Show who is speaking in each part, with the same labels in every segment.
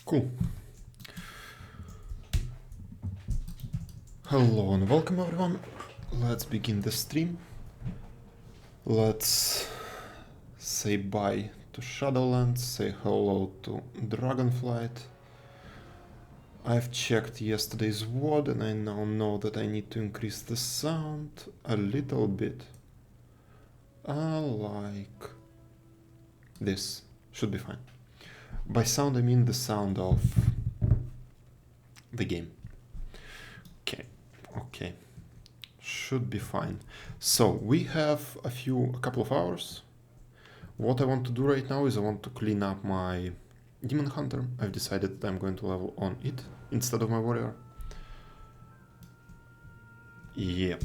Speaker 1: Cool. Hello and welcome everyone. Let's begin the stream. Let's say bye to Shadowlands, say hello to Dragonflight. I've checked yesterday's VOD and I now know that I need to increase the sound a little bit. Like this. Should be fine. By sound I mean the sound of the game. Okay. Should be fine. So we have a couple of hours. What I want to do right now is I want to clean up my Demon Hunter. I've decided that I'm going to level on it instead of my warrior. Yep.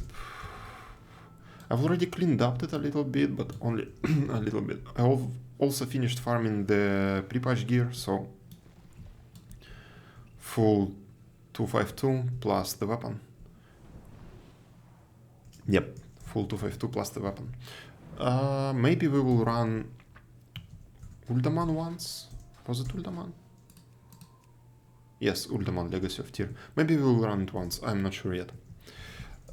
Speaker 1: I've already cleaned up it a little bit, but only a little bit. I've also finished farming the pre-patch gear, so full 252 plus the weapon. Yep, full 252 plus the weapon. Maybe we will run Uldaman once. Was it Uldaman? Yes, Uldaman Legacy of Tyr. Maybe we will run it once, I'm not sure yet.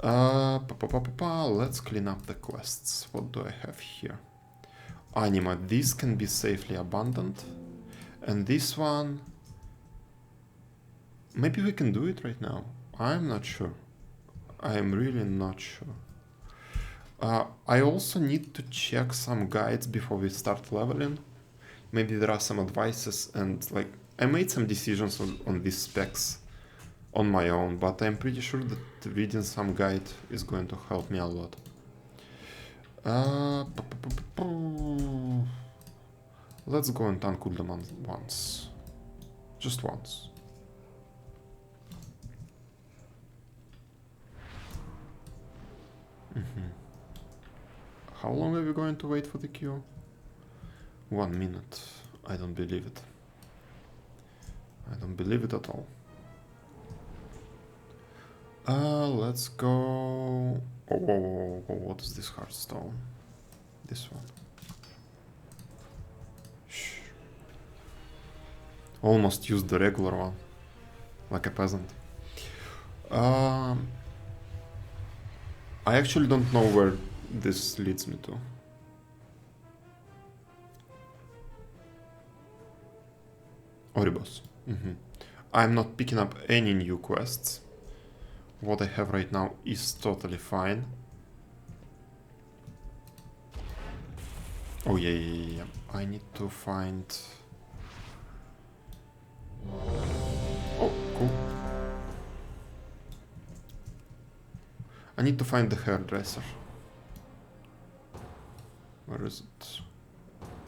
Speaker 1: Let's clean up the quests. What do I have here? Anima, this can be safely abandoned. And this one... Maybe we can do it right now. I'm not sure. I'm really not sure. I also need to check some guides before we start leveling. Maybe there are some advices and like I made some decisions on these specs on my own, but I'm pretty sure that reading some guide is going to help me a lot. Let's go and tank Uldaman once. Just once. How long are we going to wait for the queue? 1 minute. I don't believe it. I don't believe it at all. Let's go... Oh, what is this Hearthstone? This one. Shh. Almost used the regular one. Like a peasant. I actually don't know where this leads me to. Oribos. I'm not picking up any new quests. What I have right now is totally fine. Oh yeah. I need to find... Oh, cool. I need to find the hairdresser. Where is it?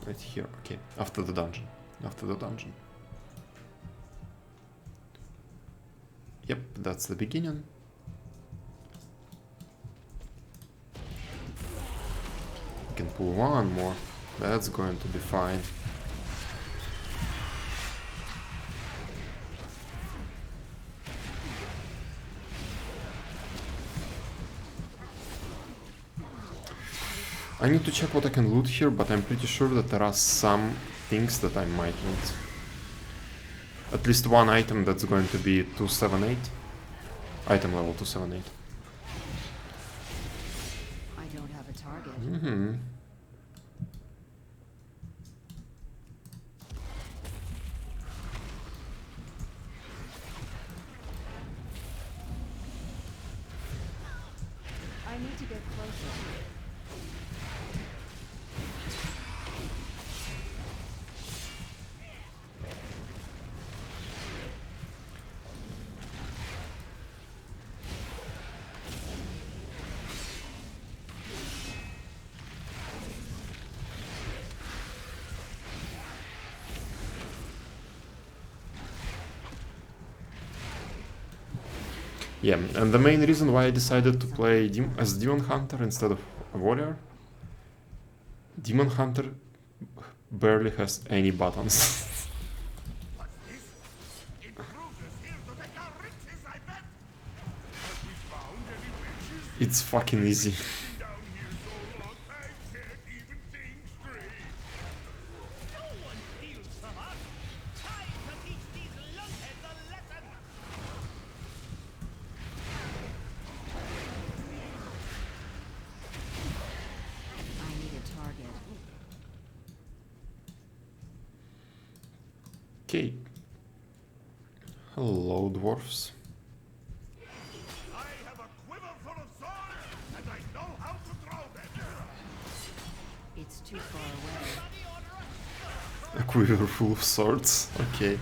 Speaker 1: Right here, okay. After the dungeon. Yep, that's the beginning. We can pull one more. That's going to be fine. I need to check what I can loot here, but I'm pretty sure that there are some things that I might need. At least one item that's going to be 278. Item level 278.
Speaker 2: I don't have a target. I need to get closer.
Speaker 1: Yeah, and the main reason why I decided to play as Demon Hunter instead of a warrior, Demon Hunter barely has any buttons. It's fucking easy. Okay. Hello, dwarfs.
Speaker 3: I have a quiver full of swords, and I know how to throw them.
Speaker 2: It's too far away.
Speaker 1: A quiver full of swords. Okay.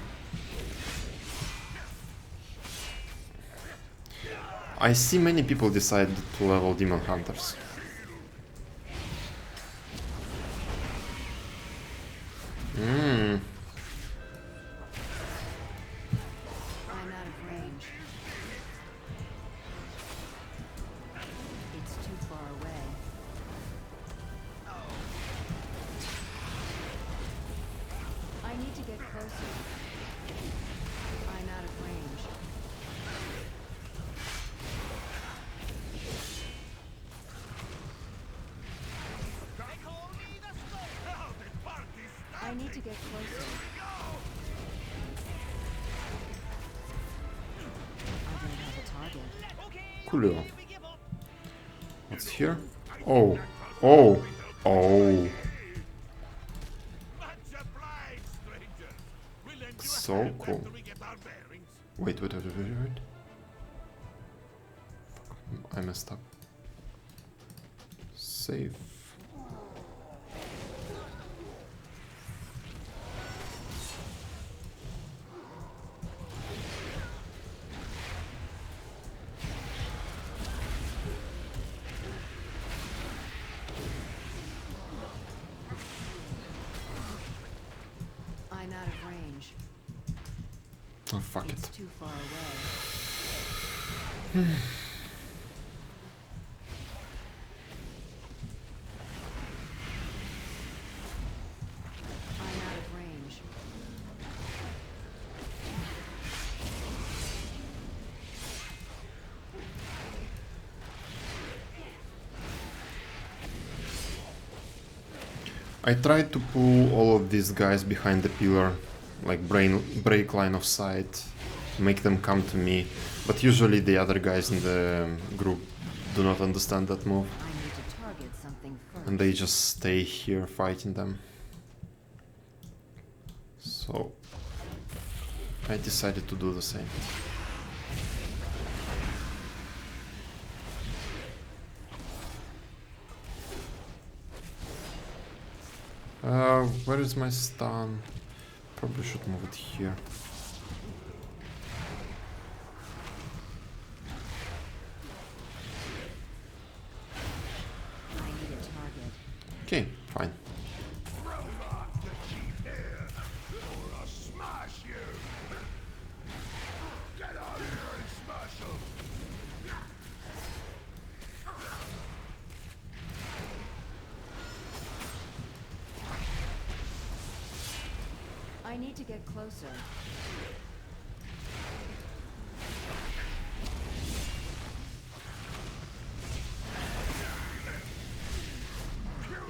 Speaker 1: I see many people decide to level demon hunters. Hmm.
Speaker 2: I'm out of range. It's too far away. I need to get closer. I'm out of range. I need to get closer. I don't have a target.
Speaker 1: Coolio. What's here? Oh. Oh. Oh.
Speaker 3: Much obliged, stranger. We'll lend you a
Speaker 1: So
Speaker 3: hand
Speaker 1: cool.
Speaker 3: after we get our bearings.
Speaker 1: Wait. Fuck, I messed up. Save.
Speaker 2: I'm out of range.
Speaker 1: Oh, fuck
Speaker 2: It's
Speaker 1: it.
Speaker 2: too far away. I'm out of range.
Speaker 1: I tried to pull all of these guys behind the pillar, like break line of sight, make them come to me, but usually the other guys in the group do not understand that move,
Speaker 2: I need to target something first.
Speaker 1: and they just stay here fighting them. So I decided to do the same. Where is my stun? Probably should move it here.
Speaker 2: I need a target.
Speaker 1: Okay, fine.
Speaker 3: Or I'll smash you. Get out here and smash them.
Speaker 2: I need to get closer.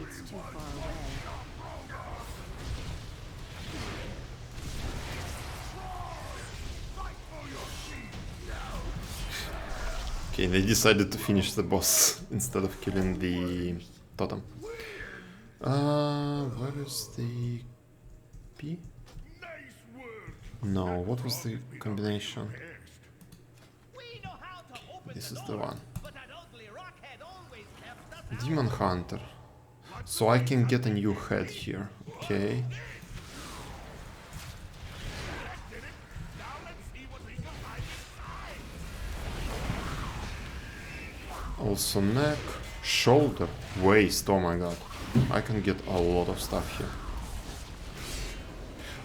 Speaker 2: It's too far away.
Speaker 1: Okay, they decided to finish the boss instead of killing the totem. Where is the P?
Speaker 3: Nice work.
Speaker 1: No, what was the combination?
Speaker 4: We know how to open
Speaker 1: This
Speaker 4: the
Speaker 1: is the
Speaker 4: door,
Speaker 1: one.
Speaker 4: but that ugly rockhead always kept us
Speaker 1: Demon Hunter. So I can get a new head here. Okay.
Speaker 3: Did it? Now let's see what we can find inside.
Speaker 1: Also neck, shoulder, waist. Oh my god. I can get a lot of stuff here.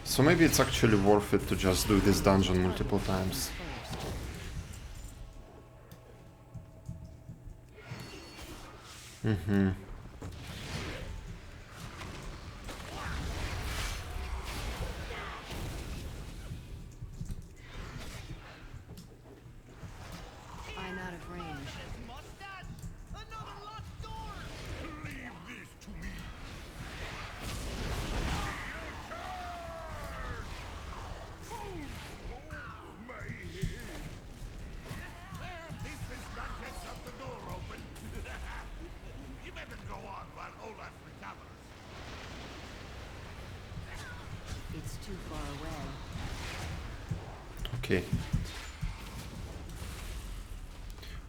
Speaker 1: So maybe it's actually worth it to just do this dungeon multiple times. Mm-hmm.
Speaker 2: I'm out of range.
Speaker 4: mustache. Another locked door.
Speaker 3: Leave this to me. My head. This is not just up the door open. You better go on while Olaf recovers.
Speaker 2: It's too far away.
Speaker 1: Okay.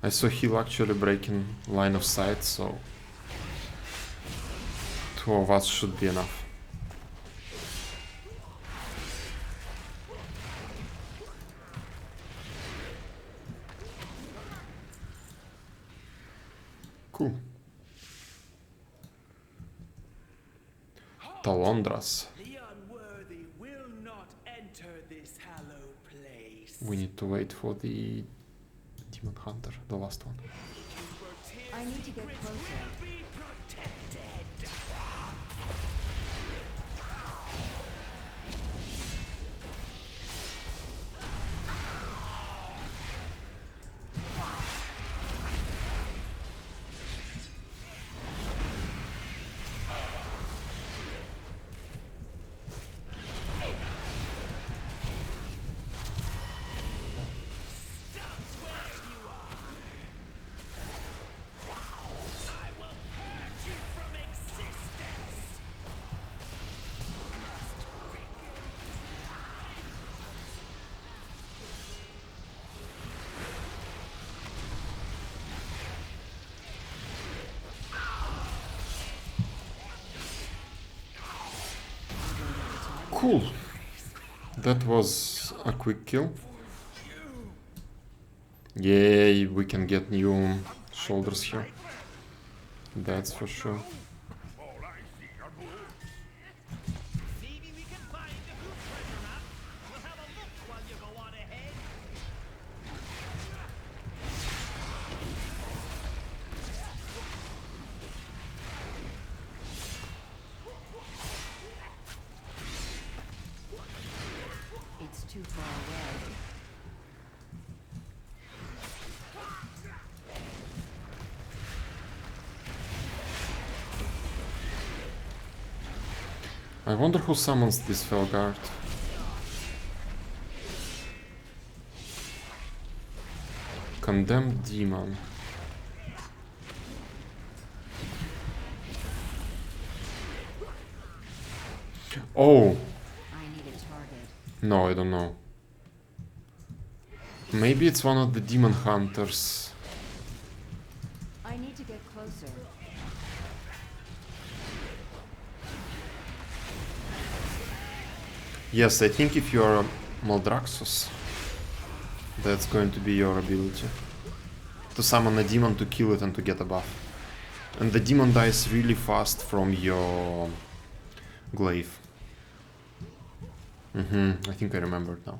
Speaker 1: I saw heal actually breaking line of sight, so 2 of us should be enough. Cool. Talondras.
Speaker 5: The unworthy will not enter this hallowed place.
Speaker 1: We need to wait for the Demon Hunter, the last one.
Speaker 2: I need to get closer.
Speaker 5: Be protected.
Speaker 1: Cool. That was a quick kill. Yay, we can get new shoulders here. That's for sure.
Speaker 3: All I see are moves.
Speaker 4: Maybe we can find a good treasure map. We'll have a look while you go on ahead.
Speaker 2: It's too far away.
Speaker 1: I wonder who summons this Felguard. Condemned demon. Oh!
Speaker 2: I need a target.
Speaker 1: No, I don't know. Maybe it's one of the demon hunters.
Speaker 2: I need to get closer.
Speaker 1: Yes, I think if you are a Maldraxxus, that's going to be your ability. To summon a demon, to kill it and to get a buff. And the demon dies really fast from your glaive. I think I remember it now.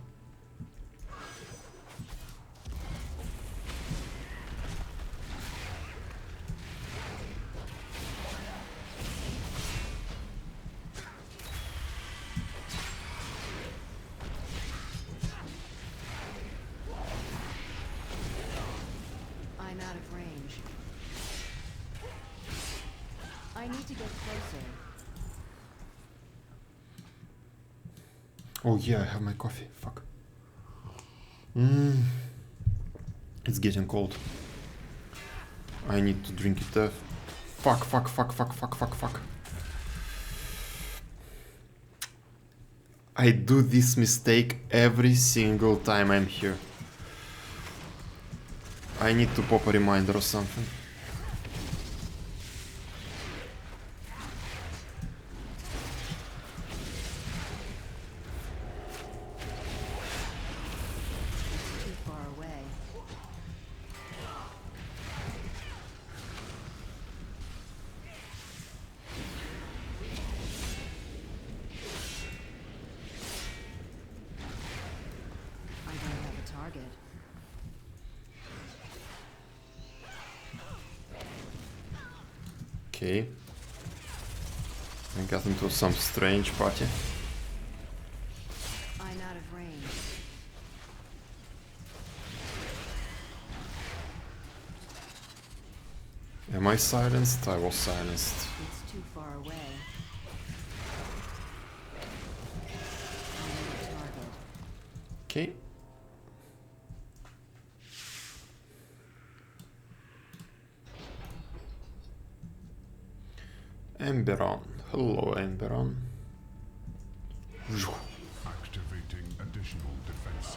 Speaker 2: I'm out of range. I need to get closer.
Speaker 1: Oh yeah, I have my coffee. Fuck. It's getting cold. I need to drink it. Fuck. I do this mistake every single time I'm here. I need to pop a reminder or something.
Speaker 2: Too far away. I don't have a target.
Speaker 1: Okay. I got into some strange party.
Speaker 2: I'm out of range.
Speaker 1: Am I silenced? I was silenced.
Speaker 2: It's too far away. I need a target.
Speaker 1: Okay. Emberon. Hello, Emberon.
Speaker 3: Activating additional defenses.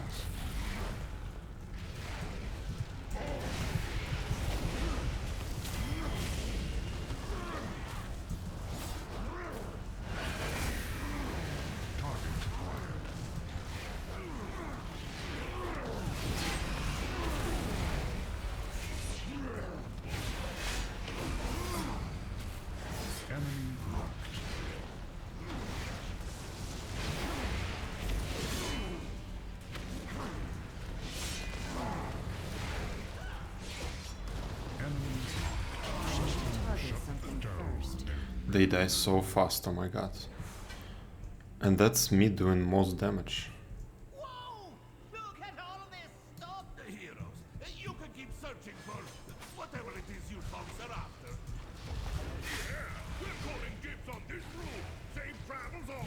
Speaker 2: Target something first.
Speaker 1: They die so fast, oh my god. And that's me doing most damage.
Speaker 4: Whoa! Look at all of this stuff!
Speaker 3: The heroes. You can keep searching for whatever it is you folks are after. Yeah, we're calling dibs on this room. Same travels all.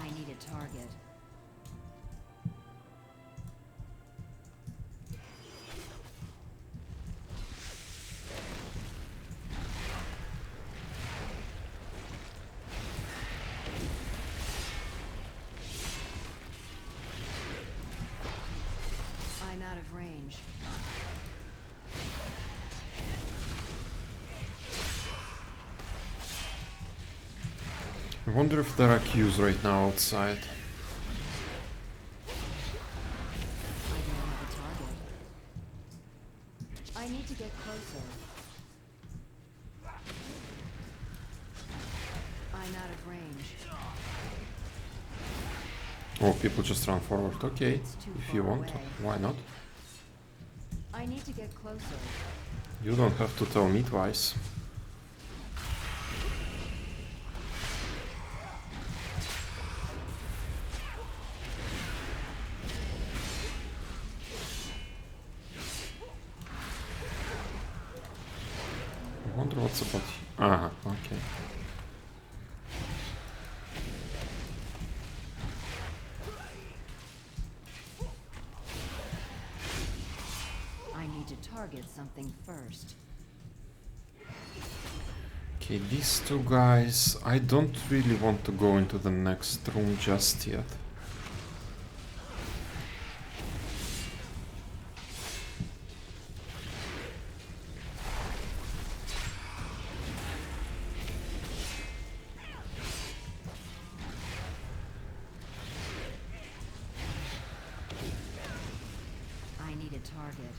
Speaker 2: I need a target. I'm out of range.
Speaker 1: I wonder if there are queues right now outside.
Speaker 2: I don't have a target. I need to get closer. I'm out of range.
Speaker 1: Oh, people just run forward. Okay,
Speaker 2: It's too
Speaker 1: if you
Speaker 2: far
Speaker 1: want,
Speaker 2: away.
Speaker 1: why not?
Speaker 2: I need to get closer.
Speaker 1: You don't have to tell me twice. I wonder what's about. Ah, okay.
Speaker 2: I need to target something first.
Speaker 1: Okay, these two guys. I don't really want to go into the next room just yet.
Speaker 2: I need a target.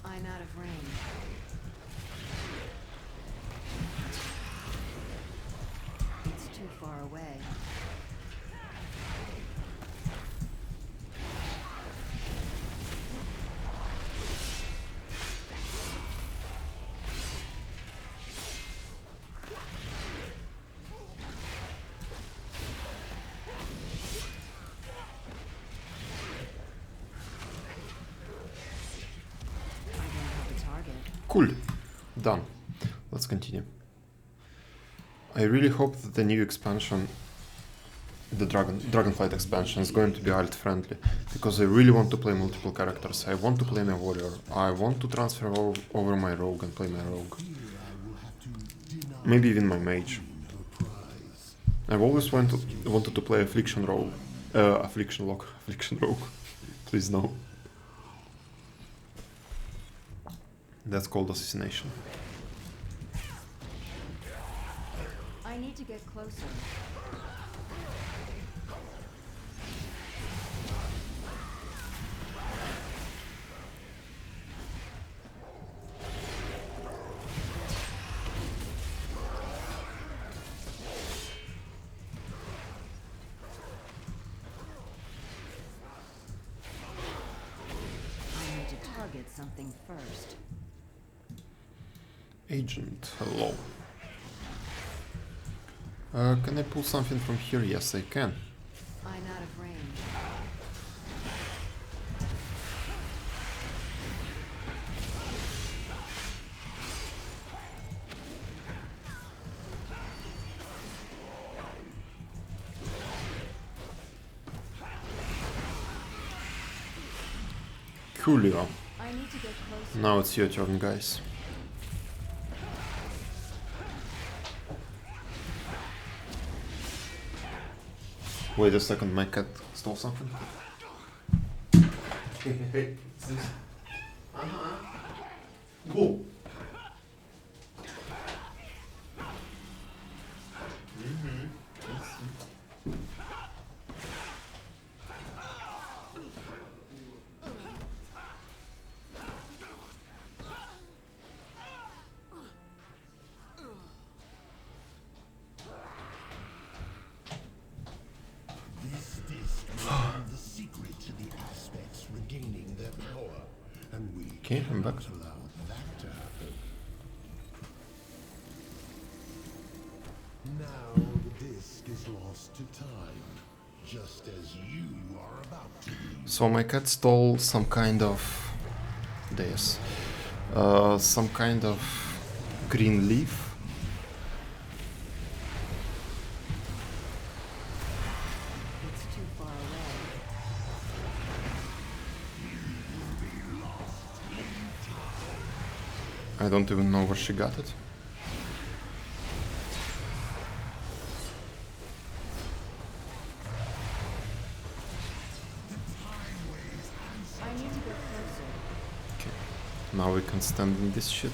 Speaker 2: I'm out of range. It's too far away. I don't have a target.
Speaker 1: Cool. Done. Let's continue. I really hope that the new expansion, the Dragonflight expansion, is going to be alt friendly, because I really want to play multiple characters. I want to play my warrior. I want to transfer over my rogue and play my rogue. Maybe even my mage. I've always wanted to play affliction rogue. Affliction rogue. Please no. That's called assassination.
Speaker 2: I need to get closer. I need to target something first.
Speaker 1: Agent, hello. Can I pull something from here? Yes, I can.
Speaker 2: I'm out of range.
Speaker 1: Coolio.
Speaker 2: I need to get closer.
Speaker 1: Now it's your turn, guys. Wait a second, my cat stole something. Hey, go.
Speaker 6: This disc will be the secret to the aspects regaining their power, and we
Speaker 1: Okay, I'm back.
Speaker 6: cannot allow that to happen. Now the disc is lost to time, just as you are about to be.
Speaker 1: So my cat stole some kind of this, some kind of green leaf.
Speaker 2: It's too far away.
Speaker 1: I don't even know where she got it.
Speaker 2: I need to get closer.
Speaker 1: Okay, now we can stand in this shit.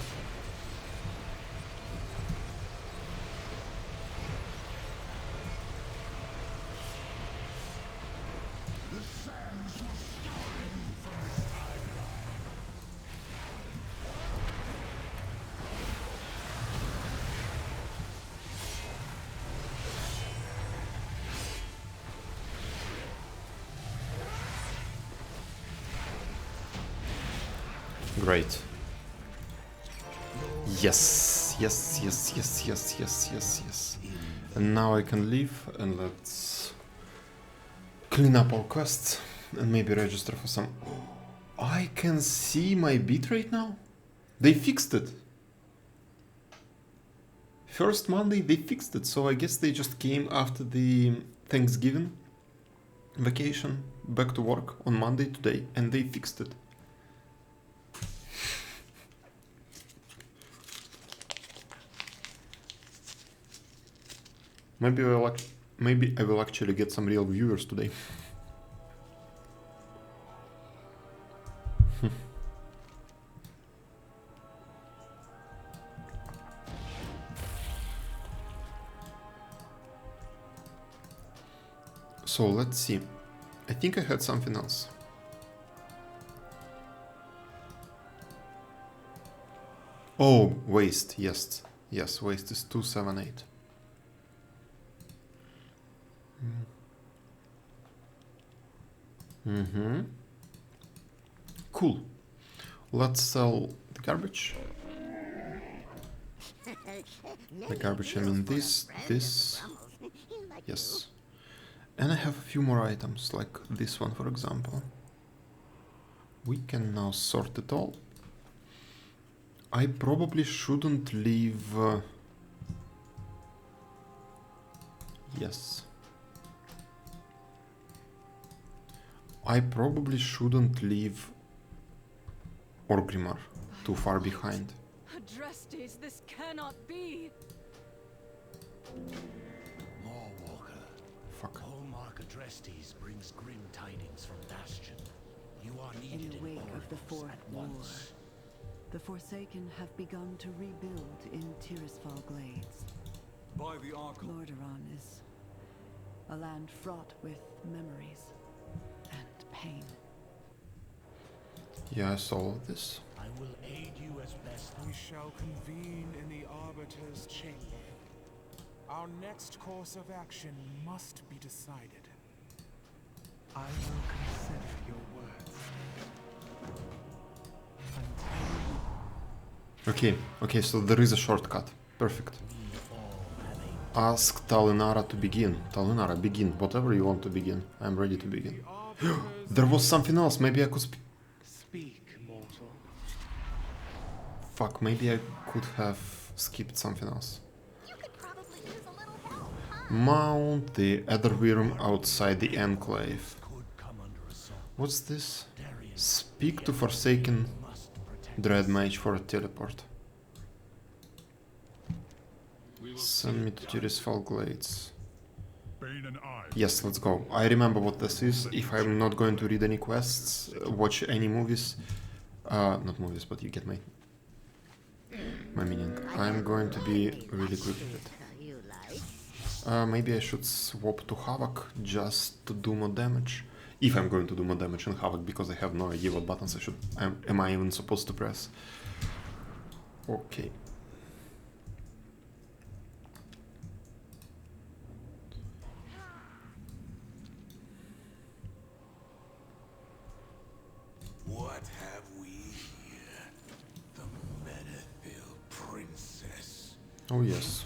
Speaker 1: Great. Yes, yes, yes, yes, yes, yes, yes, yes. And now I can leave and let's clean up our quests and maybe register for some. I can see my bitrate now? They fixed it. First Monday they fixed it, so I guess they just came after the Thanksgiving vacation back to work on Monday today and they fixed it. Maybe I will actually get some real viewers today. So let's see. I think I had something else. Oh, waste. Yes. Yes, waste is 278. Mm-hmm. Cool. Let's sell the garbage. The garbage, I mean this. Yes. And I have a few more items, like this one, for example. We can now sort it all. I probably shouldn't leave... Yes. I probably shouldn't leave Orgrimmar too far behind.
Speaker 2: Adrestes, this cannot be.
Speaker 6: Lawwalker,
Speaker 1: Fuck.
Speaker 6: Hallmark Adrestes brings grim tidings from Bastion. You are
Speaker 7: In
Speaker 6: needed
Speaker 7: the
Speaker 6: in
Speaker 7: wake of the
Speaker 6: Oracles
Speaker 7: Fourth
Speaker 6: at
Speaker 7: War,
Speaker 6: once.
Speaker 7: the Forsaken have begun to rebuild in Tirisfal Glades.
Speaker 3: By the Archon.
Speaker 7: Lordaeron is a land fraught with memories and pain.
Speaker 1: Yeah, I saw all this.
Speaker 6: I will aid you as best
Speaker 5: We shall convene in the Arbiter's chamber. Our next course of action must be decided. I will consider your words. Until
Speaker 1: Okay, so there is a shortcut. Perfect.
Speaker 6: we all have a
Speaker 1: Ask Talinara to begin. Talinara, begin. Whatever you want to begin. I'm ready to begin.
Speaker 5: The arbiters
Speaker 1: There was something else. Maybe I could
Speaker 5: speak, mortal.
Speaker 1: Fuck, maybe I could have skipped something else.
Speaker 8: You could probably use a little help, huh?
Speaker 1: Mount the Etherworm outside the Enclave.
Speaker 6: Could come under assault.
Speaker 1: What's this?
Speaker 6: Darius,
Speaker 1: Speak to Forsaken
Speaker 6: must protect
Speaker 1: Dread
Speaker 6: us.
Speaker 1: Mage for a teleport. Send me to Tirisfal Glades.
Speaker 3: Bane and I.
Speaker 1: Yes, let's go. I remember what this is. If I'm not going to read any quests, watch any movies, not movies, but you get my meaning. I'm going to be really good at it.
Speaker 8: You like?
Speaker 1: Maybe I should swap to Havoc just to do more damage. If I'm going to do more damage in Havoc, because I have no idea what buttons I should... am I even supposed to press? Okay.
Speaker 6: What have we here? The Menethil Princess.
Speaker 1: Oh yes.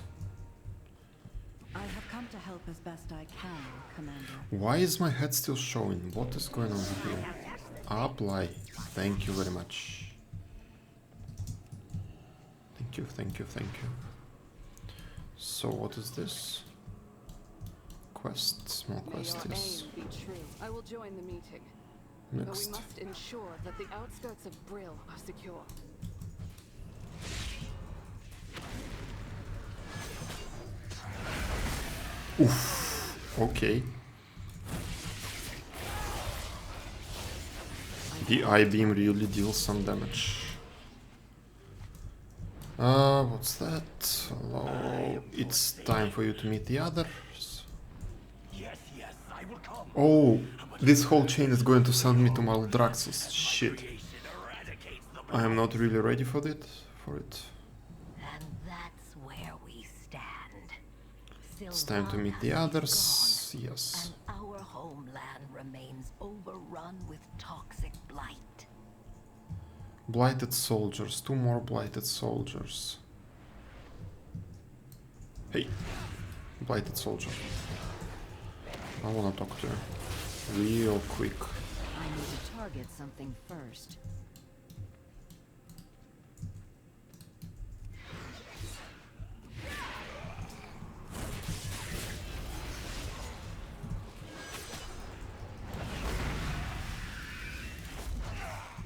Speaker 7: I have come to help as best I can, Commander.
Speaker 1: Why is my head still showing? What is going on here? Apply. Thank you very much. Thank you, thank you, thank you. So what is this? Quest, small quest,
Speaker 9: May your
Speaker 1: yes.
Speaker 9: aim be true. I will join the meeting. But we
Speaker 1: Next.
Speaker 9: must ensure that the outskirts of Brill are secure.
Speaker 1: Oof. Okay. The I-beam really deals some damage. What's that? Hello. It's time for you to meet the others.
Speaker 4: Yes, yes, I will come.
Speaker 1: Oh, this whole chain is going to send me to Maldraxxus. Shit.
Speaker 4: Creation eradicates the
Speaker 1: I am not really ready for it.
Speaker 8: And that's where we stand.
Speaker 1: It's time to meet the others. Yes.
Speaker 8: And our homeland remains overrun with toxic blight.
Speaker 1: Blighted soldiers. 2 more blighted soldiers. Hey. Blighted soldier. I wanna talk to you. Real quick.
Speaker 2: I need to target something first.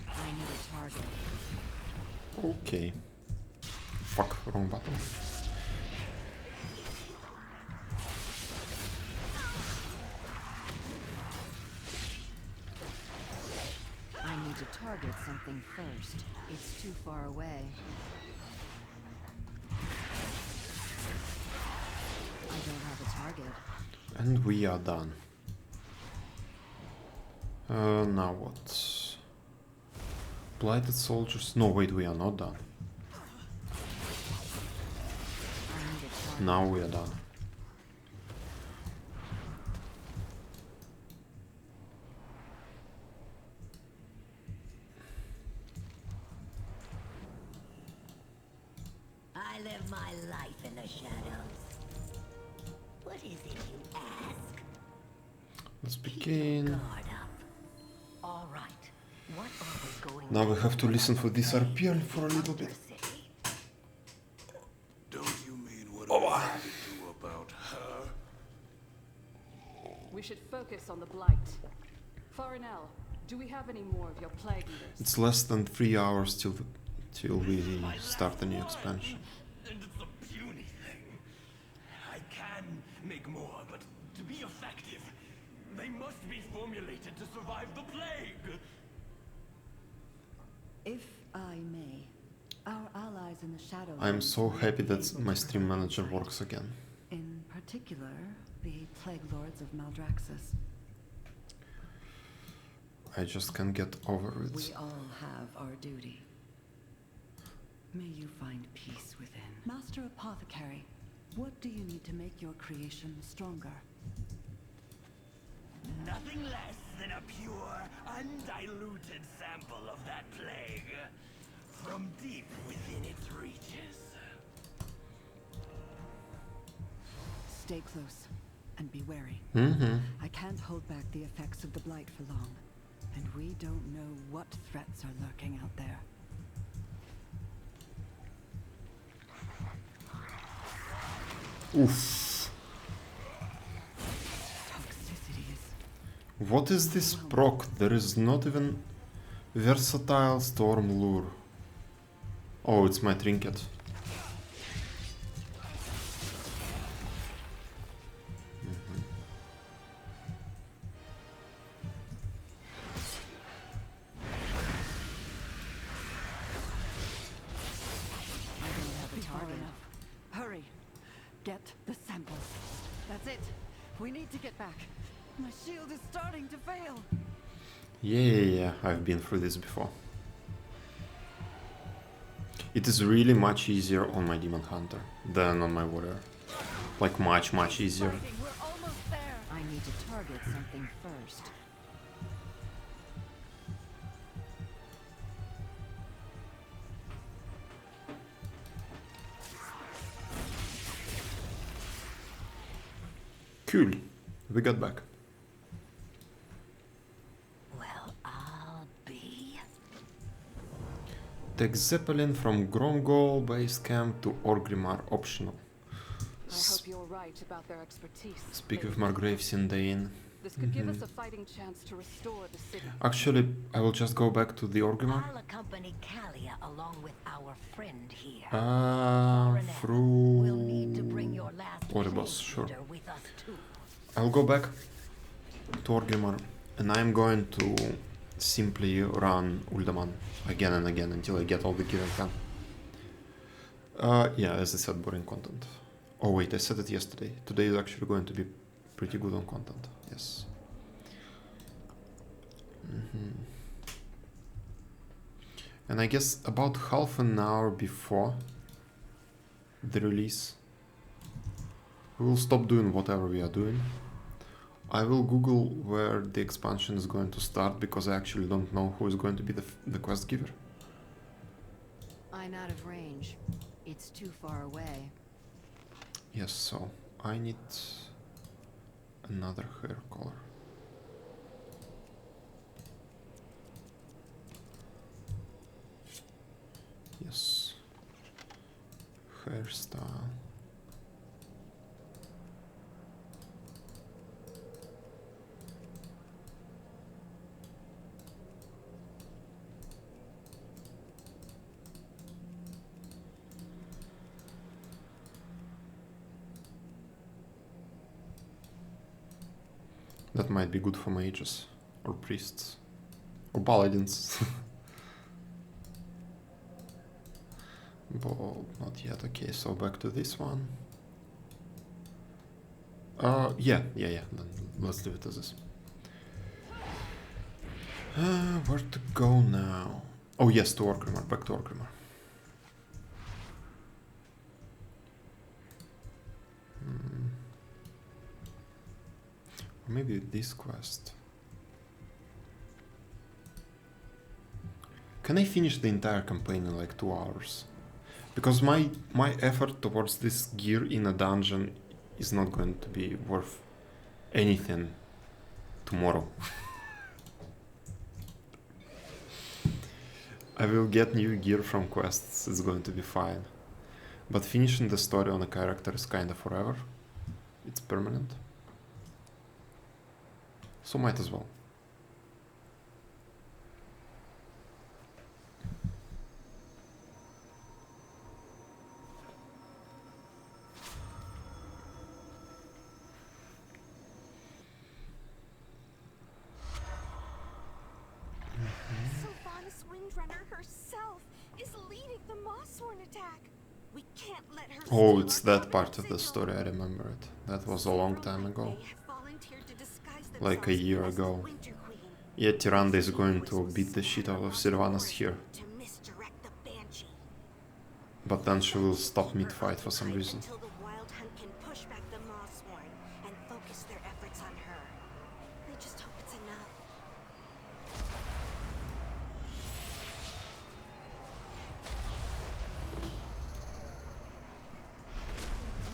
Speaker 2: I need a target.
Speaker 1: Okay. Fuck, wrong button.
Speaker 2: I need to target something first. It's too far away. I don't have a target.
Speaker 1: And we are done. Now what? Blighted soldiers. No, wait, we are not done.
Speaker 2: I need a target.
Speaker 1: Now we are done.
Speaker 8: I live my life in the shadows. What is it you ask?
Speaker 1: Let's
Speaker 8: Keep your
Speaker 1: begin.
Speaker 8: guard up. All right. What are we going
Speaker 1: Now we
Speaker 8: to
Speaker 1: have to
Speaker 8: do
Speaker 1: listen for this
Speaker 8: about
Speaker 1: RPL for a little
Speaker 8: Outer
Speaker 1: bit.
Speaker 8: City?
Speaker 6: Don't you mean what are we going to do about her?
Speaker 9: We should focus on the blight. Farinell, do we have any more of your plague eaters?
Speaker 1: It's less than 3 hours till we start the new expansion.
Speaker 4: And it's a puny thing. I can make more, but to be effective, they must be formulated to survive the plague.
Speaker 7: If I may, our allies in the shadows.
Speaker 1: I'm so happy that my stream manager works again.
Speaker 7: In particular, the Plague Lords of Maldraxxus.
Speaker 1: I just can't get over it.
Speaker 7: We all have our duty. May you find peace within. Master Apothecary, what do you need to make your creation stronger?
Speaker 4: Nothing less than a pure, undiluted sample of that plague. From deep within its reaches.
Speaker 7: Stay close and be wary.
Speaker 1: Mm-hmm.
Speaker 7: I can't hold back the effects of the blight for long, and we don't know what threats are lurking out there.
Speaker 1: Oof.
Speaker 7: Toxicity is...
Speaker 1: What is this proc? There is not even versatile storm lure. Oh, it's my trinket.
Speaker 7: I don't have a target. Hurry! Get the samples. That's it. We need to get back. My shield is starting to fail.
Speaker 1: Yeah, I've been through this before. It is really much easier on my Demon Hunter than on my Warrior. Like much easier.
Speaker 7: We're almost there.
Speaker 2: I need to target something first.
Speaker 1: Cool. We got back.
Speaker 8: Well, I'll be.
Speaker 1: Take Zeppelin from Gromgol base camp to Orgrimmar optional.
Speaker 9: I hope you're right about their expertise.
Speaker 1: Speak with Margrave Sindain.
Speaker 9: This could give us a fighting chance to restore the city.
Speaker 1: Actually, I will just go back to the Orgrimmar.
Speaker 8: I'll accompany Kalia along with our friend here.
Speaker 1: Through
Speaker 8: We'll need to bring your last
Speaker 1: Oribos,
Speaker 8: plague
Speaker 1: sure.
Speaker 8: leader with us too.
Speaker 1: I'll go back to Orgrimmar and I'm going to simply run Uldaman again and again until I get all the gear I can. Yeah, as I said, boring content. Oh wait, I said it yesterday. Today is actually going to be pretty good on content. Yes. And I guess about half an hour before the release, we will stop doing whatever we are doing. I will Google where the expansion is going to start because I actually don't know who is going to be the quest giver.
Speaker 2: I'm out of range. It's too far away.
Speaker 1: Yes, so I need another hair color. Yes. Hairstyle. That might be good for mages, or priests, or paladins. But not yet. Okay, so back to this one. Yeah. Then let's leave it as this. Where to go now? Oh yes, to Orgrimmar. Back to Orgrimmar. Or maybe this quest. Can I finish the entire campaign in like 2 hours? Because my effort towards this gear in a dungeon is not going to be worth anything tomorrow. I will get new gear from quests, it's going to be fine. But finishing the story on a character is kinda forever. It's permanent. So might as well.
Speaker 10: Sylvanas Windrunner herself is leading the Mossworn attack. We can't let her.
Speaker 1: Oh, it's that part of the story, I remember it. That was a long time ago. Like a year ago. Yeah, Tyrande is going to beat the shit out of Sylvanas here. But then she will stop mid-fight for some reason.
Speaker 10: Until the Wild Hunt can push back the Mossworn and focus their efforts on her. I just hope it's enough.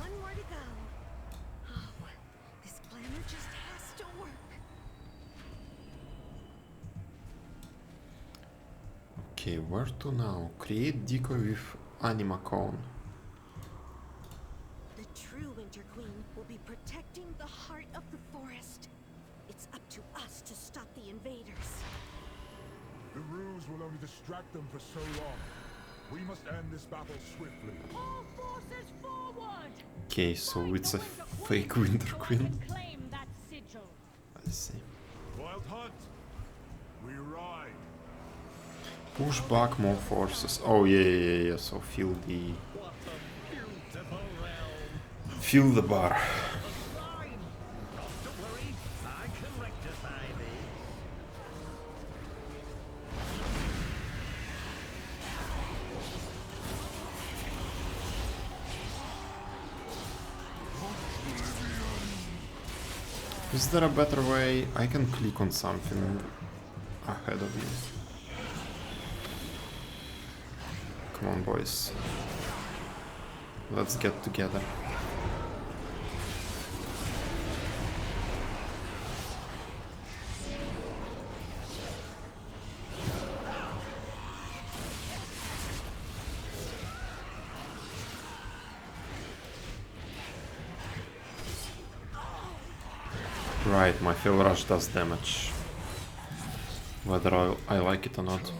Speaker 10: One more to go.
Speaker 1: Okay, where to now? Create decoy with anima cone.
Speaker 10: The true Winter Queen will be protecting the heart of the forest. It's up to us to stop the invaders.
Speaker 3: The ruse will only distract them for so long. We must end this battle swiftly.
Speaker 8: All forces forward!
Speaker 1: Okay, so it's a fake Winter Queen.
Speaker 8: Claim that sigil.
Speaker 1: I see.
Speaker 3: Wild Hunt, we ride.
Speaker 1: Push back more forces. Oh yeah. So feel the bar. Is there a better way? I can click on something ahead of you. Come on, boys. Let's get together. Right, my fill rush does damage. Whether I like it or not.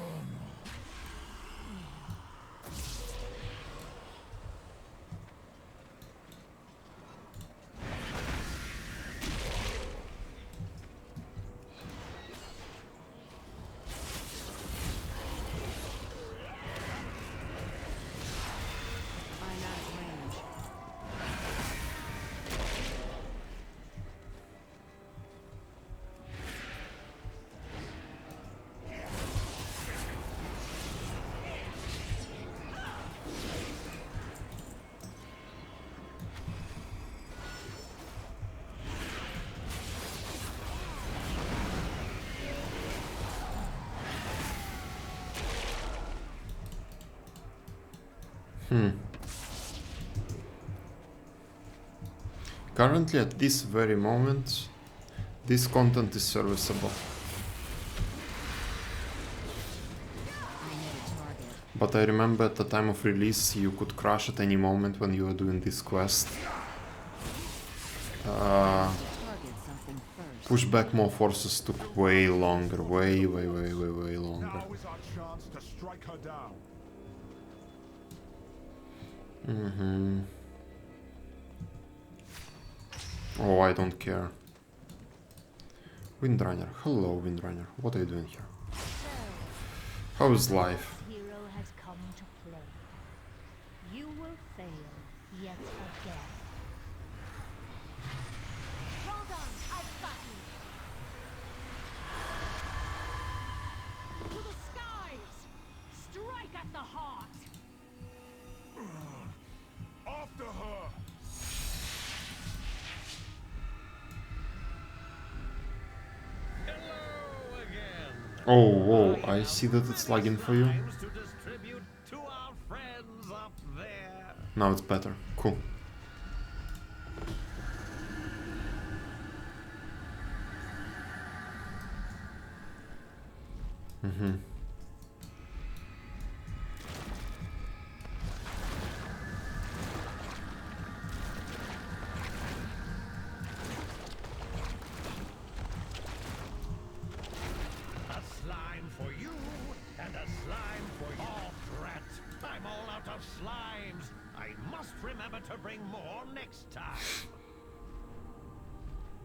Speaker 1: Currently, at this very moment, this content is serviceable. But I remember at the time of release, you could crash at any moment when you were doing this quest. Push back more forces took way longer, way longer.
Speaker 3: Now is our chance to strike her down.
Speaker 1: Oh, I don't care. Windrunner. Hello, Windrunner. What are you doing here? How is life?
Speaker 8: Hero has come to play. You will fail yet again. Hold on, I've got you. To the skies! Strike at the heart!
Speaker 3: After her!
Speaker 1: Oh, whoa, I see that it's lagging for you. Now it's better. Cool.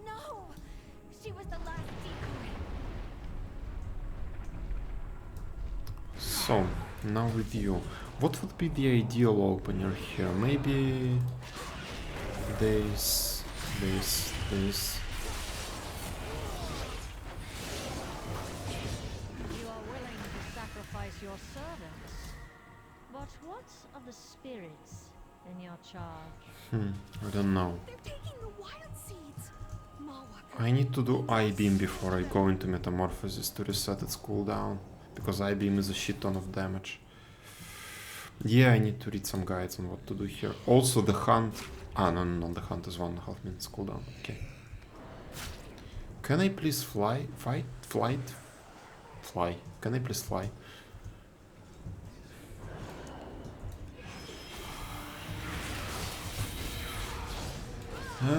Speaker 10: No! She was the last decoy.
Speaker 1: So, now with you. What would be the ideal opener here? Maybe this.
Speaker 8: You are willing to sacrifice your servants. But what of the spirits in your charge?
Speaker 1: I don't know.
Speaker 10: They're taking the wild seeds.
Speaker 1: I need to do I-beam before I go into Metamorphosis to reset its cooldown, because I-beam is a shit ton of damage. Yeah, I need to read some guides on what to do here. Also the hunt... Ah, no, the hunt is 1.5 minutes cooldown. Okay. Can I please fly? Fly? Can I please fly?
Speaker 2: I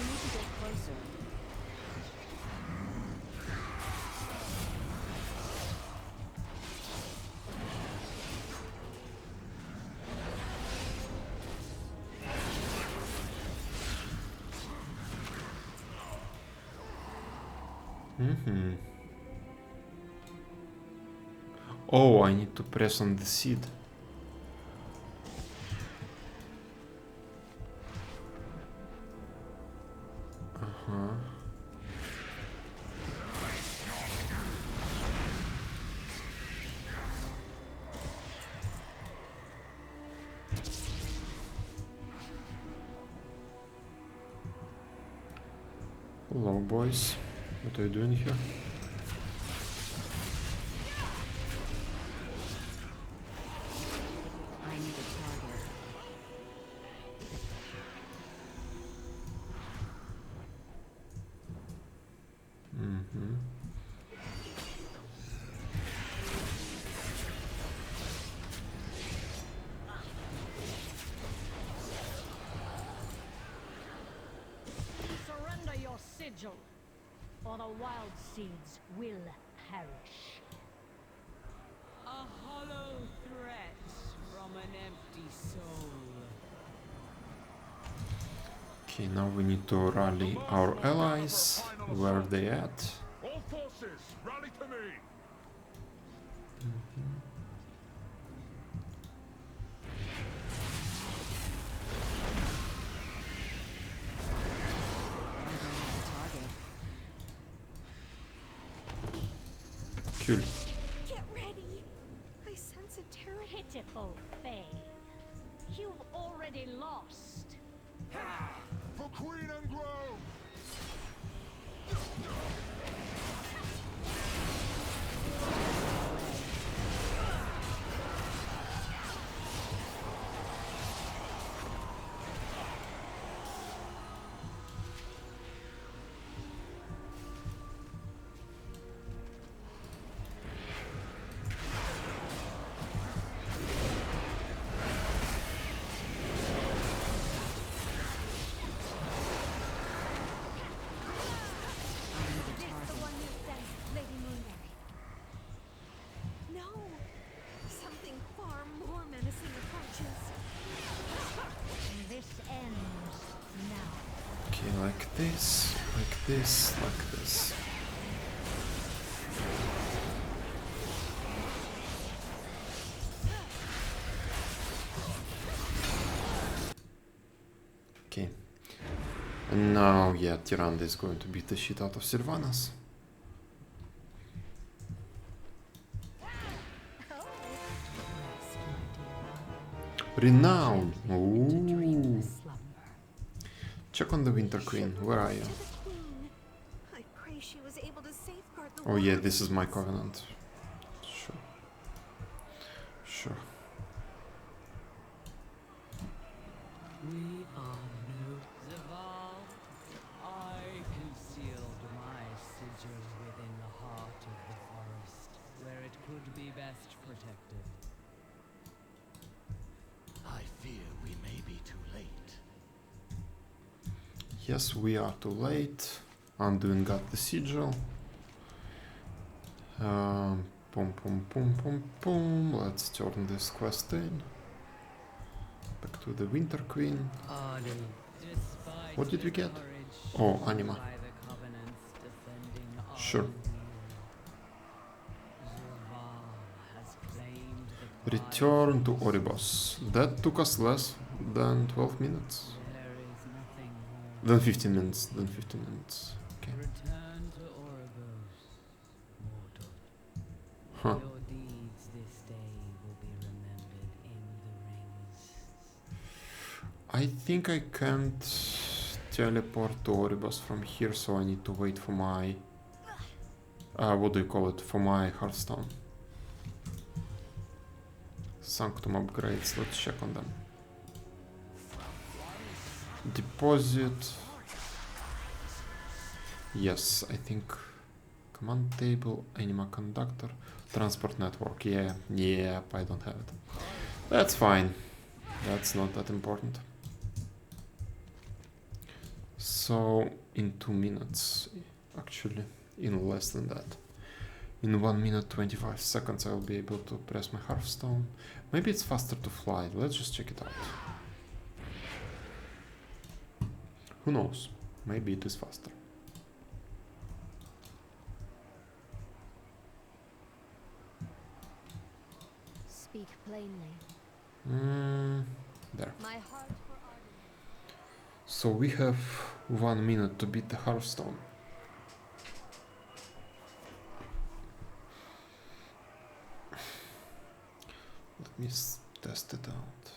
Speaker 2: need to get closer.
Speaker 1: Oh, I need to press on the seed. Hello, boys. What are you doing here?
Speaker 7: I need a target.
Speaker 8: Surrender your sigil, or the wild seeds will perish.
Speaker 11: A hollow threat from an empty soul.
Speaker 1: Okay, now we need to rally our allies. Where are they at?
Speaker 3: All forces, rally to me!
Speaker 1: Cool.
Speaker 10: Get ready. I sense a terrible.
Speaker 8: Pitiful Fae. You've already lost.
Speaker 3: For Queen and Grove!
Speaker 10: This the one you sent, Lady Moonberry. No. Something far more menacing approaches.
Speaker 8: This ends now.
Speaker 1: Okay, like this, like this, like this. Okay. And now, yeah, Tyrande is going to beat the shit out of Sylvanas. Renown! Ooh. Check on the Winter Queen. Where are you?
Speaker 10: To the Queen. I pray she was able to safeguard the
Speaker 1: Oh yeah,
Speaker 10: wild
Speaker 1: this is my
Speaker 10: seeds.
Speaker 1: covenant. Sure. Sure.
Speaker 11: We are no Zaval. I concealed my sigil within the heart of the forest, where it could be best protected.
Speaker 6: I fear we may be too late.
Speaker 1: Yes, we are too late. Anduin got the sigil. Boom, boom, boom, boom, boom. Let's turn this quest in. Back to the Winter Queen.
Speaker 11: Despite
Speaker 1: What did we
Speaker 11: the
Speaker 1: get?
Speaker 11: courage
Speaker 1: Oh, Anima.
Speaker 11: by the Covenant's defending our
Speaker 1: Sure.
Speaker 11: will, Zaval has claimed the prize
Speaker 1: Return to
Speaker 11: of
Speaker 1: Oribos. That took us less than 12 minutes.
Speaker 11: There is nothing more.
Speaker 1: Then 15 minutes. Then 15 minutes. Okay.
Speaker 11: Return to Oribos, mortal.
Speaker 1: Huh.
Speaker 11: Your deeds this day will be remembered in the rings.
Speaker 1: I think I can't teleport to Oribos from here, so I need to wait for my... what do you call it? For my Hearthstone. Sanctum upgrades, let's check on them. Deposit. Yes, I think Command table, anima conductor, transport network. Yeah, I don't have it. That's fine. That's not that important. So in 2 minutes, actually, in less than that. In 1 minute 25 seconds I'll be able to press my Hearthstone. Maybe it's faster to fly. Let's just check it out. Who knows? Maybe it is faster.
Speaker 10: Speak plainly.
Speaker 1: There.
Speaker 10: My heart for Arden.
Speaker 1: So we have 1 minute to beat the Hearthstone. Let me test it out.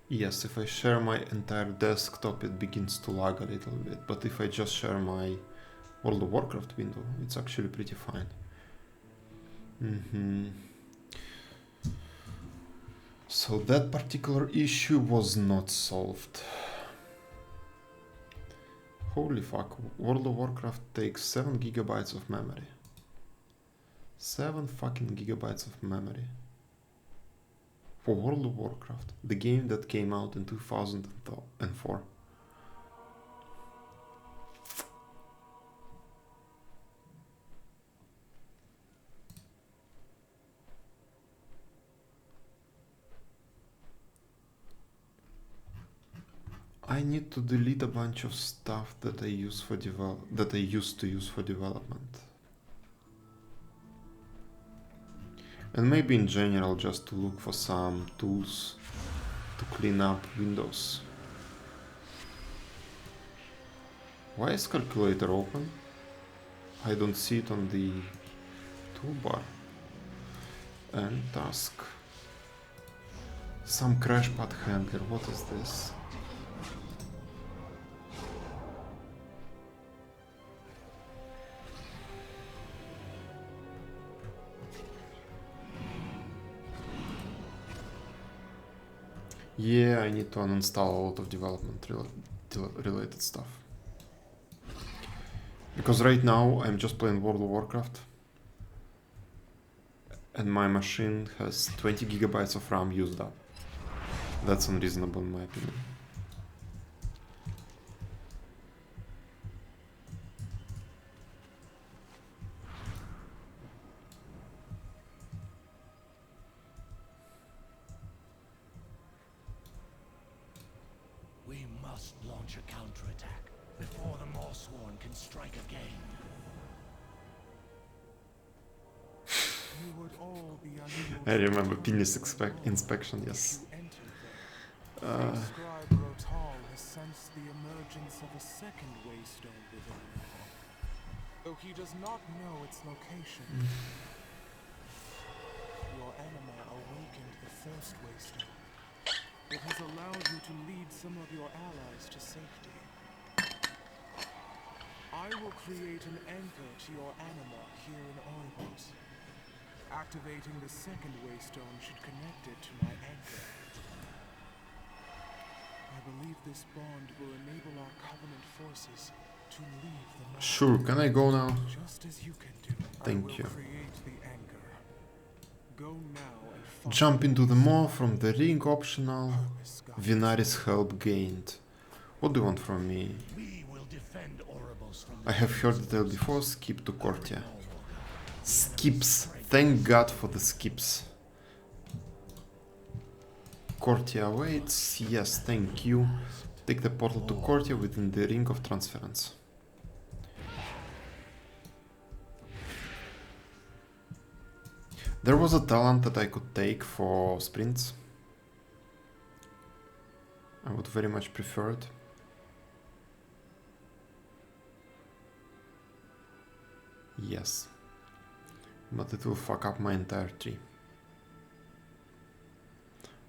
Speaker 1: Yes, if I share my entire desktop, it begins to lag a little bit. But if I just share my World of Warcraft window, it's actually pretty fine. So that particular issue was not solved. Holy fuck, World of Warcraft takes 7 gigabytes of memory. 7 fucking gigabytes of memory. For World of Warcraft, the game that came out in 2004. I need to delete a bunch of stuff that I use for that I used to use for development. And maybe in general just to look for some tools to clean up Windows. Why is calculator open? I don't see it on the toolbar. And task. Some crash pad handler, what is this? Yeah, I need to uninstall a lot of development related stuff. Because right now I'm just playing World of Warcraft and my machine has 20 gigabytes of RAM used up. That's unreasonable in my opinion.
Speaker 6: We must launch a counterattack before the Morsworn can strike again.
Speaker 5: You would all be unable
Speaker 1: I
Speaker 5: to
Speaker 1: remember
Speaker 5: return
Speaker 1: penis
Speaker 5: to the hall
Speaker 1: inspection,
Speaker 5: if
Speaker 1: yes.
Speaker 5: you entered them. Scribe Rotal has sensed the emergence of a second waystone within the hall, though he does not know its location. Your anima awakened the first waystone. It has allowed you to lead some of your allies to safety. I will create an anchor to your anima here in Oribos. Activating the second waystone should connect it to my anchor. I believe this bond will enable our Covenant forces to leave the North.
Speaker 1: Sure, can I go now?
Speaker 5: Just as you can do.
Speaker 1: Thank you.
Speaker 5: Create the anchor. Go now and find
Speaker 1: Jump into the maw from the ring optional. Venaris help gained. What do you want from me?
Speaker 6: We will defend Oribos from
Speaker 1: I have heard the tale before, skip to Cortia. Skips. Thank God for the skips. Cortia awaits. Yes, thank you. Take the portal to Cortia within the ring of transference. There was a talent that I could take for sprints. I would very much prefer it. Yes. But it will fuck up my entire tree.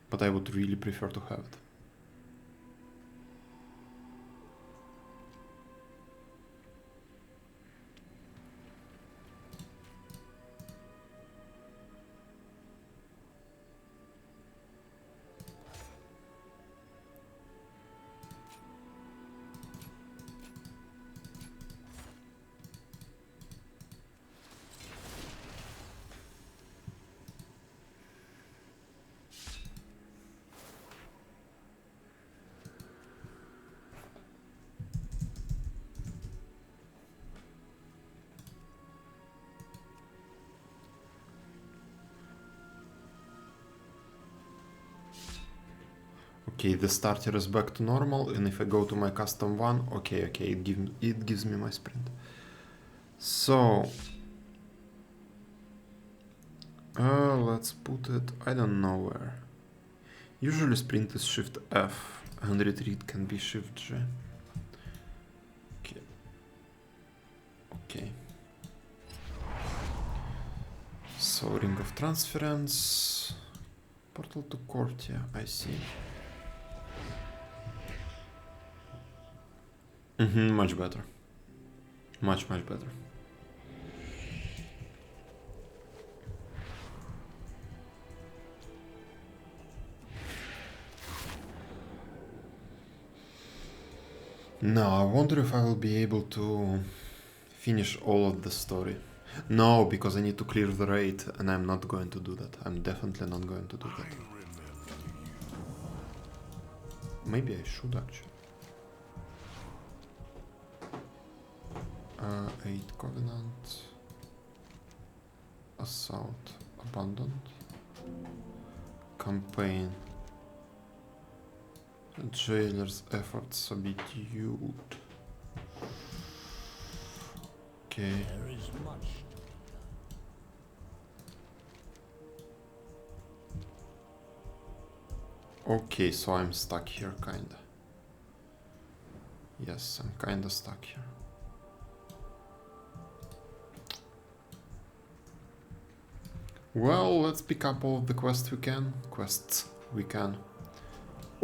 Speaker 1: But I would really prefer to have it. Okay, the starter is back to normal, and if I go to my custom one, okay, it gives me my sprint. So, let's put it, I don't know where. Usually sprint is Shift F, and retreat can be Shift G. Okay. Okay. So, Ring of Transference, Portal to Cortia, I see. Much better. Much better. Now, I wonder if I will be able to finish all of the story. No, because I need to clear the raid, and I'm not going to do that. I'm definitely not going to do that. Maybe I should actually. 8 Covenant. Assault. Abandoned. Campaign. Jailer's efforts subdued. Okay.
Speaker 6: There is much
Speaker 1: Okay, so I'm stuck here, kinda. Yes, I'm kinda stuck here. Well, let's pick up all of the quests we can.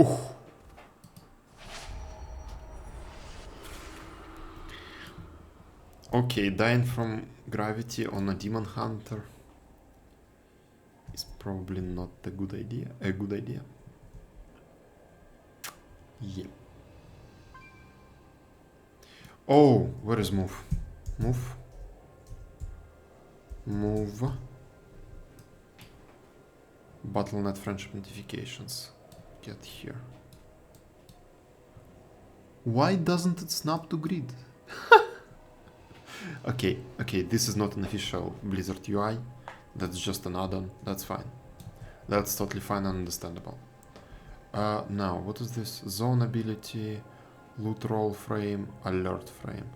Speaker 1: Ooh. Okay, dying from gravity on a demon hunter is probably not a good idea. Yeah. Oh, where is move? Move. Battle.net friendship notifications. Get here. Why doesn't it snap to grid? Okay, this is not an official Blizzard UI. That's just an add-on. That's fine. That's totally fine and understandable. Now, what is this? Zone ability, loot roll frame, alert frame.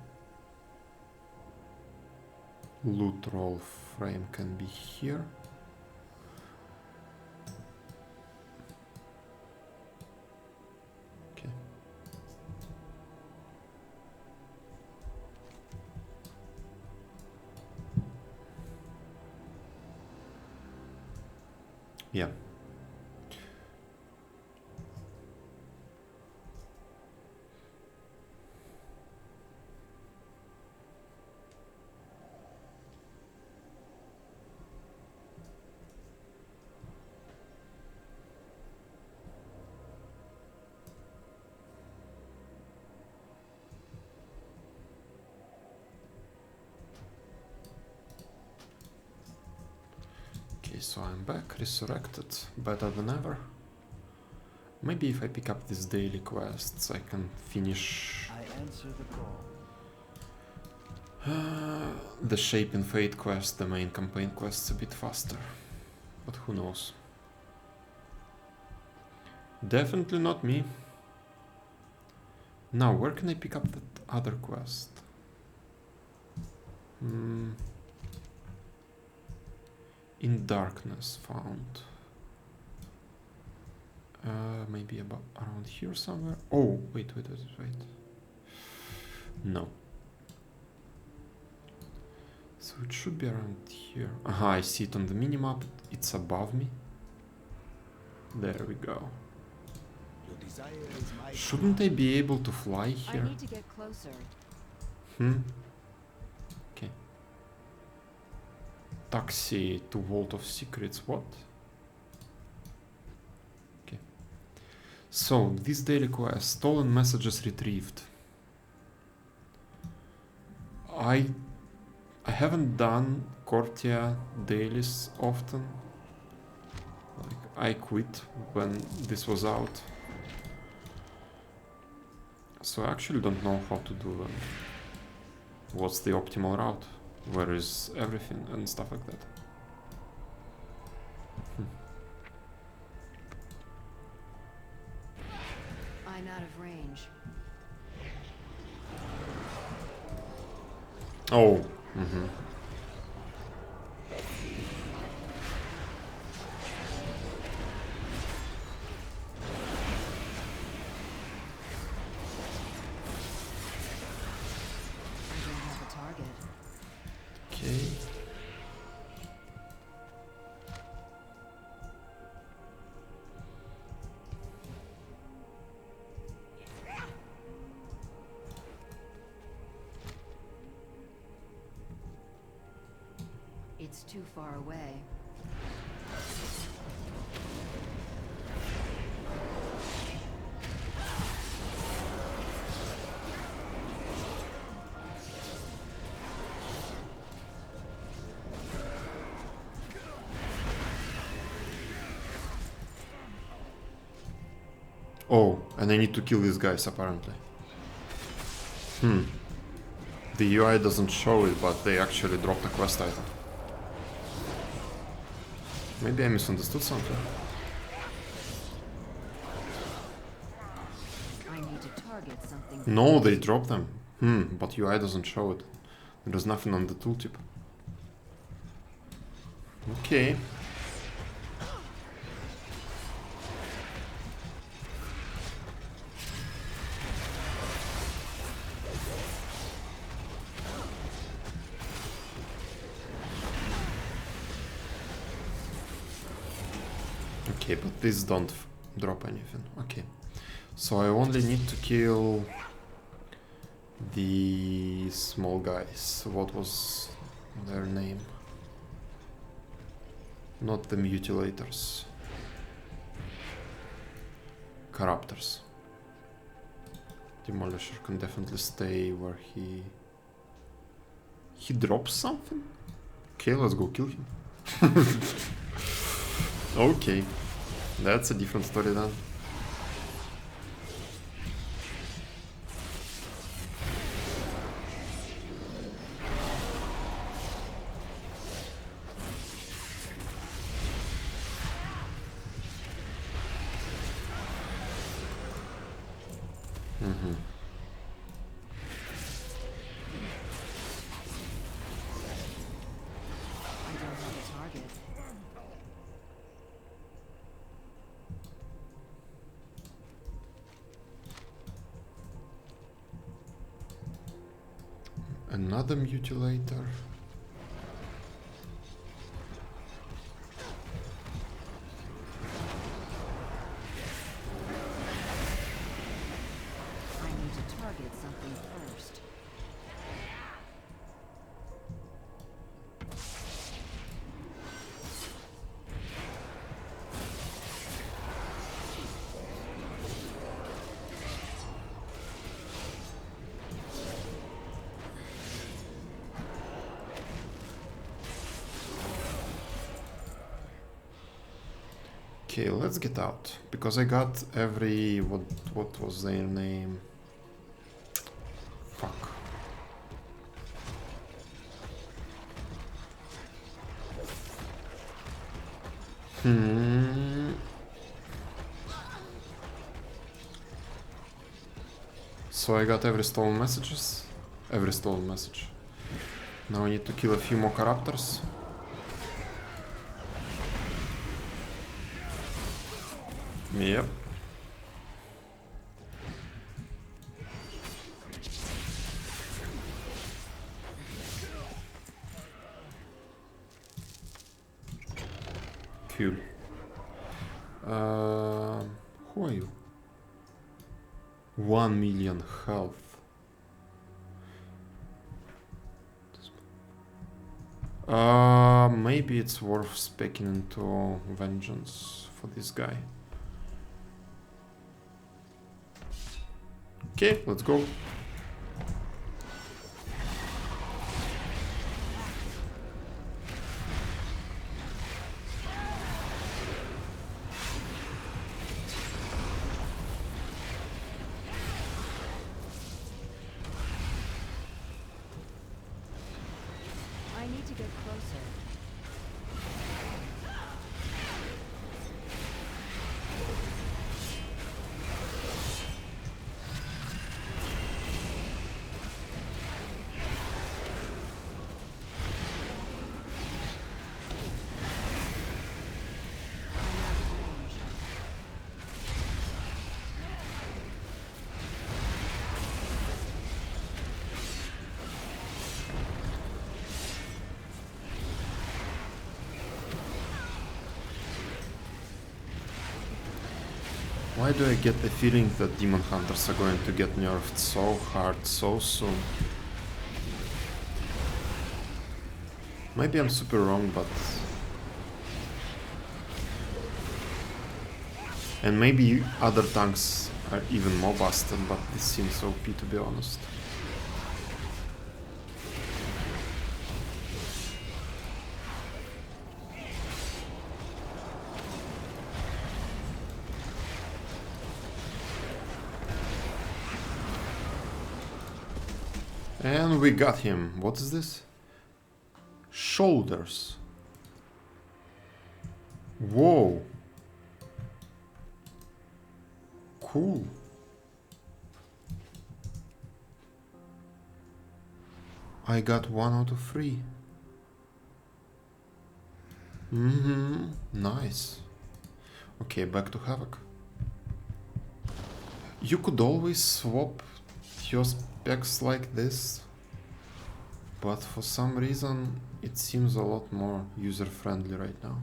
Speaker 1: Loot roll frame can be here. Okay. Yeah. Okay, so I'm back, resurrected, better than ever. Maybe if I pick up these daily quests, I can finish
Speaker 6: I answer the call.
Speaker 1: the Shape in Fate quest, the main campaign quests a bit faster. But who knows? Definitely not me. Now, where can I pick up that other quest? In darkness found. Maybe about around here somewhere. Oh, wait. No. So it should be around here. Aha, I see it on the minimap. It's above me. There we go. Shouldn't I be able to fly here?
Speaker 2: I need to get closer.
Speaker 1: Okay. Taxi to Vault of Secrets, what? Okay. So, this daily quest, stolen messages retrieved. I haven't done Cortia dailies often. Like, I quit when this was out. So I actually don't know how to do them. What's the optimal route? Where is everything and stuff like that.
Speaker 7: range.
Speaker 1: Oh. Mm-hmm.
Speaker 7: I don't have a target.
Speaker 1: Okay.
Speaker 7: It's too far away.
Speaker 1: Oh, and I need to kill these guys apparently. The UI doesn't show it, but they actually dropped a quest item. Maybe I misunderstood something.
Speaker 7: I need to target something.
Speaker 1: No, they dropped them. But UI doesn't show it. There's nothing on the tooltip. Okay. Okay, but these don't drop anything. Okay. So I only need to kill the small guys. What was their name? Not the mutilators. Corruptors. Demolisher can definitely stay where he drops something? Okay, let's go kill him. Okay. That's a different story then.
Speaker 7: I don't have a target.
Speaker 1: Another mutilator.
Speaker 7: I need to target something first.
Speaker 1: Okay, let's get out. Because I got every... What was their name? Fuck. So I got every stolen messages. Every stolen message. Now I need to kill a few more corruptors. Yep. Cool. Who are you? 1 million health. Maybe it's worth speccing into vengeance for this guy. Okay, let's go.
Speaker 2: I need to get closer.
Speaker 1: Why do I get the feeling that Demon Hunters are going to get nerfed so hard so soon? Maybe I'm super wrong, but... And maybe other tanks are even more busted, but this seems OP to be honest. And we got him. What is this? Shoulders. Whoa. Cool. I got 1 out of 3. Nice. Okay, back to Havoc. You could always swap your specs like this, but for some reason it seems a lot more user-friendly right now.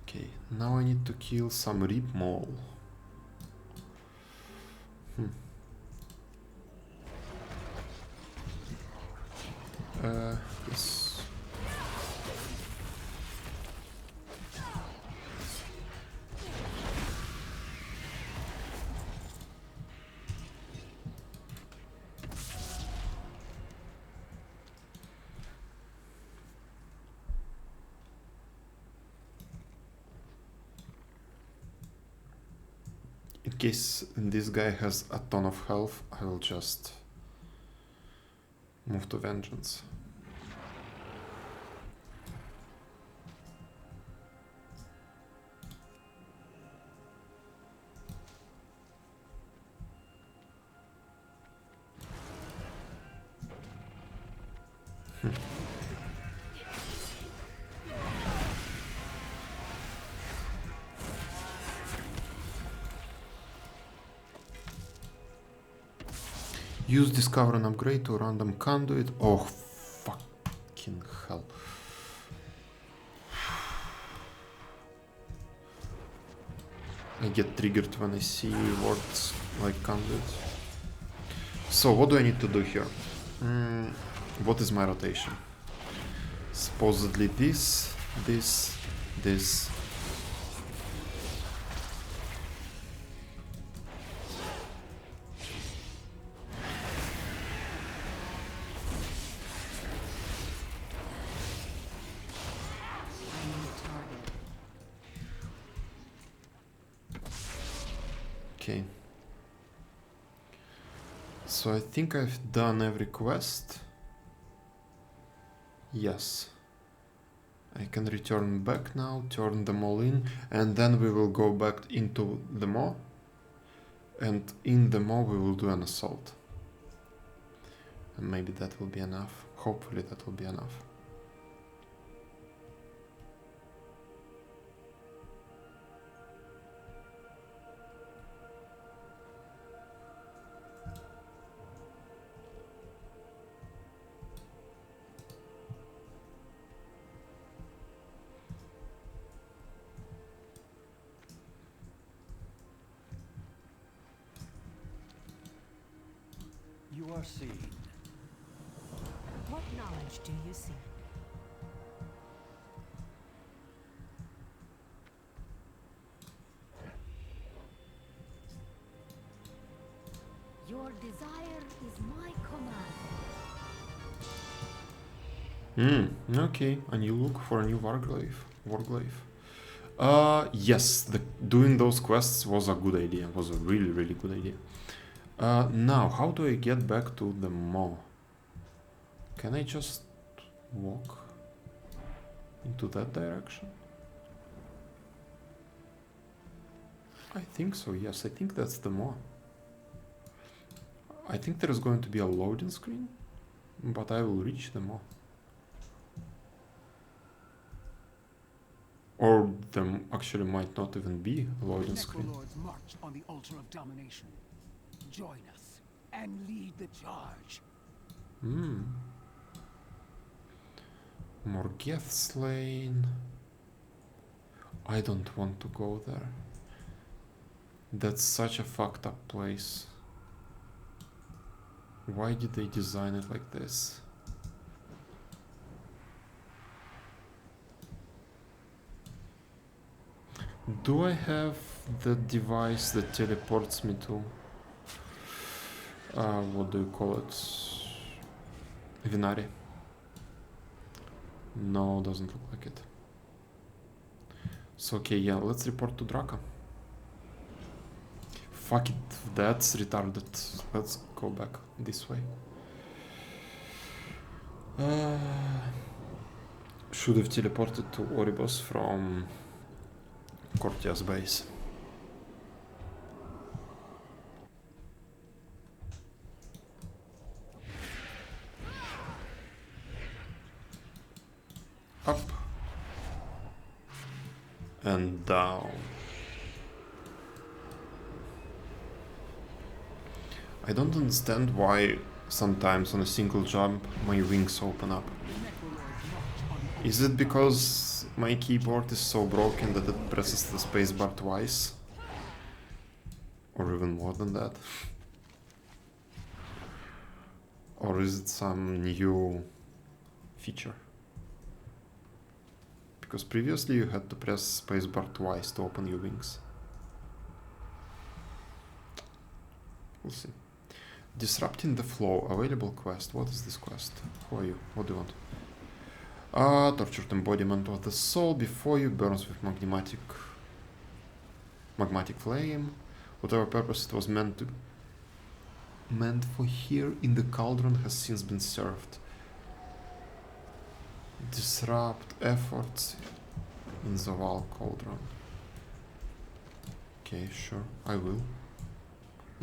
Speaker 1: Okay, now I need to kill some Rip Mole. Yes. In case this guy has a ton of health, I will just move to Vengeance. Use Discover and Upgrade to random conduit. Oh, fucking hell. I get triggered when I see words like conduit. So, what do I need to do here? What is my rotation? Supposedly this, this, this. Okay. So I think I've done every quest. Yes. I can return back now, turn them all in, and then we will go back into the maw. And in the maw we will do an assault. And maybe that will be enough. Hopefully that will be enough.
Speaker 4: You are seen.
Speaker 10: What knowledge do you see? Your desire is my command.
Speaker 1: Okay, a new look for a new Warglaive. Yes, doing those quests was a good idea. Was a really, really good idea. Now, how do I get back to the maw? Can I just walk into that direction? I think so, yes. I think that's the maw. I think there is going to be a loading screen, but I will reach the maw. Or there actually might not even be a loading screen.
Speaker 5: Necrolords march on the altar of domination. Join us and lead the charge.
Speaker 1: More Geth slain. I don't want to go there. That's such a fucked up place. Why did they design it like this? Do I have the device that teleports me to what do you call it? Vinari? No, doesn't look like it. So okay, yeah, let's report to Draka. Fuck it, that's retarded. Let's go back this way. Should have teleported to Oribos from Cortia's base. Up and down. I don't understand why sometimes on a single jump my wings open up. Is it because my keyboard is so broken that it presses the spacebar twice? Or even more than that? Or is it some new feature? Because previously you had to press spacebar twice to open your wings. We'll see. Disrupting the flow. Available quest. What is this quest? Who are you? What do you want? Tortured embodiment of the soul before you burns with magmatic flame. Whatever purpose it was meant for here in the cauldron has since been served. Disrupt efforts in the Val cauldron. Okay, sure, I will.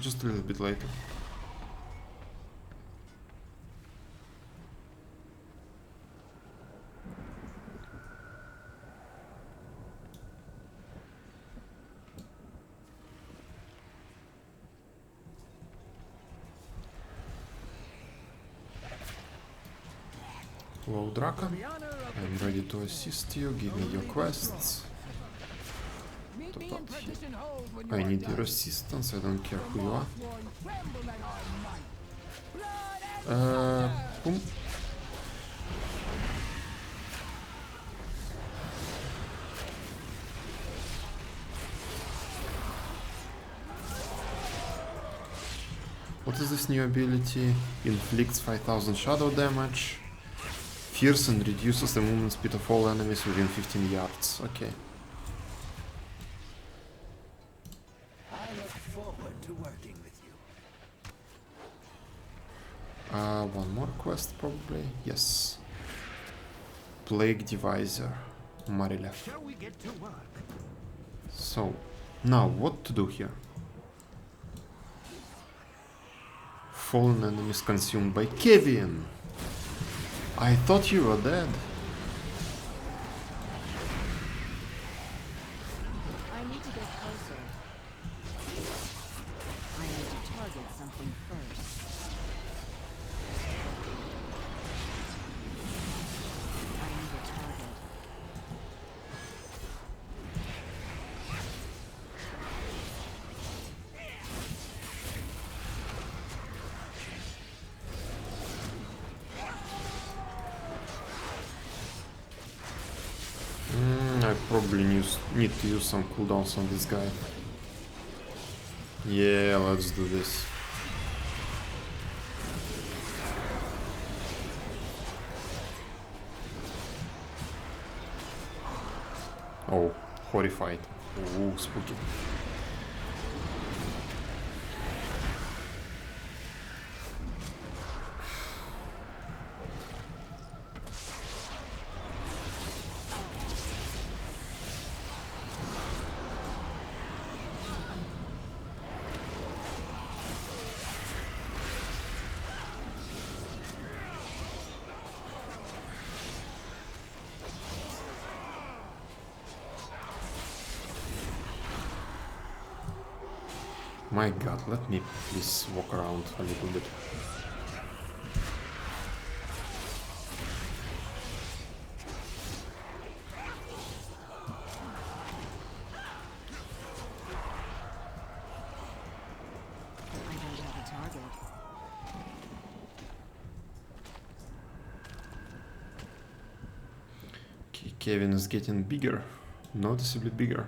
Speaker 1: Just a little bit later. Hello, Draka. I'm ready to assist you. Give me your quests. I need your assistance. I don't care who you are. Boom. What is this new ability? Inflicts 5000 shadow damage. Fears and reduces the movement speed of all enemies within 15 yards. Okay.
Speaker 4: I look forward to working with you.
Speaker 1: One more quest probably. Yes. Plague Divisor. Marilev.
Speaker 4: Shall we get to work?
Speaker 1: So, now what to do here? Fallen enemies consumed by Kevin. I thought you were dead.
Speaker 2: I need to get closer. I need to target something first. I need a target.
Speaker 1: I probably need to use some cooldowns on this guy. Yeah, let's do this. Oh, horrified. Ooh, spooky. My god, let me please walk around a little bit. Kevin is getting bigger, noticeably bigger.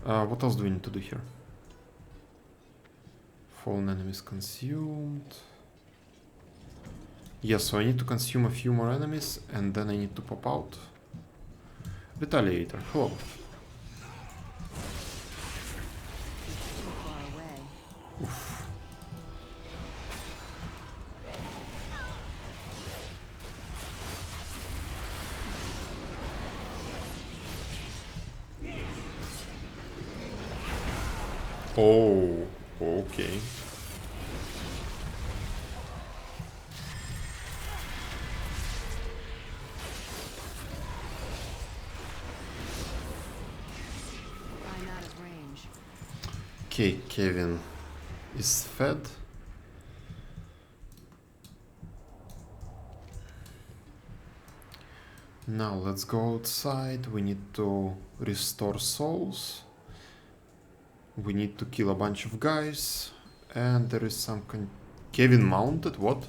Speaker 1: What else do we need to do here? Fallen enemies consumed. Yeah, so I need to consume a few more enemies and then I need to pop out. Retaliator, hello.
Speaker 2: Too far away.
Speaker 1: Oof. Oh, okay.
Speaker 2: I'm out of range.
Speaker 1: Okay, Kevin is fed. Now let's go outside. We need to restore souls. We need to kill a bunch of guys. And there is some Kevin mounted? What?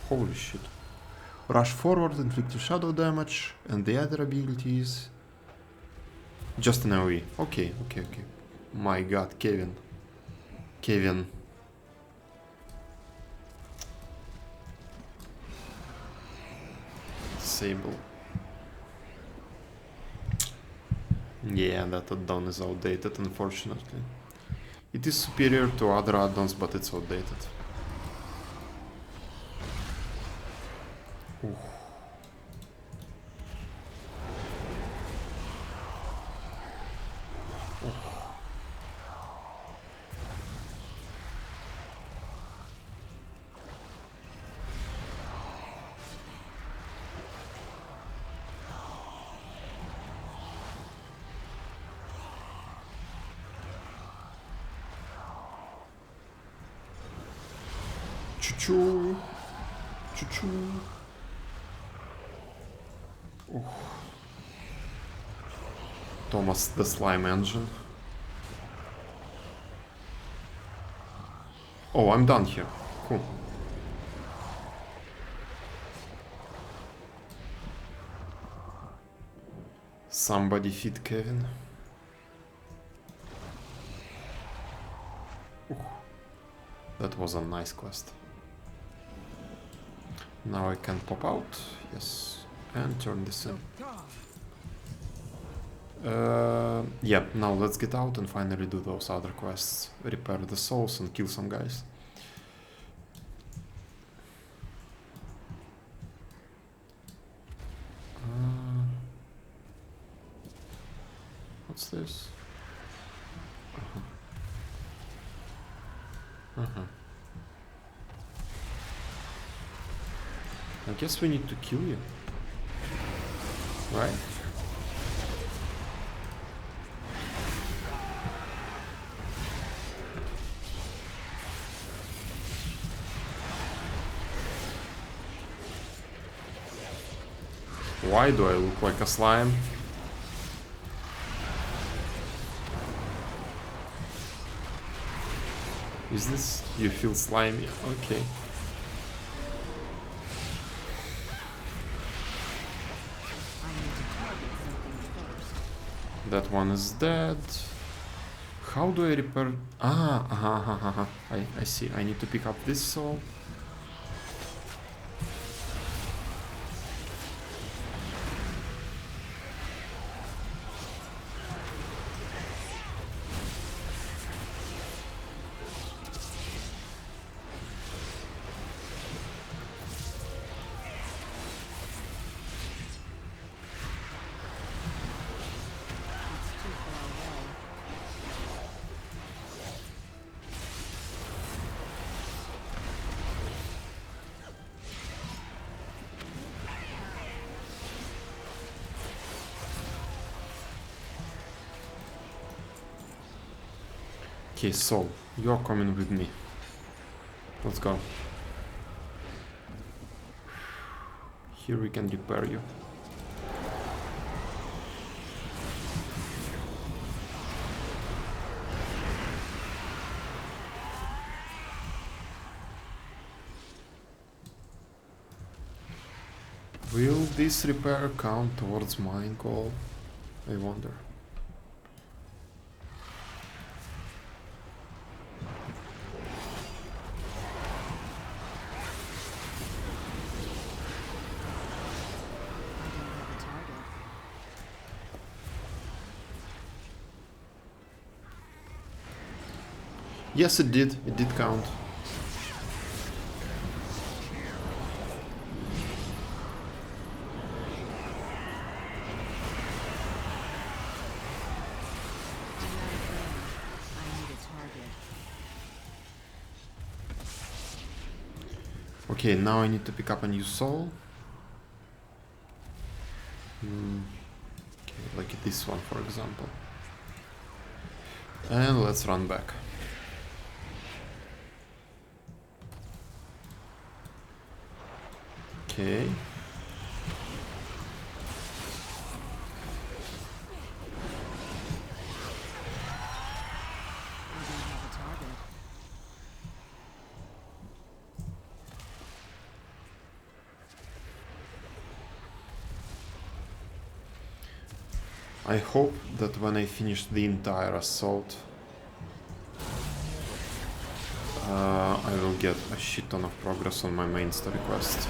Speaker 1: Holy shit. Rush forward, inflict shadow damage, and the other abilities. Just an AoE. Okay, okay, okay. My god, Kevin. Kevin. Disable. Yeah, that add-on is outdated, unfortunately. It is superior to other add-ons, but it's outdated. Ooh. Choo-choo. Choo-choo. Oh. Thomas the Slime Engine. Oh, I'm done here. Cool. Somebody feed Kevin. Ooh. That was a nice quest. Now I can pop out, yes, and turn this in. Yeah, now let's get out and finally do those other quests. Repair the souls and kill some guys. What's this? I guess we need to kill you, right? Why do I look like a slime? Is this... you feel slimy? Okay. That one is dead. How do I repair... I see. I need to pick up this soul. Okay, Soul, you're coming with me. Let's go. Here we can repair you. Will this repair count towards my goal? I wonder. Yes, it did. It did count. Okay, now I need to pick up a new soul. Okay, like this one, for example. And let's run back. Okay. I hope that when I finish the entire assault, I will get a shit ton of progress on my main story quest.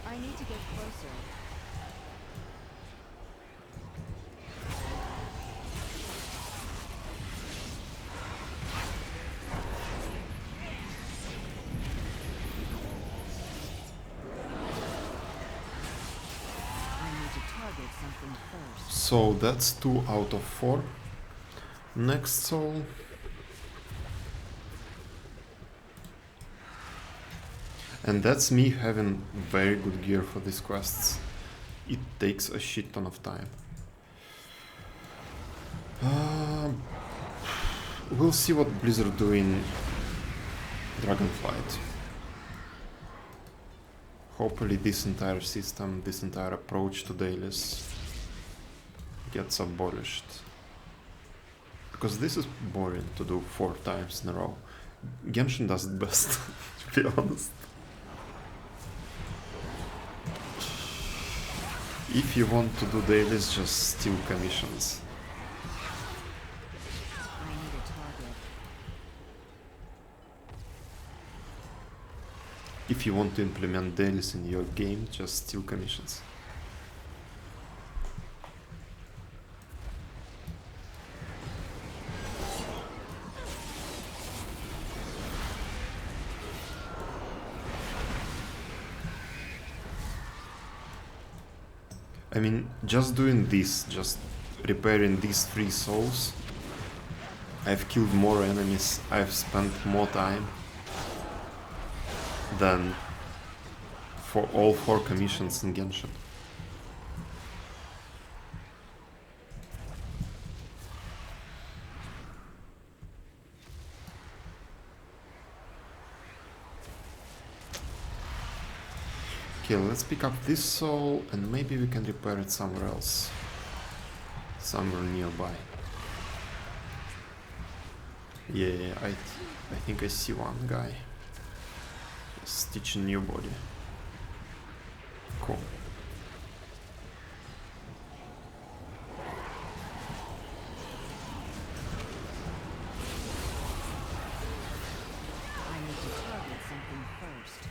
Speaker 2: I need to get closer. I need to target something first.
Speaker 1: So that's 2 out of 4. Next soul. And that's me having very good gear for these quests. It takes a shit ton of time. We'll see what Blizzard do in Dragonflight. Hopefully this entire system, this entire approach to dailies gets abolished. Because this is boring to do 4 times in a row. Genshin does it best, to be honest. If you want to do dailies, just steal commissions.
Speaker 2: I need a target.
Speaker 1: If you want to implement dailies in your game, just steal commissions. I mean, just doing this, just repairing these 3 souls, I've killed more enemies, I've spent more time than for all 4 commissions in Genshin. Okay, let's pick up this soul and maybe we can repair it somewhere else. Somewhere nearby. Yeah, I think I see one guy. Stitching new body. Cool.
Speaker 2: I need to target something first.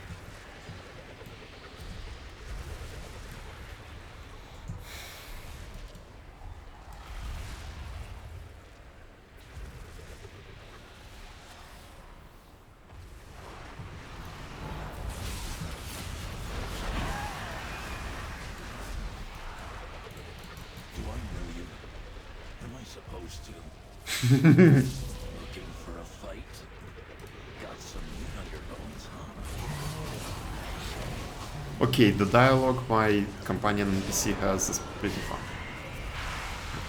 Speaker 4: Supposed to. Looking for a fight? Got some meat on your bones, huh?
Speaker 1: Okay, the dialogue my companion NPC has is pretty fun.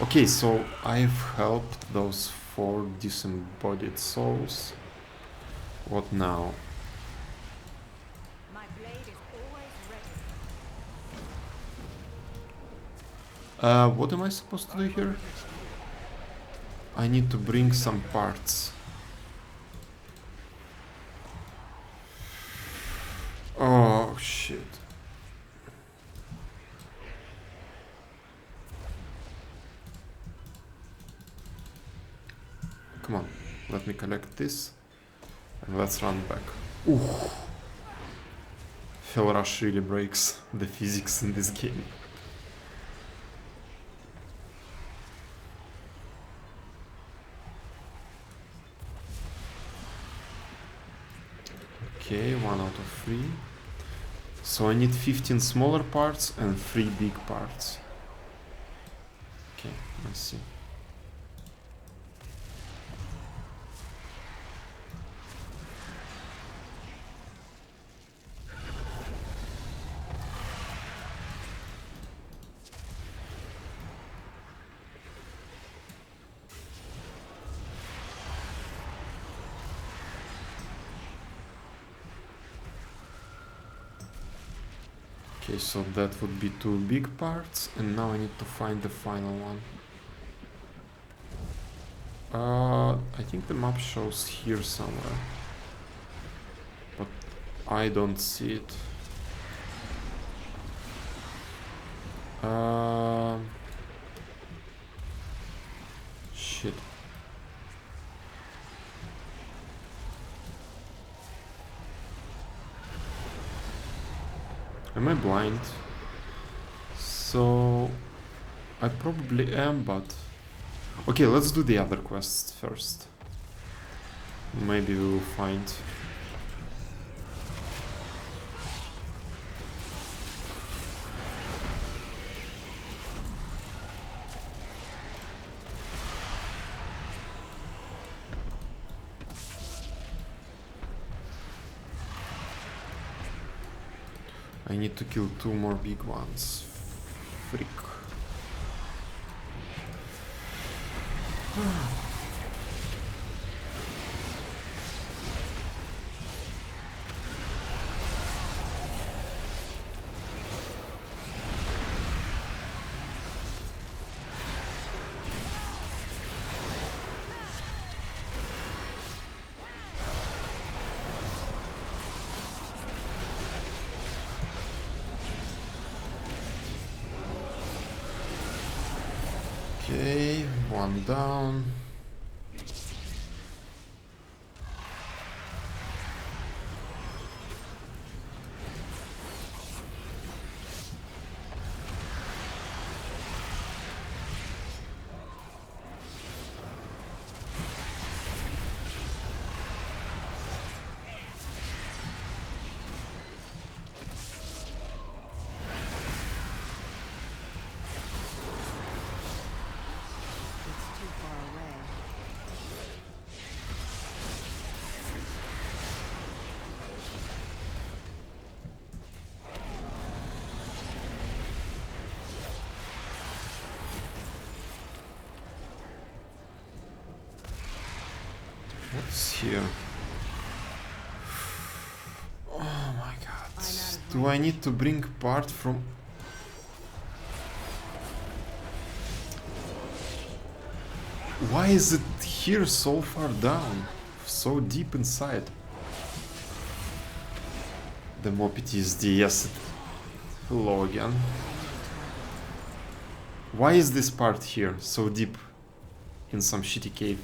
Speaker 1: Okay, so I've helped those 4 disembodied souls. What now?
Speaker 10: My blade is always ready.
Speaker 1: What am I supposed to do here? I need to bring some parts. Oh shit. Come on, let me collect this and let's run back. Ooh. Fell Rush really breaks the physics in this game. Okay, 1 out of 3. So I need 15 smaller parts and 3 big parts. Okay, let's see. Okay, so that would be 2 big parts, and now I need to find the final one. I think the map shows here somewhere, but I don't see it. Shit. Am I blind? So I probably am, but okay, let's do the other quests first. Maybe we will find. I need to kill 2 more big ones. Freak. Okay, 1 down.
Speaker 7: It's too far away.
Speaker 1: What's here? Oh my god. Do I need to bring part from... Why is it here so far down? So deep inside? The more PTSD, yes. Hello again. Why is this part here so deep in some shitty cave?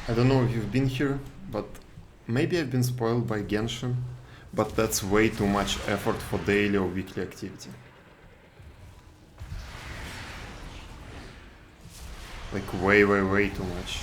Speaker 1: I don't know if you've been here, but maybe I've been spoiled by Genshin, but that's way too much effort for daily or weekly activity. Like way too much.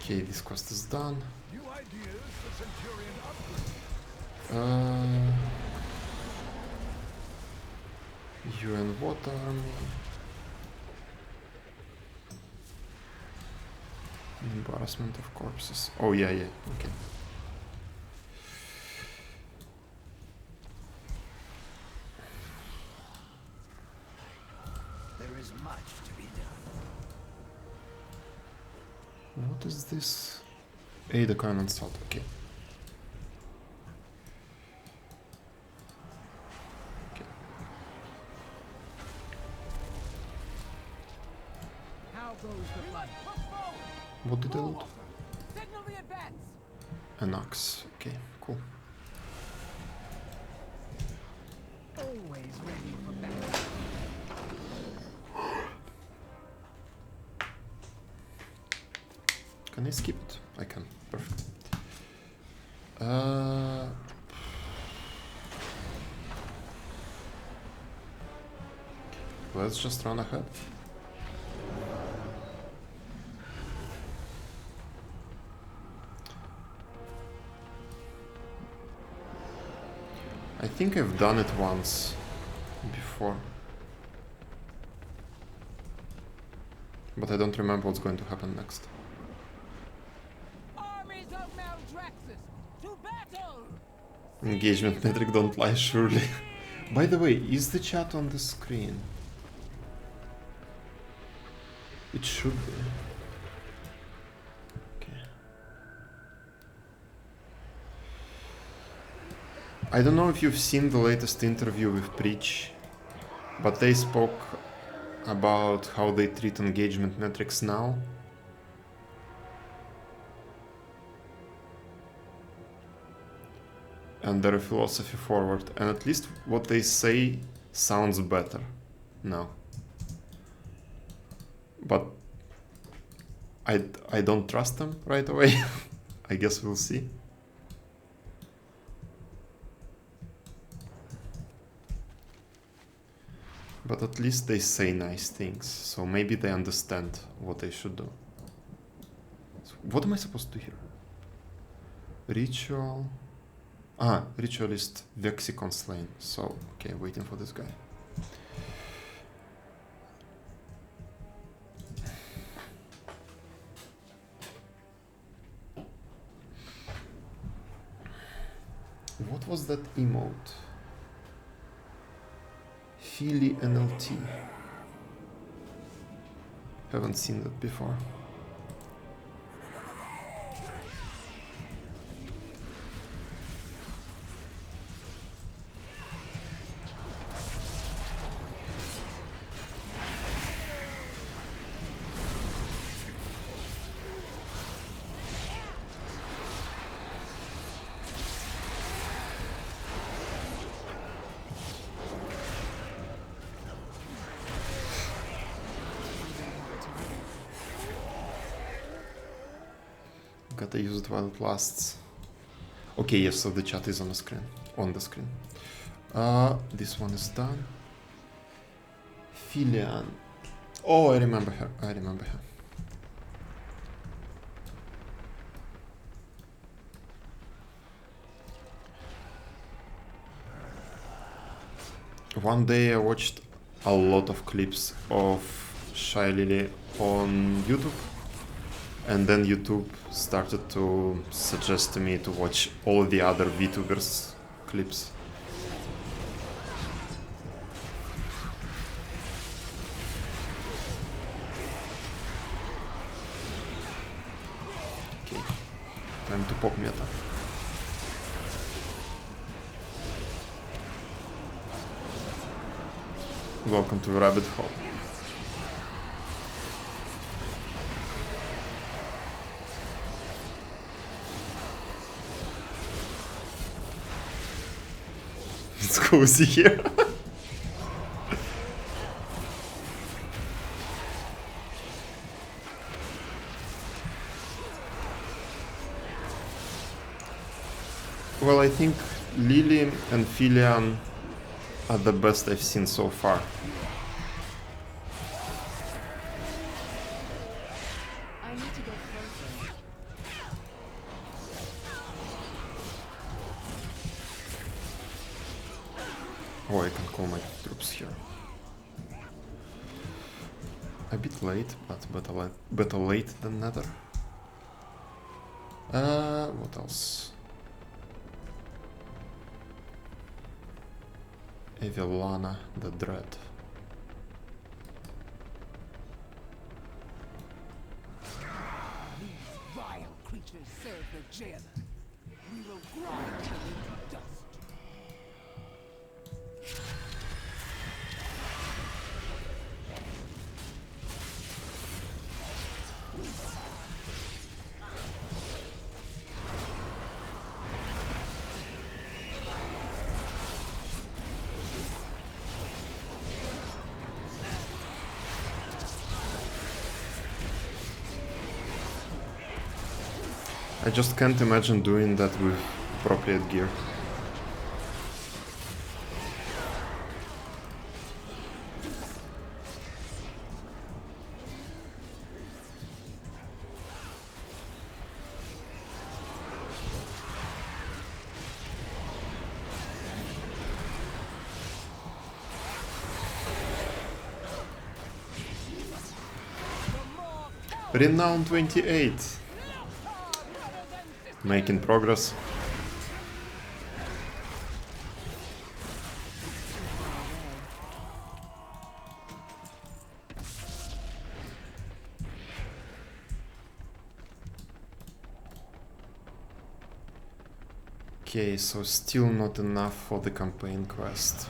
Speaker 1: Okay, this quest is done.
Speaker 3: New ideas for Centurion
Speaker 1: UN Water Army. Embarrassment of corpses. Oh yeah, okay.
Speaker 6: There is much to be done.
Speaker 1: What is this? Aid a coin and salt, okay.
Speaker 11: How goes the fight?
Speaker 1: What did I loot?
Speaker 11: Signal the advance.
Speaker 1: An axe, okay, cool.
Speaker 11: Always ready for battle.
Speaker 1: Can I skip it? I can, perfect. Let's just run ahead. I think I've done it once before, but I don't remember what's going to happen next.
Speaker 11: Armies of Maldraxxus, to battle!
Speaker 1: Engagement metric don't lie, surely. By the way, is the chat on the screen? It should be. Okay. I don't know if you've seen the latest interview with Preach, but they spoke about how they treat engagement metrics now. And their philosophy forward, and at least what they say sounds better now. But I don't trust them right away. I guess we'll see. But at least they say nice things, so maybe they understand what they should do. So what am I supposed to do here? Ritual. Ah, ritualist Vexicon slain. So, okay, waiting for this guy. What was that emote? Feely NLT. Haven't seen that before. Gotta use it while it lasts. Okay, yes, so the chat is on the screen. This one is done. Filian. Oh, I remember her. One day I watched a lot of clips of Shy Lily on YouTube. And then YouTube started to suggest to me to watch all the other VTubers clips. Time to pop meta. Welcome to the rabbit hole. It's cozy here. Well, I think Lily and Filian are the best I've seen so far.
Speaker 2: I need to get closer.
Speaker 1: Oh, I can call my troops here. A bit late, but better late than never. What else? Evelana the Dread.
Speaker 5: These vile creatures serve the jailer. We will grind them into dust.
Speaker 1: I just can't imagine doing that with appropriate gear. Renown 28. Making progress. Okay, so still not enough for the campaign quest.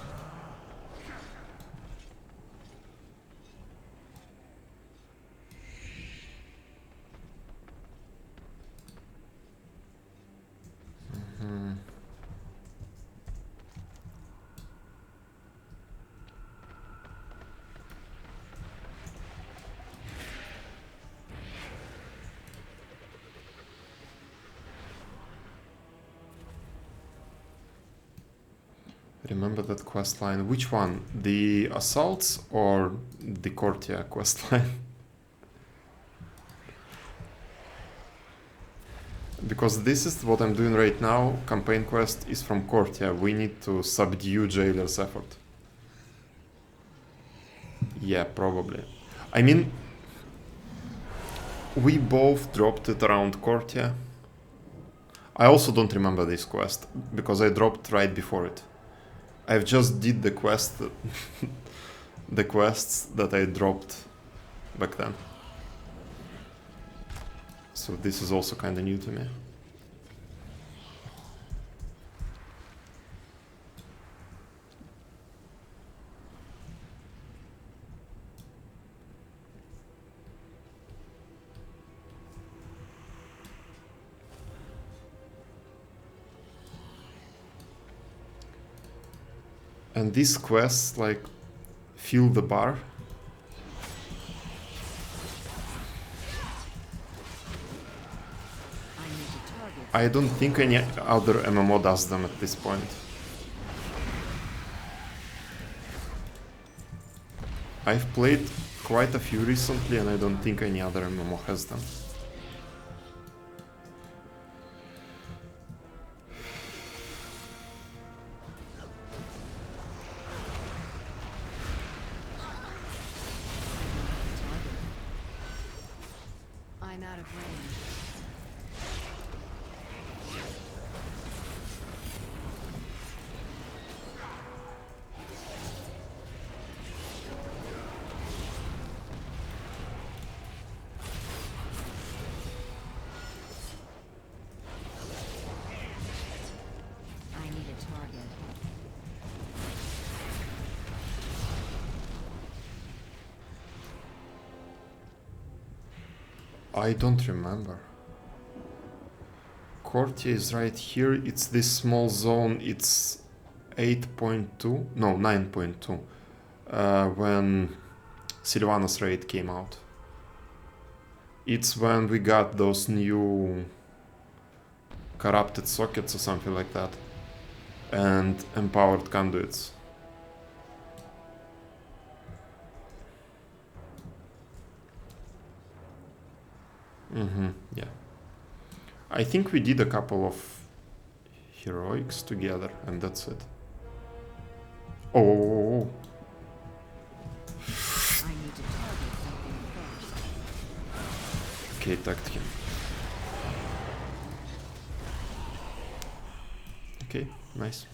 Speaker 1: Remember that quest line? Which one? The assaults or the courtier quest line? Because this is what I'm doing right now. Campaign quest is from courtier. We need to subdue jailer's effort. Yeah, probably. I mean, we both dropped it around courtier. I also don't remember this quest because I dropped right before it. I've just did the quest, the quests that I dropped back then. So this is also kind of new to me. And these quests, like, fill the bar. I don't think any other MMO does them at this point. I've played quite a few recently and I don't think any other MMO has them.
Speaker 2: I'm out of range.
Speaker 1: I don't remember. Courtier is right here. It's this small zone. It's 8.2, no, 9.2. When Sylvanas raid came out. It's when we got those new corrupted sockets or something like that. And empowered conduits. Yeah. I think we did a couple of heroics together, and that's it. Oh.
Speaker 7: I need to target something first.
Speaker 1: Okay, tagged him. Okay, nice.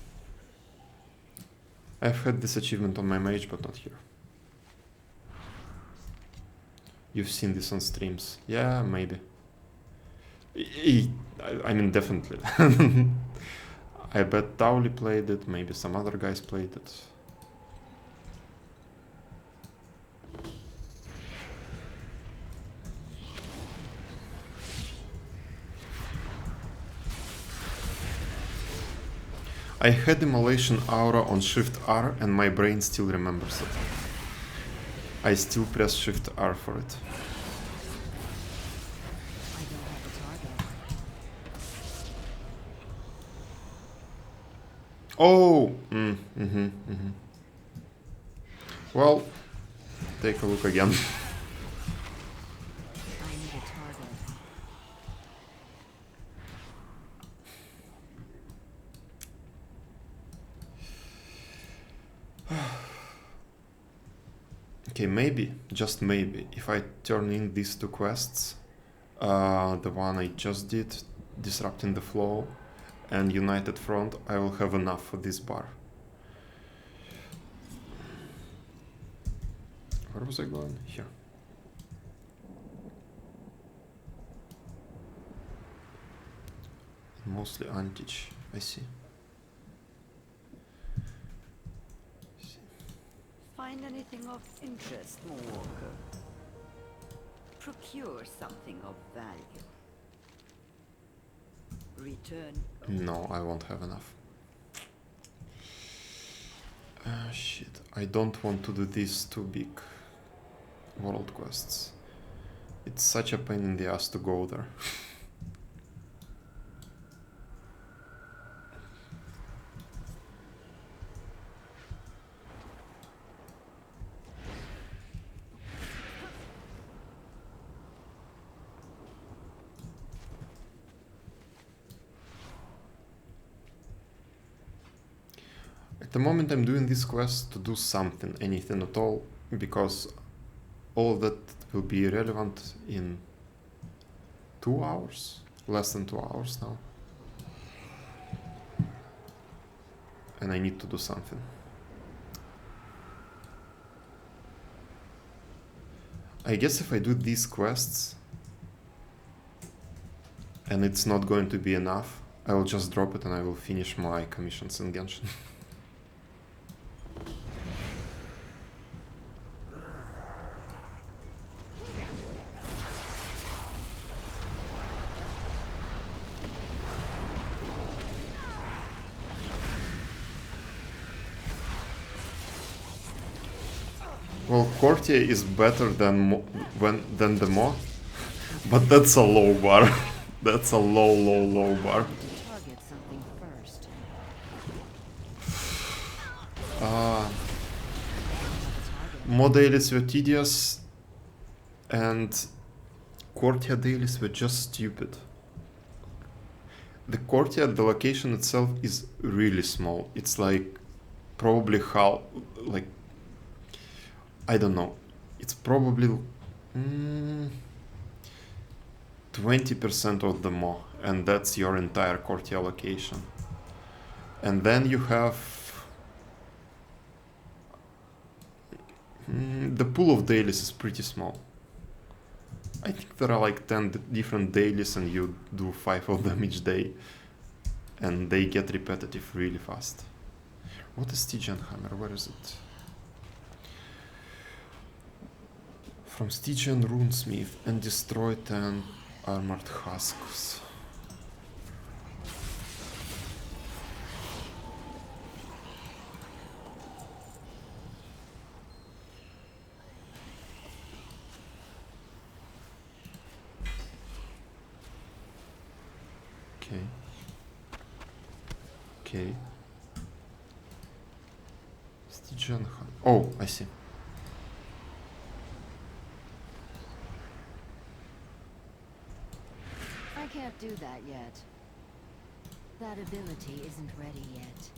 Speaker 1: I've had this achievement on my mage, but not here. You've seen this on streams. Yeah, maybe. I mean, definitely. I bet Tauli played it, maybe some other guys played it. I had Immolation Aura on Shift R and my brain still remembers it. I still press Shift R for it.
Speaker 7: I don't have a target.
Speaker 1: Oh! Well, take a look again.
Speaker 7: I need a target.
Speaker 1: Okay, maybe, just maybe, if I turn in these two quests, the one I just did, Disrupting the Flow, and United Front, I will have enough for this bar. Where was I going? Here. Mostly Antich, I see.
Speaker 7: Find anything of interest, Moonwalker? Procure something of value. Return.
Speaker 1: No, I won't have enough. Shit, I don't want to do these two big world quests. It's such a pain in the ass to go there. At the moment I'm doing this quest to do something, anything at all, because all of that will be relevant in 2 hours, less than 2 hours now. And I need to do something. I guess if I do these quests and it's not going to be enough, I will just drop it and I will finish my commissions in Genshin. Well, Courtier is better than than the Mo, but that's a low bar. That's a low bar.
Speaker 7: Target something first.
Speaker 1: Mo dailies were tedious, and Courtier dailies were just stupid. The Courtier, the location itself is really small. It's like probably how, like, I don't know. It's probably 20% of the Mo, and that's your entire Courtier location. And then you have the pool of dailies is pretty small. I think there are like 10 different dailies and you do 5 of them each day, and they get repetitive really fast. What is Stygian Hammer? Where is it? from Stygian Runesmith and destroy 10 armored husks. Okay. Okay. Stygian. Oh, I see.
Speaker 2: I can't do that yet. That ability isn't ready yet.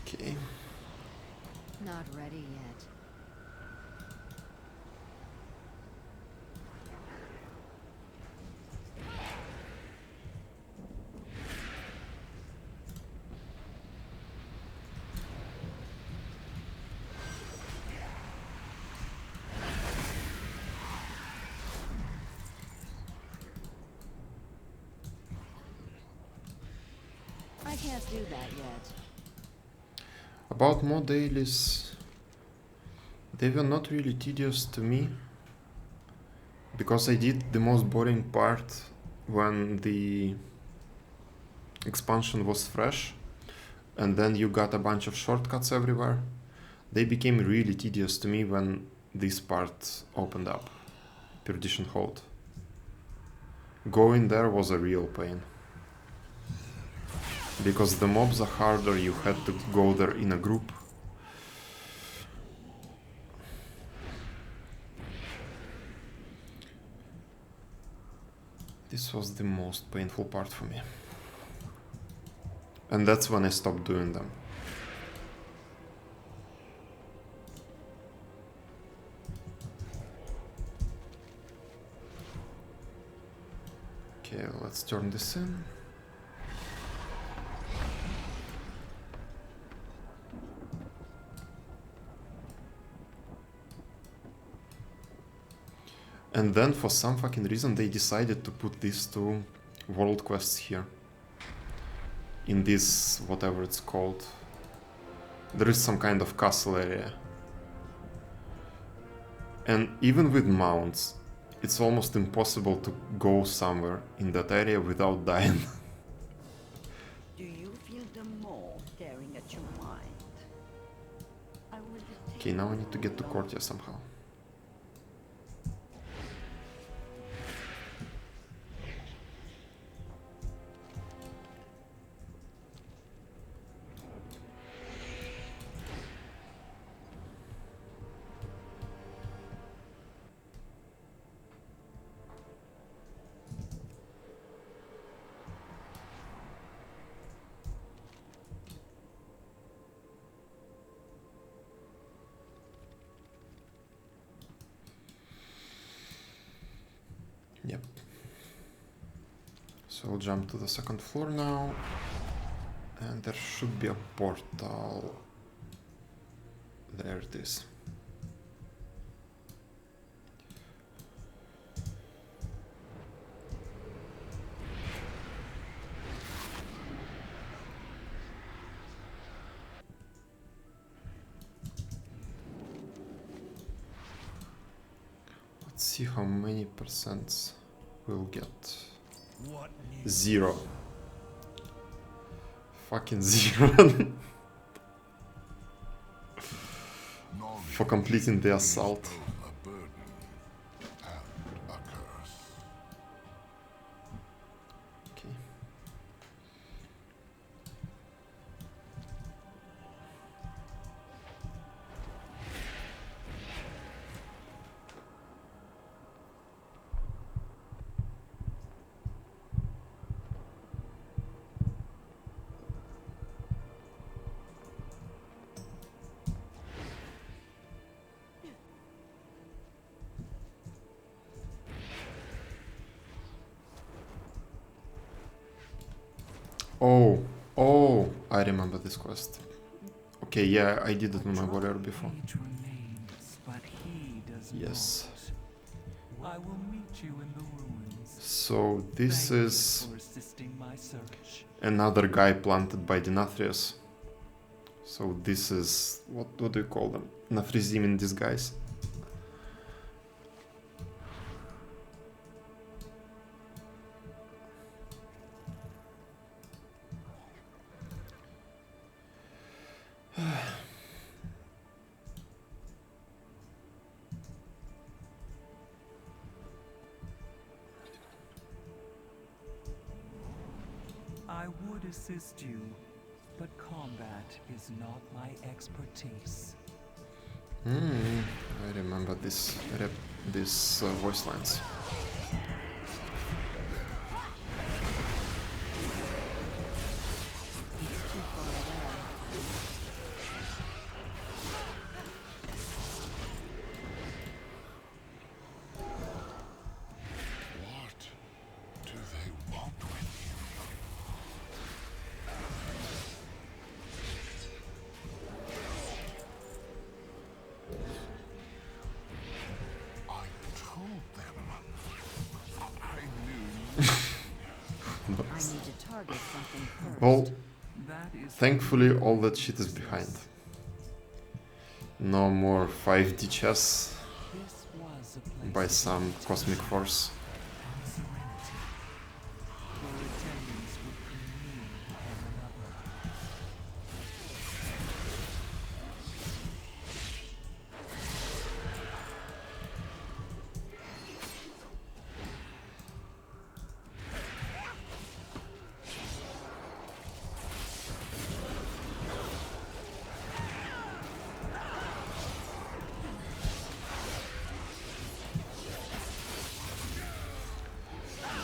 Speaker 1: Okay.
Speaker 2: Not ready yet. I can't do that yet.
Speaker 1: About more dailies, they were not really tedious to me because I did the most boring part when the expansion was fresh and then you got a bunch of shortcuts everywhere. They became really tedious to me when this part opened up, Perdition Hold. Going there was a real pain. Because the mobs are harder, you had to go there in a group. This was the most painful part for me. And that's when I stopped doing them. Okay, let's turn this in. And then for some fucking reason they decided to put these two world quests here. In this, whatever it's called. There is some kind of castle area. And even with mounts, it's almost impossible to go somewhere in that area without dying.
Speaker 7: Do you feel the more staring at your mind? I will
Speaker 1: Okay, now I need to get to Cortia somehow. Yep. So I'll jump to the second floor now. And there should be a portal. There it is. Let's see how many percents we'll get.
Speaker 3: What
Speaker 1: 0. Fucking 0. For completing the assault.
Speaker 6: A burden and a curse.
Speaker 1: Okay. Oh, I remember this quest. Okay, yeah, I did it on my warrior before.
Speaker 5: Remains, but he does
Speaker 1: Yes.
Speaker 5: not. I will meet you in the ruins.
Speaker 1: So this
Speaker 5: Thank you
Speaker 1: is
Speaker 5: for assisting my search.
Speaker 1: another guy planted by Denathrius. So this is what do you call them? Nafrizim in disguise.
Speaker 5: I would assist you, but combat is not my expertise.
Speaker 1: I remember this voice lines.
Speaker 6: What do they want with him? I told them. I knew.
Speaker 7: I need to target something first.
Speaker 1: Well,
Speaker 5: That is
Speaker 1: thankfully all that shit is behind. No more 5D chess
Speaker 5: this was a place
Speaker 1: by
Speaker 5: of
Speaker 1: some
Speaker 5: unity
Speaker 1: cosmic force.
Speaker 5: and serenity, where attendants would commune with one another.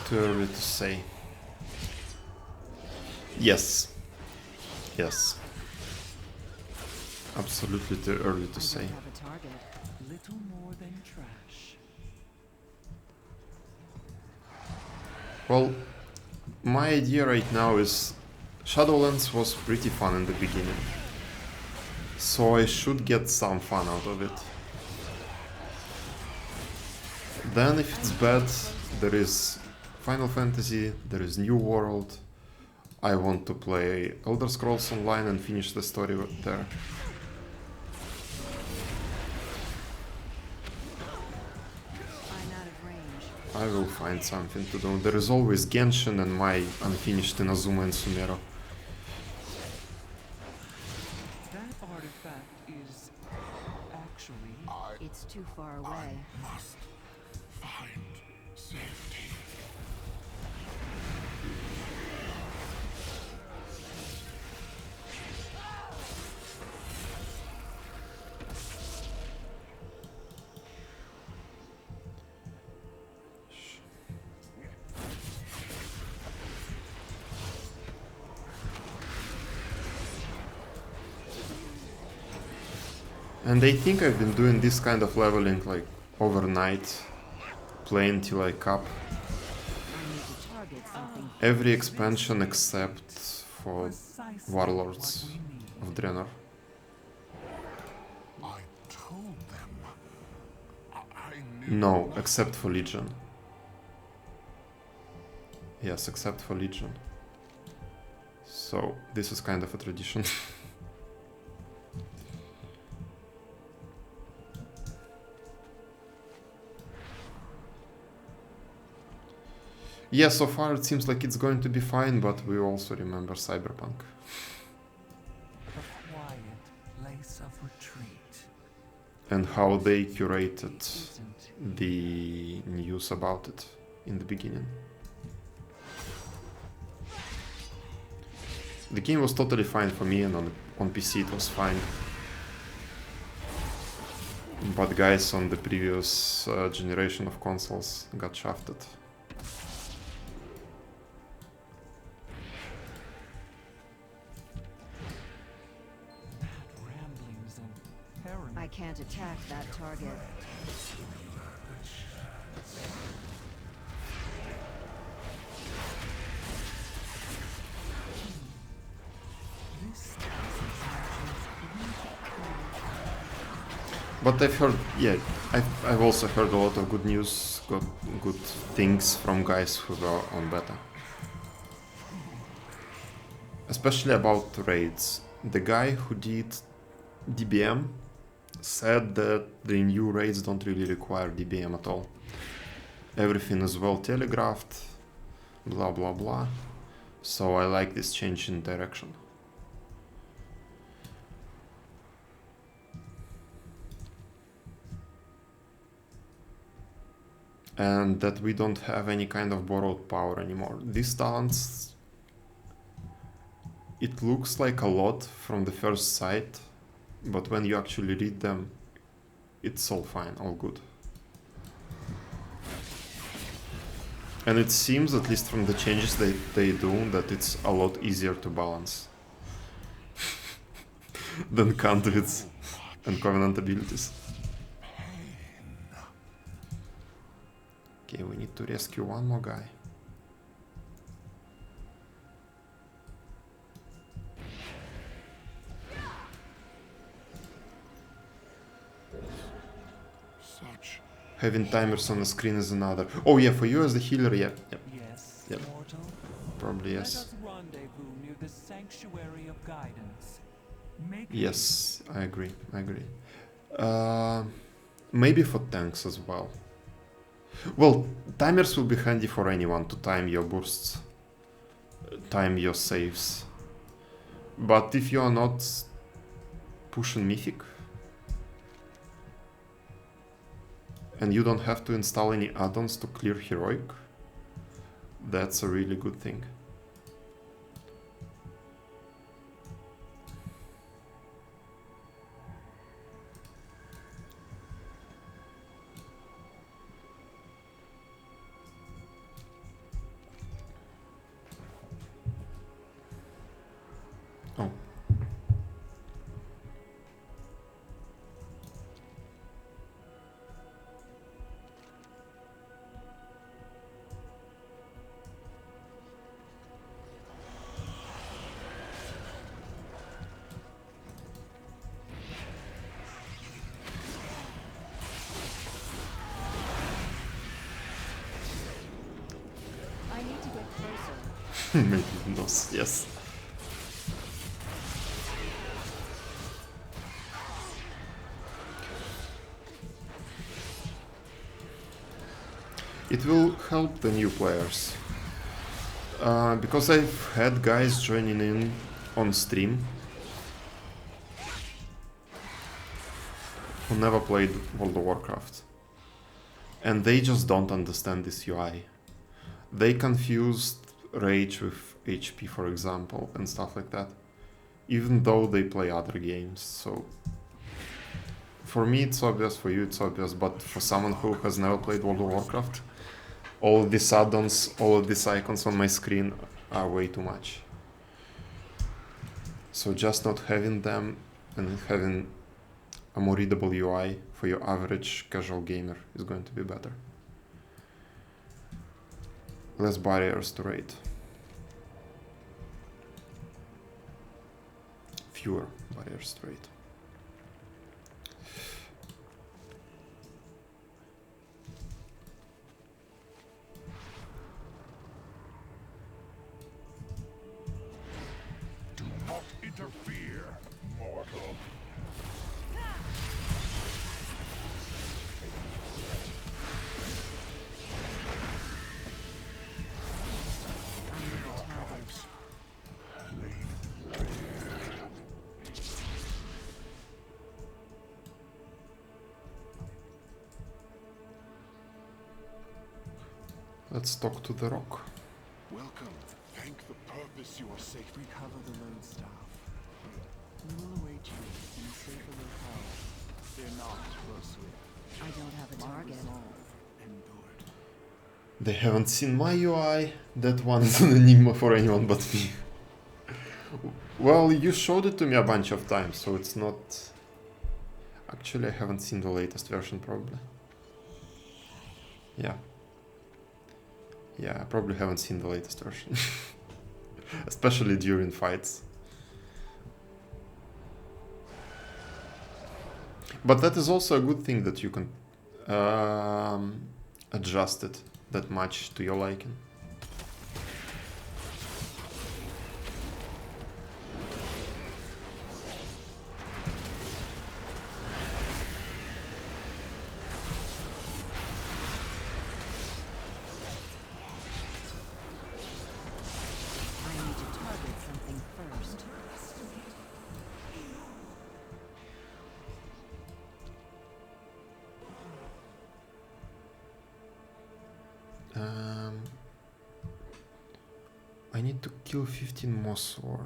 Speaker 1: Too early to say. Yes. Yes. Absolutely too early to
Speaker 7: I
Speaker 1: say.
Speaker 7: don't have a target.
Speaker 5: Little more than trash.
Speaker 1: Well, my idea right now is Shadowlands was pretty fun in the beginning. So I should get some fun out of it. Then if it's bad, there is Final Fantasy, there is New World. I want to play Elder Scrolls Online and finish the story there.
Speaker 7: I'm out of range.
Speaker 1: I will find something to do. There is always Genshin and my unfinished Inazuma and Sumero.
Speaker 5: That artifact is actually
Speaker 7: It's too far away.
Speaker 6: Must find safety.
Speaker 1: And I think I've been doing this kind of leveling like overnight, playing till I cap.
Speaker 7: I need to target something.
Speaker 1: Every expansion except for
Speaker 5: precisely
Speaker 1: Warlords
Speaker 5: what we need.
Speaker 1: of Draenor.
Speaker 6: I told them. I knew.
Speaker 1: No, except for Legion. Yes, except for Legion. So this is kind of a tradition. Yeah, so far it seems like it's going to be fine, but we also remember Cyberpunk.
Speaker 5: A quiet place of retreat.
Speaker 1: And how they curated
Speaker 5: Isn't
Speaker 1: the news about it in the beginning. The game was totally fine for me, and on PC it was fine. But guys on the previous generation of consoles got shafted.
Speaker 5: ramblings and paranoia.
Speaker 7: I can't attack that target.
Speaker 5: This is
Speaker 1: But I've heard, yeah, I've also heard a lot of good news got good things from guys who were on beta. Especially about raids. The guy who did DBM said that the new raids don't really require DBM at all. Everything is well telegraphed, blah blah blah. So I like this change in direction. And that we don't have any kind of borrowed power anymore. These talents, it looks like a lot from the first sight, but when you actually read them, it's all fine, all good. And it seems, at least from the changes they do, that it's a lot easier to balance than conduits and covenant abilities. Okay, we need to rescue one more guy.
Speaker 6: Such.
Speaker 1: Having timers on the screen is another. Oh yeah, for you as the healer, yeah. Yep.
Speaker 5: Yes,
Speaker 1: Yep.
Speaker 5: mortal.
Speaker 1: Probably
Speaker 5: Let
Speaker 1: yes.
Speaker 5: us rendezvous near the sanctuary of guidance. Make
Speaker 1: Yes, I agree. I agree. Maybe for tanks as well. Well, timers will be handy for anyone to time your bursts, time your saves. But if you are not pushing Mythic, and you don't have to install any add-ons to clear Heroic, that's a really good thing. Oh.
Speaker 2: I need to get closer.
Speaker 1: Maybe those, yes. It will help the new players. Because I've had guys joining in on stream who never played World of Warcraft. And they just don't understand this UI. They confused Rage with HP, for example, and stuff like that. Even though they play other games, so... For me it's obvious, for you it's obvious, but for someone who has never played World of Warcraft, all of these add-ons, all of these icons on my screen are way too much. So just not having them and having a more readable UI for your average casual gamer is going to be better. Less barriers to raid. Fewer barriers to raid.
Speaker 3: Do not interfere, mortal.
Speaker 1: Let's talk to the rock.
Speaker 6: Welcome. Thank the purpose you are safe.
Speaker 5: recover the lodestaff. We will await you in a safer locale. Fear not, Roswick.
Speaker 2: I don't have a target.
Speaker 5: Endured.
Speaker 1: They haven't seen my UI. That one is an enigma for anyone but me. Well, you showed it to me a bunch of times, so it's not... Actually, I haven't seen the latest version, probably. Yeah. Yeah, I probably haven't seen the latest version. Especially during fights. But that is also a good thing that you can... adjusted that much to your liking. I need to kill 15 Mossworn.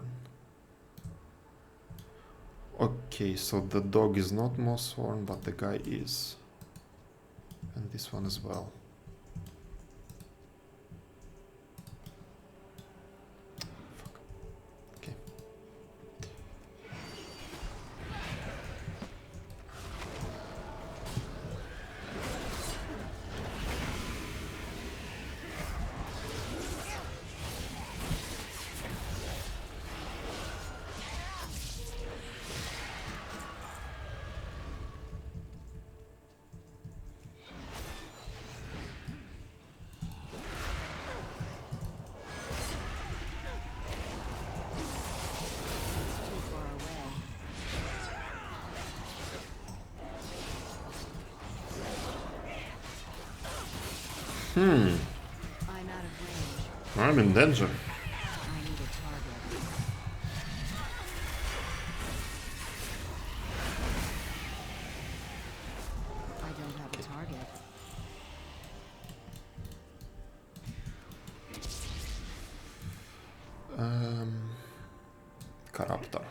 Speaker 1: Okay, so the dog is not Mossworn, but the guy is. And this one as well. Fuck. Okay.
Speaker 2: I'm out of range.
Speaker 1: I'm in danger.
Speaker 2: I need a target. I don't have a target.
Speaker 1: Corruptor.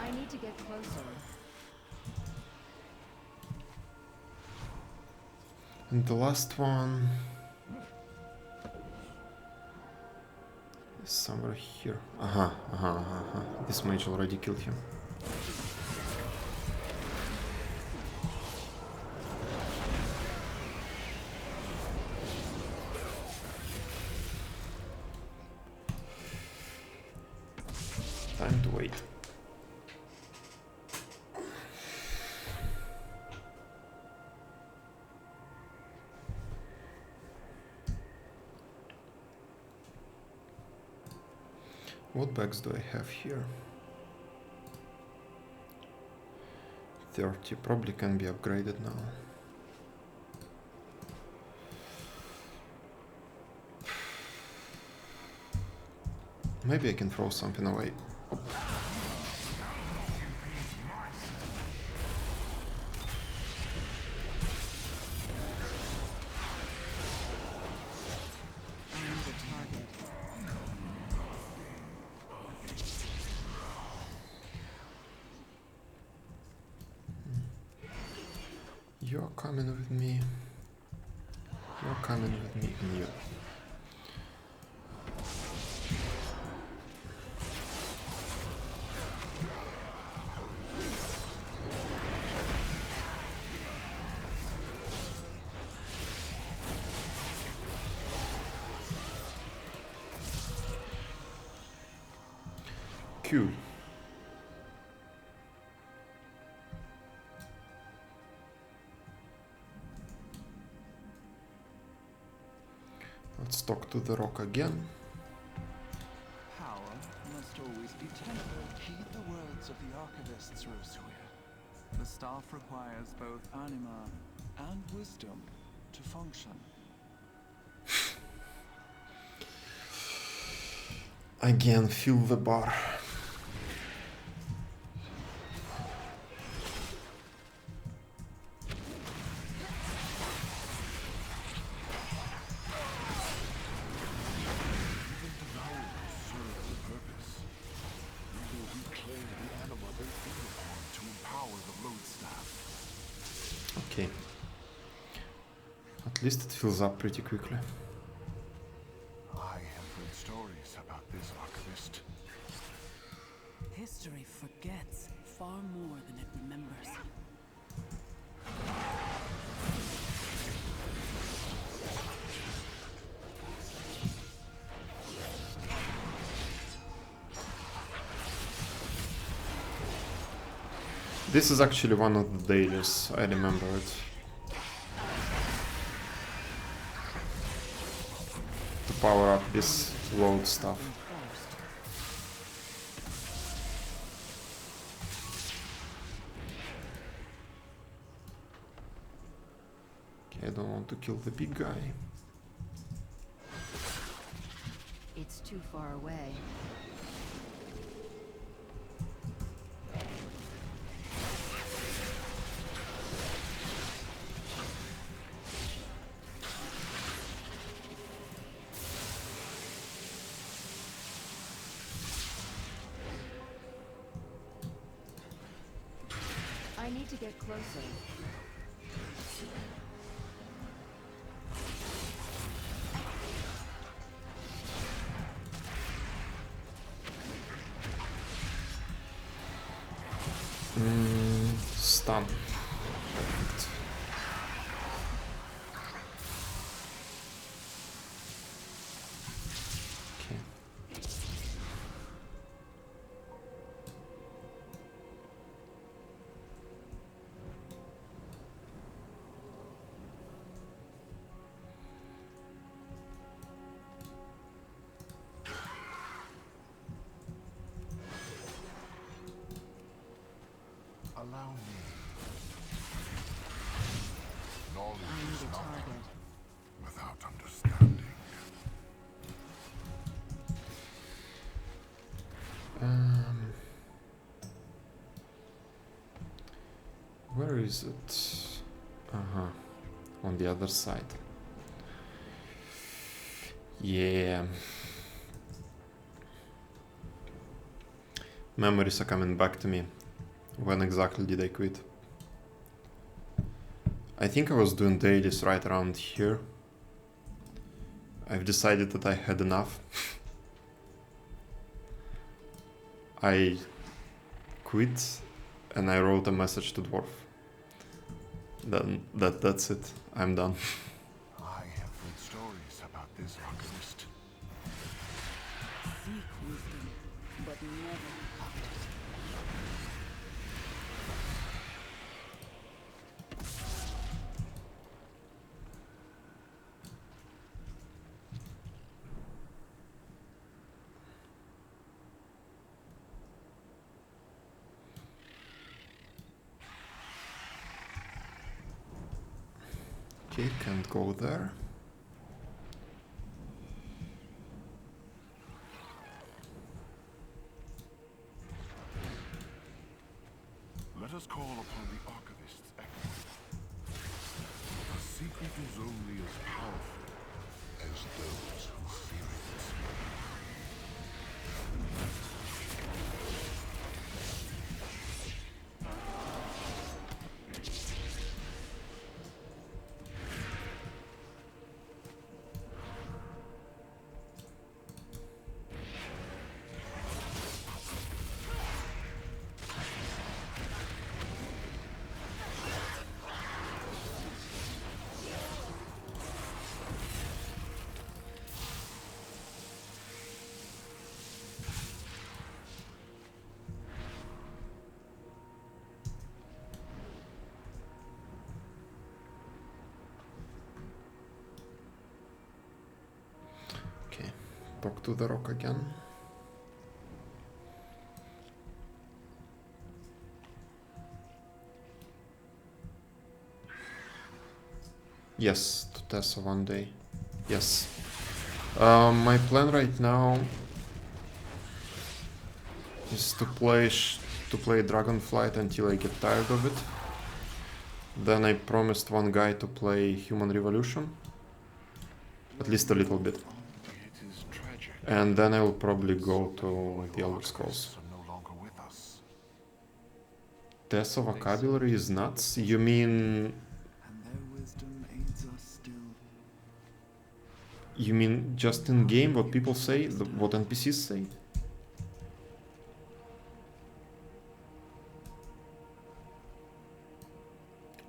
Speaker 2: I need to get closer.
Speaker 1: And the last one is somewhere here. This mage already killed him. Time to wait. What bags do I have here? 30, probably can be upgraded now. Maybe I can throw something away. Oh. You're coming with me. You're coming with me and you. Q. Let's talk to the rock again.
Speaker 5: Power must always be tempered. Heed the words of the archivists, Rosuir. The staff requires both anima and wisdom to function.
Speaker 1: Again, fill the bar. Okay. At least it fills up pretty quickly.
Speaker 3: I have heard stories about this archivist.
Speaker 7: apothecary forgets far more than it remembers.
Speaker 1: This is actually one of the dailies, I remember it. To power up this load stuff. Okay, I don't want to kill the big guy.
Speaker 2: It's too far away. I need to get closer.
Speaker 1: Stun. Perfect. Okay.
Speaker 6: Allow me.
Speaker 2: I
Speaker 6: Knowledge
Speaker 2: need
Speaker 6: is
Speaker 2: a
Speaker 6: not
Speaker 2: target.
Speaker 6: without understanding.
Speaker 1: Where is it? On the other side. Yeah. Memories are coming back to me. When exactly did I quit? I think I was doing dailies right around here. I've decided that I had enough. I quit and I wrote a message to Dwarf. Then that's it. I'm done.
Speaker 6: I have heard stories about this alchemist.
Speaker 7: Seek wisdom, but never act it.
Speaker 1: Okay, can't go there.
Speaker 6: Let us call upon the archivist's expert. A secret is only as powerful as those who fear it.
Speaker 1: Okay, talk to the rock again. Yes, to Tessa one day. Yes. My plan right now is to play Dragonflight until I get tired of it. Then I promised one guy to play Human Revolution, at least a little bit.
Speaker 6: It is tragic.
Speaker 1: And then I will probably go to the Elder Scrolls.
Speaker 6: Are no longer with us.
Speaker 1: Tessa vocabulary is nuts? You mean...
Speaker 5: And their wisdom aids us still.
Speaker 1: You mean just in game what people say? What NPCs say?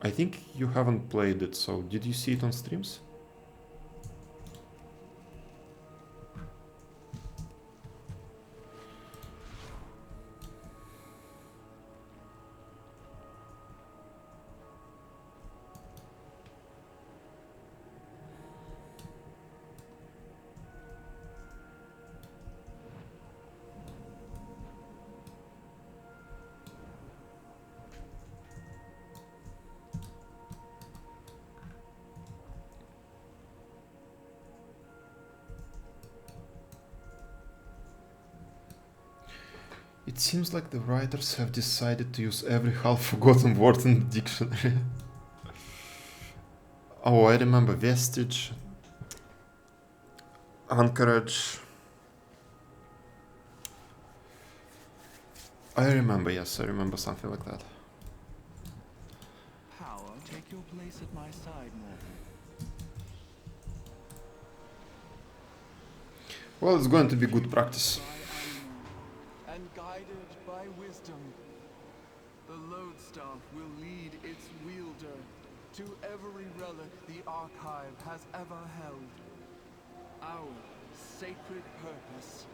Speaker 1: I think you haven't played it, so did you see it on streams? It seems like the writers have decided to use every half-forgotten word in the dictionary. Oh, I remember vestige, anchorage. I remember, yes, I remember something like that.
Speaker 5: Power, take your place at my side, Morgan.
Speaker 1: Well, it's going to be good practice.
Speaker 5: And guided by wisdom, the Lodestaff will lead its wielder to every relic the Archive has ever held. Our sacred purpose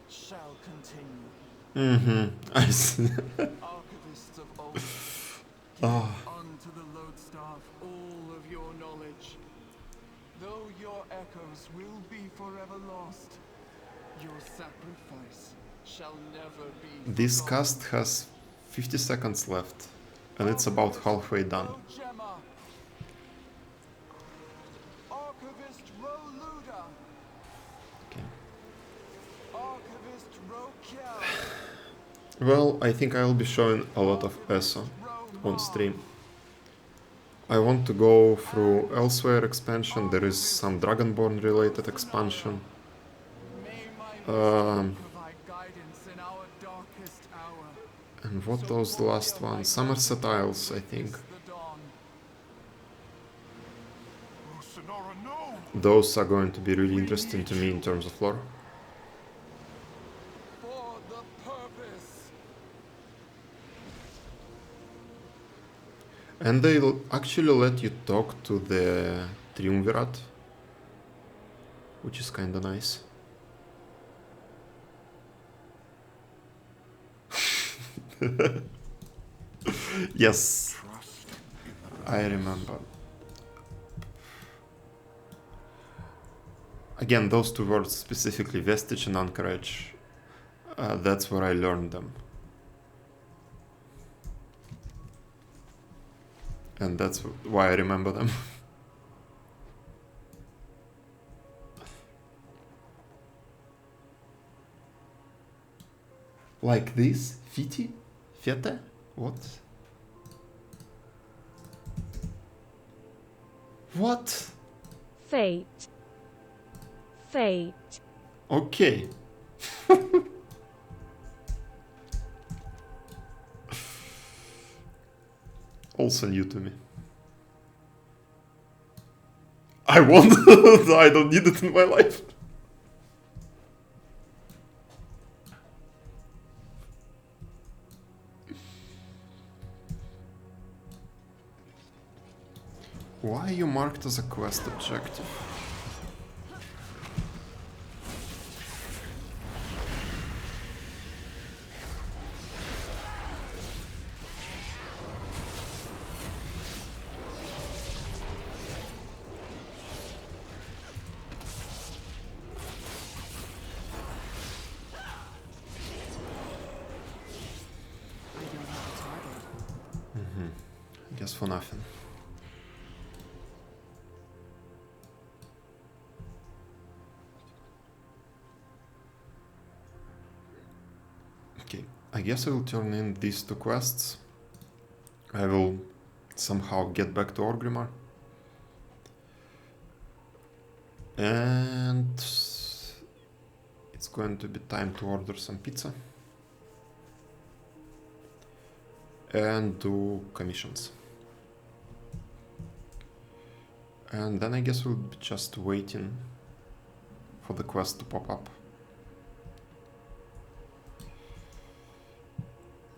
Speaker 5: shall continue.
Speaker 1: I see.
Speaker 5: Archivists of old, give unto the Lodestaff all of your knowledge. Though your echoes will be forever lost, your sacrifice shall never be
Speaker 1: This
Speaker 5: forgotten.
Speaker 1: cast has 50 seconds left, and it's about halfway done.
Speaker 5: Archivist Roluda.
Speaker 1: Okay.
Speaker 5: Archivist Rokiel.
Speaker 1: Well, I think I'll be showing a lot of ESO on stream. I want to go through Elsewhere expansion, there is some Dragonborn related expansion. And what was the last one? Somerset Isles, I think. Those are going to be really interesting to me in terms of lore. And they'll actually let you talk to the Triumvirate, which is kinda nice. Yes, I remember. Again, those two words specifically, vestige and anchorage, that's where I learned them. And that's why I remember them. Like this? Fiti? Fete? What? What?
Speaker 12: Fate. Fate.
Speaker 1: Okay. Also new to me. I want I don't need it in my life. Why are you marked as a quest objective? Guess for nothing. Okay, I guess I will turn in these two quests. I will somehow get back to Orgrimmar. And it's going to be time to order some pizza. And do commissions. And then I guess we'll be just waiting for the quest to pop up.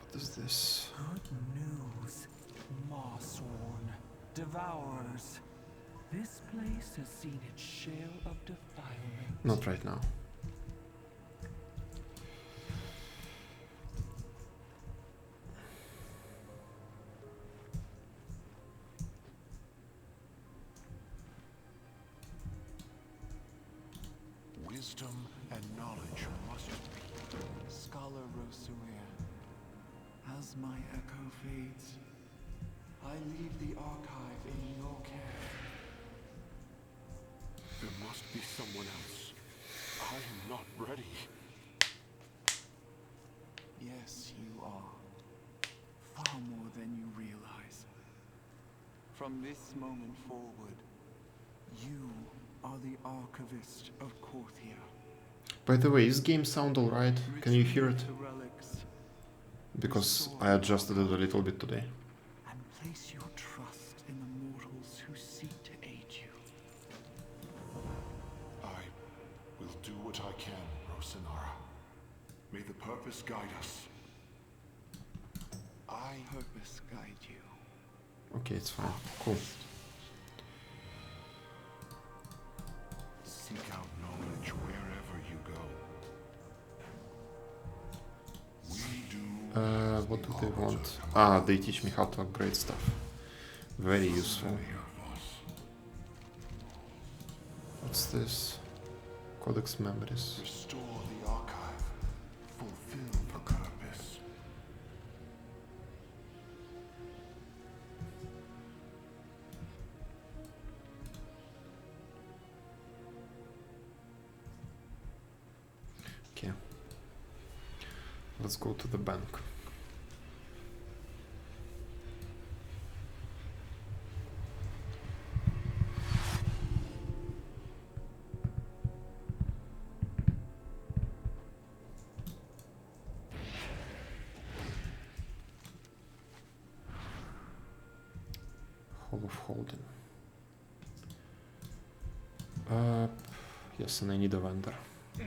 Speaker 1: What is this?
Speaker 5: Good news. Moss-worn, devourers. This place has seen its share of defilement.
Speaker 1: Not right now.
Speaker 6: Wisdom and knowledge must be.
Speaker 5: Scholar Rosuir, as my echo fades, I leave the archive in your care.
Speaker 6: There must be someone else. I am not ready.
Speaker 5: Yes, you are. Far more than you realize. From this moment forward, you are the Archivist of Korthia.
Speaker 1: By the way, is game sound alright? Can you hear it?
Speaker 5: Return to relics,
Speaker 1: Because I adjusted it a little bit today.
Speaker 5: and place your trust in the mortals who seek to aid you.
Speaker 6: I will do what I can, Rosanara. May the purpose guide us.
Speaker 5: Purpose guide you.
Speaker 1: Okay, it's fine. Cool.
Speaker 6: Seek out knowledge wherever you go. We do.
Speaker 1: What do they want? Ah, they teach me how to upgrade stuff. Very useful. What's this? Codex memories.
Speaker 6: Restore the archive. Fulfill the purpose.
Speaker 1: Okay. Let's go to the bank. Hall of Holding. Yes, and I need a vendor.
Speaker 12: I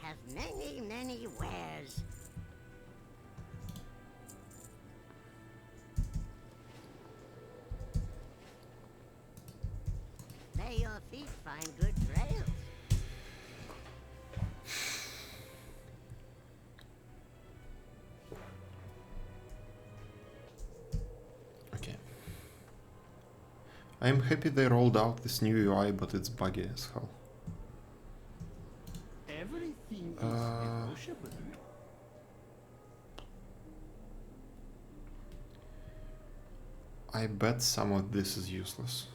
Speaker 12: have many, many wares. May your feet find good trails.
Speaker 1: Okay. I'm happy they rolled out this new UI, but it's buggy as hell.
Speaker 4: Everything is
Speaker 1: Uh,
Speaker 4: negotiable.
Speaker 1: I bet some of this is useless.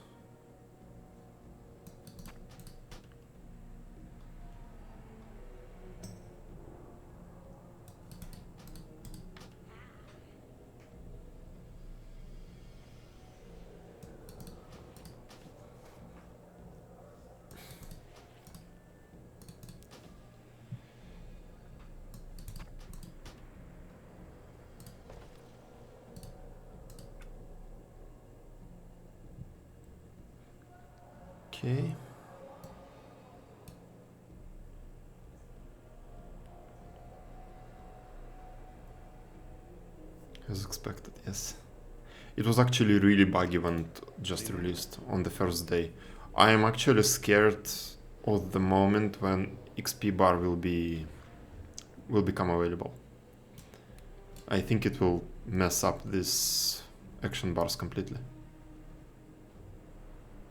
Speaker 1: Okay. As expected, yes. It was actually really buggy when it just released on the first day. I am actually scared of the moment when XP bar will become available. I think it will mess up these action bars completely.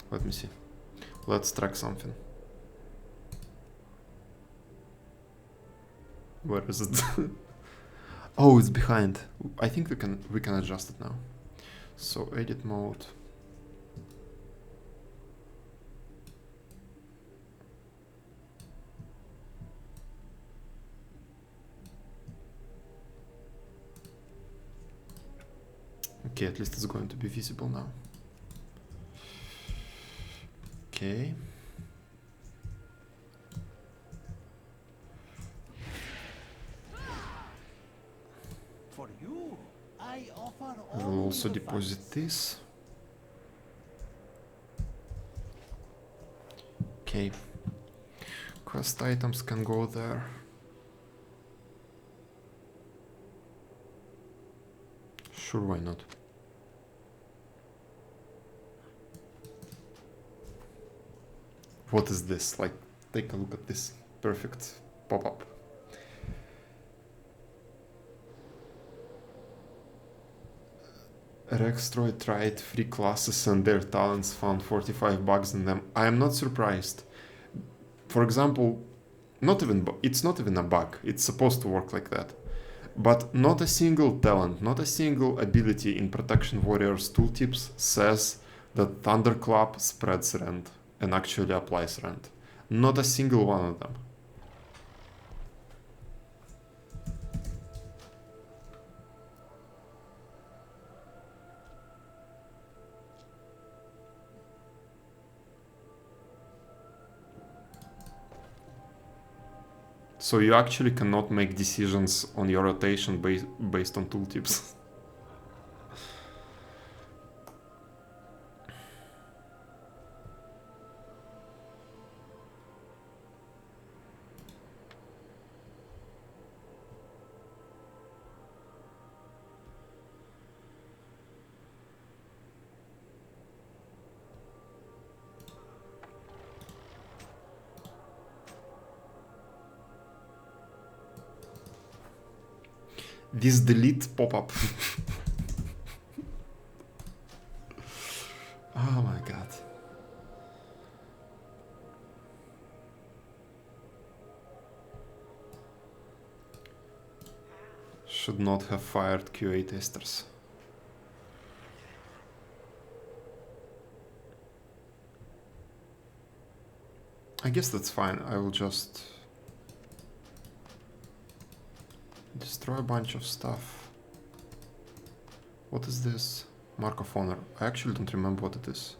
Speaker 1: Let me see. Let's track something. Where is it? Oh, it's behind. I think we can adjust it now. So edit mode. Okay, at least it's going to be visible now. Okay.
Speaker 3: For you, I offer
Speaker 1: I will also deposit this. Okay. Quest items can go there. Sure, why not? What is this? Like, take a look at this perfect pop-up. Rextroid tried 3 classes and their talents found 45 bugs in them. I am not surprised. For example, it's not even a bug. It's supposed to work like that. But not a single talent, not a single ability in Protection Warriors tooltips says that Thunderclap spreads rend and actually applies rend. Not a single one of them. So you actually cannot make decisions on your rotation based on tooltips. This delete pop-up. Oh my god. Should not have fired QA testers. I guess that's fine. I will just destroy a bunch of stuff. What is this? Mark of Honor. I actually don't remember what it is.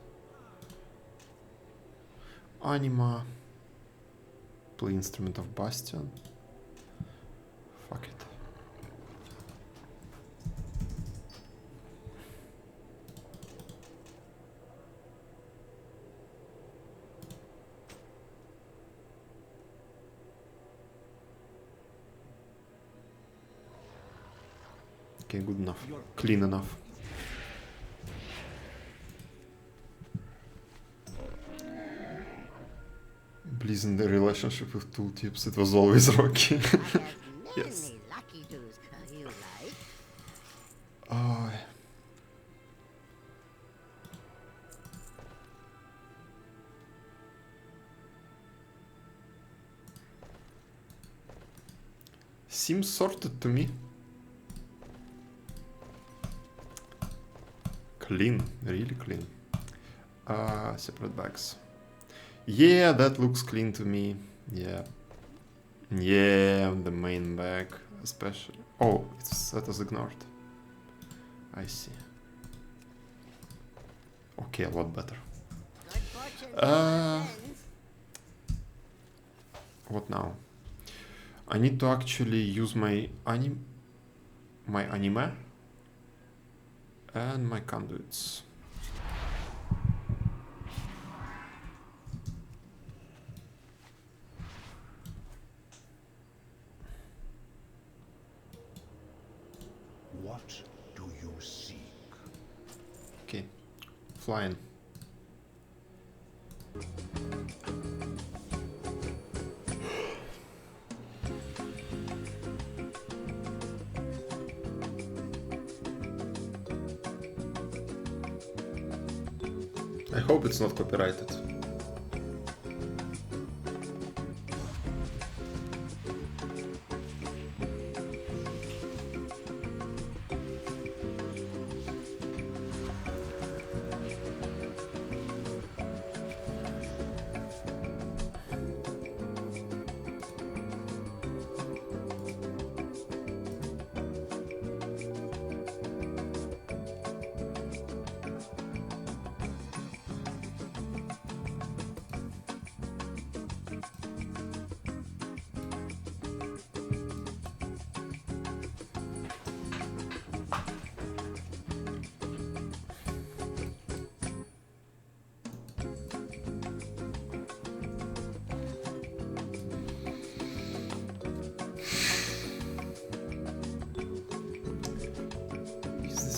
Speaker 1: Anima. Play Instrument of Bastion. Fuck it. Okay, good enough. Clean enough. Please, in the relationship with tooltips, it was always rocky. Yes.
Speaker 12: Lucky do's you like.
Speaker 1: Oh. Seems sorted to me. Clean, really clean. Separate bags. Yeah, that looks clean to me. Yeah. Yeah, the main bag, especially. Oh, that was ignored. I see. Okay, a lot better. What now? I need to actually use my anime and my conduits.
Speaker 6: What do you seek?
Speaker 1: Okay, flying. I hope it's not copyrighted.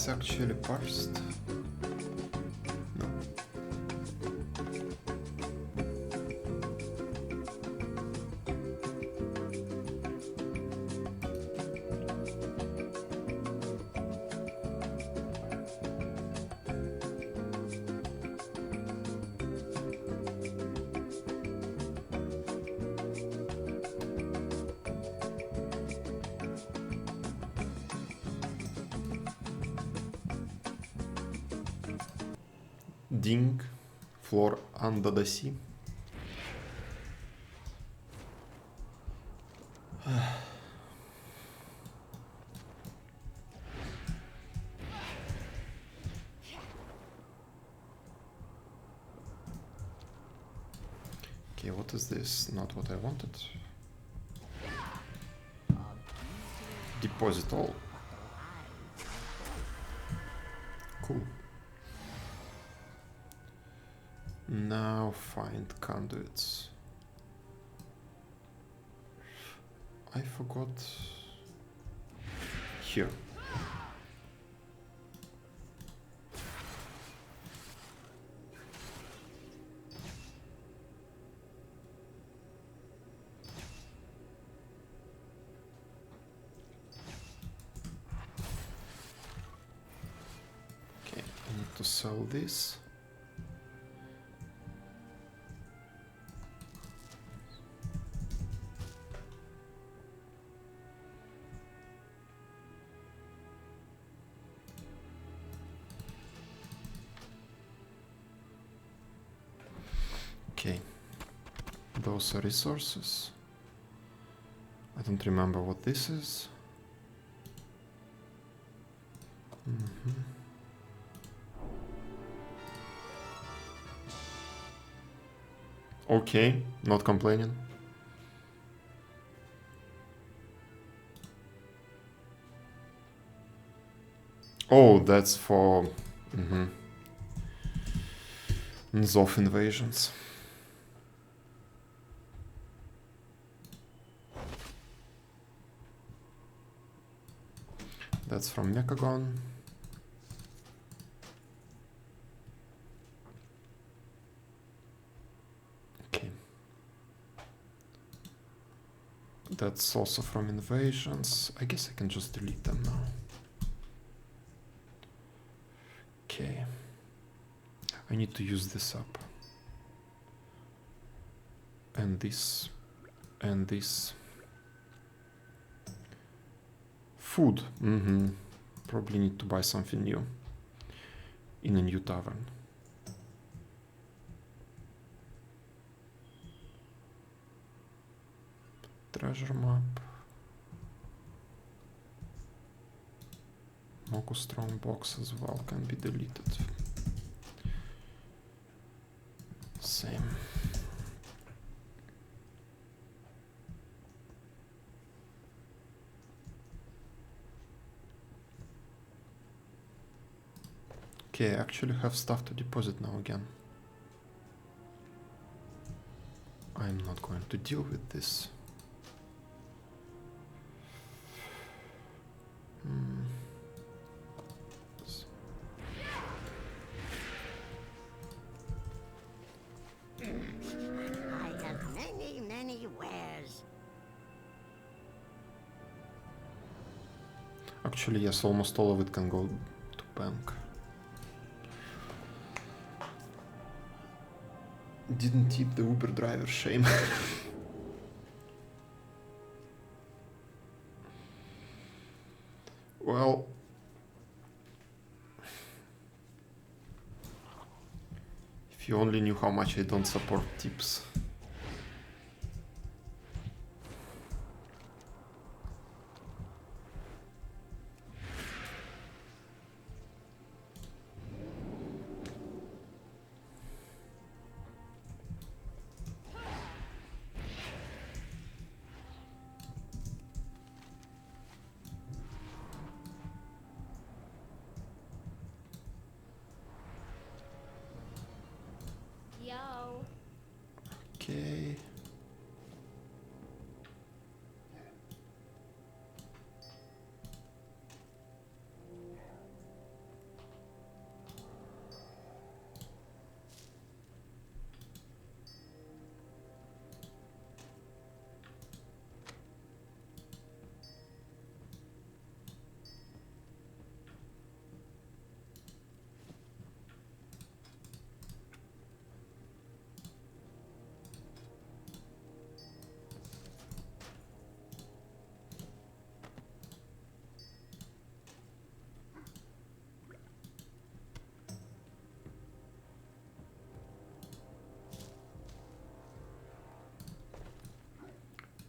Speaker 1: this actually parsed? No. Ding, floor under the sea. Okay, what is this? Not what I wanted. Deposit all. Cool. Now find conduits. I forgot here. Okay, I need to sell this. Okay, those are resources. I don't remember what this is. Okay, not complaining. Oh, that's for Zoth invasions. That's from Mechagon. Okay. That's also from invasions. I guess I can just delete them now. Okay. I need to use this up. And this. And this. Food. Probably need to buy something new. In a new tavern. Treasure map. Moku strong box as well can be deleted. Same. Okay, I actually have stuff to deposit now again. I'm not going to deal with this.
Speaker 12: I have many, many wares.
Speaker 1: Actually, yes, almost all of it can go to bank. Didn't tip the Uber driver, shame. Well, if you only knew how much I don't support tips.
Speaker 8: Yo.
Speaker 1: Okay.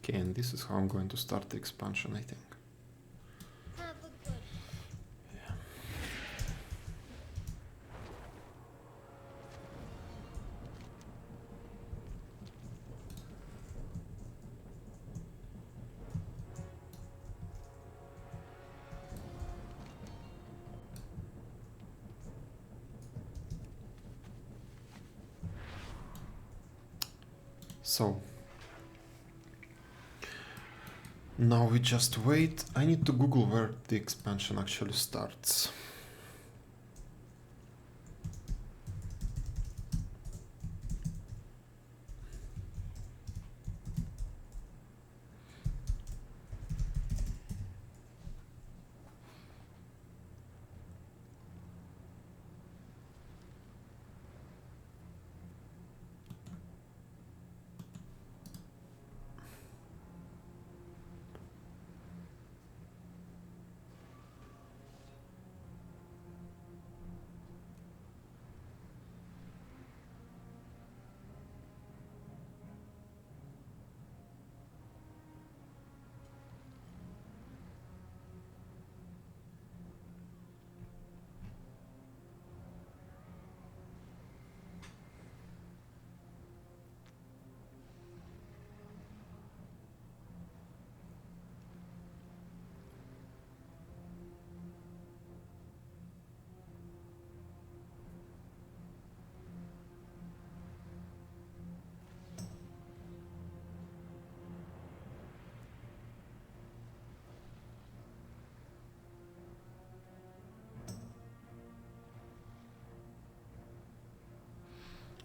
Speaker 1: Okay, and this is how I'm going to start the expansion, I think.
Speaker 10: Have a good
Speaker 1: Yeah. So now we just wait. I need to Google where the expansion actually starts.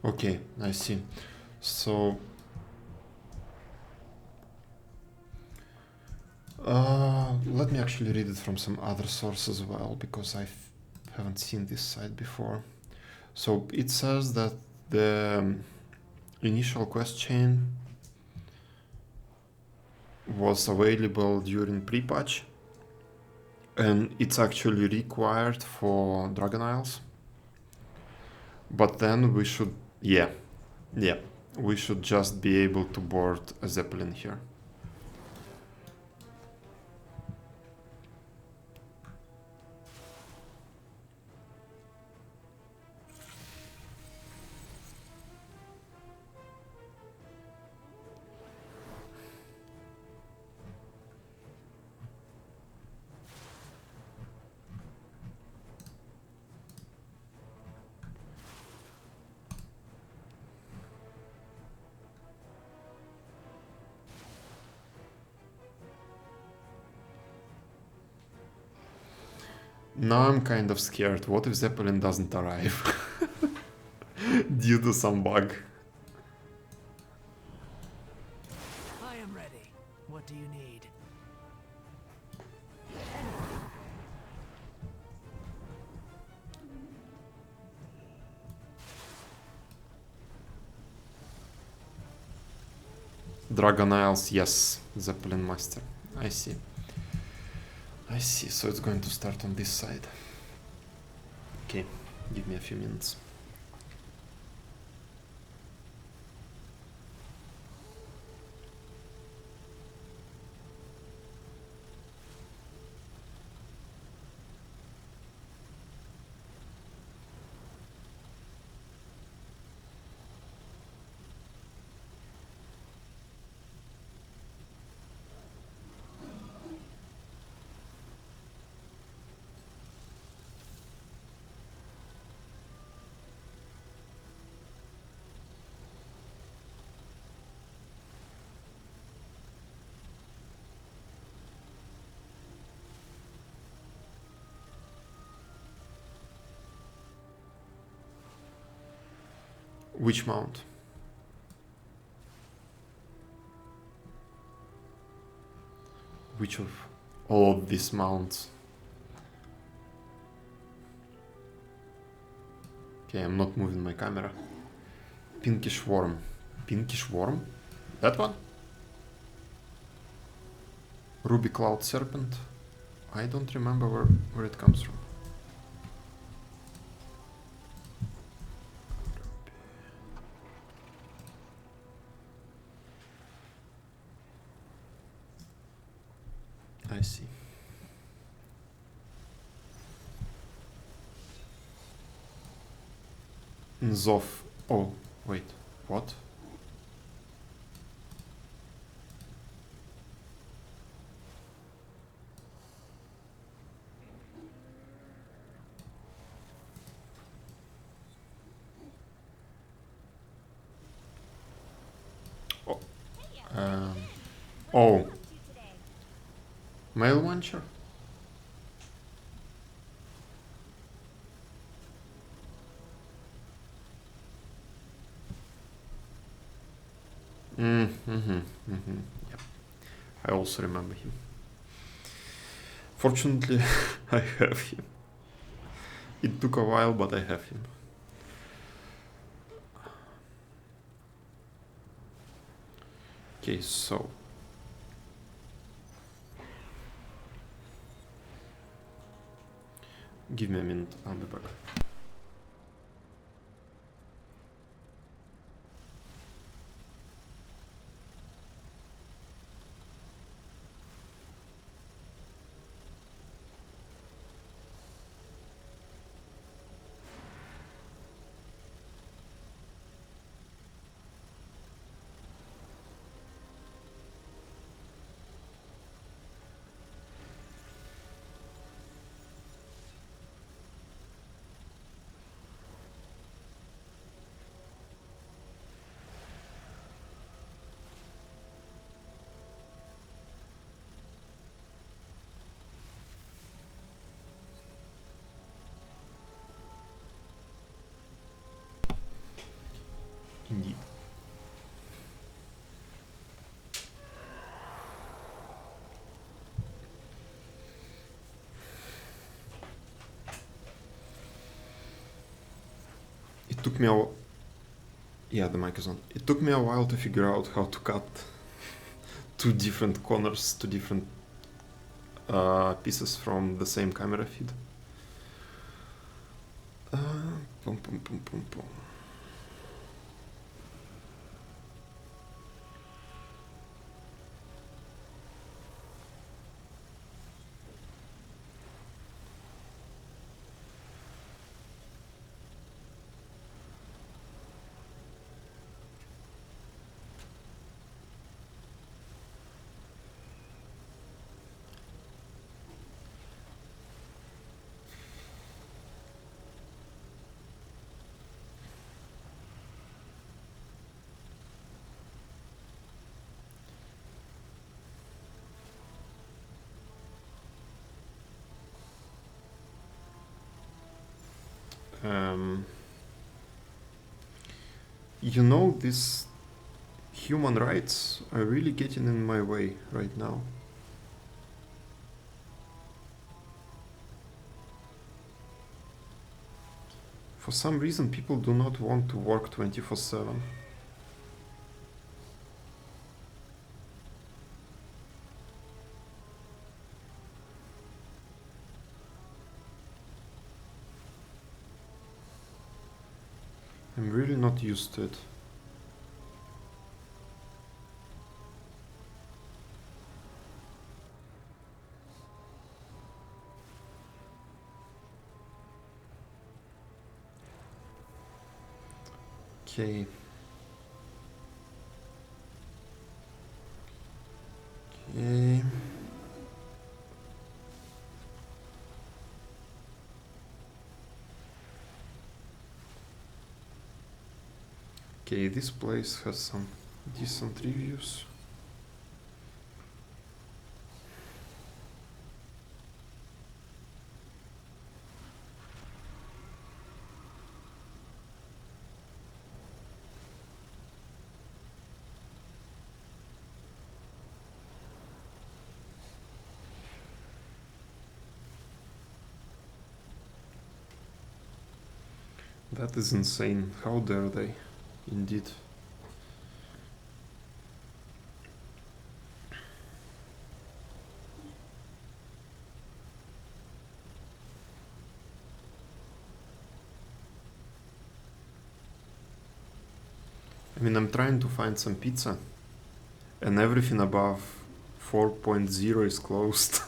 Speaker 1: Okay, I see. So let me actually read it from some other source as well, because I haven't seen this site before. So it says that the initial quest chain was available during pre-patch, and it's actually required for Dragon Isles. But then we should, yeah, we should just be able to board a Zeppelin here. Now I'm kind of scared. What if Zeppelin doesn't arrive due to some bug?
Speaker 13: I am ready. What do you need?
Speaker 1: Dragon Isles, yes. Zeppelin Master. I see. I see. So it's going to start on this side. Okay, give me a few minutes. Which mount? Which of all of these mounts? Okay, I'm not moving my camera. Pinkish worm. Pinkish worm? That one? Ruby Cloud Serpent? I don't remember where it comes from. Nzov. Oh, wait. What? Oh. Oh. Mail launcher? Yep. I also remember him. Fortunately, I have him. It took a while, but I have him. Okay, so give me a minute, I'll be back. Indeed. It took me a yeah, the mic is on. It took me a while to figure out how to cut two different corners, two different pieces from the same camera feed. Pum, pum, pum, pum, pum. You know, these human rights are really getting in my way right now. For some reason, people do not want to work 24/7. I'm really not used to it. Okay. Okay. Okay, this place has some decent reviews. That is insane. How dare they? Indeed. I mean, I'm trying to find some pizza, and everything above 4.0 is closed.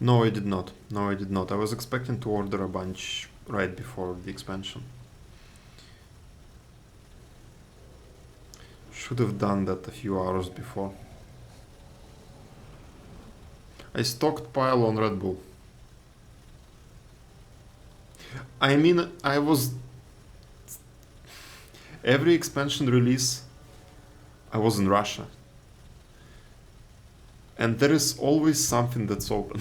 Speaker 1: No, I did not. No, I did not. I was expecting to order a bunch right before the expansion. Should have done that a few hours before. I stockpile on Red Bull. I mean, I was... Every expansion release, I was in Russia. And there is always something that's open.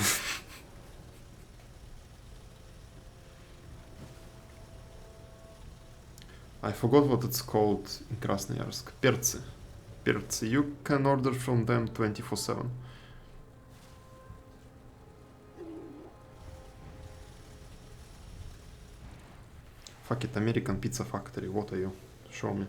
Speaker 1: I forgot what it's called in Krasnoyarsk. Perцы. Perцы. You can order from them 24/7. Fuck it, American Pizza Factory. What are you? Show me.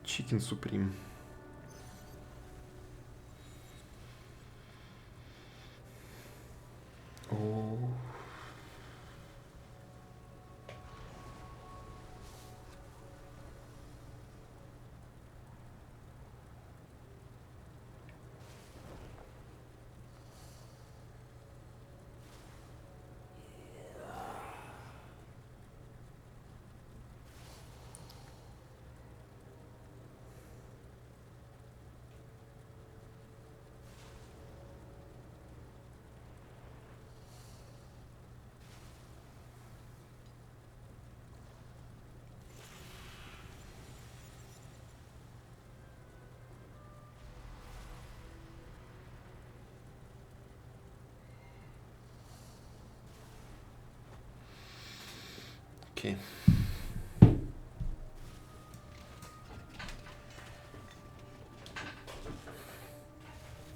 Speaker 1: Chicken Supreme. Oh. Okay.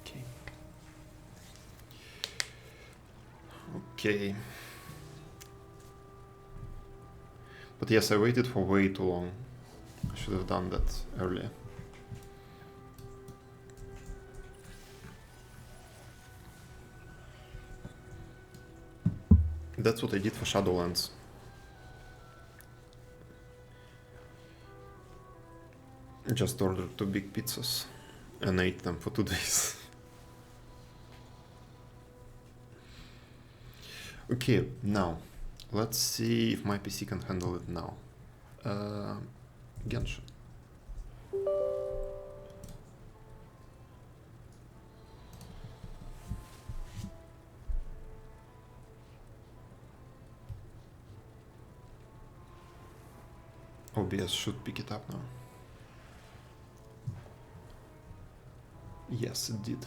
Speaker 1: Okay. Okay. But yes, I waited for way too long. I should have done that earlier. That's what I did for Shadowlands. Just ordered 2 big pizzas and ate them for 2 days. Okay, now let's see if my PC can handle it now. Genshin. OBS should pick it up now. Yes, it did.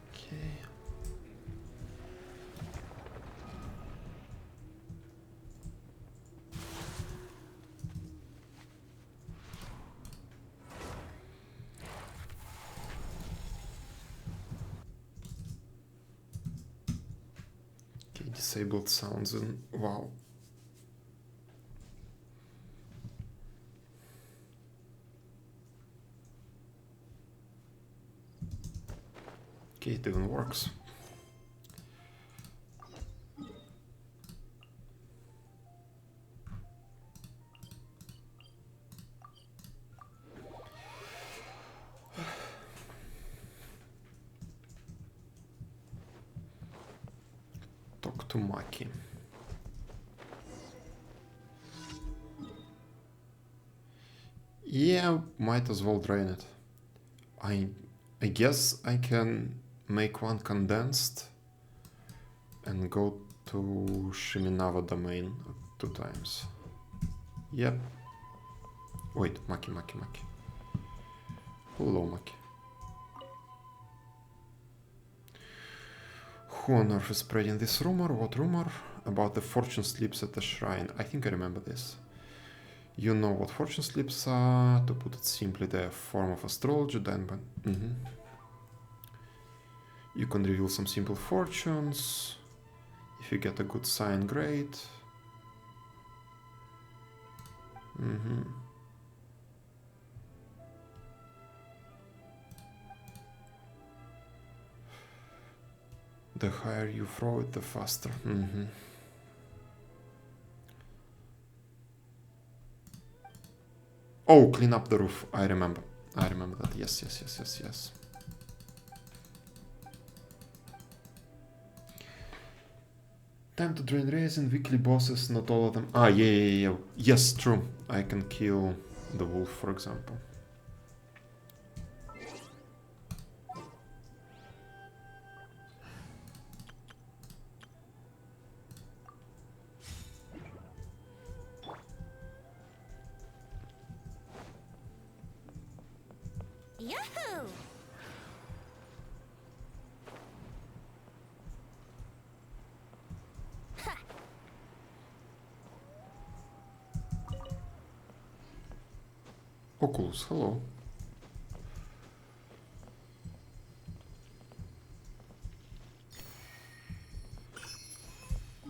Speaker 1: Okay. Disabled sounds in WoW. Okay, it even works. Talk to Maki. Yeah, might as well drain it. I guess I can make one condensed and go to Shiminawa domain 2 times. Yep. Wait, Maki. Hello, Maki. Who on earth is spreading this rumor? What rumor? About the fortune slips at the shrine. I think I remember this. You know what fortune slips are. To put it simply, they're a form of astrology. Then, you can reveal some simple fortunes. If you get a good sign, great. Mm-hmm. The higher you throw it, the faster. Mm-hmm. Oh, clean up the roof. I remember. I remember that. Yes, yes, yes, yes, yes. Time to drain resin, weekly bosses, not all of them. Ah, yeah, yeah, yeah. Yes, true. I can kill the wolf, for example.
Speaker 10: Yahoo!
Speaker 1: Oculus, hello.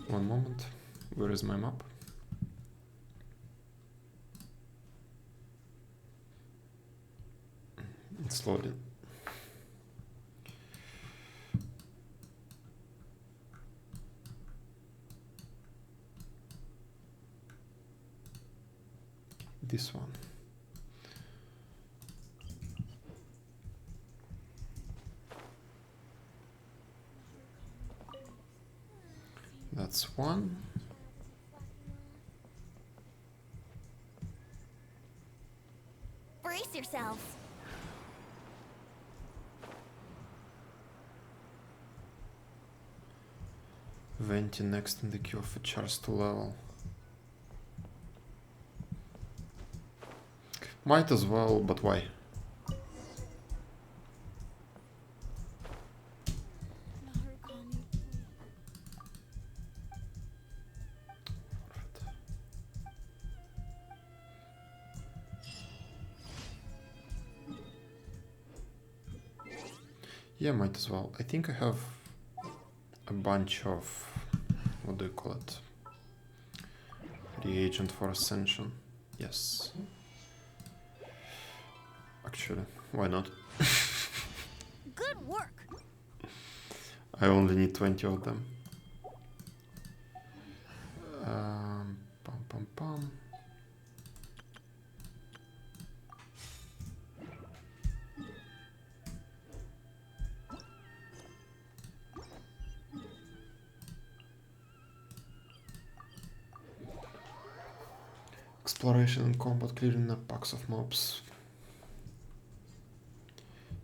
Speaker 1: One moment. Where is my map? It's loading. This one. That's one.
Speaker 10: Brace yourselves.
Speaker 1: Venti next in the queue for charge to level. Might as well, but why? Yeah, might as well. I think I have a bunch of, what do you call it? Reagent for Ascension. Yes. Actually, why not?
Speaker 10: Good work.
Speaker 1: I only need 20 of them. Pum pum pum. Exploration and combat, clearing the packs of mobs.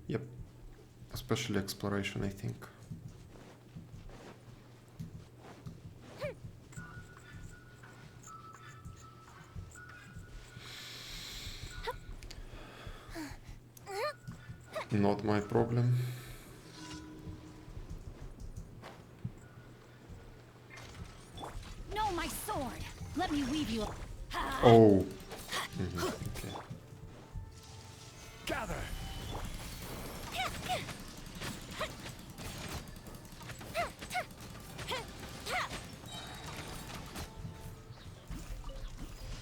Speaker 1: Yep. Especially exploration, I think. Not my problem.
Speaker 10: No, my sword. Let me weave you.
Speaker 1: Oh. Okay.
Speaker 4: Gather.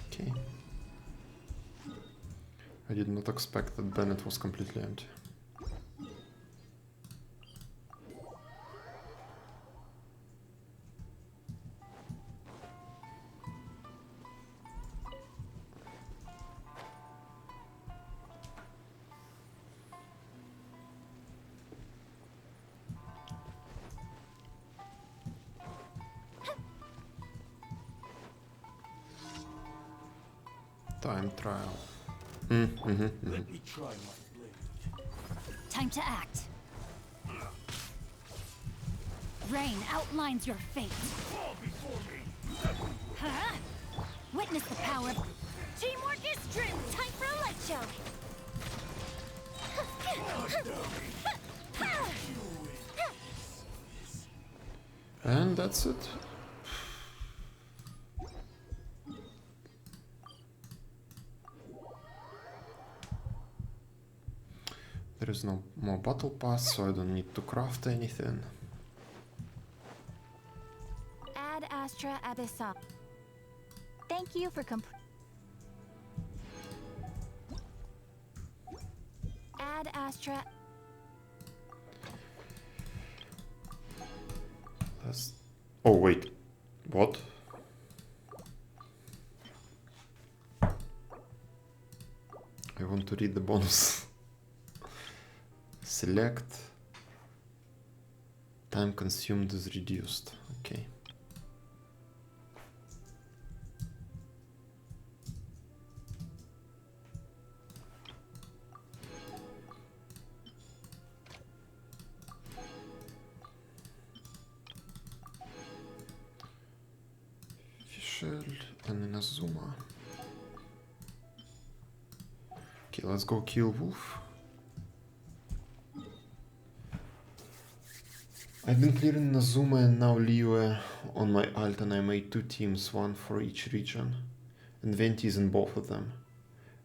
Speaker 1: Okay. I did not expect that Bennett was completely empty. Time trial.
Speaker 4: Let me try my blade.
Speaker 10: Time to act. Rain outlines your fate.
Speaker 3: Fall before me.
Speaker 10: Huh? Witness the power of... Teamwork is true. Time for a light show.
Speaker 1: And that's it. There is no more battle pass, so I don't need to craft anything.
Speaker 10: Ad Astra Abyssal. Thank you for Ad Astra.
Speaker 1: Oh wait, what? I want to read the bonus. Select. Time consumed is reduced. Okay. And Inazuma. Okay, let's go kill Wolf. I've been clearing Inazuma and now Liyue on my alt, and I made 2 teams, one for each region. And Venti is in both of them.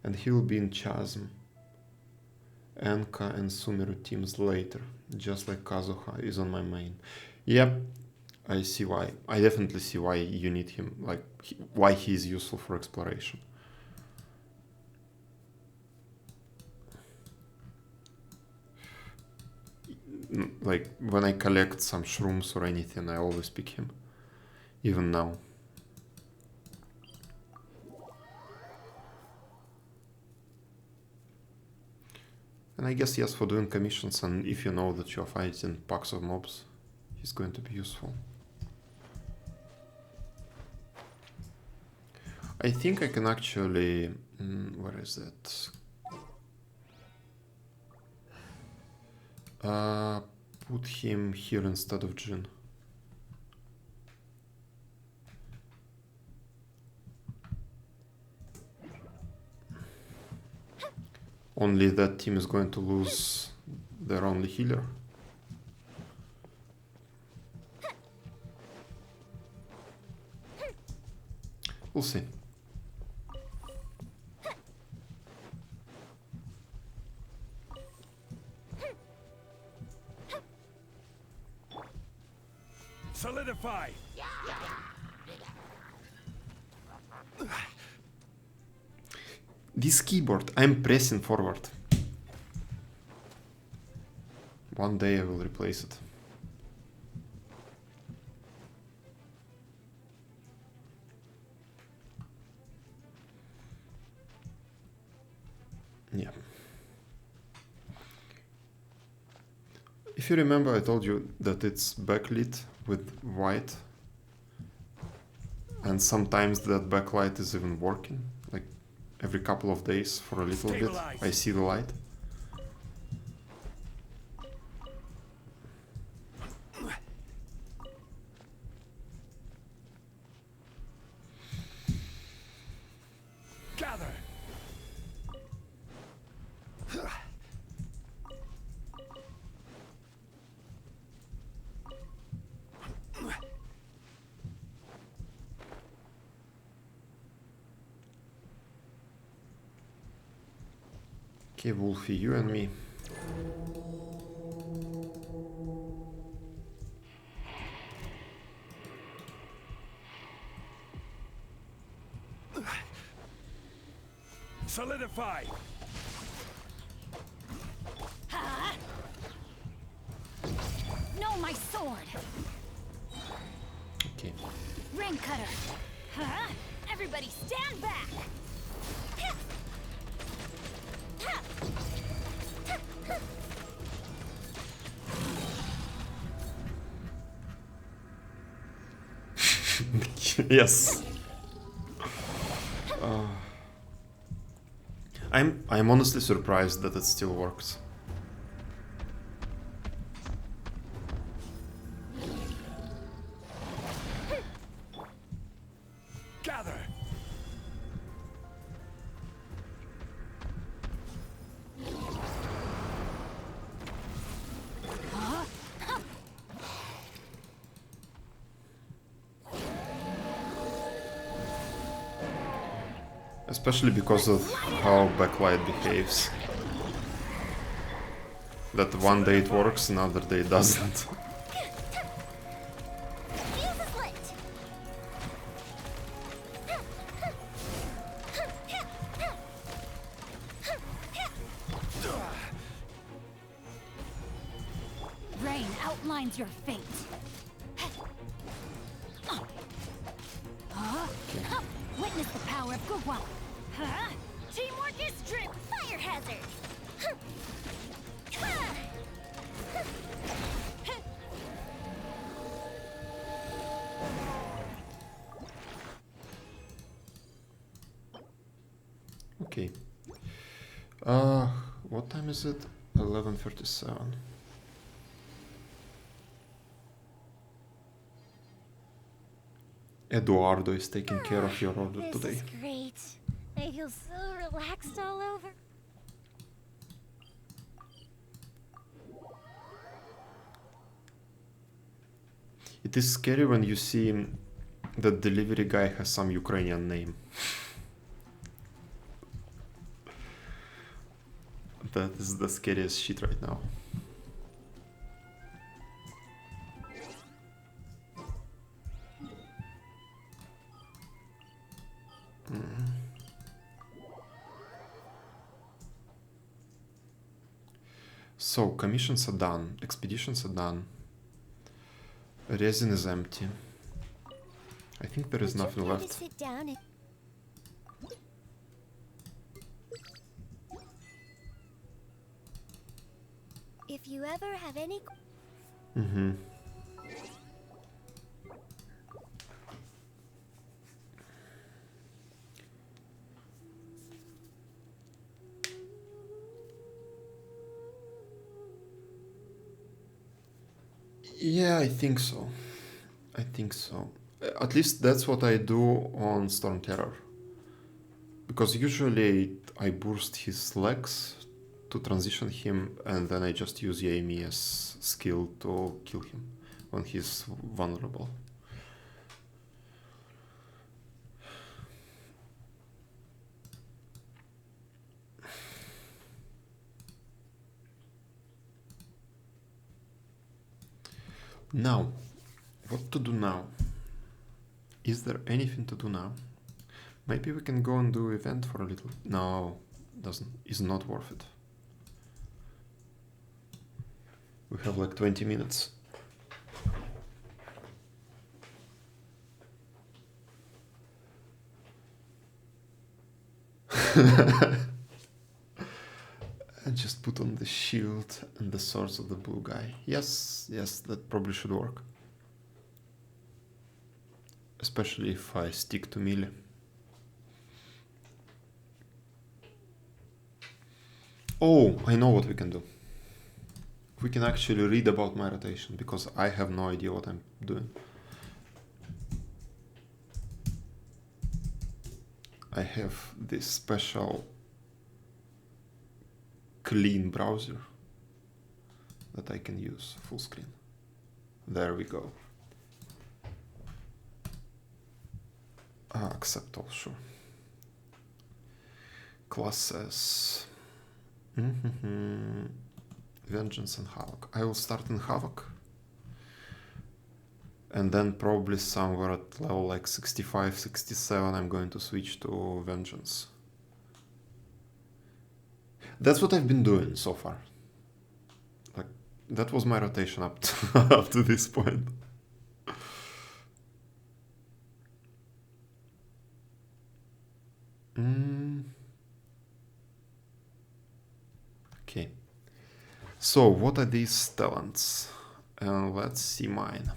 Speaker 1: And he'll be in Chasm, Enka and Sumeru teams later, just like Kazuha is on my main. Yep. I see why. I definitely see why you need him, like, why he is useful for exploration. Like, when I collect some shrooms or anything, I always pick him. Even now. And I guess, yes, for doing commissions, and if you know that you're fighting packs of mobs, he's going to be useful. I think I can actually... where is it? Put him here instead of Jin. Only that team is going to lose their only healer. We'll see.
Speaker 3: Solidify!
Speaker 1: This keyboard, I'm pressing forward. One day I will replace it. Yeah. If you remember, I told you that it's backlit with white, and sometimes that backlight is even working. Like every couple of days for a little bit, I see the light.
Speaker 3: Gather!
Speaker 1: Okay, Wolfie, you and me.
Speaker 3: Solidify!
Speaker 10: No, my sword!
Speaker 1: Okay.
Speaker 10: Ring cutter! Huh? Everybody stand back!
Speaker 1: Yes. I'm honestly surprised that it still works.
Speaker 3: Gather!
Speaker 1: Especially because of how backlight behaves. That one day it works, another day it doesn't.
Speaker 10: terrain outlines your fate. Witness the power of Gugwa. Huh? Teamwork is strength. Fire hazard.
Speaker 1: Okay. What time is it? 11:37. Eduardo is taking care of your order
Speaker 10: This
Speaker 1: today.
Speaker 10: is great. I feel so relaxed all over.
Speaker 1: It is scary when you see the delivery guy has some Ukrainian name. That is the scariest shit right now. So, commissions are done, expeditions are done. Resin is empty. I think there is nothing left.
Speaker 10: Sit down. If you ever have any...
Speaker 1: Mm-hmm. Yeah, I think so. I think so. At least that's what I do on Storm Terror. Because usually I burst his legs to transition him, and then I just use Yaemia's skill to kill him when he's vulnerable. Now, what to do now? Is there anything to do now? Maybe we can go and do event for a little. No, is not worth it. We have like 20 minutes. I just put on the shield and the swords of the blue guy. Yes, that probably should work. Especially if I stick to melee. Oh, I know what we can do. We can actually read about my rotation, because I have no idea what I'm doing. I have this special clean browser that I can use full screen. There we go. Accept all, sure. Classes. Vengeance and Havoc. I will start in Havoc. And then probably somewhere at level like 65, 67 I'm going to switch to Vengeance. That's what I've been doing so far. Like, that was my rotation up to, up to this point. Okay. So, what are these talents? Let's see mine.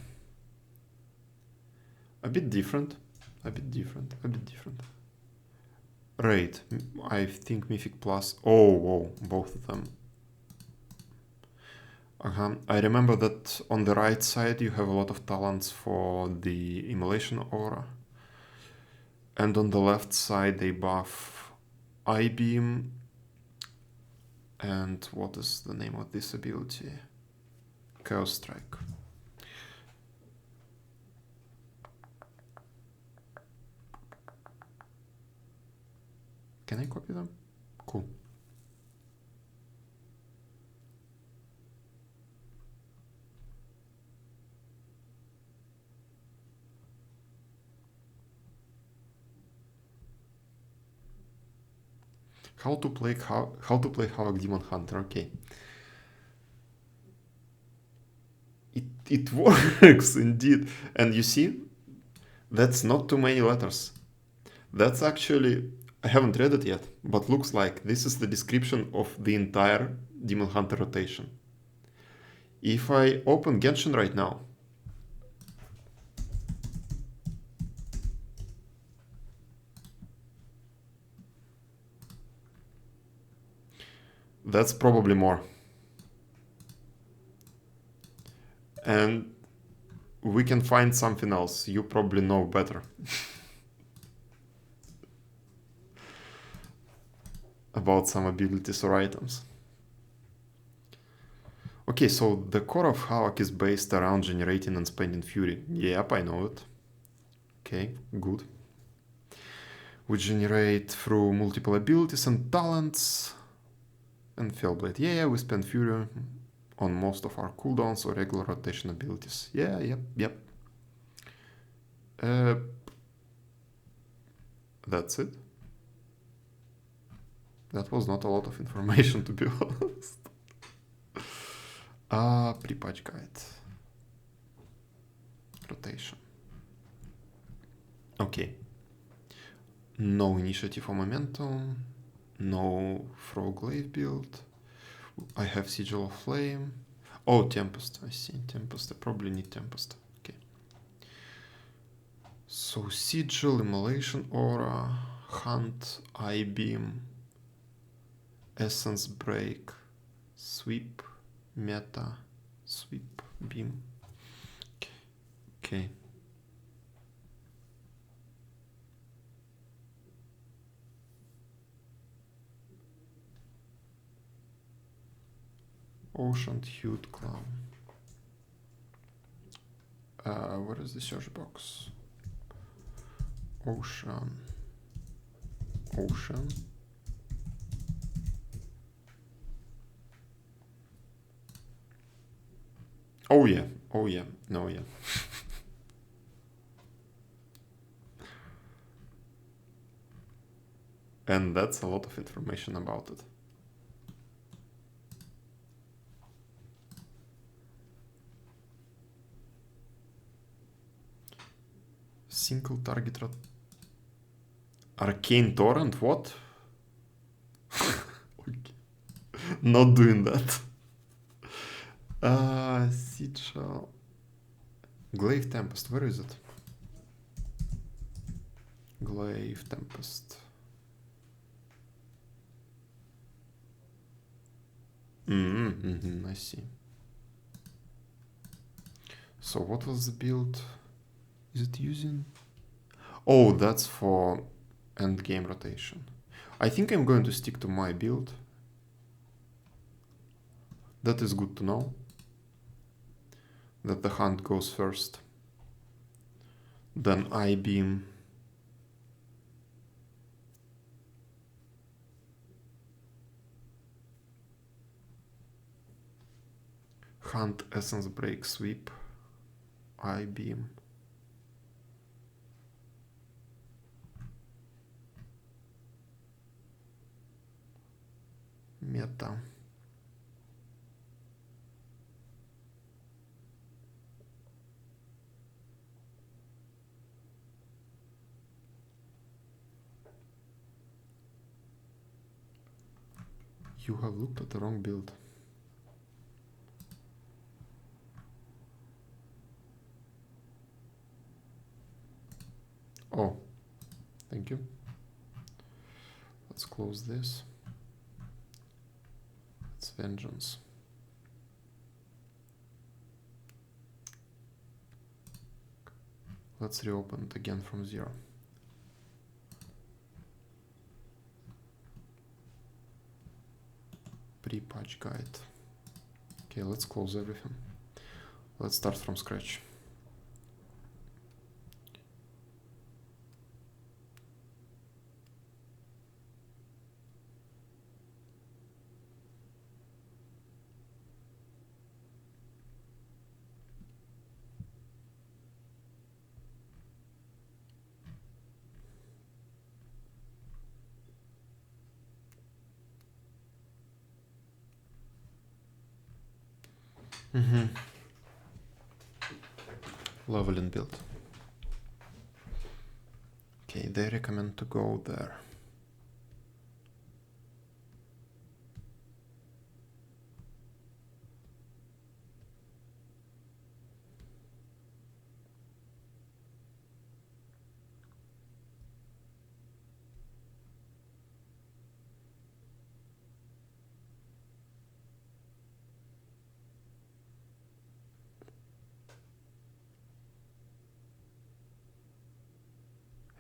Speaker 1: A bit different. Raid. I think Mythic Plus. Oh, both of them. I remember that on the right side you have a lot of talents for the Immolation Aura. And on the left side they buff I-Beam. And what is the name of this ability? Chaos Strike. Can I copy them? Cool. How to play Havoc Demon Hunter, okay. It works indeed. And you see, that's not too many letters. That's actually, I haven't read it yet, but looks like this is the description of the entire Demon Hunter rotation. If I open Genshin right now, that's probably more. And we can find something else. You probably know better about some abilities or items. Okay, so the core of Havok is based around generating and spending fury. Yep, I know it. Okay, good. We generate through multiple abilities and talents. And Fellblade. Yeah, we spend fury on most of our cooldowns or regular rotation abilities. Yeah, yep. That's it. That was not a lot of information, to be honest. Pre-patch guide. Rotation. Okay. No initiative or momentum. No Frogglaive build. I have Sigil of Flame. Oh, Tempest. I see. Tempest. I probably need Tempest. Okay. So Sigil, Immolation Aura, Hunt, Eye Beam, Essence Break, Sweep, Meta, Sweep, Beam. Okay. Ocean Hued Clown. Where is the search box? Ocean. Oh yeah. No, yeah. And that's a lot of information about it. Single target Arcane Torrent, what? Okay. Not doing that. Sigil. Glaive Tempest, where is it? Glaive Tempest. I see. So what was the build? Is it using? Oh, that's for end game rotation. I think I'm going to stick to my build. That is good to know. That the hunt goes first. Then Eye Beam. Hunt, Essence Break, Sweep, Eye Beam. Meta. You have looked at the wrong build. Oh, thank you. Let's close this. It's Vengeance. Let's reopen it again from 0. Pre-patch guide. Okay, let's close everything. Let's start from scratch. leveling build. Okay, they recommend to go there.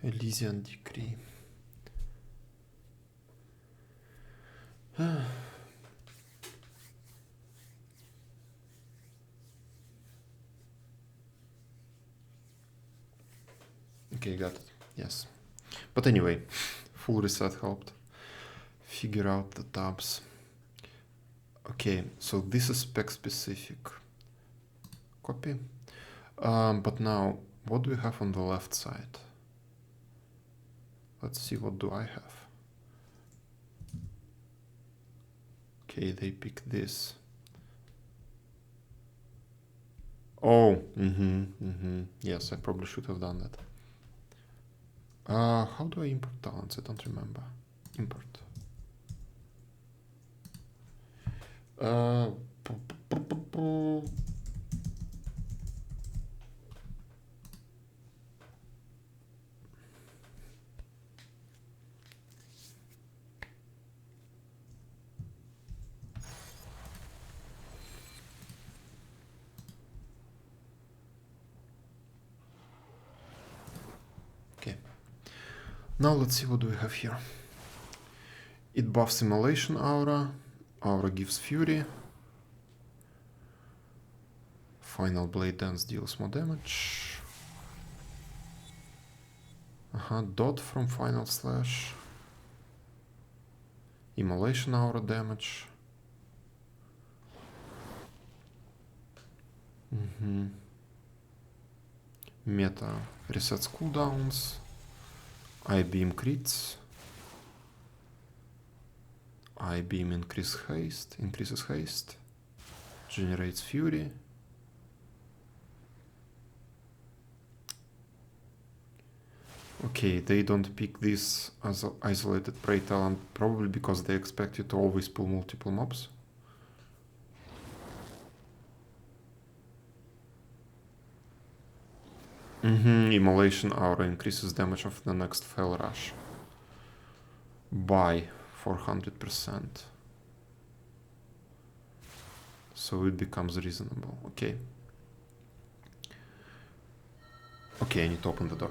Speaker 1: Elysian Decree. Okay, got it. Yes. But anyway, full reset helped figure out the tabs. Okay, so this is spec specific. Copy. But now, what do we have on the left side? Let's see, what do I have? Okay, they pick this. Oh, yes, I probably should have done that. How do I import talents? I don't remember. Import. Okay. Now let's see what do we have here. It buffs Immolation Aura. Aura gives Fury. Final Blade Dance deals more damage. Dot from Final Slash. Immolation Aura damage. Meta resets cooldowns. I-beam crits. I-beam increases haste. Generates fury. Okay, they don't pick this as an isolated prey talent, probably because they expect you to always pull multiple mobs. Immolation Aura increases damage of the next Fell Rush by 400%. So it becomes reasonable. Okay. Okay, I need to open the door.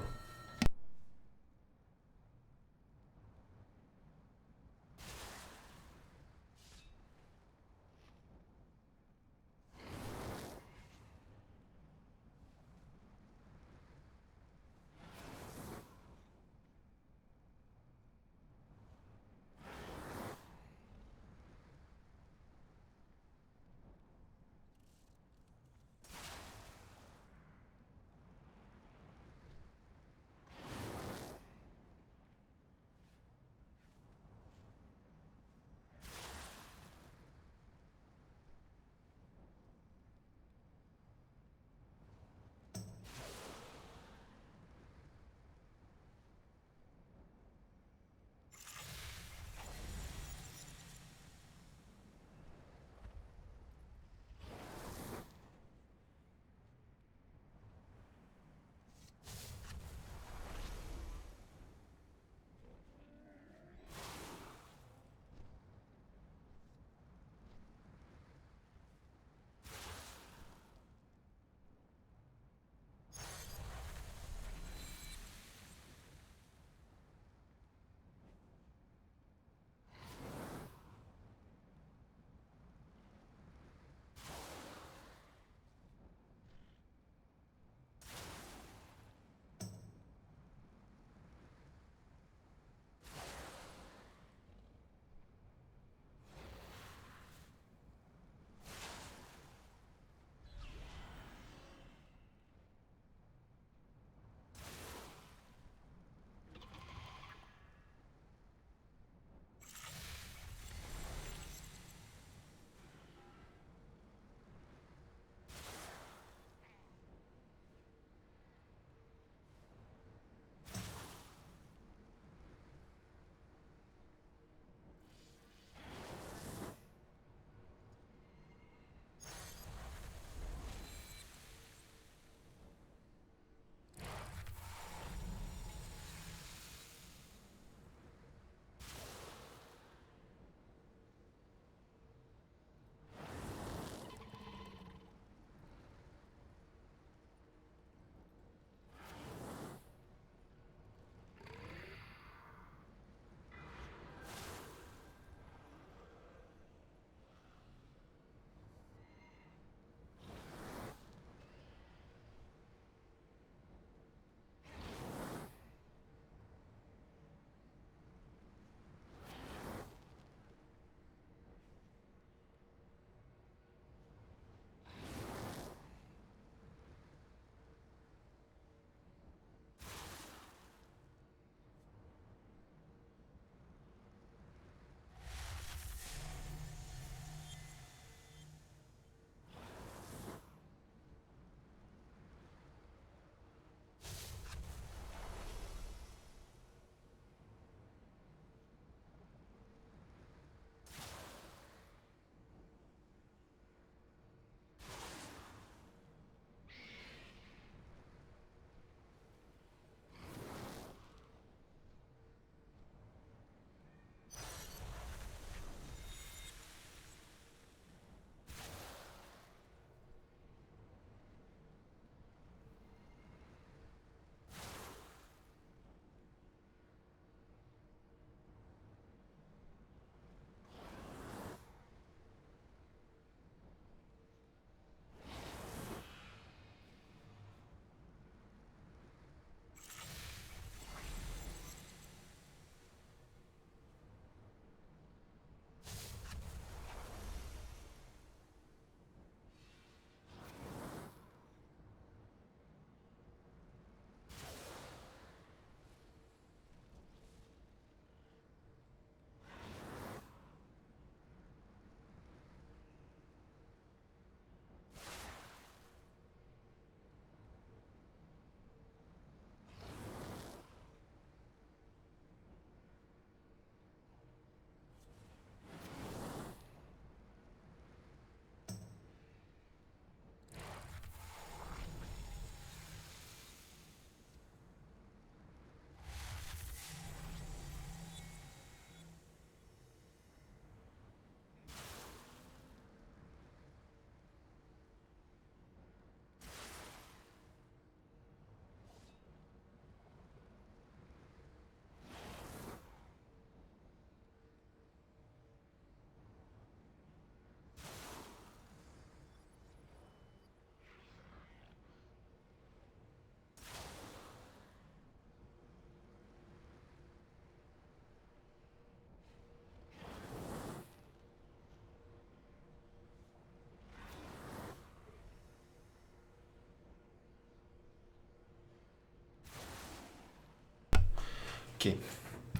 Speaker 1: Okay,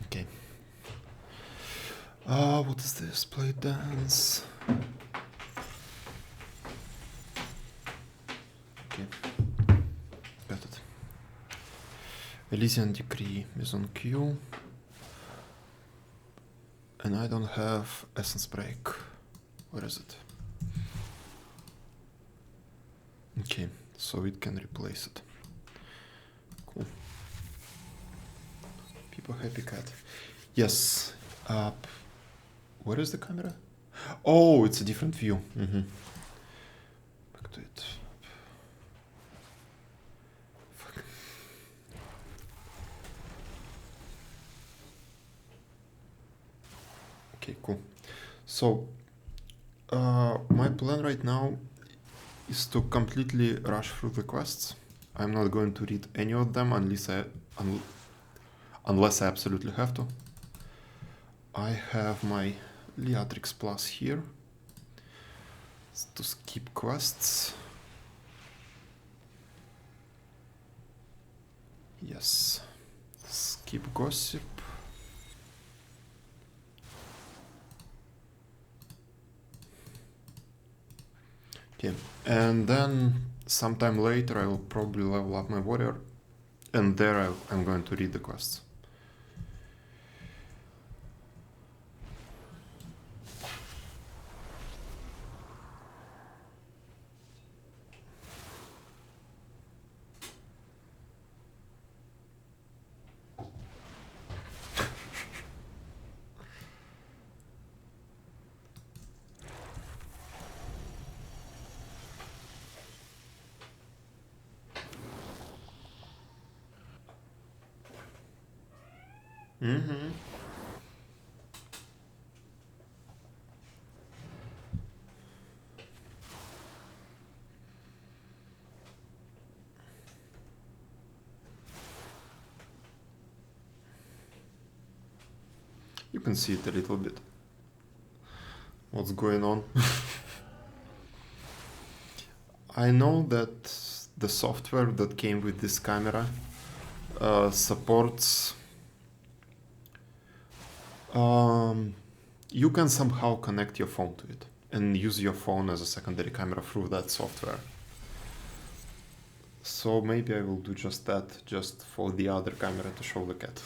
Speaker 1: okay. What is this? Play dance. Okay, got it. Elysian Decree is on queue. And I don't have Essence Break. Where is it? Okay, so it can replace it. Cool. People happy cat. Yes. Where is the camera? Oh, it's a different view. Back to it. Fuck. Okay, cool. So, my plan right now is to completely rush through the quests. I'm not going to read any of them unless I absolutely have to. I have my Leatrix Plus here to skip quests. Yes, skip gossip. Okay, and then sometime later I will probably level up my warrior, and there I'm going to read the quests. You can see it a little bit. What's going on? I know that the software that came with this camera supports... you can somehow connect your phone to it and use your phone as a secondary camera through that software. So maybe I will do just that, just for the other camera to show the cat.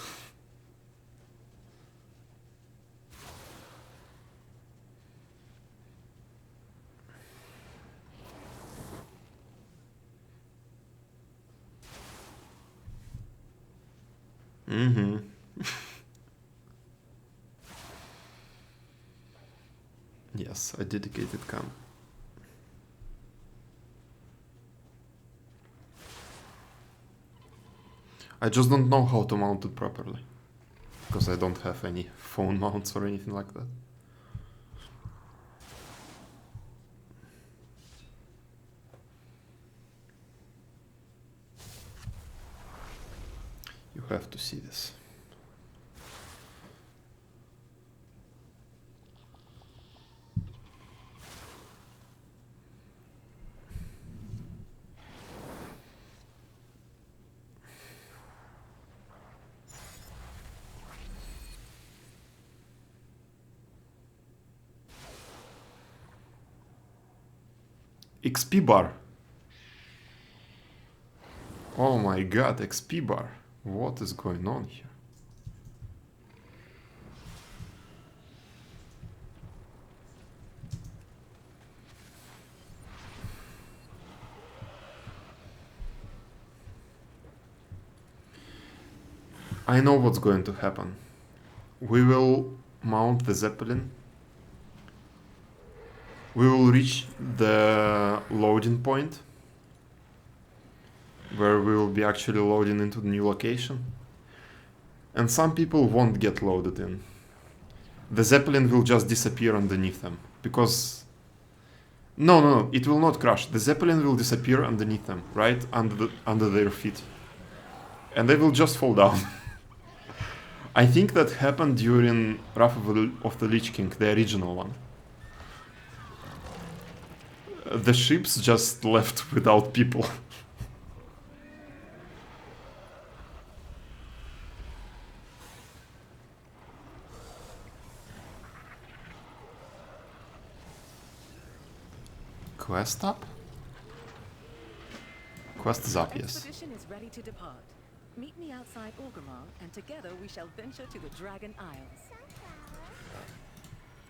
Speaker 1: Yes, a dedicated cam. I just don't know how to mount it properly, because I don't have any phone mounts or anything like that. You have to see this. XP bar. Oh my god, XP bar. What is going on here? I know what's going to happen. We will mount the Zeppelin. We will reach the loading point where we will be actually loading into the new location. And some people won't get loaded in. The Zeppelin will just disappear underneath them. Because... No, it will not crash. The Zeppelin will disappear underneath them, right? Under their feet. And they will just fall down. I think that happened during Wrath of the Lich King, the original one. The ships just left without people. quest up? Quest is up, yes.
Speaker 14: Expedition is ready to depart. Meet me outside Orgrimmar, and together we shall venture to the Dragon Isles.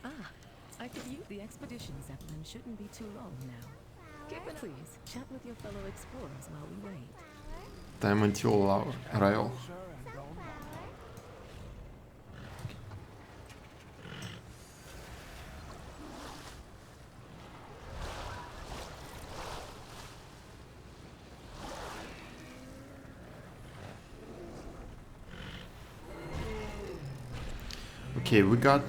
Speaker 14: Ah, I could use the expedition Zeppelin shouldn't be too long now. Please, chat with your fellow explorers while we wait.
Speaker 1: Time until our arrival. Okay, we got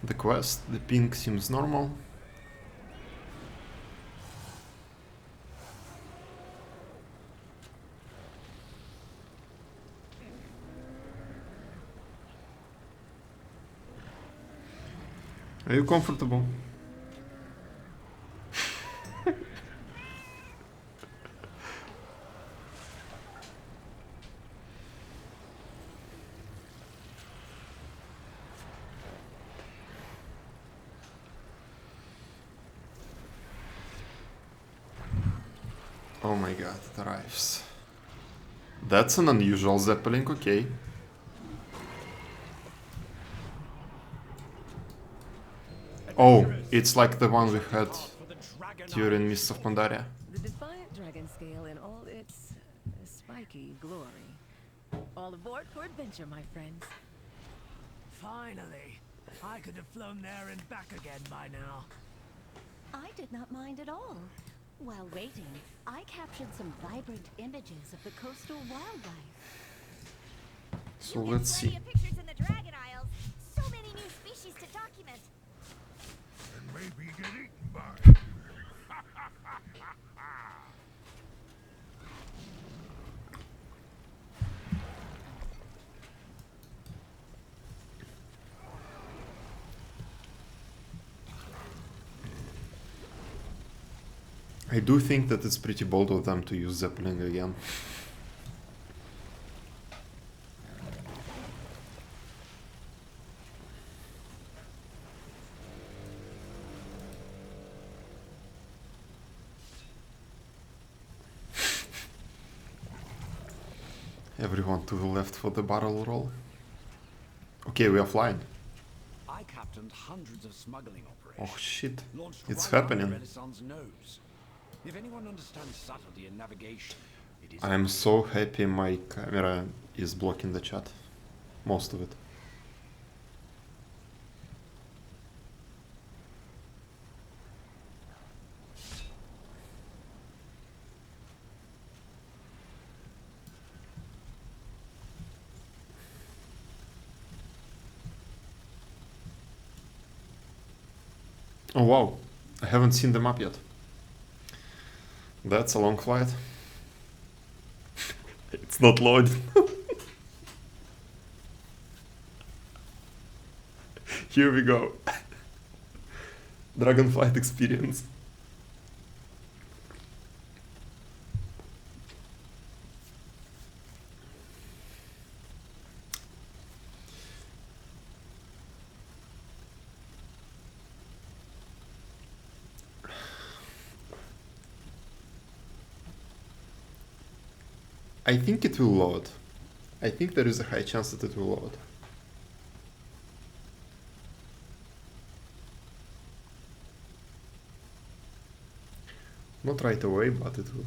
Speaker 1: the quest. The ping seems normal. Are you comfortable? Oh my god, it arrives. That's an unusual Zeppelin, okay. Oh, it's like the one we had during Mists of Pandaria.
Speaker 14: The Defiant Dragon Scale in all its spiky glory. All aboard for adventure, my friends.
Speaker 13: Finally. I could have flown there and back again by now.
Speaker 10: I did not mind at all. While waiting, I captured some vibrant images of the coastal wildlife.
Speaker 1: So let's see.
Speaker 10: Plenty of pictures in the Dragon Isles. So many new species to document.
Speaker 6: And maybe get eaten by.
Speaker 1: I do think that it's pretty bold of them to use Zeppelin again. Everyone to the left for the barrel roll. Okay, we are flying.
Speaker 15: I captained hundreds of smuggling operations.
Speaker 1: Oh shit,
Speaker 15: Launched
Speaker 1: it's
Speaker 15: right
Speaker 1: happening.
Speaker 15: under Renaissance nose. If anyone understands subtlety in navigation, it is.
Speaker 1: I'm so happy my camera is blocking the chat. Most of it. Oh wow, I haven't seen the map yet. That's a long flight. It's not loaded. Here we go. Dragonflight experience. I think it will load. I think there is a high chance that it will load. Not right away, but it will.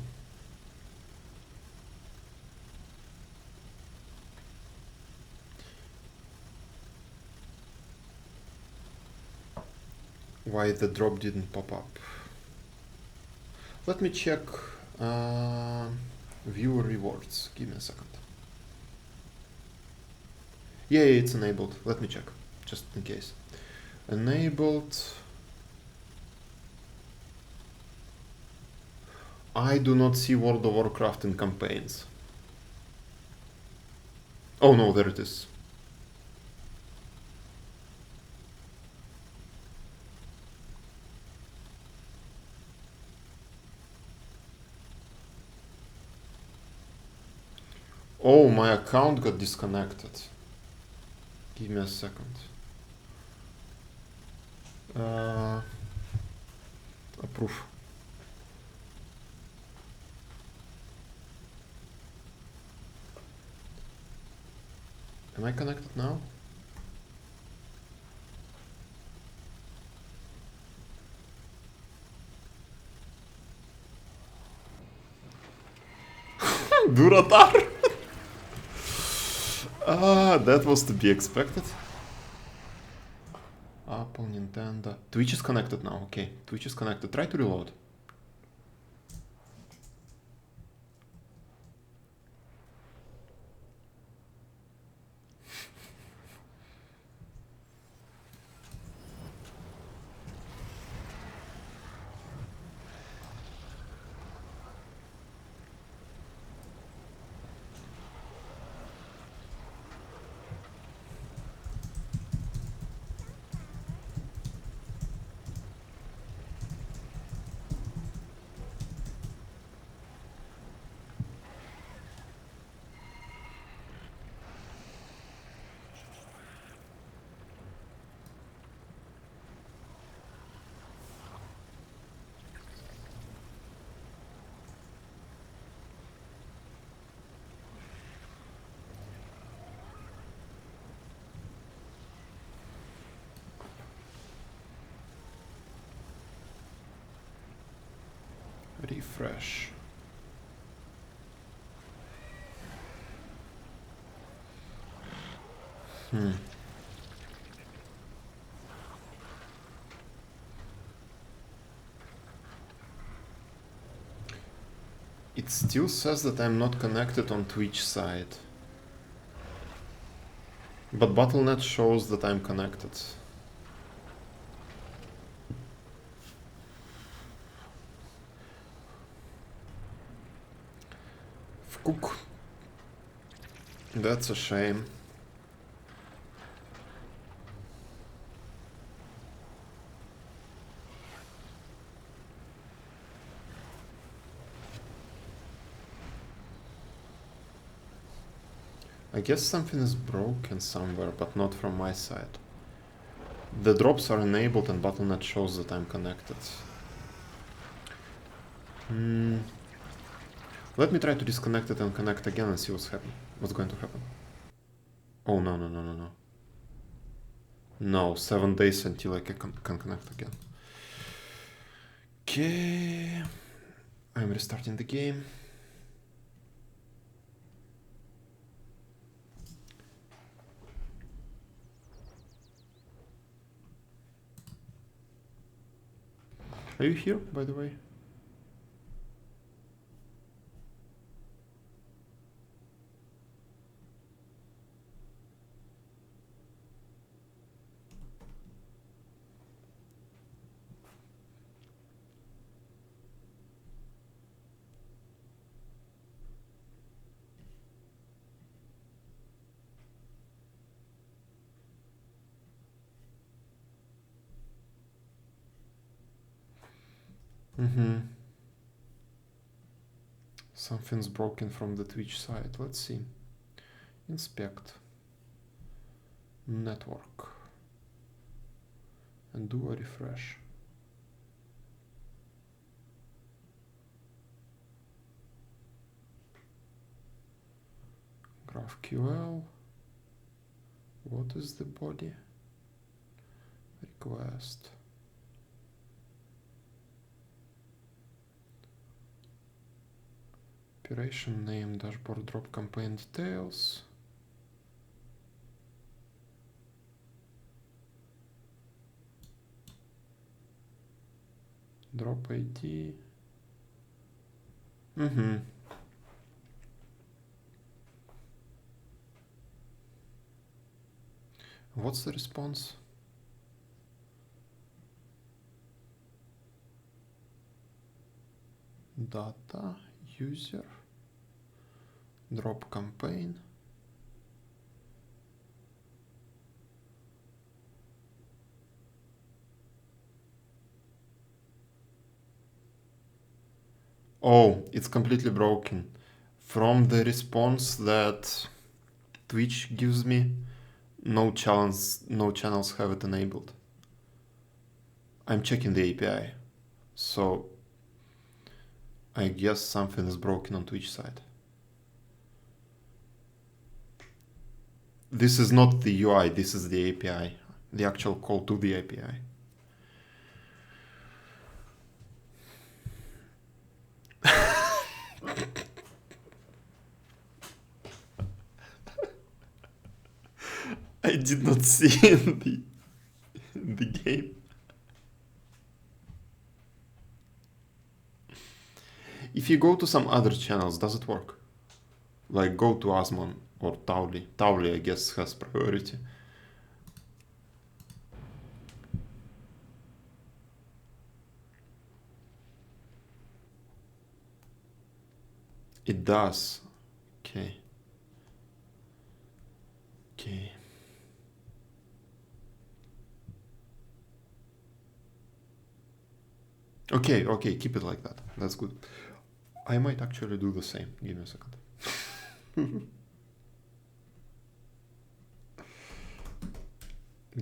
Speaker 1: Why the drop didn't pop up? Let me check viewer rewards. Give me a second. Yeah, it's enabled. Let me check, just in case. Enabled. I do not see World of Warcraft in campaigns. Oh no, there it is. Oh, my account got disconnected. Give me a second. Approve. Am I connected now? Duratar! That was to be expected. Apple, Nintendo. Twitch is connected now. Okay, Twitch is connected. Try to reload. Refresh. It still says that I'm not connected on Twitch side. But Battle.net shows that I'm connected. Cook. That's a shame. I guess something is broken somewhere, but not from my side. The drops are enabled and Battle.net shows that I'm connected. Let me try to disconnect it and connect again and see what's going to happen. Oh, no. No, 7 days until I can connect again. Okay. I'm restarting the game. Are you here, by the way? Something's broken from the Twitch side. Let's see. Inspect. Network. And do a refresh. GraphQL. What is the body? Request. Operation name, dashboard drop campaign details. Drop ID. What's the response? Data, user, drop campaign. Oh, it's completely broken. From the response that Twitch gives me, no channels have it enabled. I'm checking the API. So I guess something is broken on Twitch side. This is not the UI, this is the API, the actual call to the API. I did not see in the game. If you go to some other channels, does it work? Like go to Asmon or Tauli. Tauli, I guess, has priority. It does. Okay. Okay. Okay, okay, keep it like that. That's good. I might actually do the same. Give me a second.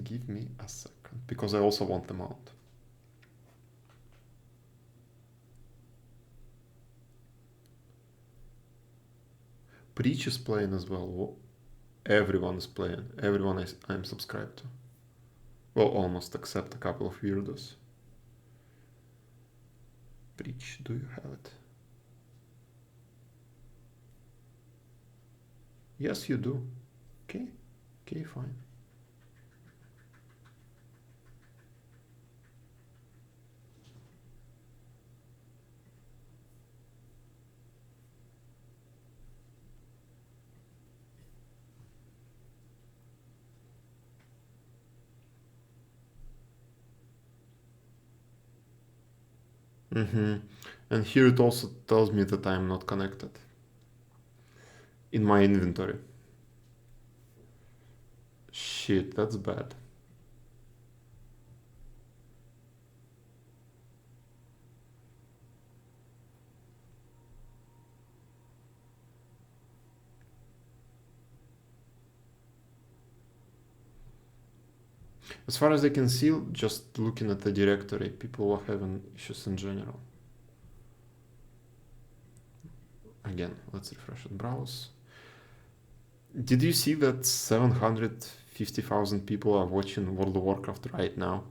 Speaker 1: Give me a second, because I also want the mount. Preach is playing as well. Everyone is playing. Everyone I'm subscribed to. Well, almost, except a couple of weirdos. Preach, do you have it? Yes, you do. Okay. Okay, fine. And here it also tells me that I'm not connected in my inventory. Shit, that's bad. As far as I can see, just looking at the directory, people are having issues in general. Again, let's refresh and browse. Did you see that 750,000 people are watching World of Warcraft right now?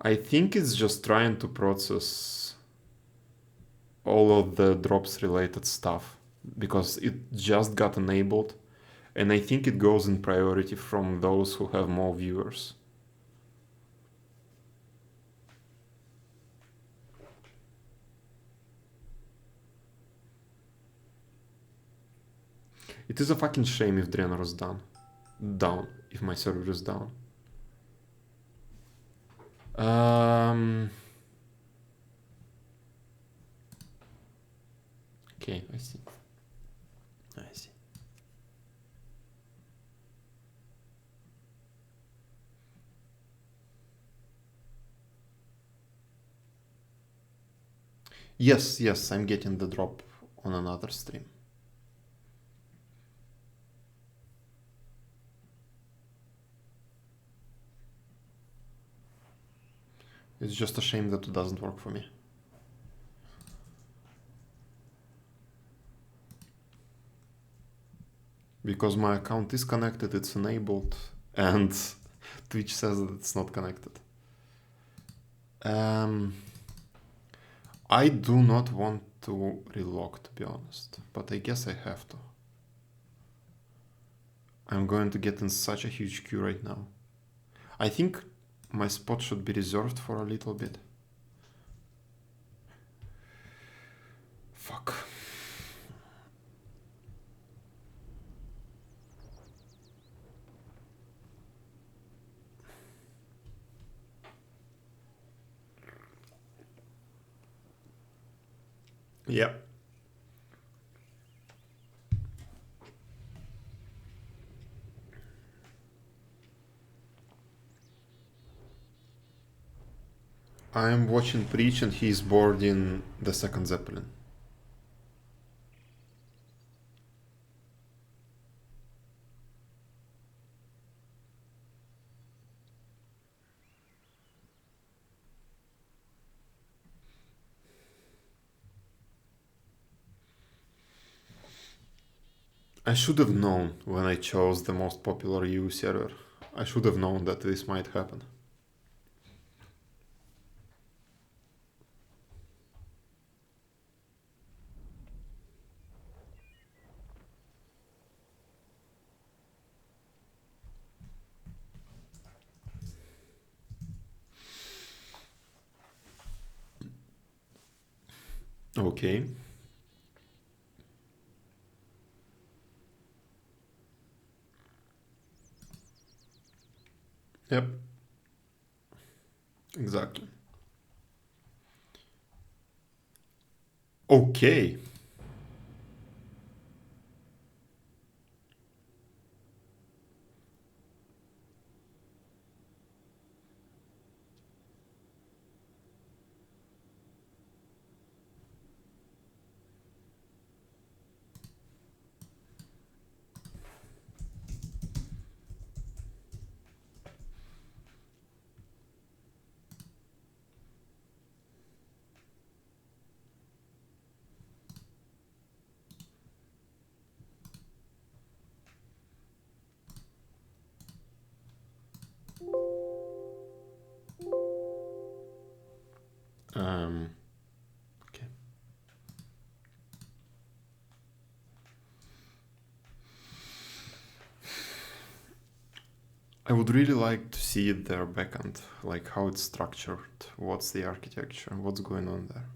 Speaker 1: I think it's just trying to process all of the drops related stuff, because it just got enabled, and I think it goes in priority from those who have more viewers. It is a fucking shame if Draenor is down, if my server is down. Okay, I see. I see. Yes, yes, I'm getting the drop on another stream. It's just a shame that it doesn't work for me. Because my account is connected, it's enabled, and Twitch says that it's not connected. I do not want to relog, to be honest, but I guess I have to. I'm going to get in such a huge queue right now. I think my spot should be reserved for a little bit. Fuck. Yep. I'm watching Preach and he's boarding the second Zeppelin. I should have known when I chose the most popular EU server. I should have known that this might happen. Okay. Yep. Exactly. Okay. Okay. I would really like to see their backend, like how it's structured, what's the architecture, what's going on there.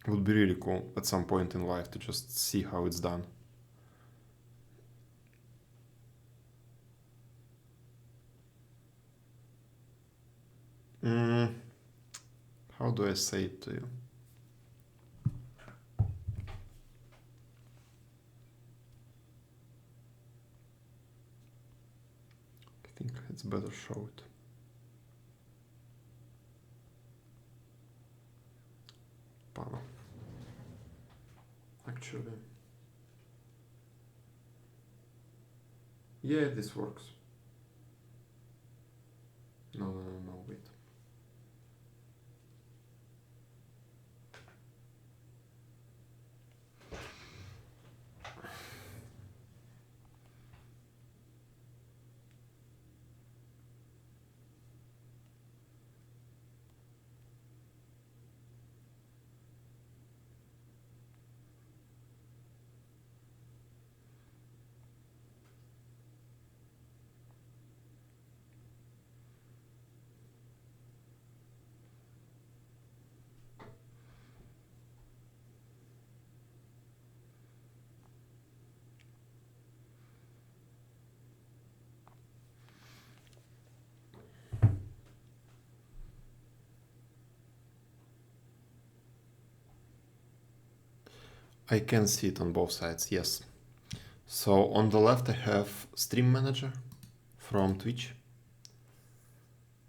Speaker 1: It would be really cool at some point in life to just see how it's done. How do I say it to you? I think it's better showed. Panel. Actually. Yeah, this works. No, wait. I can see it on both sides, yes. So on the left I have Stream Manager from Twitch.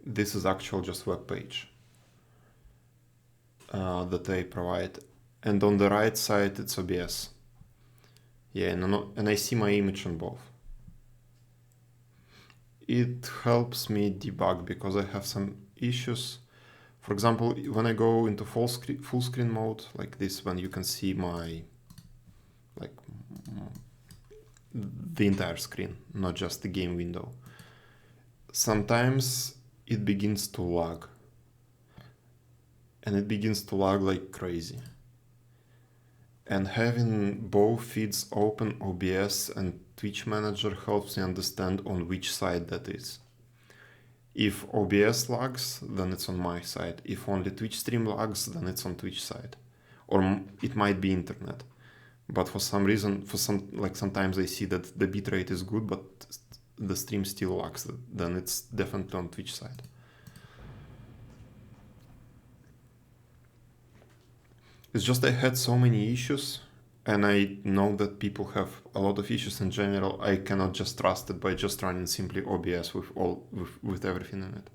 Speaker 1: This is actual just web page that they provide. And on the right side it's OBS. Yeah, and I see my image on both. It helps me debug because I have some issues. For example, when I go into full screen mode, like this, when you can see my, like, the entire screen, not just the game window, sometimes it begins to lag. And it begins to lag like crazy. And having both feeds open, OBS and Twitch Manager, helps me understand on which side that is. If OBS lags, then it's on my side. If only Twitch stream lags, then it's on Twitch side. Or it might be internet. But for some reason, sometimes I see that the bitrate is good, but the stream still lags, then it's definitely on Twitch side. It's just I had so many issues, and I know that people have a lot of issues in general. I cannot just trust it by just running simply OBS with everything in it.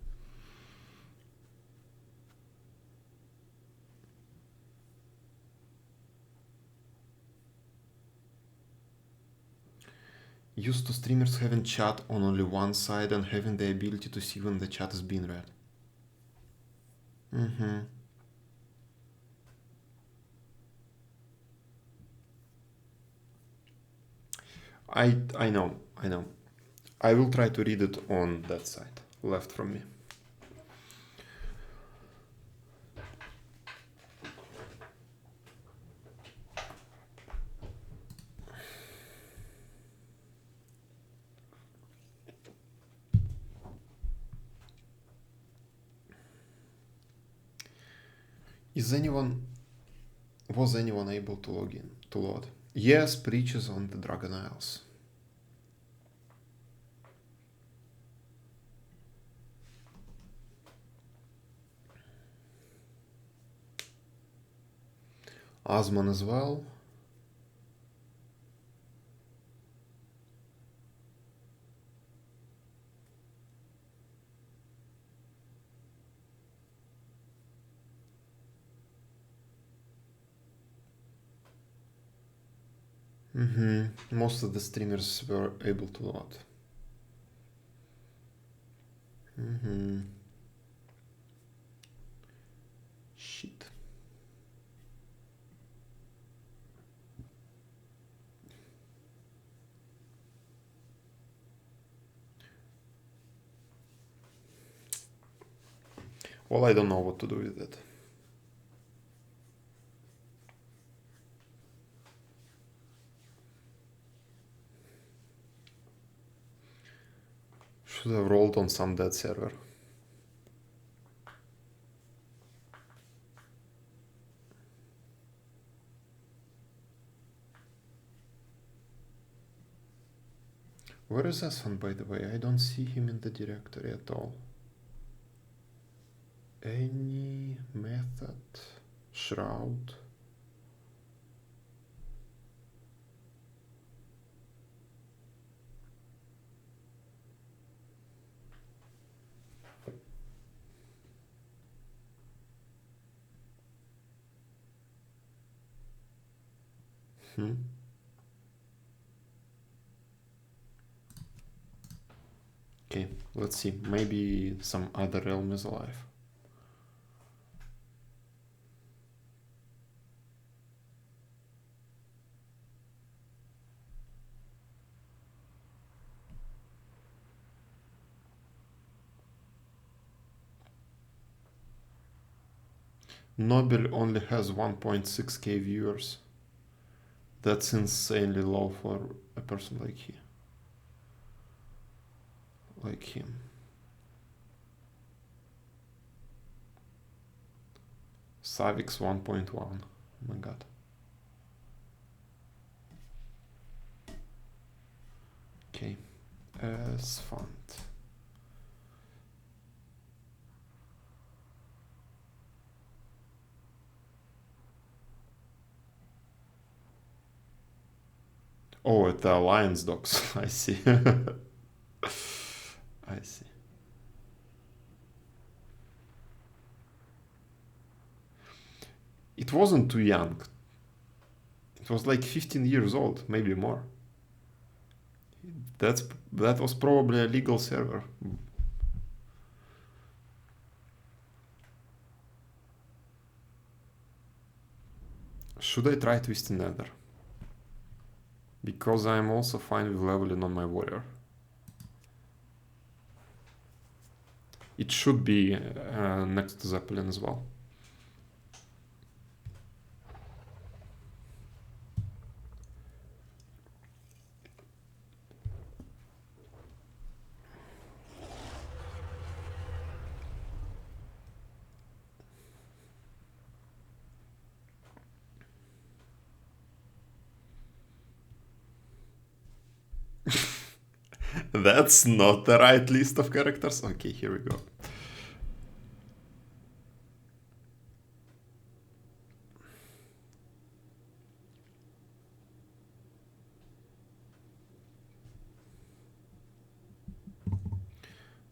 Speaker 1: Used to streamers having chat on only one side and having the ability to see when the chat is being read. I know, I know. I will try to read it on that side, left from me. Was anyone able to log in, to load? Yes, breaches on the Dragon Isles. Osman as well. Most of the streamers were able to load. Shit. Well, I don't know what to do with it. Should have rolled on some dead server. Where is Aswan, by the way? I don't see him in the directory at all. Any method? Shroud? Okay, let's see. Maybe some other realm is alive. Nobel only has 1.6k viewers. That's insanely low for a person like him. Savix 1.1. Oh my god. Okay. As fund. Oh, at the Alliance docs. I see. I see. It wasn't too young. It was like 15 years old, maybe more. That was probably a legal server. Should I try Twisted Nether? Because I'm also fine with leveling on my warrior. It should be next to Zeppelin as well. That's not the right list of characters. Okay, here we go.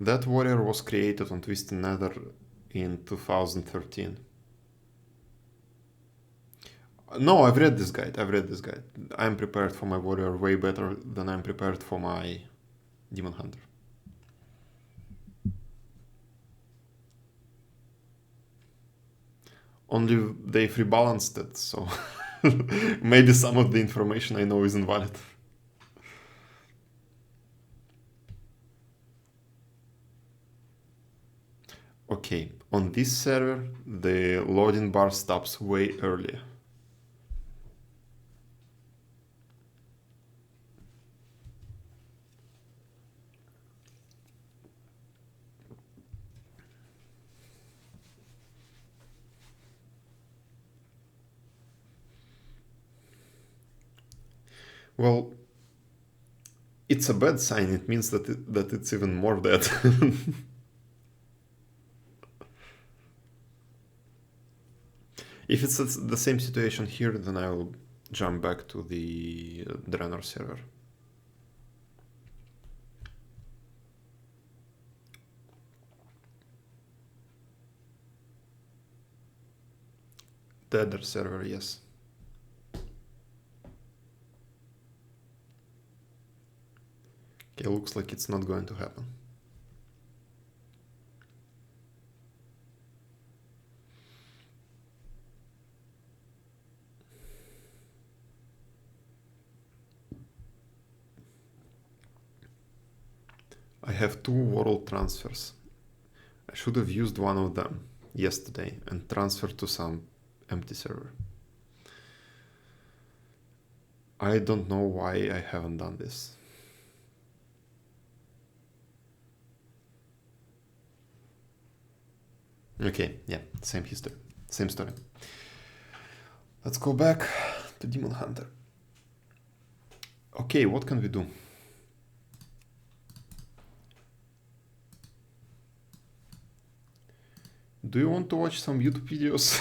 Speaker 1: That warrior was created on Twisted Nether in 2013. No, I've read this guide. I'm prepared for my warrior way better than I'm prepared for my Demon Hunter. Only they've rebalanced it, so maybe some of the information I know is invalid. Okay, on this server, the loading bar stops way earlier. Well, it's a bad sign. It means that it's even more dead. If it's the same situation here, then I will jump back to the Draenor server. The other server, yes. Okay, looks like it's not going to happen. I have 2 world transfers. I should have used one of them yesterday and transferred to some empty server. I don't know why I haven't done this. Okay, yeah, same history, same story. Let's go back to Demon Hunter. Okay, what can we do? Do you want to watch some YouTube videos?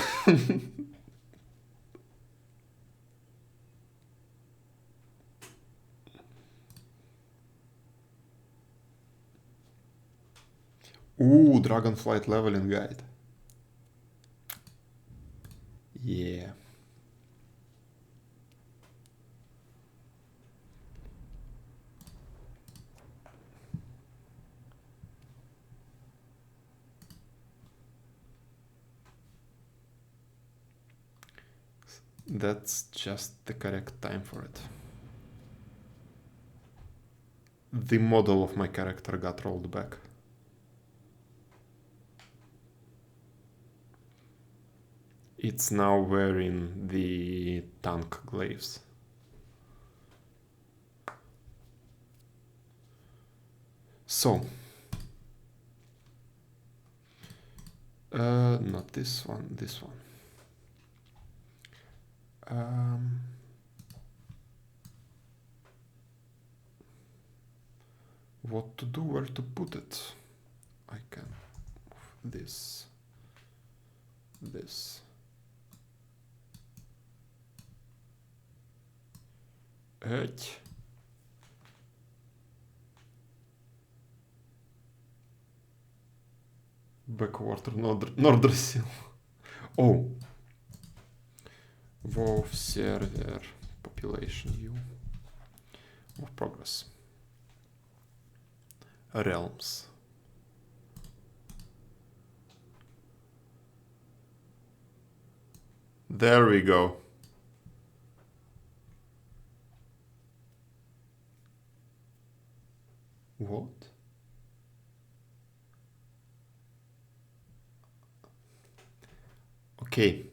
Speaker 1: Ooh, Dragonflight leveling guide. Yeah. That's just the correct time for it. The model of my character got rolled back. It's now wearing the tank glaives. So, not this one, this one. What to do, where to put it? I can move this, this. Эть. Backwater Nordrasil. Oh. WoW server population view of progress. Realms. There we go. What? Okay.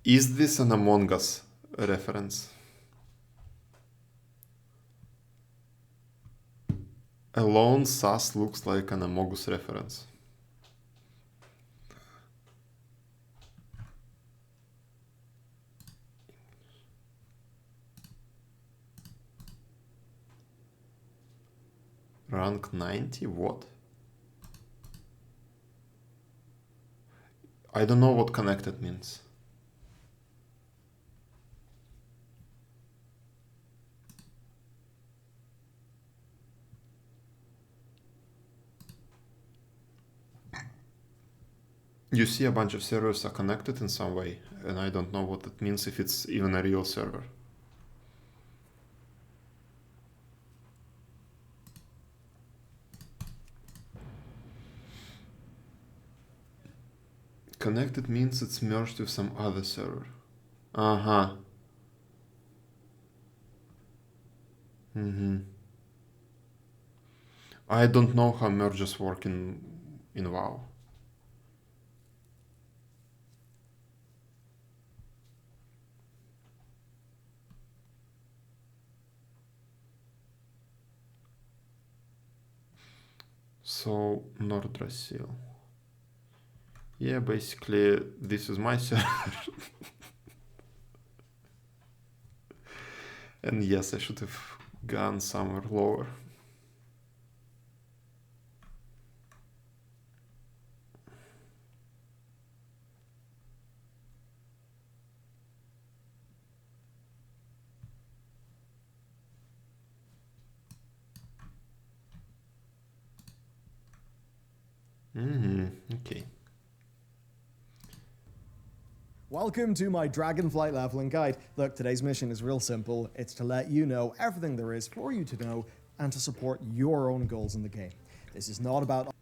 Speaker 1: Is this an Among Us reference? Alone Sus looks like an Among Us reference. Rank 90? What? I don't know what connected means. You see a bunch of servers are connected in some way, and I don't know what it means if it's even a real server. Connected means it's merged with some other server. Uh-huh. I don't know how merges work in in WoW. So, Nordrassil. Yeah, basically, this is my server. And yes, I should have gone somewhere lower. Okay.
Speaker 16: Welcome to my Dragonflight leveling guide. Look, today's mission is real simple. It's to let you know everything there is for you to know and to support your own goals in the game. This is not about...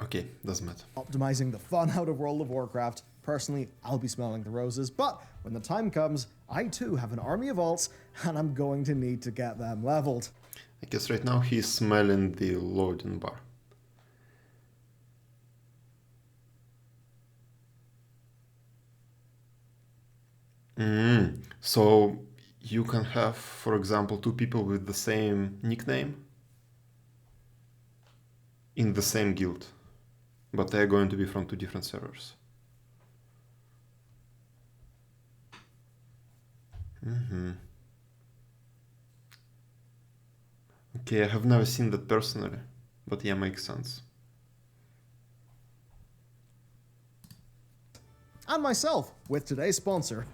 Speaker 1: Okay, doesn't matter.
Speaker 16: optimizing the fun out of World of Warcraft. Personally, I'll be smelling the roses, but when the time comes, I too have an army of alts, and I'm going to need to get them leveled.
Speaker 1: I guess right now he's smelling the loading bar. So you can have, for example, two people with the same nickname in the same guild, but they're going to be from two different servers. Okay, I have never seen that personally, but yeah, makes sense.
Speaker 16: And myself, with today's sponsor,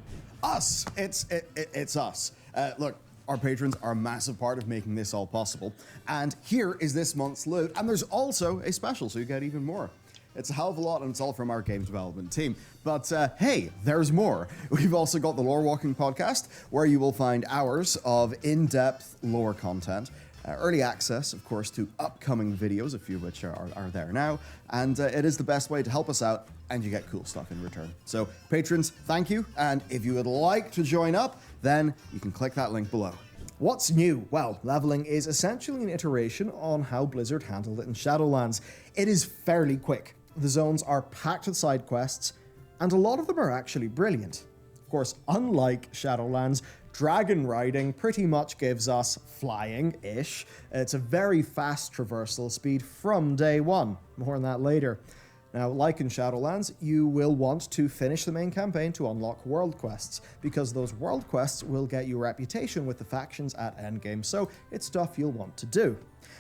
Speaker 16: us. It's us. Look, our patrons are a massive part of making this all possible. And here is this month's loot, and there's also a special, so you get even more. It's a hell of a lot, and it's all from our game development team. But hey, there's more. We've also got the Lore Walking podcast, where you will find hours of in-depth lore content, early access, of course, to upcoming videos, a few of which are there now, and it is the best way to help us out, and you get cool stuff in return. So, patrons, thank you, and if you would like to join up, then you can click that link below. What's new? Well, leveling is essentially an iteration on how Blizzard handled it in Shadowlands. It is fairly quick. The zones are packed with side quests, and a lot of them are actually brilliant. Of course, unlike Shadowlands, dragon riding pretty much gives us flying-ish. It's a very fast traversal speed from day one. More on that later. Now, like in Shadowlands, you will want to finish the main campaign to unlock world quests, because those world quests will get you reputation with the factions at endgame, so it's stuff you'll want to do.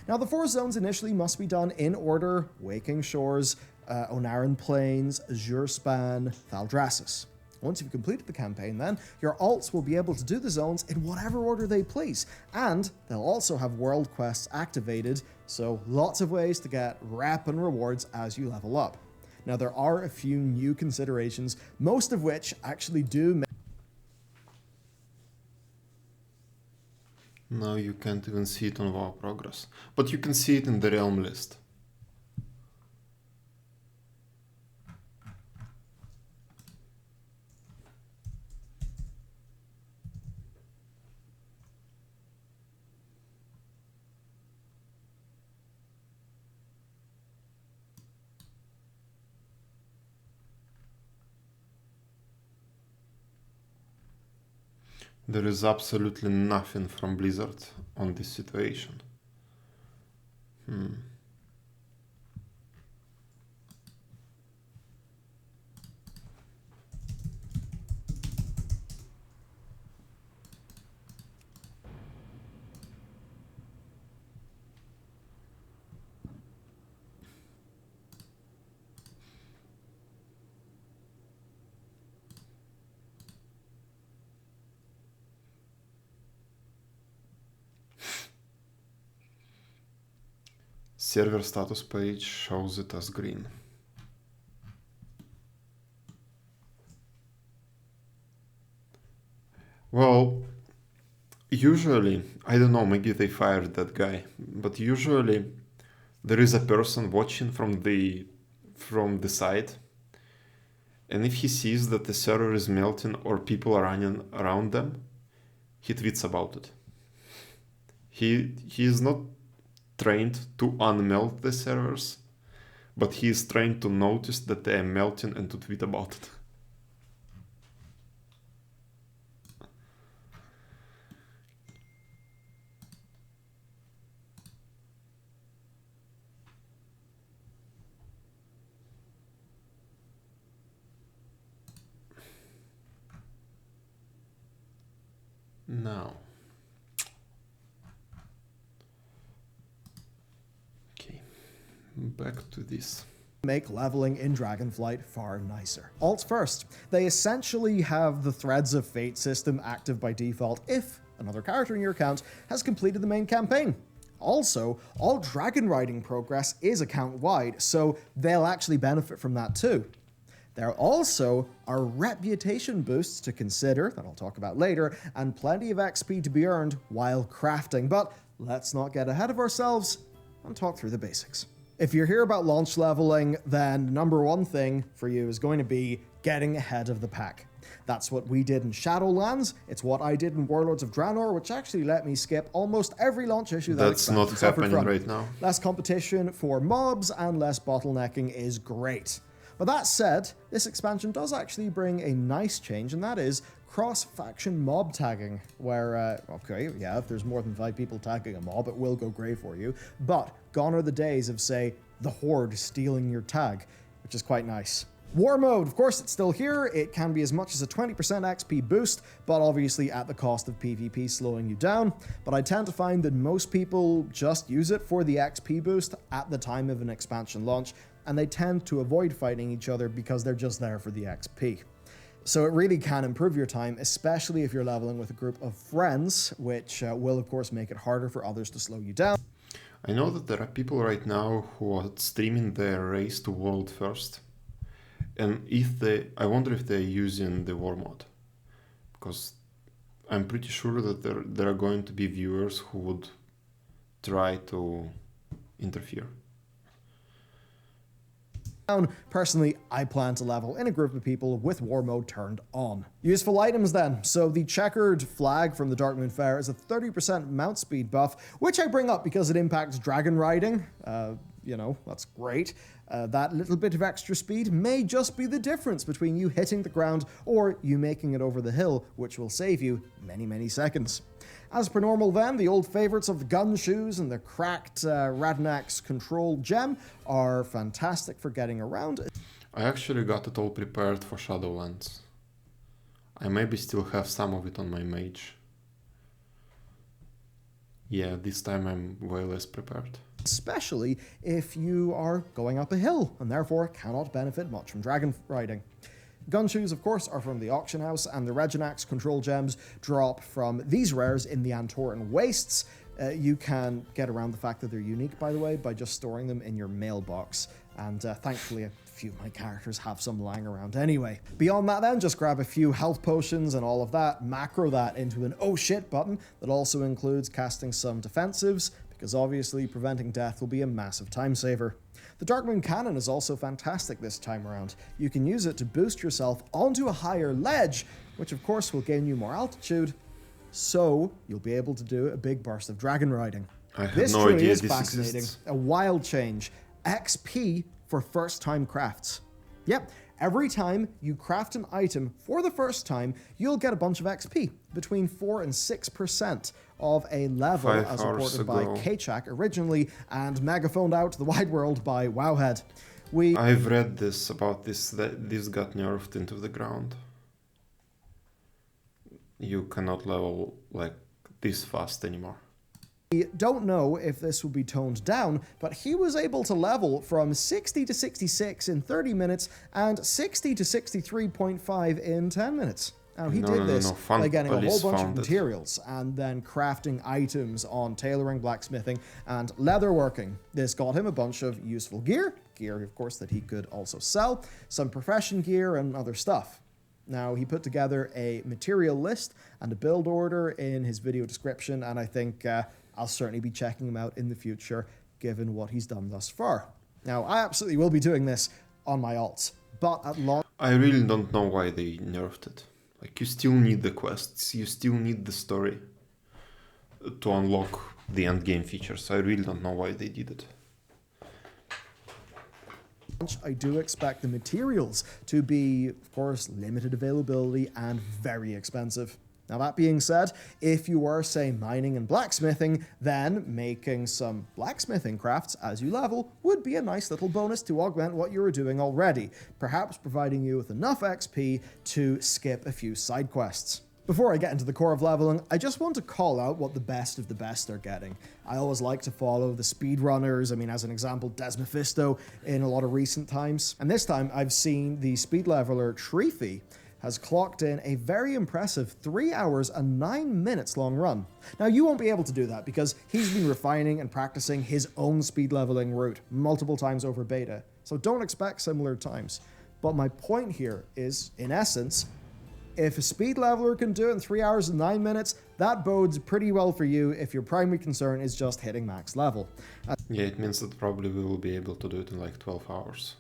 Speaker 16: Now, the 4 zones initially must be done in order: Waking Shores, Onaran Plains, Azure Span, Thaldraszus. Once you've completed the campaign, then, your alts will be able to do the zones in whatever order they please, and they'll also have world quests activated, so lots of ways to get rep and rewards as you level up. Now, there are a few new considerations, most of which actually do make...
Speaker 1: Now you can't even see it on WoW Progress, but you can see it in the realm list. There is absolutely nothing from Blizzard on this situation. Server status page shows it as green. Well, usually, I don't know, maybe they fired that guy, but usually there is a person watching from the side, and if he sees that the server is melting or people are running around them, he tweets about it. He is not trained to unmelt the servers, but he is trained to notice that they are melting and to tweet about it. Now, okay, back to this.
Speaker 16: Make leveling in Dragonflight far nicer. Alt first, they essentially have the Threads of Fate system active by default if another character in your account has completed the main campaign. Also, all dragon riding progress is account-wide, so they'll actually benefit from that too. There also are reputation boosts to consider, that I'll talk about later, and plenty of XP to be earned while crafting, but let's not get ahead of ourselves and talk through the basics. If you're here about launch leveling, then number one thing for you is going to be getting ahead of the pack. That's what we did in Shadowlands, it's what I did in Warlords of Draenor, which actually let me skip almost every launch issue that
Speaker 1: That's not happening right now.
Speaker 16: Less competition for mobs and less bottlenecking is great. But that said, this expansion does actually bring a nice change, and that is cross-faction mob tagging, where, okay, yeah, if there's more than 5 people tagging a mob, it will go grey for you, but gone are the days of, say, the Horde stealing your tag, which is quite nice. War mode, of course, it's still here. It can be as much as a 20% XP boost, but obviously at the cost of PvP slowing you down. But I tend to find that most people just use it for the XP boost at the time of an expansion launch, and they tend to avoid fighting each other because they're just there for the XP. So it really can improve your time, especially if you're leveling with a group of friends, which will of course make it harder for others to slow you down.
Speaker 1: I know that there are people right now who are streaming their race to world first, and I wonder if they're using the war mod, because I'm pretty sure that there are going to be viewers who would try to interfere.
Speaker 16: Personally, I plan to level in a group of people with war mode turned on. Useful items then. So the checkered flag from the Darkmoon Fair is a 30% mount speed buff, which I bring up because it impacts dragon riding. You know, that's great. That little bit of extra speed may just be the difference between you hitting the ground or you making it over the hill, which will save you many, many seconds. As per normal then, the old favourites of the gun shoes and the cracked Radnax control gem are fantastic for getting around.
Speaker 1: I actually got it all prepared for Shadowlands. I maybe still have some of it on my mage. Yeah, this time I'm way less prepared.
Speaker 16: Especially if you are going up a hill and therefore cannot benefit much from dragon riding. Gun shoes, of course, are from the auction house, and the Reginax control gems drop from these rares in the Antoran Wastes. You can get around the fact that they're unique, by the way, by just storing them in your mailbox. And thankfully, a few of my characters have some lying around anyway. Beyond that then, just grab a few health potions and all of that, macro that into an oh shit button that also includes casting some defensives, because obviously preventing death will be a massive time saver. The Darkmoon Cannon is also fantastic this time around. You can use it to boost yourself onto a higher ledge, which of course will gain you more altitude, so you'll be able to do a big burst of dragon riding.
Speaker 1: I have no idea this
Speaker 16: fascinating.
Speaker 1: exists.
Speaker 16: A wild change. XP for first time crafts. Yep, every time you craft an item for the first time, you'll get a bunch of XP, between 4 and 6% of a level, as reported by Kachak originally, and megaphoned out to the wide world by Wowhead.
Speaker 1: I've read this about this, that this got nerfed into the ground. You cannot level like this fast anymore.
Speaker 16: We don't know if this will be toned down, but he was able to level from 60 to 66 in 30 minutes and 60 to 63.5 in 10 minutes. Now, he did this by getting a whole bunch of materials and then crafting items on tailoring, blacksmithing, and leatherworking. This got him a bunch of useful gear, of course, that he could also sell, some profession gear, and other stuff. Now, he put together a material list and a build order in his video description, and I think I'll certainly be checking him out in the future, given what he's done thus far. Now, I absolutely will be doing this on my alts, but at launch...
Speaker 1: I really don't know why they nerfed it. Like, you still need the quests, you still need the story to unlock the end game features. I really don't know why they did it.
Speaker 16: I do expect the materials to be, of course, limited availability and very expensive. Now, that being said, if you were, say, mining and blacksmithing, then making some blacksmithing crafts as you level would be a nice little bonus to augment what you were doing already, perhaps providing you with enough XP to skip a few side quests. Before I get into the core of leveling, I just want to call out what the best of the best are getting. I always like to follow the speedrunners, I mean, as an example, Des Mephisto in a lot of recent times. And this time, I've seen the speed leveler Treefy has clocked in a very impressive 3 hours and 9 minutes long run. Now, you won't be able to do that because he's been refining and practicing his own speed leveling route multiple times over beta, so don't expect similar times. But my point here is, in essence, if a speed leveler can do it in 3 hours and 9 minutes, that bodes pretty well for you if your primary concern is just hitting max level.
Speaker 1: Yeah, it means that probably we will be able to do it in like 12 hours.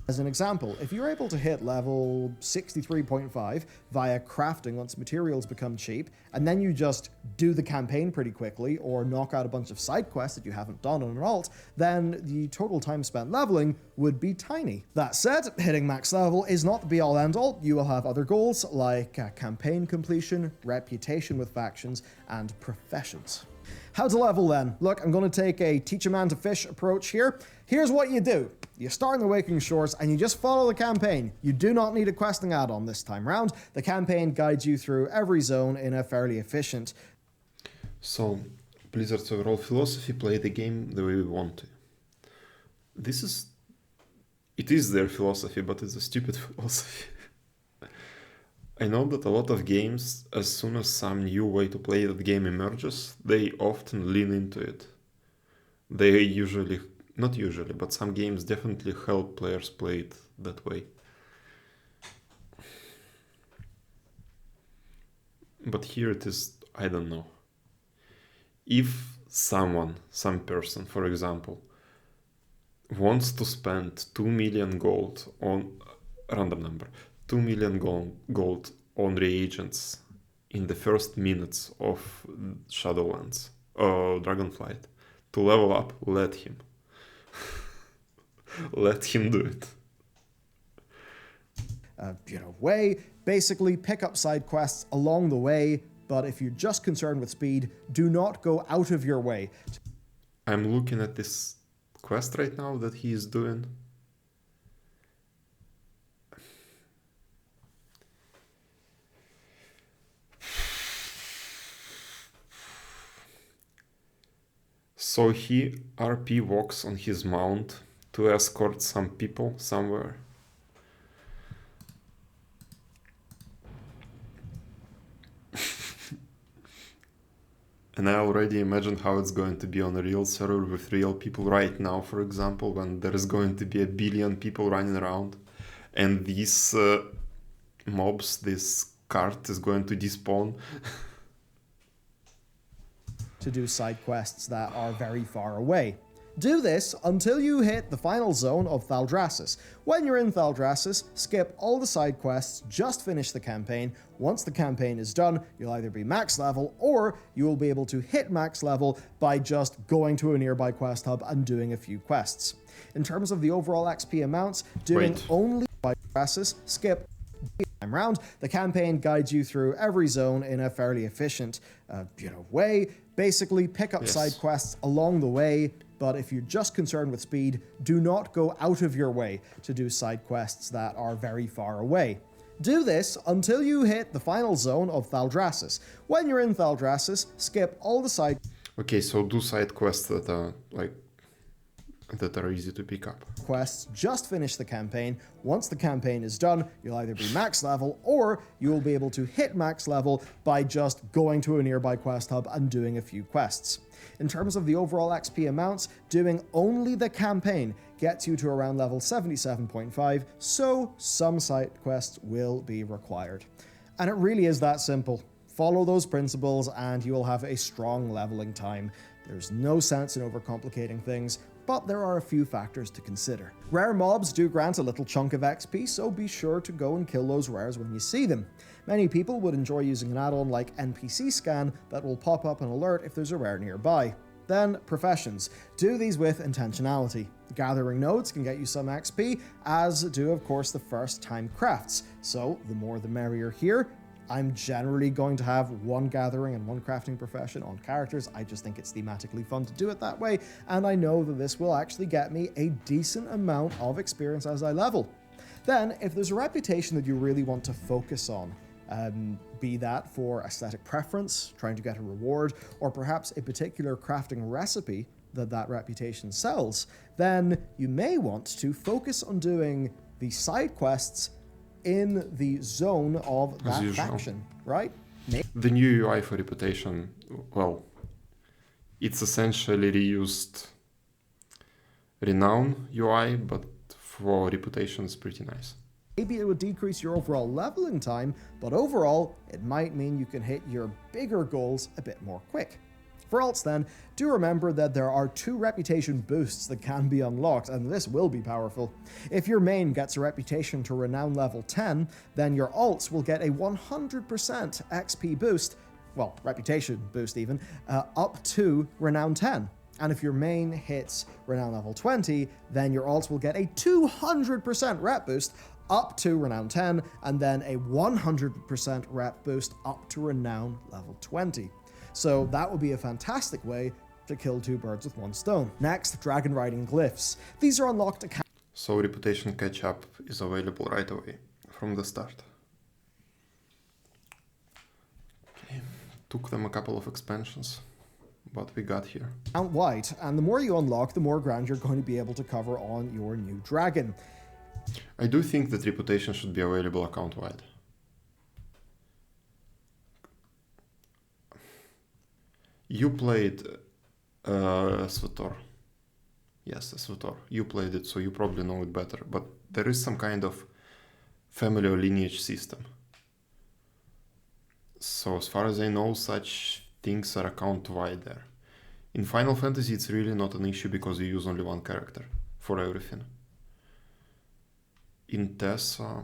Speaker 16: As an example, if you're able to hit level 63.5 via crafting once materials become cheap, and then you just do the campaign pretty quickly, or knock out a bunch of side quests that you haven't done on an alt, then the total time spent leveling would be tiny. That said, hitting max level is not the be-all end-all. You will have other goals like campaign completion, reputation with factions, and professions. How to level then? Look, I'm going to take a teach a man to fish approach here. Here's what you do. You start in the Waking Shores and you just follow the campaign. You do not need a questing add-on this time round. The campaign guides you through every zone in a fairly efficient.
Speaker 1: So, Blizzard's overall philosophy: play the game the way we want to. It is their philosophy, but it's a stupid philosophy. I know that a lot of games, as soon as some new way to play that game emerges, they often lean into it. They usually, not usually, but some games definitely help players play it that way. But here it is, I don't know. If some person, for example, wants to spend 2 million gold on, random number, 2 million gold on reagents in the first minutes of Shadowlands, Dragonflight, to level up, let him. Let him do it.
Speaker 16: Way, basically pick up side quests along the way, but if you're just concerned with speed, do not go out of your way.
Speaker 1: I'm looking at this quest right now that he is doing. So he RP walks on his mount to escort some people somewhere. And I already imagine how it's going to be on a real server with real people right now, for example, when there is going to be 1 billion people running around. And these mobs, this cart is going to despawn.
Speaker 16: To do side quests that are very far away. Do this until you hit the final zone of Thaldraszus. When you're in Thaldraszus, skip all the side quests, just finish the campaign. Once the campaign is done, you'll either be max level or you will be able to hit max level by just going to a nearby quest hub and doing a few quests. In terms of the overall XP amounts, doing only Thaldraszus, skip time round. The campaign guides you through every zone in a fairly efficient way. Basically, pick up side quests along the way, but if you're just concerned with speed, do not go out of your way to do side quests that are very far away. Do this until you hit the final zone of Thaldraszus. When you're in Thaldraszus, skip all the side...
Speaker 1: Okay, so do side quests that are easy to pick up.
Speaker 16: Quests, just finish the campaign. Once the campaign is done, you'll either be max level or you will be able to hit max level by just going to a nearby quest hub and doing a few quests. In terms of the overall XP amounts, doing only the campaign gets you to around level 77.5, so some side quests will be required. And it really is that simple. Follow those principles and you will have a strong leveling time. There's no sense in overcomplicating things. but there are a few factors to consider. Rare mobs do grant a little chunk of XP, so be sure to go and kill those rares when you see them. Many people would enjoy using an add-on like NPC Scan that will pop up an alert if there's a rare nearby. Then, professions. Do these with intentionality. Gathering nodes can get you some XP, as do of course the first time crafts, so the more the merrier here. I'm generally going to have one gathering and one crafting profession on characters. I just think it's thematically fun to do it that way, and I know that this will actually get me a decent amount of experience as I level. Then, if there's a reputation that you really want to focus on, be that for aesthetic preference, trying to get a reward, or perhaps a particular crafting recipe that reputation sells, then you may want to focus on doing the side quests in the zone of that faction, right?
Speaker 1: The new UI for reputation, well, it's essentially reused Renown UI, but for reputation it's pretty nice.
Speaker 16: Maybe it would decrease your overall leveling time, but overall, it might mean you can hit your bigger goals a bit more quick. For alts then, do remember that there are 2 reputation boosts that can be unlocked, and this will be powerful. If your main gets a reputation to Renown level 10, then your alts will get a 100% XP boost, well, reputation boost even, up to Renown 10. And if your main hits Renown level 20, then your alts will get a 200% rep boost up to Renown 10, and then a 100% rep boost up to Renown level 20. So that would be a fantastic way to kill 2 birds with 1 stone. Next, dragon riding glyphs. These are unlocked to
Speaker 1: So reputation catch-up is available right away, from the start. Okay. Took them a couple of expansions, but we got here.
Speaker 16: Count wide, and the more you unlock, the more ground you're going to be able to cover on your new dragon.
Speaker 1: I do think that reputation should be available account-wide. You played SVTOR. Yes, SVTOR. You played it, so you probably know it better. But there is some kind of family or lineage system. So as far as I know, such things are account-wide there. In Final Fantasy, it's really not an issue because you use only one character for everything. In Tessa...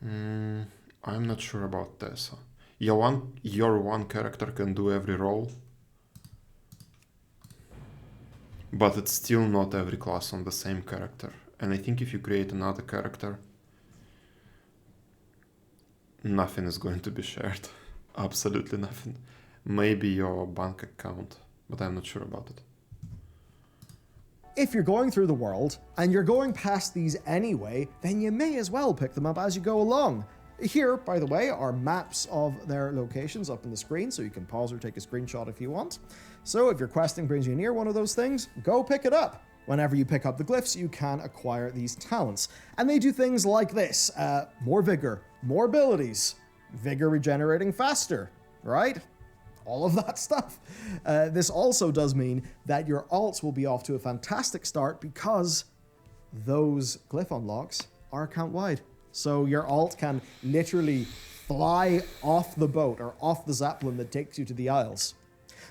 Speaker 1: I'm not sure about Tessa. Your one character can do every role, but it's still not every class on the same character. And I think if you create another character, nothing is going to be shared. Absolutely nothing. Maybe your bank account, but I'm not sure about it.
Speaker 16: If you're going through the world, and you're going past these anyway, then you may as well pick them up as you go along. Here, by the way, are maps of their locations up on the screen, so you can pause or take a screenshot if you want. So if your questing brings you near one of those things, go pick it up. Whenever you pick up the glyphs, you can acquire these talents. And they do things like this. More vigor, more abilities, vigor regenerating faster, right? All of that stuff. This also does mean that your alts will be off to a fantastic start because those glyph unlocks are account-wide. So your alt can literally fly off the boat or off the Zeppelin that takes you to the Isles.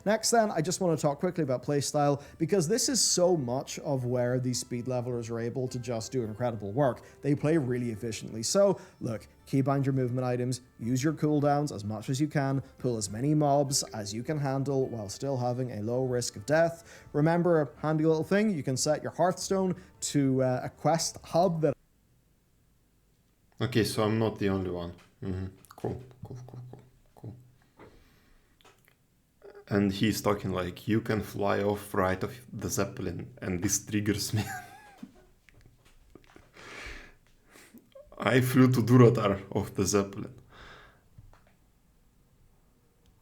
Speaker 16: Next then, I just want to talk quickly about playstyle, because this is so much of where these speed levelers are able to just do incredible work. They play really efficiently. So look, keybind your movement items, use your cooldowns as much as you can, pull as many mobs as you can handle while still having a low risk of death. Remember a handy little thing, you can set your Hearthstone to a quest hub that...
Speaker 1: Okay, so I'm not the only one. Cool. And he's talking like, you can fly off right of the Zeppelin, and this triggers me. I flew to Durotar off the Zeppelin.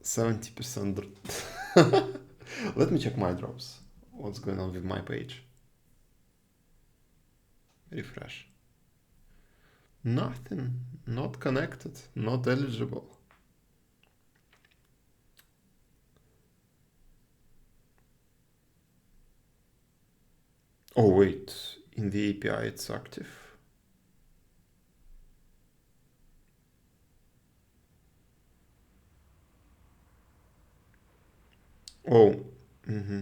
Speaker 1: 70%. Let me check my drops. What's going on with my page? Refresh. Nothing. Not connected. Not eligible. Oh wait, in the API it's active. Oh, Mm-hmm.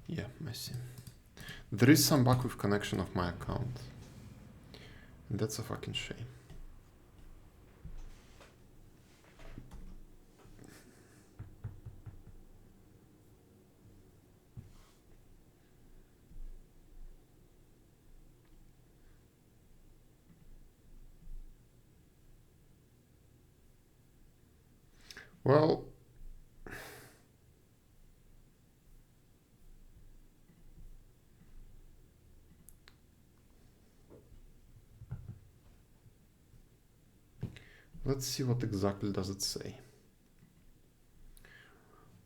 Speaker 1: Yeah, I see. There is some bug with connection of my account. And that's a fucking shame. Well, let's see what exactly does it say.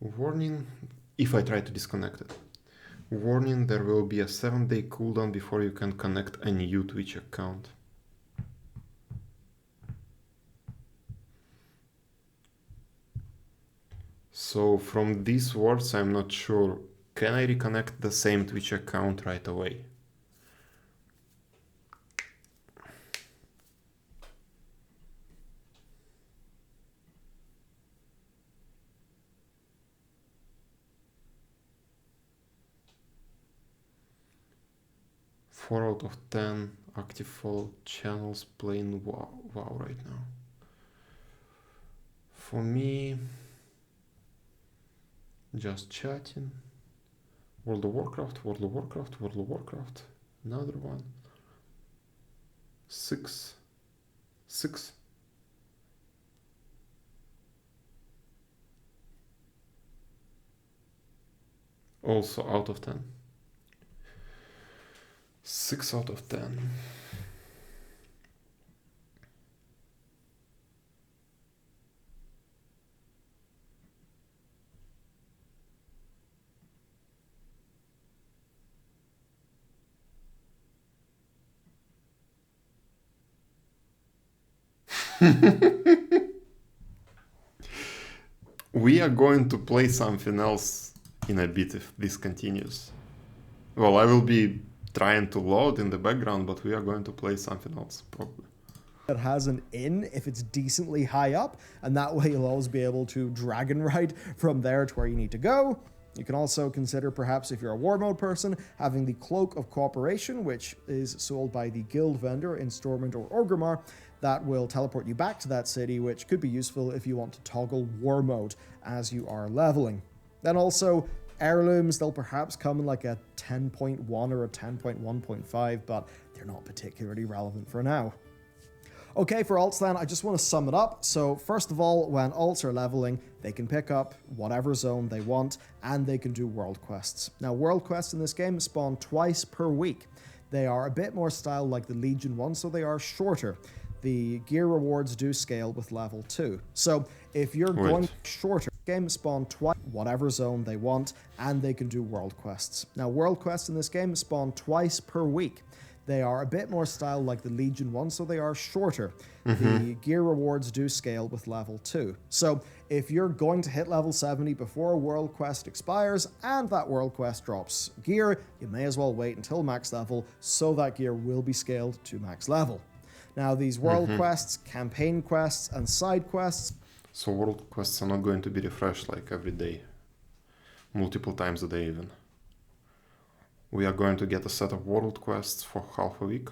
Speaker 1: Warning, if I try to disconnect it. Warning, there will be a 7-day cooldown before you can connect a new Twitch account. So from these words, I'm not sure. Can I reconnect the same Twitch account right away? Four out of 10 active all channels playing WoW right now. For me, just chatting. World of Warcraft, World of Warcraft, World of Warcraft. Another one. 6. Also out of 10. 6 out of 10. We are going to play something else in a bit if this continues. Well, I will be trying to load in the background, but we are going to play something else probably.
Speaker 16: That has an inn if it's decently high up, and that way you'll always be able to dragon ride from there to where you need to go. You can also consider, perhaps if you're a war mode person, having the Cloak of Cooperation, which is sold by the guild vendor in Stormont or Orgrimmar, that will teleport you back to that city, which could be useful if you want to toggle war mode as you are leveling. Then also, heirlooms, they'll perhaps come in like a 10.1 or a 10.1.5, but they're not particularly relevant for now. Okay, for alts then, I just want to sum it up. So first of all, when alts are leveling, they can pick up whatever zone they want, and they can do world quests. Now, world quests in this game spawn twice per week. They are a bit more styled like the Legion one, so they are shorter. The gear rewards do scale with level 2. So if you're going shorter, game spawn twice whatever zone they want, and they can do world quests. Now, world quests in this game spawn twice per week. They are a bit more styled like the Legion one, so they are shorter. The gear rewards do scale with level 2. So if you're going to hit level 70 before a world quest expires and that world quest drops gear, you may as well wait until max level so that gear will be scaled to max level. Now, these world quests, campaign quests, and side quests.
Speaker 1: So world quests are not going to be refreshed like every day, multiple times a day even. We are going to get a set of world quests for half a week.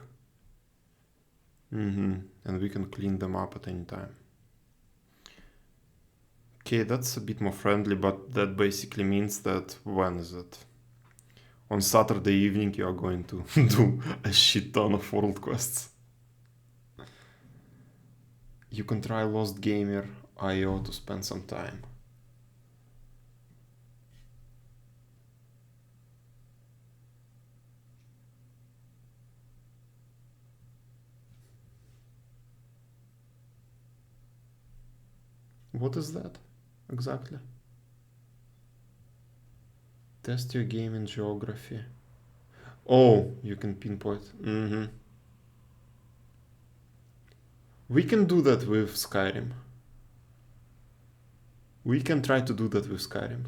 Speaker 1: And we can clean them up at any time. Okay, that's a bit more friendly, but that basically means that, when is it? On Saturday evening you are going to do a shit ton of world quests. You can try Lost Gamer IO to spend some time. What is that exactly? Test your game in geography. Oh, you can pinpoint. We can do that with Skyrim. We can try to do that with Skyrim.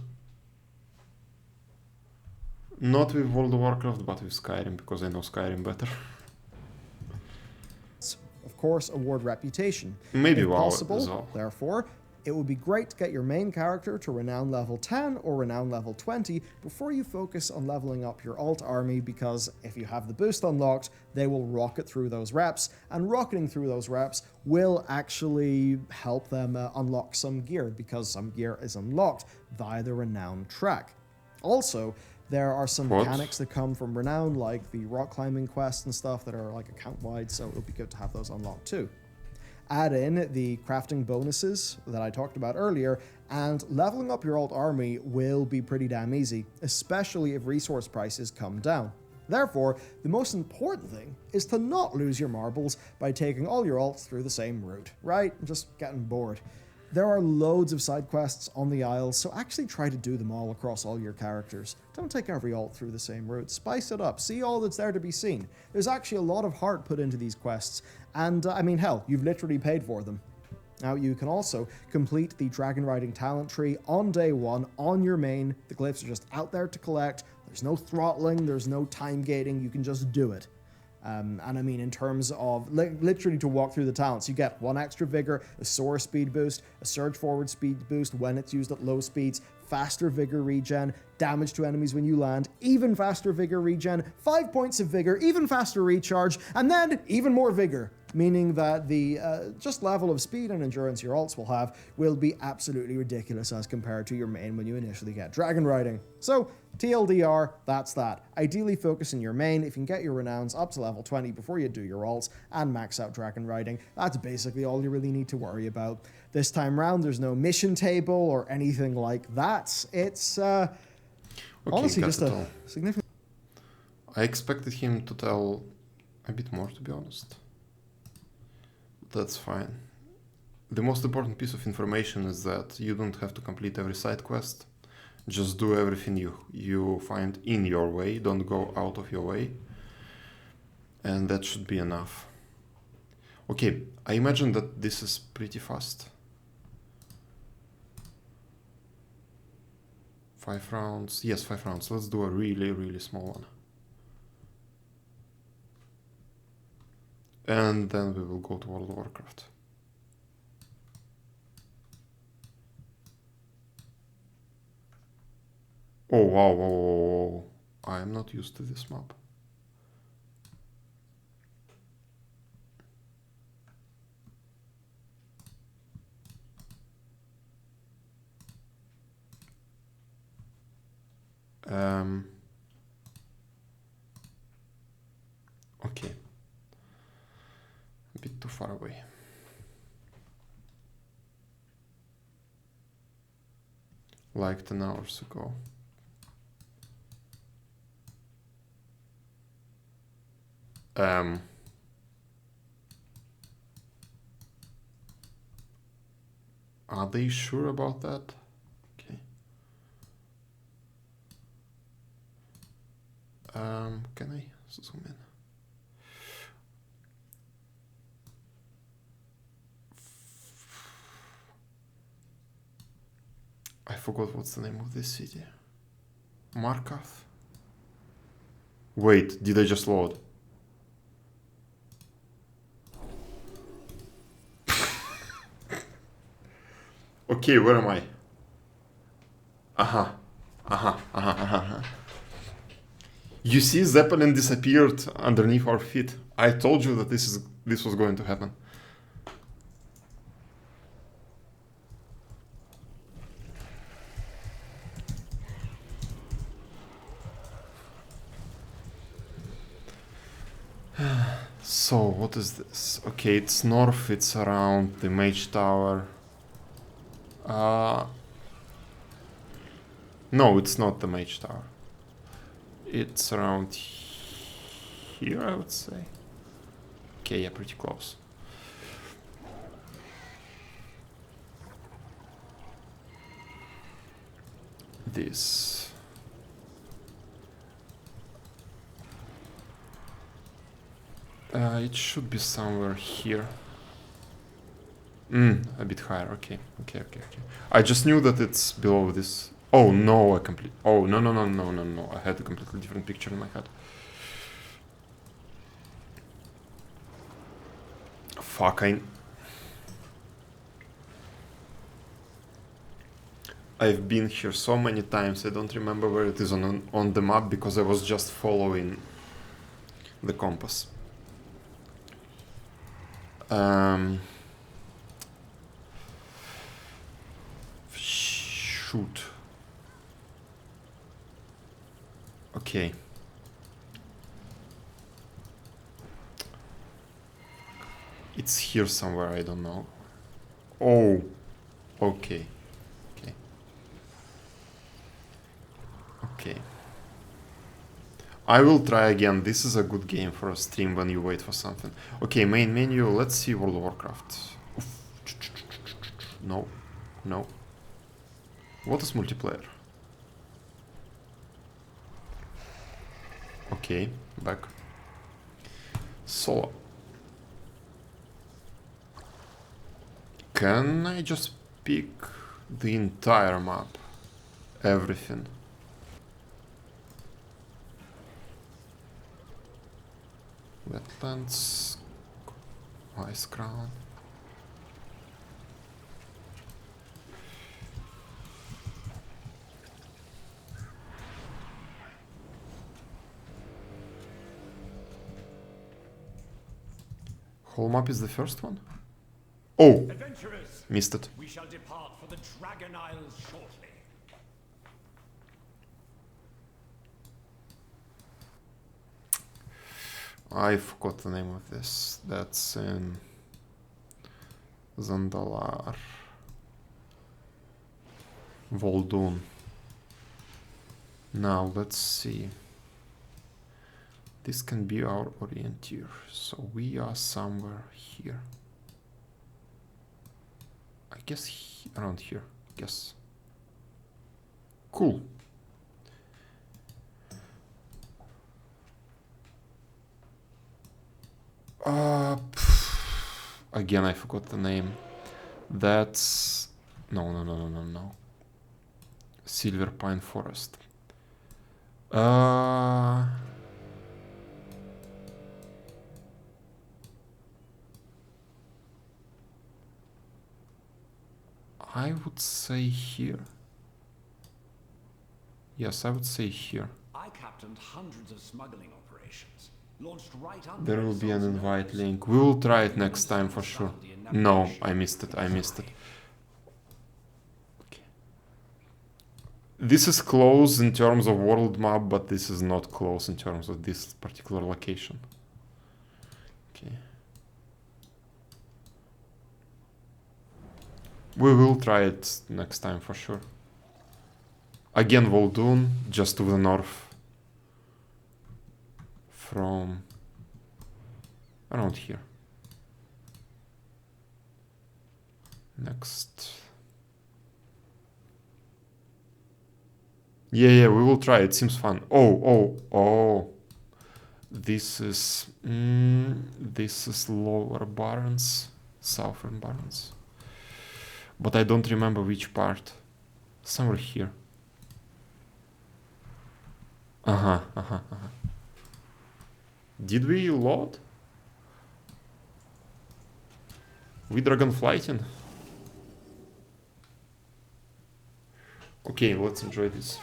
Speaker 1: Not with World of Warcraft, but with Skyrim, because I know Skyrim better.
Speaker 16: course, award reputation.
Speaker 1: Maybe
Speaker 16: if
Speaker 1: WoW
Speaker 16: possible,
Speaker 1: as well.
Speaker 16: therefore, it would be great to get your main character to renown level 10 or renown level 20 before you focus on leveling up your alt army, because if you have the boost unlocked, they will rocket through those reps, and rocketing through those reps will actually help them unlock some gear, because some gear is unlocked via the renown track. Also, there are some mechanics that come from renown, like the rock climbing quests and stuff that are like account-wide, so it'll be good to have those unlocked too. Add in the crafting bonuses that I talked about earlier, and leveling up your alt army will be pretty damn easy, especially if resource prices come down. Therefore, the most important thing is to not lose your marbles by taking all your alts through the same route, right? Just getting bored. There are loads of side quests on the Isles, so actually try to do them all across all your characters. Don't take every alt through the same route. Spice it up. See all that's there to be seen. There's actually a lot of heart put into these quests, and I mean, hell, you've literally paid for them. Now, you can also complete the dragon riding talent tree on day one on your main. The glyphs are just out there to collect. There's no throttling, there's no time gating, you can just do it. And I mean, in terms of literally to walk through the talents, you get 1 extra vigor, a soar speed boost, a surge forward speed boost when it's used at low speeds, faster vigor regen, damage to enemies when you land, even faster vigor regen, 5 points of vigor, even faster recharge, and then even more vigor. Meaning that the just level of speed and endurance your alts will have will be absolutely ridiculous as compared to your main when you initially get dragon riding. So, TLDR, that's that. Ideally focus on your main. If you can get your renowns up to level 20 before you do your alts and max out dragon riding, that's basically all you really need to worry about. This time round, there's no mission table or anything like that. It's honestly just a significant...
Speaker 1: I expected him to tell a bit more, to be honest. That's fine. The most important piece of information is that you don't have to complete every side quest. Just do everything you find in your way. Don't go out of your way. And that should be enough. Okay, I imagine that this is pretty fast. 5 rounds. Yes, 5 rounds. Let's do a really, really small one. And then we will go to World of Warcraft. Oh, wow, whoa, whoa, whoa. I am not used to this map. Okay. A bit too far away. Like 10 hours ago. Are they sure about that? Okay. Can I zoom in? I forgot what's the name of this city. Markarth? Wait, did I just load? Okay, where am I? You see, Zeppelin disappeared underneath our feet. I told you that this was going to happen. So, what is this? Okay, it's north, it's around the Mage Tower. No, it's not the Mage Tower. It's around here, I would say. Okay, yeah, pretty close. This. It should be somewhere here. A bit higher. Okay. I just knew that it's below this. Oh no, Oh no. I had a completely different picture in my head. Fuck, I've been here so many times, I don't remember where it is on the map because I was just following the compass. Shoot. Okay. It's here somewhere, I don't know. Oh, okay. Okay. Okay. I will try again. This is a good game for a stream when you wait for something. Okay, main menu. Let's see World of Warcraft. Oof. No. No. What is multiplayer? Okay, back. Solo. Can I just pick the entire map? Everything. Wetlands. Ice Crown. Whole map is the first one? Oh!
Speaker 4: Adventurers,
Speaker 1: missed it.
Speaker 4: we shall depart for the Dragon Isles shortly.
Speaker 1: I forgot the name of this. That's in Zandalar. Vol'dun. Now let's see. This can be our orienteer. So we are somewhere here. I guess around here. Guess. Cool. Again, I forgot the name. That's no. Silver Pine Forest. I would say here. Yes, I would say here.
Speaker 15: I captained hundreds of smuggling operations. Launched right under
Speaker 1: There will be an invite link. We will try it next time for sure. No, I missed it. Okay. This is close in terms of world map, but this is not close in terms of this particular location. Okay. We will try it next time for sure. Again, Vol'dun, just to the north. From around here. Next. Yeah, we will try. It seems fun. Oh. This is Lower Barrens, Southern Barrens. But I don't remember which part. Somewhere here. Did we load? We Dragonflighting? Okay, let's enjoy this.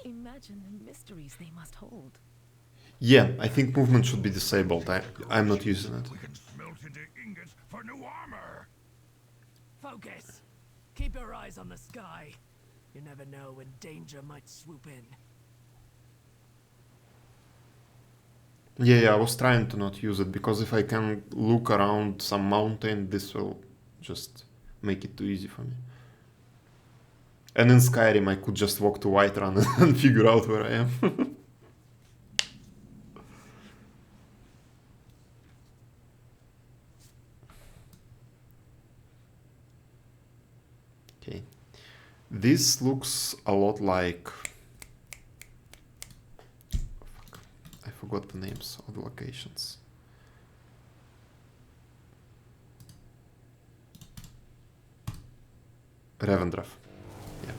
Speaker 14: Imagine the mysteries they must hold.
Speaker 1: Yeah, I think movement should be disabled. I'm not using it.
Speaker 3: We can smelt into ingots for new armor.
Speaker 13: Focus. Keep your eyes on the sky. You never know when danger might swoop in.
Speaker 1: Yeah, I was trying to not use it, because if I can look around some mountain, this will just make it too easy for me. And in Skyrim, I could just walk to Whiterun and figure out where I am. Okay. This looks a lot like... I forgot the names of the locations. Revendreth. Yeah.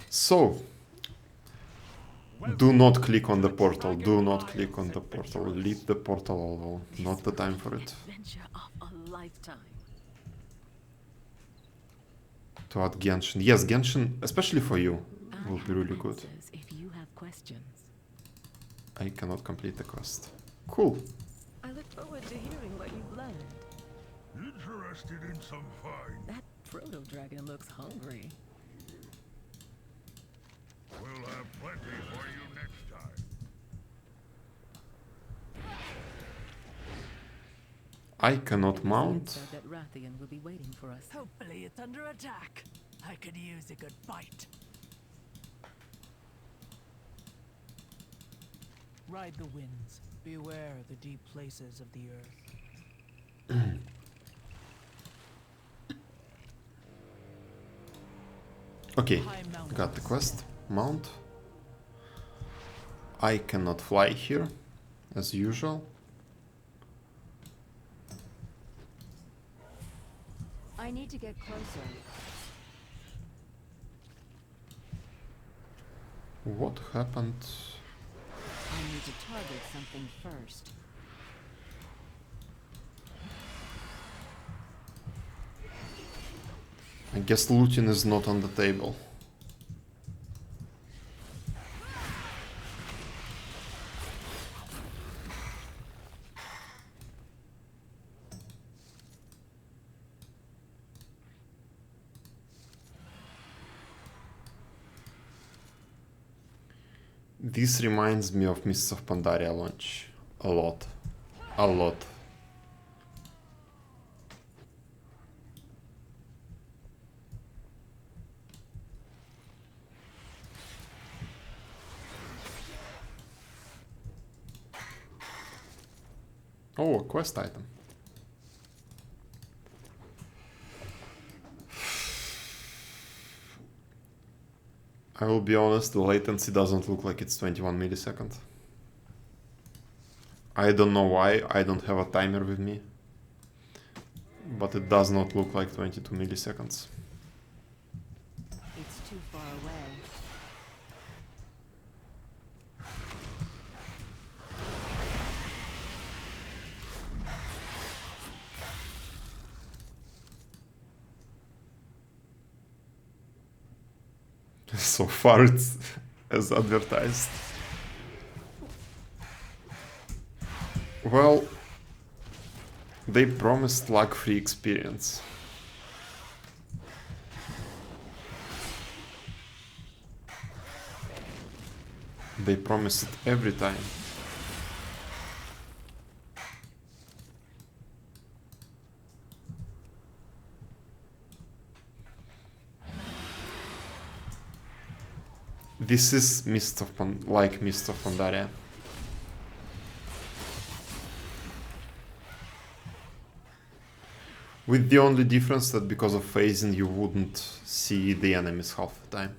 Speaker 1: So, Do not click on the portal. Do not click on the portal. Leave the portal alone. Not the time for it.
Speaker 14: Adventure of a lifetime.
Speaker 1: To add Genshin. Yes, Genshin, especially for you, will be really good.
Speaker 14: If you have questions.
Speaker 1: I cannot complete the quest. Cool.
Speaker 14: I look forward to hearing what you've learned.
Speaker 6: Interested in some fine?
Speaker 14: That proto dragon looks hungry.
Speaker 6: We'll have plenty for you next time.
Speaker 1: I cannot mount.
Speaker 14: Said that Rathian will be waiting for us.
Speaker 13: Hopefully it's under attack. I could use a good fight. Ride the winds. Beware the deep places of the earth.
Speaker 1: Okay, got the quest. Mount. I cannot fly here, as usual.
Speaker 2: I need to get closer.
Speaker 1: What happened?
Speaker 2: I need to target something first.
Speaker 1: I guess looting is not on the table. This reminds me of Mists of Pandaria launch. A lot. A lot. Oh, a quest item. I will be honest, the latency doesn't look like it's 21 milliseconds. I don't know why, I don't have a timer with me. But it does not look like 22 milliseconds.
Speaker 2: It's too far away.
Speaker 1: So far it's as advertised. Well, they promised lag-free experience. They promise it every time. This is Mist of Pandaria. With the only difference that because of phasing you wouldn't see the enemies half the time.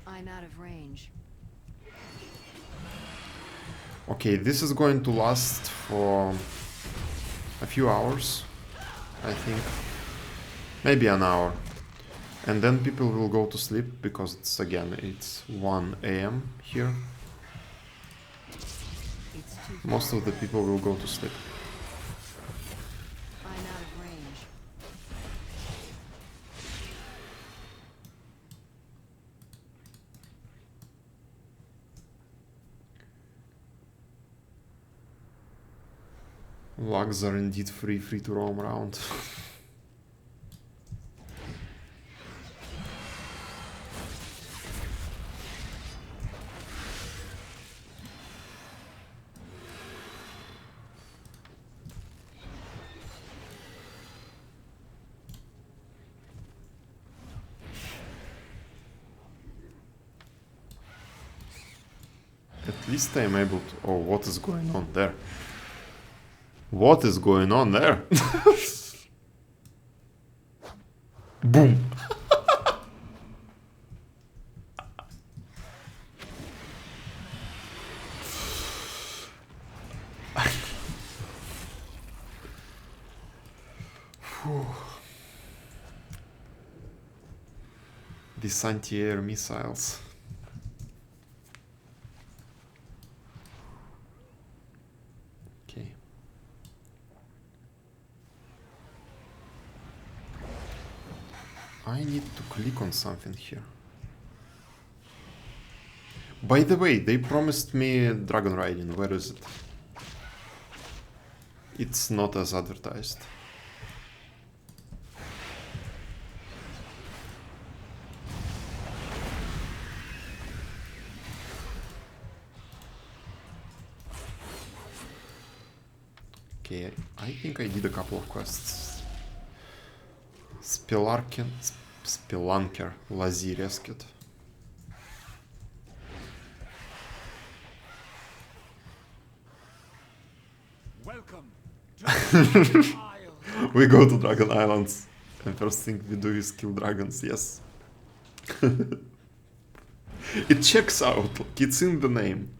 Speaker 2: I'm out of range.
Speaker 1: Okay, this is going to last for a few hours, I think. Maybe an hour. And then people will go to sleep because it's 1 AM here. Most of the people will go to sleep.
Speaker 2: I'm out of range.
Speaker 1: Lags are indeed free to roam around. At least I'm able to... Oh, what is going on there? What is going on there? Boom! these anti-air missiles. Okay. I need to click on something here. By the way, they promised me dragon riding. Where is it? It's not as advertised. Okay, I think I did a couple of quests. Spelunker, Lazy rescued.
Speaker 4: Welcome.
Speaker 1: We go to Dragon Islands, and first thing we do is kill dragons, yes. It checks out, it's in the name.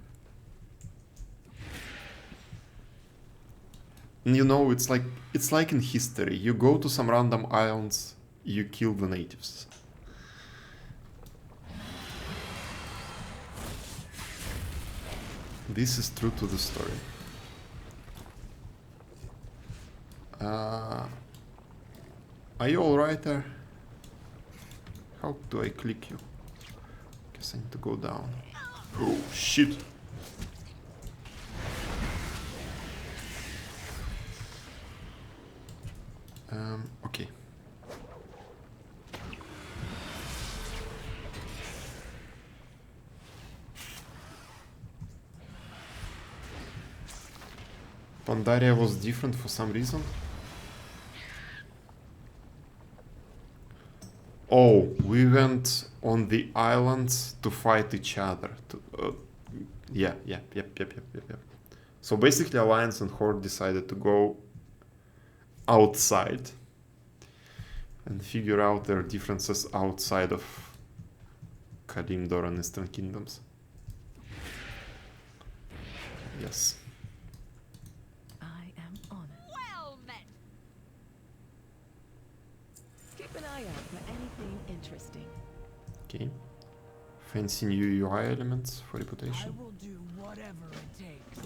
Speaker 1: And you know, it's like in history, you go to some random islands, you kill the natives. This is true to the story. Are you alright there? How do I click you? Guess I need to go down. Oh shit! Okay. Pandaria was different for some reason. Oh, we went on the islands to fight each other. Yep. So basically Alliance and Horde decided to go outside and figure out their differences outside of Kalimdor and Eastern Kingdoms. Yes.
Speaker 14: I am on it.
Speaker 10: Well met.
Speaker 14: Keep an eye out for anything interesting.
Speaker 1: Okay. Fancy new UI elements for
Speaker 13: I
Speaker 1: reputation.
Speaker 13: will do whatever it takes.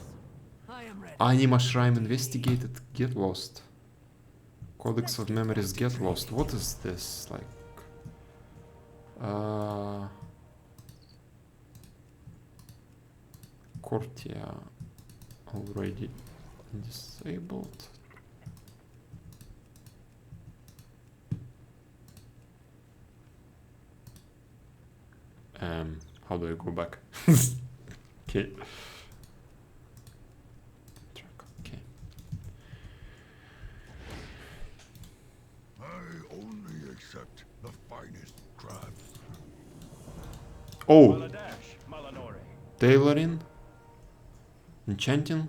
Speaker 13: I am ready.
Speaker 1: Anima Shrine investigated. Get lost. Codex of Memories get lost. What is this? Like... Cortia already disabled. How do I go back? Okay. Okay.
Speaker 6: I only accept the finest crafts.
Speaker 1: Oh! Tailoring? Enchanting?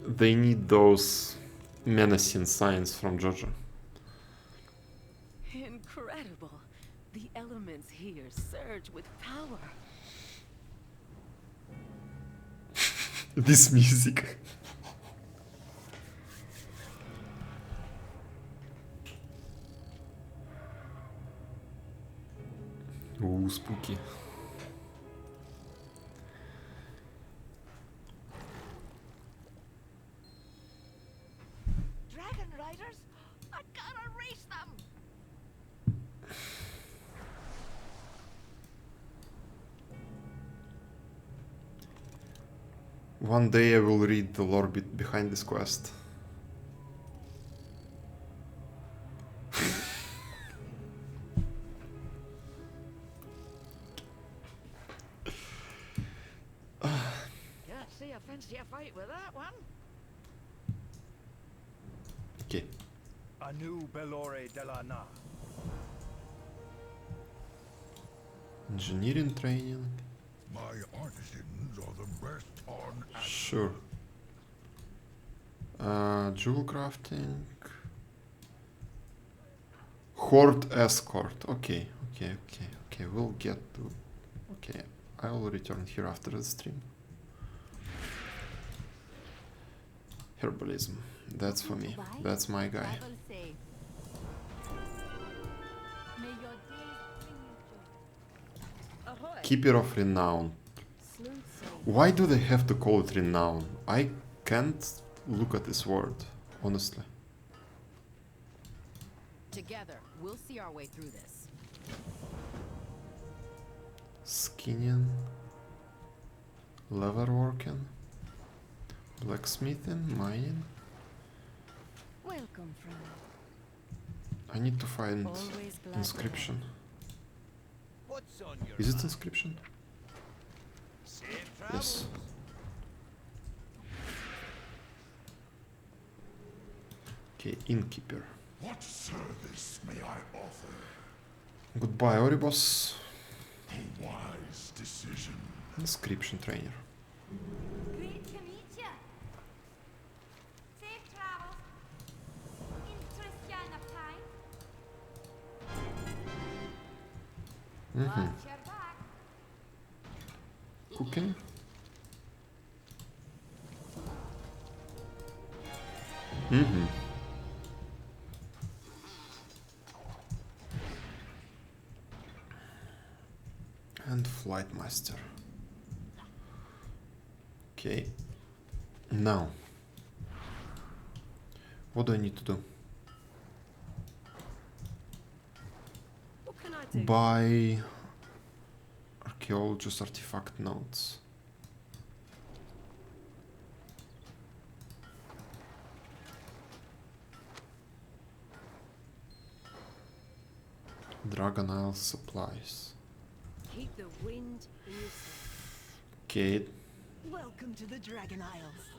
Speaker 1: They need those menacing signs from Georgia.
Speaker 14: Incredible. The elements here surge with power.
Speaker 1: This music. Ooh, spooky.
Speaker 10: Dragon Riders? I gotta race them!
Speaker 1: One day I will read the lore bit behind this quest.
Speaker 8: Can't see a fancier fight with that one.
Speaker 1: Okay.
Speaker 3: Anu Belore de la Na.
Speaker 1: Engineering training.
Speaker 6: My artisans are the best on Asgard.
Speaker 1: Sure. Jewel crafting. Court escort. Okay, okay, okay, okay. We'll get to. Okay, I will return here after the stream. Herbalism. That's for me. That's my guy. Keeper of Renown. Why do they have to call it Renown? I can't look at this word, honestly.
Speaker 17: Together, we'll see our way through this.
Speaker 1: Skinning, leatherworking, blacksmithing, mining.
Speaker 2: Welcome, friend.
Speaker 1: I need to find
Speaker 2: Always glad
Speaker 1: inscription.
Speaker 3: What's on your
Speaker 1: Is it inscription?
Speaker 3: Safe
Speaker 1: Yes. Okay, innkeeper.
Speaker 6: What service may I offer?
Speaker 1: Goodbye, Oribos.
Speaker 6: A wise decision.
Speaker 1: Inscription trainer.
Speaker 10: Great to meet you. Safe travels. Interesting of time. Watch your back.
Speaker 1: Cooking. Mm-hmm. And flight master. Okay. Now, what do I need to do?
Speaker 14: What can I do?
Speaker 1: Buy archaeologist artifact notes. Dragon Isle supplies.
Speaker 14: Keep the wind in your sails.
Speaker 1: Okay.
Speaker 13: Welcome to the Dragon Isles.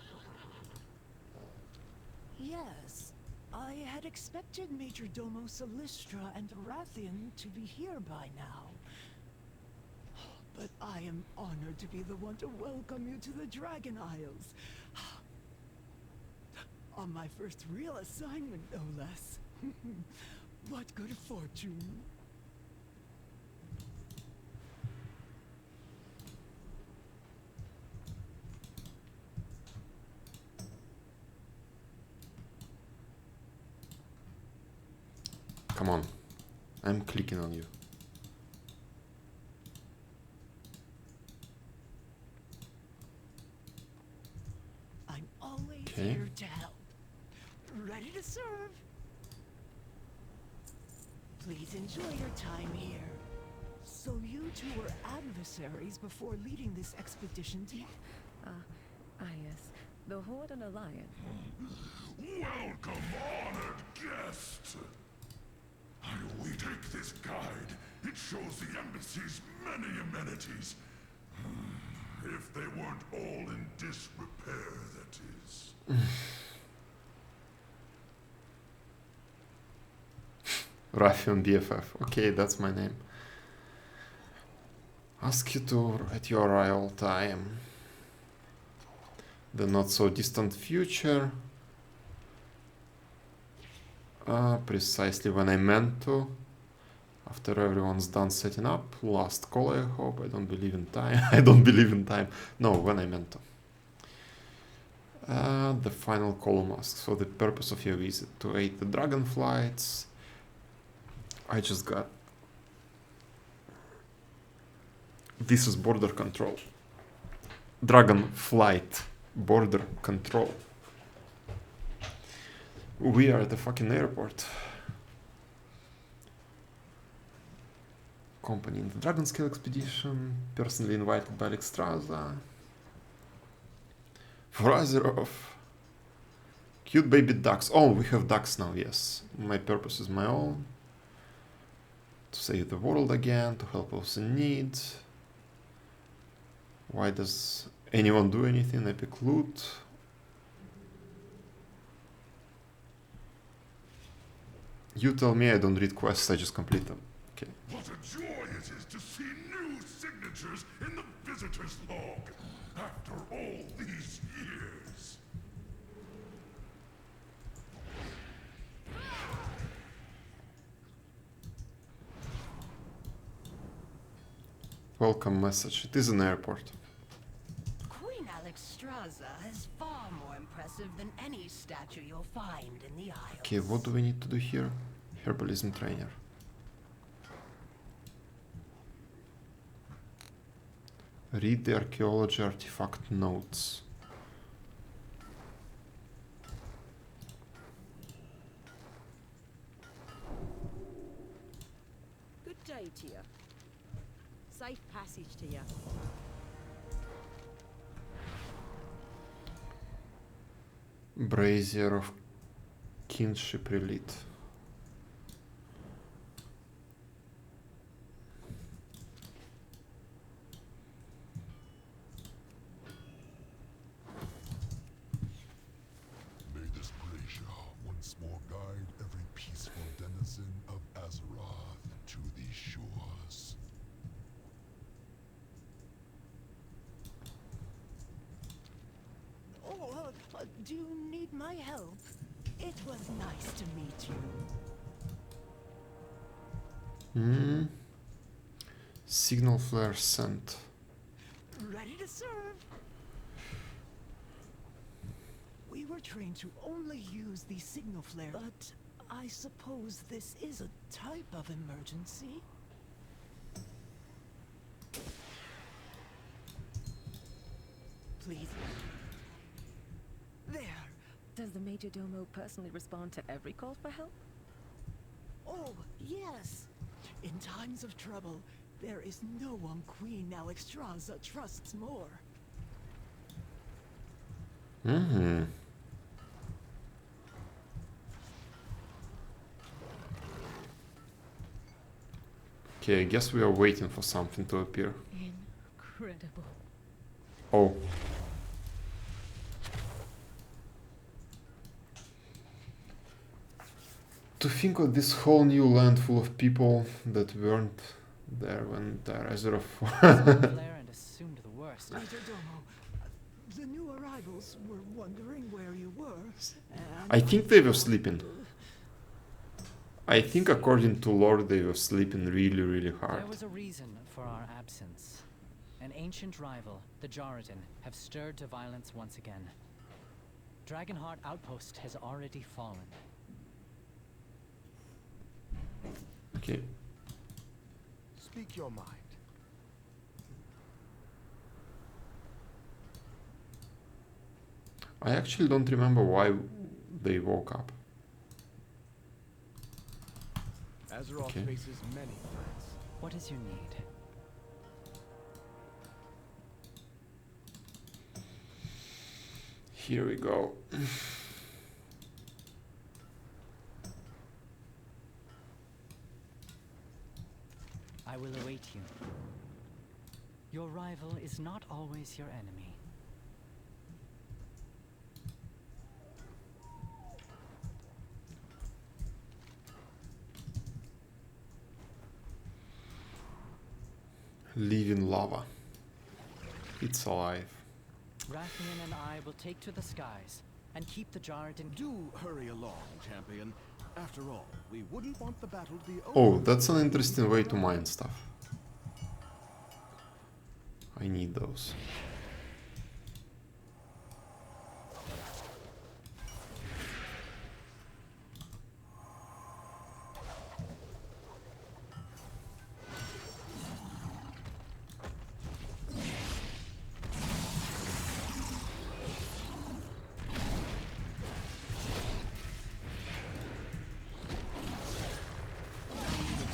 Speaker 13: Yes, I had expected Major Domo Solistra and Rathian to be here by now. But I am honored to be the one to welcome you to the Dragon Isles. On my first real assignment, no less. What good fortune.
Speaker 1: Come on. I'm clicking on you.
Speaker 13: I'm always
Speaker 1: Okay.
Speaker 13: here to help. Ready to serve. Please enjoy your time here. So you two were adversaries before leading this expedition to...
Speaker 14: Yes. The Horde and Alliance.
Speaker 6: Welcome, honored guest. We take this guide. It shows the embassy's many amenities. If they weren't all in disrepair, that is.
Speaker 1: Rathian BFF. Okay, that's my name. Ask you to at your royal time. The not so distant future. Precisely when I meant to. After everyone's done setting up. Last call, I hope. I don't believe in time. I don't believe in time. No, when I meant to. The final column asks for the purpose of your visit. To aid the Dragonflights. I just got... This is border control. Dragonflight. Border control. We are at the fucking airport. Company in the Dragon Scale expedition. Personally invited by Alexstrasza. Vrazirov. Cute baby ducks. Oh, we have ducks now, yes. My purpose is my own. To save the world again, to help those in need. Why does anyone do anything? Epic loot. You tell me, I don't read quests, I just complete them. Okay.
Speaker 6: What a joy it is to see new signatures in the visitor's log after all these years.
Speaker 1: welcome message. It is an airport.
Speaker 17: Queen Alexstrasza is far more impressive than any statue you'll find in the Isles.
Speaker 1: Okay, what do we need to do here? Herbalism trainer. Read the archaeology artifact notes.
Speaker 14: Good day to you. Safe passage to you.
Speaker 1: Brazier of Kinship Relite.
Speaker 6: May this brazier once more guide every peaceful denizen of Azeroth to these shores.
Speaker 13: Oh, do you need my help? It was nice to meet you.
Speaker 1: Hmm. Signal flare sent.
Speaker 13: Ready to serve. We were trained to only use the signal flare, but I suppose this is a type of emergency. Please. There.
Speaker 14: Does the Major Domo personally respond to every call for help?
Speaker 13: Oh, yes. In times of trouble, there is no one Queen Alexstrasza trusts more.
Speaker 1: Mm-hmm. Okay, I guess we are waiting for something to appear.
Speaker 14: Incredible.
Speaker 1: Oh. To think of this whole new land full of people that weren't there when the Azeroth.
Speaker 18: And assumed the worst.
Speaker 13: Major Domo, the new arrivals were wondering where you were.
Speaker 1: I think they were sleeping. I think according to lore they were sleeping really, really hard.
Speaker 18: There was a reason for our absence. An ancient rival, the Jordan, have stirred to violence once again. Dragonheart Outpost has already fallen.
Speaker 1: Okay.
Speaker 15: Speak your mind.
Speaker 1: I actually don't remember why they woke up.
Speaker 15: Azeroth
Speaker 1: Okay.
Speaker 15: faces many threats.
Speaker 18: What is your need?
Speaker 1: Here we go.
Speaker 18: I will await you. Your rival is not always your enemy.
Speaker 1: Living lava. It's alive.
Speaker 18: Rathian and I will take to the skies and keep the Jordan.
Speaker 15: Do hurry along, champion. After all, we wouldn't want the battle to be over.
Speaker 1: Oh, that's an interesting way to mine stuff. I need those.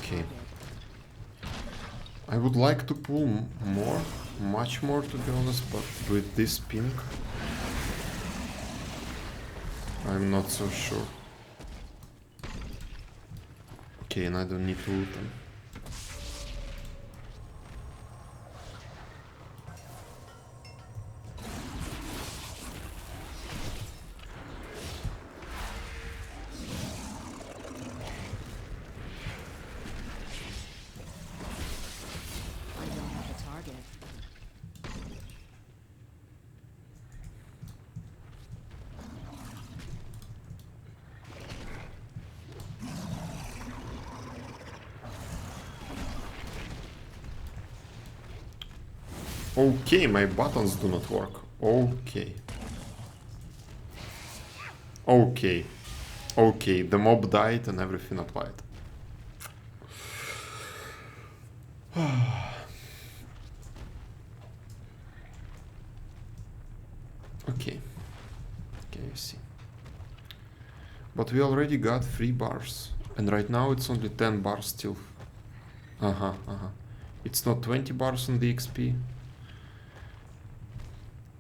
Speaker 1: Okay. I would like to pull more, much more to be honest, but with this pink, I'm not so sure. Okay, and I don't need to loot them.
Speaker 14: I don't have a target.
Speaker 1: Okay, my buttons do not work. Okay. Okay. Okay, the mob died and everything applied. Okay. Okay, I see. But we already got 3 bars. And right now it's only 10 bars still. It's not 20 bars on the XP.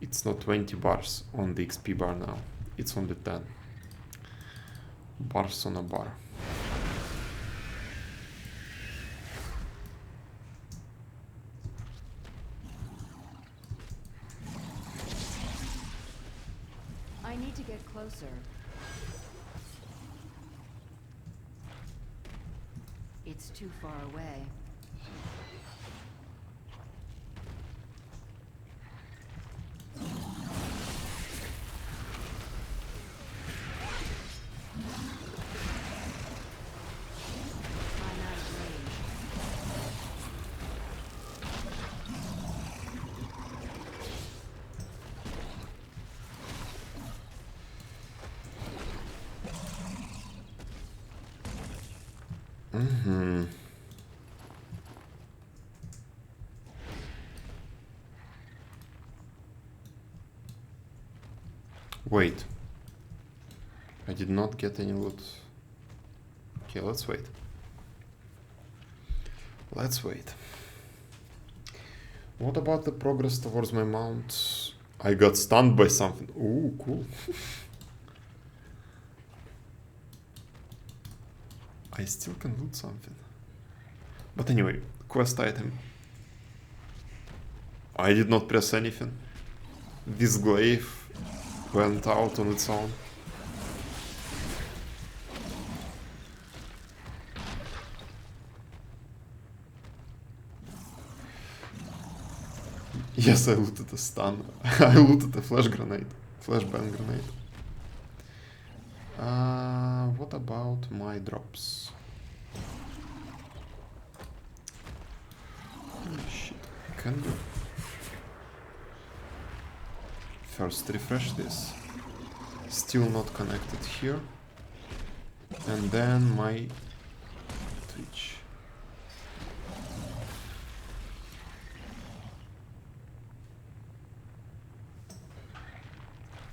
Speaker 1: It's not 20 bars on the XP bar now. It's only 10 bars on a bar.
Speaker 2: I need to get closer. It's too far away.
Speaker 1: Wait. I did not get any loot. Okay, let's wait. Let's wait. What about the progress towards my mount? I got stunned by something. Ooh, cool. I still can loot something. But anyway, quest item. I did not press anything. This glaive went out on its own. Yes, I looted a stun. I looted a flash grenade. Flashbang grenade. What about my drops? Holy shit, can do. First refresh this. Still not connected here. And then my Twitch.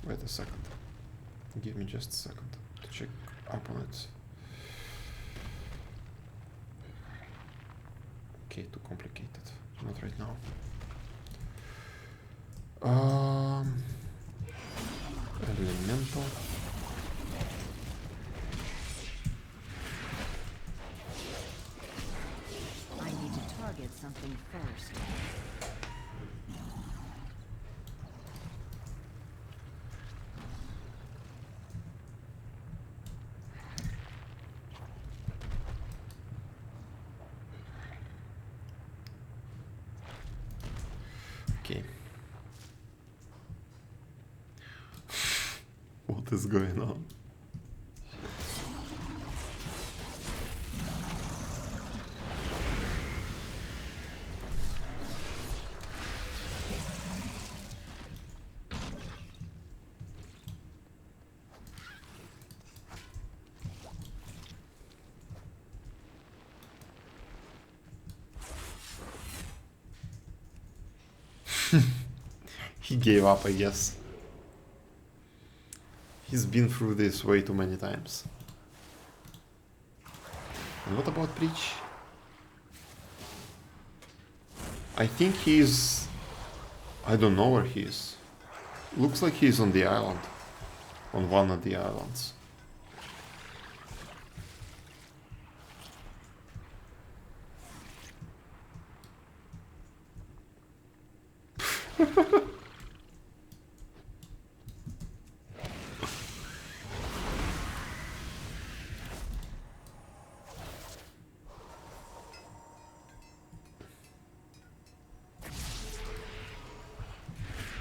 Speaker 1: Wait a second. Give me just a second to check up on it. Okay, too complicated. Not right now. Elemental.
Speaker 2: I need to target something first.
Speaker 1: Okay. What is going on? He gave up, I guess. He's been through this way too many times. And what about Preach? I think he's... I don't know where he is. Looks like he's on the island. On one of the islands.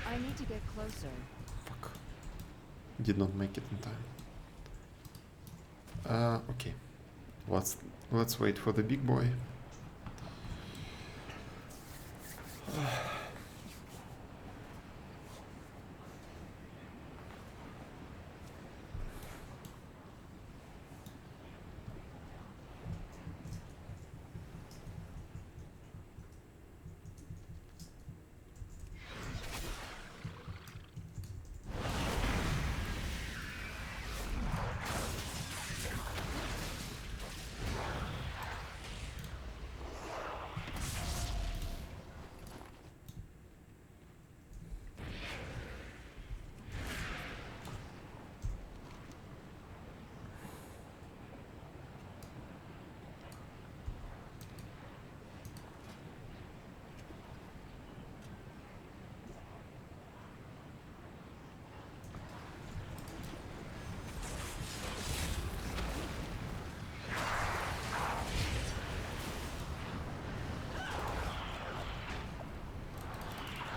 Speaker 2: I need to get closer.
Speaker 1: Fuck. Did not make it in time. Okay. Let's wait for the big boy.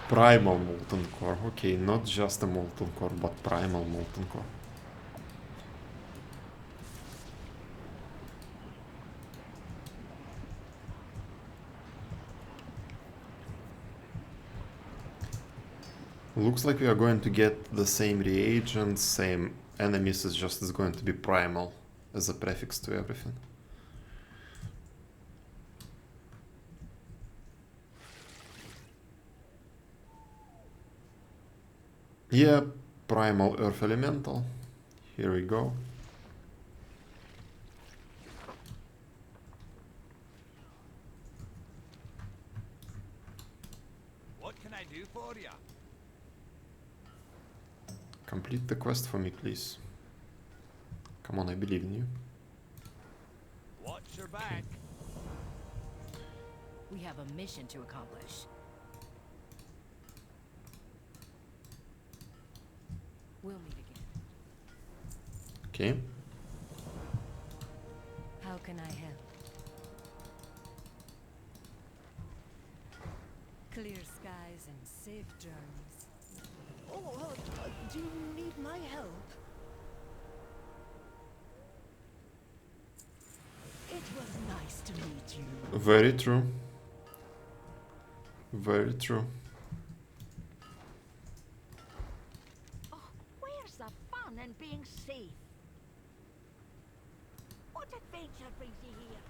Speaker 1: Primal Molten Core. Okay, not just a Molten Core, but Primal Molten Core. Looks like we are going to get the same reagents, same enemies, it's going to be primal as a prefix to everything. Yeah, primal earth elemental. Here we go.
Speaker 4: What can I do for you?
Speaker 1: Complete the quest for me, please. Come on, I believe in you.
Speaker 4: Watch your back.
Speaker 14: We have a mission to accomplish. We'll meet again.
Speaker 1: Okay.
Speaker 14: How can I help? Clear skies and safe journeys.
Speaker 13: Oh, do you need my help? It was nice to meet you.
Speaker 1: Very true. Very true.
Speaker 10: Where's the fun in being safe? What adventure brings you here?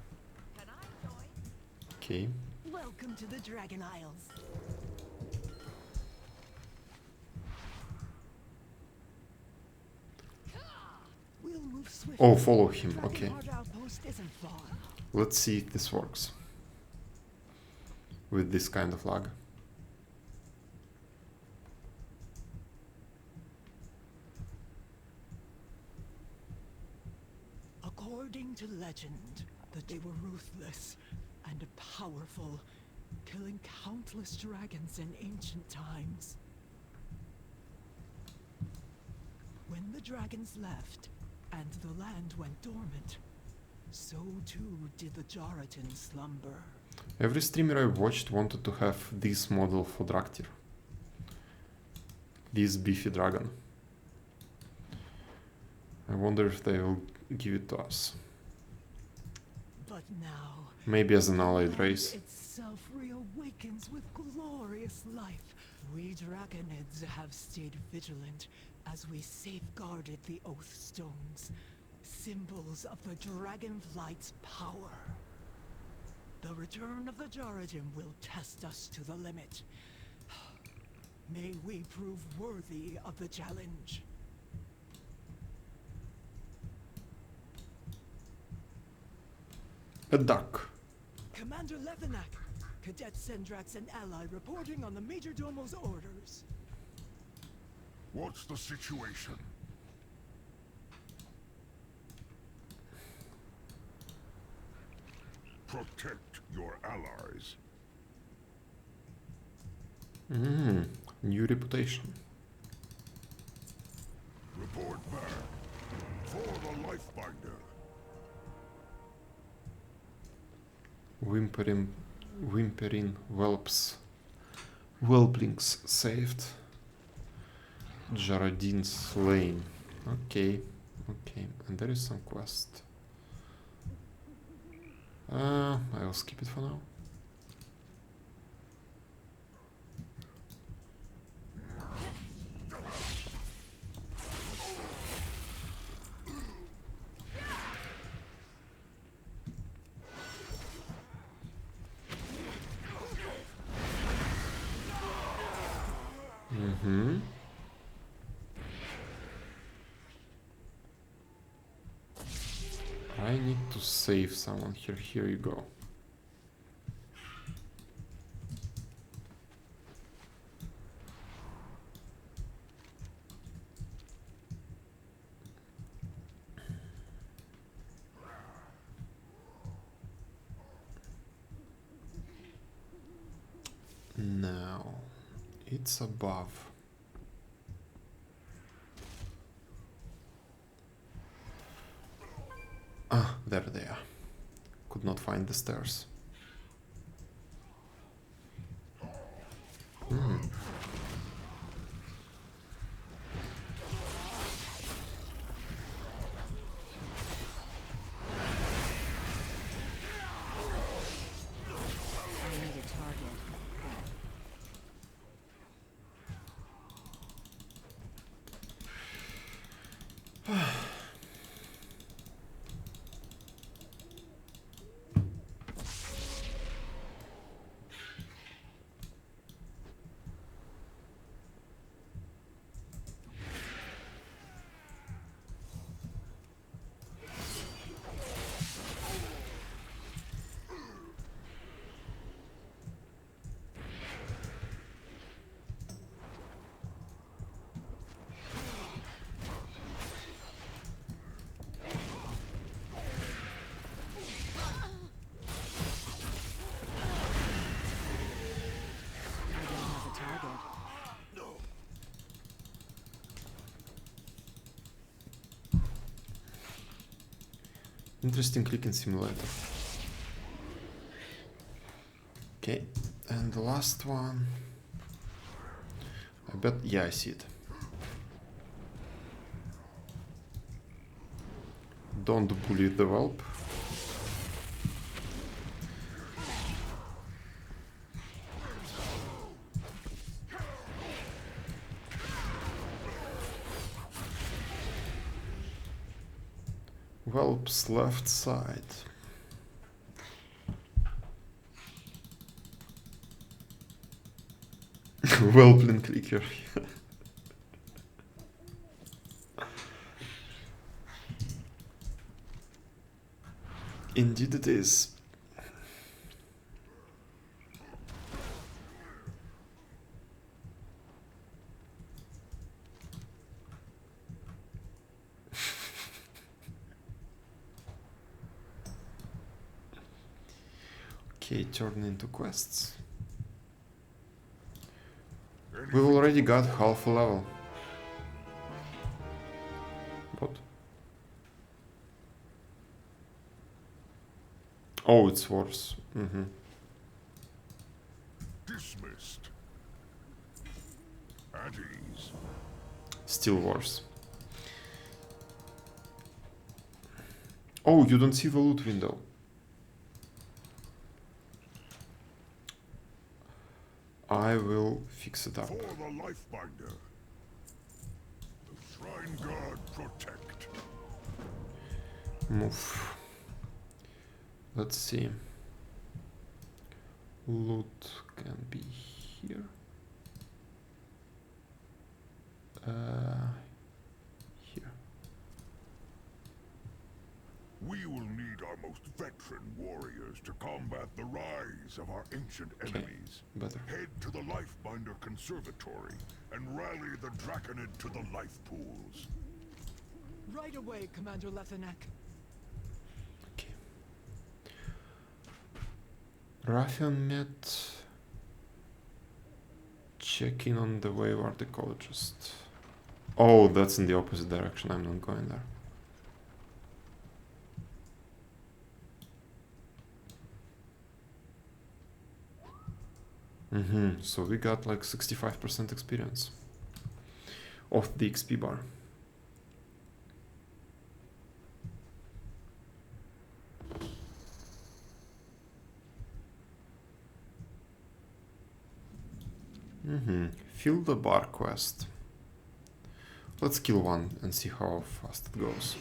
Speaker 10: Can I join?
Speaker 1: Okay.
Speaker 13: Welcome to the Dragon Isles. We'll move swiftly.
Speaker 1: Oh, follow him. Okay.
Speaker 13: Dragonheart Outpost isn't far.
Speaker 1: Let's see if this works. With this kind of lag.
Speaker 13: According to legend, that they were ruthless and powerful, killing countless dragons in ancient times. When the dragons left, and the land went dormant, so too did the Jaratin slumber.
Speaker 1: Every streamer I watched wanted to have this model for Draktyr. This beefy dragon. I wonder if they will give it to us.
Speaker 13: But now,
Speaker 1: Maybe as an
Speaker 13: the
Speaker 1: allied
Speaker 13: land
Speaker 1: race.
Speaker 13: itself reawakens with glorious life. We Dragonids have stayed vigilant as we safeguarded the Oath Stones, symbols of the Dragonflight's power. The return of the Jaratin will test us to the limit. May we prove worthy of the challenge.
Speaker 1: A duck.
Speaker 13: Commander Levinak, Cadet Sendrax and ally reporting on the Majordomo's orders.
Speaker 6: What's the situation? Protect your allies.
Speaker 1: New reputation.
Speaker 6: Report back. For the Lifebinder.
Speaker 1: Whimpering whelplings saved. Jaradin slain. Okay, okay, and there is some quest. I'll skip it for now. I need to save someone here. Here you go. Now, it's above. Ah, there they are. Could not find the stairs. Interesting clicking simulator. Okay, and the last one. I bet, yeah, I see it. Don't bully the whelp. Whelp's left side. Whelpling clicker. Indeed it is. Okay, turn into quests. We've already got half a level. What? Oh, it's worse. Mm-hmm.
Speaker 6: Dismissed. At ease.
Speaker 1: Still worse. Oh, you don't see the loot window. I will fix it up.
Speaker 6: For the Lifebinder. The Shrine Guard protect.
Speaker 1: Move. Let's see. Loot can be here. Here.
Speaker 6: We will need our most veteran warriors to combat the rise of our ancient enemies.
Speaker 1: Better.
Speaker 6: Head to the Lifebinder Conservatory and rally the Draconid to the life pools.
Speaker 13: Right away, Commander Lethenek.
Speaker 1: Raffian met. Check in on the wayward ecologist. Oh, that's in the opposite direction. I'm not going there. So we got like 65% experience of the XP bar. Fill the bar quest. Let's kill one and see how fast it goes.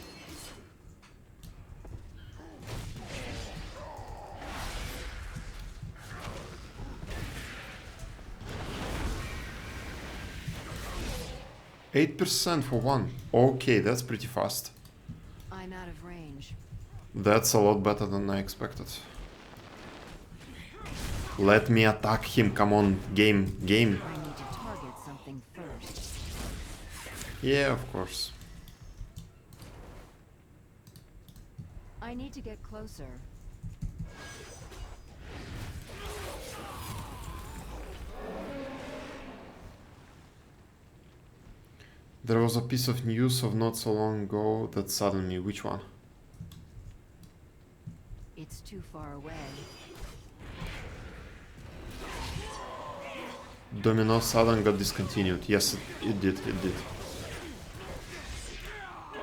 Speaker 1: %8 for one. Okay, that's pretty fast.
Speaker 2: I'm out of range.
Speaker 1: That's a lot better than I expected. Let me attack him. Come on, game.
Speaker 2: I need to target something first.
Speaker 1: Yeah, of course.
Speaker 2: I need to get closer.
Speaker 1: There was a piece of news of not so long ago that saddened me. Which one?
Speaker 2: It's too far away.
Speaker 1: Domino Sudden got discontinued. Yes, it did.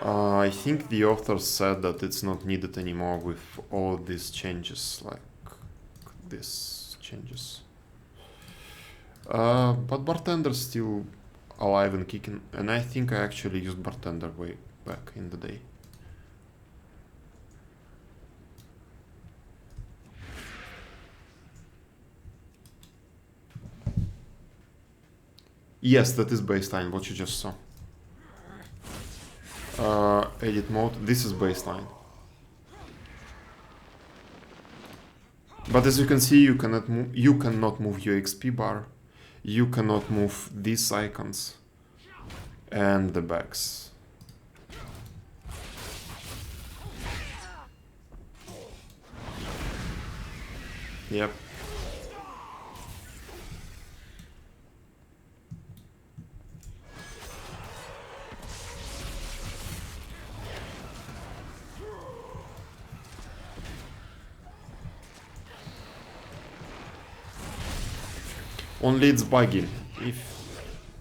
Speaker 1: I think the author said that it's not needed anymore with all these changes, like these changes. But Bartender's still alive and kicking, and I think I actually used Bartender way back in the day. Yes, that is baseline, what you just saw. Edit mode, this is baseline. But as you can see, you cannot move your XP bar. You cannot move these icons and the bags. Yep. Only it's buggy. If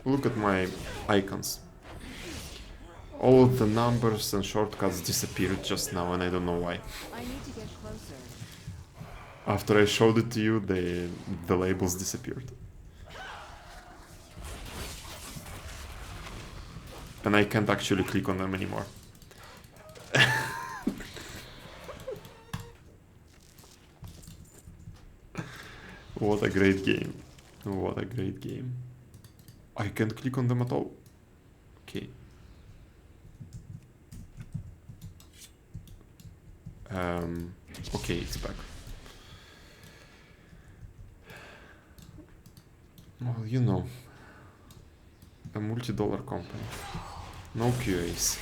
Speaker 1: look at my icons. All of the numbers and shortcuts disappeared just now and I don't know why.
Speaker 2: I need to get closer.
Speaker 1: After I showed it to you, the labels disappeared. And I can't actually click on them anymore. What a great game. What a great game. I can't click on them at all. Okay. Okay, it's back. Well, you know, a multi-dollar company. No QAs.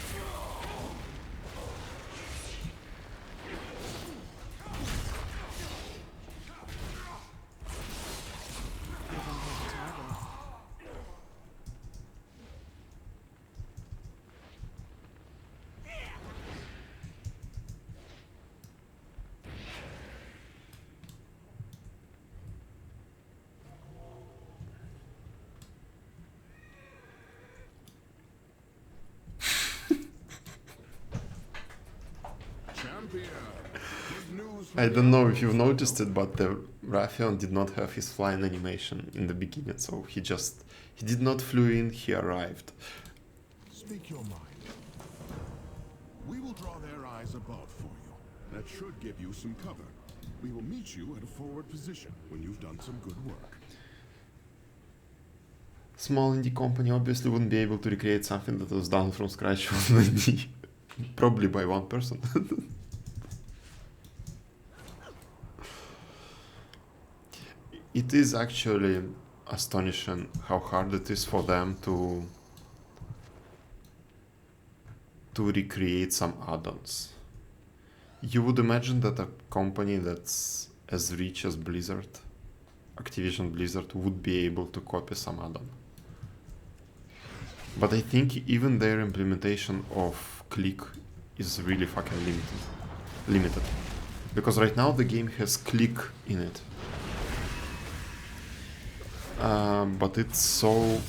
Speaker 1: I don't know if you've noticed it, but the Raytheon did not have his flying animation in the beginning, so he did not flew in, he arrived.
Speaker 6: Speak your mind. We will draw their eyes above for you. That should give you some cover. We will meet you at a forward position when you've done some good work.
Speaker 1: Small indie company obviously wouldn't be able to recreate something that was done from scratch only probably by one person. It is actually astonishing how hard it is for them to recreate some add-ons. You would imagine that a company that's as rich as Blizzard, Activision Blizzard, would be able to copy some add-on. But I think even their implementation of click is really fucking limited. Because right now the game has click in it. But it's so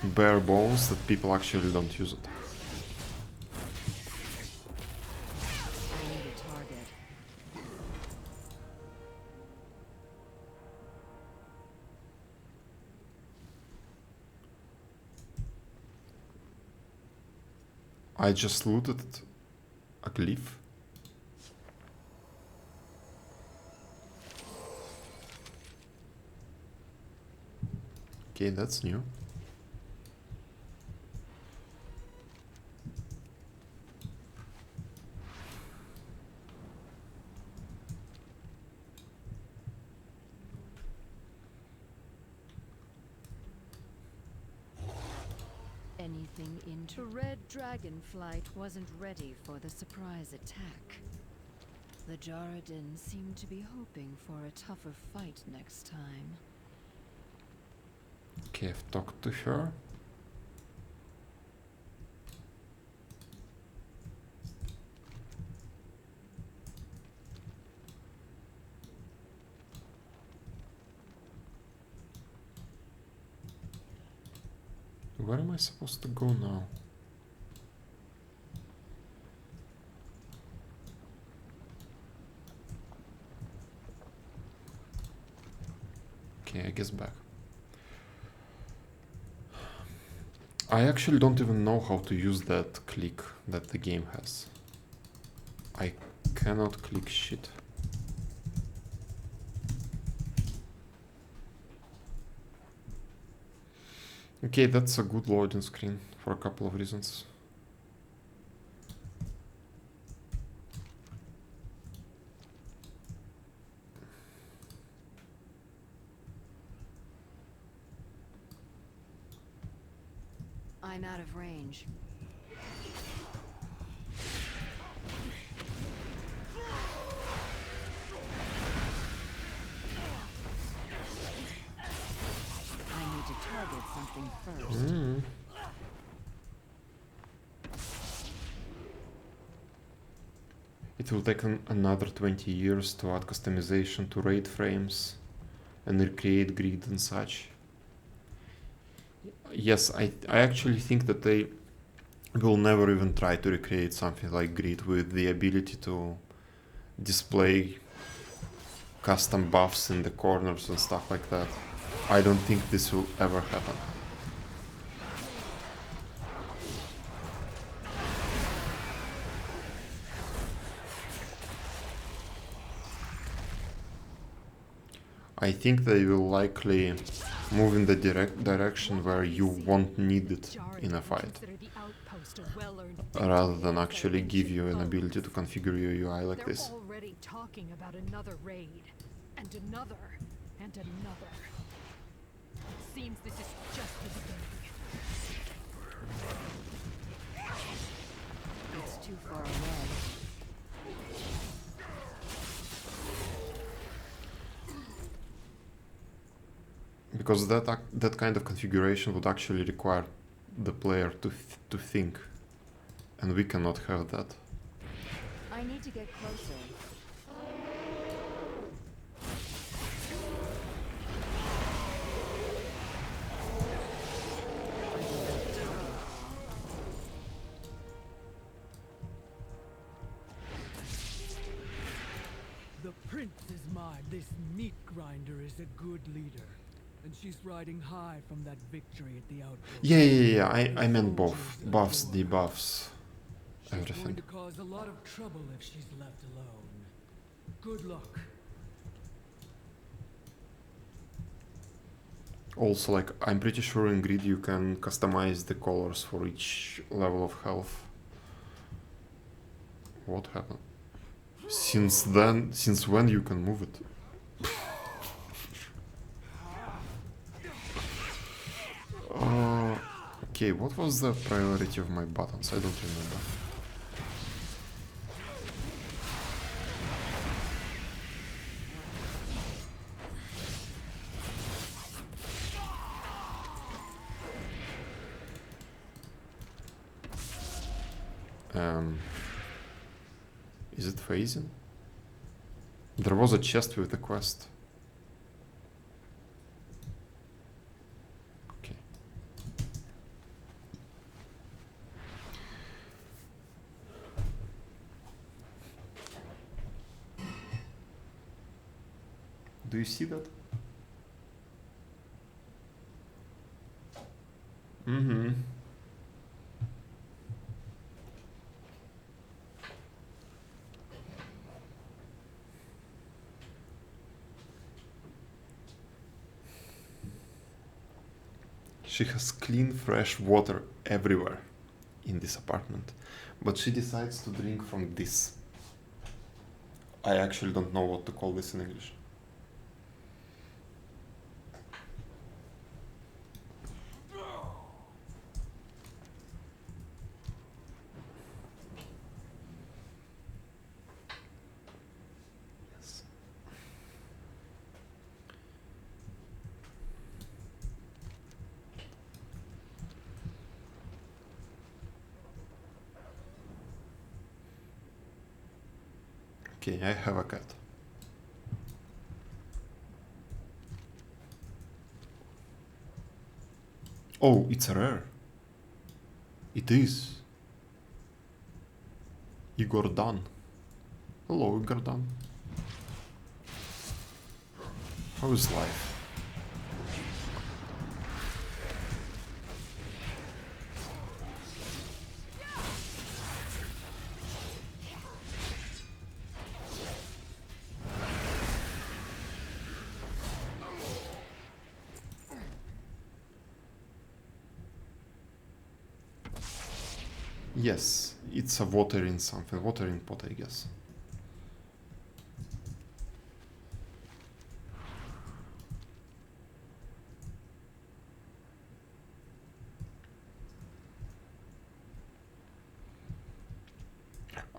Speaker 1: bare bones that people actually don't use it.
Speaker 2: I need a target.
Speaker 1: I just looted a glyph. Okay, that's new.
Speaker 2: Anything into Red Dragonflight wasn't ready for the surprise attack. The Jaredin seemed to be hoping for a tougher fight next time.
Speaker 1: Okay, I've talked to her. Where am I supposed to go now? Okay, I guess back. I actually don't even know how to use that click that the game has. I cannot click shit. Okay, that's a good loading screen for a couple of reasons.
Speaker 2: I'm out of range. I need to target something first.
Speaker 1: It will take another 20 years to add customization to raid frames and recreate grid and such. Yes, I actually think that they will never even try to recreate something like grid with the ability to display custom buffs in the corners and stuff like that. I don't think this will ever happen. I think they will likely move in the direction where you won't need it in a fight, rather than actually give you an ability to configure your UI like this.
Speaker 9: They're already talking about another raid, and another, and another. Seems this is just the beginning.
Speaker 2: It's too far away.
Speaker 1: Because that kind of configuration would actually require the player to think, and we cannot have that.
Speaker 2: I need to get closer.
Speaker 13: The prince is mine. This meat grinder is a good leader. And she's riding high from that victory at the outpost.
Speaker 1: Yeah. I meant both. Buffs, debuffs, everything.
Speaker 13: She's going to cause a lot of trouble if she's left alone. Good luck.
Speaker 1: Also, like, I'm pretty sure in Grid you can customize the colors for each level of health. What happened? Since when you can move it? Okay, what was the priority of my buttons? I don't remember. Is it phasing? There was a chest with the quest. Okay. Do you see that? Mm-hmm. She has clean, fresh water everywhere in this apartment, but she decides to drink from this. I actually don't know what to call this in English. Yes. Okay, I have a cat. Oh, it's rare. It is. Igor Dan. Hello, Igor Dan. How is life? Yes, it's a watering something, watering pot, I guess.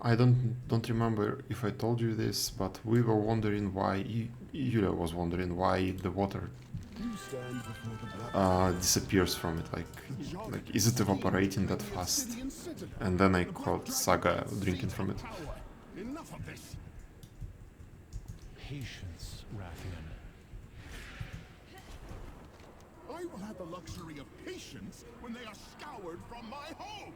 Speaker 1: I don't remember if I told you this, but we were wondering why, Yulia was wondering why the water disappears from it. Like, is it evaporating that fast? And then I caught Saga drinking from it.
Speaker 3: Enough of this.
Speaker 6: Patience, Rathian. I will have the luxury of patience when they are scoured from my home.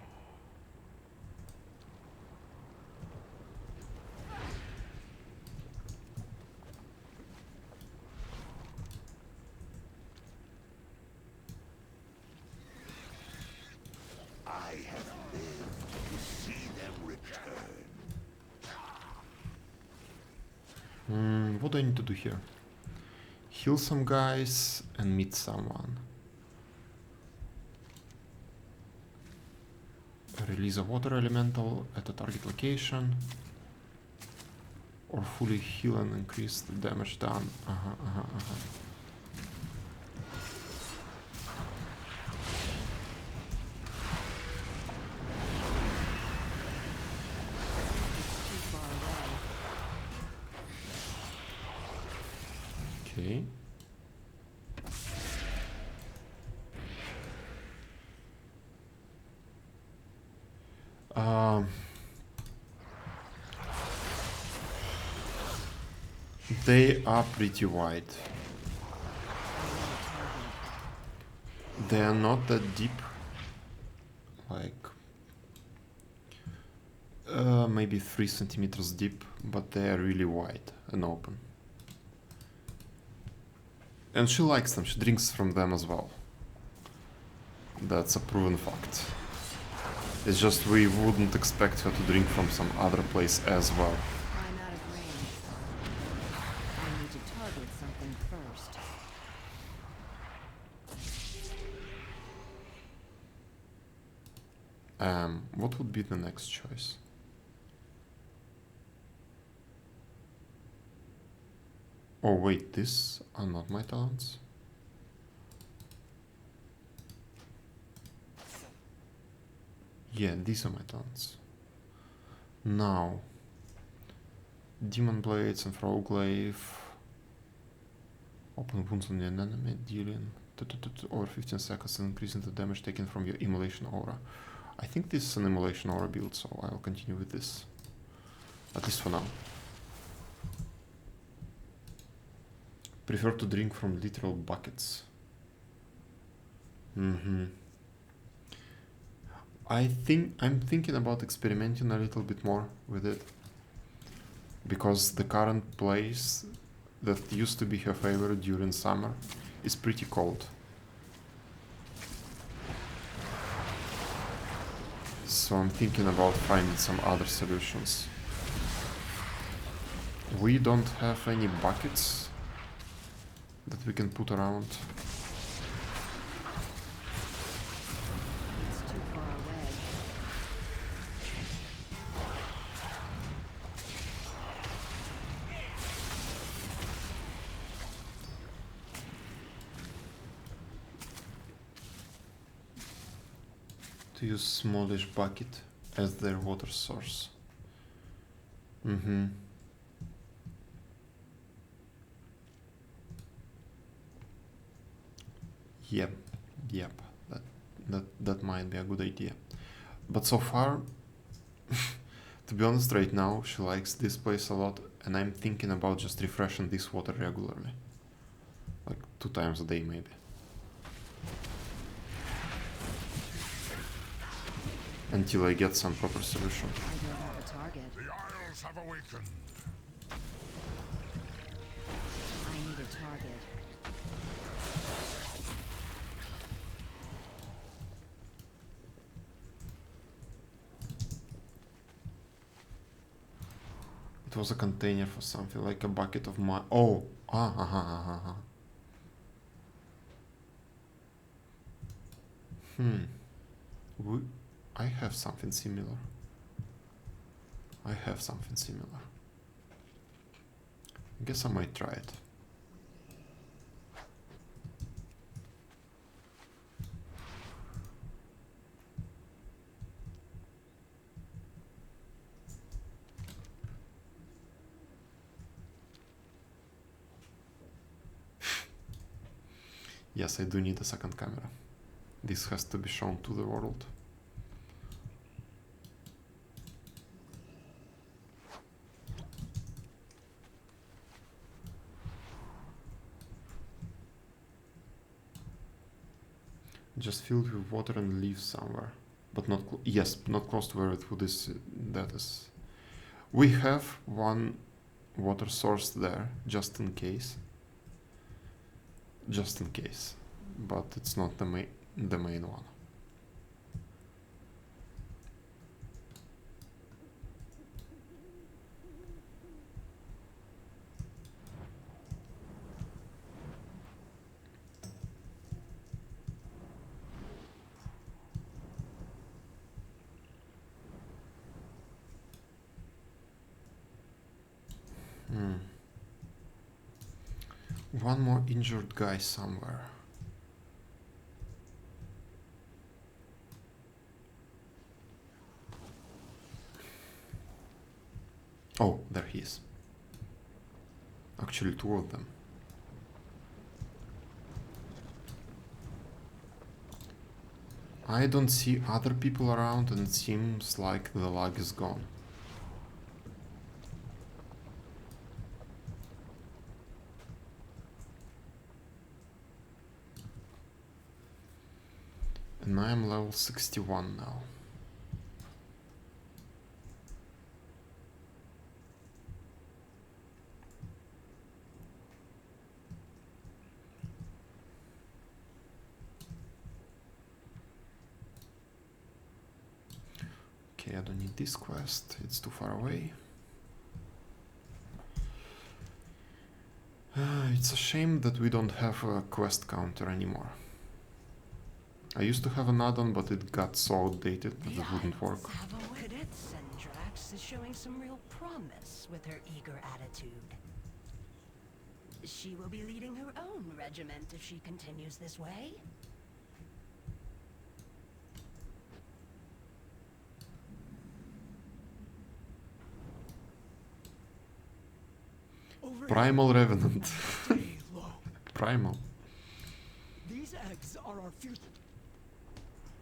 Speaker 6: I have lived to see them return.
Speaker 1: What do I need to do here? Heal some guys and meet someone. Release a water elemental at a target location. Or fully heal and increase the damage done. Okay. They are pretty wide. They are not that deep. Like maybe 3 centimeters deep, but they are really wide and open. And she likes them, she drinks from them as well. That's a proven fact. It's just we wouldn't expect her to drink from some other place as well.
Speaker 2: I'm out of range. I need to target something first.
Speaker 1: What would be the next choice? Oh wait, these are not my talents. Yeah, these are my talents. Now, Demon Blades and Frogglaive. Open wounds on an enemy, dealing over 15 seconds and increasing the damage taken from your immolation aura. I think this is an immolation aura build, so I'll continue with this. At least for now. Prefer to drink from literal buckets. I'm thinking about experimenting a little bit more with it. Because the current place that used to be her favorite during summer is pretty cold. So I'm thinking about finding some other solutions. We don't have any buckets that we can put around.
Speaker 2: It's too far away.
Speaker 1: To use smallish bucket as their water source. Yep, that might be a good idea. But so far, to be honest, right now she likes this place a lot, and I'm thinking about just refreshing this water regularly, like 2 times a day maybe. Until I get some proper solution.
Speaker 2: I don't have a target.
Speaker 6: The Isles have awakened.
Speaker 2: I need a target.
Speaker 1: It was a container for something, like a bucket of my... Oh! I have something similar. I guess I might try it. Yes, I do need a second camera. This has to be shown to the world. Just filled with water and leaves somewhere. But not yes, not close to where it would is that is. We have one water source there, just in case. Just in case. But it's not the main one. One more injured guy somewhere. Oh, there he is. Actually, two of them. I don't see other people around and it seems like the lag is gone. And I am level 61 now. Okay, I don't need this quest, it's too far away. It's a shame that we don't have a quest counter anymore. I used to have an add-on, but it got so outdated that it wouldn't work.
Speaker 17: Cadet Sendrax is showing some real promise with her eager attitude. She will be leading her own regiment if she continues this way.
Speaker 1: Primal Revenant. Primal.
Speaker 13: These eggs are our future.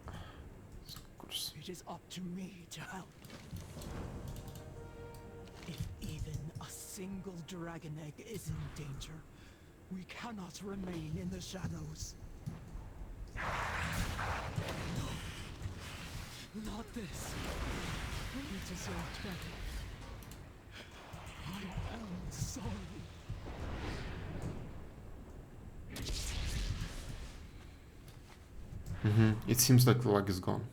Speaker 1: Of course.
Speaker 13: It is up to me to help. If even a single dragon egg is in danger, we cannot remain in the shadows. No. Not this. We deserved better. I am sorry.
Speaker 1: It seems like the lag is gone.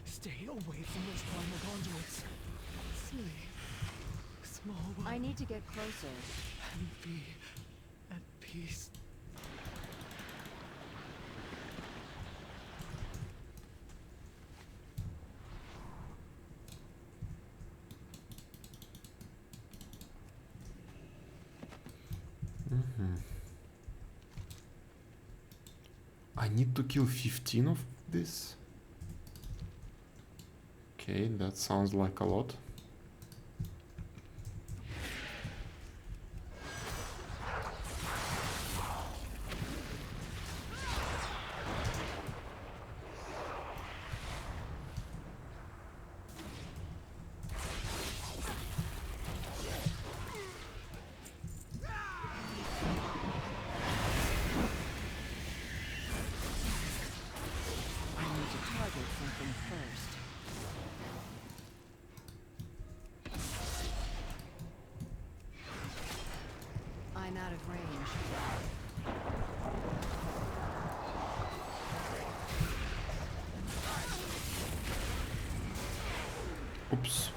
Speaker 13: Stay away from those primal conduits. Sleep. Small one.
Speaker 2: I need to get closer.
Speaker 13: And be at peace.
Speaker 1: I need to kill 15 of this. Okay, that sounds like a lot.
Speaker 2: I'm out of range.
Speaker 1: Oops.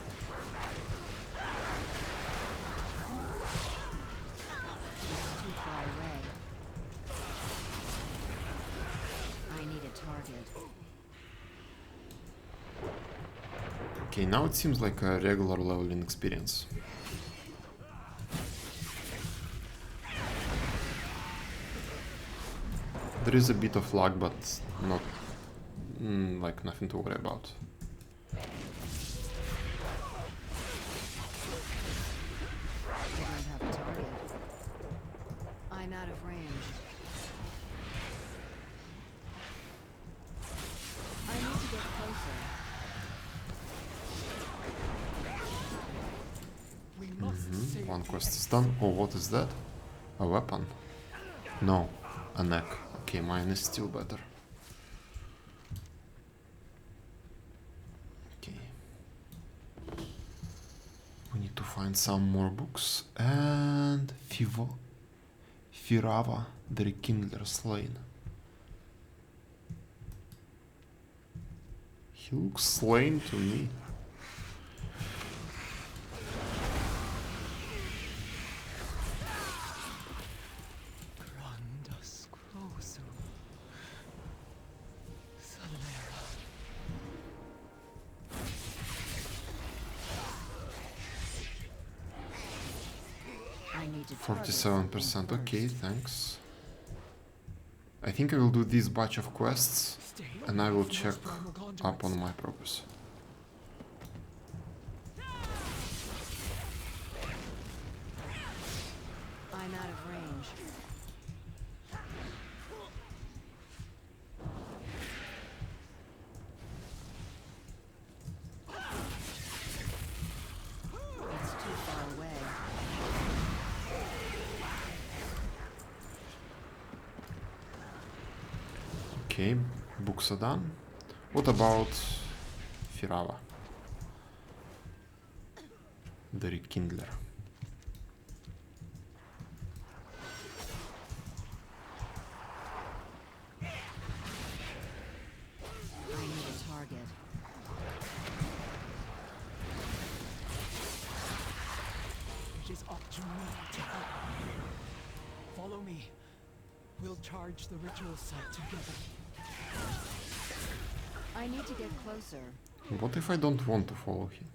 Speaker 2: Too far away. I need a target.
Speaker 1: Okay, now it seems like a regular leveling experience. There is a bit of lag, but not like nothing to worry about.
Speaker 2: I don't have a target. I'm out of range. I need to get closer.
Speaker 1: One quest is done. Oh, what is that? A weapon? No. a neck. Okay, mine is still better. Okay. We need to find some more books. And Firava, the Rekindler slain. He looks slain to me.
Speaker 2: I need to
Speaker 1: 47%, okay, thanks. I think I will do this batch of quests and I will check up on my progress.
Speaker 2: I'm out of range. It's too far away.
Speaker 1: Okay, books are done. What about Firava? The Rekindler.
Speaker 2: I need a target.
Speaker 13: It is up to me to help. Follow me. We'll charge the ritual site together.
Speaker 2: I need to get closer.
Speaker 1: What if I don't want to follow him?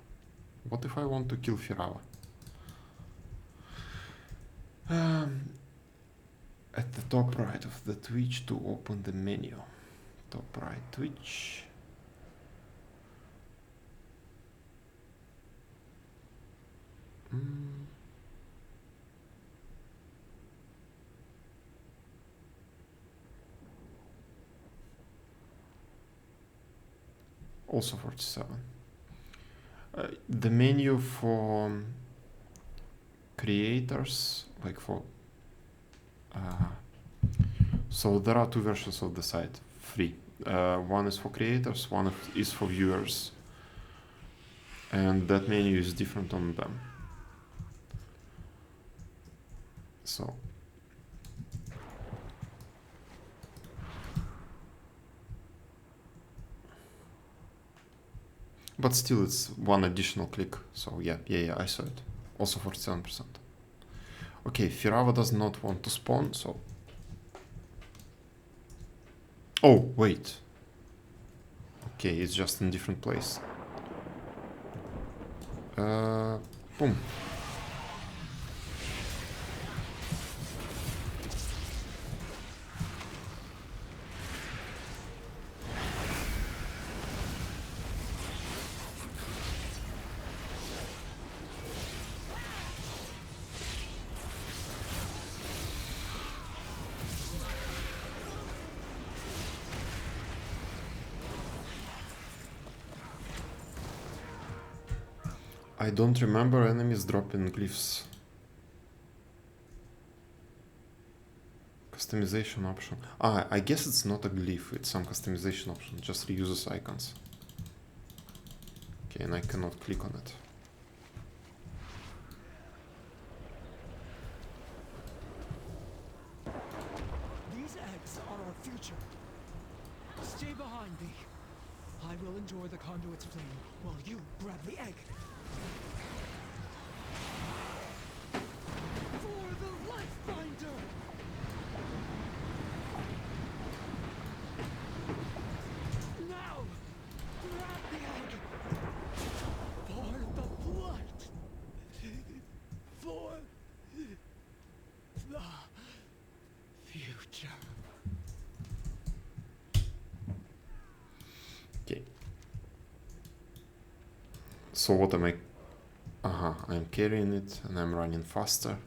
Speaker 1: What if I want to kill Firava? At the top right of the Twitch to open the menu. Top right Twitch. Also 47. The menu for creators, like for so there are two versions of the site, free. One is for creators, one is for viewers, and that menu is different on them. So but still it's one additional click, so yeah, I saw it. Also 47%. Okay, Firava does not want to spawn, so... Oh, wait. Okay, it's just in different place. Boom. I don't remember enemies dropping glyphs. Customization option. Ah, I guess it's not a glyph, it's some customization option. Just reuses icons. Okay, and I cannot click on it.
Speaker 13: These eggs are our future. Stay behind me. I will endure the conduit's flame while you grab the egg. For the Lifebinder! Now! Grab the egg! For the blood! For the future.
Speaker 1: Okay. So what am I... I'm carrying it and I'm running faster.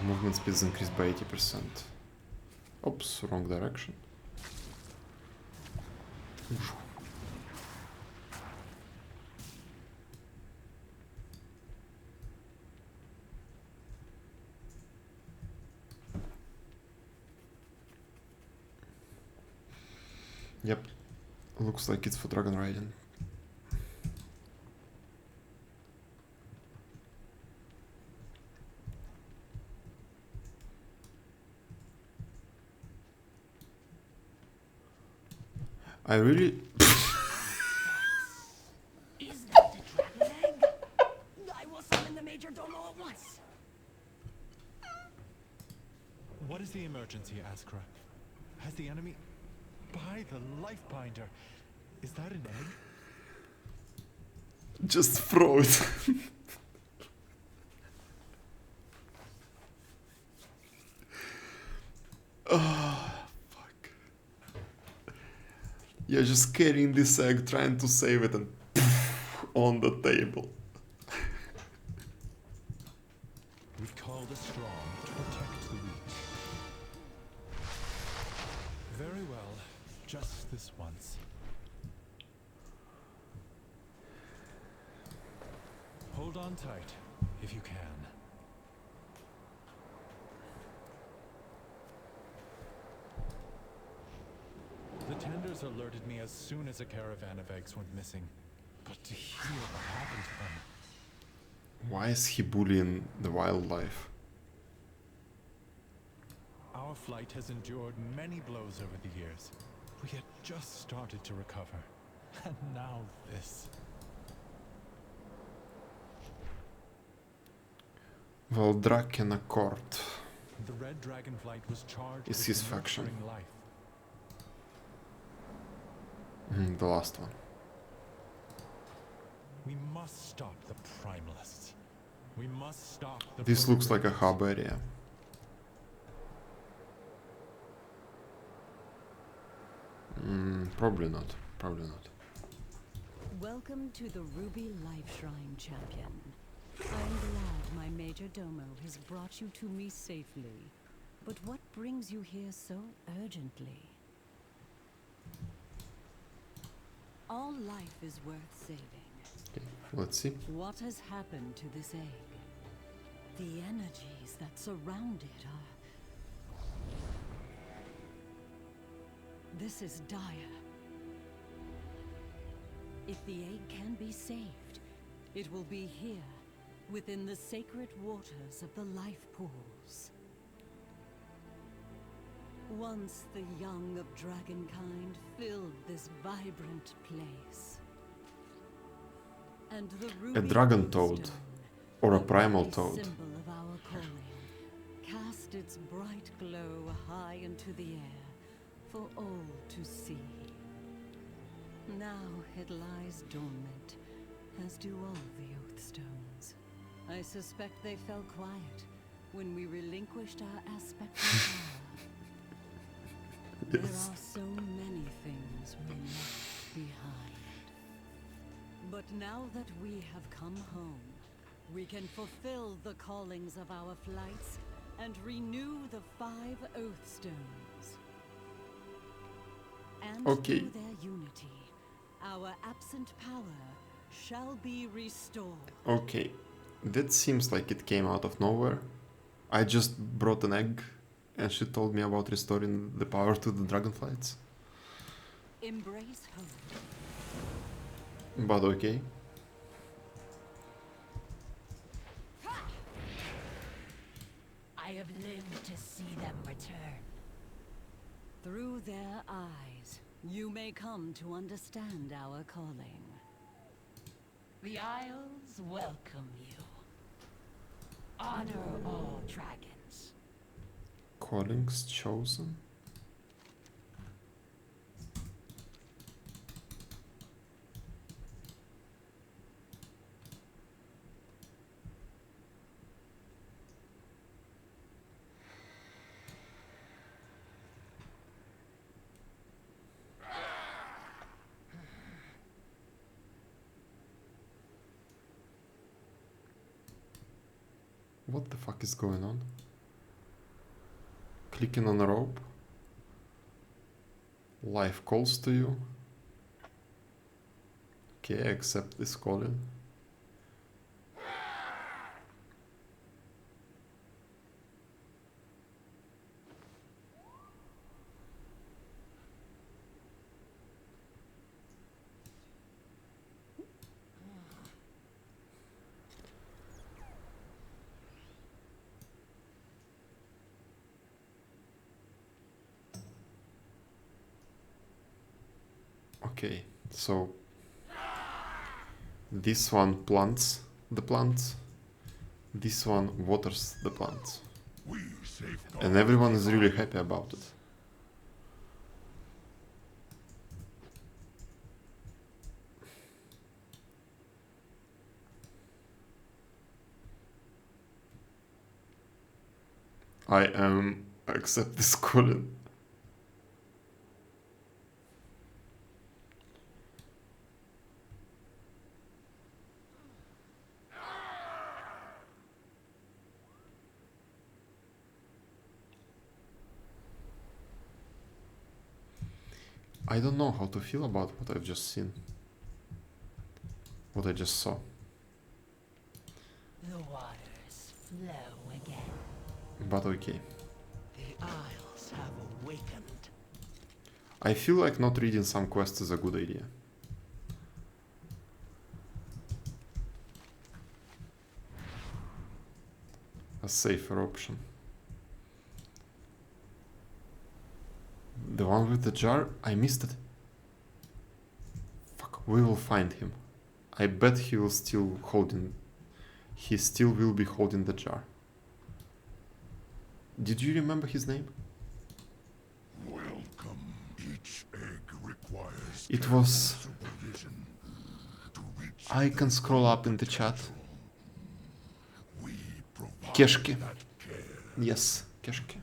Speaker 1: Movement speed is increased by 80%. Oops, wrong direction. Yep. Looks like it's for dragon riding. I really...
Speaker 17: Is that the dragon egg? I will summon the Major Domo at once.
Speaker 19: What is the emergency, Askra? Has the enemy... By the life binder, is that an egg?
Speaker 1: Just throw it. Oh, fuck. You're just carrying this egg, trying to save it, and on the table.
Speaker 19: We call the strong to protect the weak. Very well, just this once. Hold on tight, if you can. The tenders alerted me as soon as a caravan of eggs went missing. But to hear what happened to them...
Speaker 1: Why is he bullying the wildlife?
Speaker 19: Our flight has endured many blows over the years. We had just started to recover. And now this.
Speaker 1: Well, Draken Accord
Speaker 19: The Red Dragonflight was charged
Speaker 1: is
Speaker 19: with
Speaker 1: his faction.
Speaker 19: nurturing life.
Speaker 1: The last one.
Speaker 19: We must stop the primalists. We must stop the...
Speaker 1: This looks like a hub area. Probably not. Probably not.
Speaker 7: Welcome to the Ruby Life Shrine, champion. I'm glad my Major Domo has brought you to me safely. But what brings you here so urgently? All life is worth saving.
Speaker 1: Okay, let's see.
Speaker 7: What has happened to this egg? The energies that surround it are... This is dire. If the egg can be saved, it will be here, within the sacred waters of the life pools. Once the young of dragonkind filled this vibrant place. And the
Speaker 1: A
Speaker 7: ruby
Speaker 1: dragon toad.
Speaker 7: stone,
Speaker 1: Or a
Speaker 7: the
Speaker 1: primal
Speaker 7: very
Speaker 1: toad.
Speaker 7: symbol of our calling, cast its bright glow high into the air for all to see. Now it lies dormant, as do all the Oathstones. I suspect they fell quiet when we relinquished our aspect of power. There are so many things we left behind. But now that we have come home, we can fulfill the callings of our flights and renew the 5 Oathstones. And
Speaker 1: Okay.
Speaker 7: through their unity, our absent power shall be restored.
Speaker 1: Okay, that seems like it came out of nowhere. I just brought an egg and she told me about restoring the power to the dragonflights.
Speaker 7: Embrace hope.
Speaker 1: But okay.
Speaker 17: I have lived to see them return.
Speaker 7: Through their eyes, you may come to understand our calling.
Speaker 17: The Isles welcome you. Honor all dragons.
Speaker 1: Callings chosen. What the fuck is going on? Clicking on a rope. Life calls to you. Okay, I accept this calling. Okay, so this one plants the plants, this one waters the plants, and everyone is really happy about it. I am accept this calling. I don't know how to feel about what I've just seen. What I just saw.
Speaker 17: The waters flow again.
Speaker 1: But okay.
Speaker 17: The Isles have awakened.
Speaker 1: I feel like not reading some quests is a good idea. A safer option. The one with the jar? I missed it. Fuck, we will find him. I bet he will still holding... He still will be holding the jar. Did you remember his name?
Speaker 6: Welcome. Each egg requires
Speaker 1: It was...
Speaker 6: supervision to reach
Speaker 1: I can scroll up in the chat.
Speaker 6: we provide
Speaker 1: Keshki.
Speaker 6: that care.
Speaker 1: Yes, Keshki.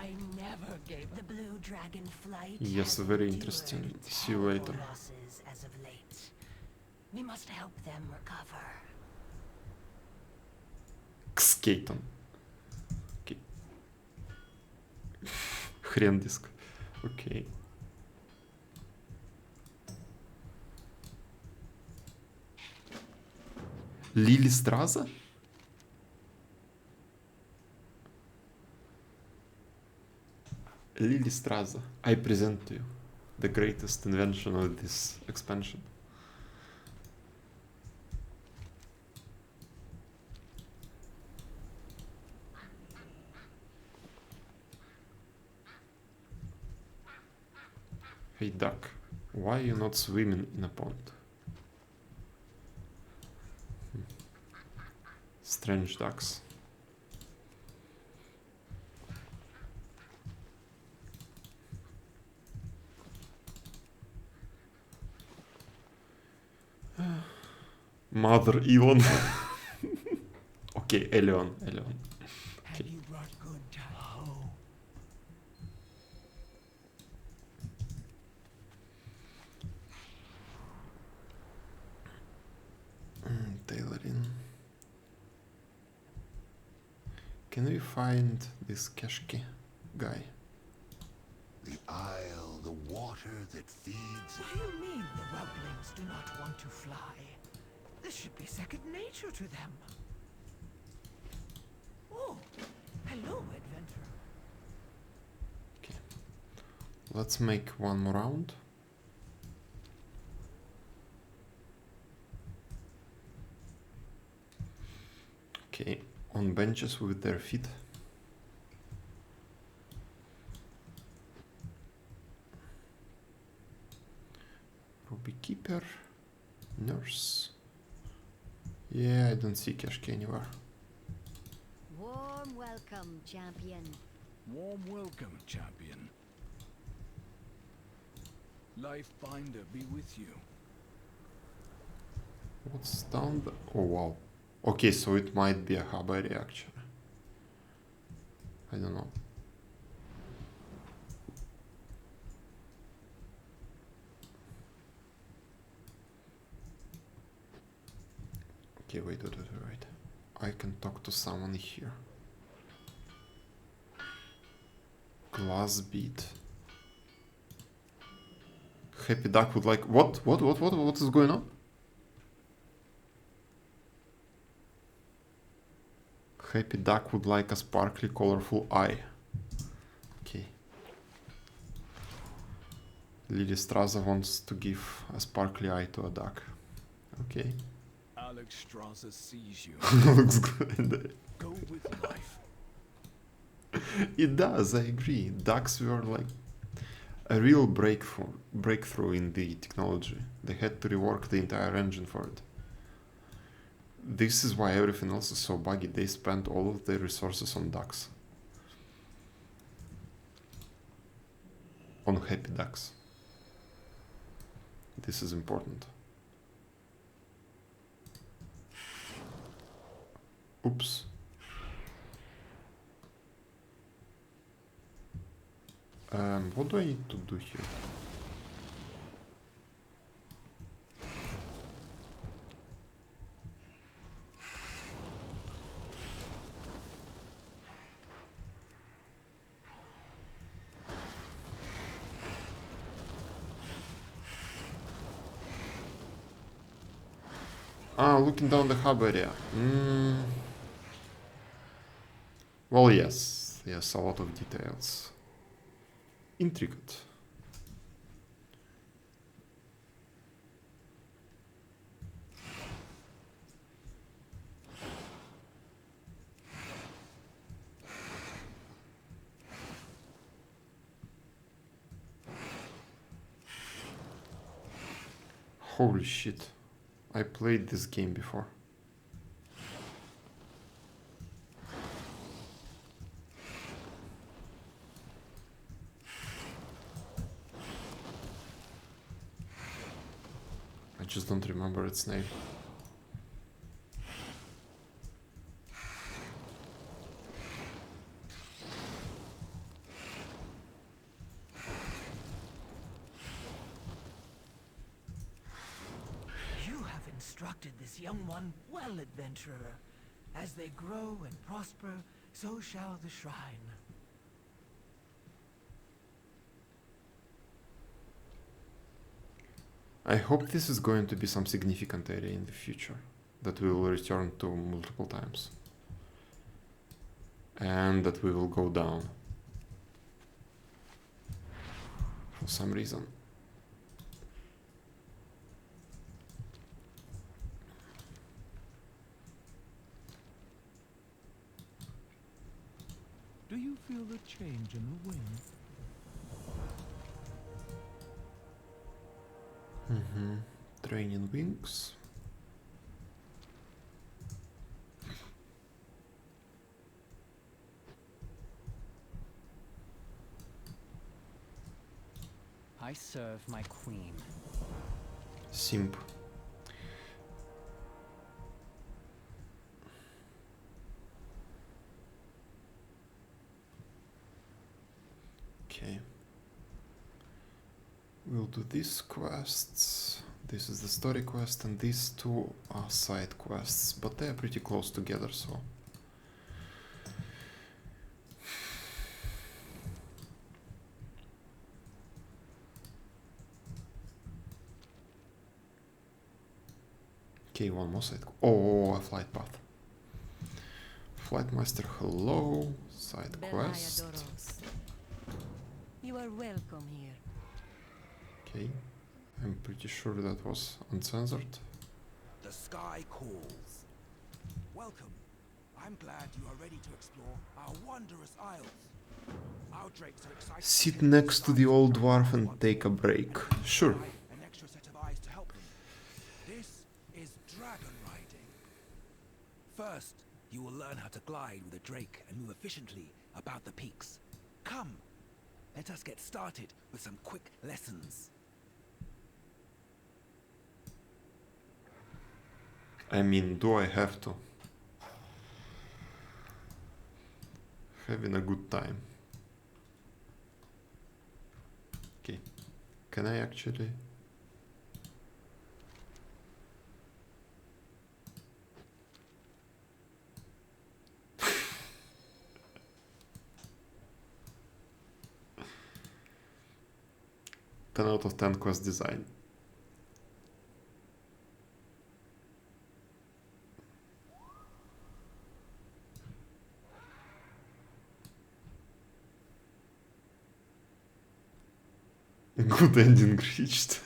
Speaker 17: I never gave the blue dragonflight.
Speaker 1: Yes,
Speaker 17: has
Speaker 1: very
Speaker 17: endured
Speaker 1: interesting. See you later.
Speaker 17: terrible losses as of late. We must help them recover.
Speaker 1: Skate Окей. Хрен диск. Окей. Лили Страза? Lily Straza, I present to you the greatest invention of this expansion. Hey duck, why are you not swimming in a pond? Strange ducks. Mother Elon. Okay, Eleon. Okay.
Speaker 17: You brought good tidings.
Speaker 1: Tailoring. Can we find this Keshki guy?
Speaker 6: The isle, the water that feeds.
Speaker 13: What do you mean the whelplings do not want to fly? This should be second nature to them. Oh, hello, adventurer.
Speaker 1: Okay. Let's make one more round. Okay, on benches with their feet. Ruby Keeper, Nurse. Yeah, I don't see Keshki anywhere.
Speaker 12: Warm welcome, champion.
Speaker 15: Warm welcome, champion. Lifebinder be with you.
Speaker 1: What's down there? Oh wow. Okay, so it might be a hub area actually. I don't know. Okay, wait. I can talk to someone here. Glass bead. Happy Duck would like... What is going on? Happy Duck would like a sparkly, colorful eye. Okay. Lily Straza wants to give a sparkly eye to a duck. Okay.
Speaker 15: I'll
Speaker 5: Strasser sees you.
Speaker 1: Looks good.
Speaker 5: Go with life.
Speaker 1: It does, I agree. Ducks were like a real breakthrough in the technology. They had to rework the entire engine for it. This is why everything else is so buggy. They spent all of their resources on ducks. On happy ducks. This is important. Oops. What do I need to do here? Ah, looking down the hub area. Well, yes, a lot of details. Intricate. Holy shit. I played this game before. I just don't remember its name.
Speaker 17: Instructed this young one well, adventurer. As they grow and prosper, so shall the shrine.
Speaker 1: I hope this is going to be some significant area in the future that we will return to multiple times. And that we will go down. For some reason.
Speaker 19: Do you feel the change in the wind?
Speaker 1: Training wings.
Speaker 18: I serve my queen.
Speaker 1: Simp. Okay. We'll do these quests. This is the story quest, and these two are side quests, but they are pretty close together, so. Okay, one more side. Oh, a flight path. Flight master, hello. Side quest.
Speaker 7: You are welcome here.
Speaker 1: Okay, I'm pretty sure that was uncensored.
Speaker 15: The sky calls. Welcome. I'm glad you are ready to explore our wondrous isles. Our drakes are excited.
Speaker 1: Sit next to the old dwarf and take a break. Sure.
Speaker 15: An extra set of eyes to help them. This is dragon riding. First, you will learn how to glide with a drake and move efficiently about the peaks. Come, let us get started with some quick lessons.
Speaker 1: I mean, do I have to? Having a good time. Okay, can I actually? Ten out of 10 quest design. Good ending reached.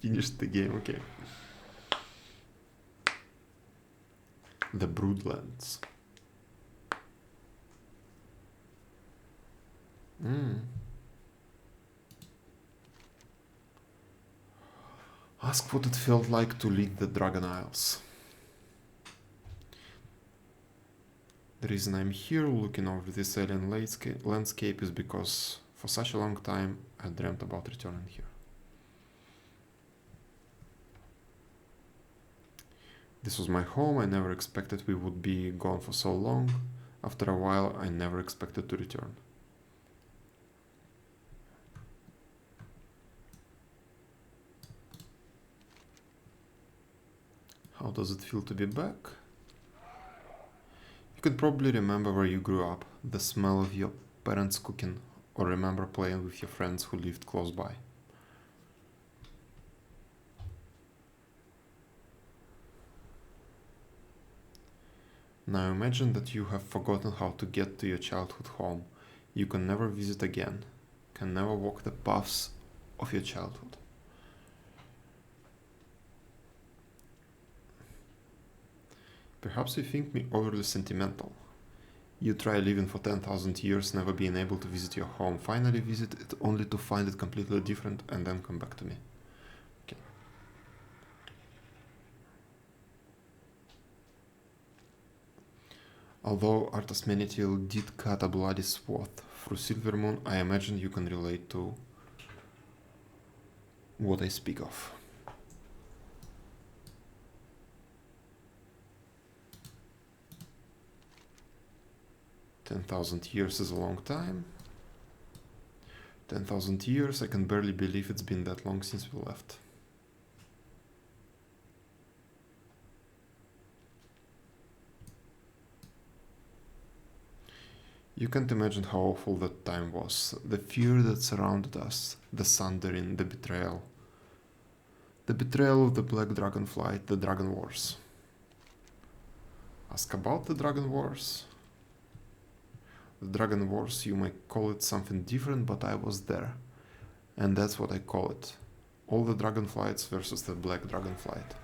Speaker 1: Finished the game, okay. The Broodlands. Ask what it felt like to lead the Dragon Isles. The reason I'm here looking over this alien landscape is because for such a long time I dreamt about returning here. This was my home. I never expected we would be gone for so long. After a while, I never expected to return. How does it feel to be back? You can probably remember where you grew up, the smell of your parents' cooking, or remember playing with your friends who lived close by. Now imagine that you have forgotten how to get to your childhood home. You can never visit again, can never walk the paths of your childhood. Perhaps you think me overly sentimental. You try living for 10,000 years, never being able to visit your home, finally visit it only to find it completely different and then come back to me. Okay. Although Arthas Menethil did cut a bloody swath through Silvermoon, I imagine you can relate to what I speak of. "10,000 years is a long time. 10,000 years, I can barely believe it's been that long since we left." You can't imagine how awful that time was. The fear that surrounded us, the sundering, the betrayal. The betrayal of the Black Dragonflight, the Dragon Wars. Ask about the Dragon Wars? The Dragon Wars, you might call it something different, but I was there. And that's what I call it. All the Dragonflights versus the Black Dragonflight.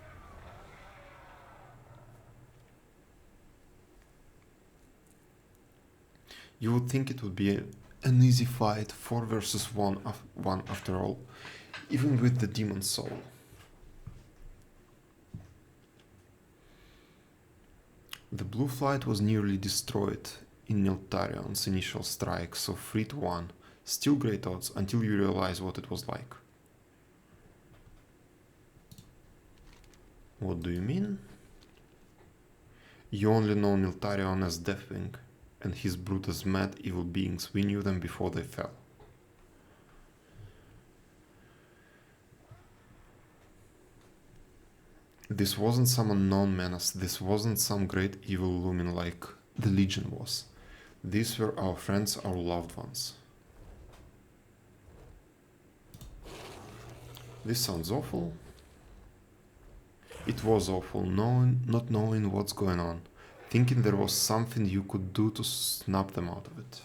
Speaker 1: You would think it would be an easy fight, 4 versus 1 after all, even with the Demon Soul. The Blue Flight was nearly destroyed in Neltarion's initial strike, so 3-1, still great odds until you realize what it was like. What do you mean? You only know Neltarion as Deathwing, and his brute as mad evil beings. We knew them before they fell. This wasn't some unknown menace, this wasn't some great evil looming like the Legion was. These were our friends, our loved ones. This sounds awful. It was awful, not knowing what's going on, thinking there was something you could do to snap them out of it.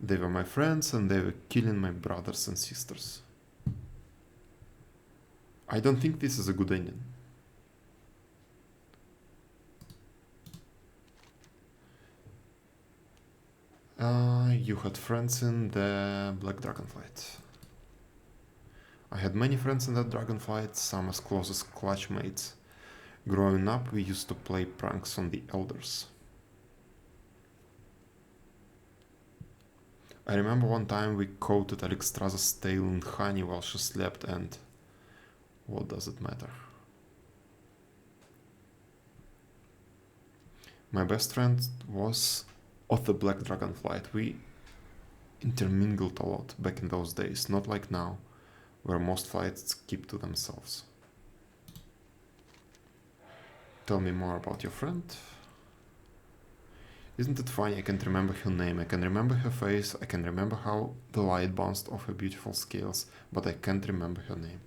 Speaker 1: They were my friends and they were killing my brothers and sisters. I don't think this is a good ending. You had friends in the Black Dragonflight. I had many friends in that Dragonflight, some as close as clutch mates. Growing up, we used to play pranks on the elders. I remember one time we coated Alexstrasza's tail in honey while she slept, and what does it matter? My best friend was of the Black Dragonflight. We intermingled a lot back in those days, not like now, where most flights keep to themselves. Tell me more about your friend. Isn't it funny? I can't remember her name, I can remember her face, I can remember how the light bounced off her beautiful scales, but I can't remember her name.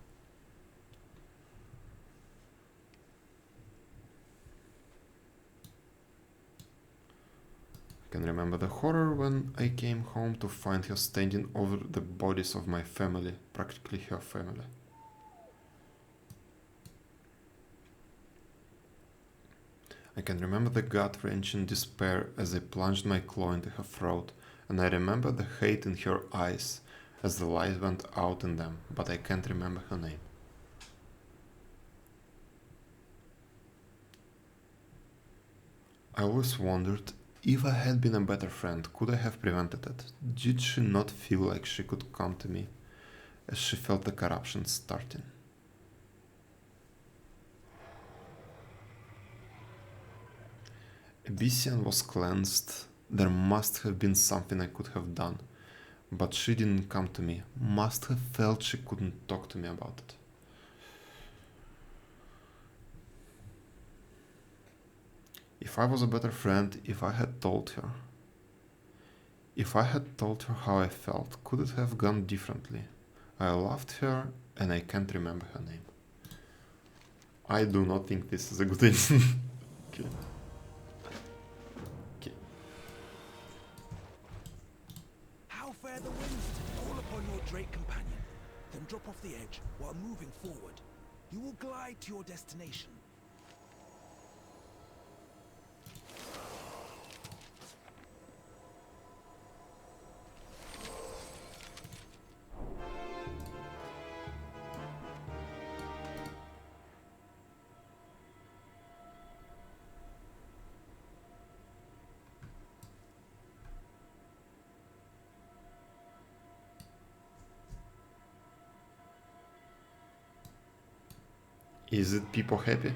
Speaker 1: I can remember the horror when I came home to find her standing over the bodies of my family, practically her family. I can remember the gut-wrenching despair as I plunged my claw into her throat, and I remember the hate in her eyes as the light went out in them, but I can't remember her name. I always wondered, if I had been a better friend, could I have prevented it? Did she not feel like she could come to me as she felt the corruption starting? Abyssian was cleansed. There must have been something I could have done. But she didn't come to me. Must have felt she couldn't talk to me about it. If I was a better friend, if I had told her. If I had told her how I felt, could it have gone differently? I loved her and I can't remember her name. I do not think this is a good idea. Okay.
Speaker 15: How fare the winds? Call upon your Drake companion, then drop off the edge while moving forward. You will glide to your destination.
Speaker 1: Is it people happy?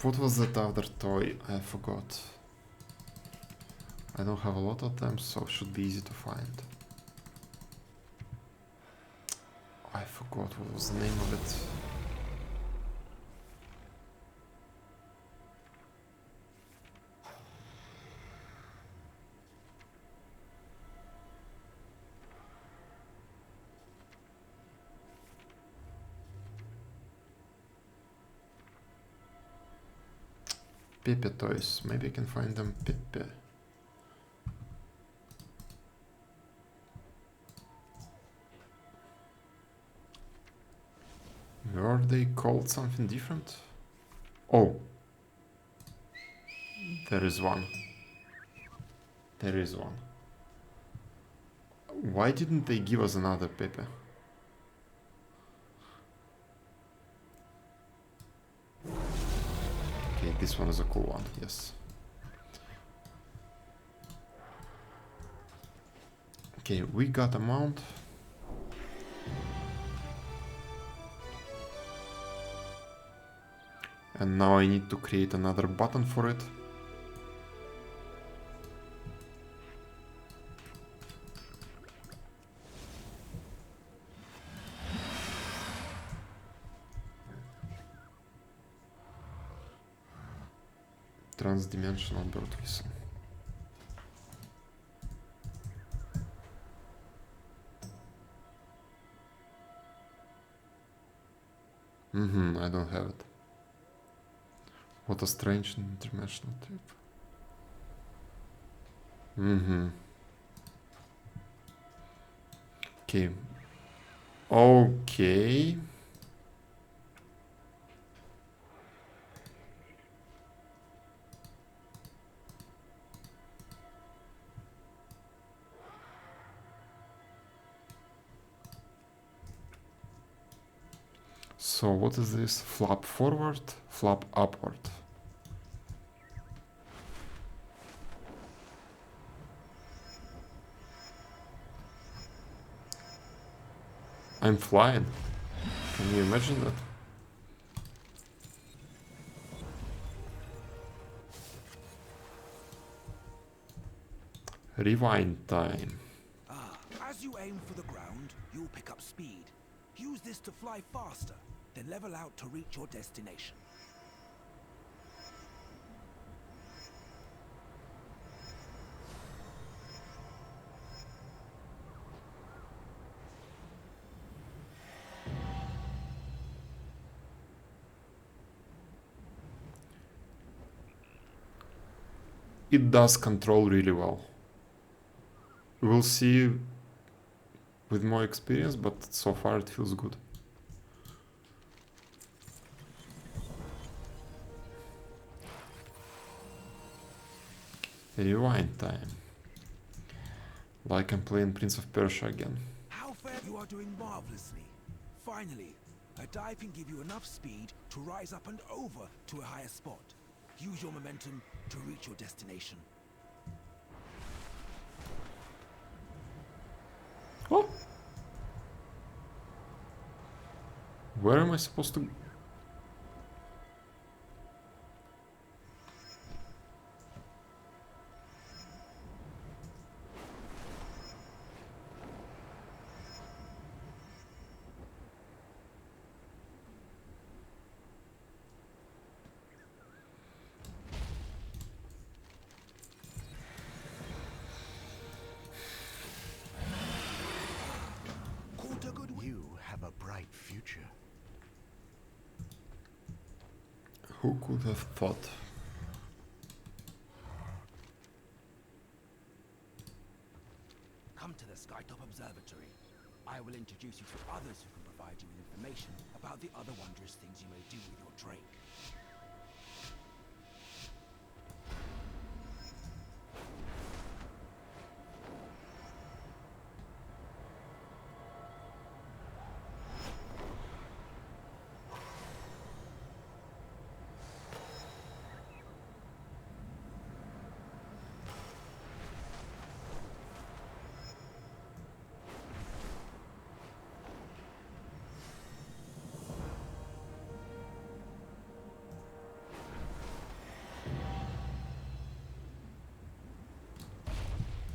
Speaker 1: What was that other toy? I forgot. I don't have a lot of them, so it should be easy to find. I forgot what was the name of it. Pepe toys. Maybe I can find them. Pepe. Were they called something different? Oh. There is one. There is one. Why didn't they give us another Pepe? Okay, this one is a cool one, yes. Okay, we got a mount. And now I need to create another button for it. Transdimensional bird whistle. I don't have it. What a strange international trip. Okay. Okay. So what is this? Flap forward, flap upward. I'm flying. Can you imagine that? Rewind time.
Speaker 15: As you aim for the ground, you'll pick up speed. Use this to fly faster, then level out to reach your destination.
Speaker 1: It does control really well. We'll see with more experience, but so far it feels good. Rewind time. Like I'm playing Prince of Persia again.
Speaker 15: How fair you are doing marvelously. Finally, a dive can give you enough speed to rise up and over to a higher spot. Use your momentum to reach your destination.
Speaker 1: Oh! Where am I supposed to...
Speaker 20: You have a bright future.
Speaker 1: Who could have thought?
Speaker 15: Come to the Skytop Observatory. I will introduce you to others who can provide you with information about the other wondrous things you may do with your Drake.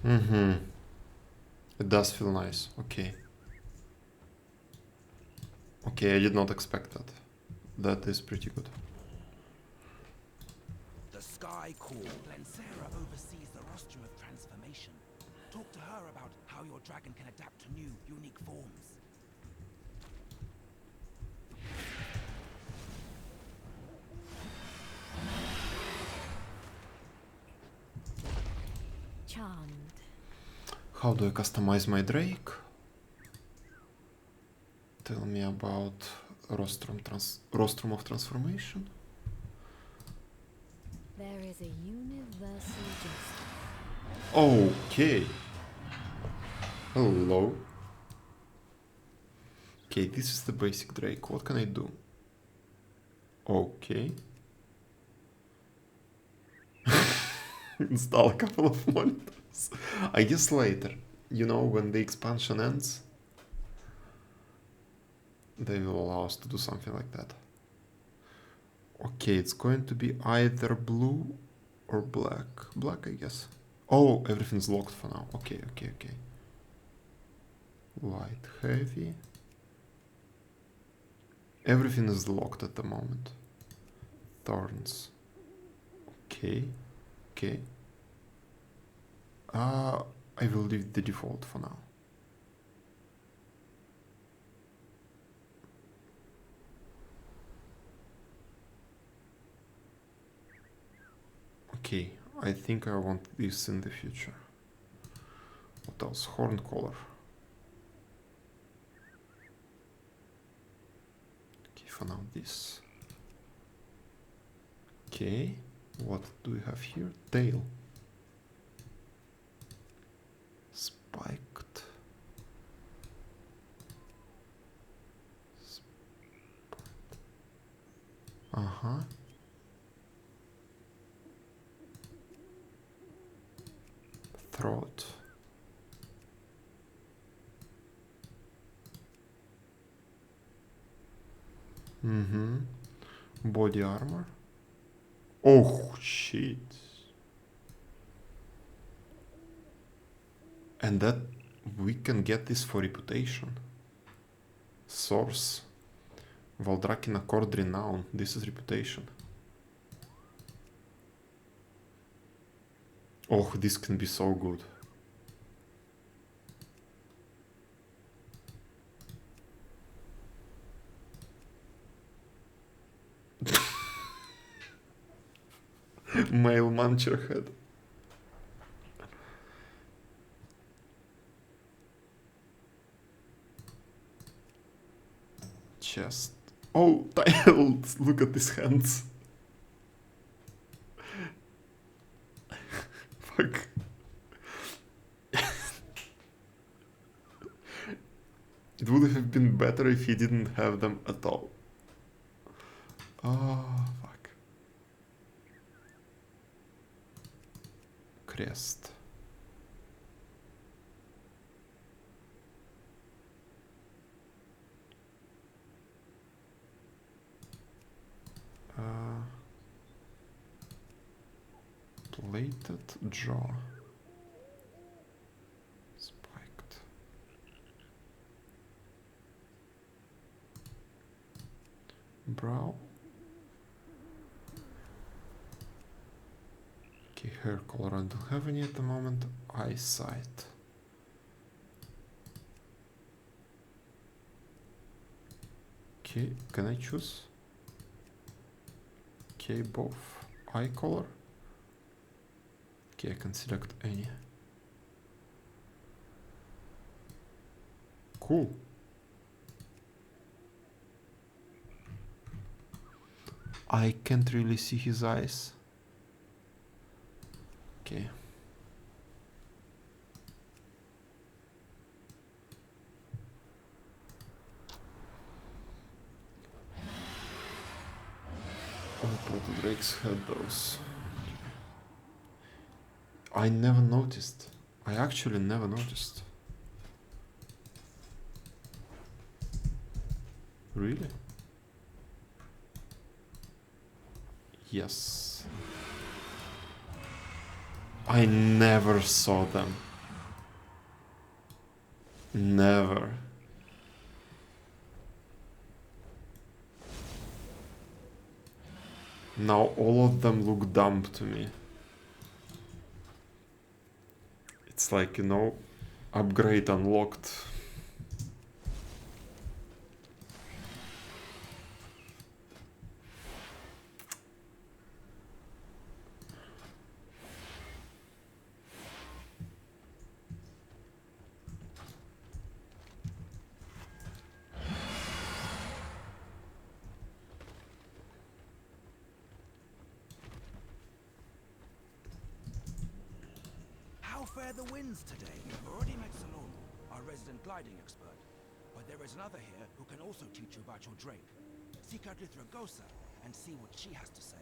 Speaker 1: Mm-hmm. It does feel nice. Okay. Okay, I did not expect that. That is pretty good.
Speaker 15: The Sky Core. Glensera oversees the roster of transformation. Talk to her about how your dragon can adapt to new, unique forms.
Speaker 10: Charmed.
Speaker 1: How do I customize my Drake? Tell me about rostrum of transformation.
Speaker 10: There is a universal justice.
Speaker 1: Okay. Hello. Okay, this is the basic Drake. What can I do? Okay. Install a couple of monitors. I guess later. You know, when the expansion ends, they will allow us to do something like that. Okay, it's going to be either blue or black. Black, I guess. Oh, everything's locked for now. Okay, okay, okay. Light, heavy. Everything is locked at the moment. Thorns. Okay, okay. I will leave the default for now. Okay, I think I want this in the future. What else? Horn collar. Okay, for now this. Okay, what do we have here? Tail. Spiked. Uh-huh. Throat. Mm-hmm. Body armor. Oh, shit. And that we can get this for reputation. Source. Valdrakin Accord Renown. This is reputation. Oh, this can be so good. Male muncher head. chest. Oh, tiled! Look at these hands. Fuck. It would have been better if he didn't have them at all. Oh, fuck. Crest. Plated jaw. Spiked. Brow. Okay, hair color I don't have any at the moment. Eyesight. Okay, can I choose? Okay, both. Eye color. Okay, I can select any. Cool. I can't really see his eyes. Okay. All proto drakes had those. I never noticed. I actually never noticed. Really? Yes. I never saw them. Never. Now all of them look dumb to me. It's like, you know, upgrade unlocked.
Speaker 15: How fare the winds today? Already met Salon, our resident gliding expert. But there is another here who can also teach you about your drake. Seek out Lythragosa and see what she has to say.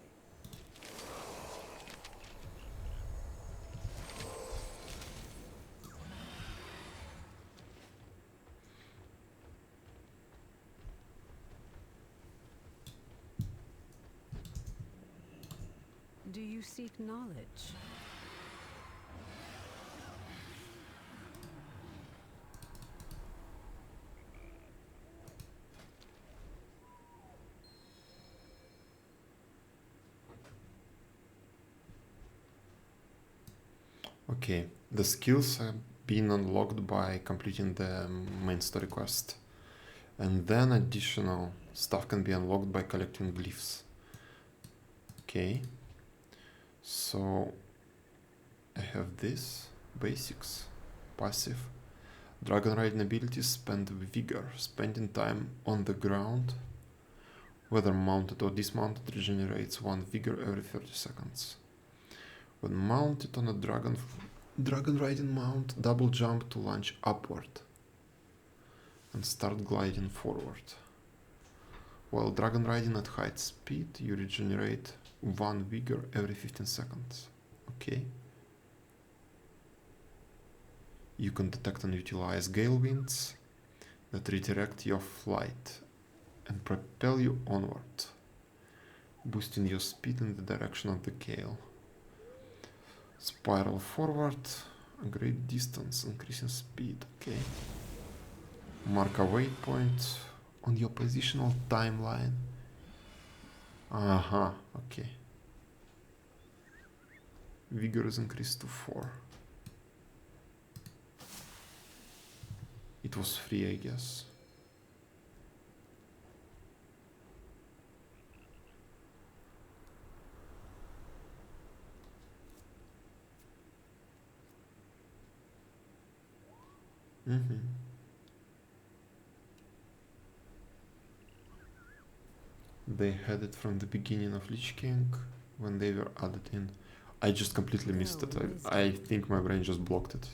Speaker 7: Do you seek knowledge?
Speaker 1: Okay, the skills have been unlocked by completing the main story quest. And then additional stuff can be unlocked by collecting glyphs. Okay. So I have this, basics, passive. Dragon riding abilities spend vigor, spending time on the ground, whether mounted or dismounted, regenerates 1 vigor every 30 seconds. When mounted on a dragon riding mount, double jump to launch upward and start gliding forward. While dragon riding at high speed, you regenerate 1 vigor every 15 seconds. Okay. You can detect and utilize gale winds that redirect your flight and propel you onward, boosting your speed in the direction of the gale. Spiral forward, a great distance, increasing speed. Okay. Mark a waypoint on your positional timeline. Okay. Vigor is increased to 4. It was free, I guess. They had it from the beginning of Lich King when they were added in. I just completely missed it. I think my brain just blocked it.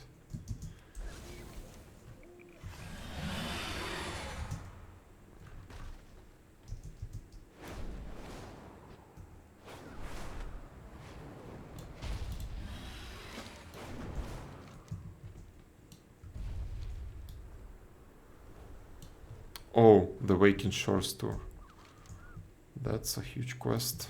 Speaker 1: Oh, the Waking Shores tour. That's a huge quest.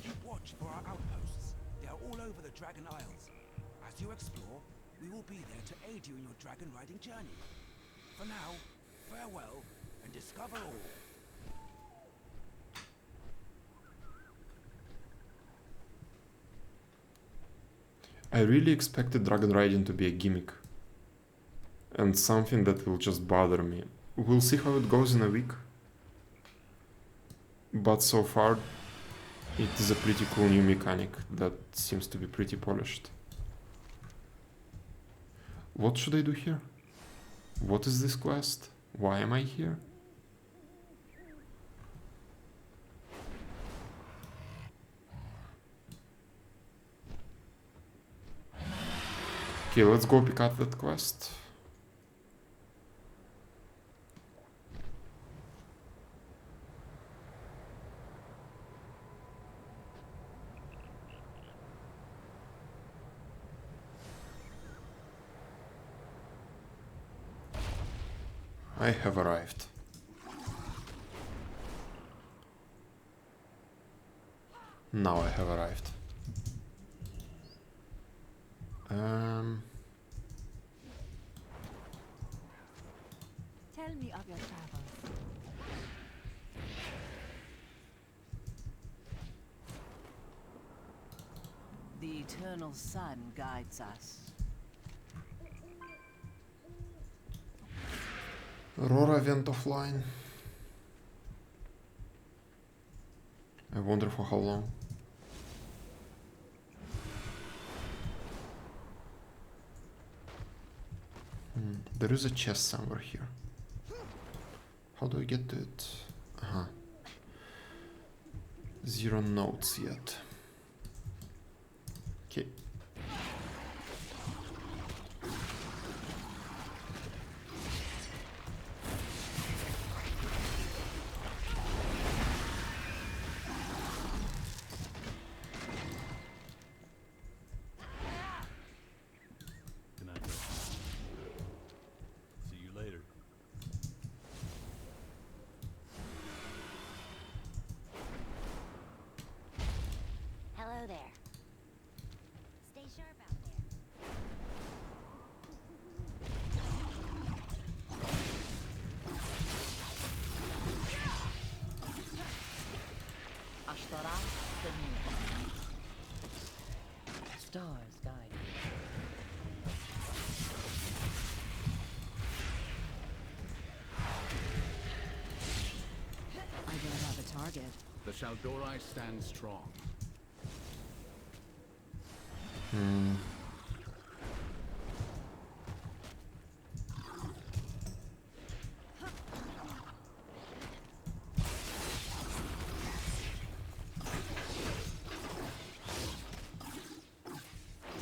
Speaker 15: Keep watch for our outposts. They are all over the Dragon Isles. As you explore, we will be there to aid you in your dragon riding journey. For now, farewell, and discover all.
Speaker 1: I really expected dragon riding to be a gimmick. And something that will just bother me. We'll see how it goes in a week. But so far, it is a pretty cool new mechanic that seems to be pretty polished. What should I do here? What is this quest? Why am I here? Okay, let's go pick up that quest. I have arrived. Now I have arrived.
Speaker 2: Tell me of your travels.
Speaker 7: The eternal sun guides us.
Speaker 1: Aurora event offline. I wonder for how long. There is a chest somewhere here. How do I get to it? Uh-huh. 0 notes yet. Okay.
Speaker 3: Good night. See you later.
Speaker 12: Hello there. Stay sharp out there.
Speaker 18: Ashtara, the stars guide.
Speaker 2: I don't have a target.
Speaker 21: The Shaldorai stand strong.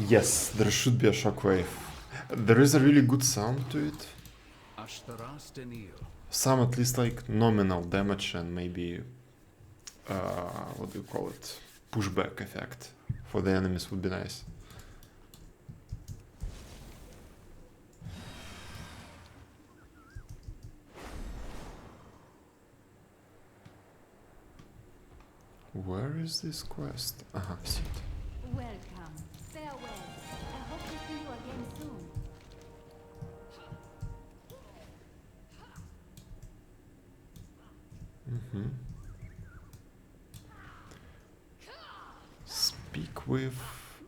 Speaker 1: Yes, there should be a shockwave. There is a really good sound to it. Some at least like nominal damage and maybe what do you call it? Pushback effect for the enemies would be nice. Where is this quest? Aha, see it.
Speaker 10: Welcome. Farewell. I hope to see you again soon.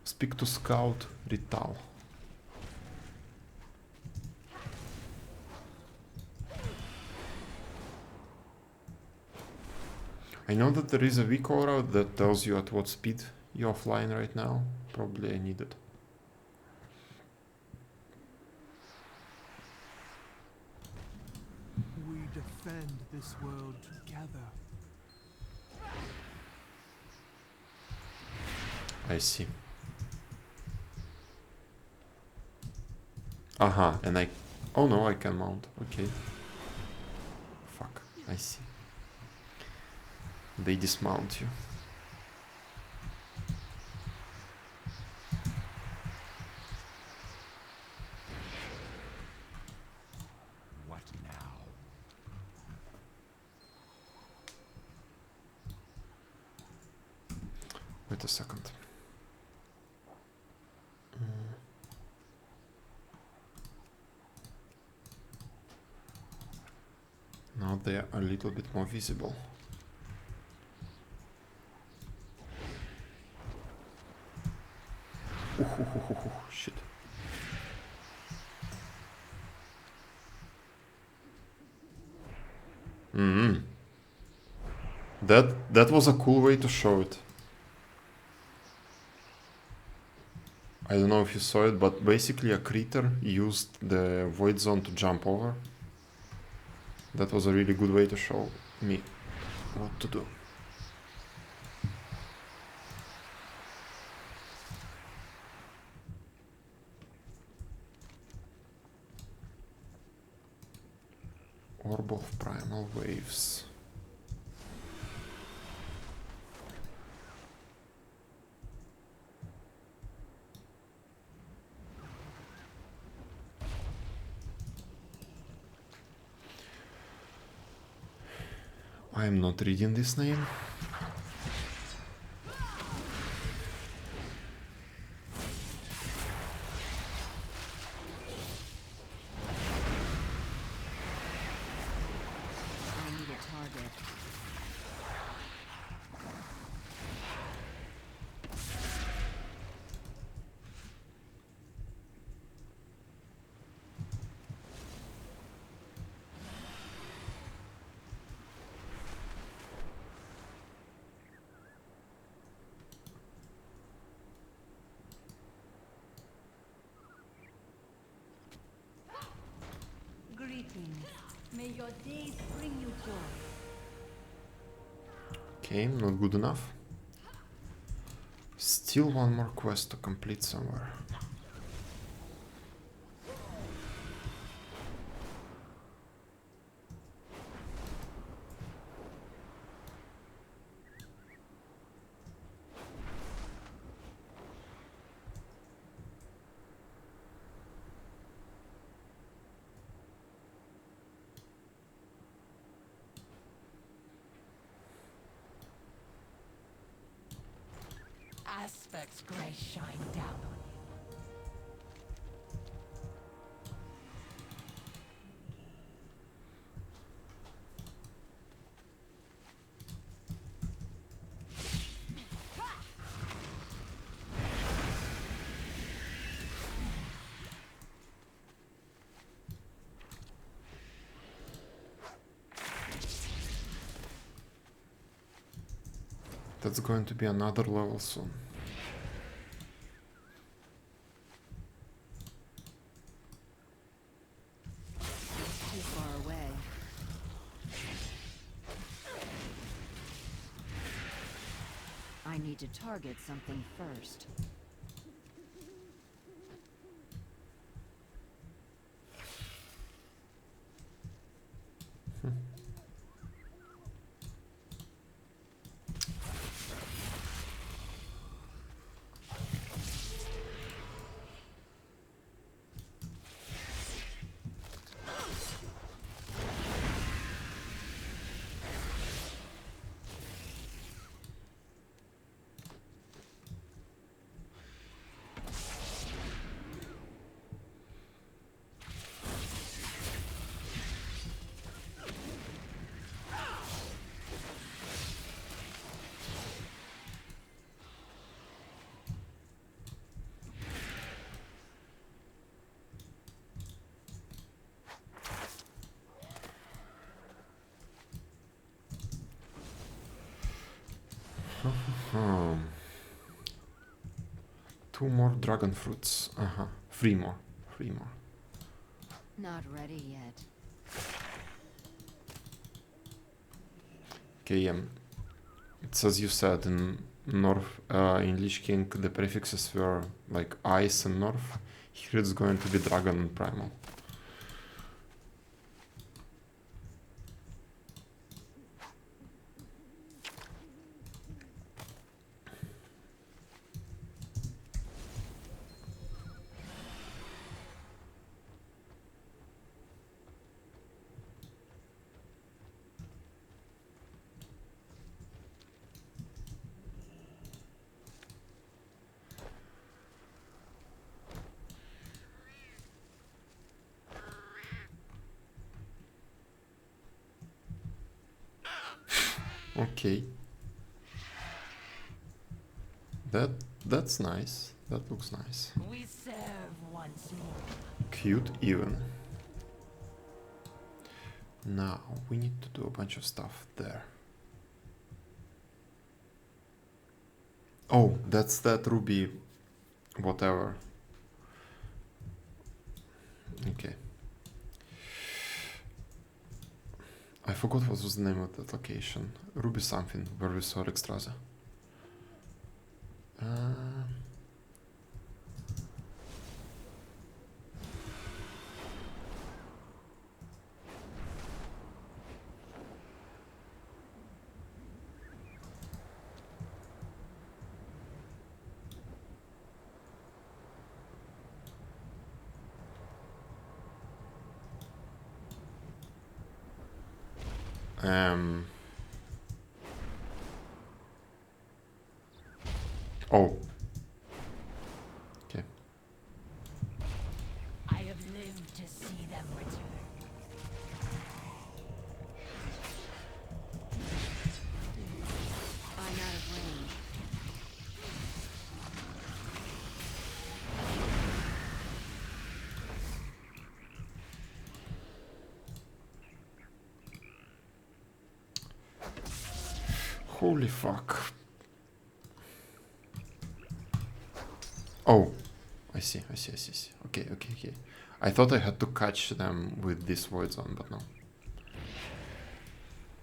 Speaker 1: Speak to Scout Rital. I know that there is a weak aura that tells you at what speed You're offline right now. Probably I need it.
Speaker 13: We defend this world together.
Speaker 1: I see. Aha, and I... Oh no, I can mount. Okay. Fuck, I see. They dismount you.
Speaker 15: What now?
Speaker 1: Wait a second. Now they are a little bit more visible. Shit. That was a cool way to show it. I don't know if you saw it, but basically a critter used the void zone to jump over. That was a really good way to show me what to do. Orb of primal waves. I am not reading this name.
Speaker 2: I need a target.
Speaker 10: Greetings. May your days bring you joy.
Speaker 1: Okay, not good enough. Still one more quest to complete somewhere.
Speaker 17: Aspect's grace shine down on you.
Speaker 1: That's going to be another level soon.
Speaker 2: It's too far away. I need to target something first.
Speaker 1: 2 more dragon fruits. 3 more. 3 more.
Speaker 2: Not ready yet.
Speaker 1: Okay, it's as you said in North, in Lich King, the prefixes were like ice and North. Here it's going to be dragon and primal. Okay. That's nice. That looks nice.
Speaker 17: We serve once more.
Speaker 1: Cute even. Now we need to do a bunch of stuff there. Oh, that's that ruby whatever. Okay. I forgot what was the name of that location. Ruby something, where we saw Rexstrasza. Oh. Okay.
Speaker 17: I have lived to see them return.
Speaker 2: I'm out of range.
Speaker 1: Holy fuck. Oh, I see. Okay. I thought I had to catch them with this void zone, but no.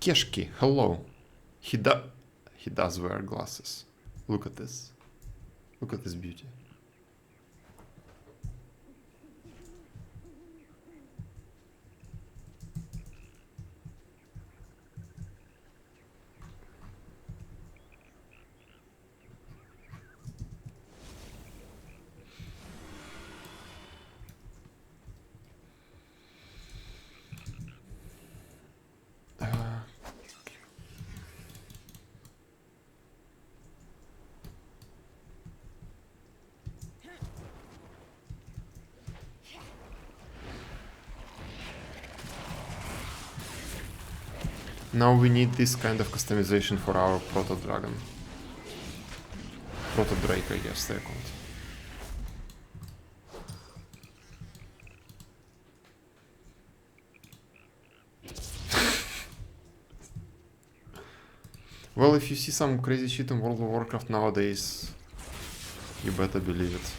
Speaker 1: Keshki, hello. He does wear glasses. Look at this. Look at this beauty. Now we need this kind of customization for our proto-dragon. Proto-drake, I guess they're called. Well, if you see some crazy shit in World of Warcraft nowadays, you better believe it.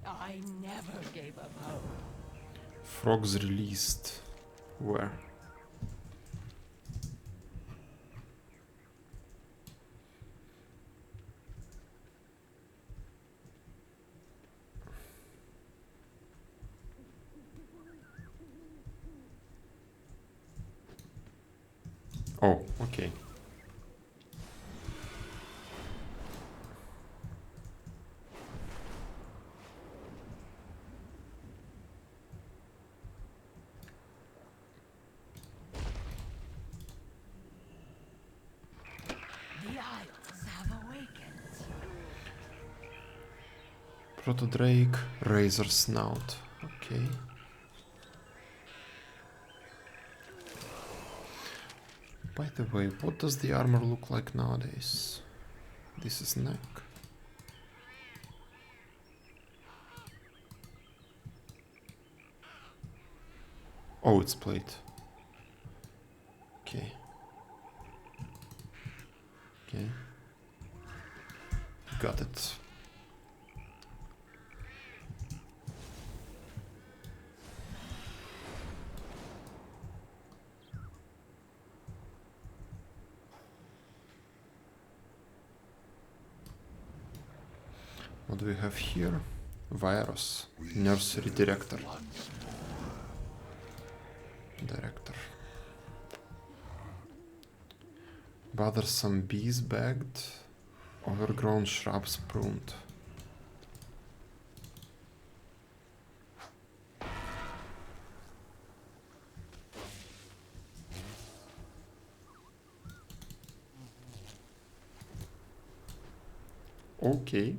Speaker 17: I never gave up hope.
Speaker 1: Frogs released. Where? Oh, okay.
Speaker 17: The Isles have awakened.
Speaker 1: Proto-drake, razor snout. Okay. By the way, what does the armor look like nowadays? This is neck. Oh, it's plate. Okay. Okay. Got it. What do we have here? Virus. Nursery director. Director. Bothersome bees bagged. Overgrown shrubs pruned. Okay.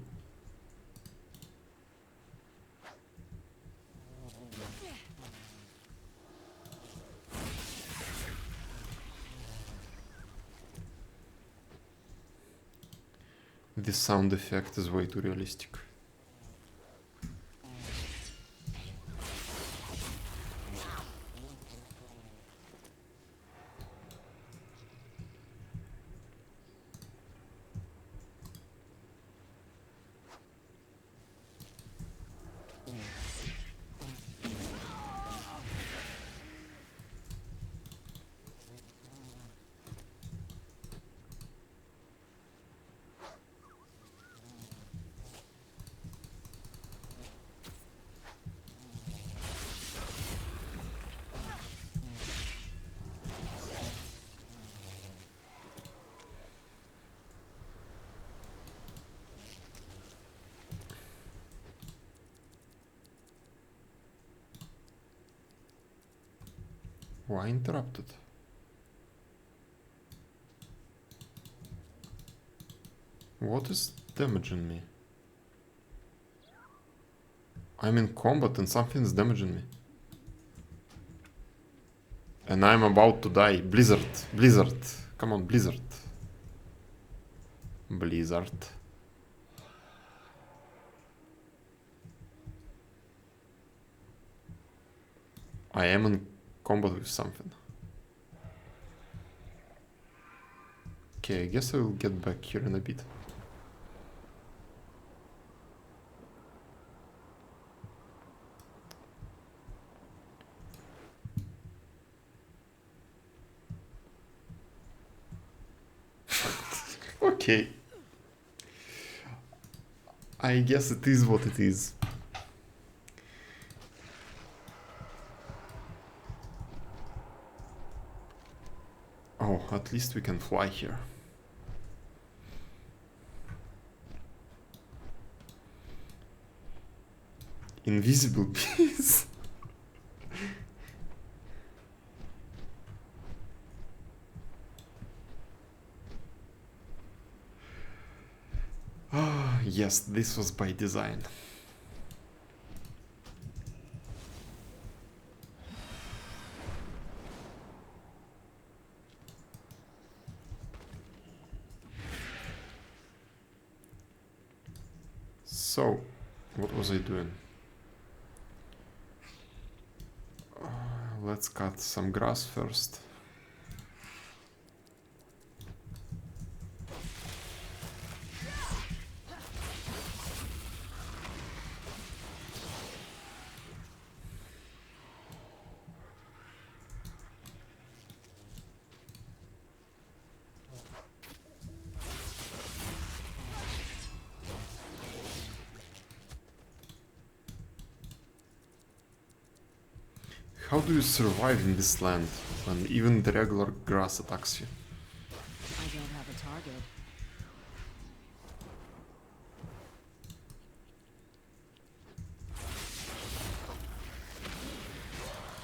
Speaker 1: This sound effect is way too realistic. Why interrupted? What is damaging me? I'm in combat and something's damaging me. And I'm about to die. Blizzard. Blizzard. Come on, Blizzard. Blizzard. I am in combat with something. Okay, I guess I will get back here in a bit. Okay. I guess it is what it is. Oh, at least we can fly here. Invisible bees. Ah, yes, this was by design. So, what was I doing? Let's cut some grass first. How do you survive in this land when even the regular grass attacks you?
Speaker 2: I don't have a target.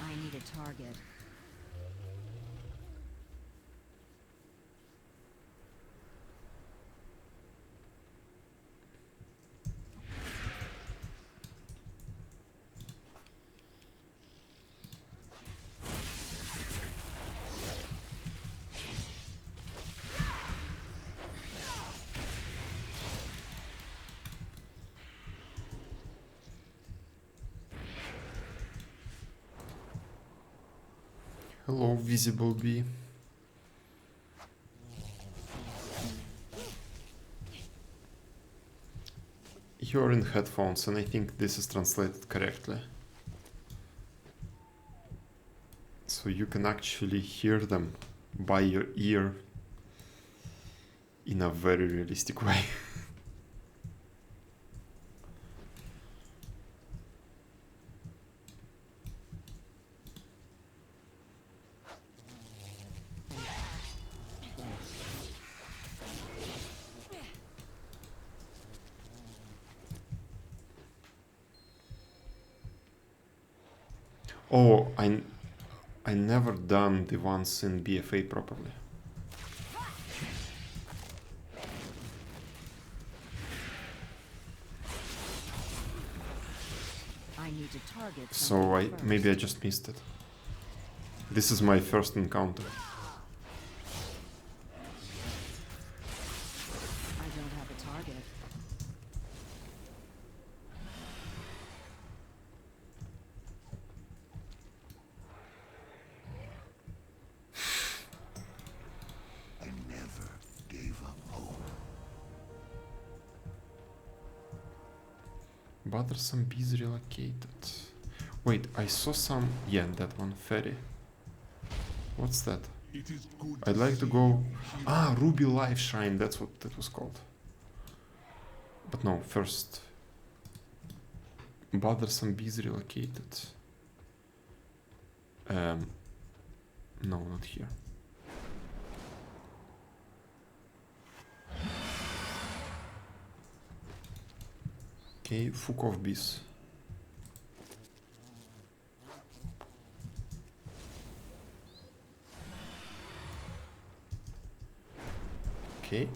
Speaker 2: I need a target.
Speaker 1: Hello, visible bee. You're in headphones, and I think this is translated correctly. So you can actually hear them by your ear in a very realistic way. Oh, I never done the ones in BFA properly.
Speaker 2: I need to target
Speaker 1: So maybe I
Speaker 2: first.
Speaker 1: just missed it. This is my first encounter.
Speaker 2: I don't have a target.
Speaker 6: I never gave up hope.
Speaker 1: Bothersome bees relocated. Wait, I saw some... Yeah, that one. Ferry. What's that?
Speaker 6: It is good
Speaker 1: I'd like to go... Ah, Ruby Life Shrine. That's what that was called. But no, first... Bothersome bees relocated. No, not here. Okay, fuck off bees. Okay.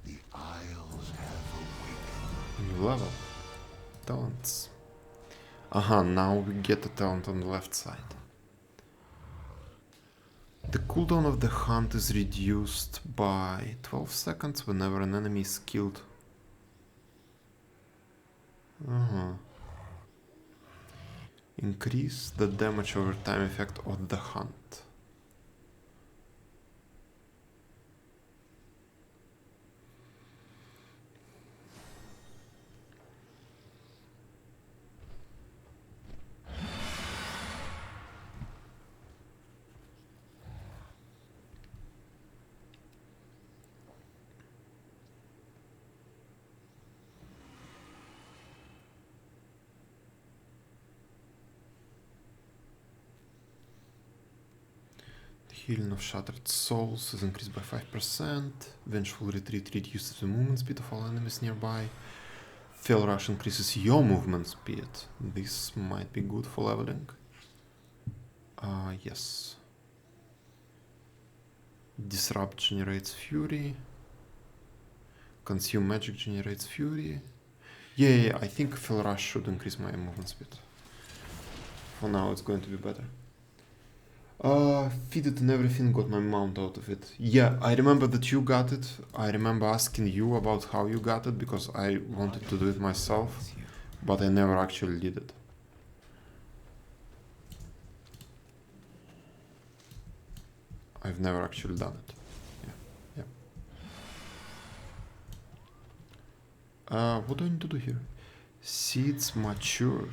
Speaker 6: The Isles have awakened.
Speaker 1: New level. Talents. Aha, now we get a talent on the left side. The cooldown of the hunt is reduced by 12 seconds whenever an enemy is killed. Increase the damage over time effect of the hunt. Healing of Shattered Souls is increased by 5%. Vengeful Retreat reduces the movement speed of all enemies nearby. Fell Rush increases your movement speed. This might be good for leveling. Yes. Disrupt generates Fury. Consume Magic generates Fury. Yeah, I think Fell Rush should increase my movement speed. For now it's going to be better. Feed it and everything, got my mount out of it. Yeah, I remember that you got it. I remember asking you about how you got it because I wanted to do it myself, but I never actually did it. I've never actually done it. Yeah. What do I need to do here? Seeds matured.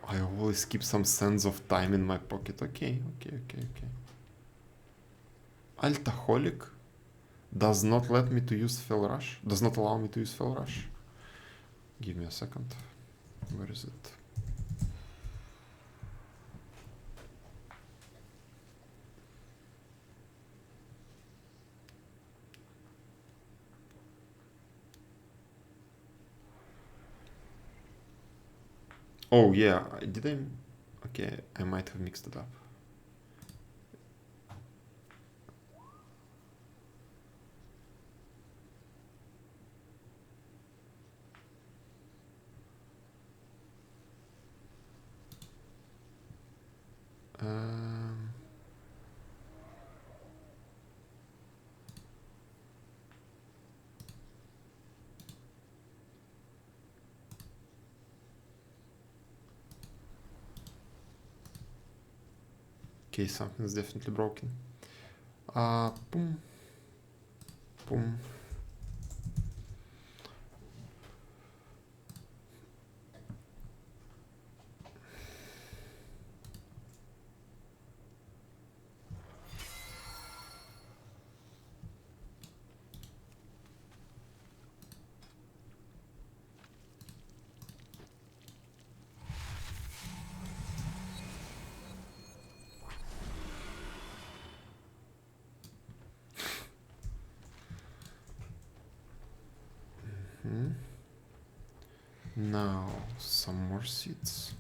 Speaker 1: I always keep some sense of time in my pocket. Okay. Alcoholic does not let me to use Fell Rush. Does not allow me to use Fell Rush. Give me a second. Where is it? Oh yeah, did I? Okay, I might have mixed it up. Okay, something's definitely broken. Boom. Boom. Now, some more seeds.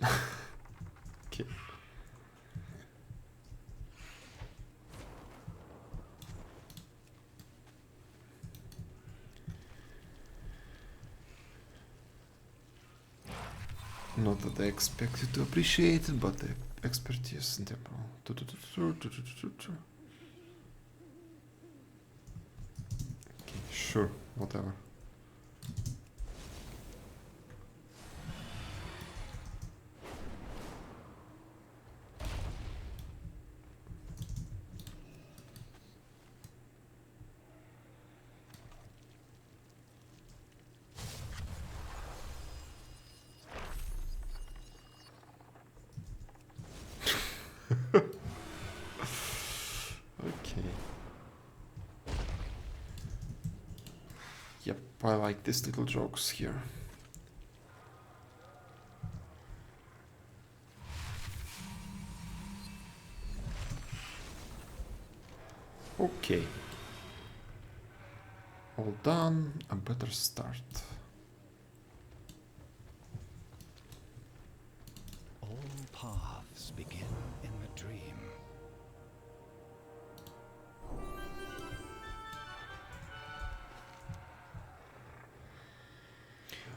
Speaker 1: Okay. Not that I expect you to appreciate it, but the expertise in temporal. Okay, sure, whatever. Okay. Yep, I like these little jokes here. Okay. All done, a better start.
Speaker 20: All paths begin in the dream.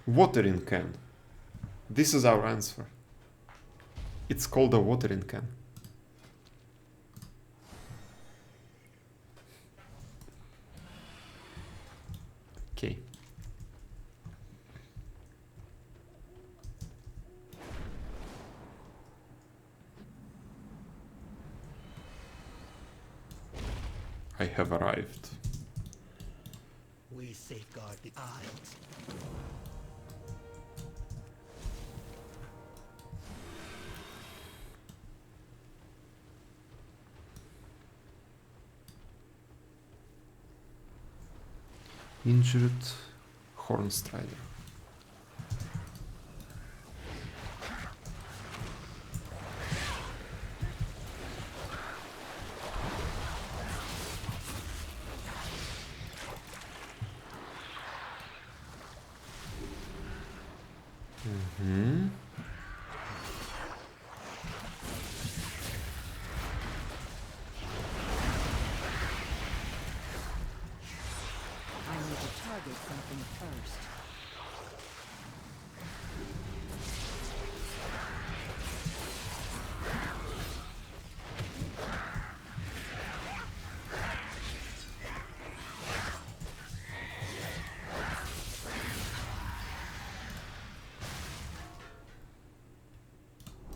Speaker 1: Watering can. This is our answer. It's called a watering can. Okay. I have arrived.
Speaker 12: We safeguard the Isles.
Speaker 1: Injured Hornstrider. Mm-hmm.
Speaker 2: I need to target something first.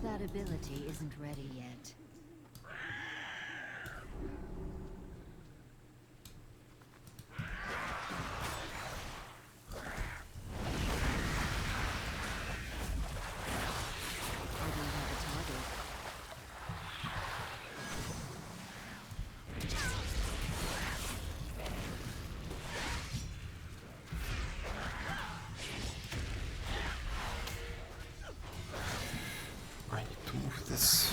Speaker 2: That ability isn't ready yet. I don't have a target.
Speaker 1: I need to move this.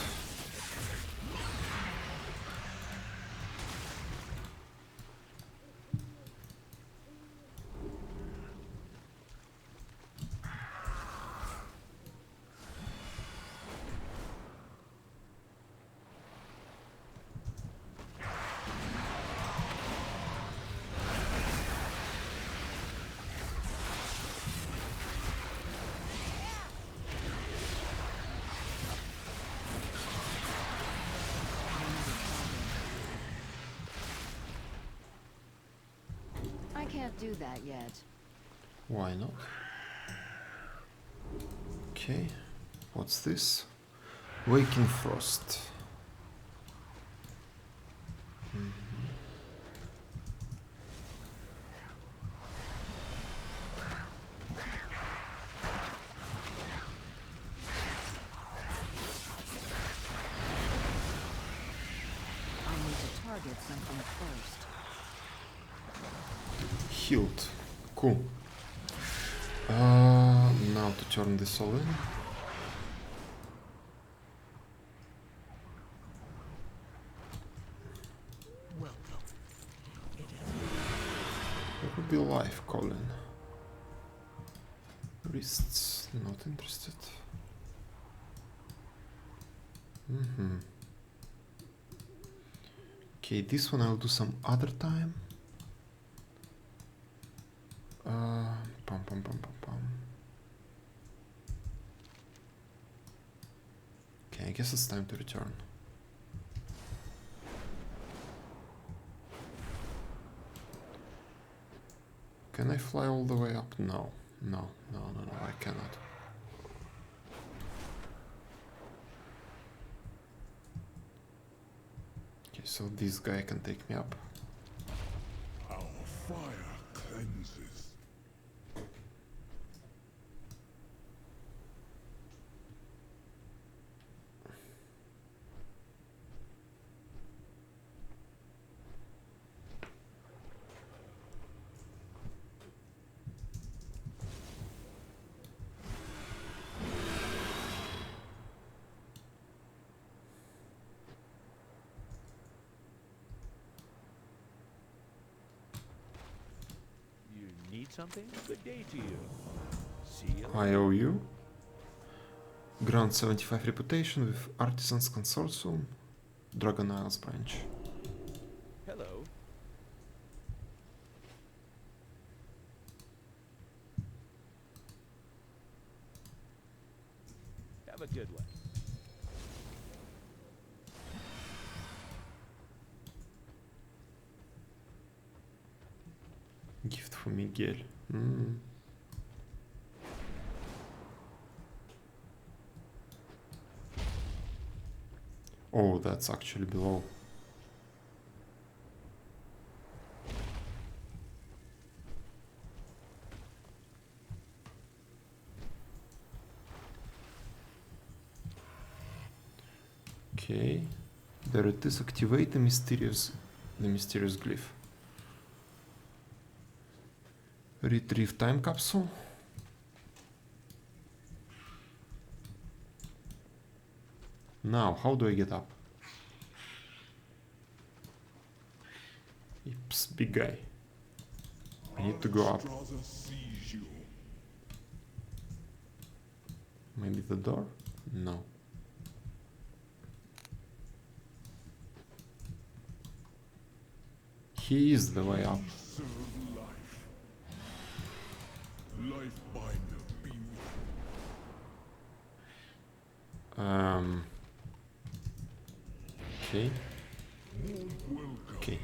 Speaker 2: do that yet.
Speaker 1: Why not? Okay, what's this? Waking Frost.
Speaker 2: Target something first.
Speaker 1: Healed. Cool. Now to turn this all in.
Speaker 15: Welcome.
Speaker 1: What would be life, Colin? Wrists, not interested. Okay, this one I'll do some other time. Pum pum pum pum pum. Okay, I guess it's time to return. Can I fly all the way up? No. No, no, no, no, I cannot. Okay, so this guy can take me up.
Speaker 6: Our fire cleanses.
Speaker 3: Need something? Good day to you. See you.
Speaker 1: I owe you. Grant 75 reputation with Artisans Consortium, Dragon Isles branch.
Speaker 3: Hello. Have a good one.
Speaker 1: Gift for Miguel. Oh, that's actually below. Okay. There it is. Activate the mysterious glyph. Retrieve time capsule. Now, how do I get up? Oops, big guy. I need to go up. Maybe the door? No. He is the way up.
Speaker 6: Life binder be
Speaker 1: Okay. Okay.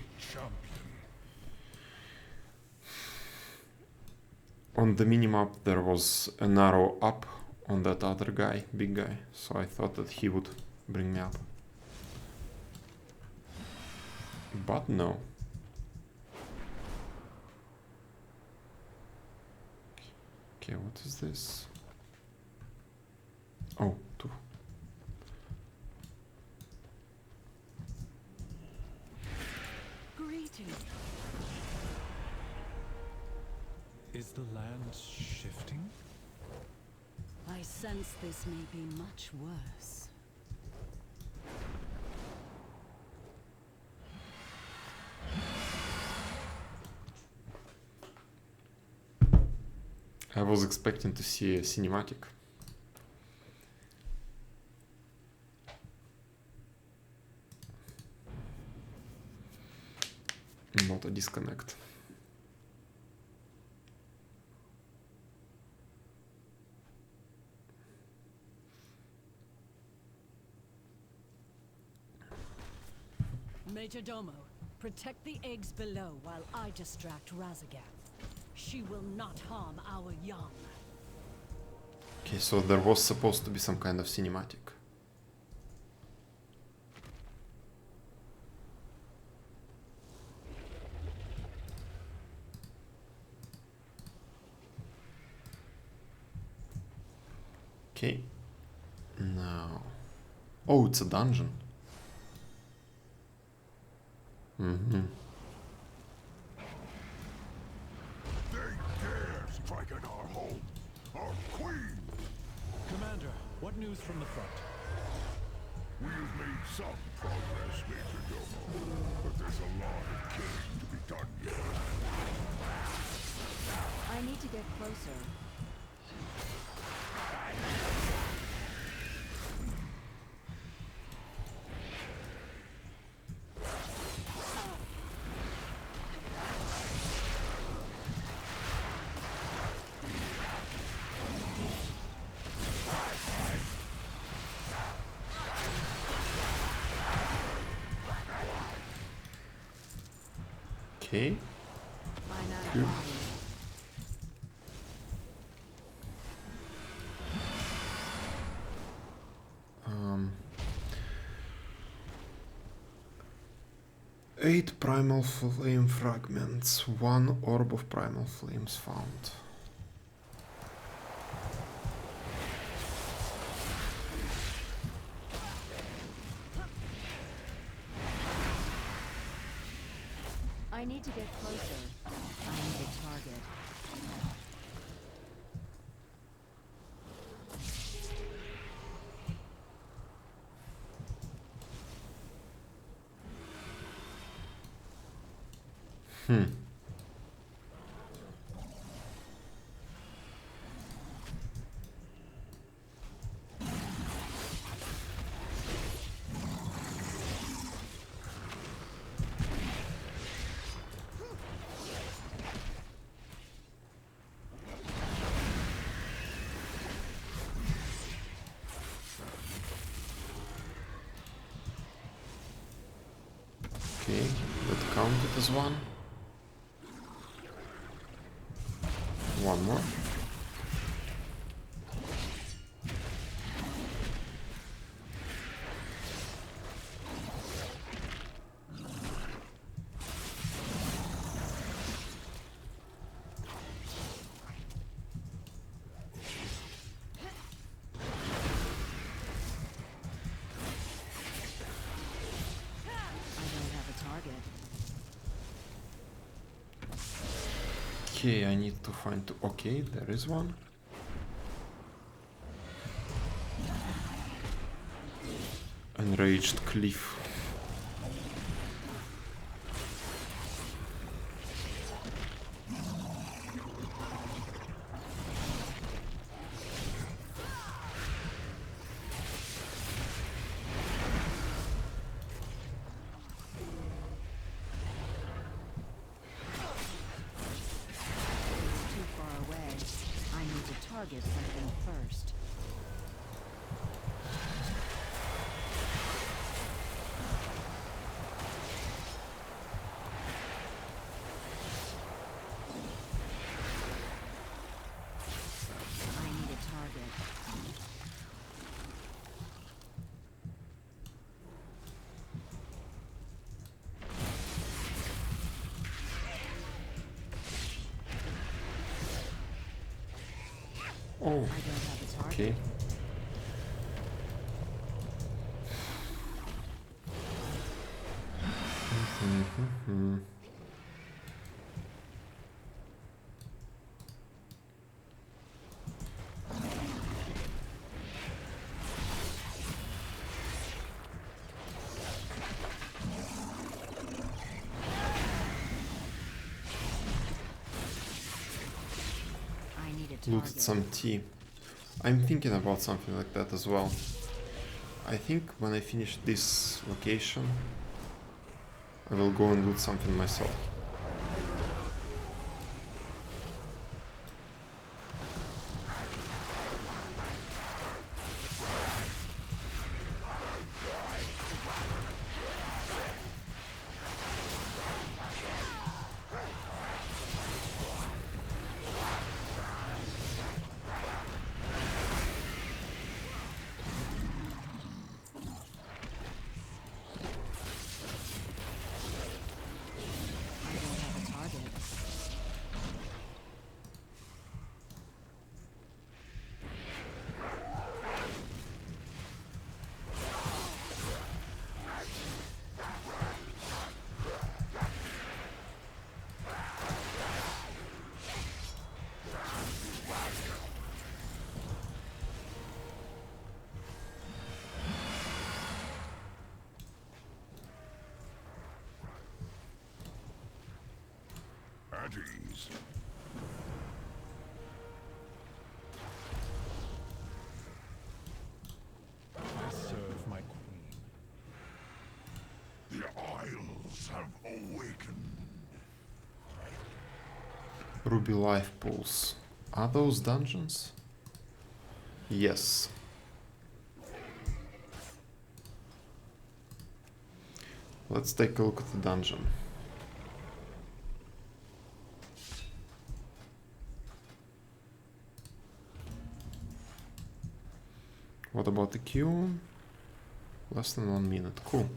Speaker 1: On the minimap there was an arrow up on that other guy, big guy, so I thought that he would bring me up. But no. Okay, what is this? Oh, two.
Speaker 7: Greetings.
Speaker 19: Is the land shifting?
Speaker 7: I sense this may be much worse.
Speaker 1: I was expecting to see a cinematic. Not a disconnect.
Speaker 7: Major Domo, protect the eggs below while I distract Razagam.
Speaker 9: She will not harm our young.
Speaker 1: Okay, so there was supposed to be some kind of cinematic. Okay. Now. Oh, it's a dungeon. Mm-hmm.
Speaker 6: They dare strike at our home, our queen!
Speaker 19: Commander, what news from the front?
Speaker 6: We have made some progress, Major Domo, but there's a lot of killing to be done yet.
Speaker 2: I need to get closer.
Speaker 1: Okay. Good. 8 primal flame fragments, 1 orb of primal flames found.
Speaker 2: I need to get closer. I need a target.
Speaker 1: Okay, that counted as one. One more. Okay, I need to find two. Okay, there is one. Enraged cliff.
Speaker 2: Target something first. I need a target.
Speaker 1: Oh, okay. Looted some tea. I'm thinking about something like that as well. I think when I finish this location, I will go and loot something myself.
Speaker 6: At ease.
Speaker 19: I serve my queen.
Speaker 6: The Isles have awakened.
Speaker 1: Ruby life pools. Are those dungeons? Yes. Let's take a look at the dungeon. What about the queue? Less than 1 minute. Cool.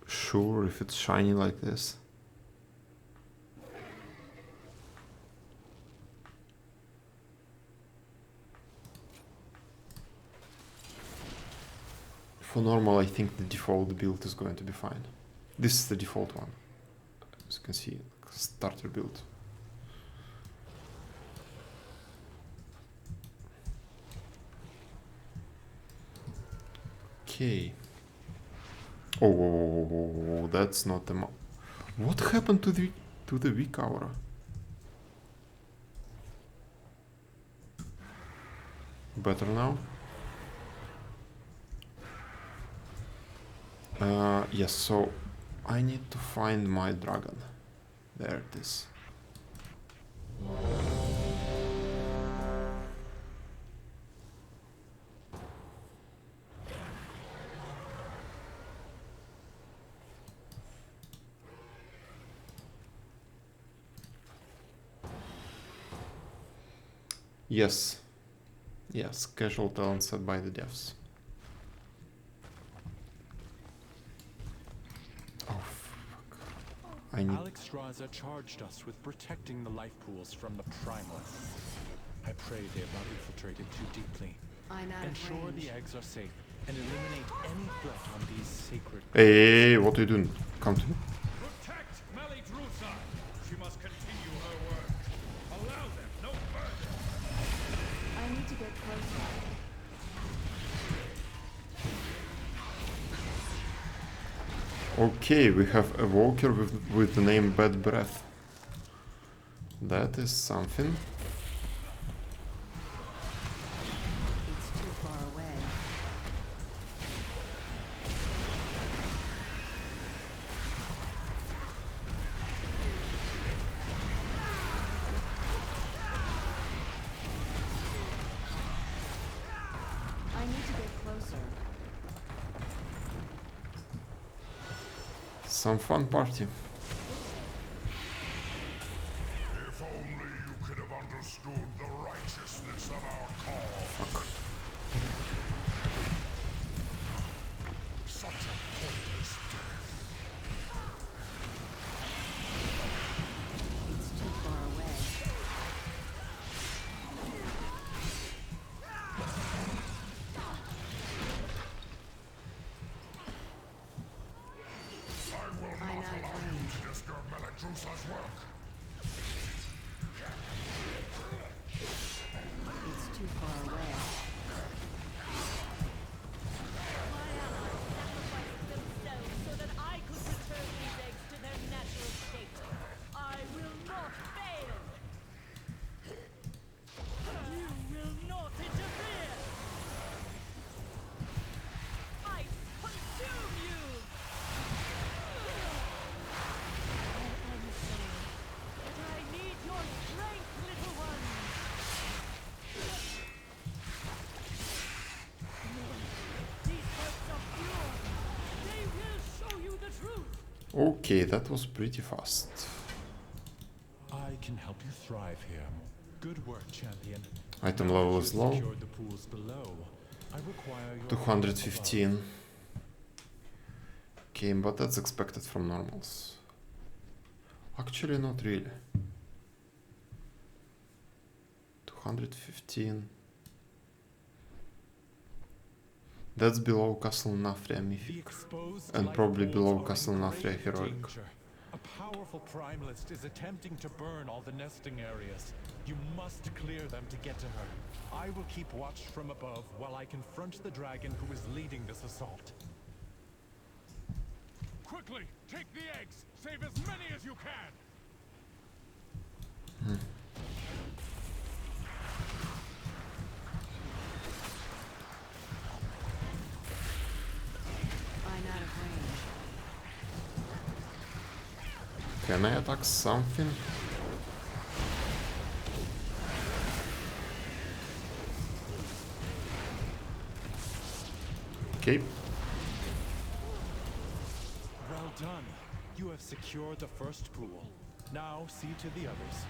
Speaker 1: Sure, if it's shiny like this. For normal, I think the default build is going to be fine. This is the default one. As you can see, starter build. Okay. Oh, that's not the. What happened to the weak aura? Better now. Yes. So I need to find my dragon. There it is. Yes. Yes, casual talent set by the devs. Oh, fuck. I need...
Speaker 19: Alex Raza charged us with protecting the life pools from the Primalists. I pray they have not infiltrated too deeply. Ensure the eggs are safe and eliminate any threat on these sacred...
Speaker 1: Hey, what are you doing? Come to me.
Speaker 3: Protect Melidrusa. She must continue her work. Allow them no further.
Speaker 7: I need to get closer.
Speaker 1: Okay, we have a walker with the name Bad Breath. That is something.
Speaker 2: It's too far away. I need to get closer.
Speaker 1: Some fun party.
Speaker 6: If only you could have understood the righteousness of our cause.
Speaker 1: Fuck.
Speaker 6: Such a pointless death.
Speaker 2: It's too far away.
Speaker 6: I will not allow you to disturb Melidrusa's work.
Speaker 2: It's too far away.
Speaker 8: My allies sacrificed themselves so that I could return these eggs to their natural state. I will not fail. You will not interfere. I consume you. I am sorry, but I need your strength, little one. These herbs are pure. They will show you the truth.
Speaker 1: Okay, that was pretty fast.
Speaker 19: I can help you thrive here. Good work, champion.
Speaker 1: Item
Speaker 19: Now
Speaker 1: level
Speaker 19: that
Speaker 1: is
Speaker 19: you've
Speaker 1: low.
Speaker 19: secured the pools below, I require your
Speaker 1: 215. Okay, but that's expected from normals. Actually, not really. 215. That's below Castle Nafria
Speaker 19: The
Speaker 1: Mythic.
Speaker 19: exposed
Speaker 1: And
Speaker 19: life
Speaker 1: probably
Speaker 19: pools
Speaker 1: below
Speaker 19: are in
Speaker 1: Castle Nafria
Speaker 19: grave
Speaker 1: Heroic.
Speaker 19: danger. A powerful primalist is attempting to burn all the nesting areas. You must clear them to get to her. I will keep watch from above while I confront the dragon who is leading this assault.
Speaker 3: Quickly, take the eggs. Save as many as you can.
Speaker 2: I'm out of range.
Speaker 1: Can I attack something? Okay.
Speaker 19: Well done. You have secured the first pool. Now see to the others.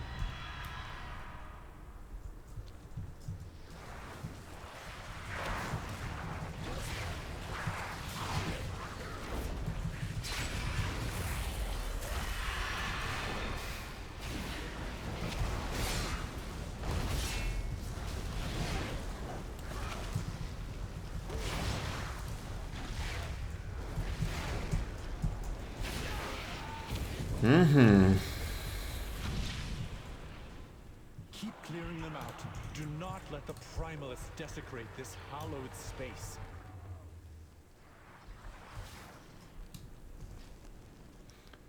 Speaker 19: Keep clearing them out. Do not let the Primalists desecrate this hallowed space.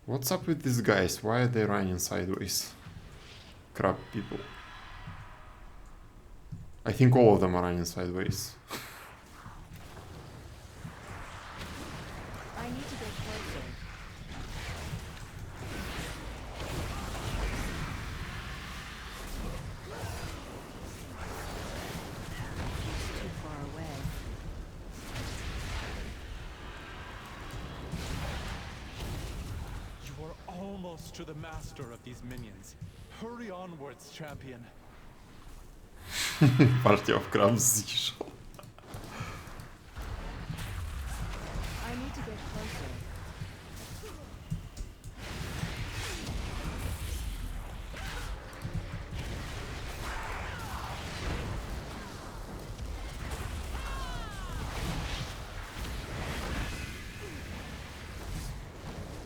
Speaker 1: What's up with these guys? Why are they running sideways? Crab people. I think all of them are running sideways.
Speaker 2: I need to get closer. It's too far away.
Speaker 19: You are almost to the master of these minions. Hurry onwards, champion.
Speaker 1: Party of crabs zniszczą.
Speaker 2: I need to get closer.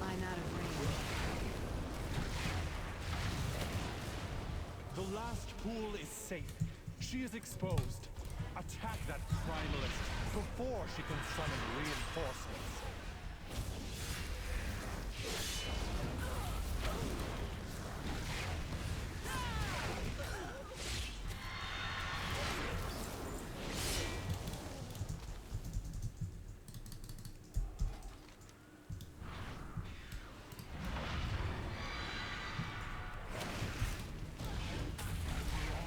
Speaker 2: I'm out of range.
Speaker 19: The last pool is safe. She is exposed. Attack that Primalist before she can summon reinforcements.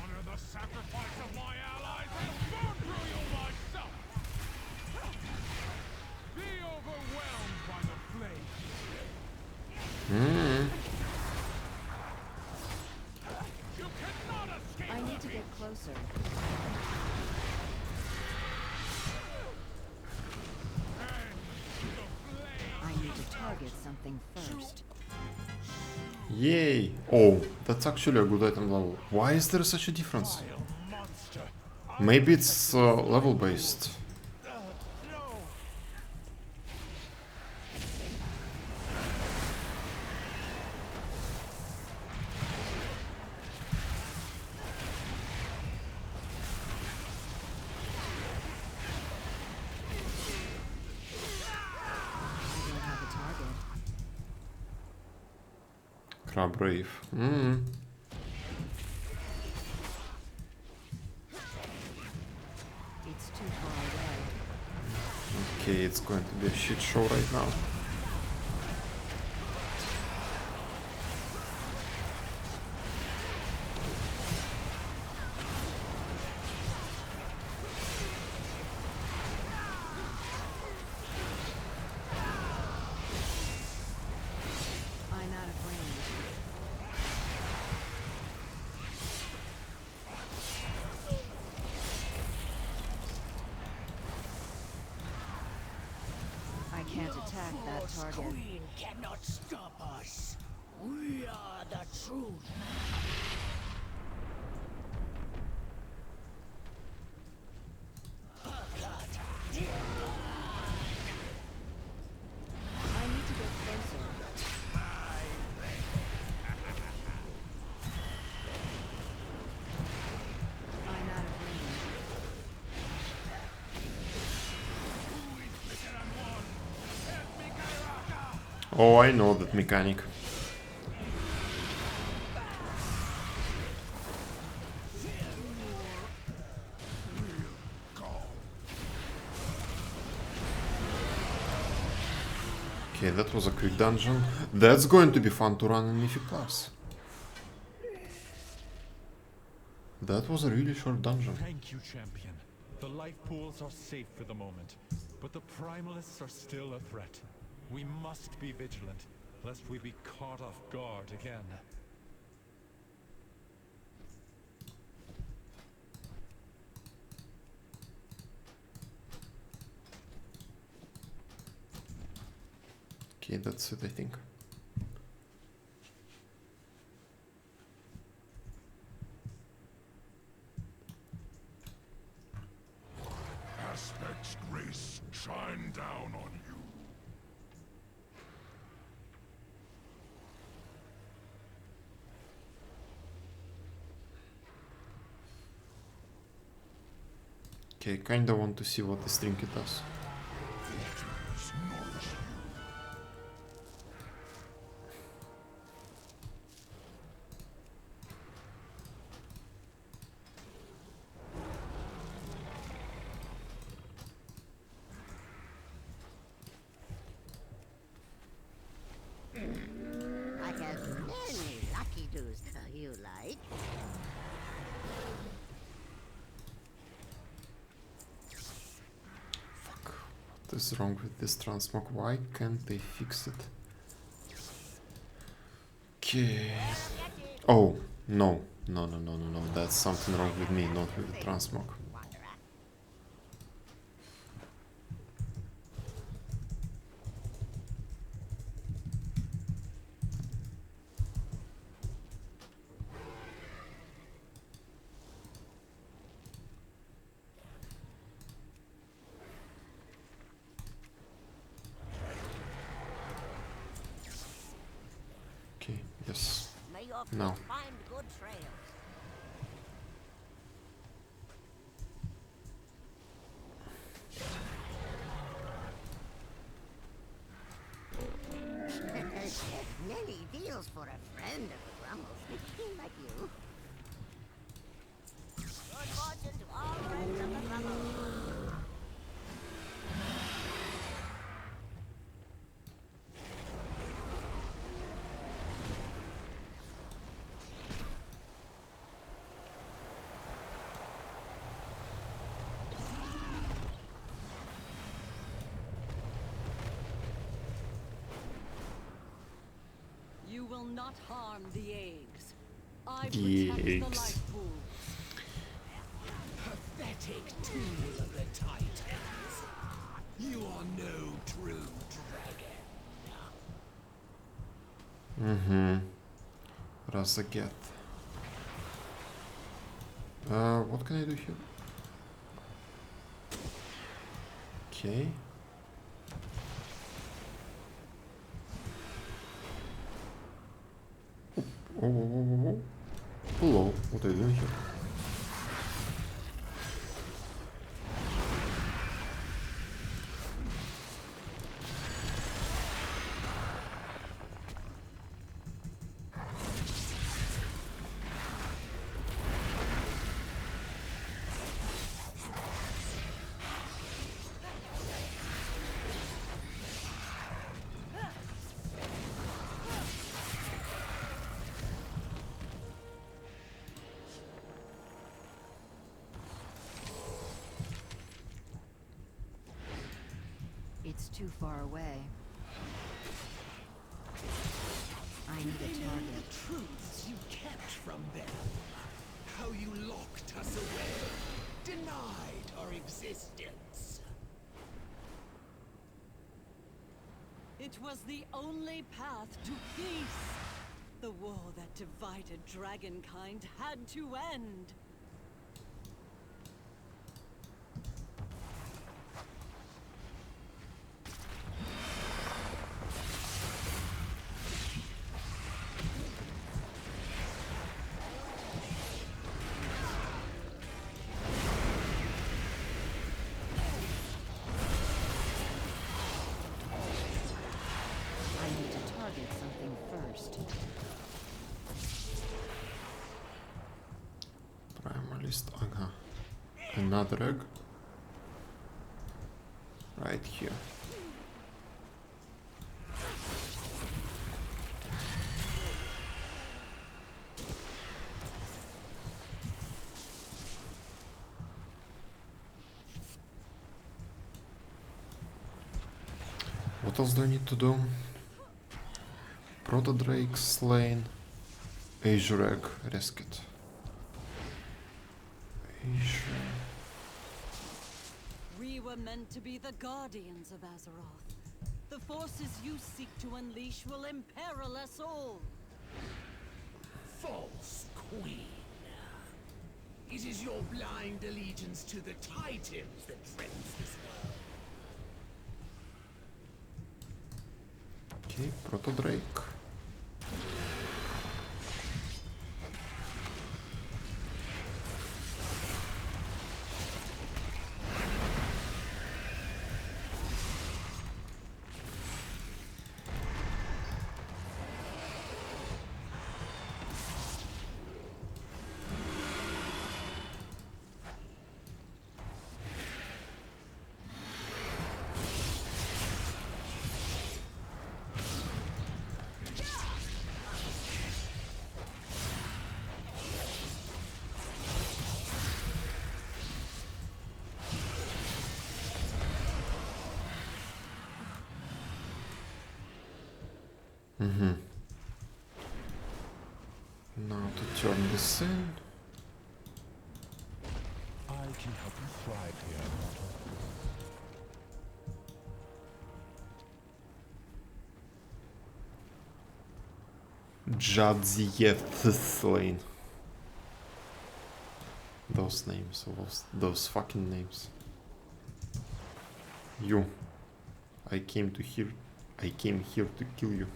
Speaker 3: Honor the sacrifice of my allies and burn through you myself! Be overwhelmed by the flame! You cannot escape!
Speaker 2: I need to get closer. I need to target something first.
Speaker 1: Yay! Oh, that's actually a good item level. Why is there such a difference? Maybe it's level based.
Speaker 2: I don't have a target.
Speaker 1: Crab Rave.
Speaker 2: It's too far away.
Speaker 1: Okay, it's going to be a shit show right now.
Speaker 2: I'm out of range. I can't attack that target.
Speaker 17: Queen cannot stop us. We are the truth.
Speaker 2: I need to get closer. I'm out of range.
Speaker 1: Oh, I know that mechanic. Okay, that was a quick dungeon. That's going to be fun to run in Mythic Plus. That was a really short dungeon.
Speaker 19: Thank you, champion. The life pools are safe for the moment, but the primalists are still a threat. We must be vigilant, lest we be caught off guard again.
Speaker 1: Okay, that's it, I think.
Speaker 6: Aspect's grace shine down on you.
Speaker 1: Okay, kinda want to see what this trinket does.
Speaker 12: I have many lucky do's you like.
Speaker 1: What is wrong with this transmog? Why can't they fix it? Okay. Oh, no. No. That's something wrong with me, not with the transmog. Okay, yes. No.
Speaker 12: Find good trails. Many deals for a friend of the Grumbles, like you. Good fortune to all friends of the Grumbles.
Speaker 7: You will not harm the eggs. I
Speaker 1: The
Speaker 7: protect the
Speaker 1: eggs.
Speaker 7: life pool.
Speaker 15: Pathetic tool of the Titans. You are no true dragon.
Speaker 1: Razaget. What can I do here? Okay. Oh. Hello, what are you doing here?
Speaker 2: It's too far away. I need a
Speaker 15: The
Speaker 2: target.
Speaker 15: truths you kept from them. How you locked us away. Denied our existence.
Speaker 7: It was the only path to peace. The war that divided dragonkind had to end.
Speaker 2: I need to target something first.
Speaker 1: Primalist, another egg. Right here. What else do I need to do? Proto-Drake slain. Azureg rescued. Azure.
Speaker 7: We were meant to be the guardians of Azeroth. The forces you seek to unleash will imperil us all.
Speaker 15: False queen. It is your blind allegiance to the Titans that threatens this world.
Speaker 1: Okay, Proto-Drake. Now to turn this in.
Speaker 6: I can help you thrive here, mortal.
Speaker 1: Jadziev slain. Those names, those fucking names. You. I came here to kill you.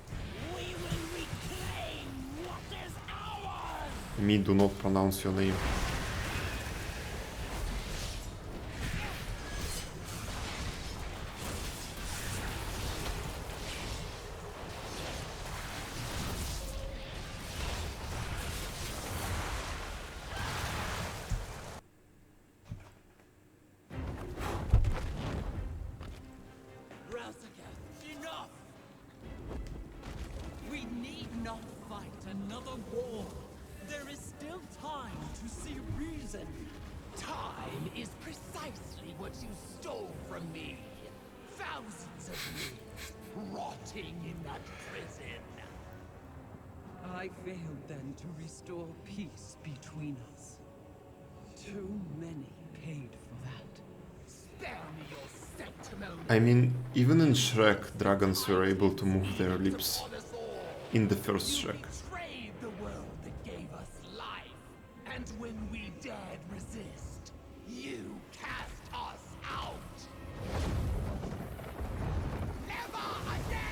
Speaker 1: Me, do not pronounce your name.
Speaker 4: Enough! We need not fight another war. There is still time to see reason. Time is precisely what you stole from me. Thousands of years rotting in that prison.
Speaker 13: I failed then to restore peace between us. Too many paid for that.
Speaker 4: Spare me your sanctimony.
Speaker 1: I mean, even in Shrek, dragons were able to move their lips. In the first Shrek.
Speaker 4: Betrayed the world that gave us life. And when we dared resist, you cast us out. Never again!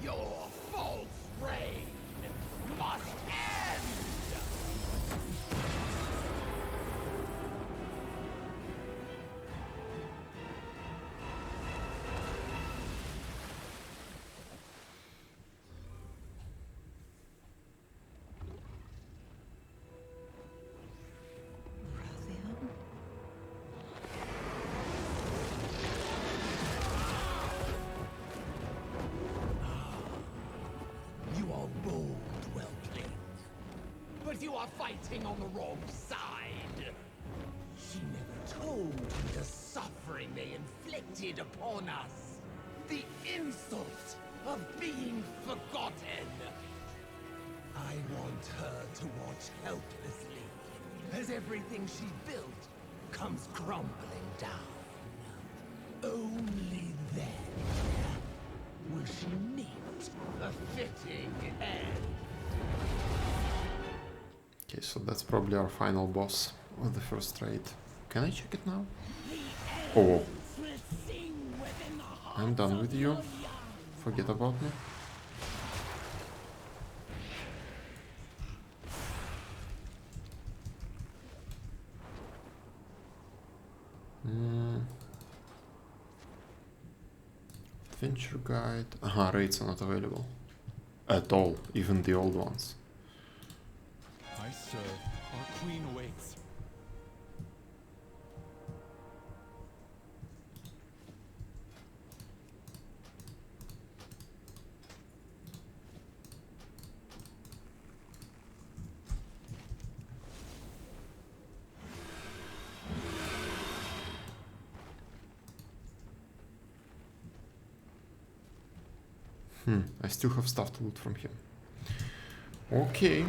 Speaker 4: Your false reign must end! You are bold, well played. But you are fighting on the wrong side. She never told you the suffering they inflicted upon us. The insult of being forgotten. I want her to watch helplessly as everything she built comes crumbling down. Only then will she meet a fitting end.
Speaker 1: Okay, so that's probably our final boss of the first raid. Can I check it now? Oh. I'm done with you. Forget about me. Adventure guide. Aha, raids are not available. At all, even the old ones.
Speaker 19: I serve. Our queen waits.
Speaker 1: I still have stuff to loot from him. Okay.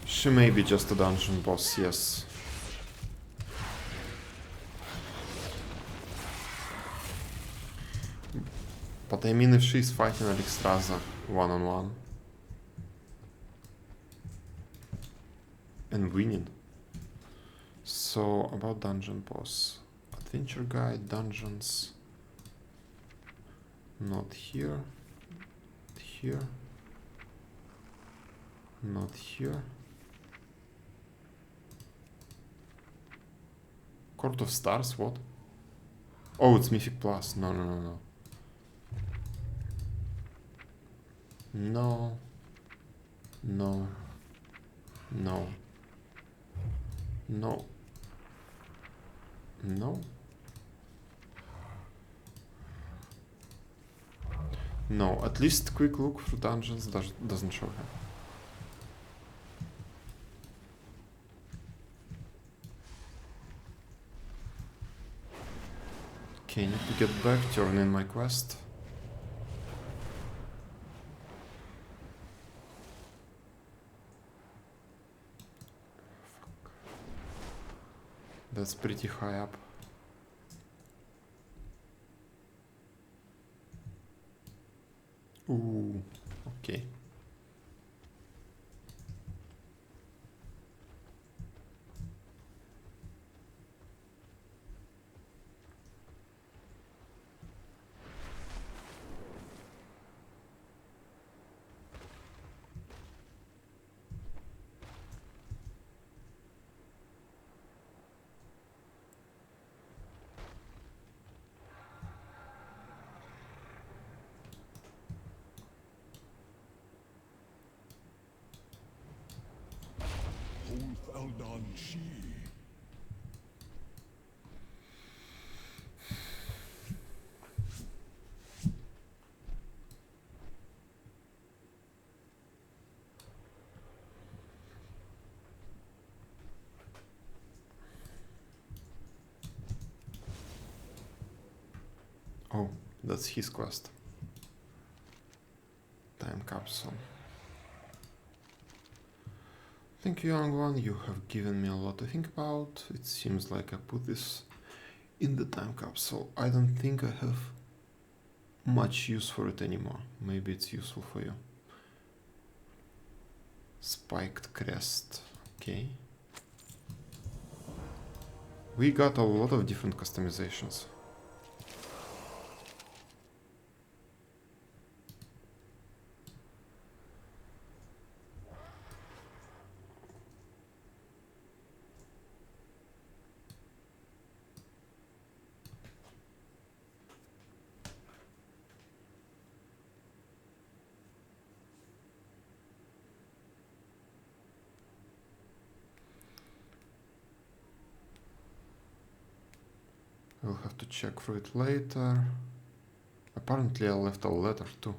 Speaker 1: She may be just a dungeon boss, yes. But I mean, if she's fighting Alexstrasza one-on-one and winning. So, about dungeon boss. Adventure guide, dungeons. Not here. Here. Not here. Court of Stars, what? Oh, it's Mythic Plus. No, no, no, no. No. No. No. No. No. No, at least quick look for dungeons doesn't show her. Okay, need to get back, turn in my quest. That's pretty high up. Ooh, okay. Oh, that's his quest. Time capsule. Thank you, young one. You have given me a lot to think about. It seems like I put this in the time capsule. I don't think I have much use for it anymore. Maybe it's useful for you. Spiked crest. Okay. We got a lot of different customizations. I'll have to check for it later. Apparently I left a letter too.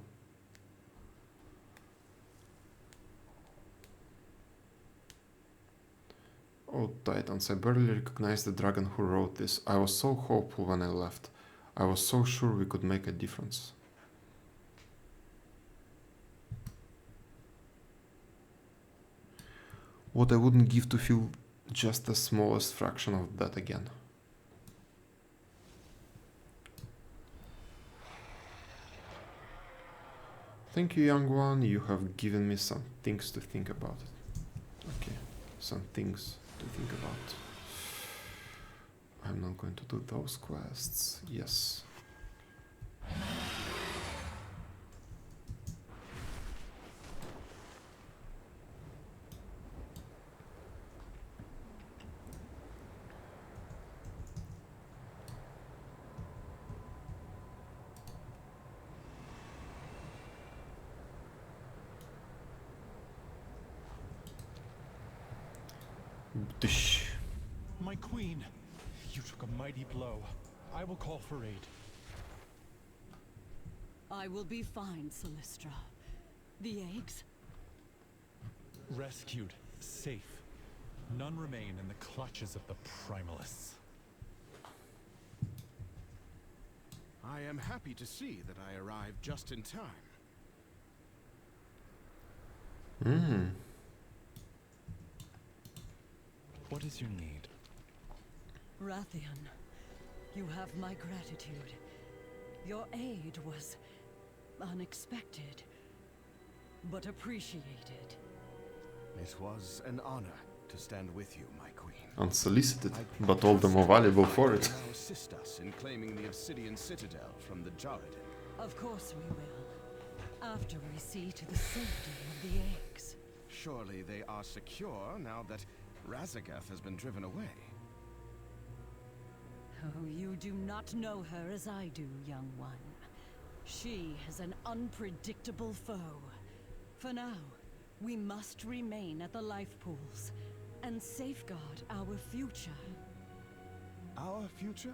Speaker 1: Oh, Titans, I barely recognized the dragon who wrote this. I was so hopeful when I left. I was so sure we could make a difference. What I wouldn't give to feel just the smallest fraction of that again. Thank you, young one. You have given me some things to think about. Okay, some things to think about. I'm not going to do those quests. Yes. Dish.
Speaker 19: My queen, you took a mighty blow. I will call for aid.
Speaker 7: I will be fine, Solistra. The eggs?
Speaker 19: Rescued, safe. None remain in the clutches of the Primalists.
Speaker 6: I am happy to see that I arrived just in time.
Speaker 19: What is your need?
Speaker 7: Rathian, you have my gratitude. Your aid was unexpected, but appreciated.
Speaker 6: It was an honor to stand with you, my queen.
Speaker 1: Unsolicited, but all the more valuable for it.
Speaker 6: Now assist us in claiming the Obsidian Citadel from the Jaredin.
Speaker 7: Of course we will, after we see to the safety of the eggs.
Speaker 6: Surely they are secure now that Razagath has been driven away.
Speaker 7: Oh, you do not know her as I do, young one. She is an unpredictable foe. For now, we must remain at the life pools and safeguard our future.
Speaker 6: Our future?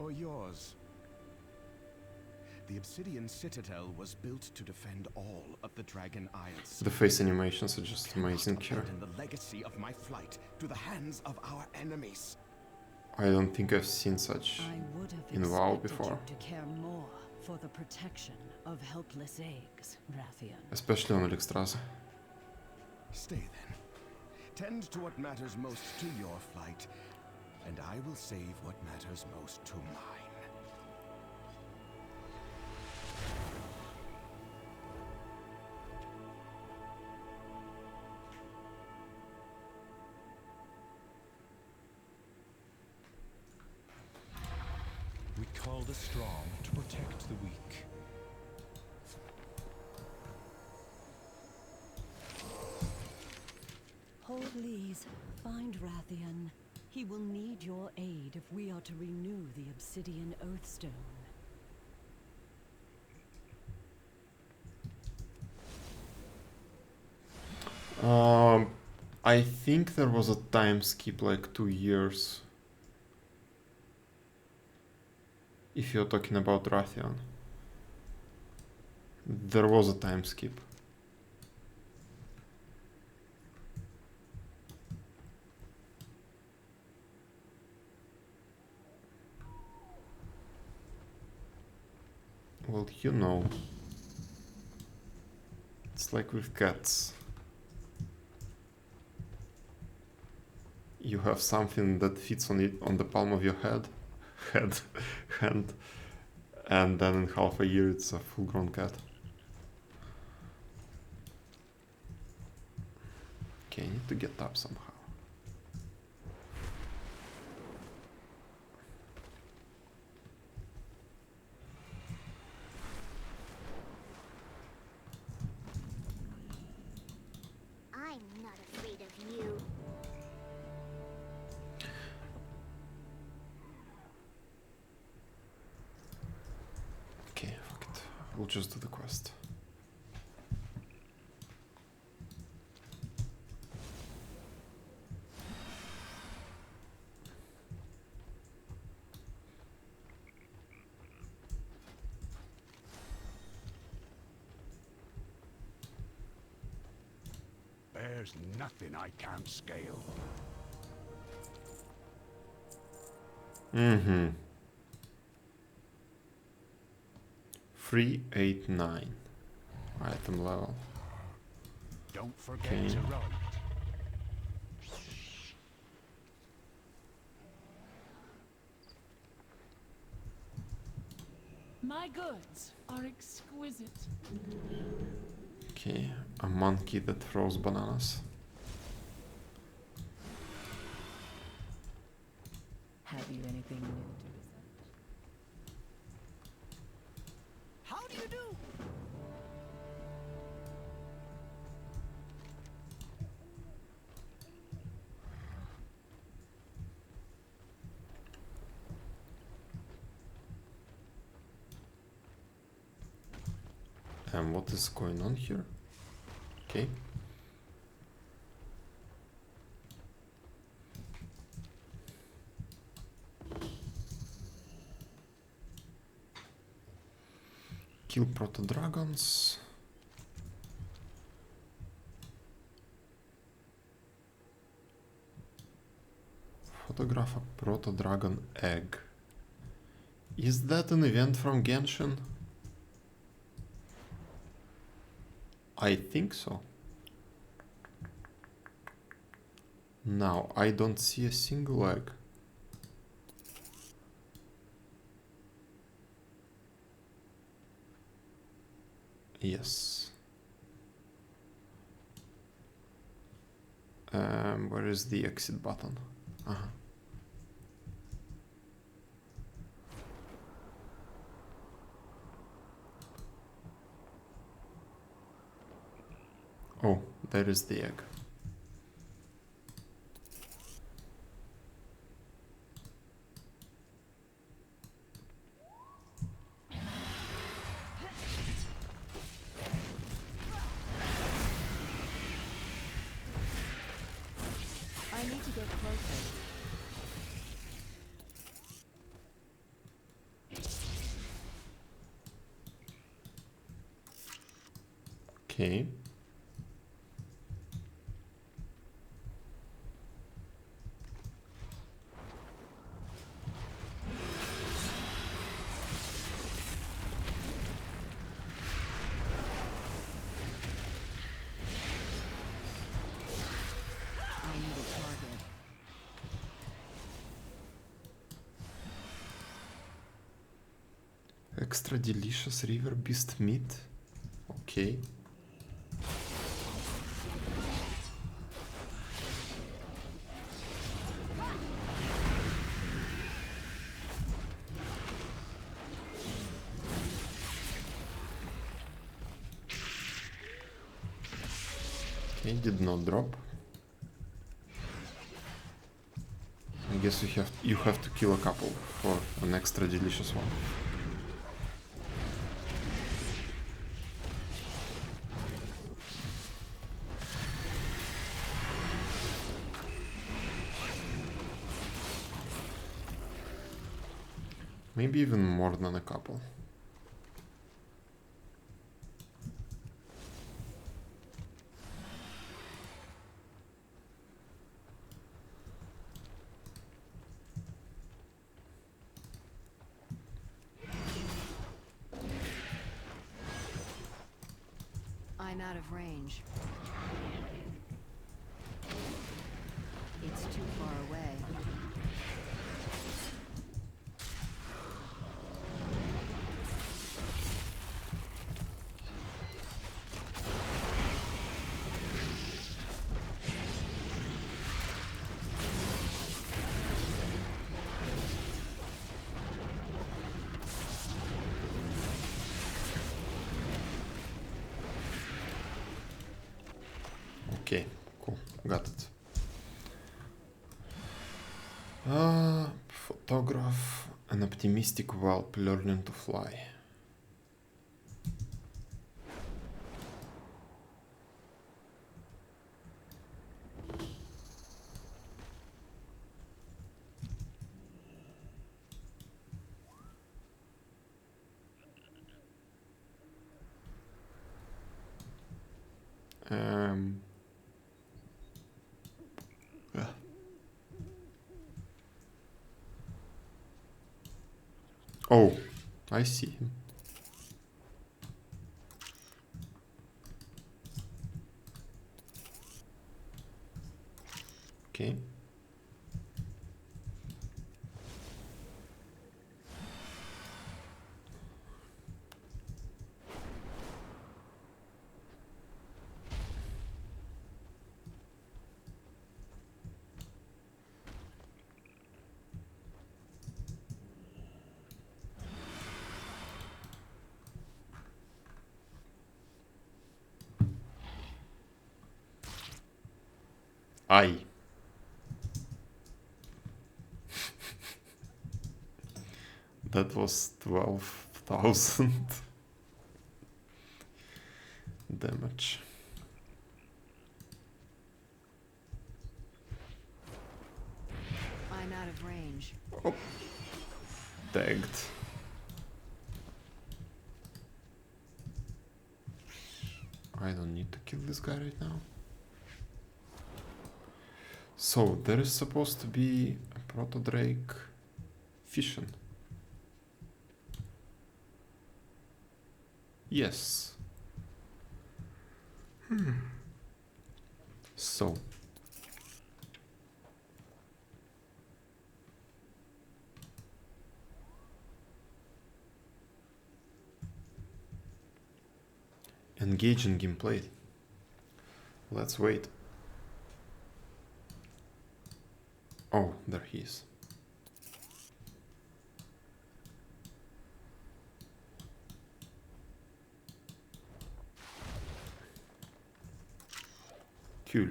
Speaker 6: Or yours? The Obsidian Citadel was built to defend all of the Dragon Isles.
Speaker 1: The face animations are just amazing here.
Speaker 6: And the legacy of my flight to the hands of our enemies.
Speaker 1: I don't think I've seen such in WoW before.
Speaker 7: To care more for the protection of helpless eggs, Rathian.
Speaker 1: Especially on Alexstrasza.
Speaker 6: Stay then. Tend to what matters most to your flight, and I will save what matters most to mine.
Speaker 19: We call the strong to protect the weak.
Speaker 7: Hold Lees, find Rathian. He will need your aid if we are to renew the Obsidian Oathstone.
Speaker 1: I think there was a time skip like 2 years. If you're talking about Rathian. There was a time skip. Well, you know. It's like with cats. You have something that fits on it on the palm of your hand, and then in half a year it's a full-grown cat. Okay, I need to get up somehow.
Speaker 10: I'm not afraid of you.
Speaker 1: Okay, fuck it. We'll just do the quest.
Speaker 3: There's nothing I can't scale.
Speaker 1: Mm-hmm. 389. Item level.
Speaker 3: Don't forget
Speaker 1: Okay.
Speaker 3: to run.
Speaker 11: My goods are exquisite.
Speaker 1: Okay, a monkey that throws bananas.
Speaker 14: Have you anything new to decide?
Speaker 4: How do you do?
Speaker 1: And what is going on here? Okay. Kill proto-dragons. Photograph a proto-dragon egg. Is that an event from Genshin? I think so. Now, I don't see a single egg. Yes. Where is the exit button? Oh, there is the egg.
Speaker 14: I need to get closer.
Speaker 1: Okay.
Speaker 14: I need a target.
Speaker 1: Extra delicious river beast meat. Okay. Okay, did not drop. I guess you have to kill a couple for an extra delicious one. Maybe even more than a couple.
Speaker 2: I'm out of range. It's too far away.
Speaker 1: Okay, cool, got it. Photograph an optimistic whelp learning to fly. Yeah. Oh, I see him. Okay. Aye. That was 12,000 damage.
Speaker 2: I'm out of range.
Speaker 1: Oh. Tagged. I don't need to kill this guy right now. So, there is supposed to be a proto-drake fishing. Yes. So. Engaging gameplay. Let's wait. Oh, there he is. Cool.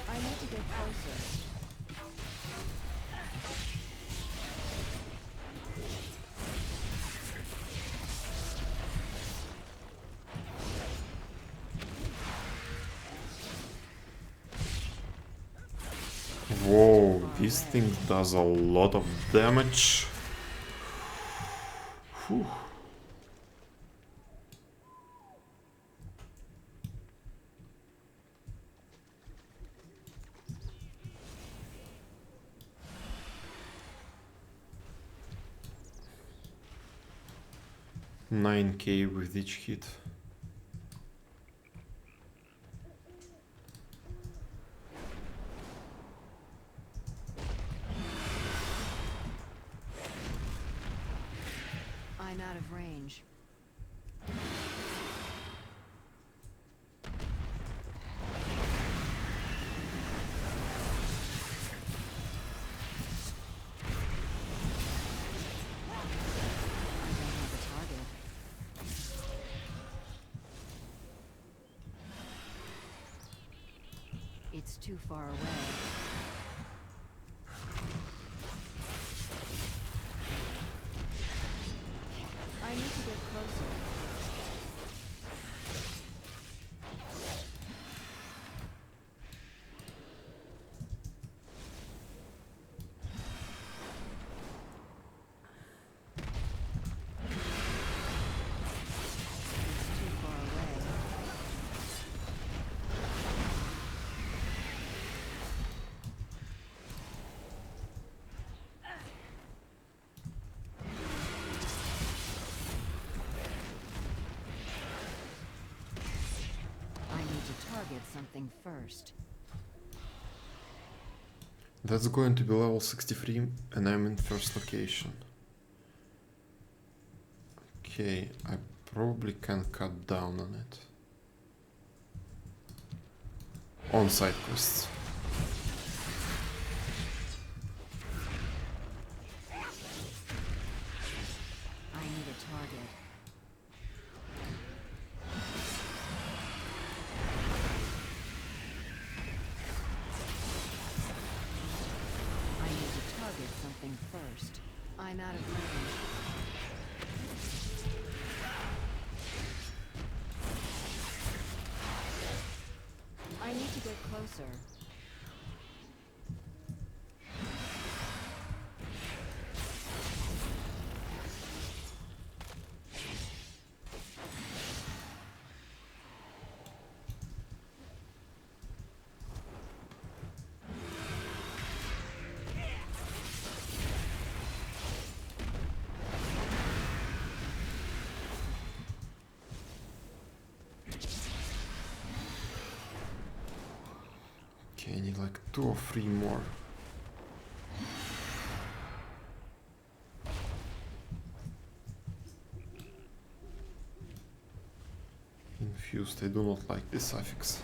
Speaker 2: I need to get closer.
Speaker 1: Whoa, this thing does a lot of damage. Whew. $9K with each hit.
Speaker 2: I'm out of range. It's too far away. I need to get closer. It's too far away. I need to target something first.
Speaker 1: That's going to be level 63 and I'm in first location. Okay, I probably can cut down on it. On side quests.
Speaker 2: I need a target. I need to target something first. I'm out of range. I need to get closer.
Speaker 1: Okay, I need like 2 or 3 more. Infused, I do not like this suffix.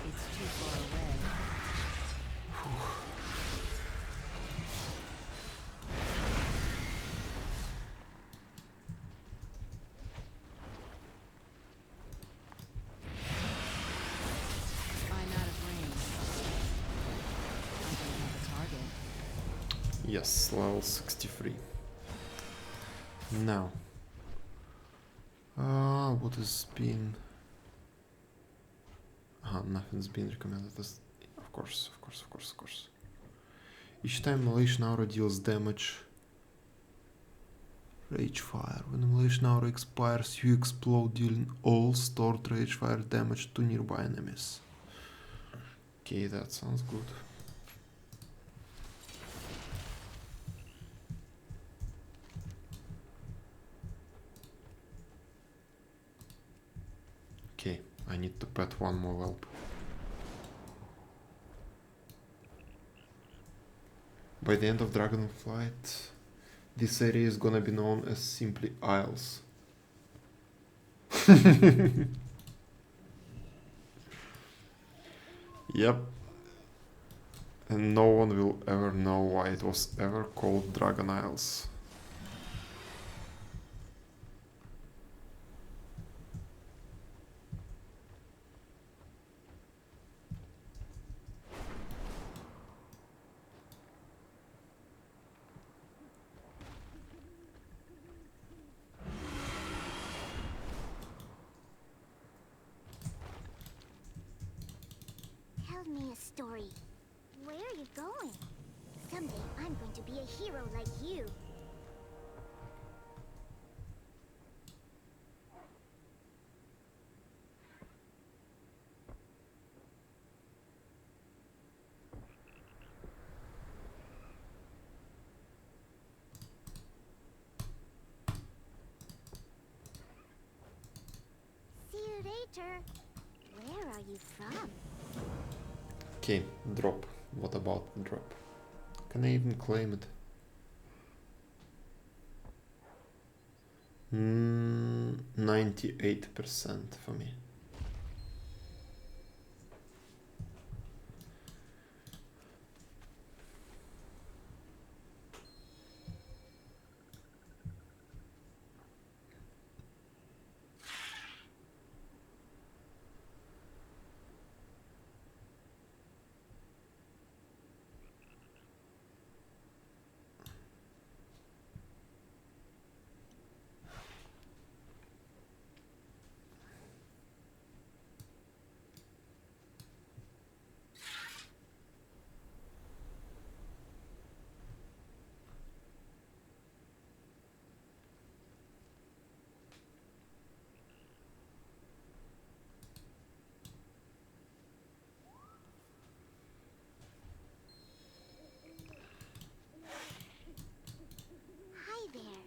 Speaker 2: It's too far away. I'm out of range. I don't have a target.
Speaker 1: Yes, level 63. Now, what has been? Nothing's been recommended. Of course. Each time Malicious Aura deals damage, Rage Fire. When Malicious Aura expires, you explode, dealing all stored Rage Fire damage to nearby enemies. Okay, that sounds good. Okay, I need to pet one more whelp. By the end of Dragonflight, this area is gonna be known as simply Isles. Yep. And no one will ever know why it was ever called Dragon Isles.
Speaker 10: Tell me a story. Where are you going? Someday I'm going to be a hero like you. See you later. Where are you from?
Speaker 1: Okay, drop. What about the drop? Can I even claim it? 98% for me.
Speaker 10: Hi there.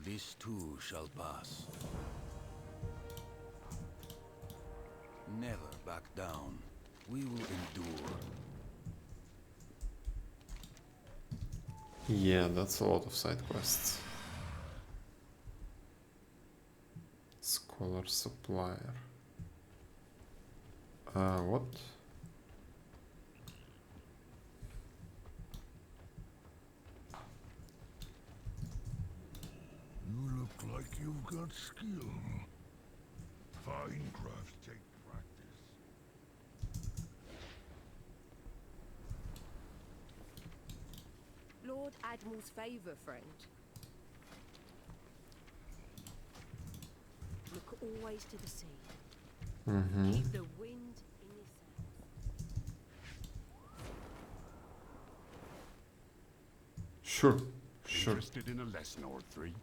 Speaker 15: This too shall pass. Never back down. We will endure.
Speaker 1: Yeah, that's a lot of side quests. Scholar Supplier. What?
Speaker 6: You look like you've got skill. Fine crafts take practice.
Speaker 16: Lord Admiral's favour, friend. Look always to the sea. Keep the wind in your sails.
Speaker 1: Sure, sure.
Speaker 6: Interested in a lesson or three?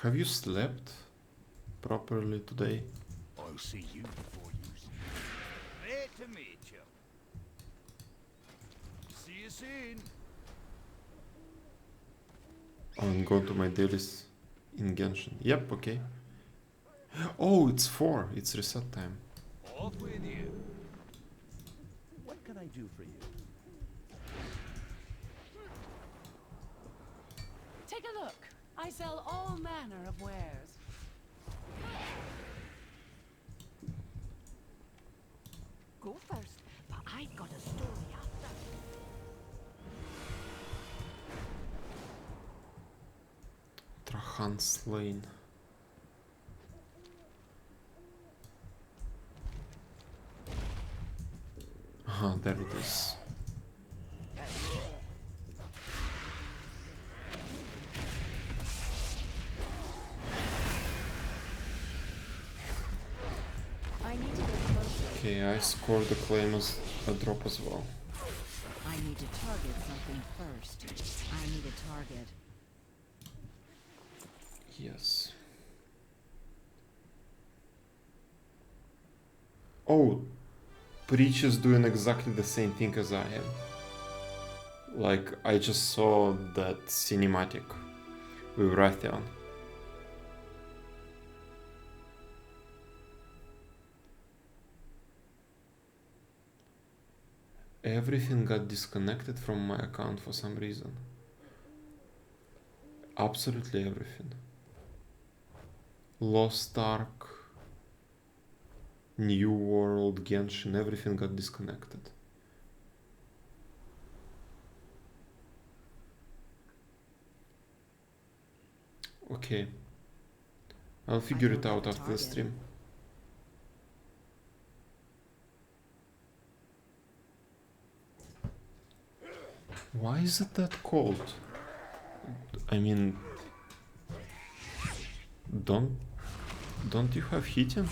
Speaker 1: Have you slept properly today?
Speaker 6: I'll see you before you sleep.
Speaker 3: Great to meet you. See you soon.
Speaker 1: I'm going to my dailies in Genshin. Yep, okay. Oh, it's 4. It's reset time.
Speaker 3: Off with you.
Speaker 5: What can I do for you?
Speaker 11: Take a look. I sell all manner of wares.
Speaker 10: Go first, but I've got a story after.
Speaker 1: Trahan slain. Ah, there it is.
Speaker 2: I need to get closer.
Speaker 1: Okay, I scored the claim as a drop as well.
Speaker 2: I need to target something first. I need a target.
Speaker 1: Yes. Oh, Preach is doing exactly the same thing as I am. Like, I just saw that cinematic with Rathian. Everything got disconnected from my account for some reason. Absolutely everything. Lost Ark, New World, Genshin, everything got disconnected. Okay. I'll figure it out after the stream. Why is it that cold? I mean, don't you have heating?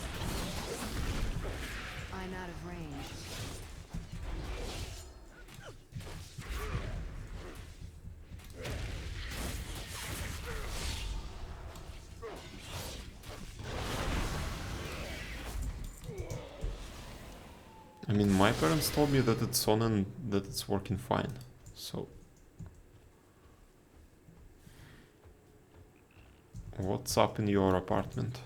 Speaker 2: I'm out of range.
Speaker 1: I mean, my parents told me that it's on and that it's working fine, so... What's up in your apartment?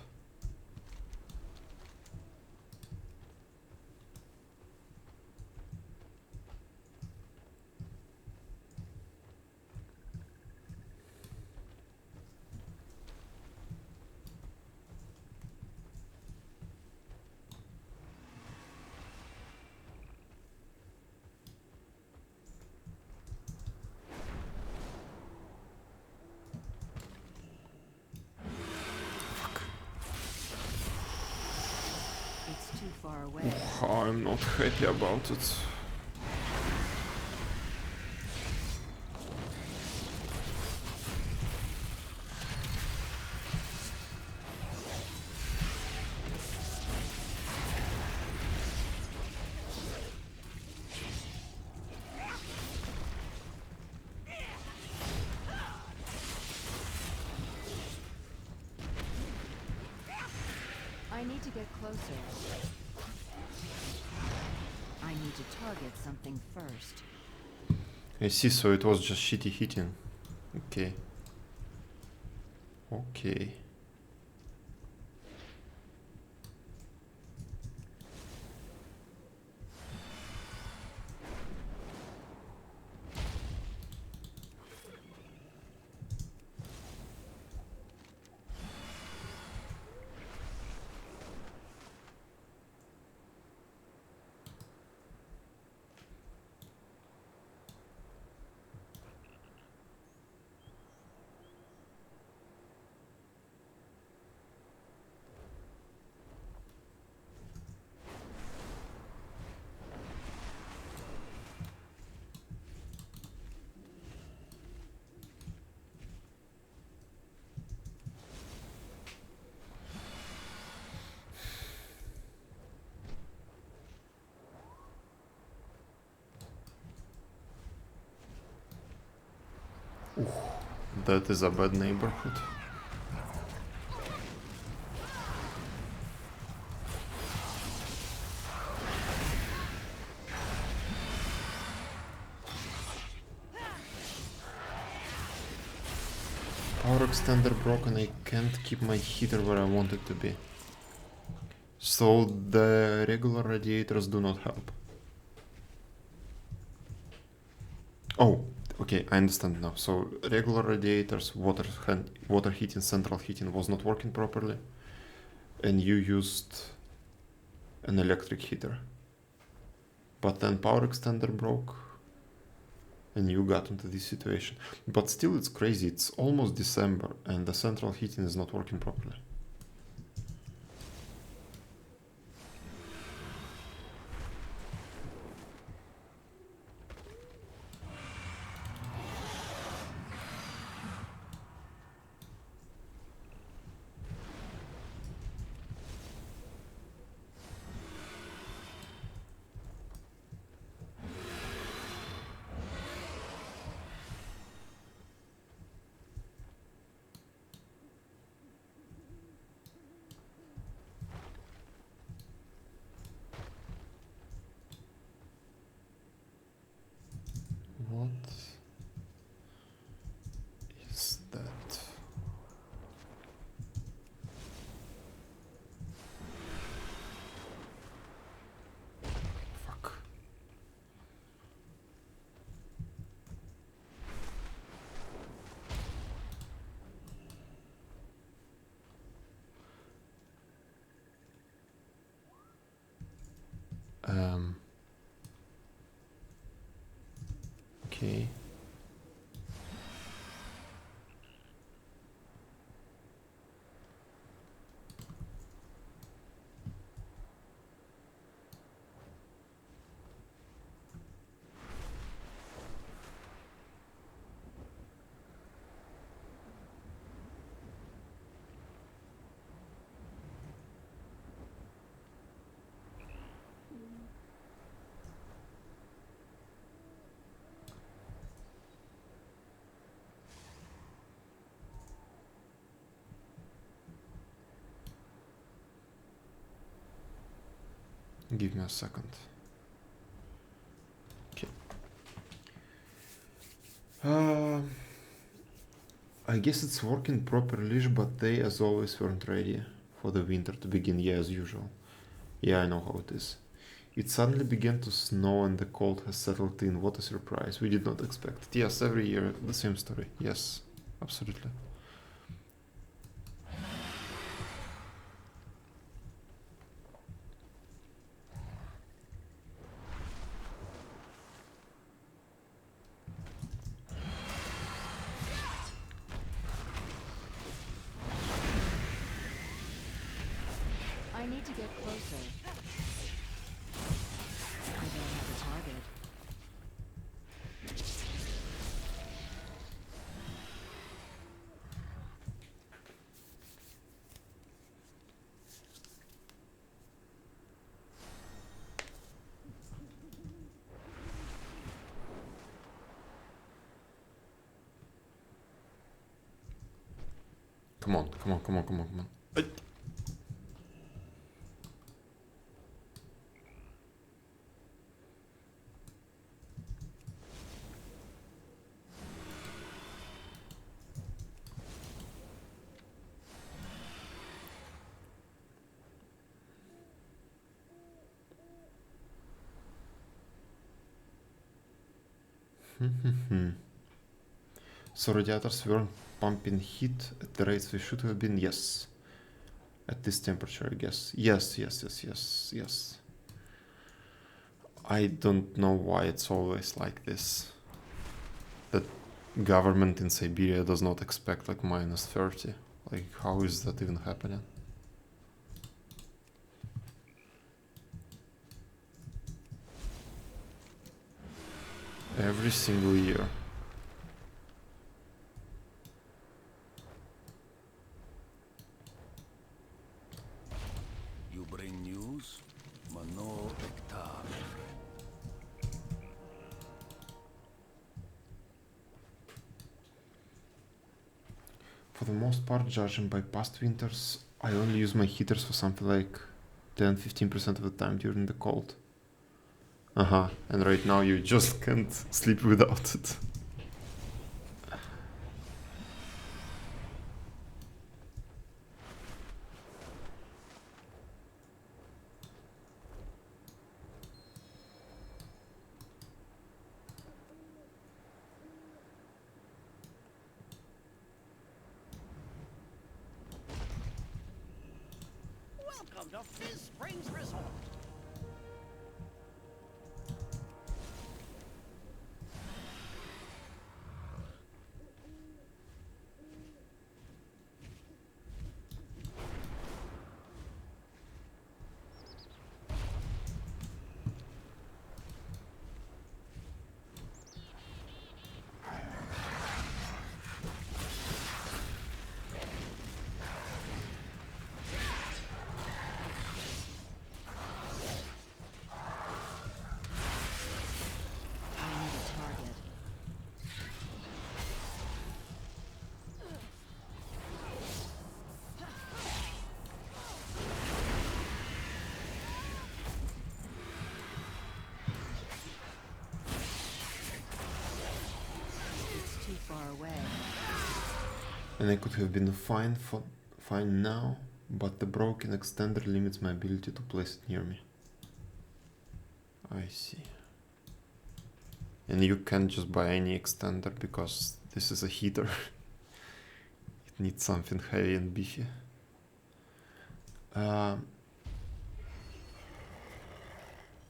Speaker 2: It's too far away.
Speaker 1: I'm not happy about it.
Speaker 2: I need to get closer. I need to target something first.
Speaker 1: I see, so it was just shitty hitting. Okay. Okay. Ooh, that is a bad neighborhood. Power extender broken, I can't keep my heater where I want it to be. So the regular radiators do not help. Oh, okay, I understand now. So regular radiators, water heating, central heating was not working properly, and you used an electric heater. But then power extender broke, and you got into this situation. But still, it's crazy. It's almost December, and the central heating is not working properly. What is that? Fuck. Okay. Give me a second. Okay. I guess it's working properly, but they, as always, weren't ready for the winter to begin. Yeah, as usual. Yeah, I know how it is. It suddenly began to snow and the cold has settled in. What a surprise. We did not expect it. Yes, every year the same story. Yes, absolutely.
Speaker 2: I need to get closer. I don't have a target.
Speaker 1: Come on, come on, come on, come on, come on. So radiators weren't pumping heat at the rates they should have been? Yes. At this temperature, I guess. Yes, yes, yes, yes, yes. I don't know why it's always like this. The government in Siberia does not expect like minus 30. Like, how is that even happening? Every single year.
Speaker 15: You bring news? Mano Ektar.
Speaker 1: For the most part, judging by past winters, I only use my heaters for something like 10-15% of the time during the cold. And right now you just can't sleep without it.
Speaker 4: Welcome to Fizz Springs Resort.
Speaker 1: And I could have been fine now, but the broken extender limits my ability to place it near me. I see. And you can't just buy any extender because this is a heater. It needs something heavy and beefy.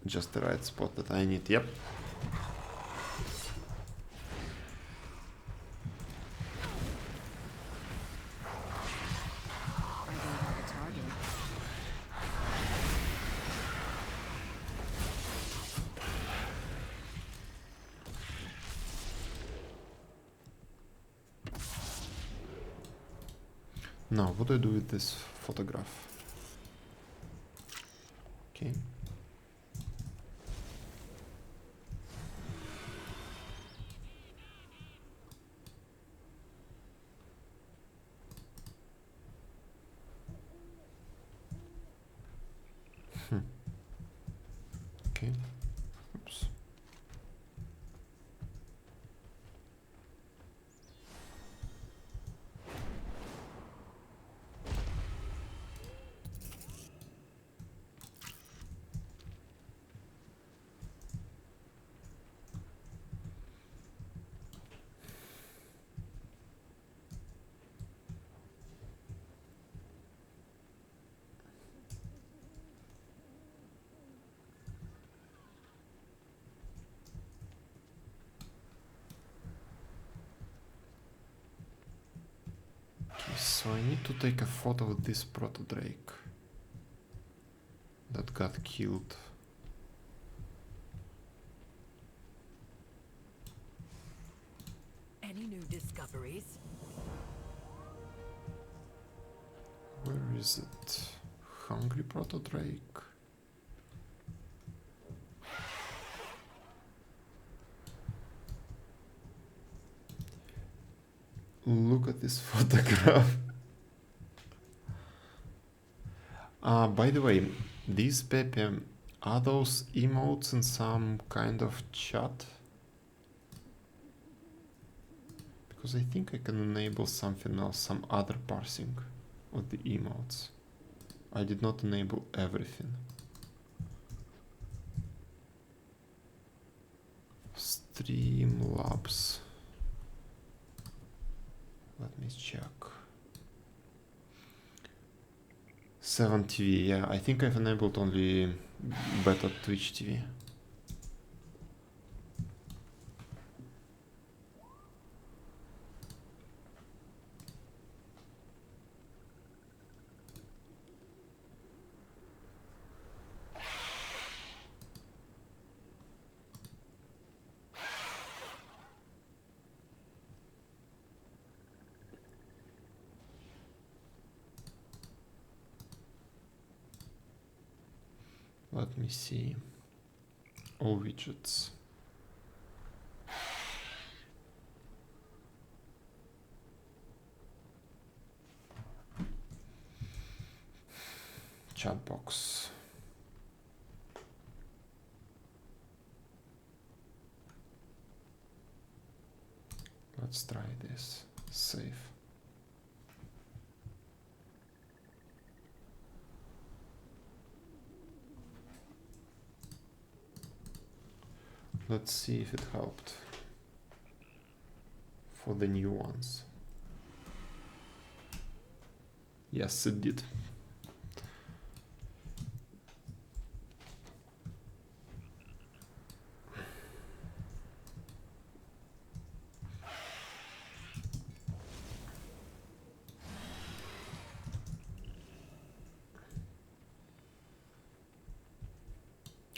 Speaker 1: Just the right spot that I need, yep. Now, what do I do with this photograph? Okay. Okay. Oops. So I need to take a photo of this proto-drake that got killed.
Speaker 17: Any new discoveries?
Speaker 1: Where is it? Hungry proto-drake? Look at this photograph. By the way, these Pepe, are those emotes in some kind of chat? Because I think I can enable something else, some other parsing of the emotes. I did not enable everything. Streamlabs. Let me check. 7TV, yeah, I think I've enabled only beta Twitch TV. Let me see. All widgets. chat box. Let's try this. Save. Let's see if it helped for the new ones. Yes, it did.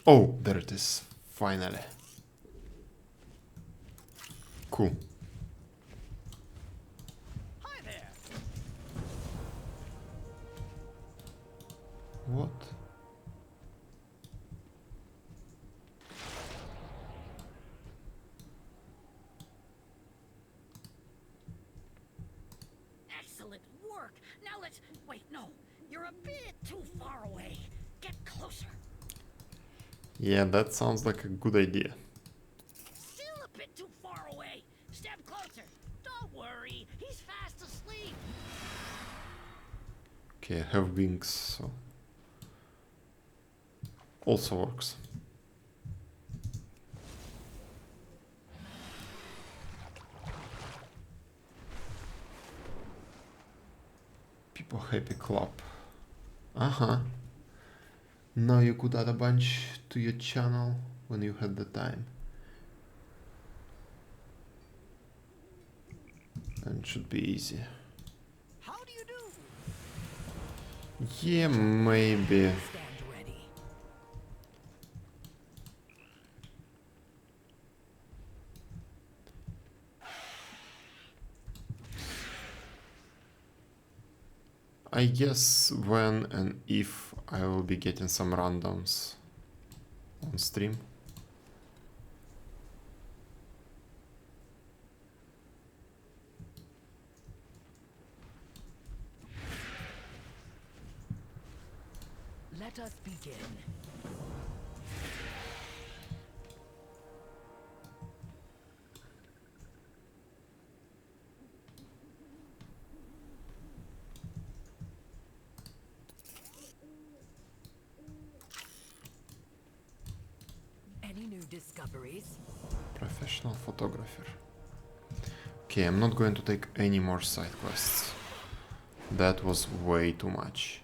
Speaker 1: Oh, there it is. Finally. Cool.
Speaker 4: Hi there.
Speaker 1: What?
Speaker 8: Excellent work. Now let's... Wait, no. You're a bit too far away. Get closer.
Speaker 1: Yeah, that sounds like a good idea.
Speaker 8: Still a bit too far away. Step closer. Don't worry. He's fast asleep.
Speaker 1: Okay, I have wings, so also works. People happy club. Uh-huh. Now you could add a bunch to your channel when you had the time. And it should be easy.
Speaker 4: How do you do?
Speaker 1: Yeah, maybe.
Speaker 4: Stand ready.
Speaker 1: I guess when and if I will be getting some randoms on stream.
Speaker 4: Let us begin. Any new discoveries?
Speaker 1: Professional photographer. Okay, I'm not going to take any more side quests. That was way too much.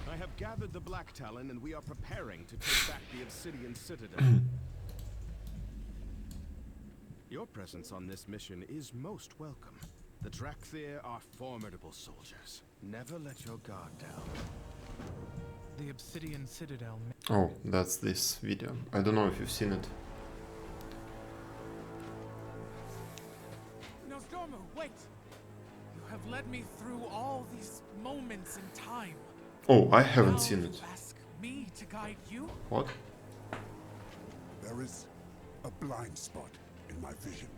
Speaker 18: I have gathered the Black Talon and we are preparing to take back the Obsidian Citadel. Your presence on this mission is most welcome. The Drakthir are formidable soldiers. Never let your guard down.
Speaker 22: The Obsidian Citadel.
Speaker 1: Oh, that's this video. I don't know if you've seen it.
Speaker 22: Nostromo, wait! You have led me through all these moments in time.
Speaker 1: Oh, I haven't
Speaker 22: Now
Speaker 1: seen
Speaker 22: you
Speaker 1: it.
Speaker 22: ask me to guide you?
Speaker 1: What?
Speaker 6: There is a blind spot in my vision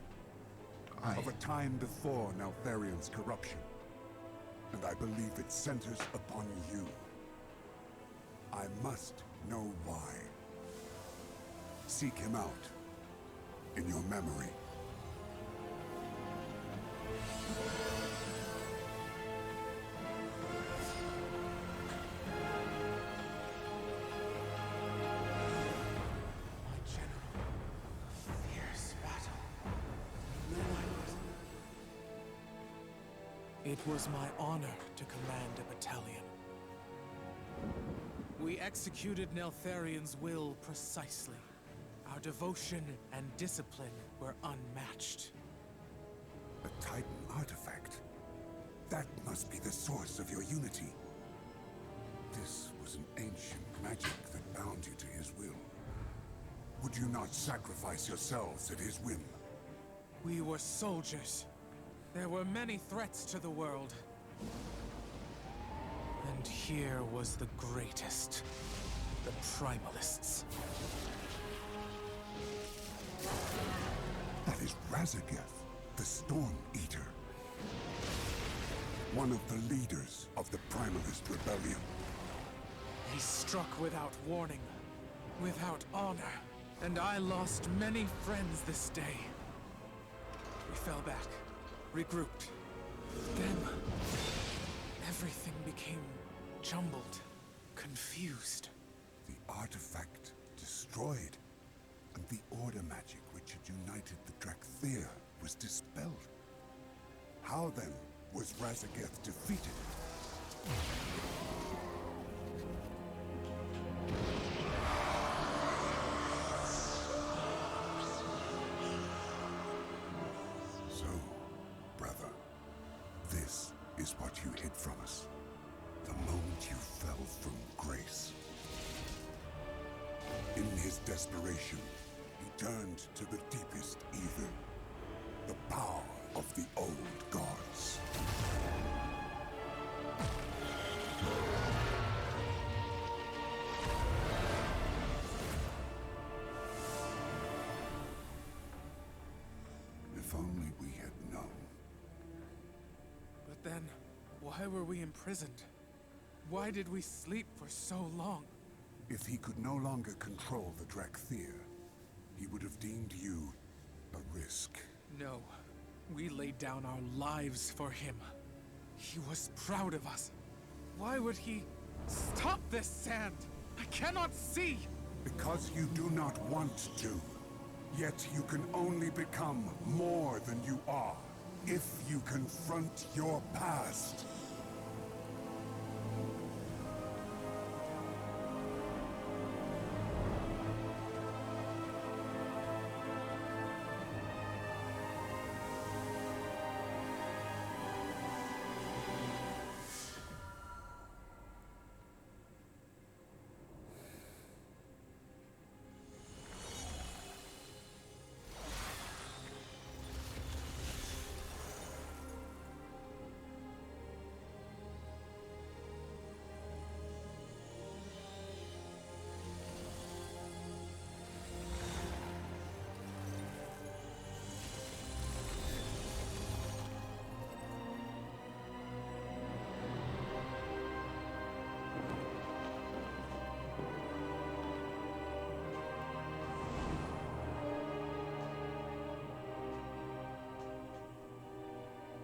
Speaker 6: of a time before Neltharion's corruption, and I believe it centers upon you. I must know why. Seek him out in your memory.
Speaker 22: It was my honor to command a battalion. We executed Neltharion's will precisely. Our devotion and discipline were unmatched.
Speaker 6: A Titan artifact. That must be the source of your unity. This was an ancient magic that bound you to his will. Would you not sacrifice yourselves at his whim?
Speaker 22: We were soldiers. There were many threats to the world. And here was the greatest. The Primalists.
Speaker 6: That is Razageth, the Storm Eater. One of the leaders of the Primalist Rebellion.
Speaker 22: He struck without warning, without honor, and I lost many friends this day. We fell back, regrouped. Then, everything became jumbled, confused.
Speaker 6: The artifact destroyed, and the order magic which had united the Drakthir was dispelled. How then was Razageth defeated? So, brother, this is what you hid from us. The moment you fell from grace. In his desperation, he turned to the deepest evil. The power of the old gods. If only we had known.
Speaker 22: But then, why were we imprisoned? Why did we sleep for so long?
Speaker 6: If he could no longer control the Drakthir, he would have deemed you a risk.
Speaker 22: No. We laid down our lives for him. He was proud of us. Why would he stop this sand? I cannot see!
Speaker 6: Because you do not want to. Yet you can only become more than you are if you confront your past.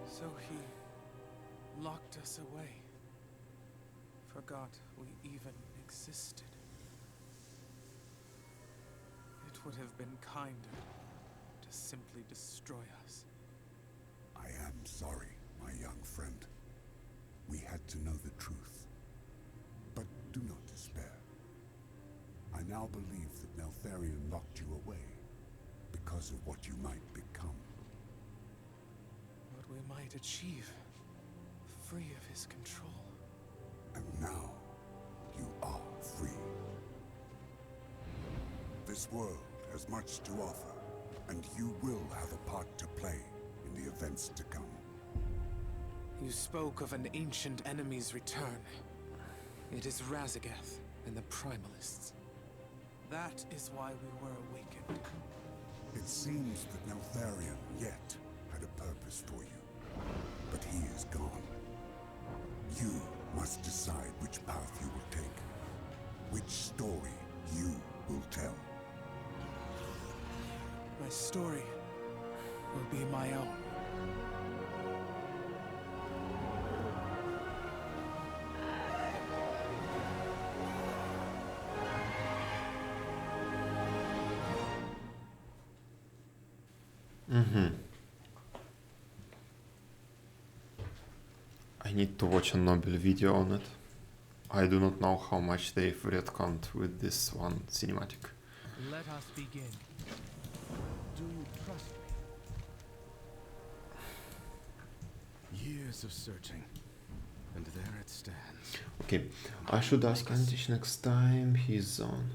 Speaker 22: So he locked us away. Forgot we even existed. It would have been kinder to simply destroy us.
Speaker 6: I am sorry, my young friend. We had to know the truth. But do not despair. I now believe that Neltharion locked you away because of what you might become.
Speaker 22: What we might achieve, free of his control.
Speaker 6: And now, you are free. This world has much to offer, and you will have a part to play in the events to come.
Speaker 22: You spoke of an ancient enemy's return. It is Razageth and the Primalists. That is why we were awakened.
Speaker 6: It seems that Neltharion yet had a purpose for you, but he is gone. You must decide which path you will take, which story you will tell.
Speaker 22: My story will be my own.
Speaker 1: I need to watch a Nobel video on it. I do not know how much they've retconned with this one cinematic.
Speaker 22: Let us begin. Do you trust me?
Speaker 18: Years of searching, and there it stands.
Speaker 1: Okay, I should ask Antich next time he's on.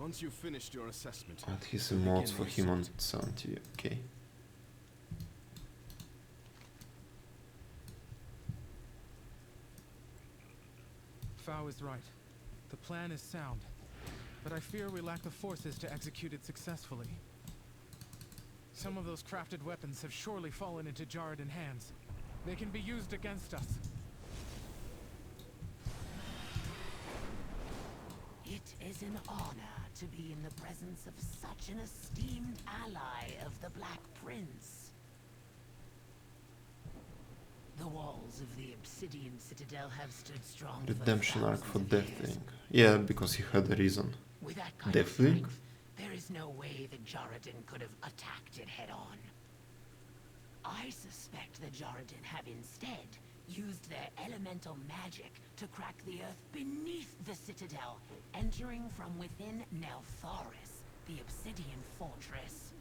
Speaker 18: Once you've finished your assessment,
Speaker 1: And his
Speaker 18: begin
Speaker 1: emotes for
Speaker 18: the
Speaker 1: him on
Speaker 18: assault.
Speaker 1: 70, okay.
Speaker 22: Fao is right. The plan is sound, but I fear we lack the forces to execute it successfully. Some of those crafted weapons have surely fallen into Jarradin hands. They can be used against us.
Speaker 17: It is an honor to be in the presence of such an esteemed ally of the Black Prince. The walls of the Obsidian Citadel have stood strong
Speaker 1: Redemption
Speaker 17: for
Speaker 1: arc for
Speaker 17: thousands of years.
Speaker 1: Deathwing. Yeah, because he had a reason.
Speaker 17: With that kind of
Speaker 1: Deathwing?
Speaker 17: strength, there is no way the Jarradin could have attacked it head-on. I suspect the Jarradin have instead used their elemental magic to crack the earth beneath the Citadel, entering from within Neltharis, the Obsidian Fortress.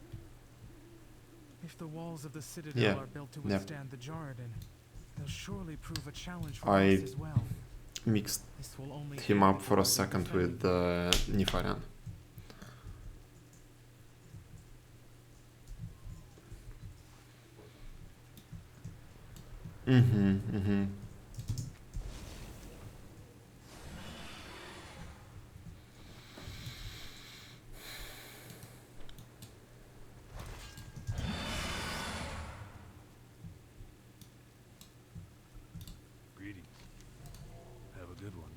Speaker 22: If the walls of the Citadel
Speaker 1: Yeah,
Speaker 22: are built to
Speaker 1: yeah.
Speaker 22: withstand the Jarradin, they'll surely prove a challenge for
Speaker 1: I
Speaker 22: us as well.
Speaker 1: mixed
Speaker 22: This will only
Speaker 1: him
Speaker 22: aid
Speaker 1: up for a
Speaker 22: the
Speaker 1: second
Speaker 22: defending.
Speaker 1: with Nifarian. Mm-hmm.
Speaker 3: Greetings. Have a good one.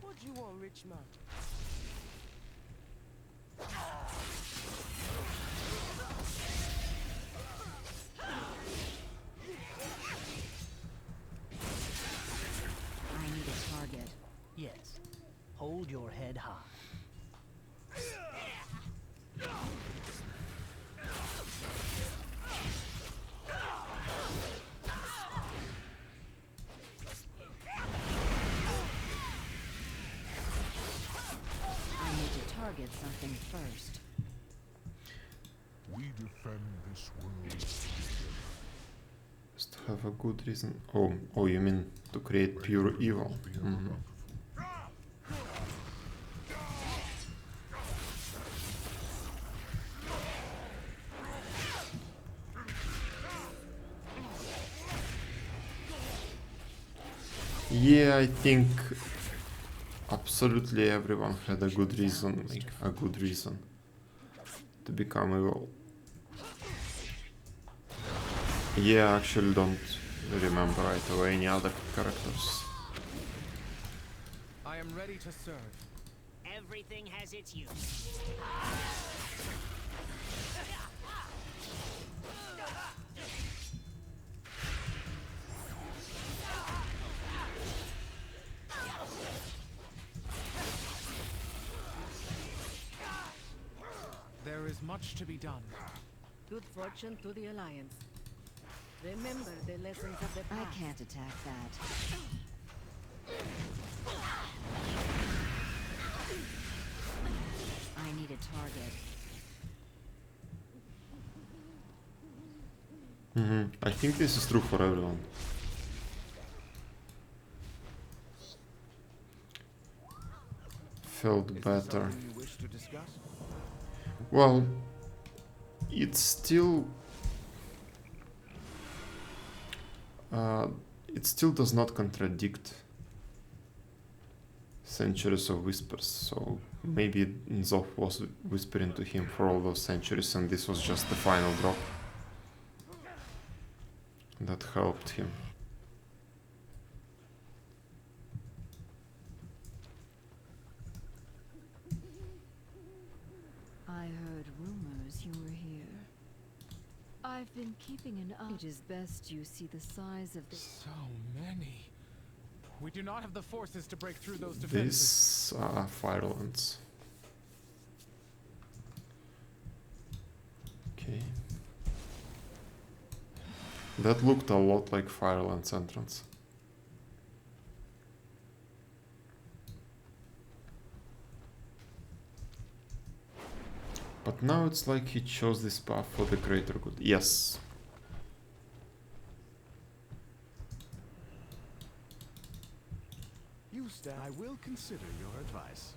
Speaker 20: What you want, rich man?
Speaker 2: I need a target.
Speaker 21: Yes. Hold your head high.
Speaker 2: I need to target something first.
Speaker 3: We defend this world.
Speaker 1: Just to have a good reason. Oh, you mean to create pure evil? Mhm. Yeah, I think absolutely everyone had a good reason, like a good reason to become evil. Yeah, I actually don't remember right away any other characters.
Speaker 22: I am ready to serve.
Speaker 23: Everything has its use.
Speaker 22: There is much to be done.
Speaker 14: Good fortune to the Alliance. Remember the lessons of the
Speaker 2: I
Speaker 14: past.
Speaker 2: can't attack that. I need a target.
Speaker 1: I think this is true for everyone. Felt better.
Speaker 18: You wish to discuss?
Speaker 1: Well, it's still... it still does not contradict Centuries of Whispers, so maybe Zoth was whispering to him for all those centuries and this was just the final drop that helped him.
Speaker 2: I heard rumors you were here. I've been keeping an eye. It is best you see the size of the...
Speaker 22: So many. We do not have the forces to break through those defenses.
Speaker 1: These are Firelands. Okay. That looked a lot like Firelands entrance. But now it's like he chose this path for the greater good. Yes.
Speaker 18: I will consider your advice.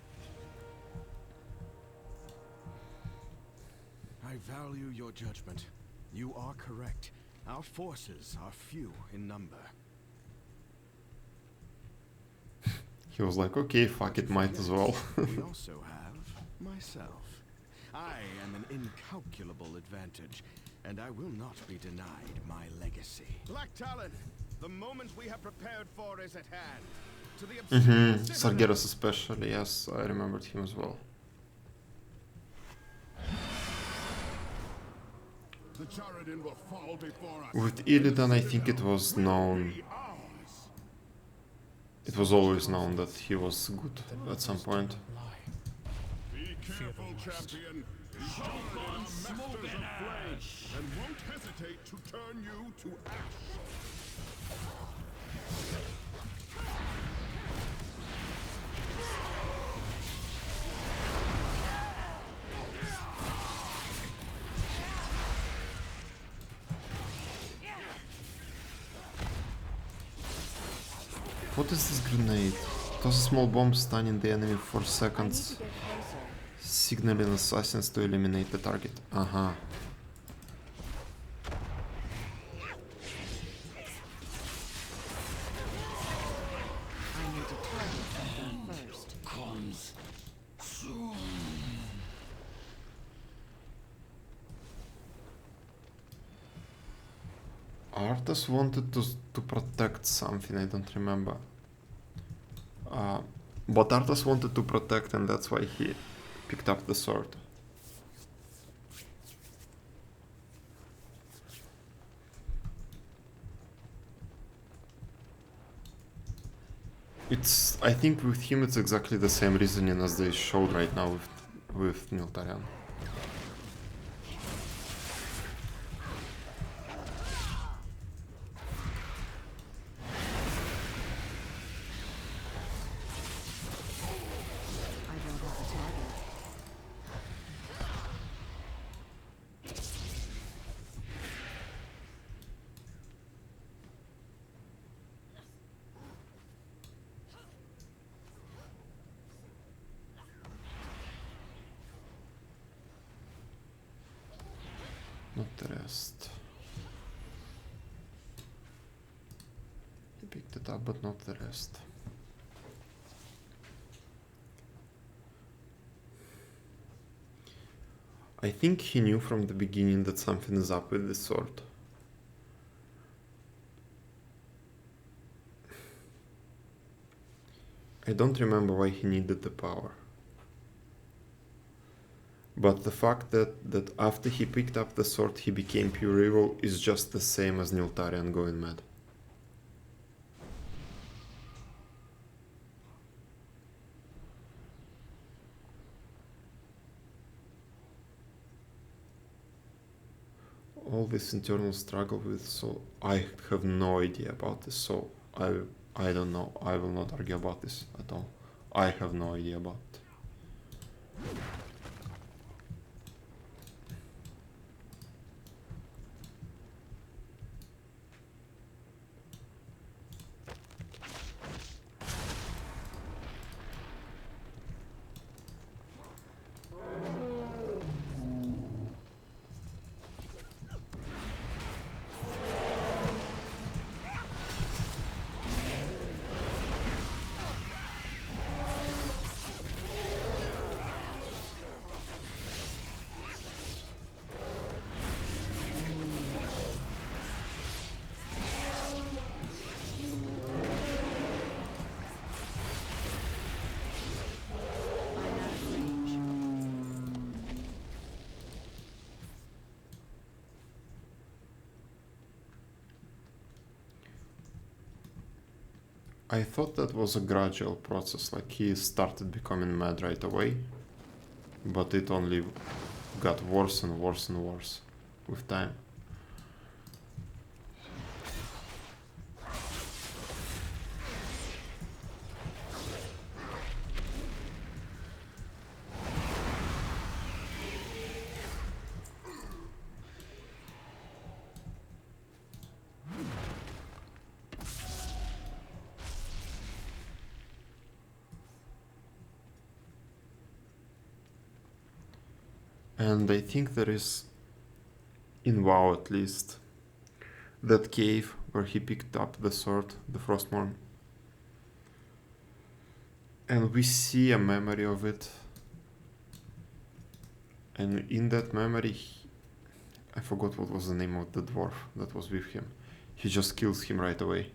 Speaker 18: I value your judgment. You are correct. Our forces are few in number.
Speaker 1: He was like, okay, fuck it, might as well.
Speaker 18: We also have myself. I am an incalculable advantage, and I will not be denied my legacy. Black Talon, the moment we have prepared for is at hand. To the
Speaker 1: Sargeras especially, yes, I remembered him as well.
Speaker 6: The Jaredin will fall before us.
Speaker 1: With Illidan, I think it was known. It was always known that he was good at some point.
Speaker 6: Be careful, champion. The Jaredin are masters of flame and won't hesitate to turn you to ash.
Speaker 1: What is this grenade? It was a small bomb stunning the enemy for seconds, signaling assassins to eliminate the target. Uh-huh.
Speaker 2: I need to target something first.
Speaker 3: Comes soon.
Speaker 1: Arthas wanted to protect something, I don't remember. But Arthas wanted to protect, and that's why he picked up the sword. I think with him it's exactly the same reasoning as they showed right now with Niltarian. Not the rest. He picked it up, but not the rest. I think he knew from the beginning that something is up with this sword. I don't remember why he needed the power. But the fact that after he picked up the sword he became pure evil is just the same as Niltarian going mad. All this internal struggle with soul, I have no idea about this, so I don't know. I will not argue about this at all. I have no idea about it. I thought that was a gradual process, like he started becoming mad right away, but it only got worse and worse and worse with time. And I think there is, in WoW at least, that cave where he picked up the sword, the Frostmourne. And we see a memory of it. And in that memory, I forgot what was the name of the dwarf that was with him. He just kills him right away.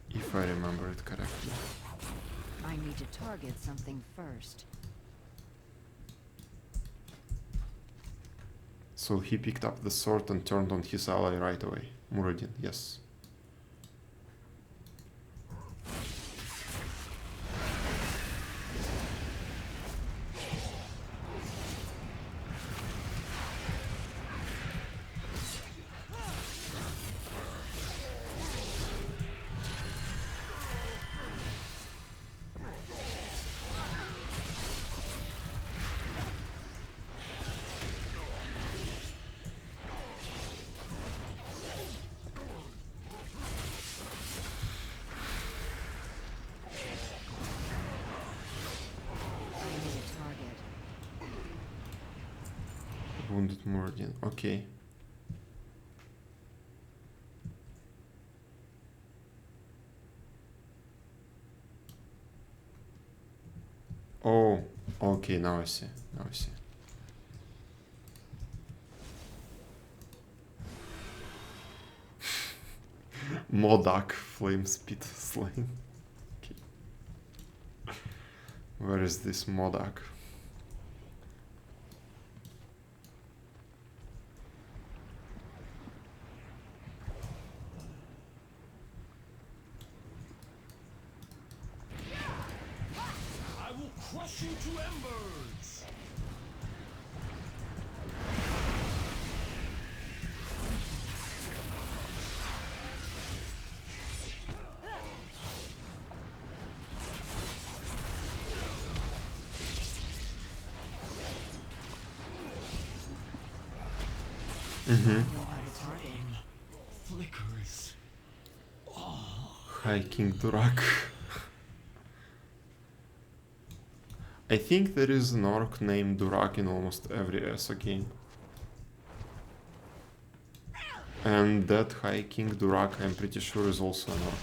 Speaker 1: If I remember it correctly.
Speaker 2: I need to target something first.
Speaker 1: So he picked up the sword and turned on his ally right away. Muradin, yes. Wounded Muradin, okay. Oh, okay, now I see, now I see. Modak Flame Spit Slain. Okay. Where is this Modak?
Speaker 3: I will crush you to embers! Flickers.
Speaker 1: High King Durak. I think there is an orc named Durak in almost every ESO game. And that High King Durak, I'm pretty sure, is also an orc.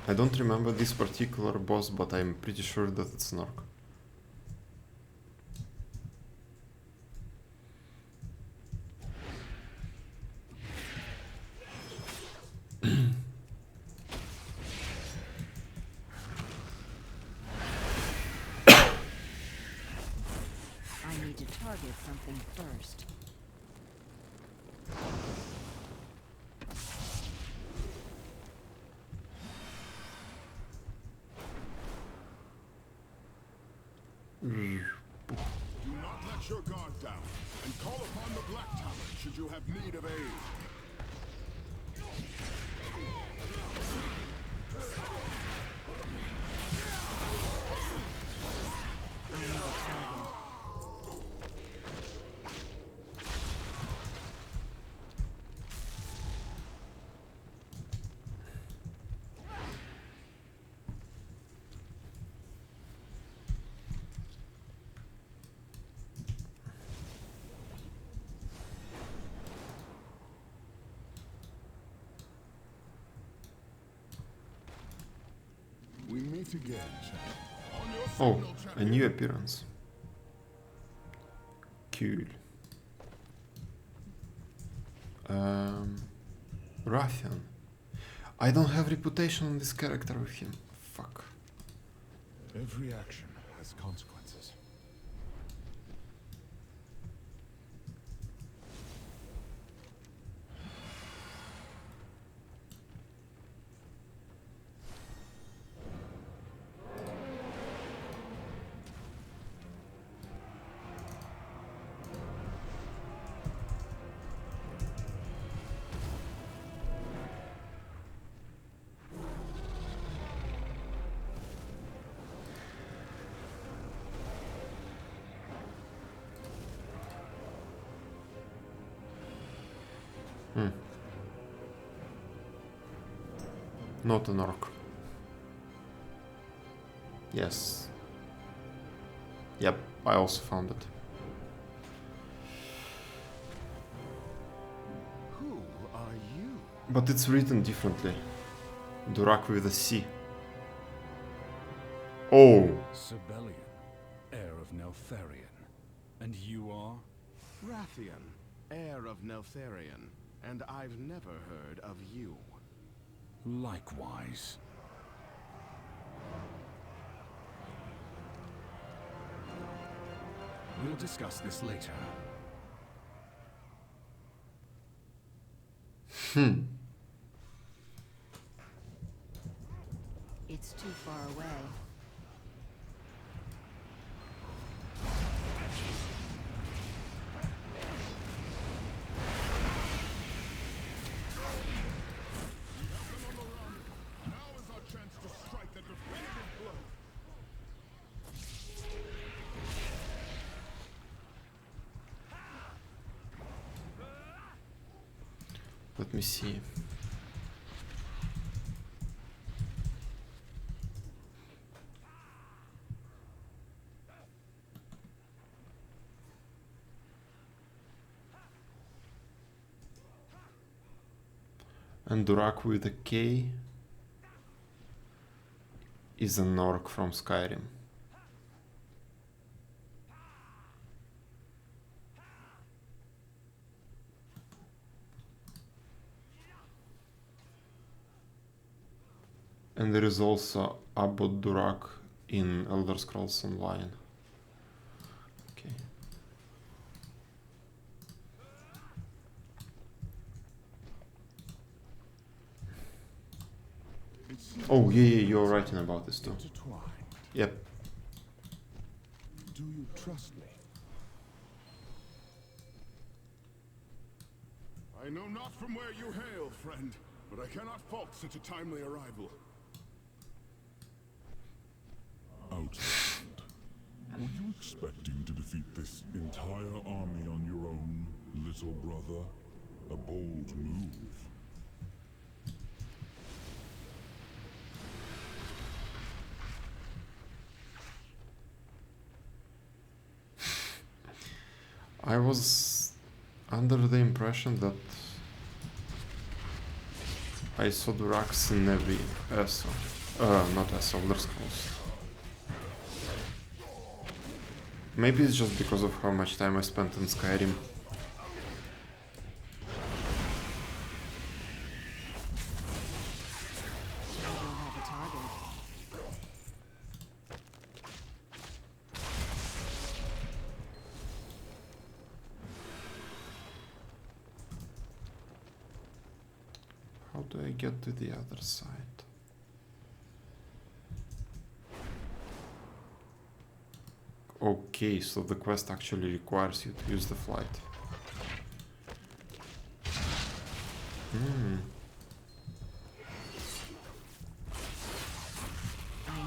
Speaker 1: I don't remember this particular boss, but I'm pretty sure that it's an orc.
Speaker 2: I need to target something first.
Speaker 6: Do not let your guard down, and call upon the Black Talon should you have need of aid. We meet again,
Speaker 1: Oh, a new appearance. Cool. Rathian. I don't have reputation on this character with him. Fuck.
Speaker 6: Every action has consequences.
Speaker 1: Not an orc. Yes. Yep, I also found it.
Speaker 18: Who are you?
Speaker 1: But it's written differently. Durak with a C. Oh!
Speaker 9: Sibelian, heir of Neltharion. And you are?
Speaker 18: Rathian, heir of Neltharion. And I've never heard of you.
Speaker 9: Likewise. We'll discuss this later.
Speaker 2: It's too far away.
Speaker 1: Let me see. And Durak with a K is an orc from Skyrim. And there is also Abbot Durak in Elder Scrolls Online. Okay. Oh yeah, you're writing about this too. Yep.
Speaker 6: Do you trust me?
Speaker 12: I know not from where you hail, friend, but I cannot fault such a timely arrival.
Speaker 3: Outland. Were you expecting to defeat this entire army on your own, little brother? A bold move.
Speaker 1: I was under the impression that I saw Duraks in every ESO. Not ESO, Elder Scrolls. Maybe it's just because of how much time I spent in Skyrim. How do I get to the other side? Okay, so the quest actually requires you to use the flight.
Speaker 2: I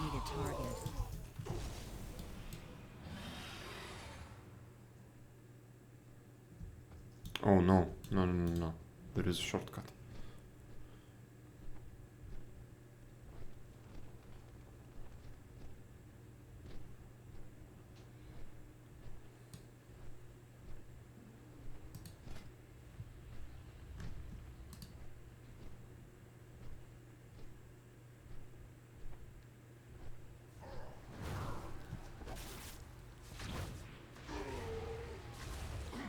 Speaker 2: need a target.
Speaker 1: Oh no, no. There is a shortcut.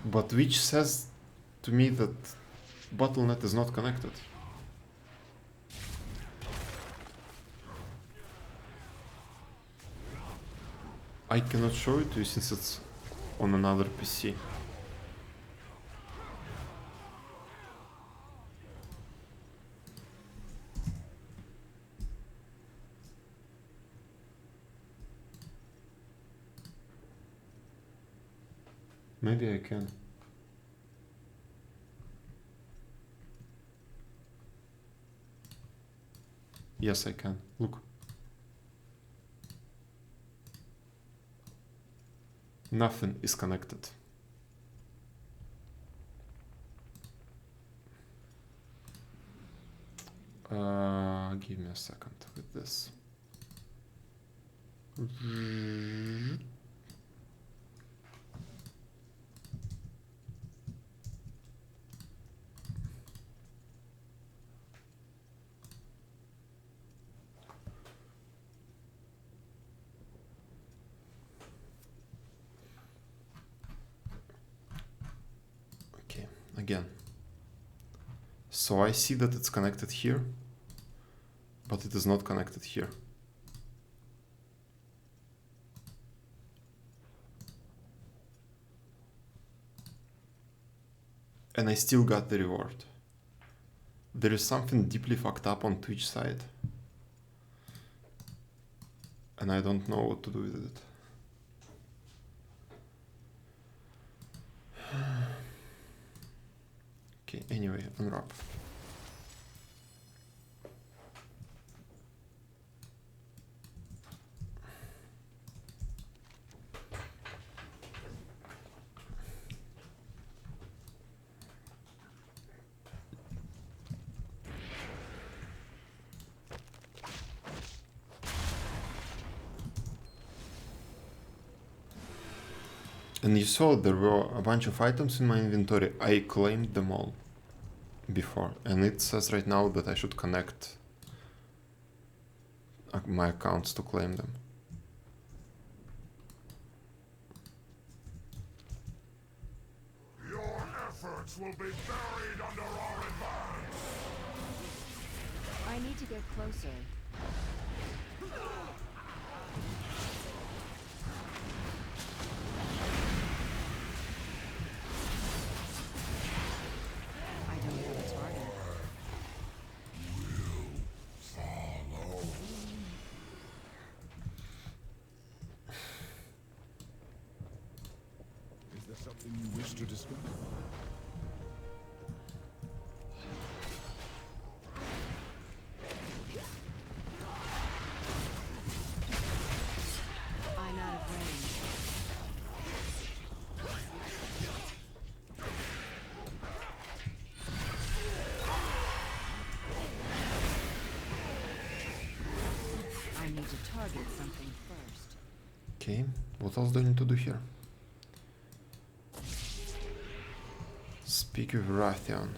Speaker 1: But which says to me that Battle.net is not connected. I cannot show it to you since it's on another PC. Maybe I can. Yes, I can. Look. Nothing is connected. Give me a second with this. Okay, again. So I see that it's connected here, but it is not connected here. And I still got the reward. There is something deeply fucked up on Twitch side. And I don't know what to do with it. Okay, anyway, unwrap. And you saw there were a bunch of items in my inventory. I claimed them all before. And it says right now that I should connect my accounts to claim them.
Speaker 3: Your efforts will be buried under our advance.
Speaker 2: I need to get closer.
Speaker 12: Something you wish to discuss?
Speaker 2: I'm out of range. I need to target something first.
Speaker 1: Okay, what else do I need to do here? Speak with Rathian.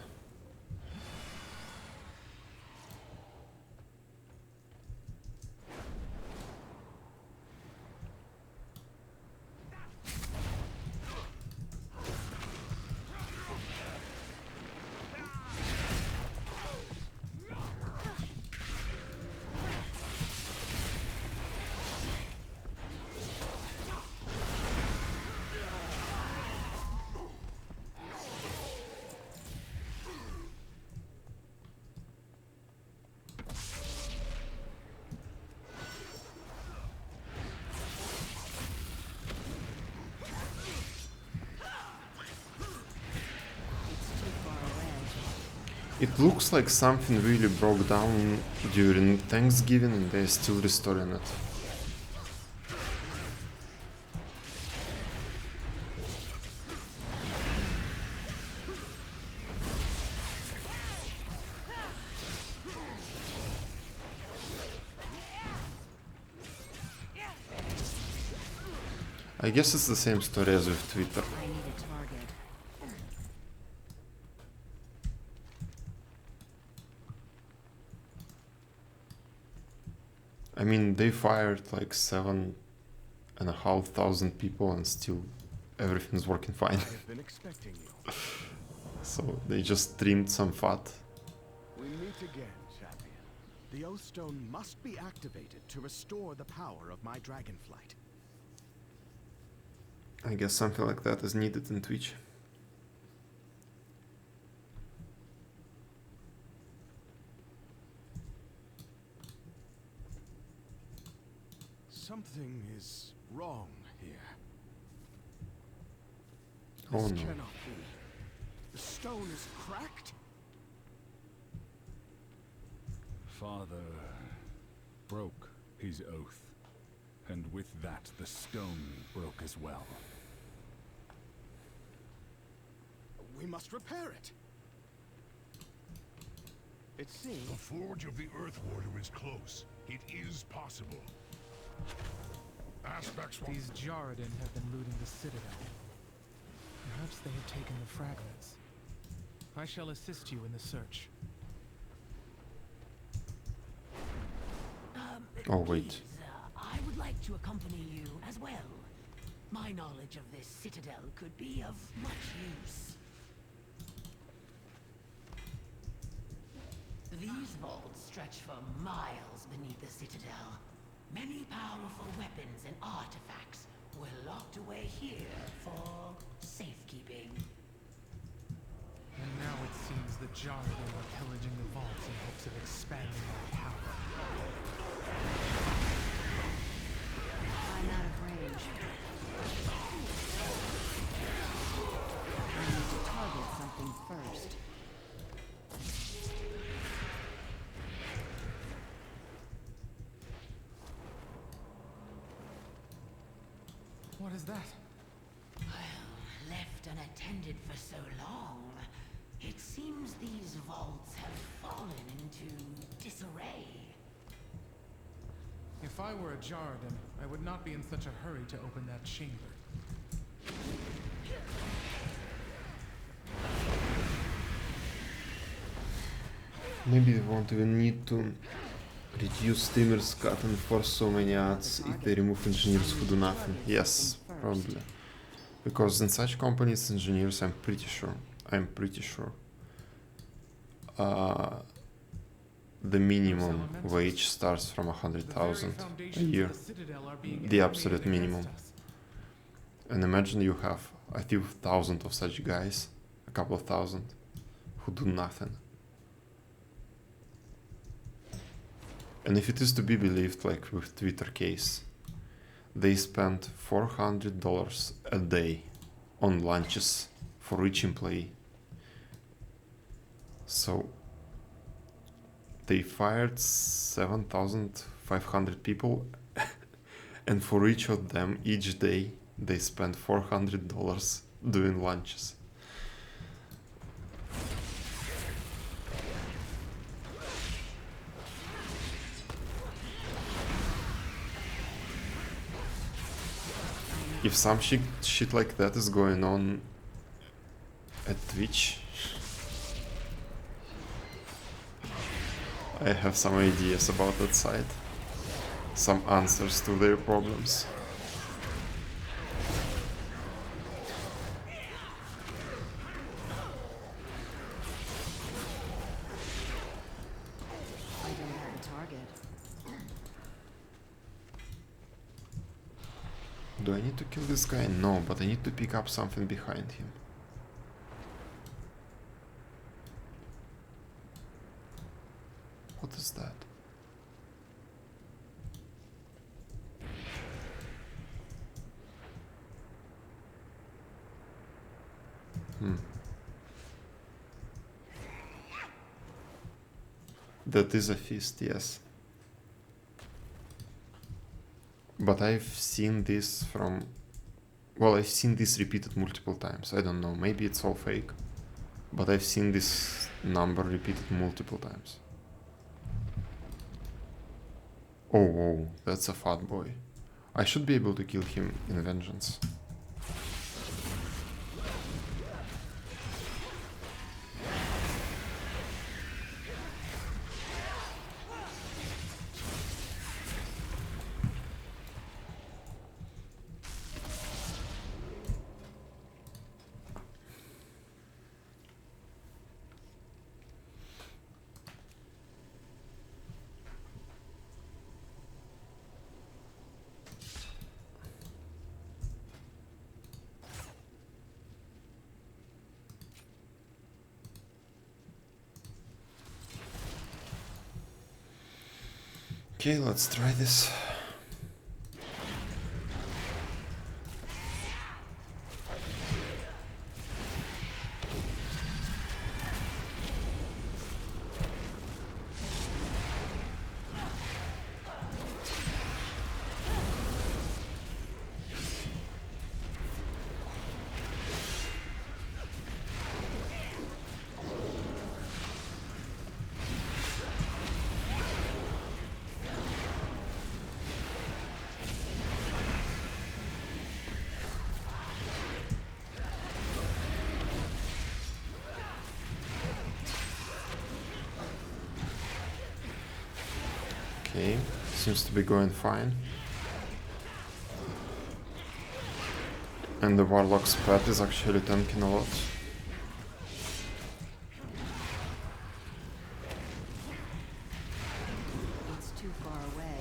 Speaker 1: It looks like something really broke down during Thanksgiving and they're still restoring it. I guess it's the same story as with Twitter. I mean, they fired like 7,500 people and still everything's working fine.
Speaker 18: I have been expecting you.
Speaker 1: So they just trimmed some fat.
Speaker 18: We meet again, champion. The Oath Stone must be activated to restore the power of my Dragonflight.
Speaker 1: I guess something like that is needed in Twitch.
Speaker 18: Something is wrong here.
Speaker 1: Oh
Speaker 18: This
Speaker 1: no.
Speaker 18: cannot be. The stone is cracked?
Speaker 9: Father broke his oath, and with that the stone broke as well.
Speaker 18: We must repair it. It seems...
Speaker 3: The forge of the Earth Warder is close. It is possible. Aspects...
Speaker 22: These Jaredin have been looting the Citadel. Perhaps they have taken the fragments. I shall assist you in the search.
Speaker 1: Oh, wait.
Speaker 17: Please, I would like to accompany you as well. My knowledge of this citadel could be of much use. These vaults stretch for miles beneath the citadel. Many powerful weapons and artifacts were locked away here for safekeeping.
Speaker 22: And now it seems the Jaredin are pillaging the vaults in hopes of expanding their power.
Speaker 2: I'm out of range. I need to target something first.
Speaker 22: What is that?
Speaker 17: Well, left unattended for so long, it seems these vaults have fallen into disarray.
Speaker 22: If I were a Jaredin, I would not be in such a hurry to open that chamber.
Speaker 1: Maybe they won't even need to reduce streamers cut and force so many ads if they remove engineers who do nothing. Yes, probably. Because in such companies, engineers, I'm pretty sure, the minimum wage starts from 100,000 a year, the absolute minimum. And imagine you have a few thousand of such guys, a couple of thousand, who do nothing. And if it is to be believed, like with Twitter case, they spent $400 a day on lunches for each employee. So they fired 7,500 people and for each of them, each day, they spent $400 doing lunches. If some shit like that is going on at Twitch, I have some ideas about that site, some answers to their problems.
Speaker 2: I don't have a target.
Speaker 1: Do I need to kill this guy? No, but I need to pick up something behind him. What is that? That is a fist, yes. But I've seen this from... Well, I've seen this repeated multiple times. I don't know, maybe it's all fake. But I've seen this number repeated multiple times. Oh, whoa, that's a fat boy. I should be able to kill him in vengeance. Okay, let's try this. Okay, seems to be going fine. And the Warlock's pet is actually tanking a lot.
Speaker 2: It's too far away.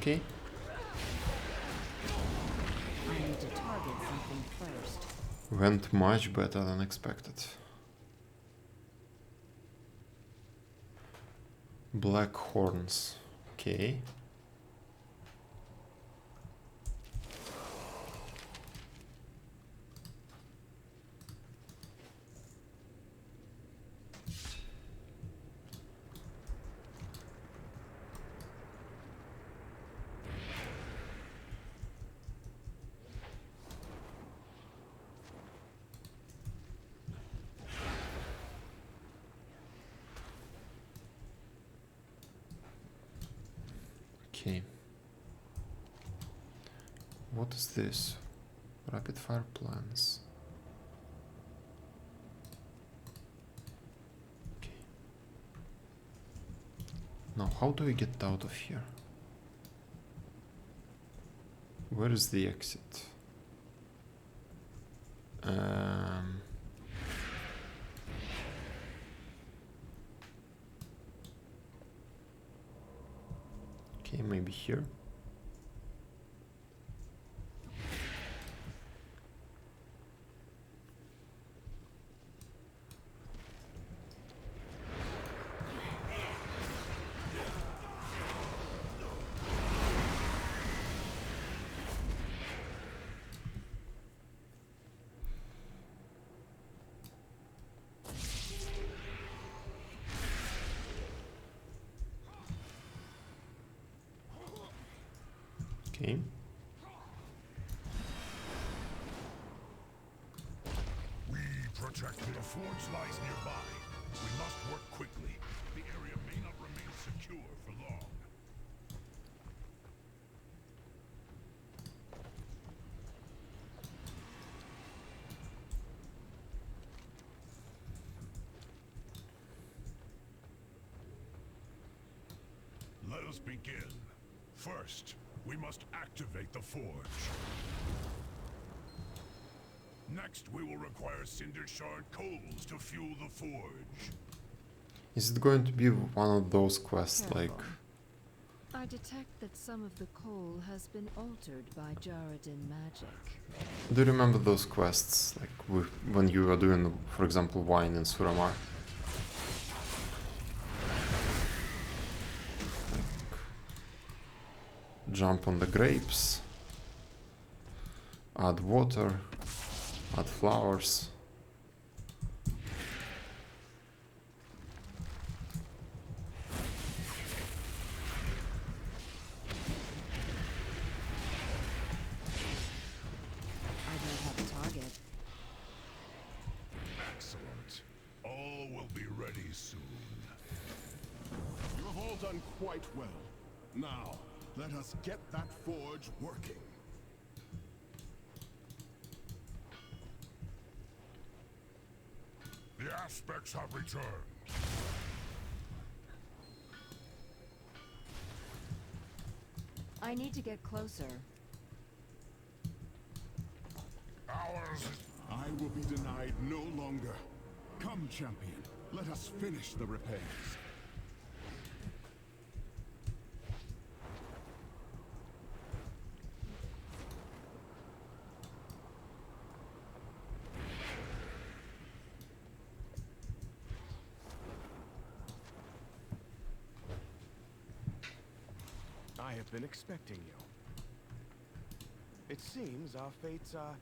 Speaker 1: Okay.
Speaker 2: I need to target something first.
Speaker 1: Went much better than expected. Black horns. Okay. Okay. What is this? Rapid fire plans. Okay. Now, how do we get out of here? Where is the exit? Okay, maybe here. Okay.
Speaker 3: We protect the forge lies nearby. We must work quickly. The area may not remain secure for long. Let us begin. First, we must activate the forge. Next, we will require cinder shard coals to fuel the forge.
Speaker 1: Is it going to be one of those quests like...
Speaker 2: I detect that some of the coal has been altered by Jaredin magic.
Speaker 1: Do you remember those quests, like when you were doing, for example, wine in Suramar? Jump on the grapes, add water, add flowers.
Speaker 2: I don't have a target.
Speaker 3: Excellent. All will be ready soon.
Speaker 12: You have all done quite well. Now, let us get that forge working.
Speaker 3: The aspects have returned.
Speaker 2: I need to get closer.
Speaker 3: Ours.
Speaker 12: I will be denied no longer. Come, champion. Let us finish the repairs.
Speaker 18: I have been expecting you. It seems our fates are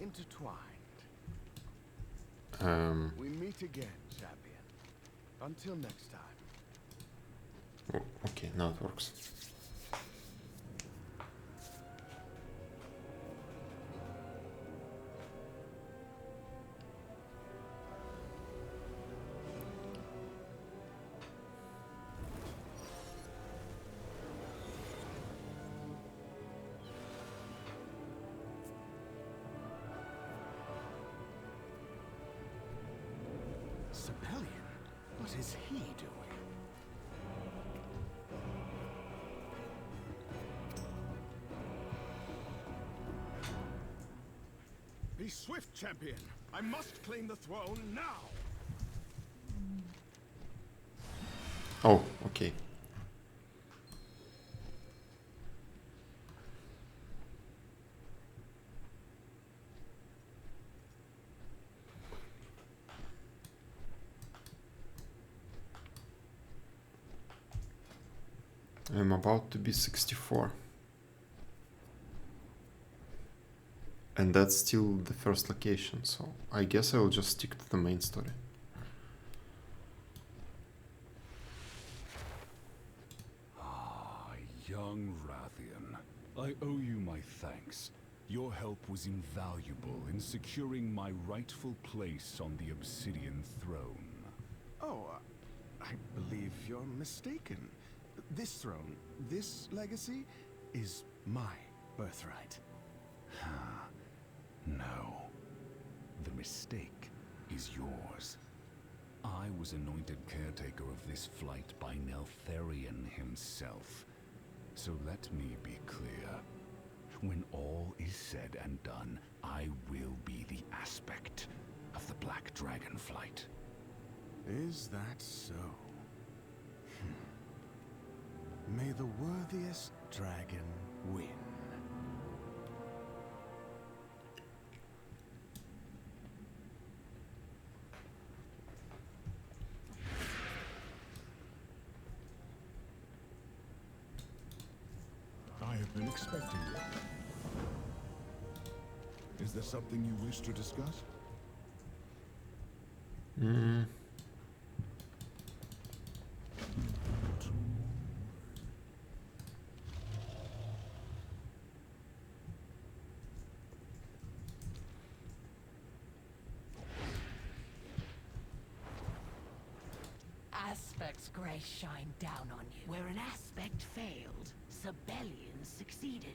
Speaker 18: intertwined. We meet again, champion. Until next time.
Speaker 1: Oh, okay, now it works.
Speaker 18: Sibelian? What is he doing? Be swift, champion! I must claim the throne now!
Speaker 1: Oh, okay. I'm about to be 64. And that's still the first location, so I guess I will just stick to the main story.
Speaker 9: Ah, young Rathian. I owe you my thanks. Your help was invaluable in securing my rightful place on the Obsidian throne.
Speaker 18: Oh, I believe you're mistaken. This throne, this legacy, is my birthright.
Speaker 9: No. The mistake is yours. I was anointed caretaker of this flight by Neltharion himself. So let me be clear. When all is said and done, I will be the aspect of the Black Dragonflight.
Speaker 18: Is that so? May the worthiest dragon win.
Speaker 12: I have been expecting you. Is there something you wish to discuss?
Speaker 17: Aspect's grace shined down on you. Where an aspect failed, Sibelian succeeded.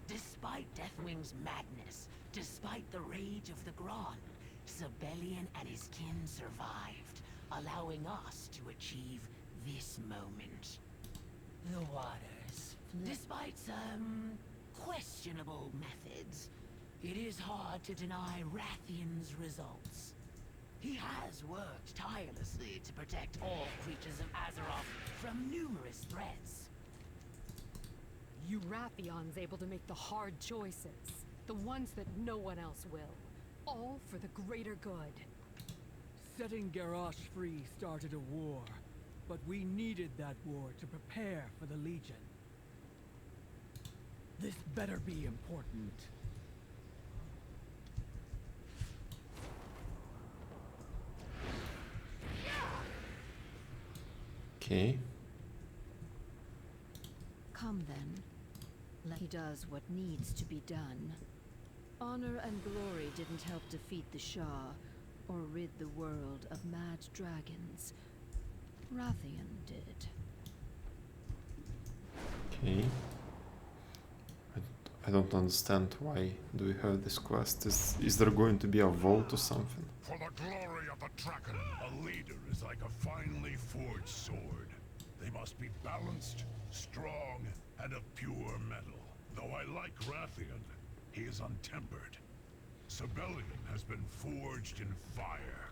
Speaker 17: Despite Deathwing's madness, despite the rage of the Graan, Sibelian and his kin survived, allowing us to achieve this moment. The waters. Despite some questionable methods, it is hard to deny Rathian's results. He has worked tirelessly to protect all creatures of Azeroth from numerous threats.
Speaker 13: You Rathian's able to make the hard choices. The ones that no one else will. All for the greater good.
Speaker 19: Setting Garrosh free started a war, but we needed that war to prepare for the Legion. This better be important.
Speaker 1: Okay.
Speaker 2: Come then. He does what needs to be done. Honor and glory didn't help defeat the Shah, or rid the world of mad dragons. Rathian did.
Speaker 1: Okay. I don't understand why do we have this quest. Is there going to be a vote or something?
Speaker 3: For the glory of the Draken, a leader is like a finely forged sword. They must be balanced, strong, and of pure metal. Though I like Rathian, he is untempered. Sibelian has been forged in fire.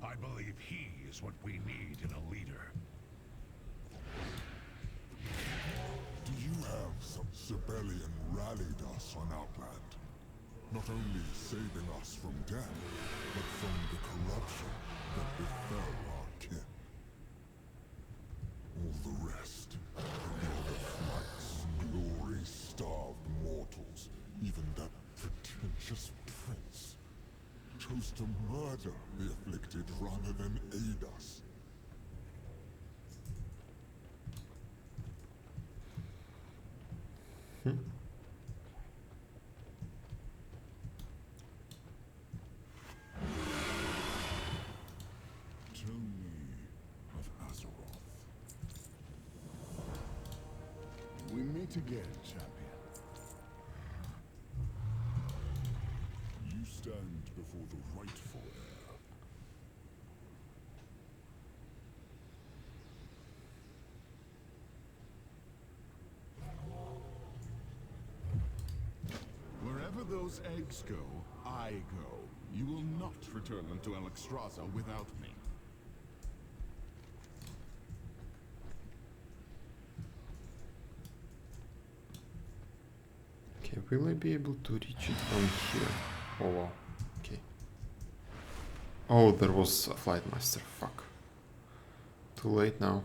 Speaker 3: I believe he is what we need in a leader.
Speaker 6: Do you have some Sibelian rallied us on Outland? Not only saving us from death, but from the corruption that befell our kin. All the rest, the other flights, glory-starved mortals, even that pretentious prince, chose to murder the afflicted rather than aid us.
Speaker 12: Tell me of Azeroth. We meet again, champion. You stand before the rightful heir. those eggs go, I go. You will not return them to Alexstrasza without me.
Speaker 1: Okay, will I be able to reach it from here? Oh wow, okay. Oh, there was a flight master, fuck. Too late now.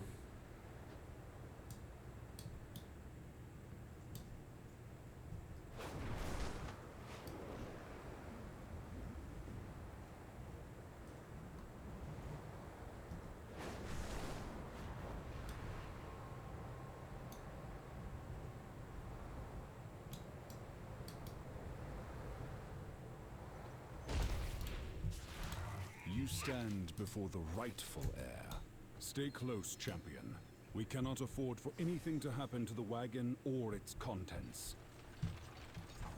Speaker 9: You stand before the rightful heir. Stay close, champion. We cannot afford for anything to happen to the wagon or its contents.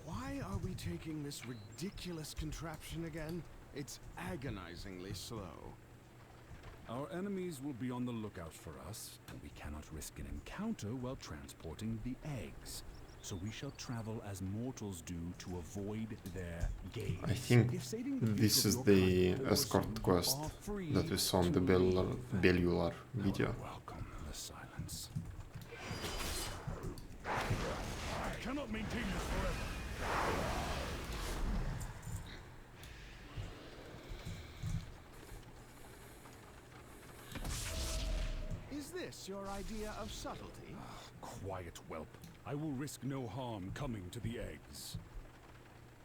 Speaker 18: Why are we taking this ridiculous contraption again? It's agonizingly slow.
Speaker 9: Our enemies will be on the lookout for us, and we cannot risk an encounter while transporting the eggs. So we shall travel as mortals do to avoid their gaze.
Speaker 1: I think this is the escort quest that we saw in the Bellular video.
Speaker 9: Welcome the silence.
Speaker 3: I cannot maintain this forever.
Speaker 18: Is this your idea of subtlety?
Speaker 9: Quiet, whelp. I will risk no harm coming to the eggs.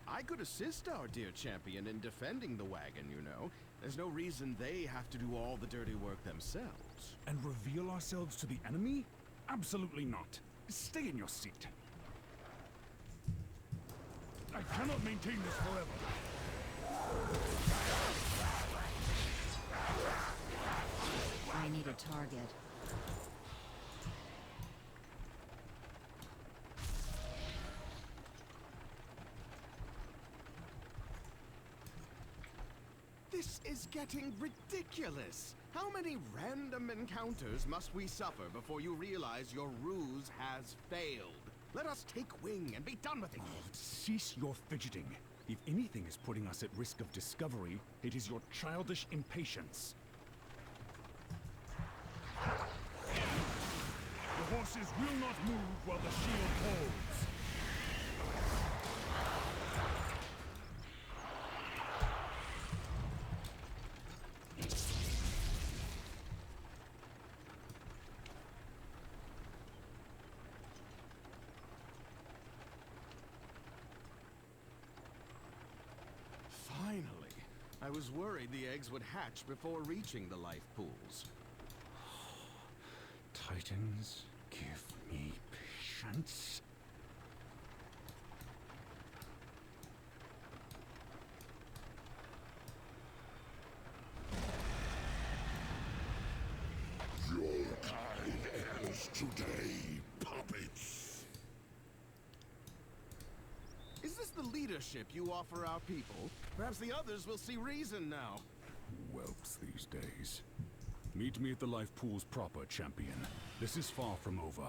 Speaker 18: I could assist our dear champion in defending the wagon, you know. There's no reason they have to do all the dirty work themselves.
Speaker 9: And reveal ourselves to the enemy? Absolutely not. Stay in your seat.
Speaker 3: I cannot maintain this forever.
Speaker 2: I need a target.
Speaker 18: This is getting ridiculous. How many random encounters must we suffer before you realize your ruse has failed? Let us take wing and be done with it.
Speaker 9: Cease your fidgeting. If anything is putting us at risk of discovery, it is your childish impatience.
Speaker 3: The horses will not move while the shield holds.
Speaker 18: Finally. I was worried the eggs would hatch before reaching the life pools.
Speaker 9: Titans, give me patience.
Speaker 3: Your kind ends today, puppets.
Speaker 18: Is this the leadership you offer our people? Perhaps the others will see reason now.
Speaker 9: Whelps these days. Meet me at the life pools proper, champion. This is far from over.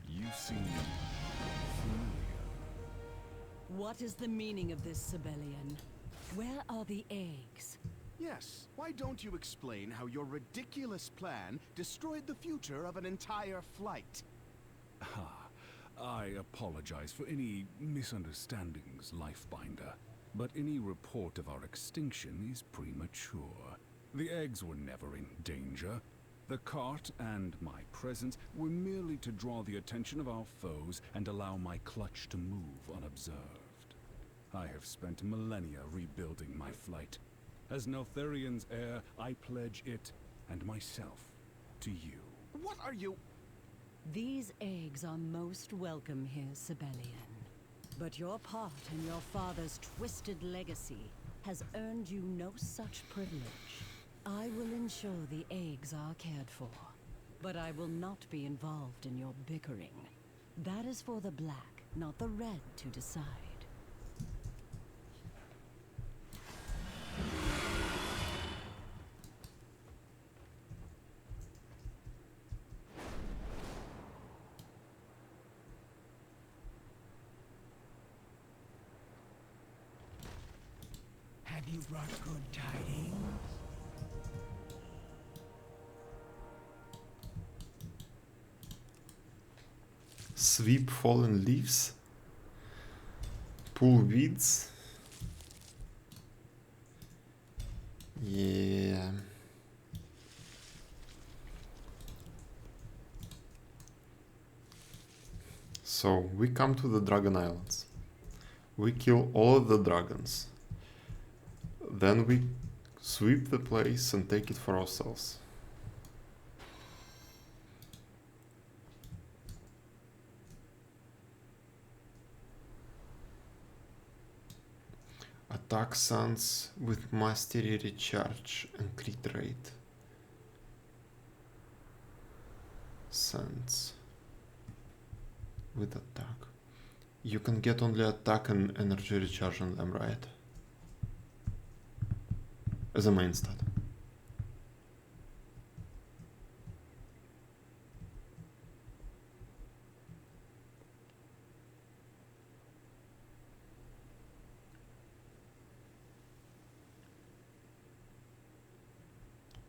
Speaker 9: You seem familiar.
Speaker 11: What is the meaning of this, Sibelian? Where are the eggs?
Speaker 18: Yes, why don't you explain how your ridiculous plan destroyed the future of an entire flight?
Speaker 9: I apologize for any misunderstandings, Lifebinder. But any report of our extinction is premature. The eggs were never in danger. The cart and my presence were merely to draw the attention of our foes and allow my clutch to move unobserved. I have spent millennia rebuilding my flight. As Neltharian's heir, I pledge it and myself to you.
Speaker 18: What are you...
Speaker 11: These eggs are most welcome here, Sibelian. But your part in your father's twisted legacy has earned you no such privilege. I will ensure the eggs are cared for, but I will not be involved in your bickering. That is for the Black not the red to decide.
Speaker 4: Have you brought good tidings?
Speaker 1: Sweep fallen leaves. Pull weeds. Yeah. So we come to the Dragon Islands. We kill all of the dragons. Then we sweep the place and take it for ourselves. Attack Suns with Mastery Recharge and crit rate. Suns with attack. You can get only attack and energy recharge on them, right? As a main stat.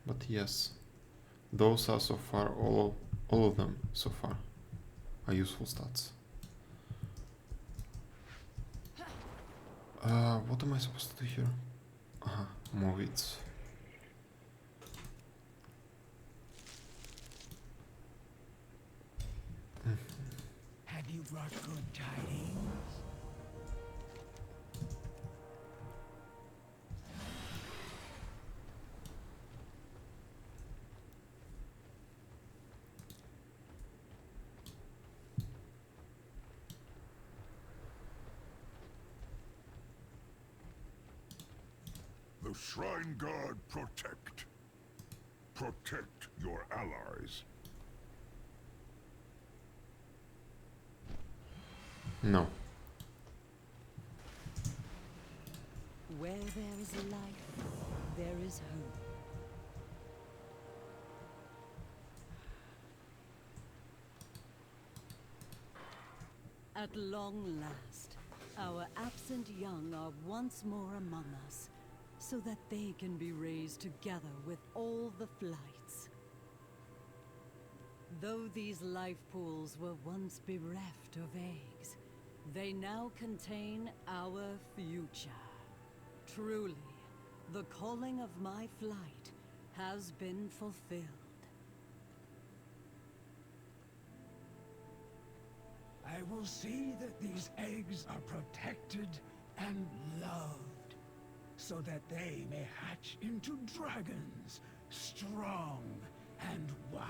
Speaker 1: But yes, those are so far all of them so far are useful stats. What am I supposed to do here? Move it.
Speaker 4: Have you brought good tidings?
Speaker 3: The Shrine Guard protect. Protect your allies.
Speaker 1: No.
Speaker 11: Where there is life, there is hope. At long last, our absent young are once more among us, so that they can be raised together with all the flights. Though these life pools were once bereft of eggs, they now contain our future. Truly, the calling of my flight has been fulfilled.
Speaker 4: I will see that these eggs are protected and loved, so that they may hatch into dragons, strong and wise.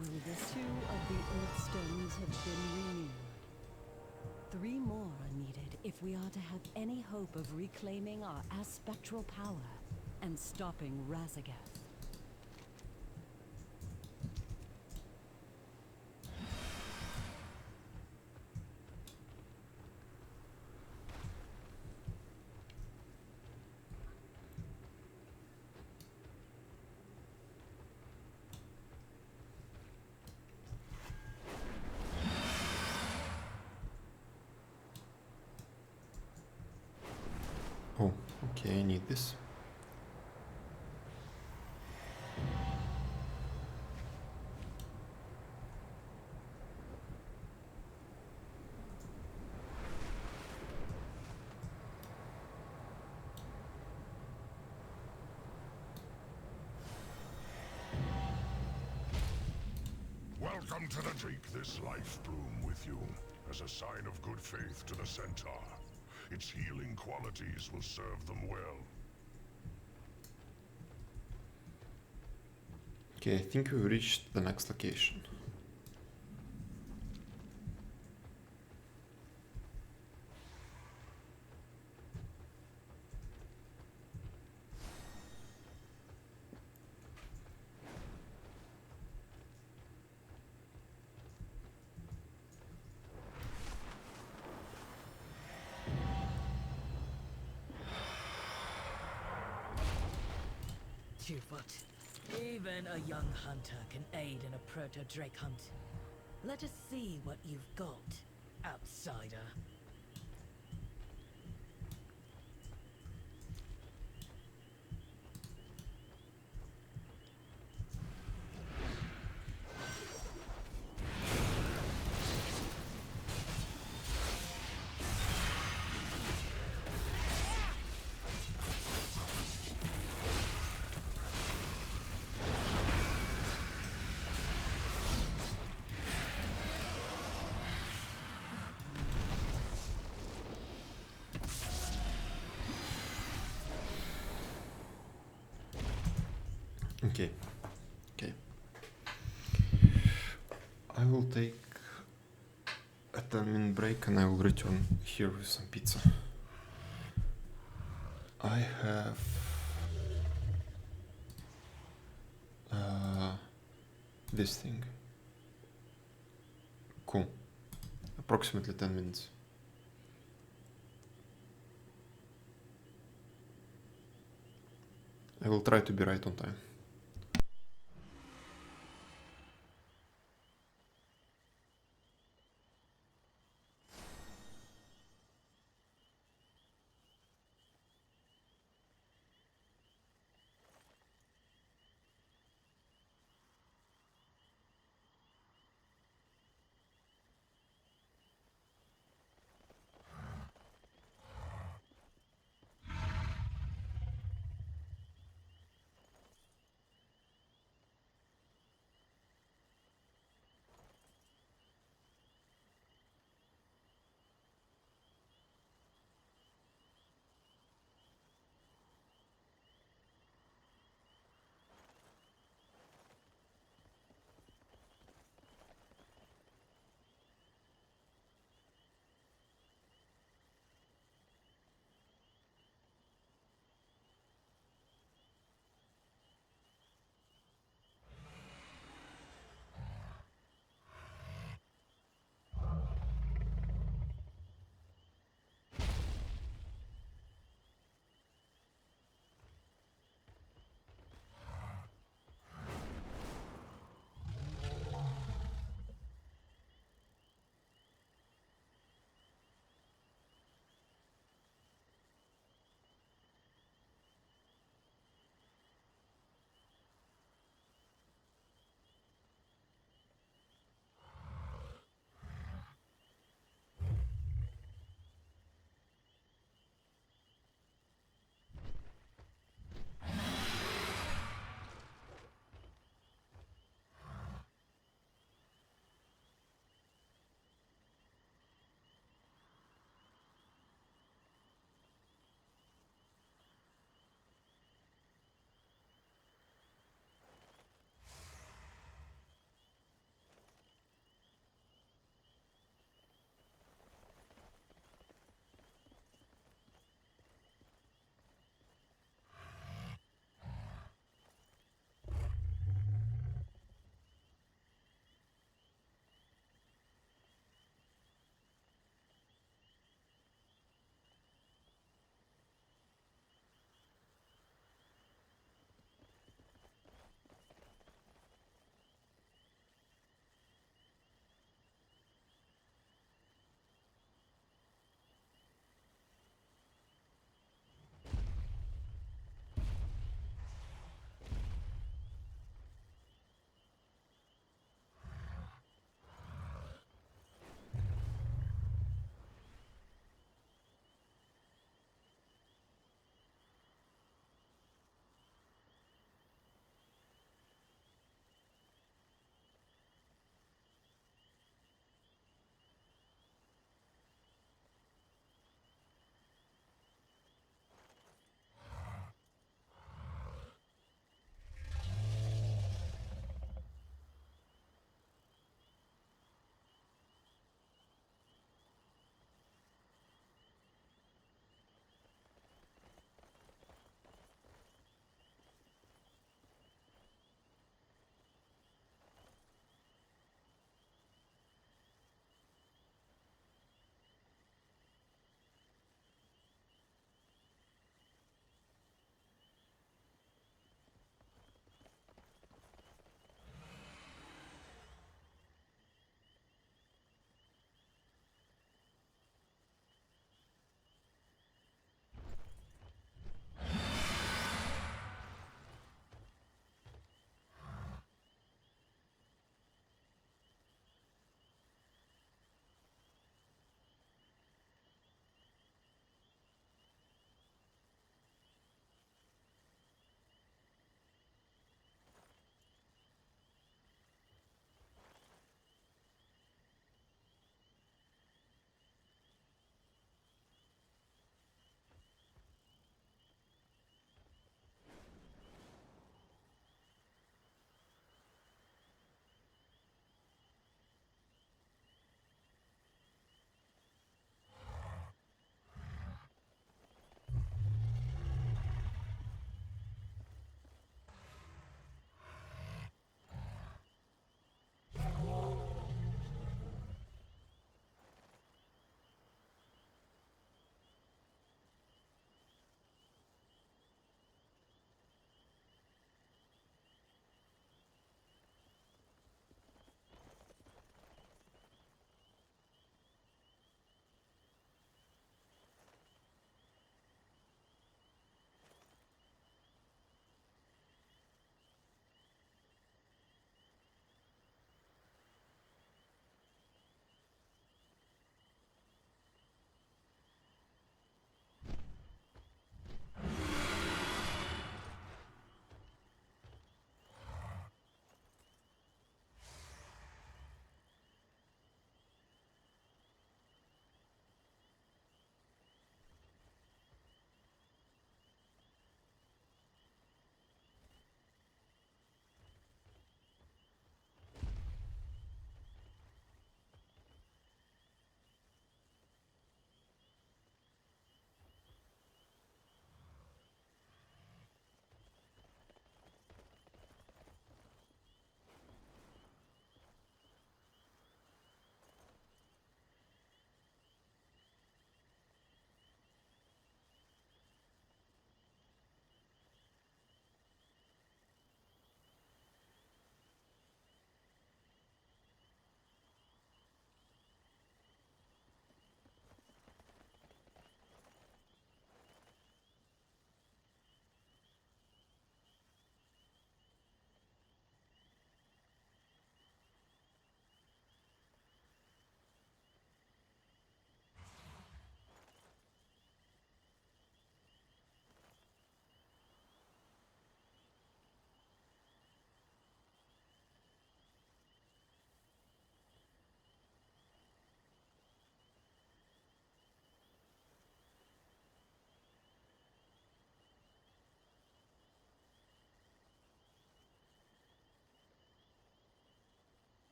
Speaker 11: The 2 of the Earth Stones have been renewed. 3 more are needed if we are to have any hope of reclaiming our aspectral power and stopping Razagath.
Speaker 1: Oh, okay, I need this.
Speaker 3: Welcome to the Take this life bloom with you, as a sign of good faith to the Centaur. Its healing qualities will serve them well.
Speaker 1: Okay, I think we've reached the next location.
Speaker 14: What? Even a young hunter can aid in a proto-drake hunt. Let us see what you've got, outsider.
Speaker 1: Okay. Okay. I will take a 10-minute break and I will return here with some pizza. I have this thing. Cool. Approximately 10 minutes. I will try to be right on time.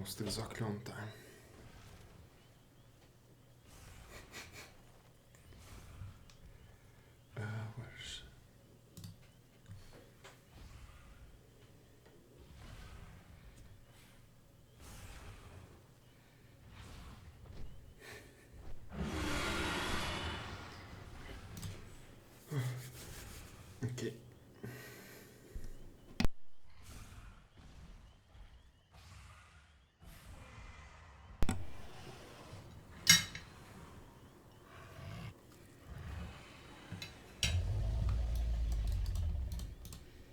Speaker 1: almost exactly on time. Where's... Okay.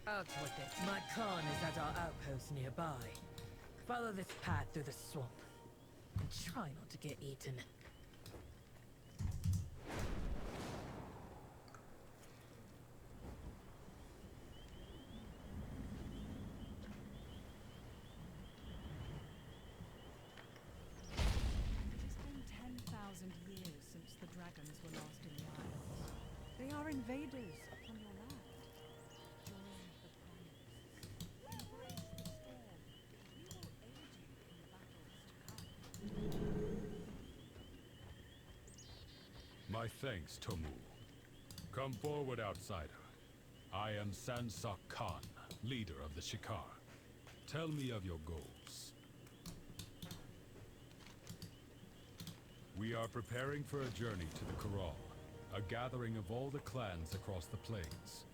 Speaker 14: Out with it. My Khan is at our outpost nearby. Follow this path through the swamp. And try not to get eaten.
Speaker 2: It has been 10,000 years since the dragons were lost in the islands. They are invaders upon your land. Join the promise. Embrace the storm. We will aid you in the battles to come.
Speaker 3: My thanks, Tomu. Come forward, outsider. I am Sansak Khan, leader of the Shikar. Tell me of your goals. We are preparing for a journey to the Corral, a gathering of all the clans across the plains.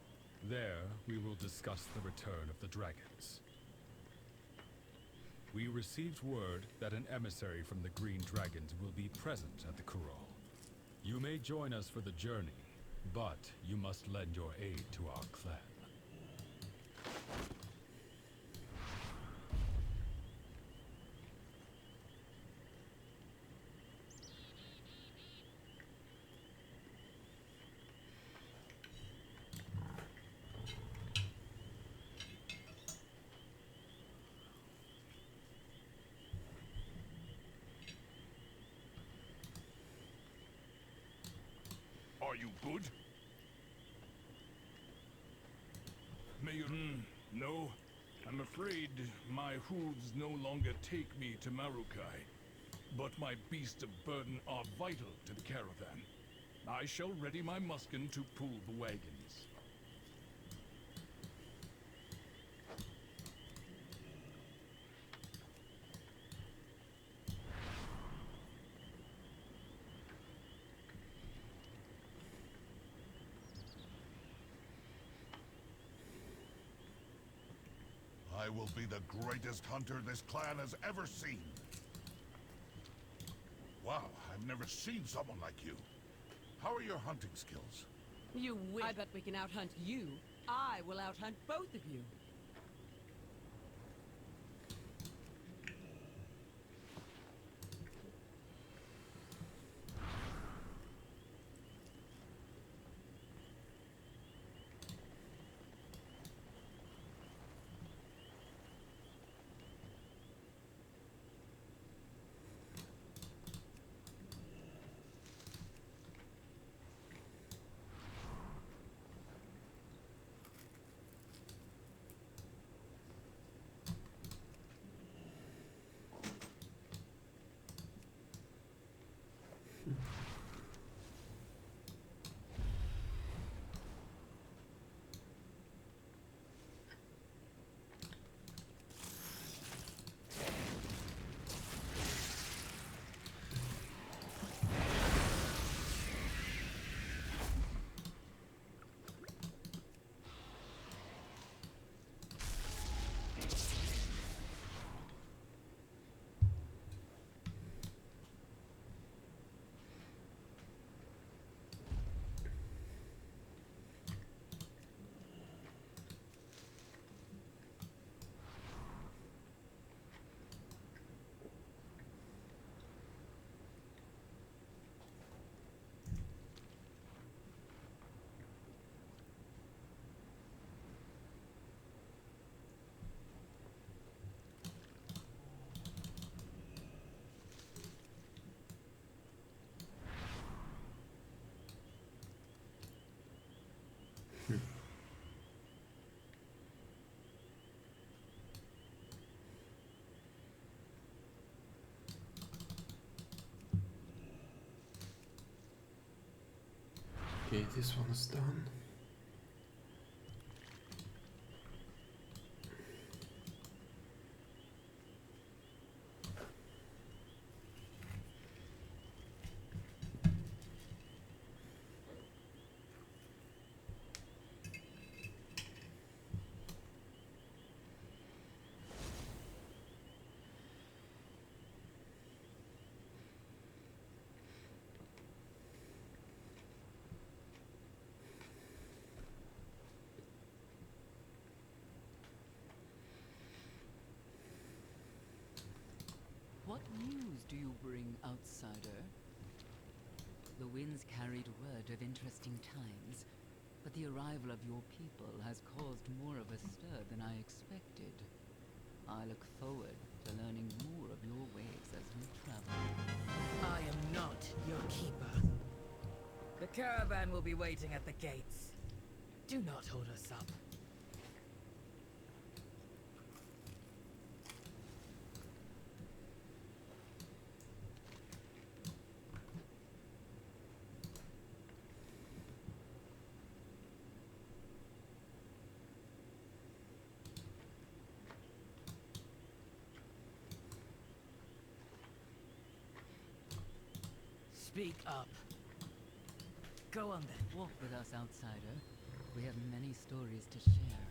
Speaker 3: There, we will discuss the return of the dragons. We received word that an emissary from the Green Dragons will be present at the Corral. You may join us for the journey, but you must lend your aid to our clan.
Speaker 7: Are you good? Mayor, no. I'm afraid my hooves no longer take me to Marukai. But my beasts of burden are vital to the caravan. I shall ready my muskin to pull the wagons.
Speaker 3: I will be the greatest hunter this clan has ever seen. Wow, I've never seen someone like you. How are your hunting skills?
Speaker 16: You wish. I bet we can outhunt you. I will outhunt both of you.
Speaker 1: Okay, this one is done.
Speaker 5: What news do you bring, outsider? The winds carried word of interesting times, but the arrival of your people has caused more of a stir than I expected. I look forward to learning more of your ways as we travel.
Speaker 14: I am not your keeper. The caravan will be waiting at the gates. Do not hold us up. Speak up. Go on then.
Speaker 5: Walk with us, outsider. We have many stories to share.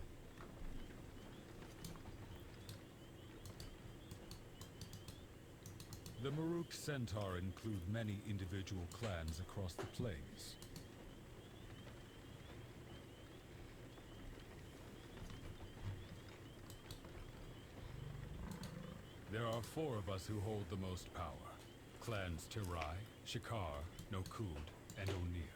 Speaker 7: The Maruk Centaur include many individual clans across the plains. There are 4 of us who hold the most power. Clans Tirai, Shikar, Nokud, and Onir.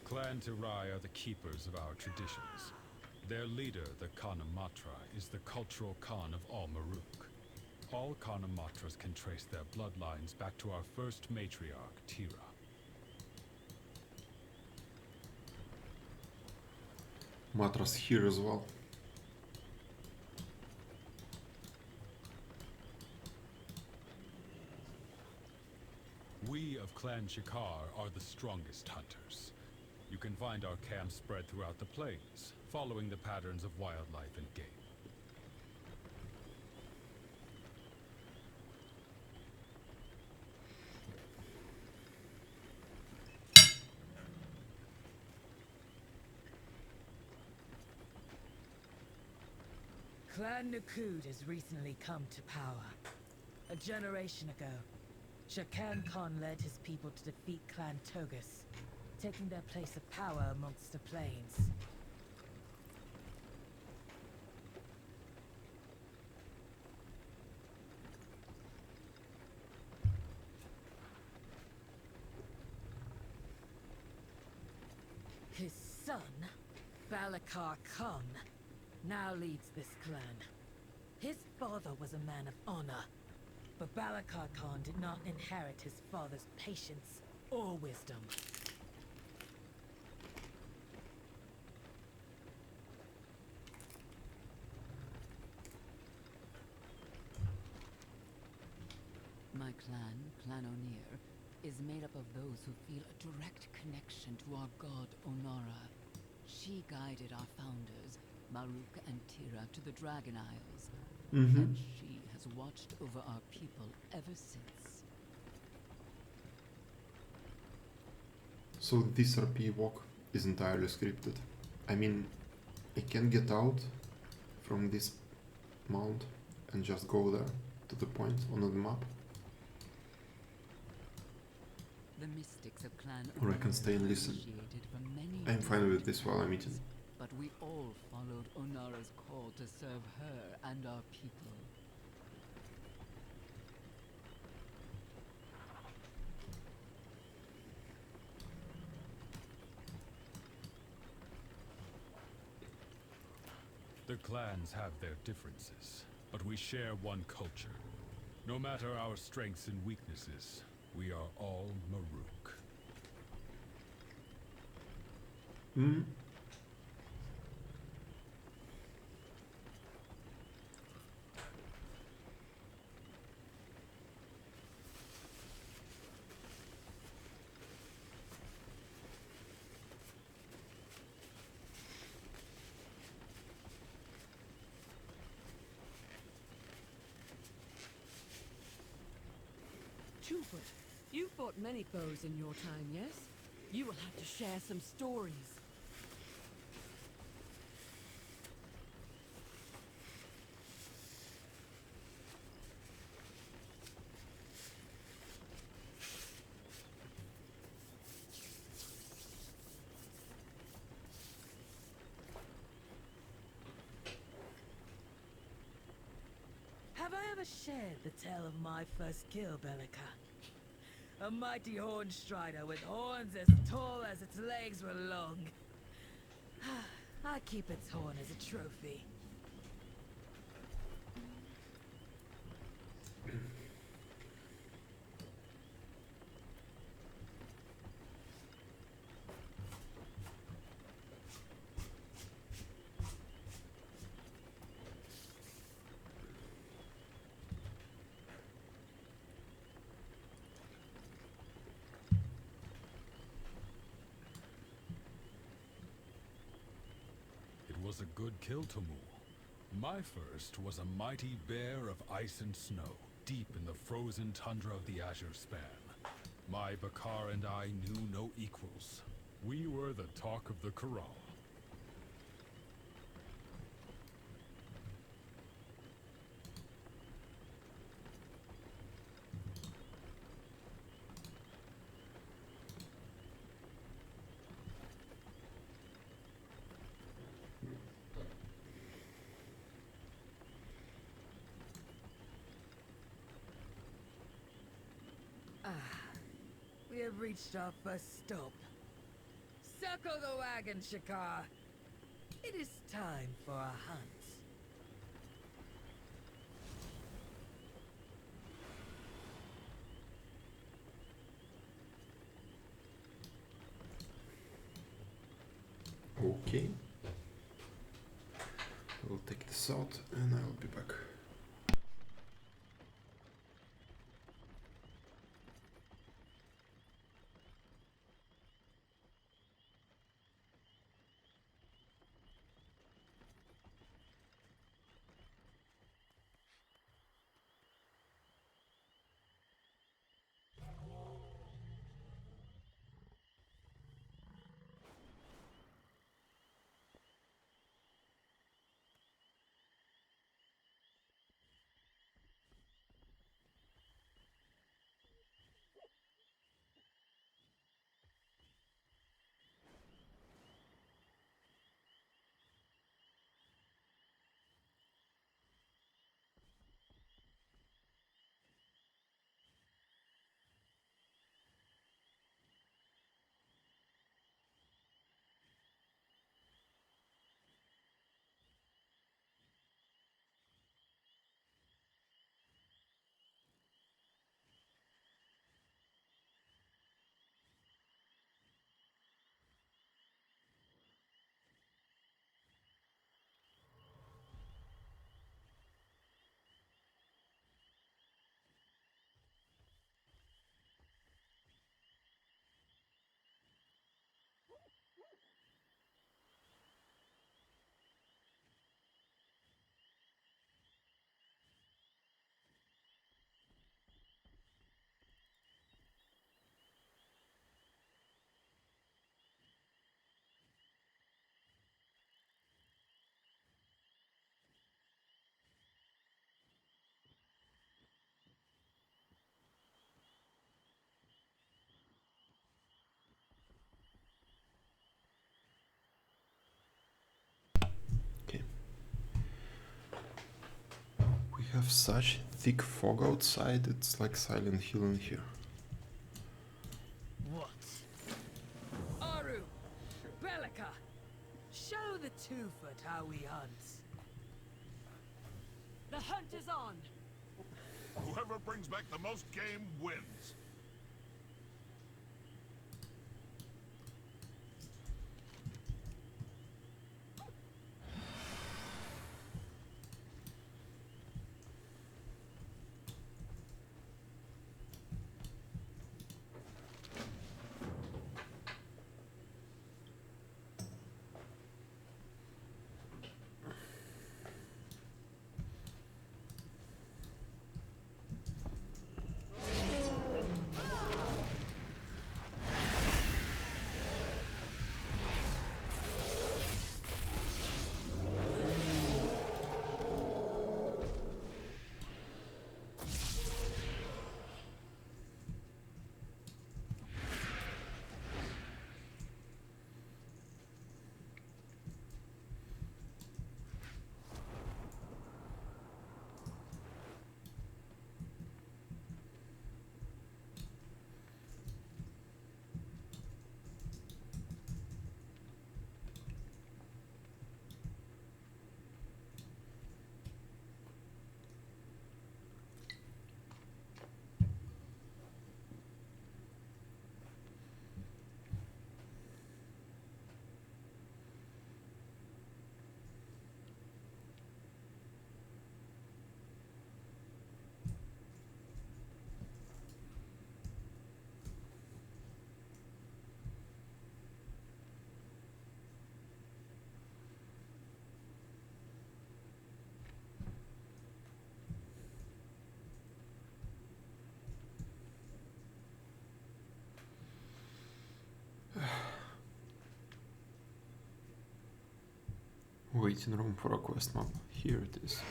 Speaker 7: Clan Tirai are the keepers of our traditions. Their leader, the Khanamatra, is the cultural Khan of all Maruk. All Khanamatras can trace their bloodlines back to our first matriarch, Tira.
Speaker 1: Matras here as well.
Speaker 7: We of Clan Shikar are the strongest hunters. You can find our camps spread throughout the plains, following the patterns of wildlife and game.
Speaker 14: Clan Nokud has recently come to power. A generation ago, Shakan Khan led his people to defeat Clan Togus, taking their place of power amongst the plains. His son, Balakar Khan, now leads this clan. His father was a man of honor, but Balakar Khan did not inherit his father's patience or wisdom.
Speaker 5: My clan, Clan Onir, is made up of those who feel a direct connection to our god Onara. She guided our founders, Maruk and Tira, to the Dragon Isles. And she has watched over our people ever since.
Speaker 1: So this RP walk is entirely scripted. I mean, I can get out from this mount and just go there to the point on the map.
Speaker 5: The mystics of Clan
Speaker 1: Or I can stay and listen. I'm fine with this while I'm eating.
Speaker 5: But we all followed Onara's call to serve her and our people.
Speaker 7: The clans have their differences, but we share one culture. No matter our strengths and weaknesses, we are all Maruk.
Speaker 16: Two-Foot, you fought many foes in your time, yes? You will have to share some stories.
Speaker 14: Have I ever shared the tale of my first kill, Bellica? A mighty horn strider with horns as tall as its legs were long. I keep its horn as a trophy.
Speaker 3: It was a good kill, Tamul. My first was a mighty bear of ice and snow, deep in the frozen tundra of the Azure Span. My Bakar and I knew no equals. We were the talk of the Corral.
Speaker 14: We have reached our first stop. Circle the wagon, Shakar. It is time for a hunt.
Speaker 1: Okay. We'll take this out and I'll be back. We have such thick fog outside, it's like Silent Hill in here.
Speaker 14: What? Aru! Bellica! Show the Two-Foot how we hunt.
Speaker 16: The hunt is on!
Speaker 3: Whoever brings back the most game wins.
Speaker 1: Waiting room for a quest map. Here it is.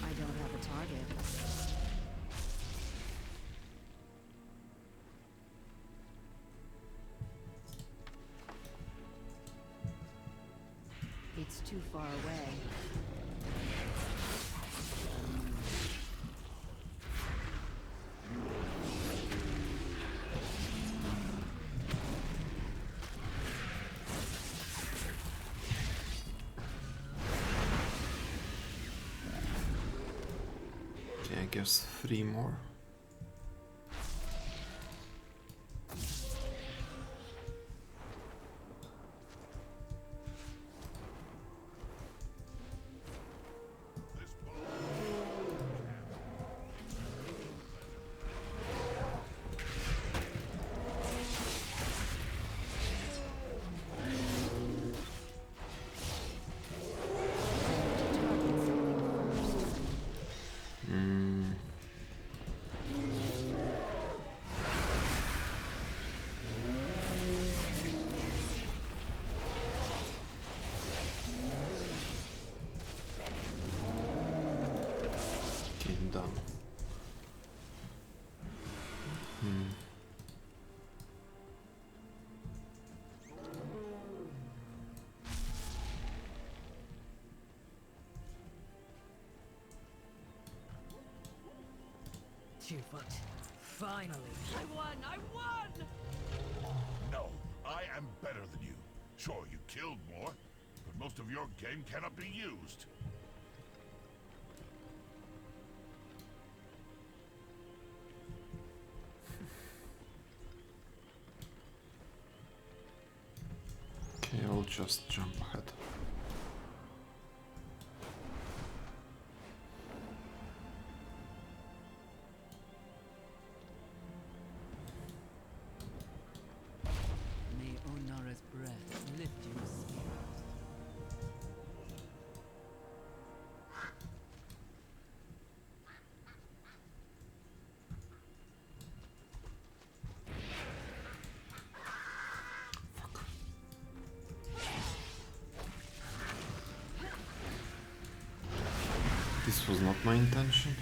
Speaker 2: I don't have a target. It's too far away.
Speaker 1: Okay, I guess 3 more. Okay, done.
Speaker 14: Two-foot. Finally.
Speaker 8: I won! I won!
Speaker 3: No, I am better than you. Sure, you killed more, but most of your game cannot be used.
Speaker 1: Okay, I'll just jump ahead.
Speaker 5: May Onara's breath lift your spirit.
Speaker 1: This was not my intention.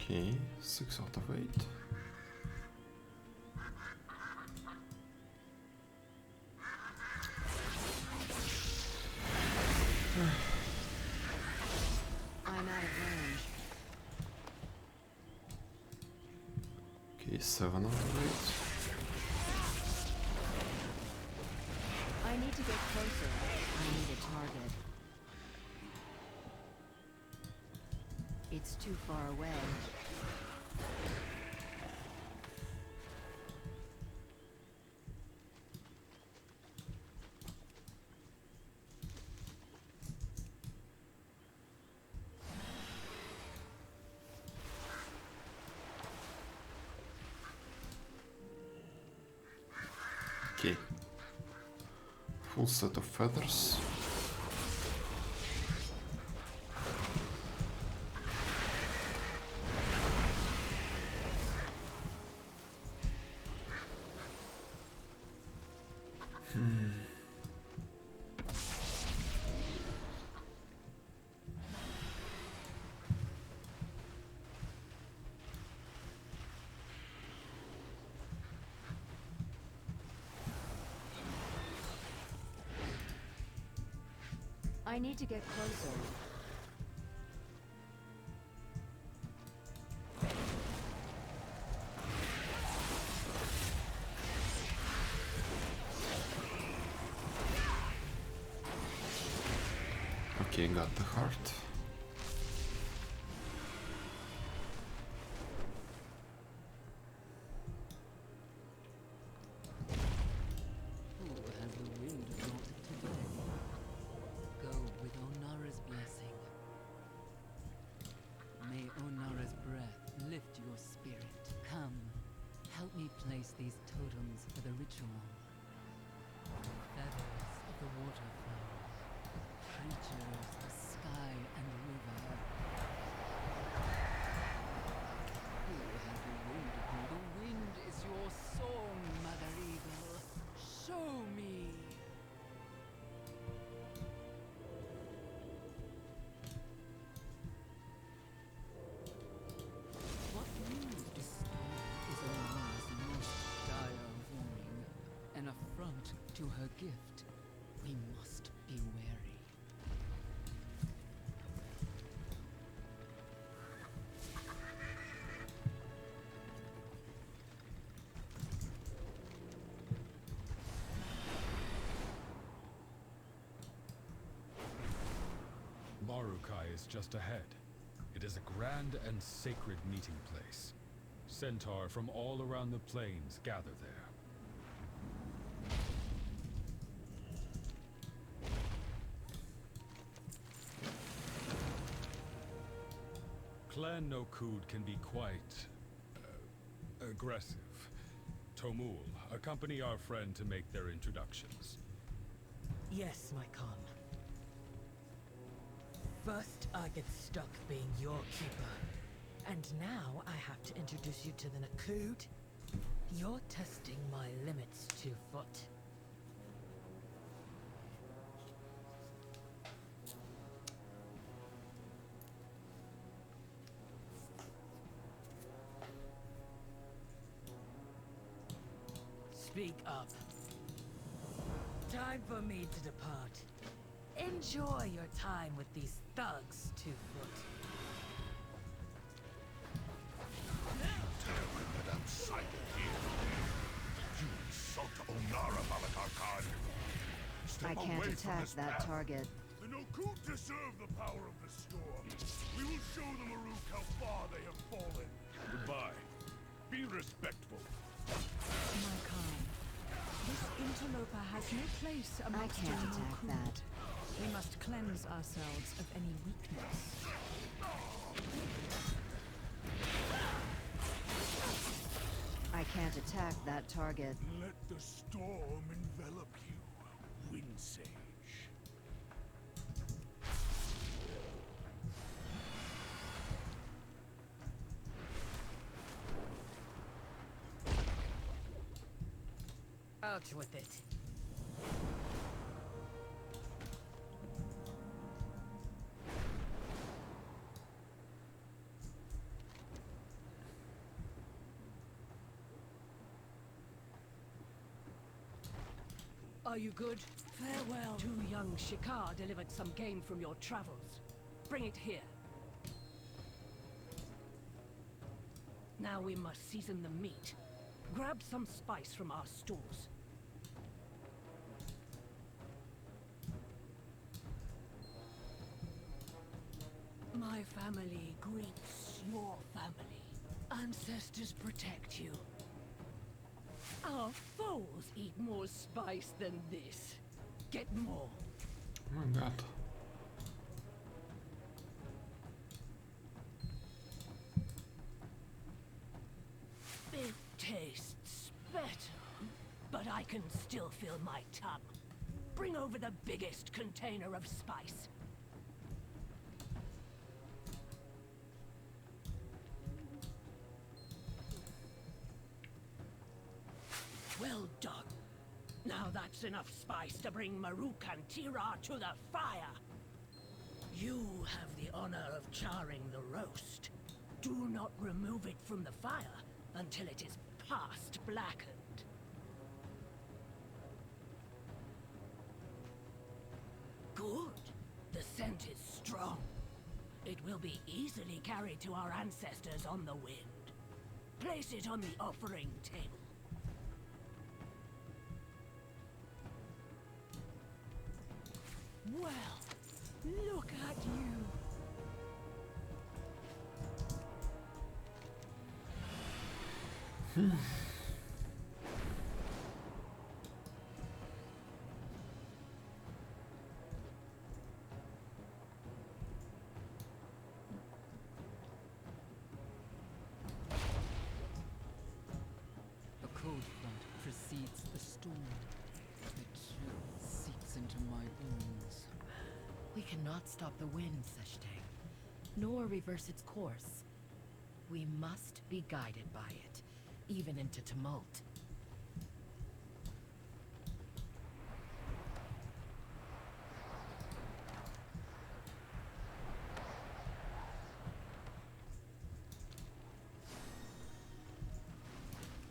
Speaker 1: Okay, 6 out of 8.
Speaker 2: I'm out of range.
Speaker 1: Okay, 7 out of 8.
Speaker 2: I need to get closer. I need a target. It's too far away.
Speaker 1: Okay. Full set of feathers.
Speaker 2: I need to get closer.
Speaker 1: Okay, got the heart.
Speaker 5: Who has the wind brought today? Go with Onara's blessing. May Onara's breath lift your spirit. Come, help me place these totems for the ritual. Feathers of the waterfowl, creatures of sky and river. Who has the wind brought? The wind is your song, Mother Eagle. Show me! What news destroyed is Onara's most dire warning, an affront to her gift. We must be wary.
Speaker 10: Marukai is just ahead. It is a grand and sacred meeting place. Centaur from all around the plains gather there. Clan Nokud can be quite aggressive. Tomul, accompany our friend to make their introductions.
Speaker 14: Yes, my Khan. First, I get stuck being your keeper. And now I have to introduce you to the Nakud. You're testing my limits, 2-foot. Speak up. Time for me to depart. Enjoy your time with these thugs, 2-foot.
Speaker 3: That I'm silent here. You insult Onara, Malakar Khan. Step
Speaker 2: I can't
Speaker 3: away from
Speaker 2: attack
Speaker 3: this
Speaker 2: that
Speaker 3: path.
Speaker 2: target.
Speaker 3: The Nokud deserve the power of the storm. We will show the Maruk how far they have fallen. Goodbye. Be respectful.
Speaker 15: My Khan, this interloper has no place amongst
Speaker 2: I can't
Speaker 15: the
Speaker 2: attack
Speaker 15: Nokud.
Speaker 2: that.
Speaker 15: We must cleanse ourselves of any weakness.
Speaker 2: I can't attack that target.
Speaker 3: Let the storm envelop you, Wind Sage.
Speaker 14: Out with it.
Speaker 16: Are you good?
Speaker 11: Farewell.
Speaker 16: 2 young Shikar delivered some game from your travels. Bring it here. Now we must season the meat. Grab some spice from our stores. My family greets your family. Ancestors protect you. Our foes eat more spice than this. Get more.
Speaker 1: Oh my god.
Speaker 16: It tastes better, but I can still feel my tongue. Bring over the biggest container of spice. Well done. Now that's enough spice to bring Maruk and Tira to the fire. You have the honor of charring the roast. Do not remove it from the fire until it is past blackened. Good. The scent is strong. It will be easily carried to our ancestors on the wind. Place it on the offering table. Well, look at you.
Speaker 5: A cold front precedes the storm. The chill seeps into my bones.
Speaker 17: We cannot stop the wind, Seshte, nor reverse its course. We must be guided by it, even into tumult.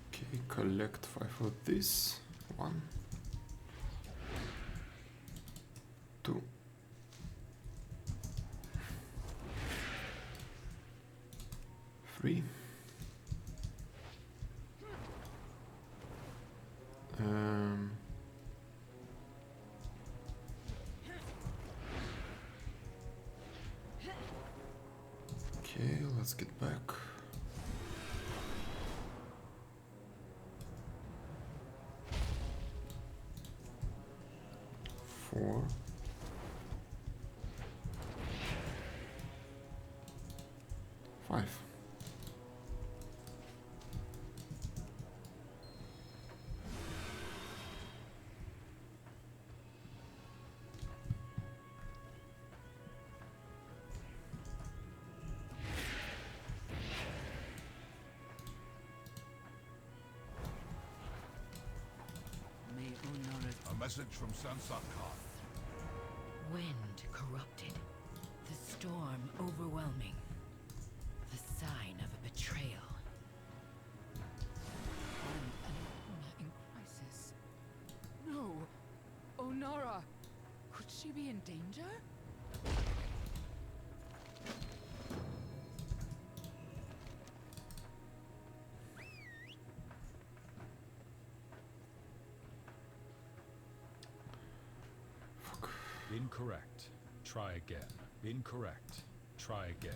Speaker 1: Okay, collect 5 of this. 1, 2. Three. Okay, let's get back. Four. 5.
Speaker 5: May Onora's
Speaker 3: A message from Sansat Khan.
Speaker 17: Wind corrupted. The storm overwhelming. The sign of a betrayal.
Speaker 5: in crisis. No! Onara! Could she be in danger?
Speaker 10: Incorrect. Try again. Incorrect. Try again.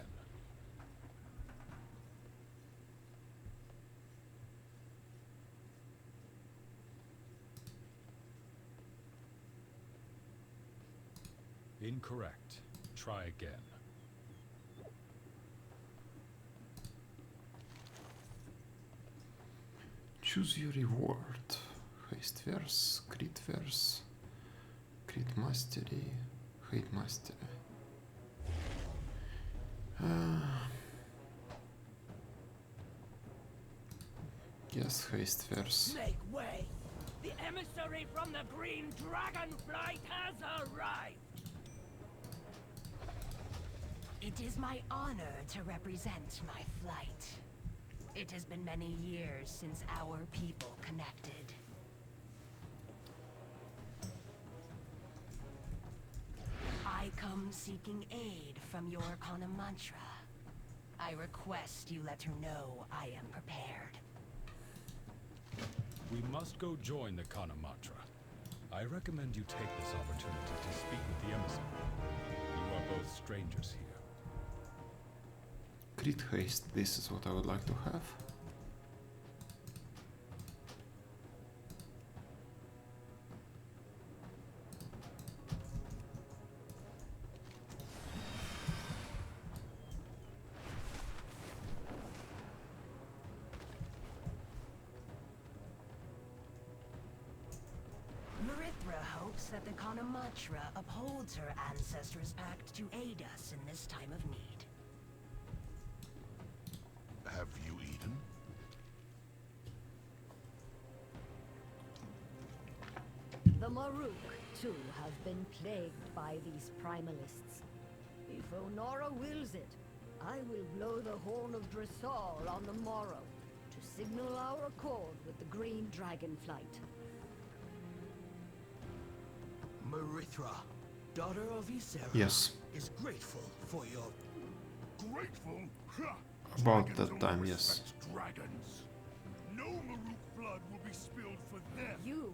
Speaker 10: Incorrect. Try again.
Speaker 1: Choose your reward. Haste verse, crit verse, crit mastery, hate mastery. Yes, haste verse.
Speaker 16: Make way! The emissary from the green Dragonflight has arrived!
Speaker 17: It is my honor to represent my flight. It has been many years since our people connected. come seeking aid from your Kana mantra. I request you let her know I am prepared.
Speaker 10: We must go join the Kana Mantra. I recommend you take this opportunity to speak with the emissary. You are both strangers here.
Speaker 1: Crit haste, this is what I would like to have.
Speaker 17: Marithra hopes that the Kana mantra upholds her ancestors' pact to aid us in this time of need.
Speaker 3: Have you eaten?
Speaker 8: The Maruk, too, have been plagued by these primalists. If Onora wills it, I will blow the horn of Dressal on the morrow to signal our accord with the green Dragonflight.
Speaker 4: Marithra, daughter of Ysera,
Speaker 1: Yes.
Speaker 4: is grateful for your...
Speaker 3: Grateful? Ha!
Speaker 1: About
Speaker 3: Dragons
Speaker 1: that
Speaker 3: only
Speaker 1: time, yes.
Speaker 3: respect dragons. No Maruk blood will be spilled for them.
Speaker 8: You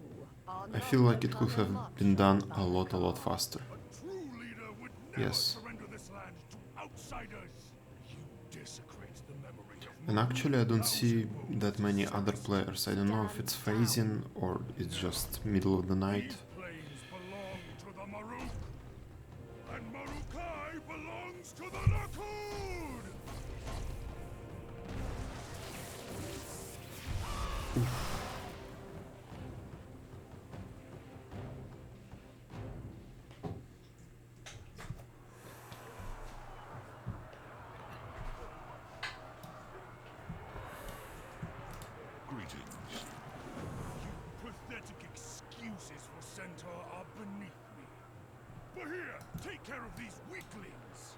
Speaker 8: are
Speaker 1: I
Speaker 8: not
Speaker 1: feel like
Speaker 8: the
Speaker 1: it could
Speaker 8: Kana
Speaker 1: have been
Speaker 8: mantra
Speaker 1: done
Speaker 8: by
Speaker 1: a
Speaker 8: the
Speaker 1: lot
Speaker 8: Khan.
Speaker 1: faster.
Speaker 3: True leader would never
Speaker 1: Yes.
Speaker 3: surrender this land to outsiders. You desecrate the memory of
Speaker 1: And actually I don't see that many other players. I don't know if it's phasing or it's just middle of the night.
Speaker 3: These plains belong to the Maruk, and Marukai belongs to the Nakud! Greetings. You pathetic excuses for Centaur are beneath me. But here, take care of these weaklings.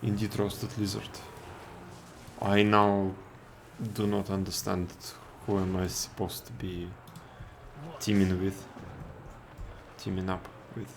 Speaker 1: Indeed, roasted lizard. I now do not understand who am I supposed to be teaming up with.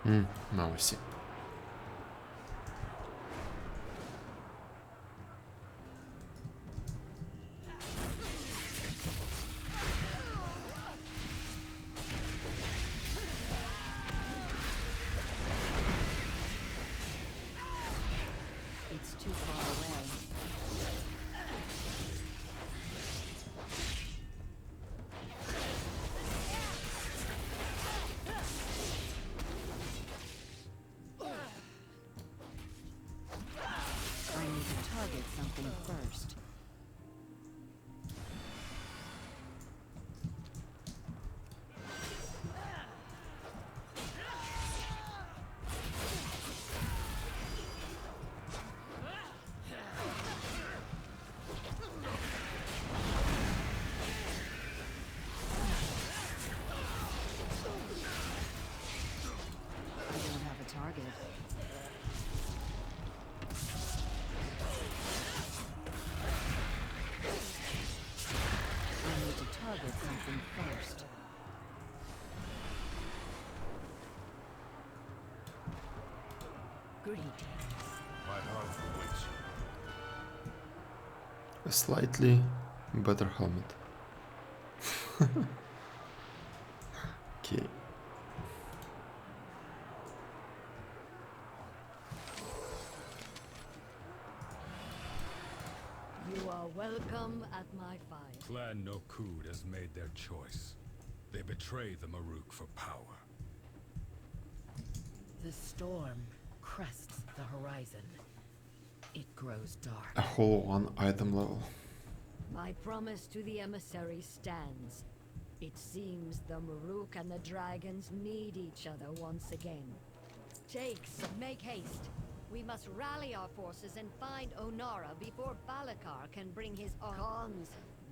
Speaker 1: Now I see.
Speaker 2: It's too far away. I need to target something first. I don't have a target. I need to target something first. Greetings.
Speaker 3: My heart awaits you.
Speaker 1: A slightly better helmet. Okay.
Speaker 8: You are welcome at my fire.
Speaker 10: Clan Nokud has made their choice. They betray the Maruk for power.
Speaker 14: The storm crests the horizon. It grows dark.
Speaker 1: A whole 1 item level.
Speaker 8: My promise to the emissary stands. It seems the Maruk and the dragons need each other once again. Jakes, make haste. We must rally our forces and find Onara before Balakar can bring his arms.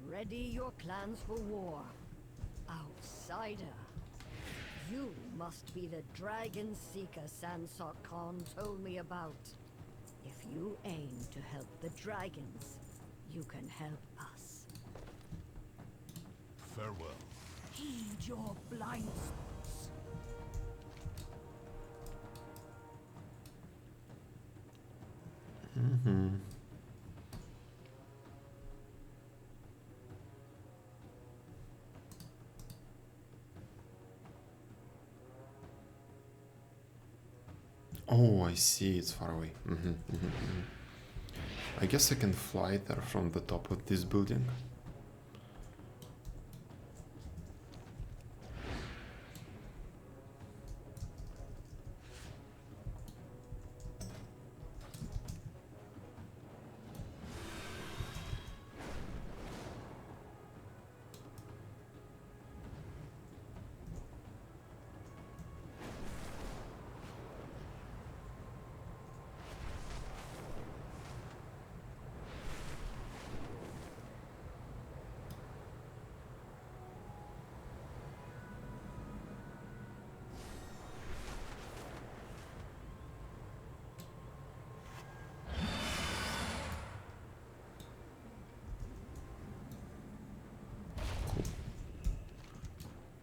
Speaker 8: Ready your plans for war. Outsider. You must be the dragon seeker Sansok Khan told me about. If you aim to help the dragons, you can help us.
Speaker 3: Farewell.
Speaker 8: Heed your blind spots.
Speaker 1: Oh, I see, it's far away. I guess I can fly there from the top of this building.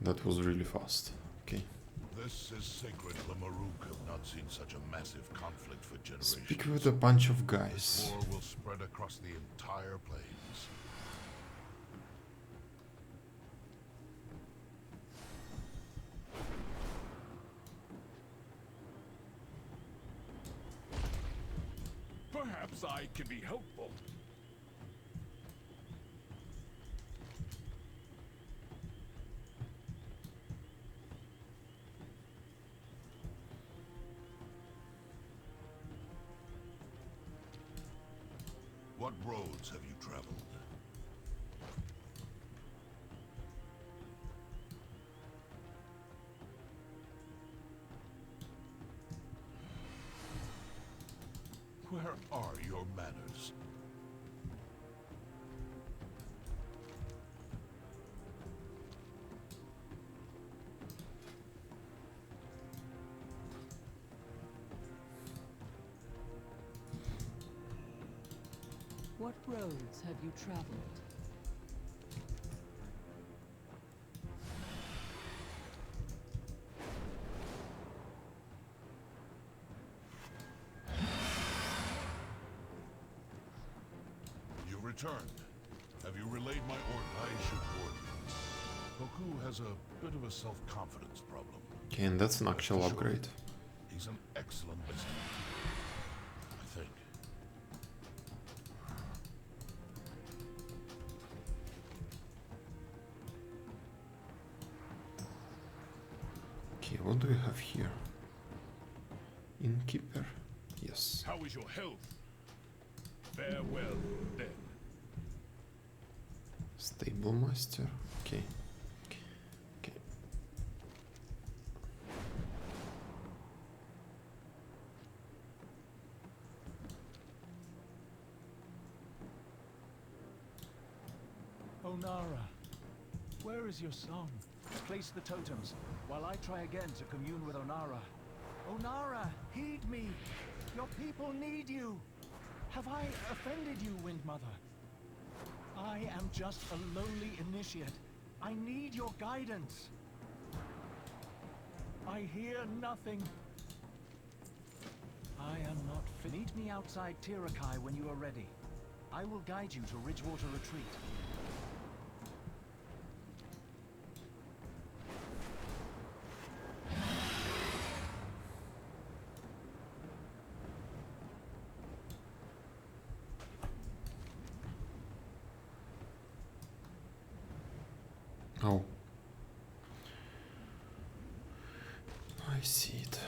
Speaker 1: That was really fast. Okay.
Speaker 3: This is sacred. The Maruk have not seen such a massive conflict for generations.
Speaker 1: Speak with a bunch of guys.
Speaker 3: This war will spread across the entire plains.
Speaker 7: Perhaps I can be helpful.
Speaker 3: What roads have you traveled? Where are your manners?
Speaker 11: What roads have you traveled?
Speaker 3: returned. Have you relayed my order? I should warn you. Goku has a bit of a self-confidence problem.
Speaker 1: Okay, and that's an actual upgrade.
Speaker 3: He's an excellent listener. I think.
Speaker 1: Okay, what do we have here? Innkeeper. Yes.
Speaker 7: How is your health? Farewell, then.
Speaker 1: Stable master. Okay. Okay.
Speaker 20: Onara, where is your song? Place the totems, while I try again to commune with Onara. Onara, heed me! Your people need you! Have I offended you, Wind Mother? I am just a lowly initiate. I need your guidance. I hear nothing. I am not fit. Meet me outside Tirakai when you are ready. I will guide you to Ridgewater Retreat.
Speaker 1: Oh. I see it.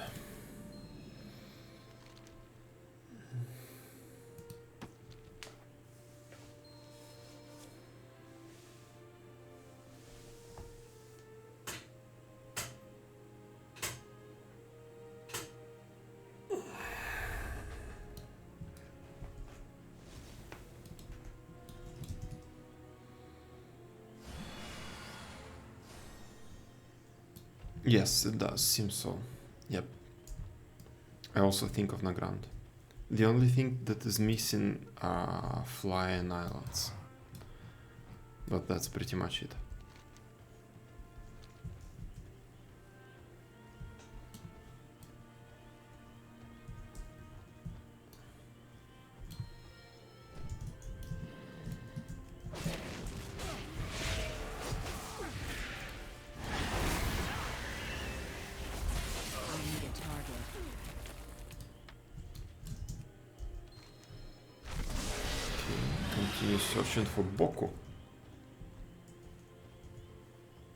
Speaker 1: Yes, it does seem so. Yep. I also think of Nagrand. The only thing that is missing are flying islands. But that's pretty much it. Continue searching for Boku.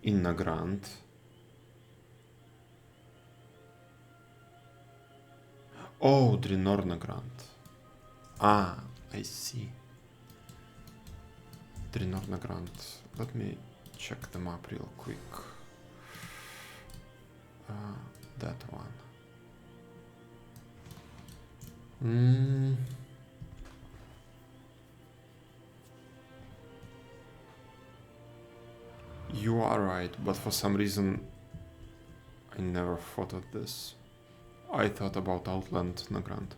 Speaker 1: In Nagrand. Oh, Drinor Nagrand. Ah, I see. Drinor Nagrand. Let me check the map real quick. That one. You are right, but for some reason I never thought of this. I thought about Outland Nagrand.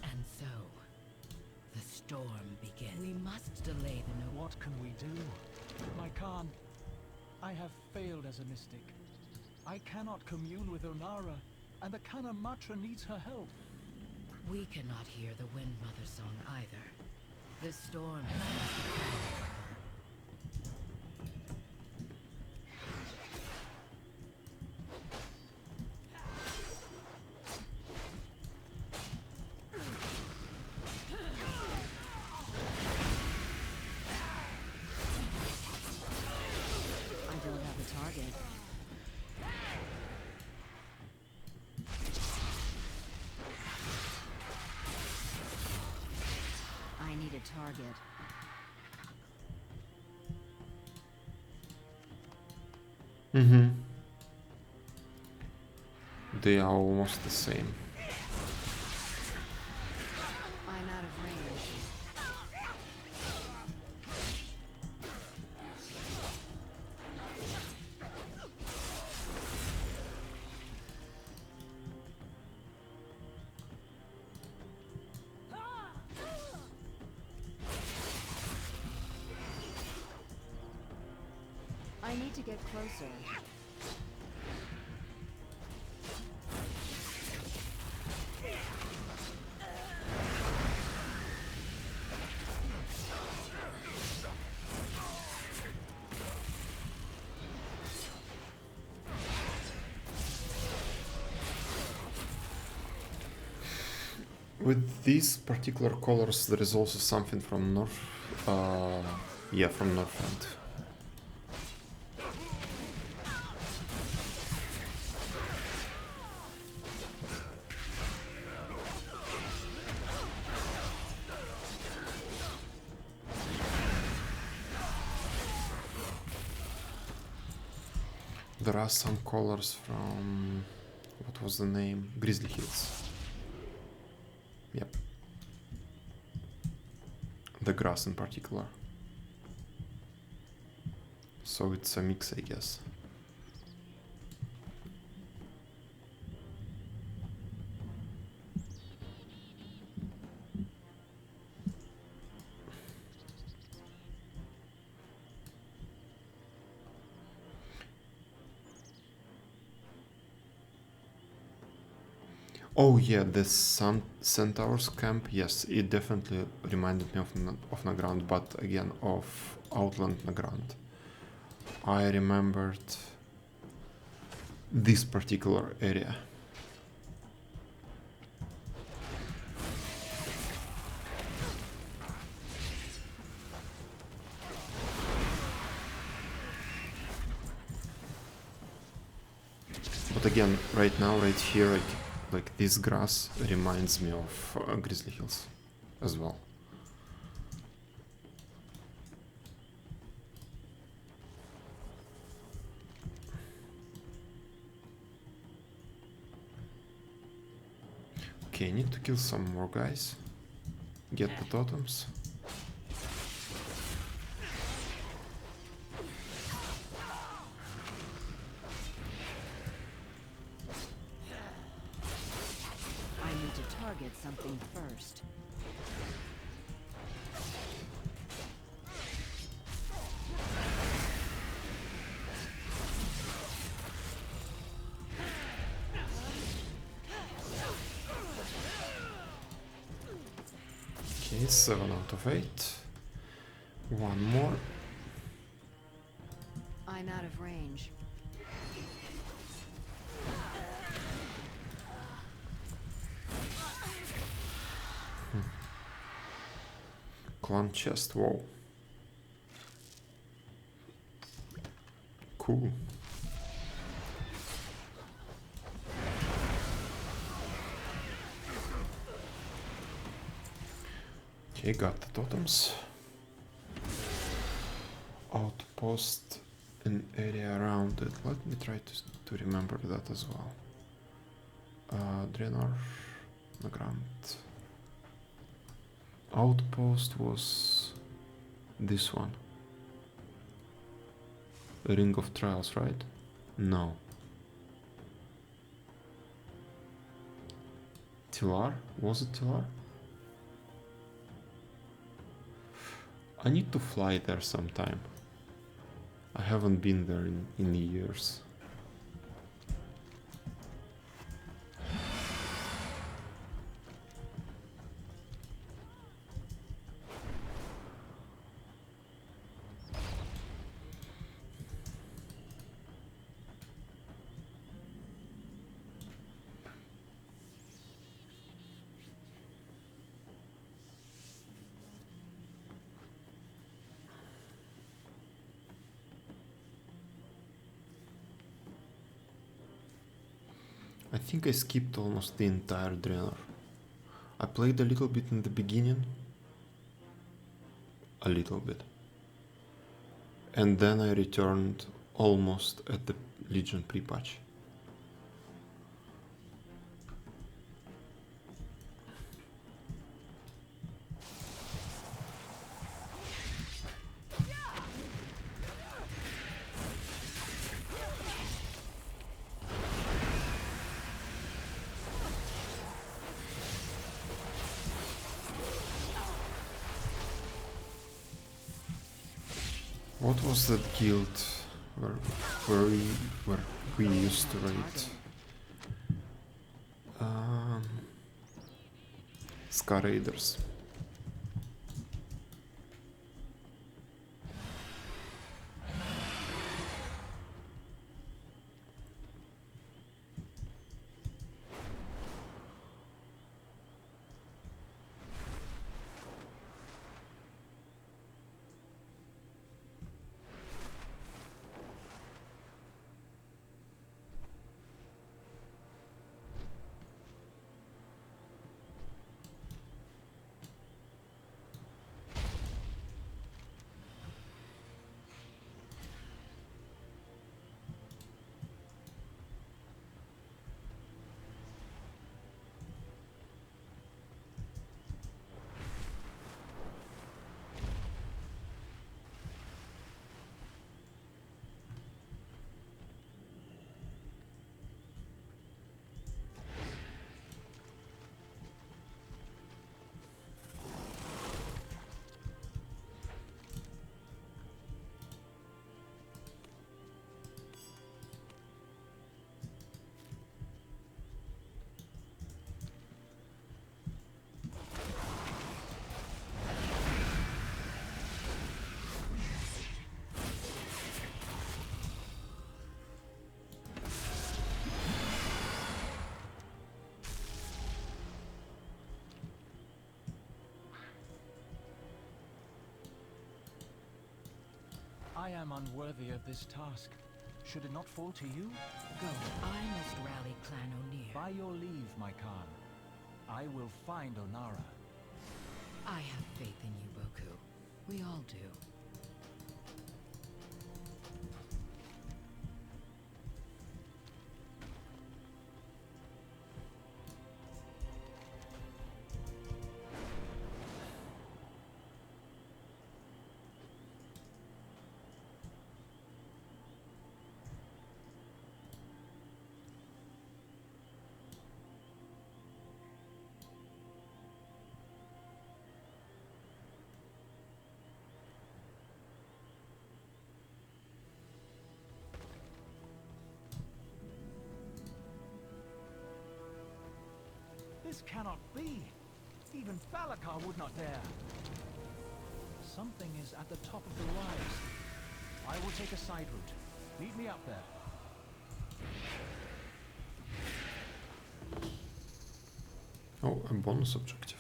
Speaker 5: And so, the storm begins. We must delay the no.
Speaker 20: What can we do? My Khan, I have failed as a mystic. I cannot commune with Onara, and the Kana Matra needs her help.
Speaker 5: We cannot hear the Wind Mother song either. The storm has
Speaker 2: I don't have a target. I need a target.
Speaker 1: They are almost the same.
Speaker 2: I'm out of range. I need to get closer.
Speaker 1: With these particular colors, there is also something from North. Yeah, from Northrend. There are some colors from, what was the name? Grizzly Hills. Yep. The grass in particular. So it's a mix, I guess. Oh yeah, the Centaur's camp, yes, it definitely reminded me of Nagrand, but again, of Outland Nagrand. I remembered this particular area. But again, right now, right here, like this grass reminds me of Grizzly Hills as well. Okay, I need to kill some more guys. Get the totems.
Speaker 2: I need to target something first.
Speaker 1: Okay, 7 out of 8. One more.
Speaker 2: I'm out of range.
Speaker 1: Clan chest, whoa. Cool. Okay, got the totems. Outpost an area around it. Let me try to remember that as well. Draenor, Nagrand. Outpost was this one. Ring of Trials, right? No. Tilar? Was it Tilar? I need to fly there sometime. I haven't been there in years. I think I skipped almost the entire Draenor. I played a little bit in the beginning. A little bit. And then I returned almost at the Legion pre-patch. What was that guild where we used to raid? Scar Raiders.
Speaker 20: I am unworthy of this task. Should it not fall to you?
Speaker 5: Go. I must rally Clan O'Neill.
Speaker 20: By your leave, my Khan. I will find Onara.
Speaker 5: I have faith in you, Boku. We all do.
Speaker 20: This cannot be! Even Falakar would not dare! Something is at the top of the rise. I will take a side route. Meet me up there.
Speaker 1: Oh, a bonus objective.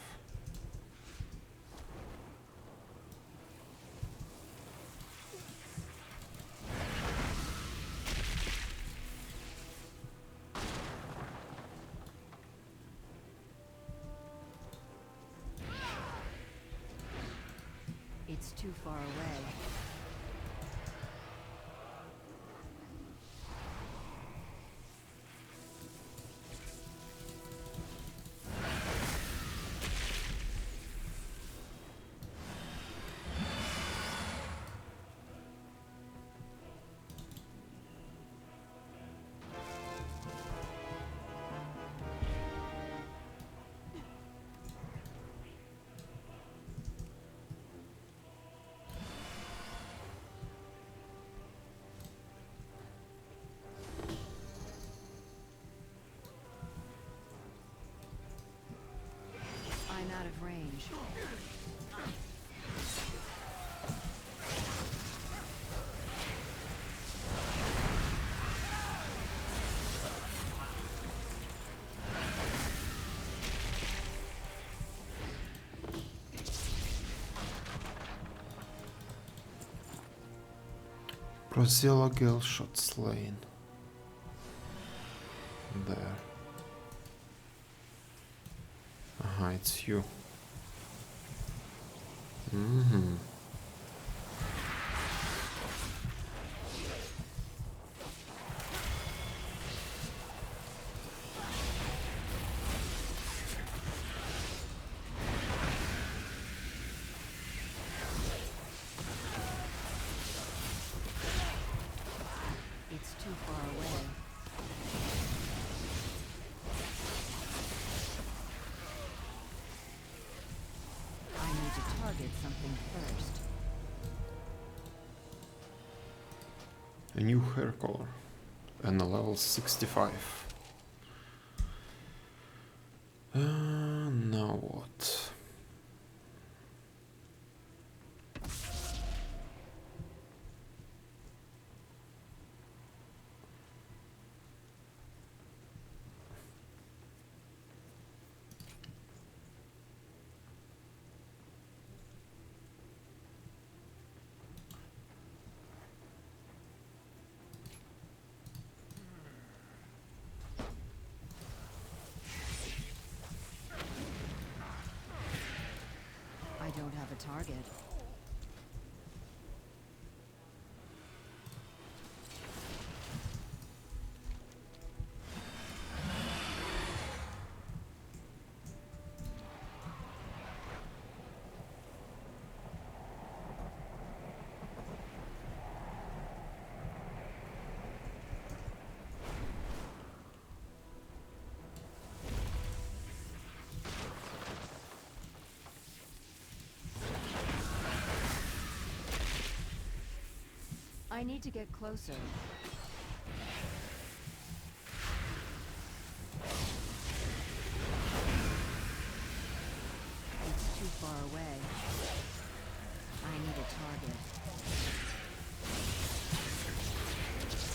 Speaker 2: It's too far away. I'm out of range.
Speaker 1: Prozilla girl shot slain. There. Aha, it's you. Mm-hmm.
Speaker 2: It's too far away. I need to target something first.
Speaker 1: A new hair color. And a level 65. Now what?
Speaker 2: I don't have a target. I need to get closer. It's too far away. I need a target.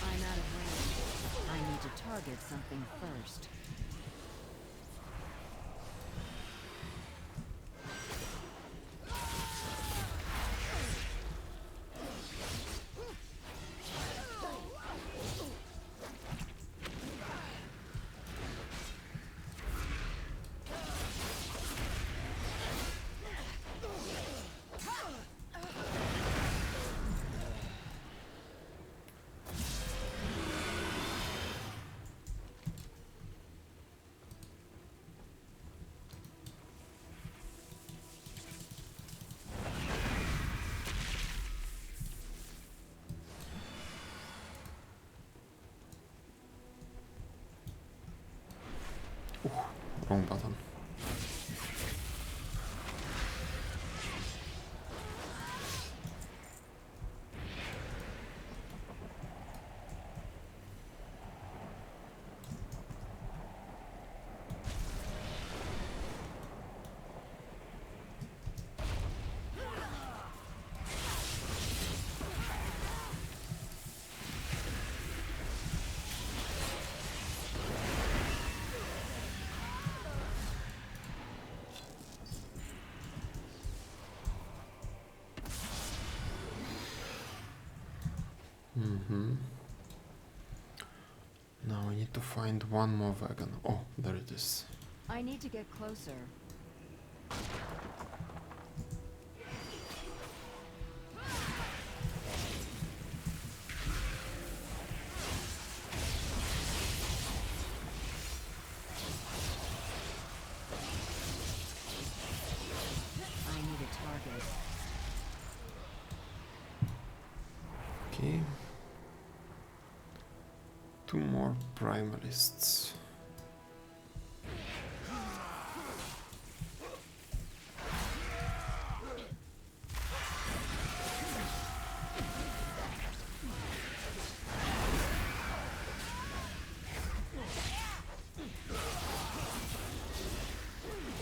Speaker 2: I'm out of range. I need to target something first.
Speaker 1: Wrong button. Now I need to find one more wagon. Oh, there it is.
Speaker 2: I need to get closer. I need a target.
Speaker 1: Okay. 2 more primalists.
Speaker 2: I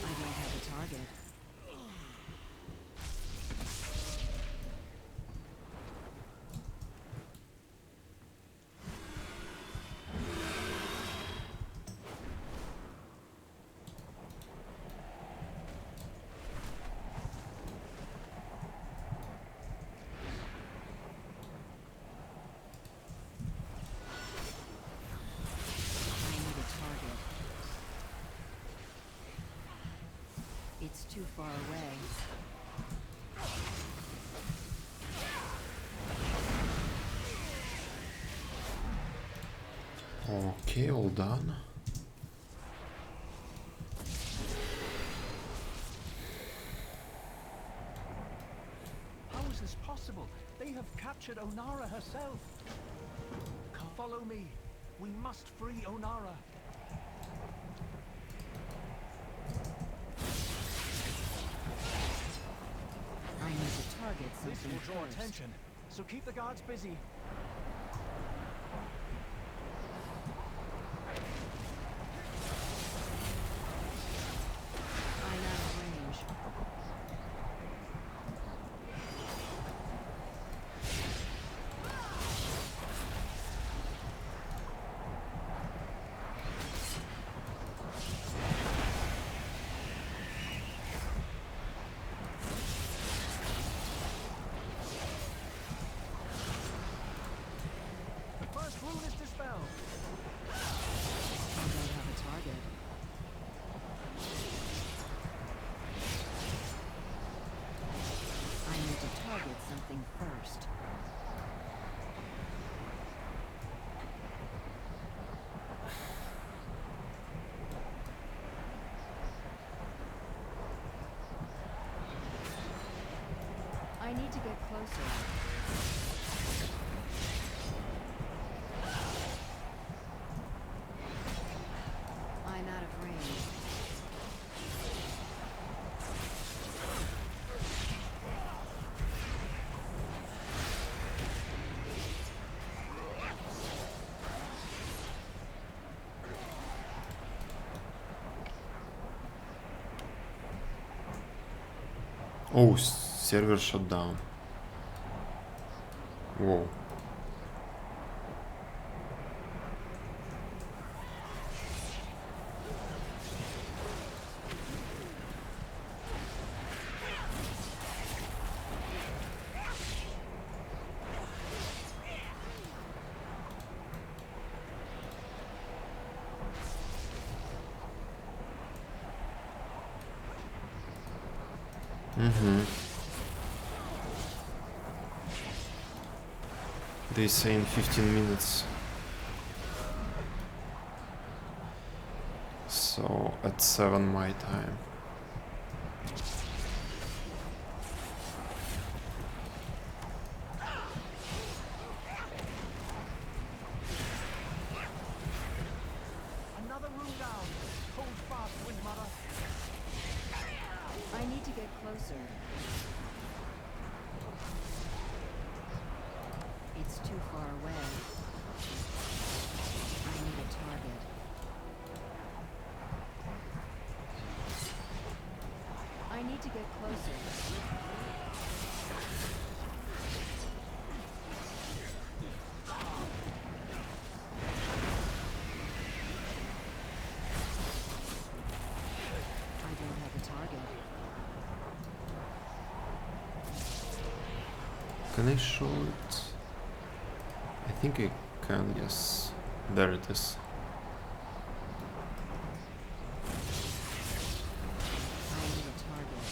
Speaker 2: don't have a target. I need a target. It's too far away.
Speaker 1: Okay, all done.
Speaker 20: How is this possible? They have captured Onara herself. Come, follow me. We must free Onara.
Speaker 2: I need to target
Speaker 20: This
Speaker 2: something
Speaker 20: will draw
Speaker 2: first.
Speaker 20: attention, so keep the guards busy.
Speaker 2: I'm out of range.
Speaker 20: The first rune is dispelled.
Speaker 2: I don't have a target. I need to target something first. I need to get closer. I'm out of range.
Speaker 1: Oh, server shut down. Whoa. They say in 15 minutes. So at 7 my time.
Speaker 20: Another rune down. Hold fast, Windmill.
Speaker 2: far away. I need a target. I need to get closer. I don't have a target.
Speaker 1: Can I show it? I think I can, yes. There it is.
Speaker 2: I need a target.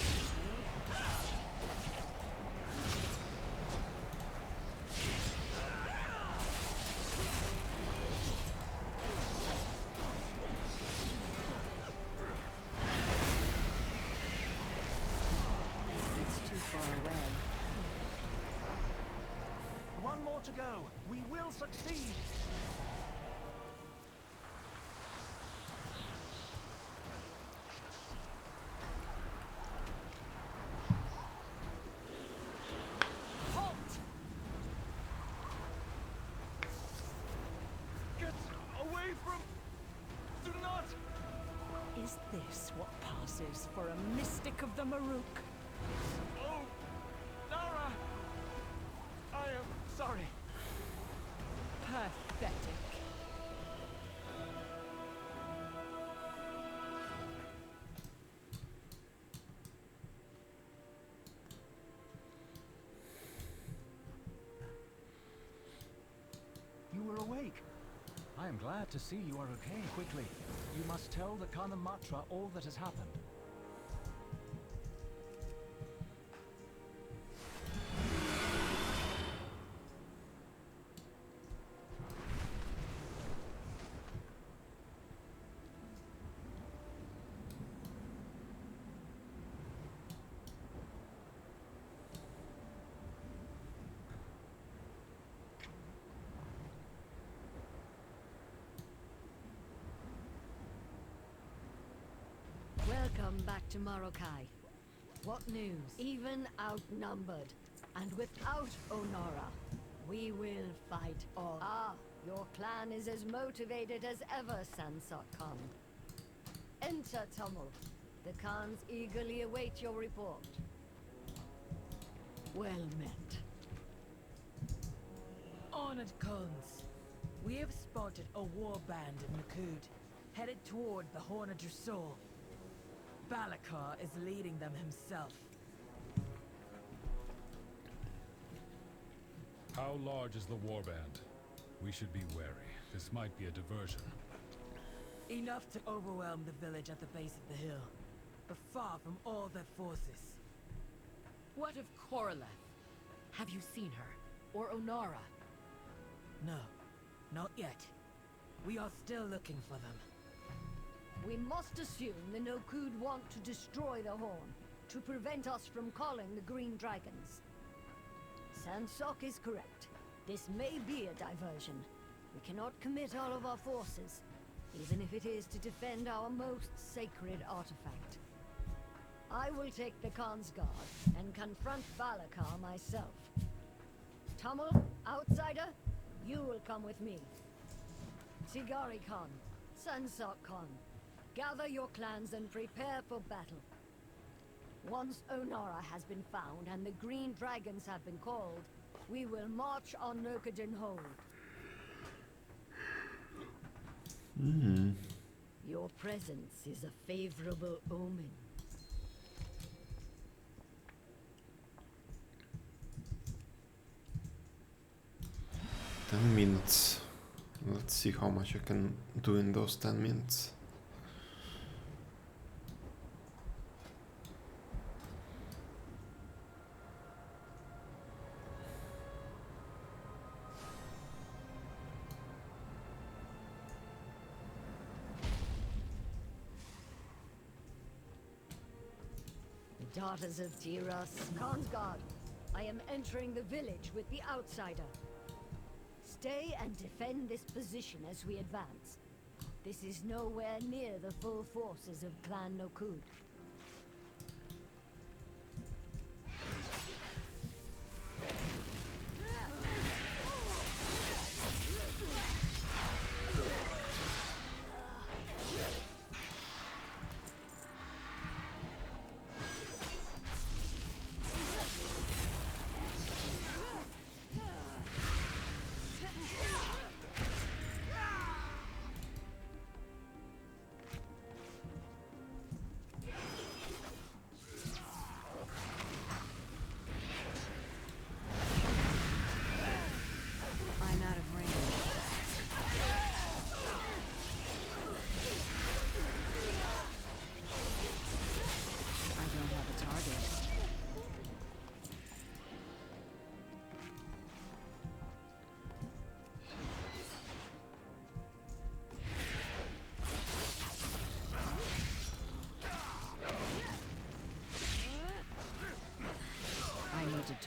Speaker 2: It's too far away.
Speaker 20: One more to go. We will succeed. Halt! Get away from... Do not...
Speaker 11: Is this what passes for a mystic of the Maruk?
Speaker 20: Oh, Nara! I am sorry.
Speaker 11: Pathetic.
Speaker 20: You were awake. I am glad to see you are okay. Quickly, you must tell the Khan of Matra all that has happened.
Speaker 8: Welcome back to Marokai. What news? Even outnumbered, and without Onara, we will fight on. Ah, your clan is as motivated as ever, Sansok Khan. Enter, Tummel. The Khans eagerly await your report. Well met.
Speaker 14: Honored Khans, we have spotted a war band in Nakud, headed toward the Horn of Drusor. Balakar is leading them himself.
Speaker 10: How large is the warband? We should be wary. This might be a diversion.
Speaker 14: Enough to overwhelm the village at the base of the hill, but far from all their forces.
Speaker 5: What of Koroleth? Have you seen her? Or Onara?
Speaker 14: No, not yet. We are still looking for them.
Speaker 8: We must assume the Nokud want to destroy the Horn, to prevent us from calling the Green Dragons. Sansok is correct. This may be a diversion. We cannot commit all of our forces, even if it is to defend our most sacred artifact. I will take the Khan's guard and confront Balakar myself. Tummel, outsider, you will come with me. Tigari Khan, Sansok Khan, gather your clans and prepare for battle. Once Onara has been found and the Green Dragons have been called, we will march on Nokadin Hold. Your presence is a favorable omen.
Speaker 1: 10 minutes. Let's see how much I can do in those 10 minutes.
Speaker 8: Daughters of Tiras, Khan's guard. I am entering the village with the outsider. Stay and defend this position as we advance. This is nowhere near the full forces of Clan Nokud.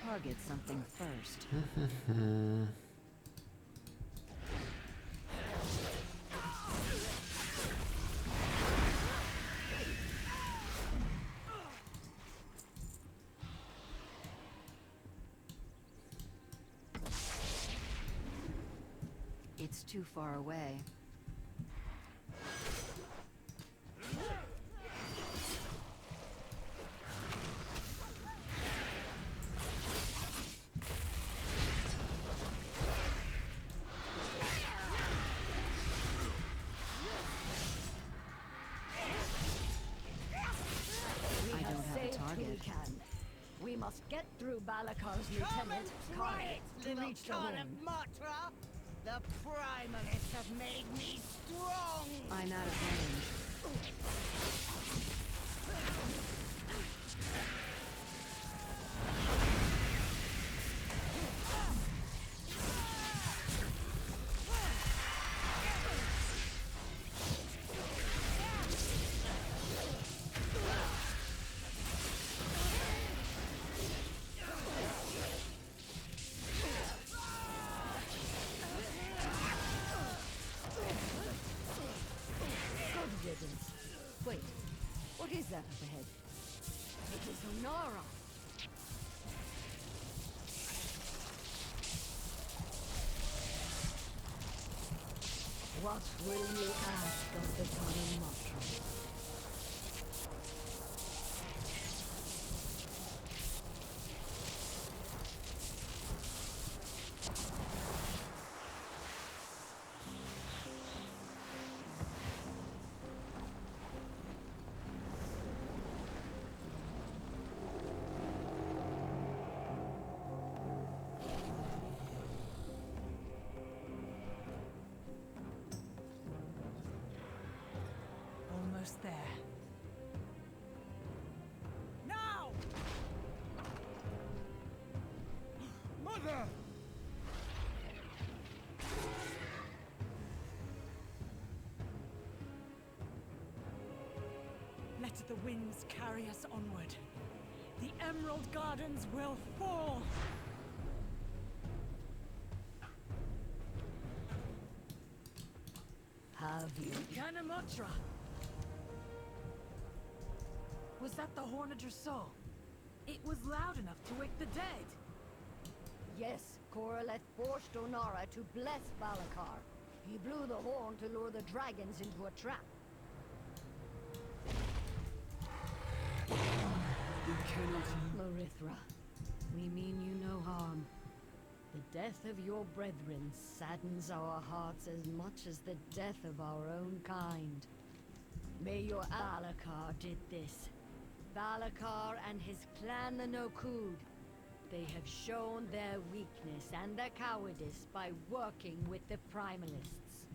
Speaker 2: target something first. It's too far away.
Speaker 8: We must get through Balakar's lieutenant, Kari, to reach the
Speaker 16: Khan
Speaker 8: horn.
Speaker 16: of Matra! The Primalists have made me strong!
Speaker 2: I'm out of range.
Speaker 8: Wait, what is that up ahead? It is Onara. What will you ask of the Khan of Matra?
Speaker 14: Almost there.
Speaker 16: Now!
Speaker 12: Mother!
Speaker 11: Let the winds carry us onward. The Emerald Gardens will fall!
Speaker 8: Have you?
Speaker 14: Kanamatra! Was that the horn of Dressel? It was loud enough to wake the dead.
Speaker 8: Yes, Koraleth forced Onara to bless Balakar. He blew the horn to lure the dragons into a trap.
Speaker 19: We cannot...
Speaker 8: Marithra, we mean you no harm. The death of your brethren saddens our hearts as much as the death of our own kind. May your Balakar did this. Balakar and his clan the Nokud. They have shown their weakness and their cowardice by working with the Primalists.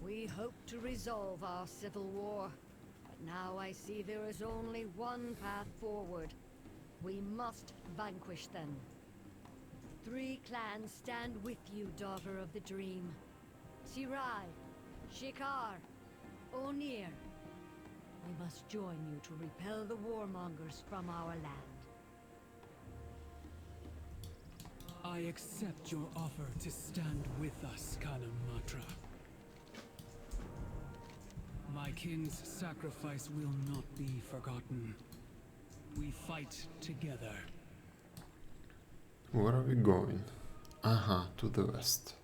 Speaker 8: We hoped to resolve our civil war, but now I see there is only one path forward. We must vanquish them. 3 clans stand with you, Daughter of the Dream. Sirai, Shikar, Onir. We must join you to repel the warmongers from our land.
Speaker 19: I accept your offer to stand with us, Kanamatra. My kin's sacrifice will not be forgotten. We fight together.
Speaker 1: Where are we going? To the west.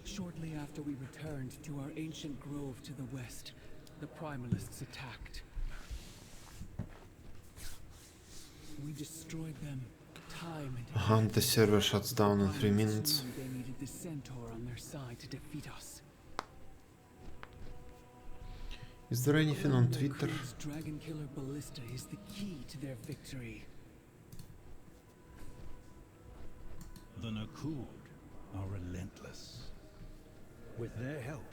Speaker 19: Shortly after we returned to our ancient grove to the west, the Primalists attacked. We destroyed them time and again.
Speaker 1: The server shuts down in 3 minutes.
Speaker 19: They needed the centaur on their side to defeat us.
Speaker 1: Is there anything on Twitter?
Speaker 19: Noku's Dragon Killer Ballista is the key to their victory.
Speaker 21: The Nokud are relentless. With their help,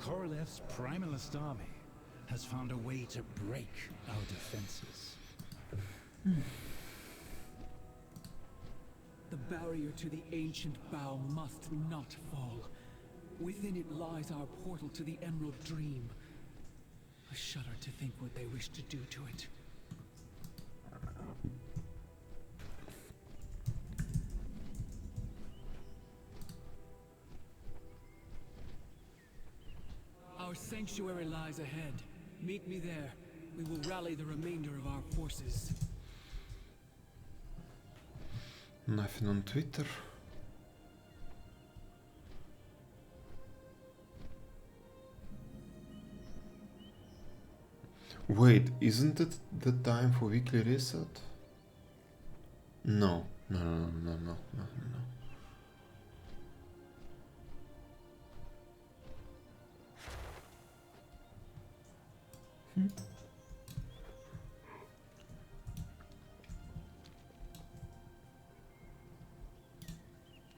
Speaker 21: Koroleth's Primalist army has found a way to break our defenses.
Speaker 19: The barrier to the ancient bow must not fall. Within it lies our portal to the Emerald Dream. I shudder to think what they wish to do to it. sanctuary lies ahead. Meet me there. We will rally the remainder of our forces.
Speaker 1: Nothing on Twitter. Wait, isn't it the time for weekly reset? No, no, no, no, no, no, no, no.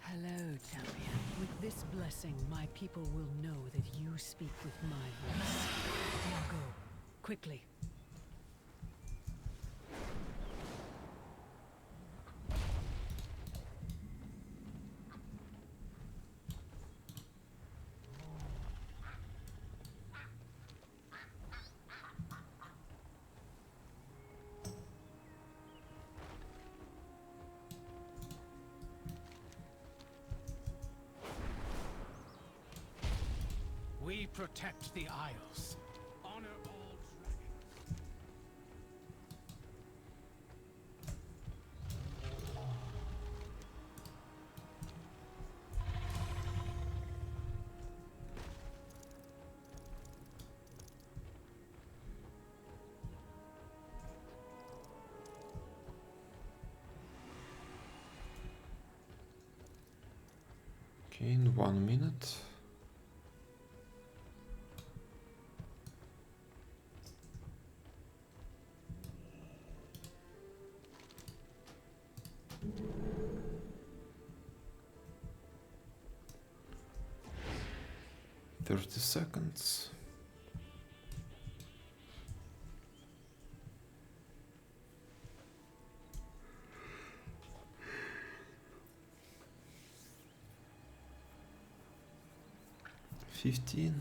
Speaker 11: Hello, champion. With this blessing, my people will know that you speak with my voice. Now go, quickly.
Speaker 4: We protect the Isles. Honor all dragons.
Speaker 1: Okay, in 1 minute. $30. $15.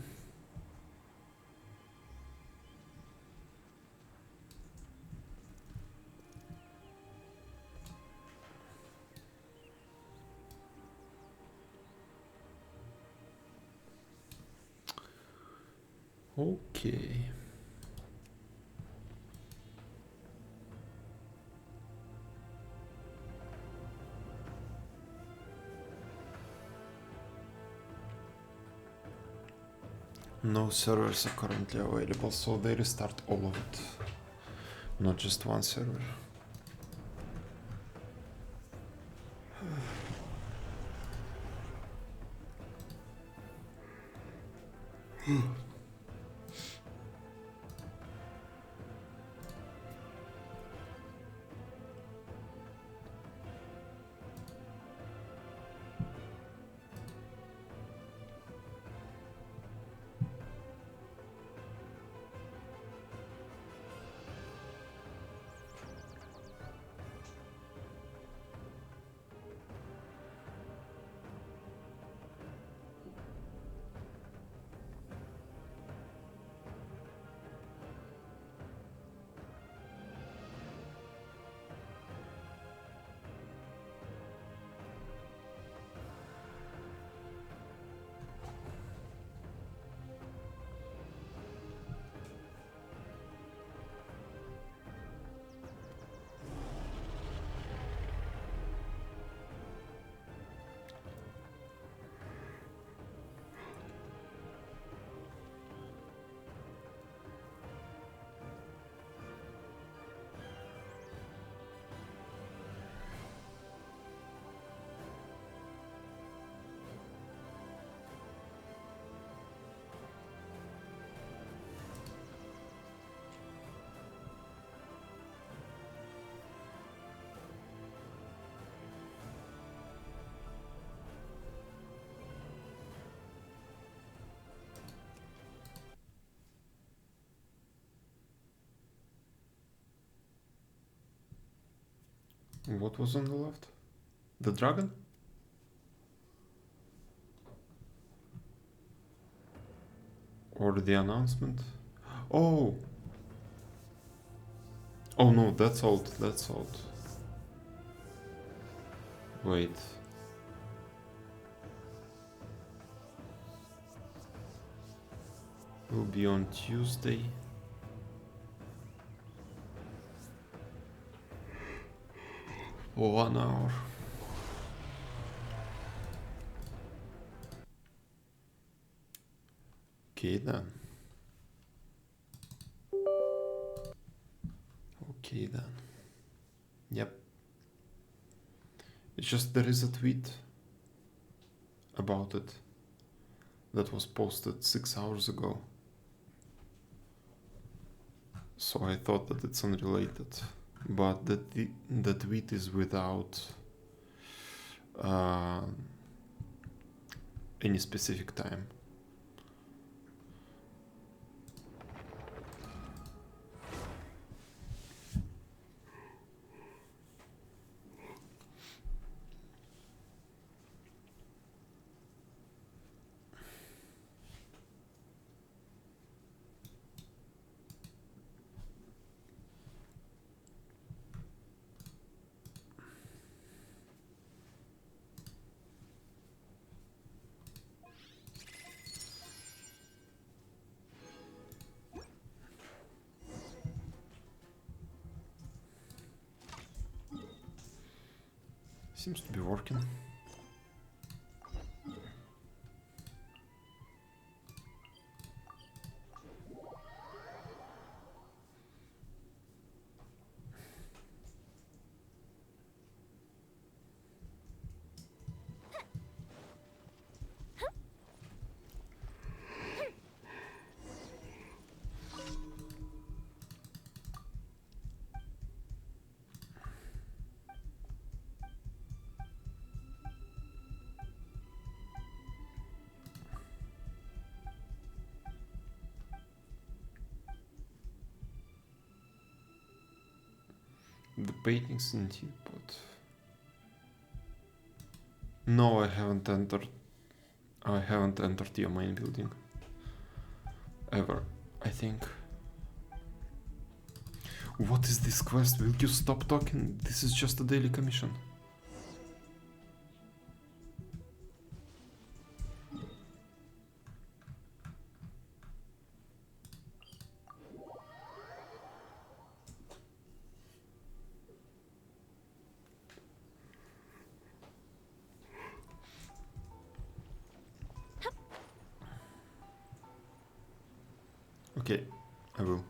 Speaker 1: Okay. No servers are currently available, so they restart all of it, not just one server. What was on the left? The dragon? Or the announcement? Oh! Oh no, that's old, that's old. Wait. will be on Tuesday. For 1 hour. Okay then. Okay then. Yep. It's just there is a tweet about it that was posted 6 hours ago. So I thought that it's unrelated. But the tweet is without any specific time. Seems to be working. The paintings in teapot. No, I haven't entered your main building. Ever, I think. What is this quest? Will you stop talking? This is just a daily commission. Okay, I will.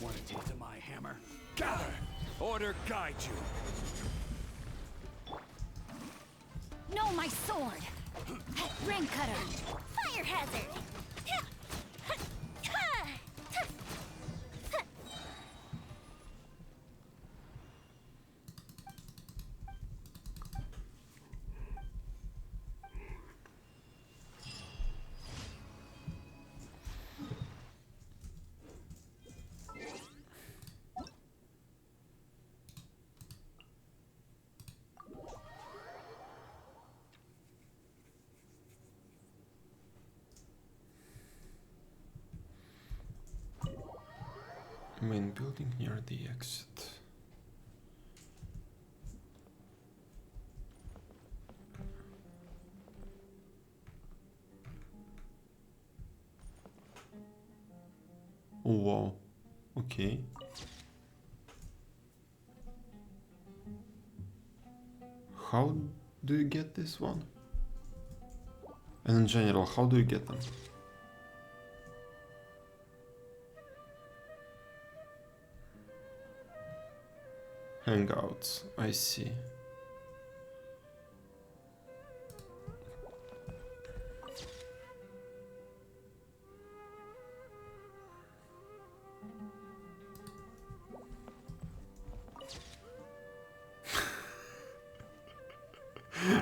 Speaker 20: Want a taste of my hammer? Gather! Order guide you!
Speaker 13: No, my sword! Ring cutter! Fire hazard!
Speaker 1: Main building near the exit. Oh wow, okay. How do you get this one? And in general, how do you get them? Hangouts, I see.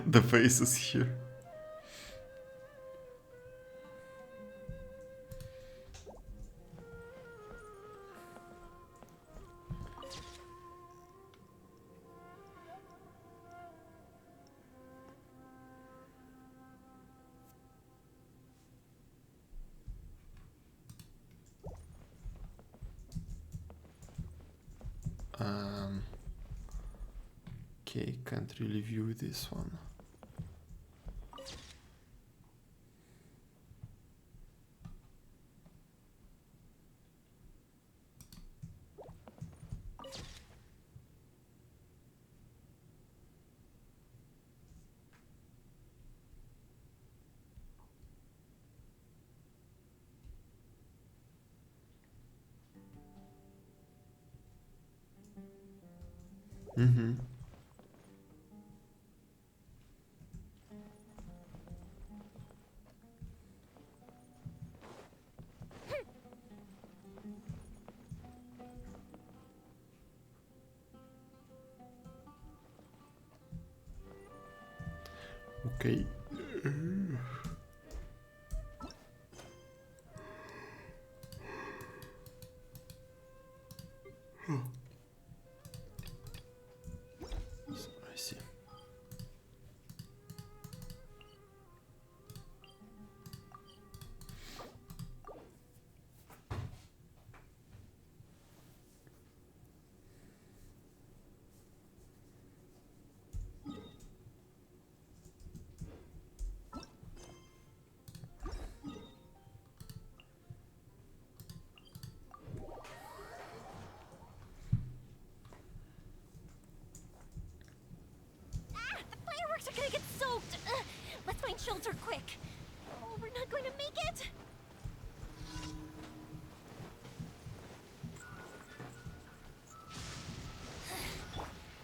Speaker 1: The faces here. Okay, can't really view this one. Mm-hmm. Okay. I see.
Speaker 13: Fireworks are gonna get soaked! Let's find shelter quick! Oh, we're not going to make it!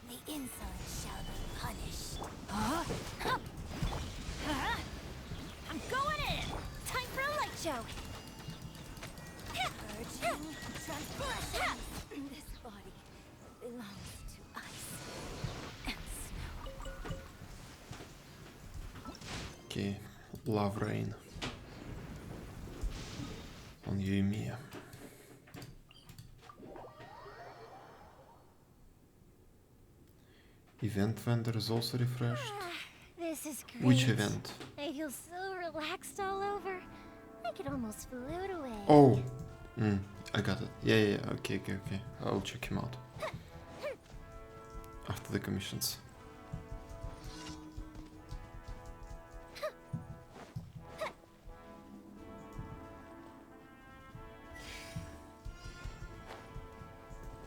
Speaker 13: The insolent shall be punished. Huh? I'm going in! Time for a light show! Purging transgressions! This body belongs to ice and snow.
Speaker 1: Okay, love rain on you, Mia. Event vendor is also refreshed.
Speaker 13: This is great.
Speaker 1: Which event?
Speaker 13: I feel so relaxed all over. I could almost float away.
Speaker 1: Oh, I got it. Yeah. Okay. I'll check him out after the commissions.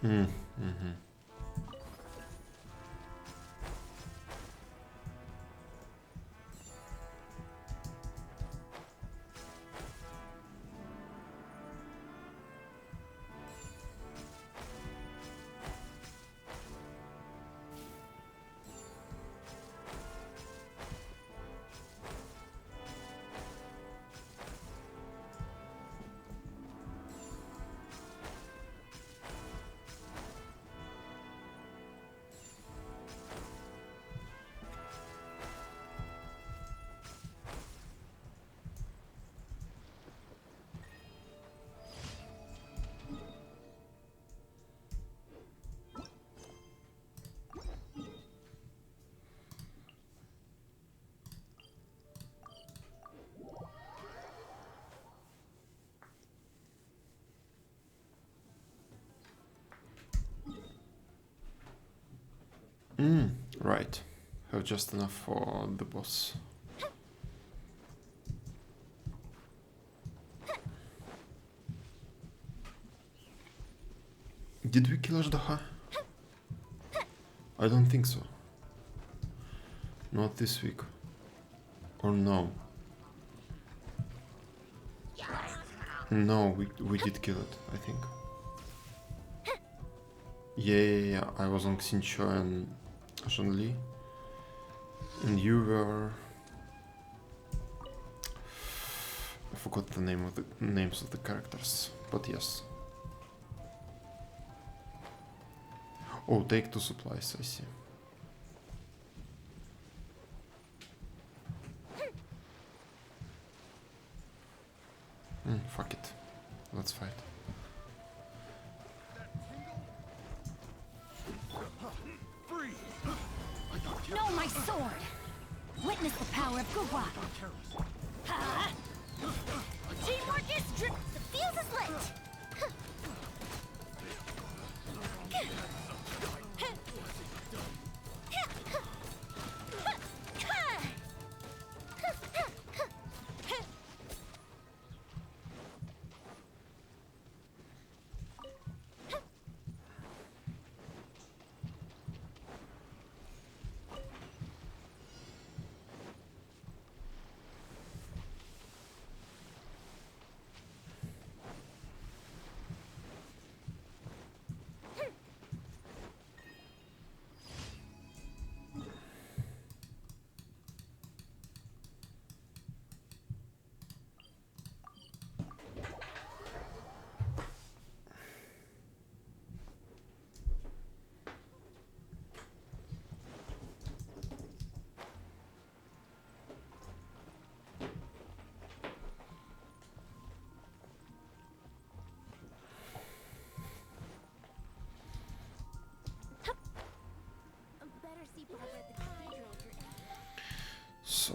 Speaker 1: Mm-hmm. Right. Have just enough for the boss. Did we kill Ashdaha? I don't think so. Not this week. Or no. No, we did kill it, I think. Yeah. I was on Xinqiu and Zhongli. And you were... I forgot the names of the characters, but yes. Oh, take 2 supplies, I see. Fuck it. Let's fight.
Speaker 13: No, my sword! Witness the power of Gugwa! Teamwork is the fuse is lit!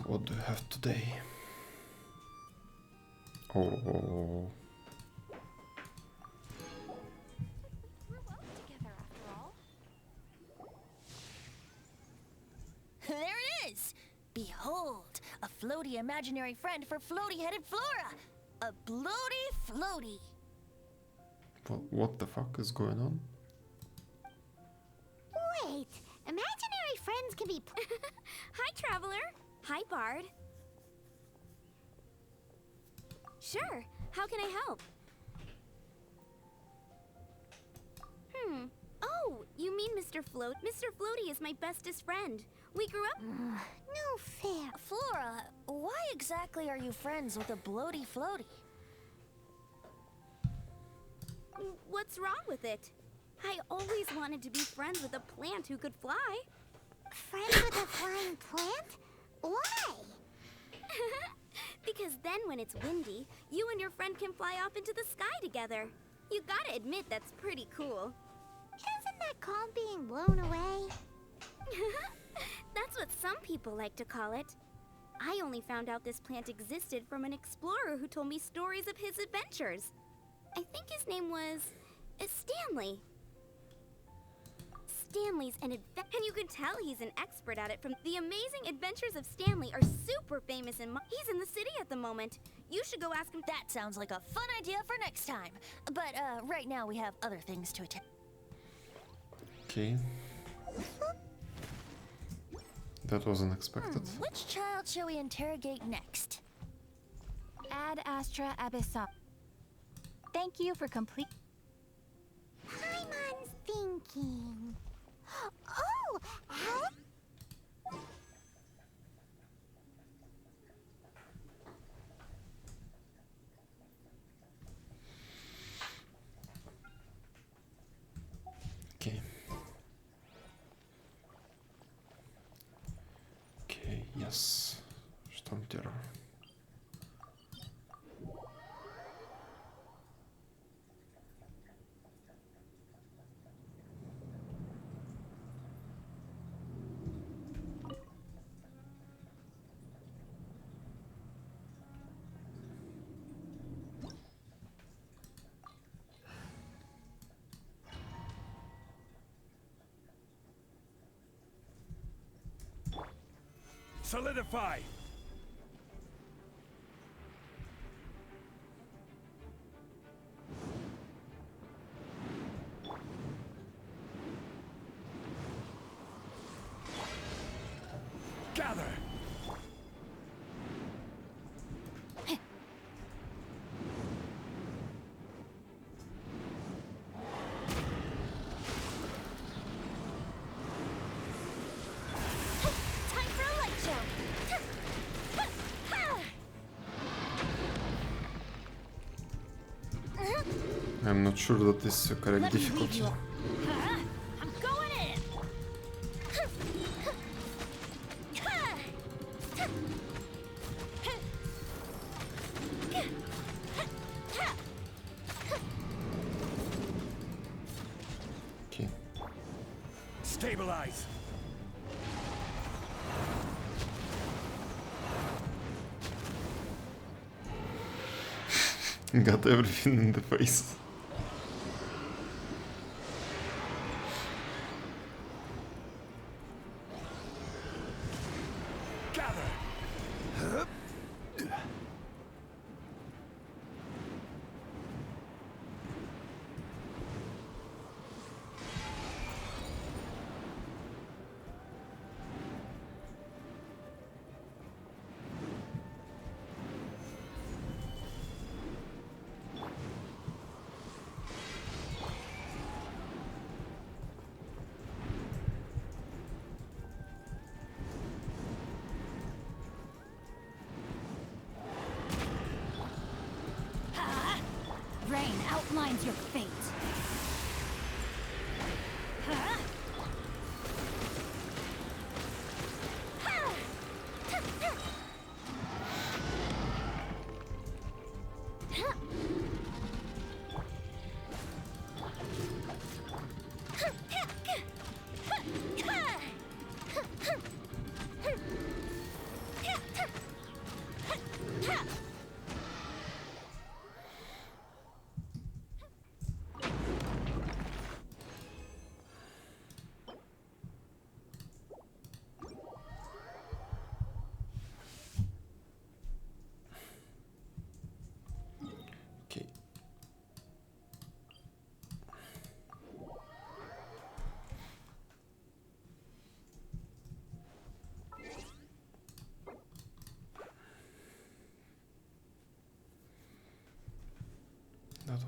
Speaker 1: what do you have today? Oh.
Speaker 13: There it is! Behold, a floaty imaginary friend for floaty-headed Flora! A bloaty floaty!
Speaker 1: What the fuck is going on?
Speaker 13: Wait, imaginary friends can be... Hi, Traveler! Hi, Bard! Sure, how can I help? Oh, you mean Mr. Float? Mr. Floaty is my bestest friend. We grew up... no fair. Flora, why exactly are you friends with a bloaty floaty? What's wrong with it? I always wanted to be friends with a plant who could fly. Friends with a flying plant? Why? Because then when it's windy, you and your friend can fly off into the sky together. You gotta admit that's pretty cool. Isn't that called being blown away? That's what some people like to call it. I only found out this plant existed from an explorer who told me stories of his adventures. I think his name was Stanley. Stanley's and you can tell he's an expert at it from The Amazing Adventures of Stanley are super famous in he's in the city at the moment. You should go ask him. That sounds like a fun idea for next time. But right now we have other things to attend.
Speaker 1: Okay. That was unexpected.
Speaker 13: Which child shall we interrogate next? Ad Astra Abyssal. Thank you for complete. Paimon's thinking. Oh,
Speaker 1: Okay. Okay, yes. Stammterror.
Speaker 7: Solidify! Gather!
Speaker 13: time for a light show.
Speaker 1: I'm not sure that this is the correct
Speaker 13: Let me lead
Speaker 1: difficulty.
Speaker 13: you. I'm going in.
Speaker 1: Okay.
Speaker 7: Stabilize!
Speaker 1: Got everything in the face.
Speaker 7: Gather!
Speaker 13: Rain outlines your fate.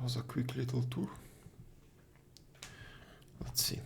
Speaker 1: was a quick little tour. Let's see.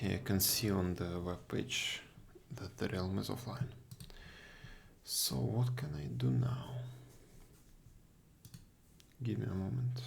Speaker 1: Okay, I can see on the web page that the realm is offline. So what can I do now? Give me a moment.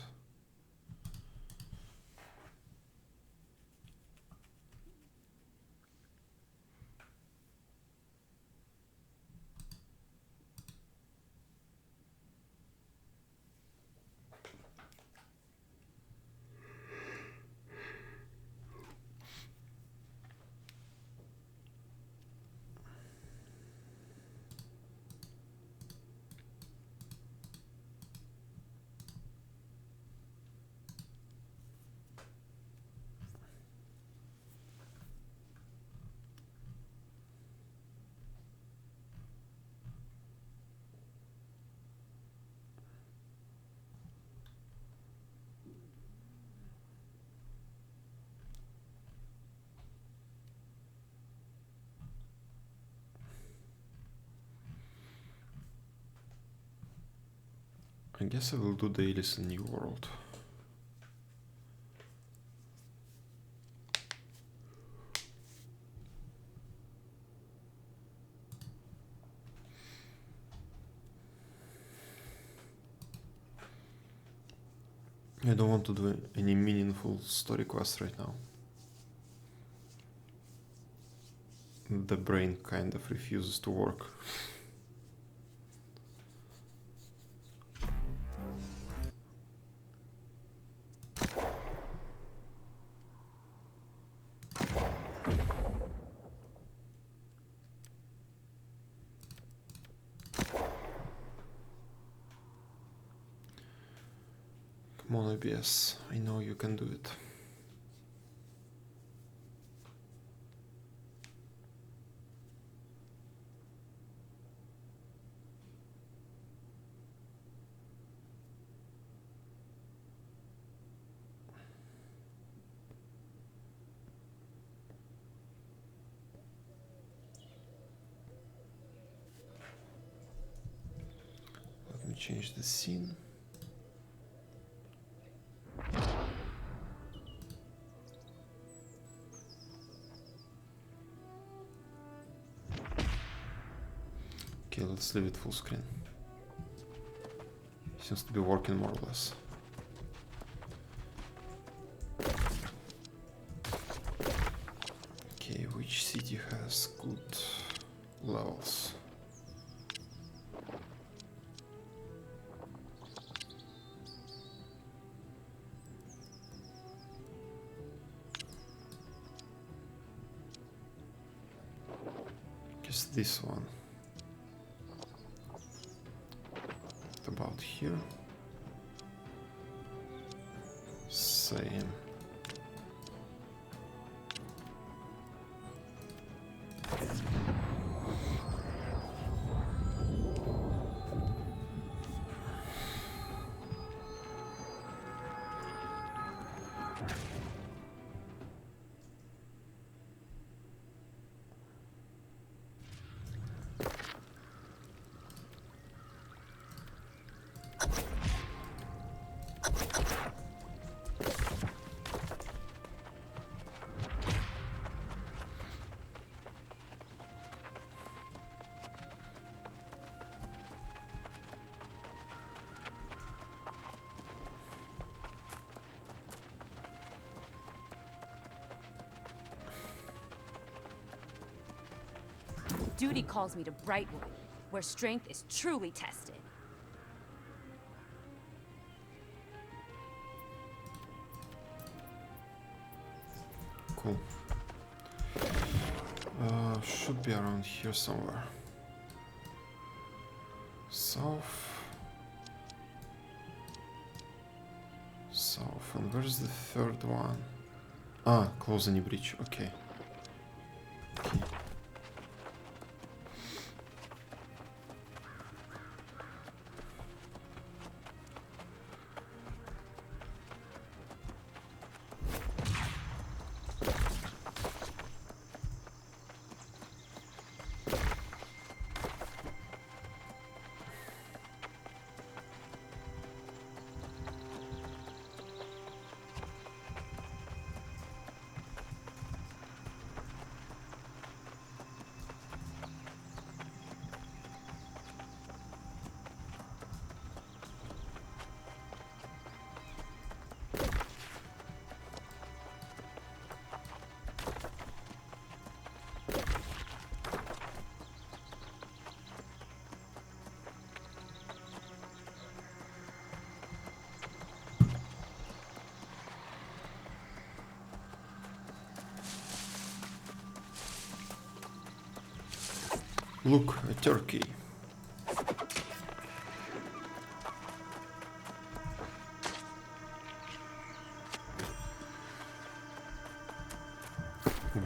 Speaker 1: I guess I will do dailies in New World. I don't want to do any meaningful story quests right now. The brain kind of refuses to work. Come on, ABS, I know you can do it. Let me change the scene. Okay, let's leave it full screen. Seems to be working more or less. Okay, which city has good levels? Guess this one. About here. Same.
Speaker 6: Duty calls me to Brightwood, where strength is truly tested.
Speaker 1: Cool. Should be around here somewhere. South. South. And where's the third one? Ah, close any bridge. Okay. Okay. Look, a turkey.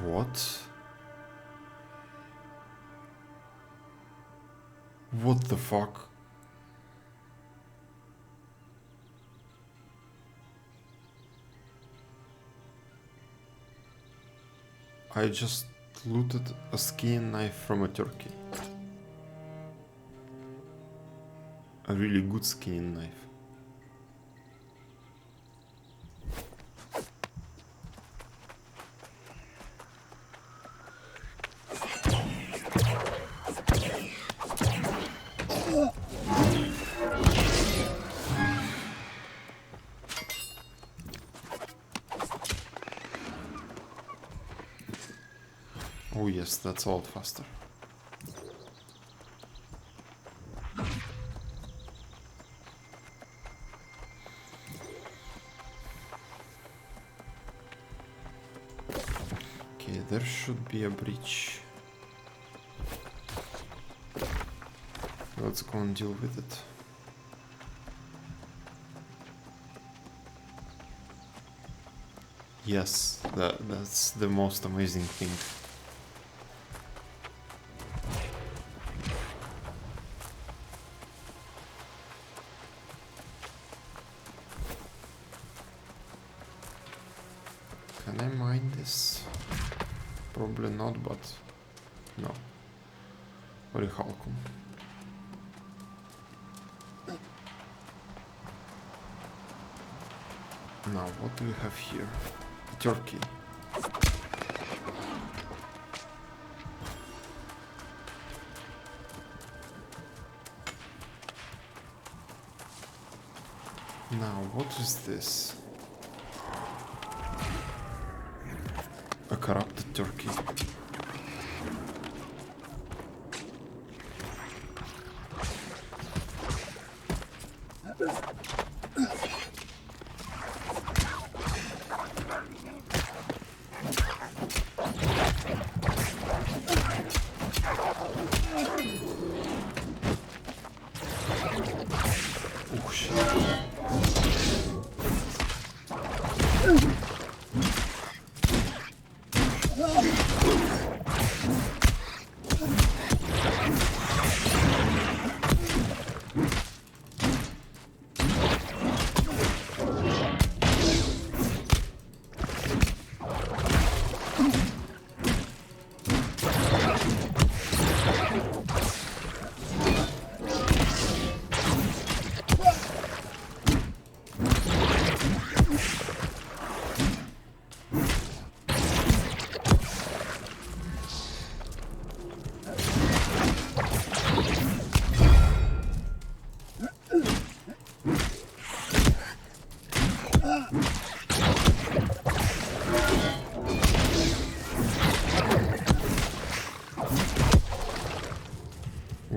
Speaker 1: What? What the fuck? I just looted a skin knife from a turkey. A really good skin knife. Oh yes, that's a lot faster. Okay, there should be a bridge. Let's go and deal with it. Yes, that's the most amazing thing. Can I mine this? Probably not, but no. Orichalcum. Now, what do we have here? Turkey. Now, what is this? A corrupted turkey. Oh shit.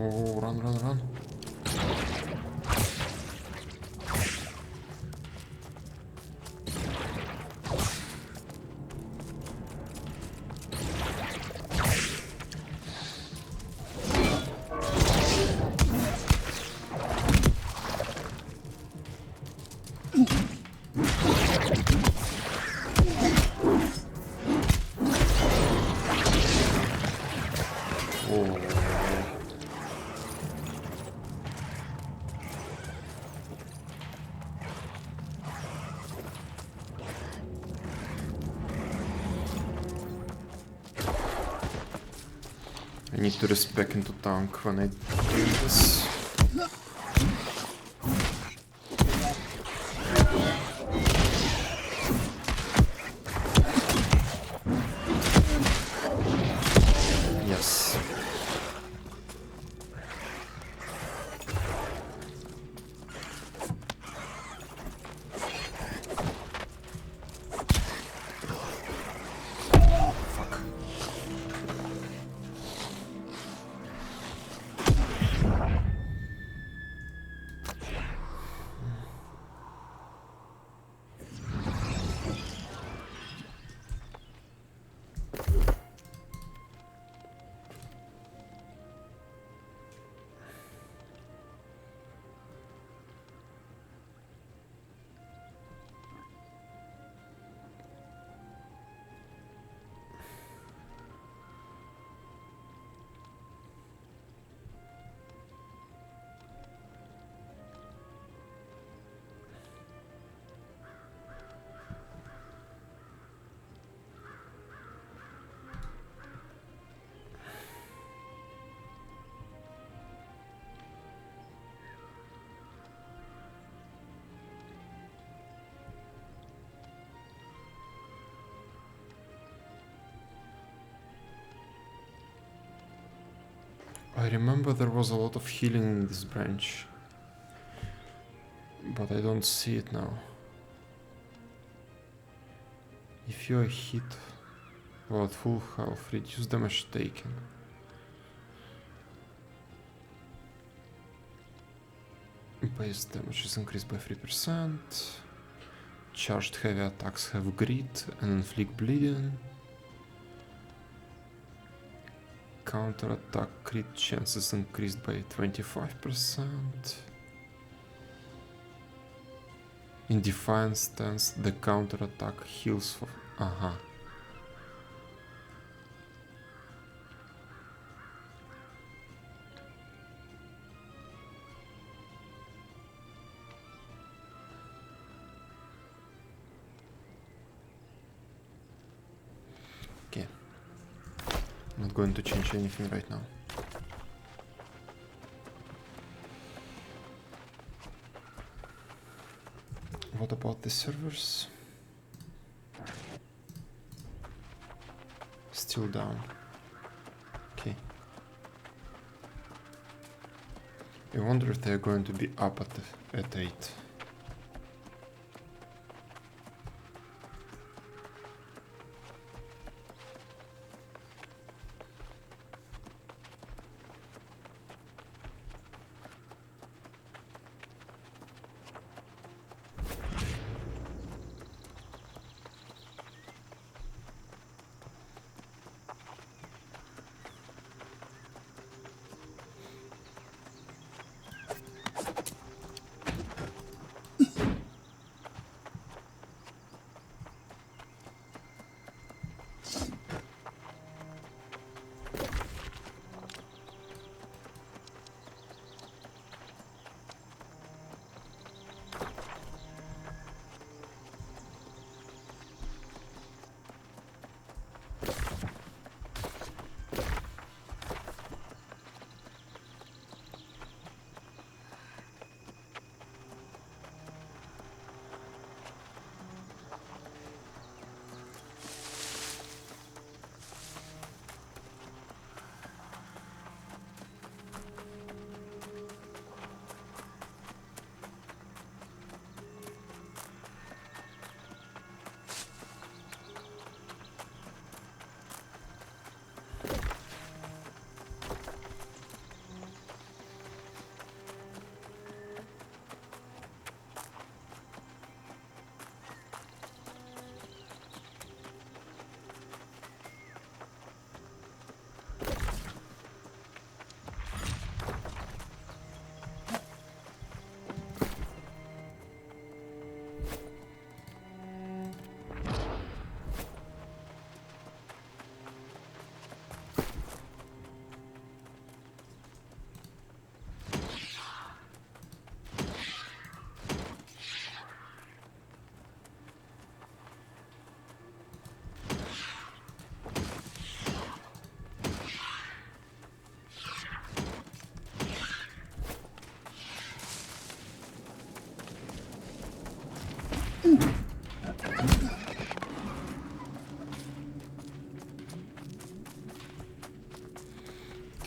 Speaker 1: Oh, run, run, run. I need to respec into tank when I do this. Yes. I remember there was a lot of healing in this branch, but I don't see it now. If you are hit while at full health, reduce damage taken. Base damage is increased by 3%. Charged heavy attacks have grit and inflict bleeding. Counter-attack crit chances increased by 25%. In Defiance stance, the counter-attack heals for... Aha. Okay. Not going to change anything right now. What about the servers? Still down. Okay. I wonder if they're going to be up at 8.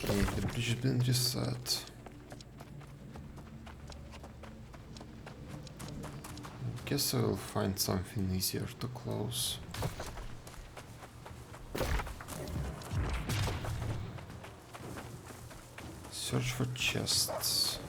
Speaker 1: Okay, the bridge has been reset. Guess I will find something easier to close. Search for chests.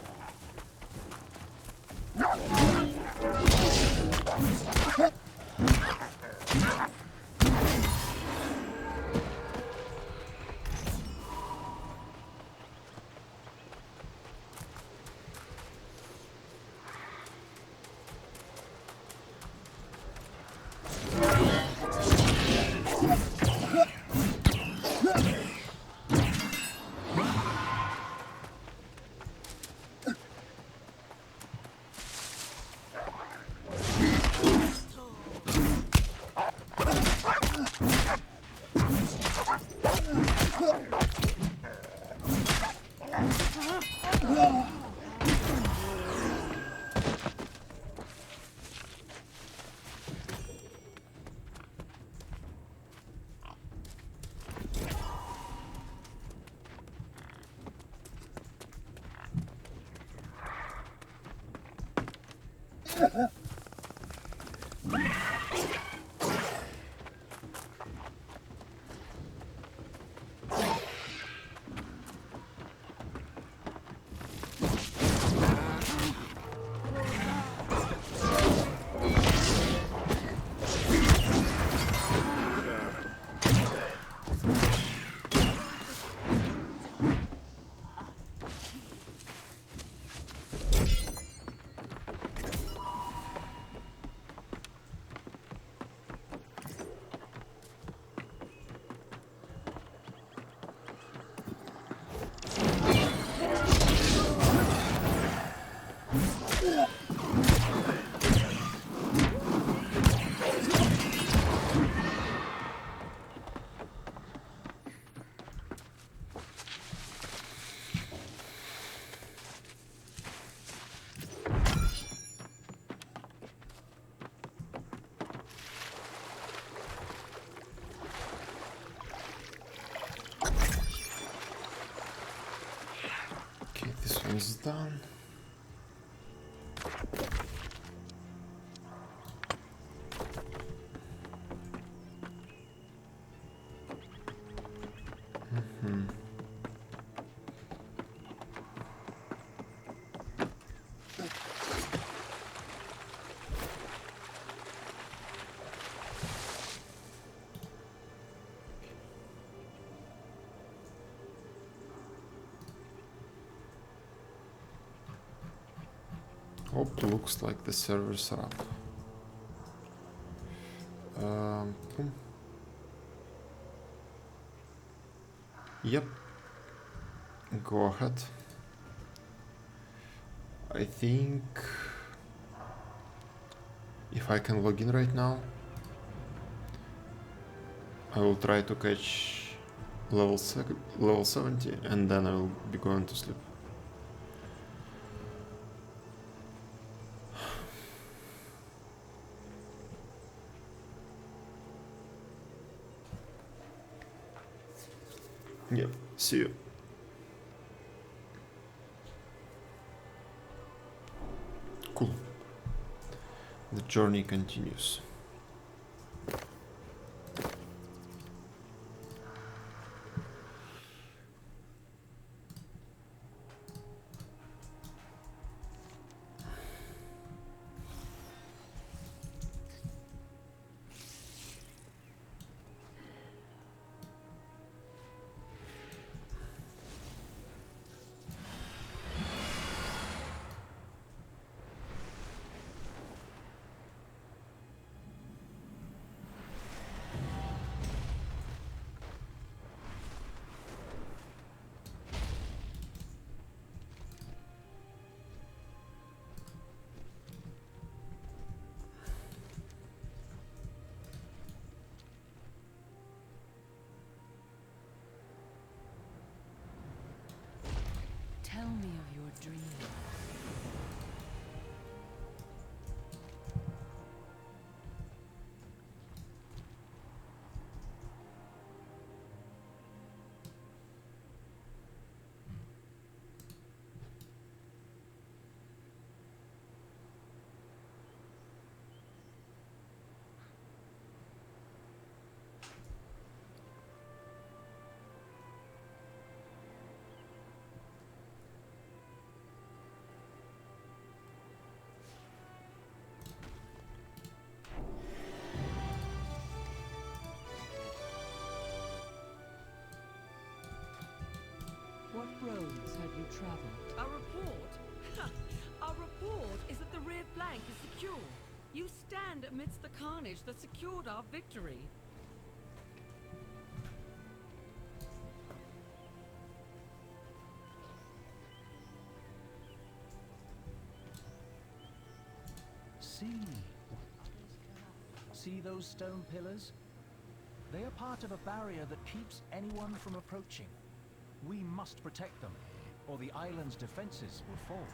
Speaker 1: This one's done. Hope looks like the servers are up. Boom. Yep. Go ahead. I think if I can log in right now, I will try to catch level 70 and then I will be going to sleep. Yep, see you. Cool. The journey continues.
Speaker 11: roads have you traveled?
Speaker 14: A report? Our report is that the rear flank is secure. You stand amidst the carnage that secured our victory.
Speaker 20: See those stone pillars? They are part of a barrier that keeps anyone from approaching. We must protect them, or the island's defenses will fall.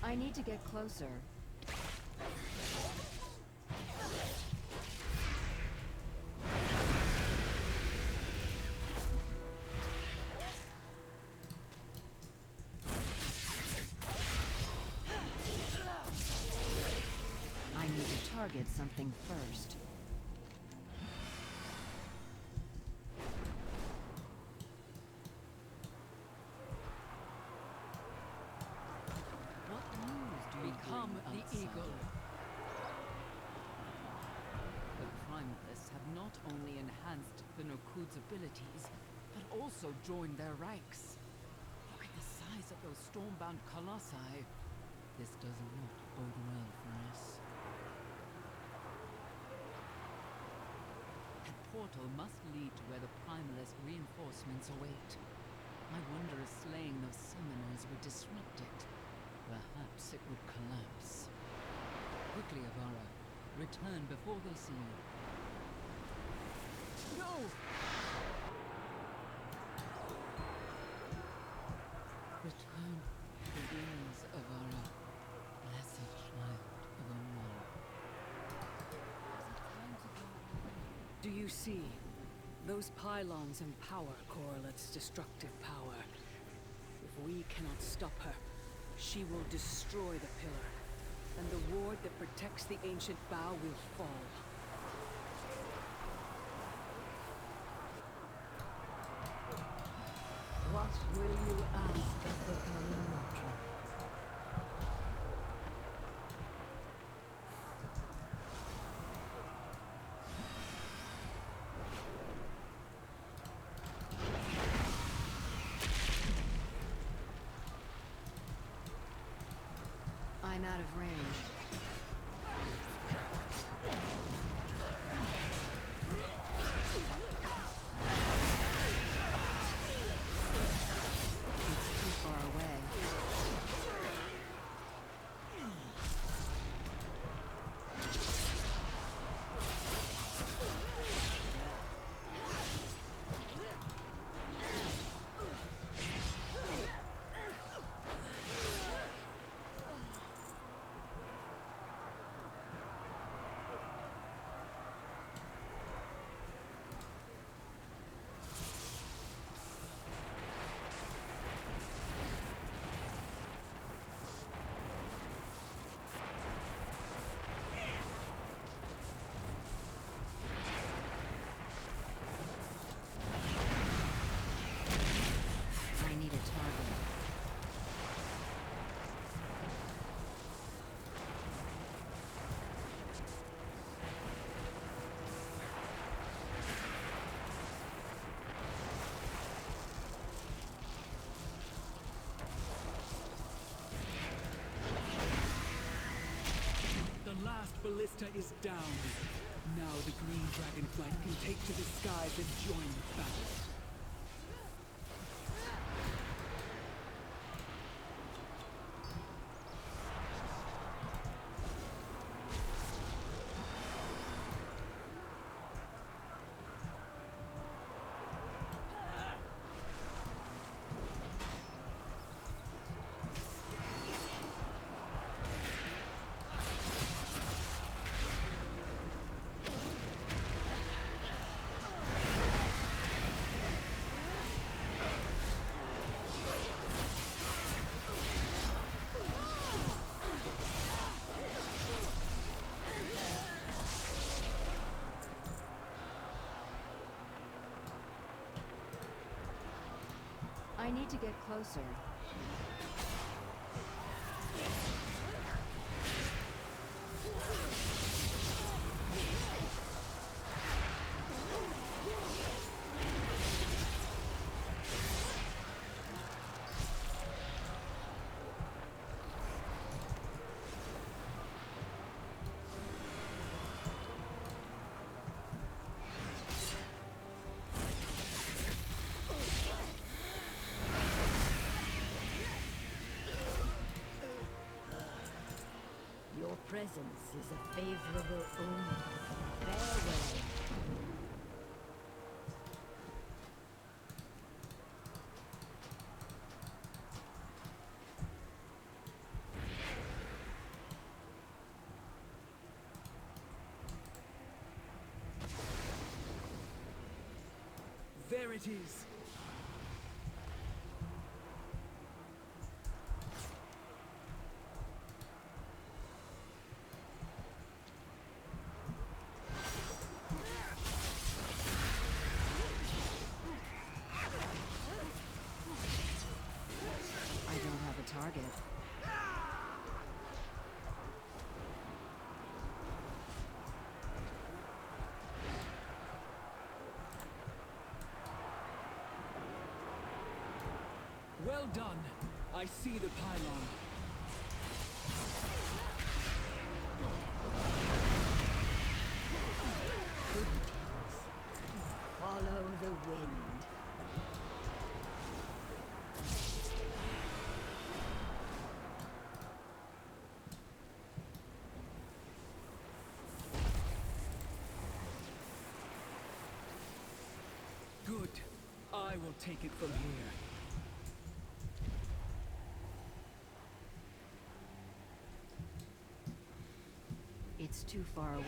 Speaker 2: I need to get closer. I need to target something first.
Speaker 5: What news do you
Speaker 14: Become
Speaker 5: bring
Speaker 14: the
Speaker 5: outside?
Speaker 14: eagle.
Speaker 5: The Primalists have not only enhanced the Nokud's abilities, but also joined their ranks. Look at the size of those stormbound colossi. This does not bode well for us. That portal must lead to where the Primalist reinforcements await. I wonder if slaying those summoners would disrupt it. Perhaps it would collapse. Quickly, Avara. Return before they see you.
Speaker 14: No!
Speaker 5: Return to the wings, Avara. Blessed child of Onara.
Speaker 11: Do you see? Those pylons empower Coreleth's destructive power. If we cannot stop her, she will destroy the pillar, and the ward that protects the ancient bow will fall.
Speaker 8: What will you ask of the Kalinatra?
Speaker 2: I'm out of range. It's too far away. I need a target.
Speaker 19: The last ballista is down. Now the green Dragonflight can take to the skies and join the battle.
Speaker 2: I need to get closer. Your presence is a favorable omen. Farewell.
Speaker 19: There it is.
Speaker 2: I don't have a target.
Speaker 19: Well done. I see the pylon.
Speaker 8: Follow the wind.
Speaker 19: Good. I will take it from here.
Speaker 2: It's too far away.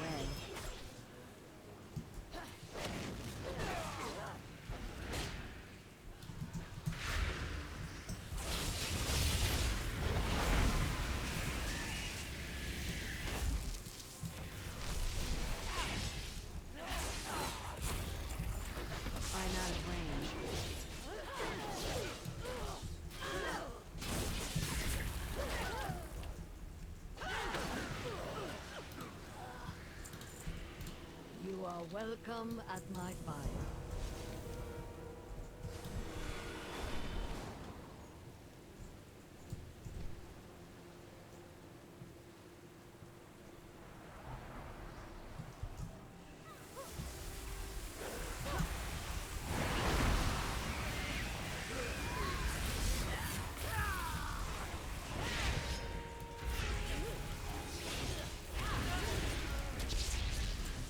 Speaker 2: I'm out of range.
Speaker 8: You are welcome at my fire.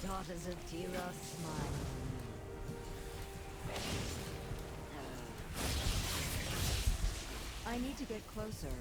Speaker 8: Daughters of Tira smile.
Speaker 2: I need to get closer.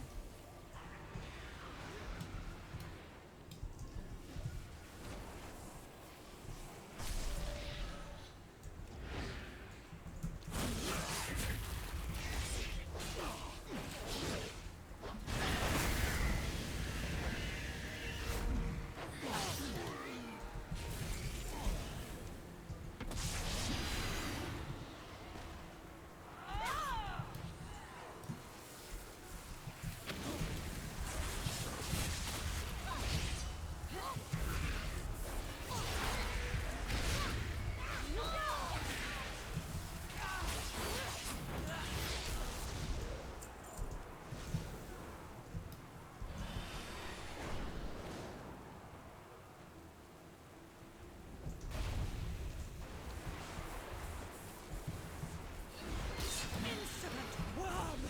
Speaker 15: Insolent worm!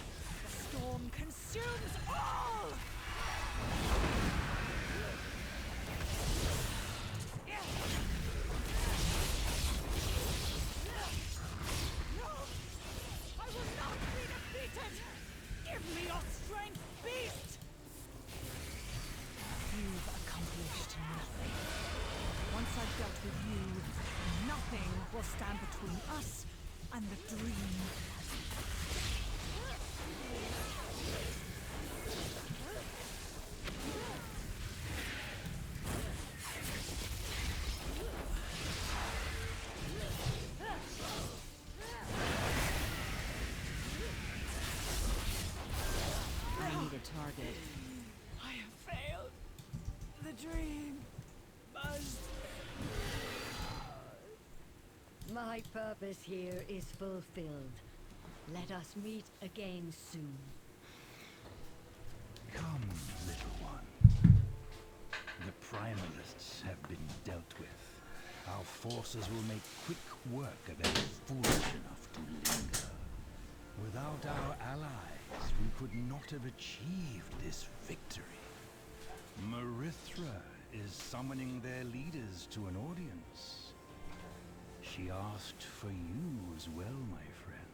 Speaker 15: The storm consumes all! No! I will not be defeated! Give me your strength, beast! You've accomplished nothing. Once I've dealt with you, nothing will stand between us and the dream.
Speaker 5: target.
Speaker 14: I have failed. The dream must...
Speaker 8: My purpose here is fulfilled. Let us meet again soon.
Speaker 21: Come, little one. The Primalists have been dealt with. Our forces will make quick work of any foolish enough to linger. Without our allies, we could not have achieved this victory. Marithra is summoning their leaders to an audience. She asked for you as well, my friend.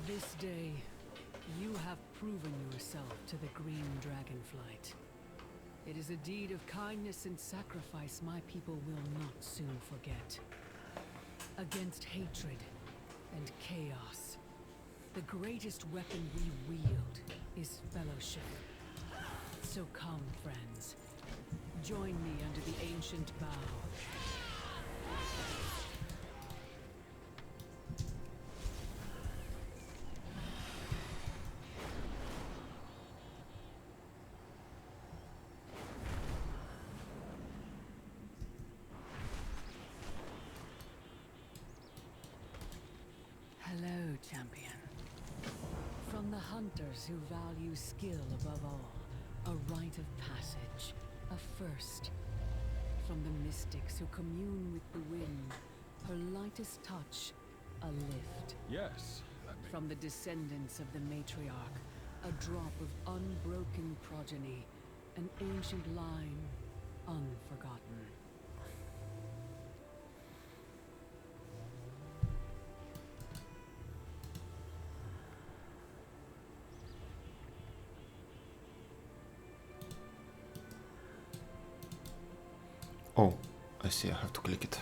Speaker 11: This day, you have proven yourself to the Green Dragonflight. It is a deed of kindness and sacrifice my people will not soon forget. Against hatred and chaos, the greatest weapon we wield is fellowship. So come, friends. Join me under the ancient bough.
Speaker 5: Hello, champion.
Speaker 11: From the hunters who value skill above all, a rite of passage, a first. From the mystics who commune with the wind, her lightest touch, a lift.
Speaker 7: Yes.
Speaker 11: From the descendants of the matriarch, a drop of unbroken progeny, an ancient line, unforgotten.
Speaker 1: Oh, I see, I have to click it.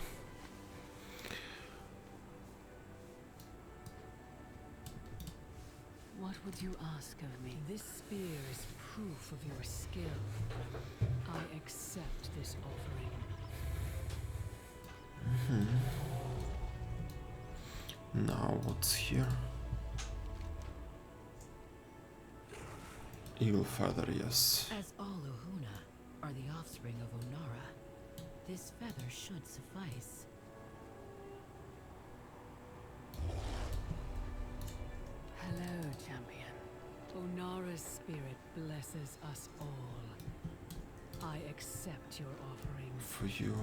Speaker 11: What would you ask of me? This spear is proof of your skill. I accept this offering.
Speaker 1: Now what's here? Eagle feather, yes.
Speaker 5: As all Ohuna are the offspring of Onara, this feather should suffice. Hello, champion.
Speaker 11: Onara's spirit blesses us all. I accept your offering.
Speaker 1: For you.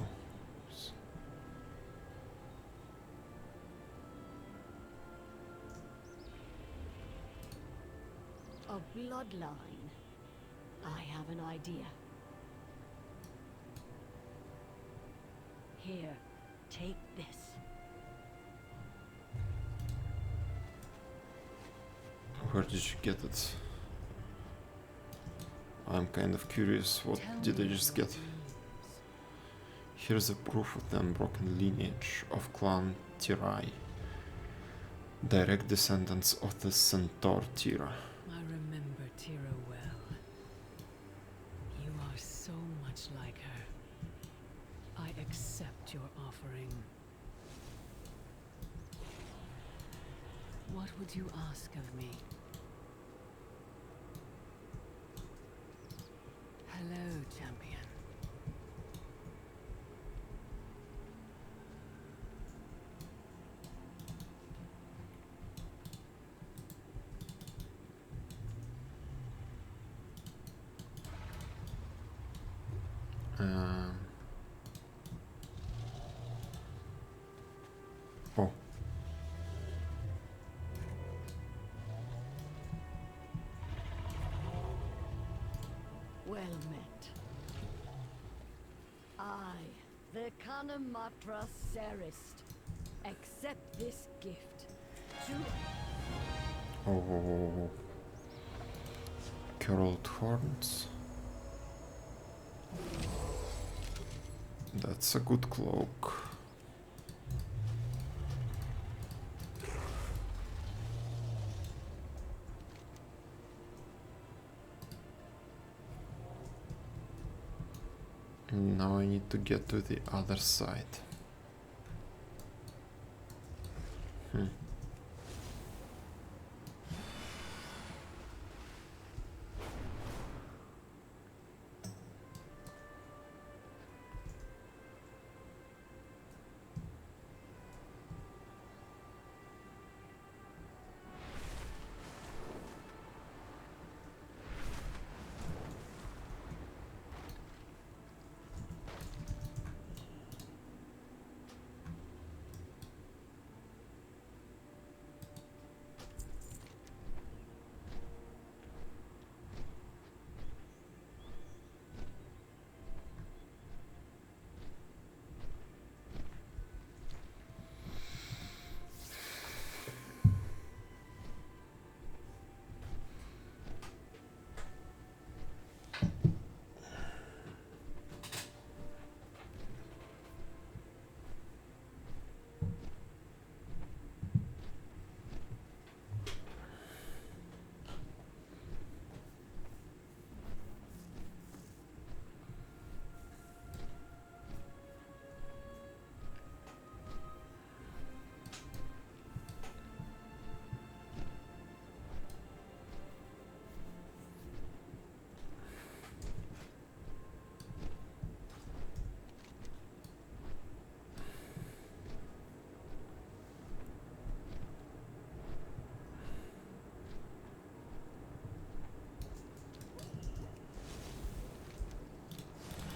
Speaker 8: A bloodline. I have an idea. Here, take this.
Speaker 1: Where did you get it? I'm kind of curious, what did I just get? Here's a proof of the unbroken lineage of clan Tirai, direct descendants of the centaur Tira.
Speaker 11: I remember Tira well. You are so much like her. I accept your offering. What would you ask of me? Hello, champion.
Speaker 1: Oh.
Speaker 8: Well met. I, the Kanamatra Sarist, accept this gift to...
Speaker 1: Oh. Curled horns. That's a good cloak. Now I need to get to the other side.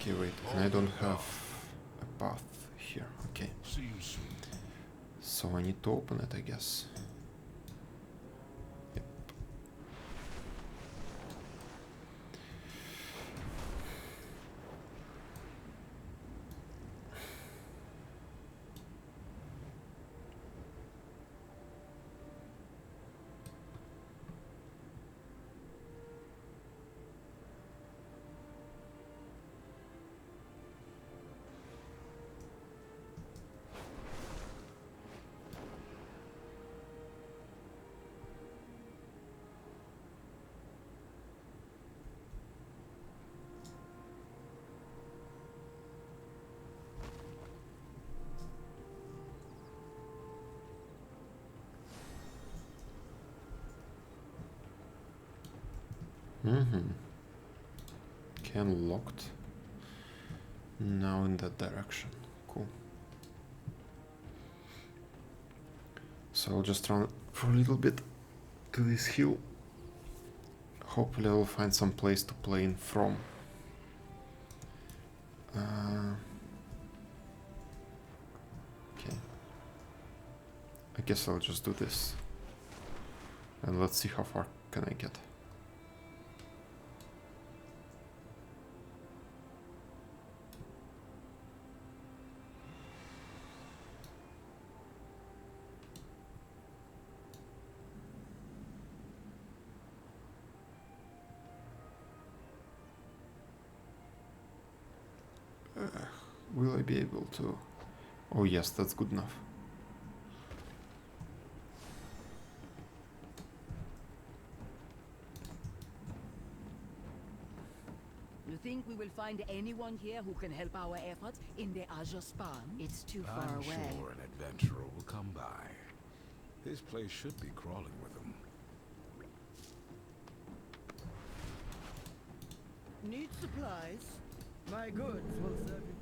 Speaker 1: Okay, wait, and I don't have a path here. Okay.
Speaker 3: See you soon.
Speaker 1: So I need to open it, I guess. Yep. Okay, unlocked. Now in that direction. Cool. So I'll just run for a little bit to this hill. Hopefully I'll find some place to plane from. Okay. I guess I'll just do this. And let's see how far can I get. Will I be able to? Oh yes, that's good enough.
Speaker 11: You think we will find anyone here who can help our efforts in the Azure Span? It's too far
Speaker 9: I'm
Speaker 11: away.
Speaker 9: sure an adventurer will come by. This place should be crawling with them.
Speaker 14: Need supplies? My goods will serve you.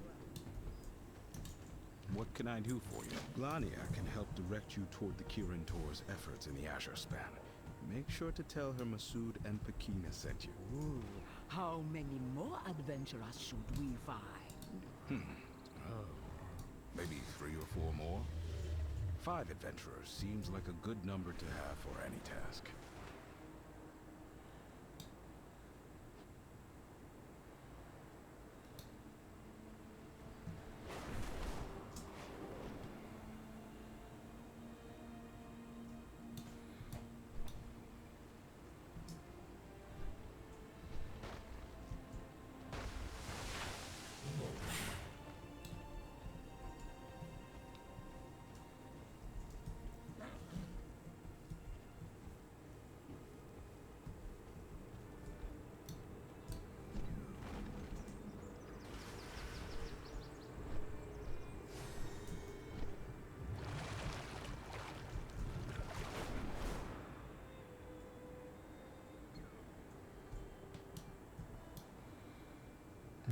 Speaker 9: What can I do for you? Glania can help direct you toward the Kirin Tor's efforts in the Azure Span. Make sure to tell her Masood and Pakina sent you.
Speaker 11: Ooh, how many more adventurers should we find?
Speaker 9: Oh, maybe 3 or 4 more? 5 adventurers seems like a good number to have for any task.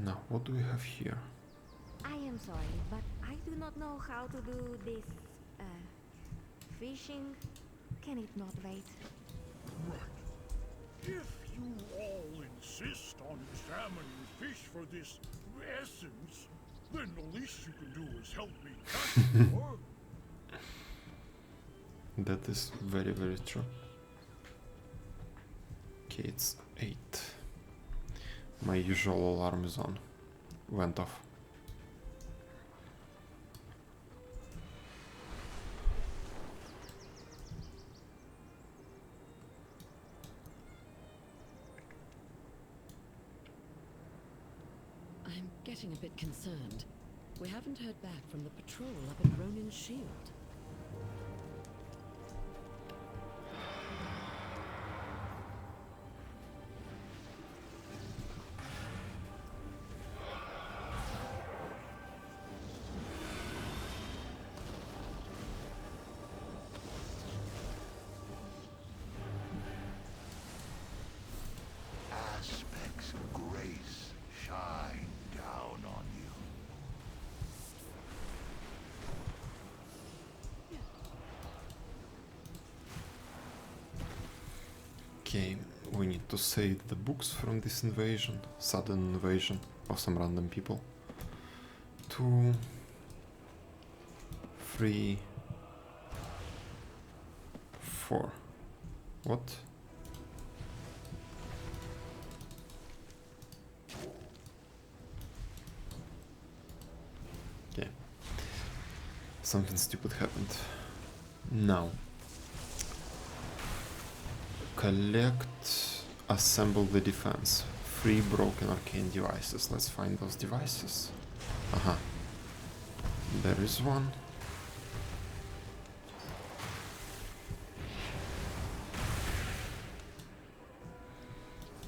Speaker 1: Now, what do we have here?
Speaker 13: I am sorry, but I do not know how to do this, fishing. Can it not wait?
Speaker 3: Right. If you all insist on examining fish for this essence, then the least you can do is help me catch more.
Speaker 1: That is very, very true. Okay, it's 8. My usual alarm is on. Went off.
Speaker 5: I'm getting a bit concerned. We haven't heard back from the patrol up at Ronin's Shield.
Speaker 3: Aspects of grace shine down on you.
Speaker 1: Okay, we need to save the books from this invasion, sudden invasion. or some random people. 2, 3, 4. What? Okay. Something stupid happened. Now. Collect, assemble the defense. 3 broken arcane devices. Let's find those devices. Aha. There is one.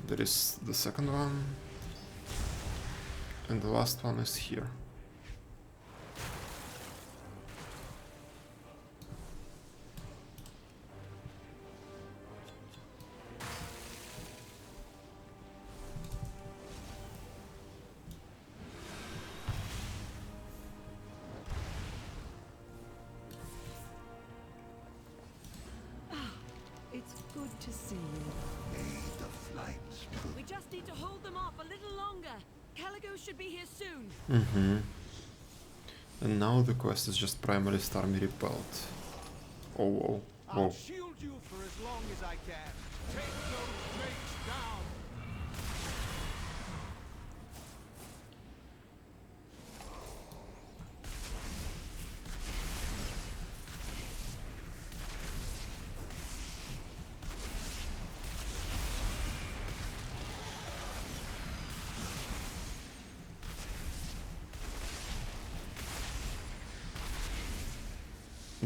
Speaker 1: There is the second one. And the last one is here.
Speaker 11: It's good to see you.
Speaker 4: We just need to hold them off a little longer. Caligo should be here soon.
Speaker 1: Mm-hmm. And now the quest is just Primalist Army repelled. Oh, whoa, whoa.
Speaker 20: I'll shield you for as long as I can. Take those drakes down.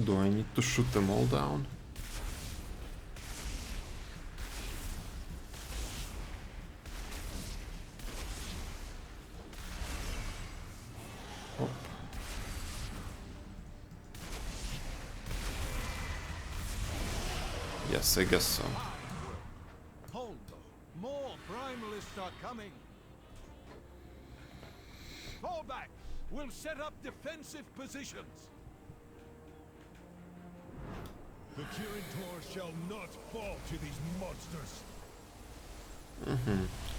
Speaker 1: Do I need to shoot them all down? Oh. Yes, I guess so.
Speaker 20: Hold though. More primalists are coming. Fall back. We'll set up defensive positions.
Speaker 3: The Kirin shall not fall to these monsters.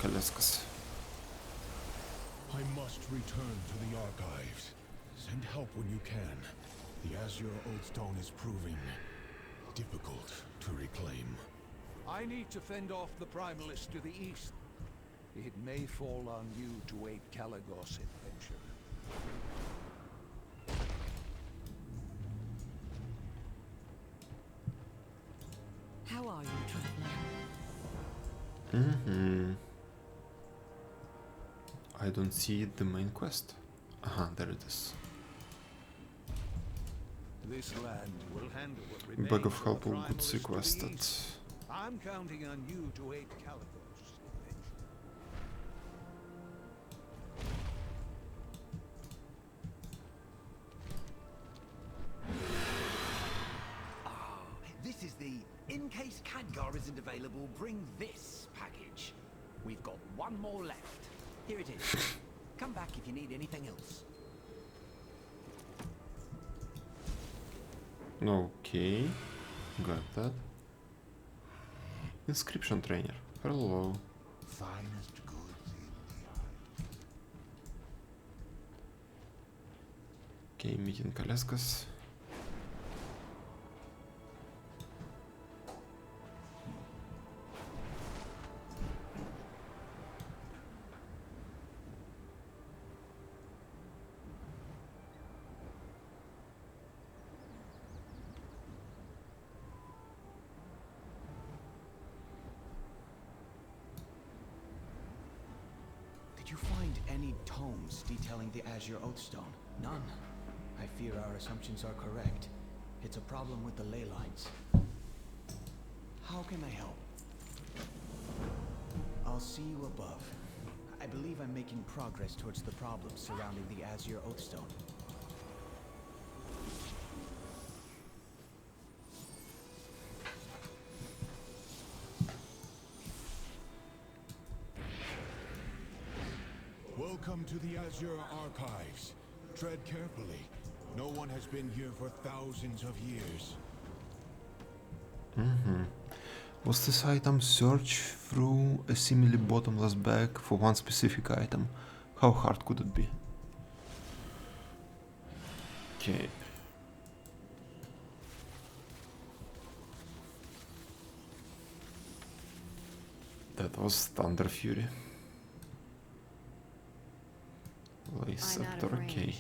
Speaker 1: Kaleskas.
Speaker 3: I must return to the archives. Send help when you can. The Azure Oathstone is proving difficult to reclaim.
Speaker 20: I need to fend off the primalists to the east. It may fall on you to aid Caligos' adventure.
Speaker 11: How are you, traveler?
Speaker 1: I don't see the main quest. Aha, there it is.
Speaker 20: This land will handle what remains
Speaker 1: Bag of
Speaker 20: the
Speaker 1: help will
Speaker 20: primalists
Speaker 1: good
Speaker 20: to the
Speaker 1: sequestered.
Speaker 20: east. I'm counting on you to aid Caligos' adventure.
Speaker 4: This is the in case Khadgar isn't available, bring this package. We've got one more left. Here it is. Come back if you need anything else.
Speaker 1: Okay, got that. Inscription trainer. Hello.
Speaker 3: Finest goods in the
Speaker 1: Okay, meeting Kaleskas.
Speaker 18: Did you find any tomes detailing the Azure Oathstone? None. I fear our assumptions are correct. It's a problem with the ley lines. How can I help? I'll see you above. I believe I'm making progress towards the problems surrounding the Azure Oathstone.
Speaker 3: Welcome to the Azure Archives. Tread carefully. No one has been here for thousands of years.
Speaker 1: Was this item search through a seemingly bottomless bag for one specific item? How hard could it be? Okay. That was Thunder Fury. Scepter, okay.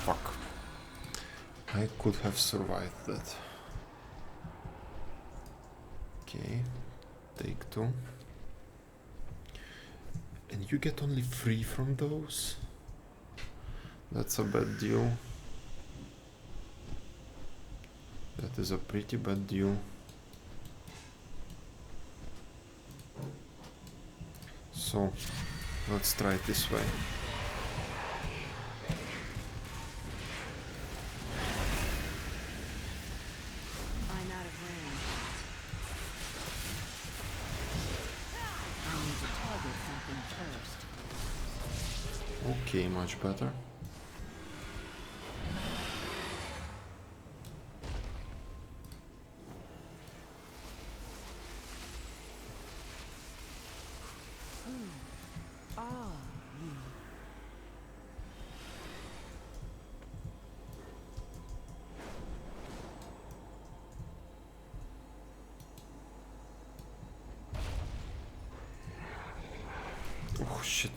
Speaker 1: Fuck. I could have survived that. Okay, take 2. And you get only 3 from those? That's a bad deal. That is a pretty bad deal. So, let's try it this way.
Speaker 2: I'm out of range. I need to target something first.
Speaker 1: Okay, much better. Oh shit.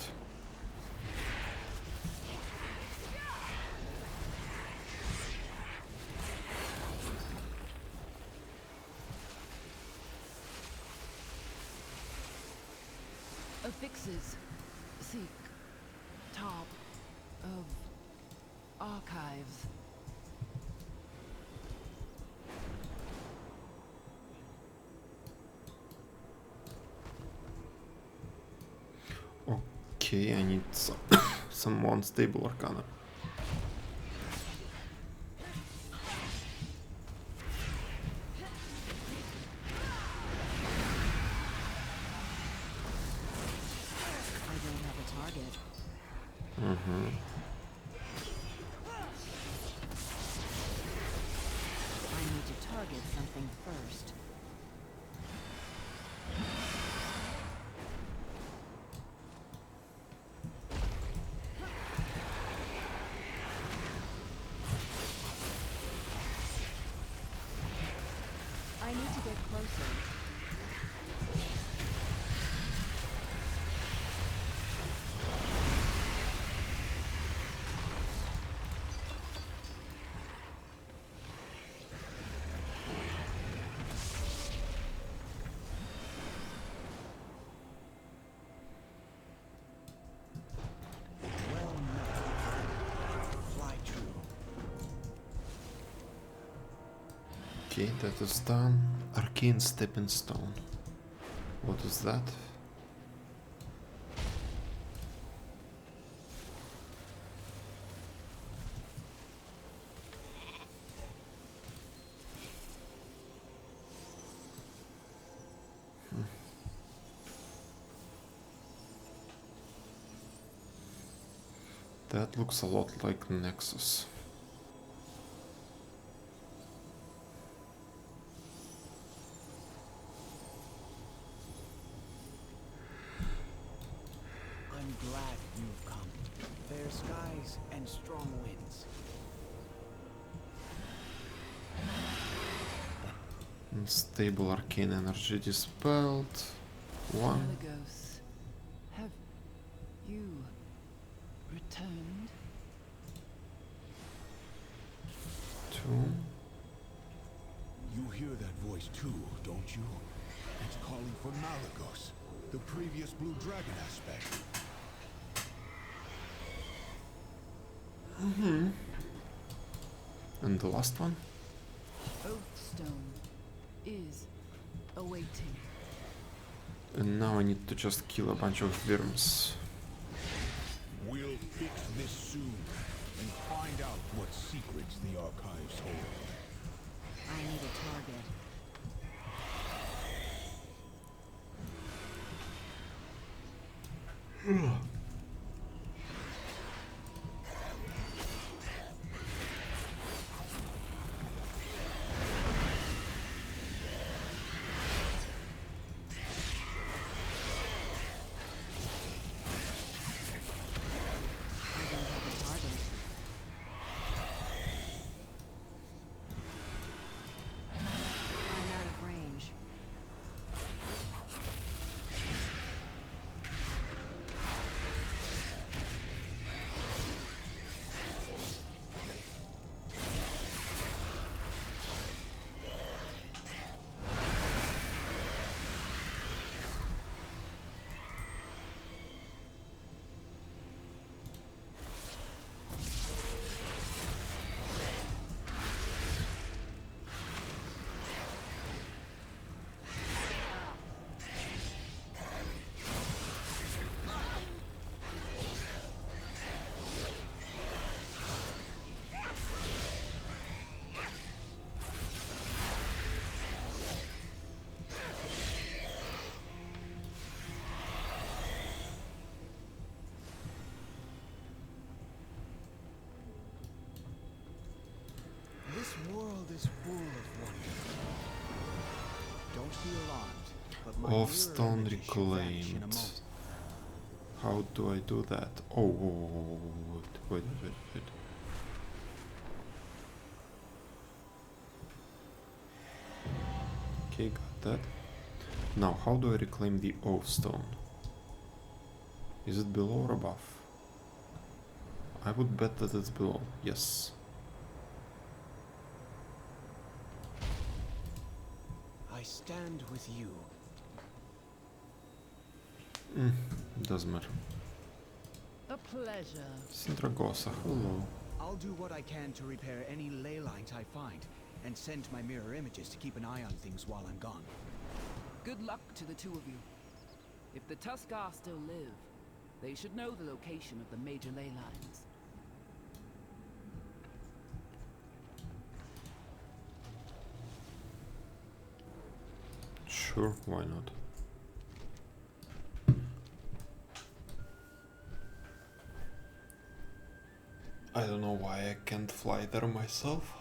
Speaker 5: Affixes seek top of archives.
Speaker 1: Okay, I need some more unstable arcana.
Speaker 2: I need to target something first. I need to get closer.
Speaker 1: Okay, that is done. Arcane Stepping Stone. What is that? That looks a lot like Nexus.
Speaker 18: I'm glad you've come. Fair skies and strong winds.
Speaker 1: Unstable arcane energy dispelled. 1.
Speaker 5: Malagos, have you returned?
Speaker 1: 2.
Speaker 18: You hear
Speaker 12: that voice too, don't you? It's calling for Malagos, the previous Blue Dragon aspect.
Speaker 1: And the last one?
Speaker 5: Oathstone is awaiting.
Speaker 1: And now I need to just kill a bunch of worms.
Speaker 3: We'll fix this soon and find out what secrets the archives hold.
Speaker 5: I need a target.
Speaker 18: This world is full of wonder. Don't be alarmed, but my
Speaker 1: Oathstone
Speaker 18: mirror image should vanish in a
Speaker 1: reclaimed.
Speaker 18: moment.
Speaker 1: How do I do that? Oh, wait. Okay, got that. Now, how do I reclaim the Oathstone? Is it below or above? I would bet that it's below, yes.
Speaker 18: I stand with you.
Speaker 1: Doesn't matter.
Speaker 5: A pleasure.
Speaker 1: Sindragosa, hello.
Speaker 18: I'll do what I can to repair any ley lines I find, and send my mirror images to keep an eye on things while I'm gone.
Speaker 17: Good luck to the two of you. If the Tuskar still live, they should know the location of the major ley lines.
Speaker 1: Sure, why not? I don't know why I can't fly there myself.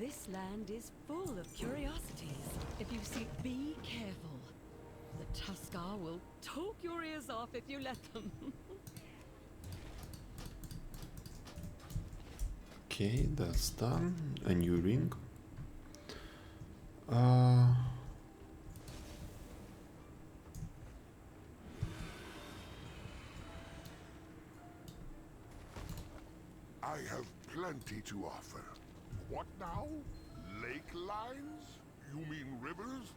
Speaker 11: This land is full of curiosities. If you see, be careful. The Tuskar will talk your ears off if you let them.
Speaker 1: Okay, that's done. A new ring.
Speaker 3: I have plenty to offer. What now? Lake lines? You mean rivers?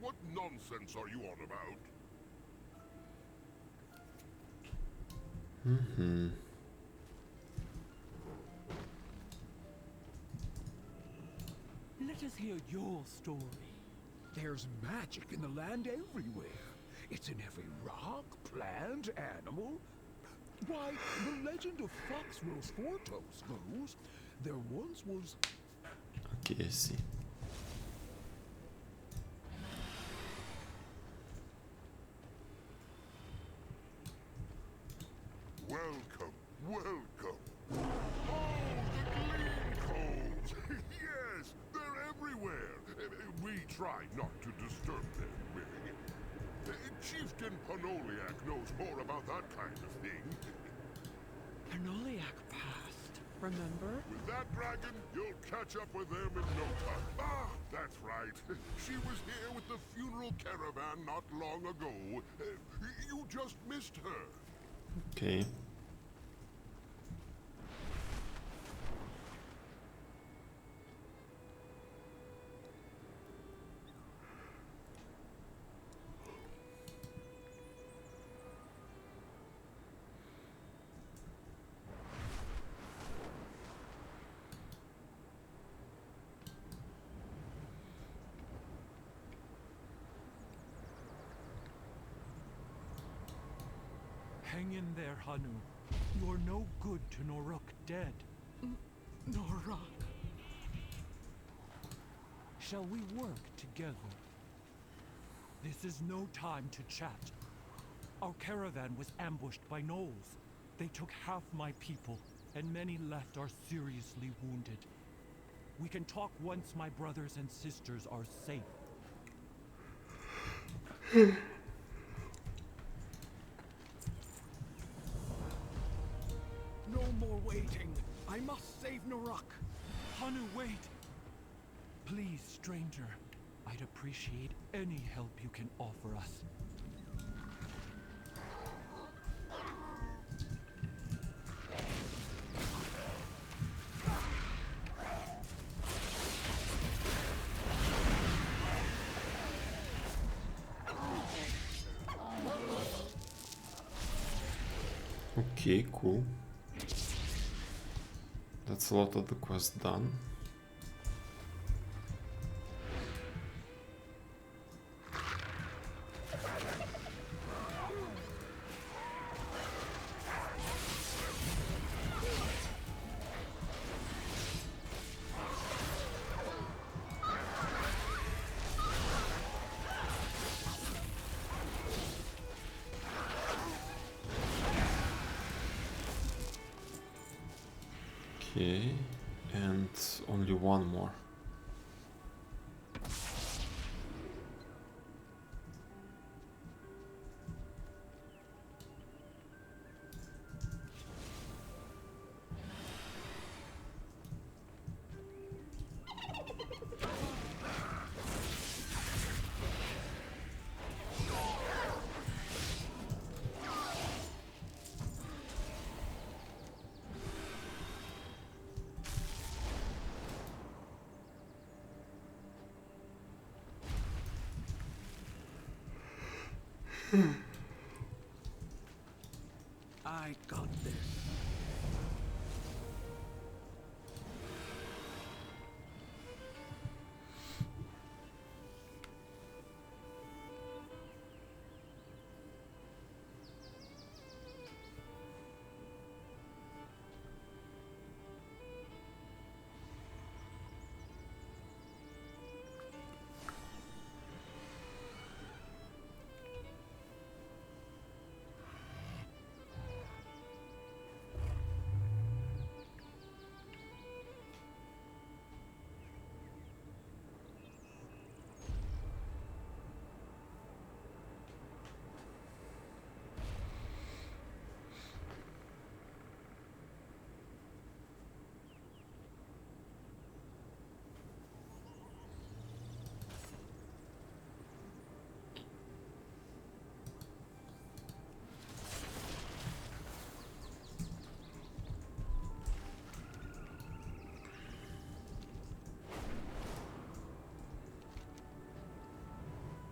Speaker 3: What nonsense are you on about?
Speaker 22: Let us hear your story. There's magic in the land everywhere. It's in every rock, plant, animal. Why, the legend of Foxwell's Fortos goes, there once was...
Speaker 1: Okay, I see.
Speaker 3: try not to disturb them, Meg. Chieftain Panoliak knows more about that kind of thing.
Speaker 19: Panoliak passed, remember?
Speaker 3: With that dragon, you'll catch up with them in no time. Ah, that's right. She was here with the funeral caravan not long ago. You just missed her.
Speaker 1: Okay.
Speaker 10: Hang in there, Hanu. You're no good to Noruk dead.
Speaker 19: Noruk.
Speaker 10: Shall we work together? This is no time to chat. Our caravan was ambushed by gnolls. They took half my people, and many left are seriously wounded. We can talk once my brothers and sisters are safe.
Speaker 19: No more waiting. I must save Noruk.
Speaker 10: Hanu, wait! Please, stranger. I'd appreciate any help you can offer us.
Speaker 1: Okay, cool. That's a lot of the quest done. Okay, and only one more.
Speaker 19: I got this.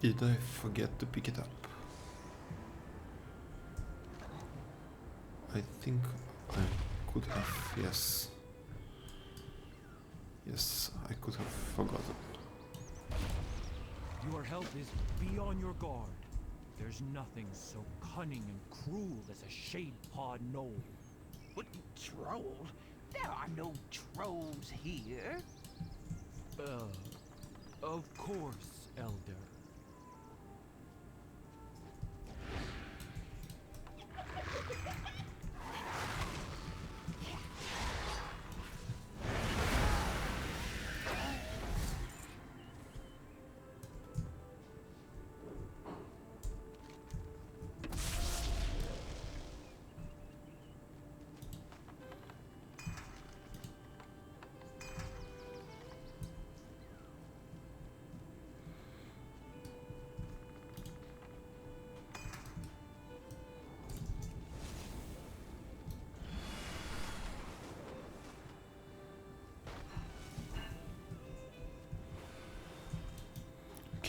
Speaker 1: Did I forget to pick it up? I think I could have, yes. Yes, I could have forgotten.
Speaker 10: Your help is beyond your guard. There's nothing so cunning and cruel as a shade-paw gnoll.
Speaker 4: But troll? There are no trolls here.
Speaker 10: Of course, Elder.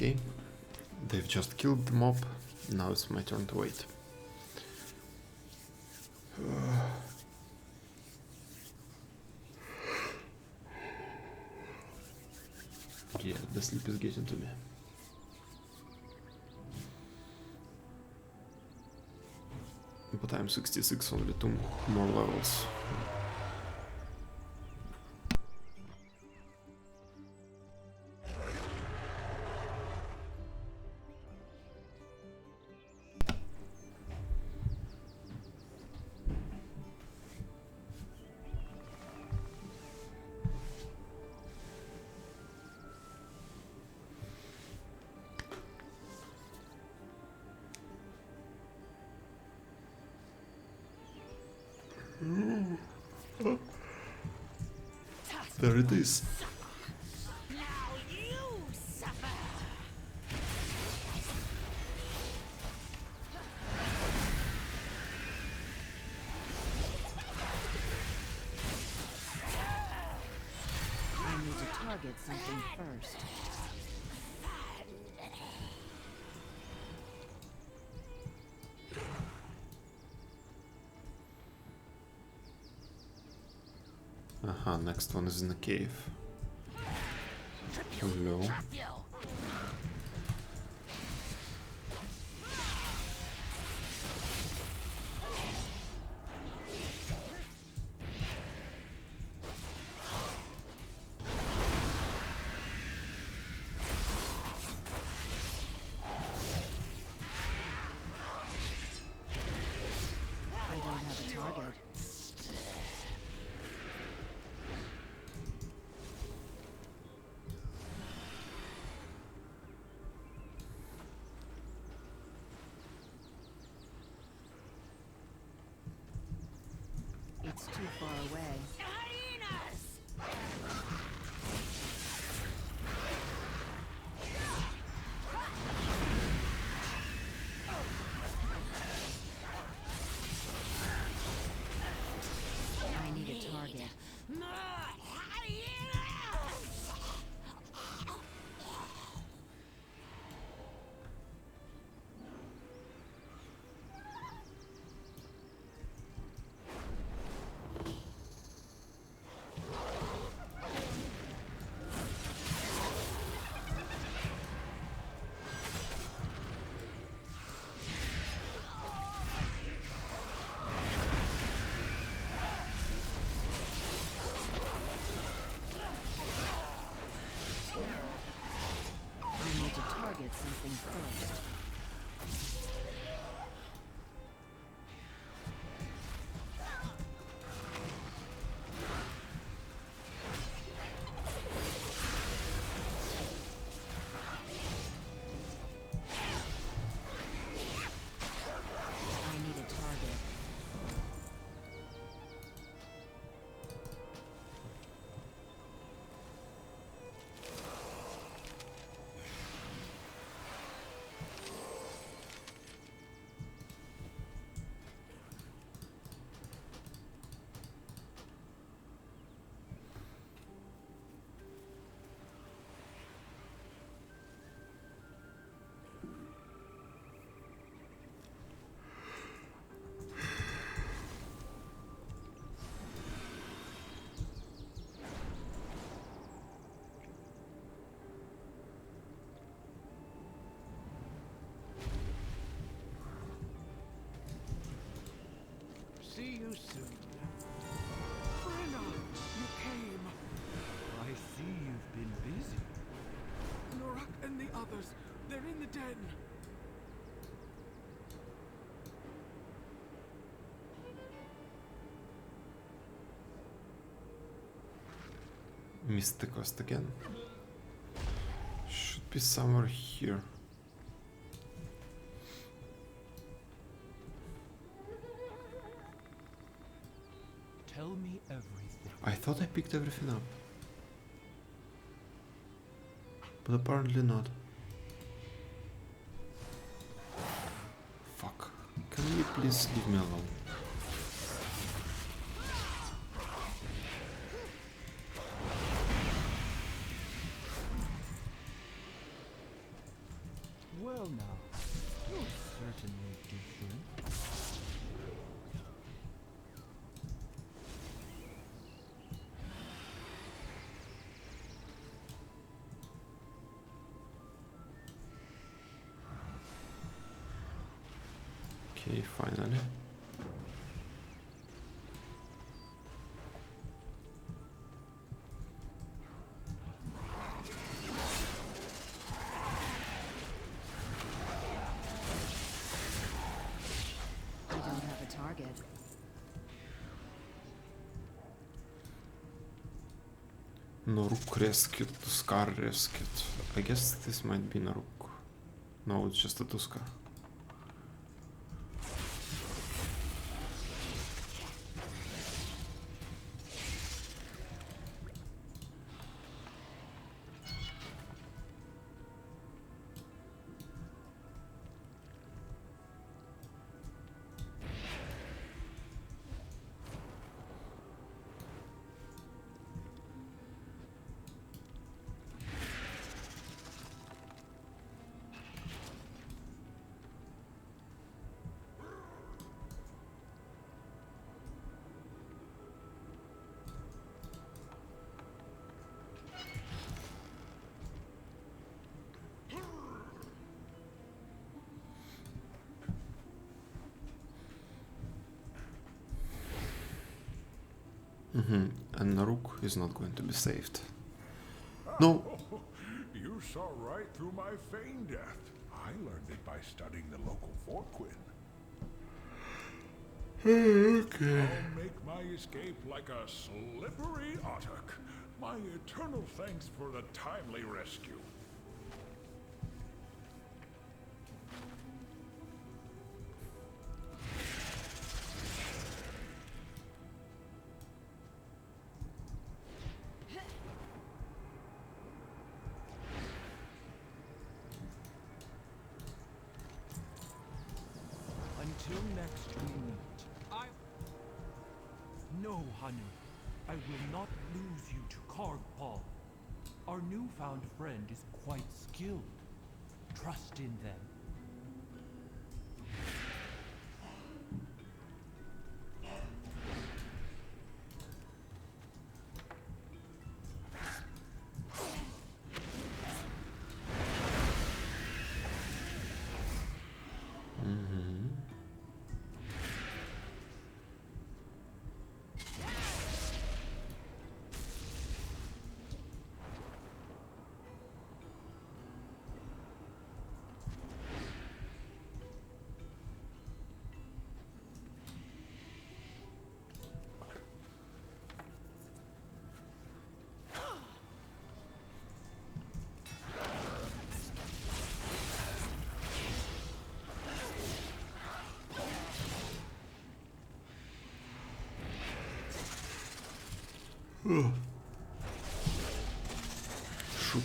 Speaker 1: Okay, they've just killed the mob, now it's my turn to wait. Yeah, the sleep is getting to me. But I'm 66, only 2 more levels. There it is.
Speaker 15: Now you suffer.
Speaker 5: I need to target something first.
Speaker 1: Aha, next one is in the cave. Hello.
Speaker 5: I don't have a target. It's too far away. I need a target. I need to target something first. I need a target.
Speaker 20: See you soon. Brenna, you came.
Speaker 10: I see you've been busy.
Speaker 20: Norak and the others, they're in the den.
Speaker 1: Missed the coast again. Should be somewhere here.
Speaker 10: Tell me everything.
Speaker 1: I thought I picked everything up. But apparently not. Fuck. Can you please leave me alone?
Speaker 10: Well now, you're certainly different.
Speaker 1: Okay, finally.
Speaker 2: We don't have a target.
Speaker 1: Naruk rescued, Tuskar rescued. I guess this might be Naruk. No, it's just a Tuskar. And Naruk is not going to be saved. No!
Speaker 3: You saw right through my feign death. I learned it by studying the local Forquin.
Speaker 1: Okay.
Speaker 3: I'll make my escape like a slippery otter. My eternal thanks for the timely rescue.
Speaker 10: Until next we meet, No, Hanu. I will not lose you to Kargpal. Our newfound friend is quite skilled. Trust in them.
Speaker 1: Shoot.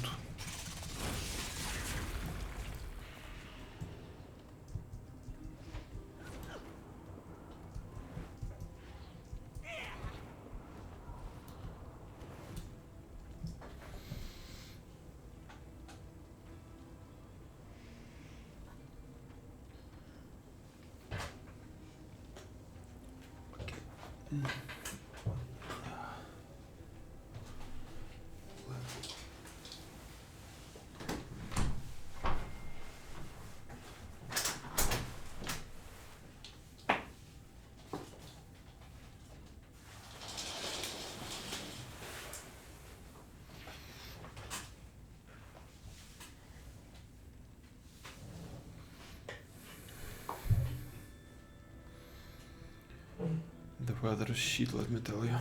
Speaker 1: The weather is shit, let me tell you.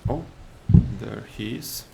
Speaker 1: Oh, there he is.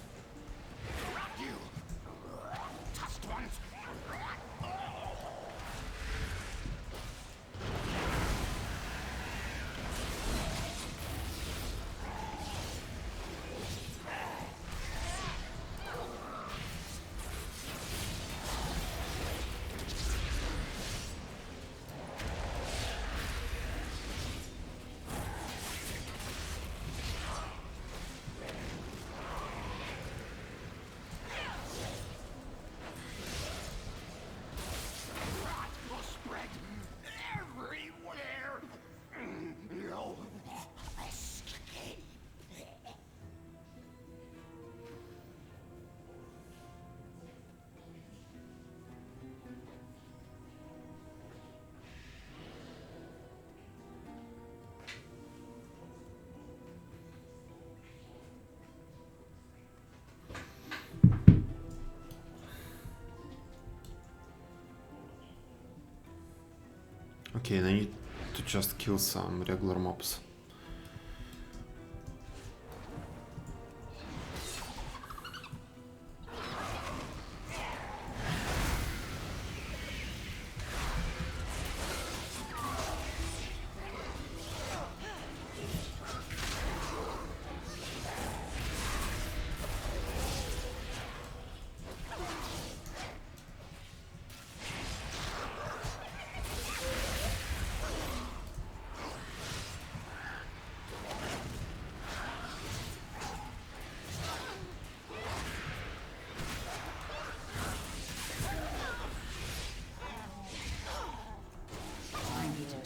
Speaker 1: Okay, I need to just kill some regular mobs.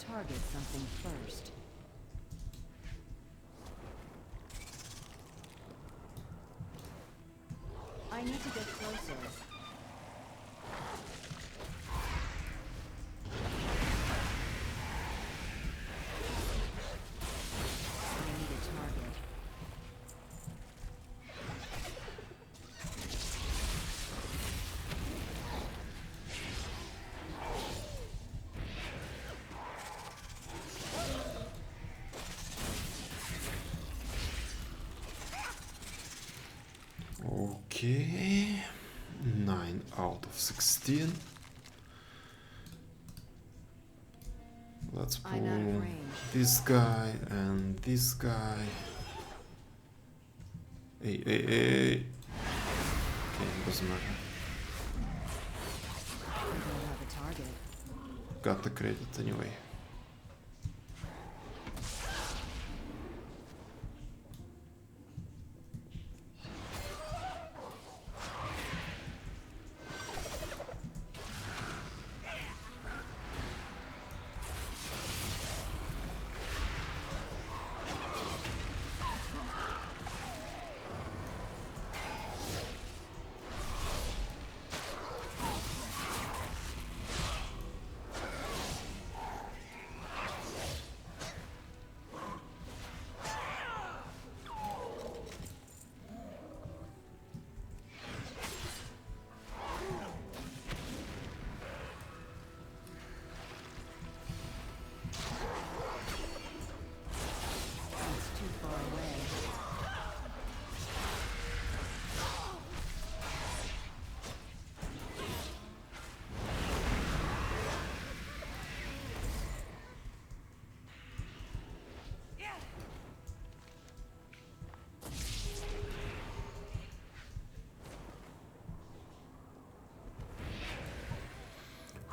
Speaker 2: Target something first. I need to get closer. I need a target.
Speaker 1: Okay, 9 out of 16. Let's pull this guy and this guy. Hey, hey, hey. Okay, doesn't matter.
Speaker 2: I don't have a target.
Speaker 1: Got the credit anyway.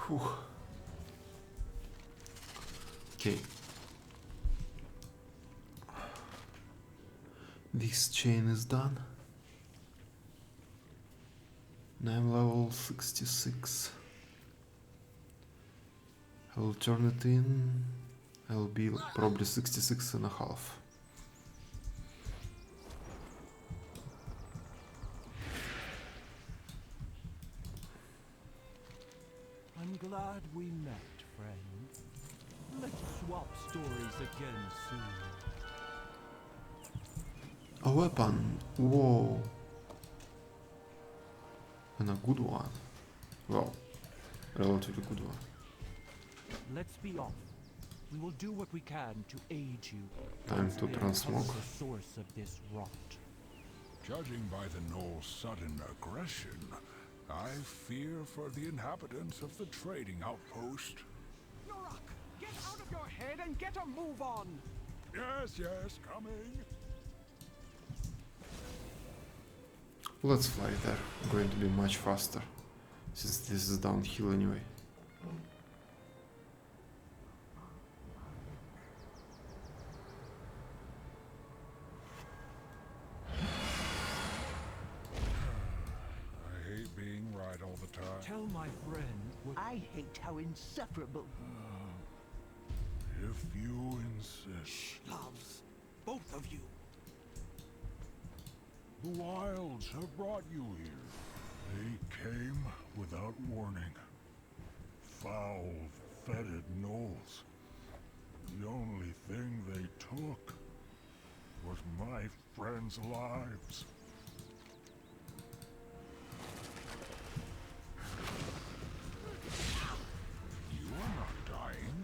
Speaker 1: Whew. Okay. This chain is done. Now I'm level 66. I will turn it in. I'll be probably 66 and a half.
Speaker 10: I'm glad we met, friend. Let's swap stories again soon.
Speaker 1: A weapon. Whoa. And a good one. Well, relatively good one.
Speaker 10: Let's be off. We will do what we can to aid you.
Speaker 1: Time to transmog.
Speaker 10: The source of this rot.
Speaker 3: Judging by the Gnoll's sudden aggression, I fear for the inhabitants of the trading outpost.
Speaker 20: Norak, get out of your head and get a move on!
Speaker 3: Yes, yes, coming.
Speaker 1: Let's fly there. Going to be much faster, since this is downhill anyway.
Speaker 3: I hate being right all the time.
Speaker 10: Tell my friend what
Speaker 20: I hate how insufferable.
Speaker 3: If you insist.
Speaker 20: Shh, loves. Both of you.
Speaker 3: The wilds have brought you here. They came without warning. Foul-fetid gnolls. The only thing they took was my friends' lives. You are not dying.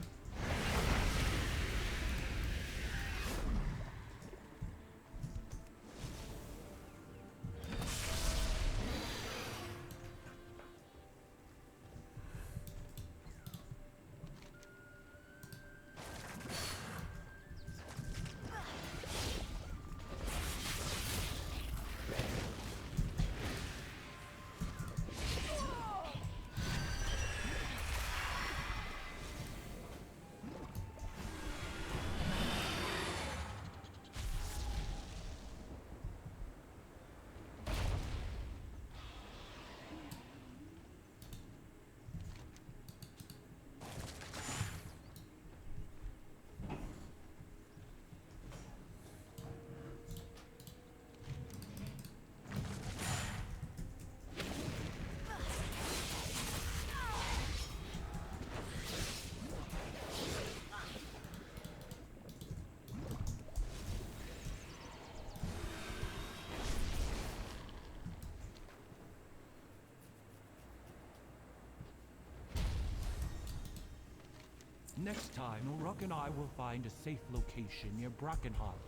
Speaker 10: Next time, Uruk and I will find a safe location near Brackenhall.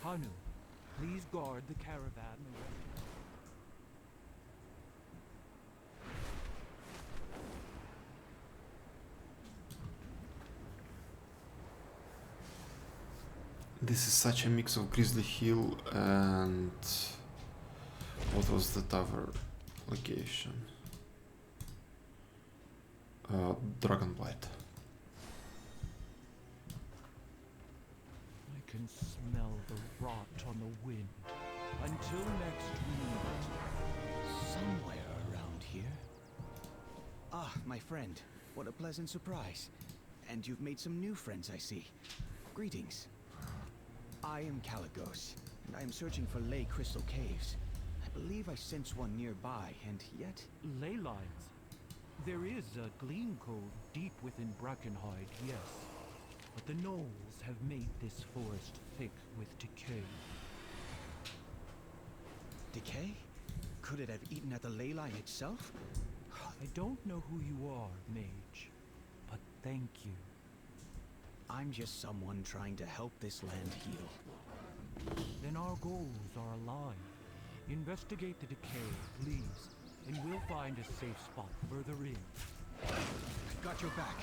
Speaker 10: Hanu, please guard the caravan.
Speaker 1: This is such a mix of Grizzly Hill and what was the other location? Dragonflight.
Speaker 10: I can smell the rot on the wind. Until next week.
Speaker 18: Somewhere around here. Ah, my friend. What a pleasant surprise. And you've made some new friends, I see. Greetings. I am Caligos, and I am searching for ley crystal caves. I believe I sense one nearby, and yet...
Speaker 10: Ley lines. There is a gleam code deep within Brackenhide, yes. But the gnolls have made this forest thick with decay.
Speaker 18: Decay? Could it have eaten at the ley line itself?
Speaker 10: I don't know who you are, mage, but thank you.
Speaker 18: I'm just someone trying to help this land heal.
Speaker 10: Then our goals are aligned. Investigate the decay, please, and we'll find a safe spot further in.
Speaker 18: I've got your back.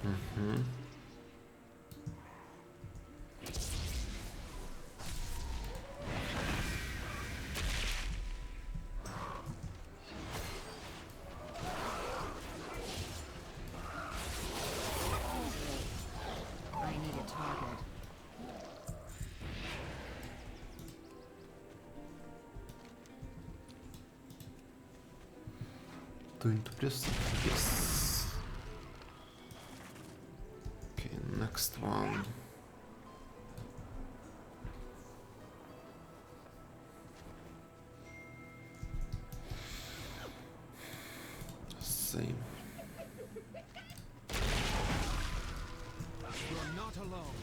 Speaker 1: Mm-hmm.
Speaker 2: I need a target.
Speaker 1: Going to press yes. Okay, next one. Same.
Speaker 20: You're not alone.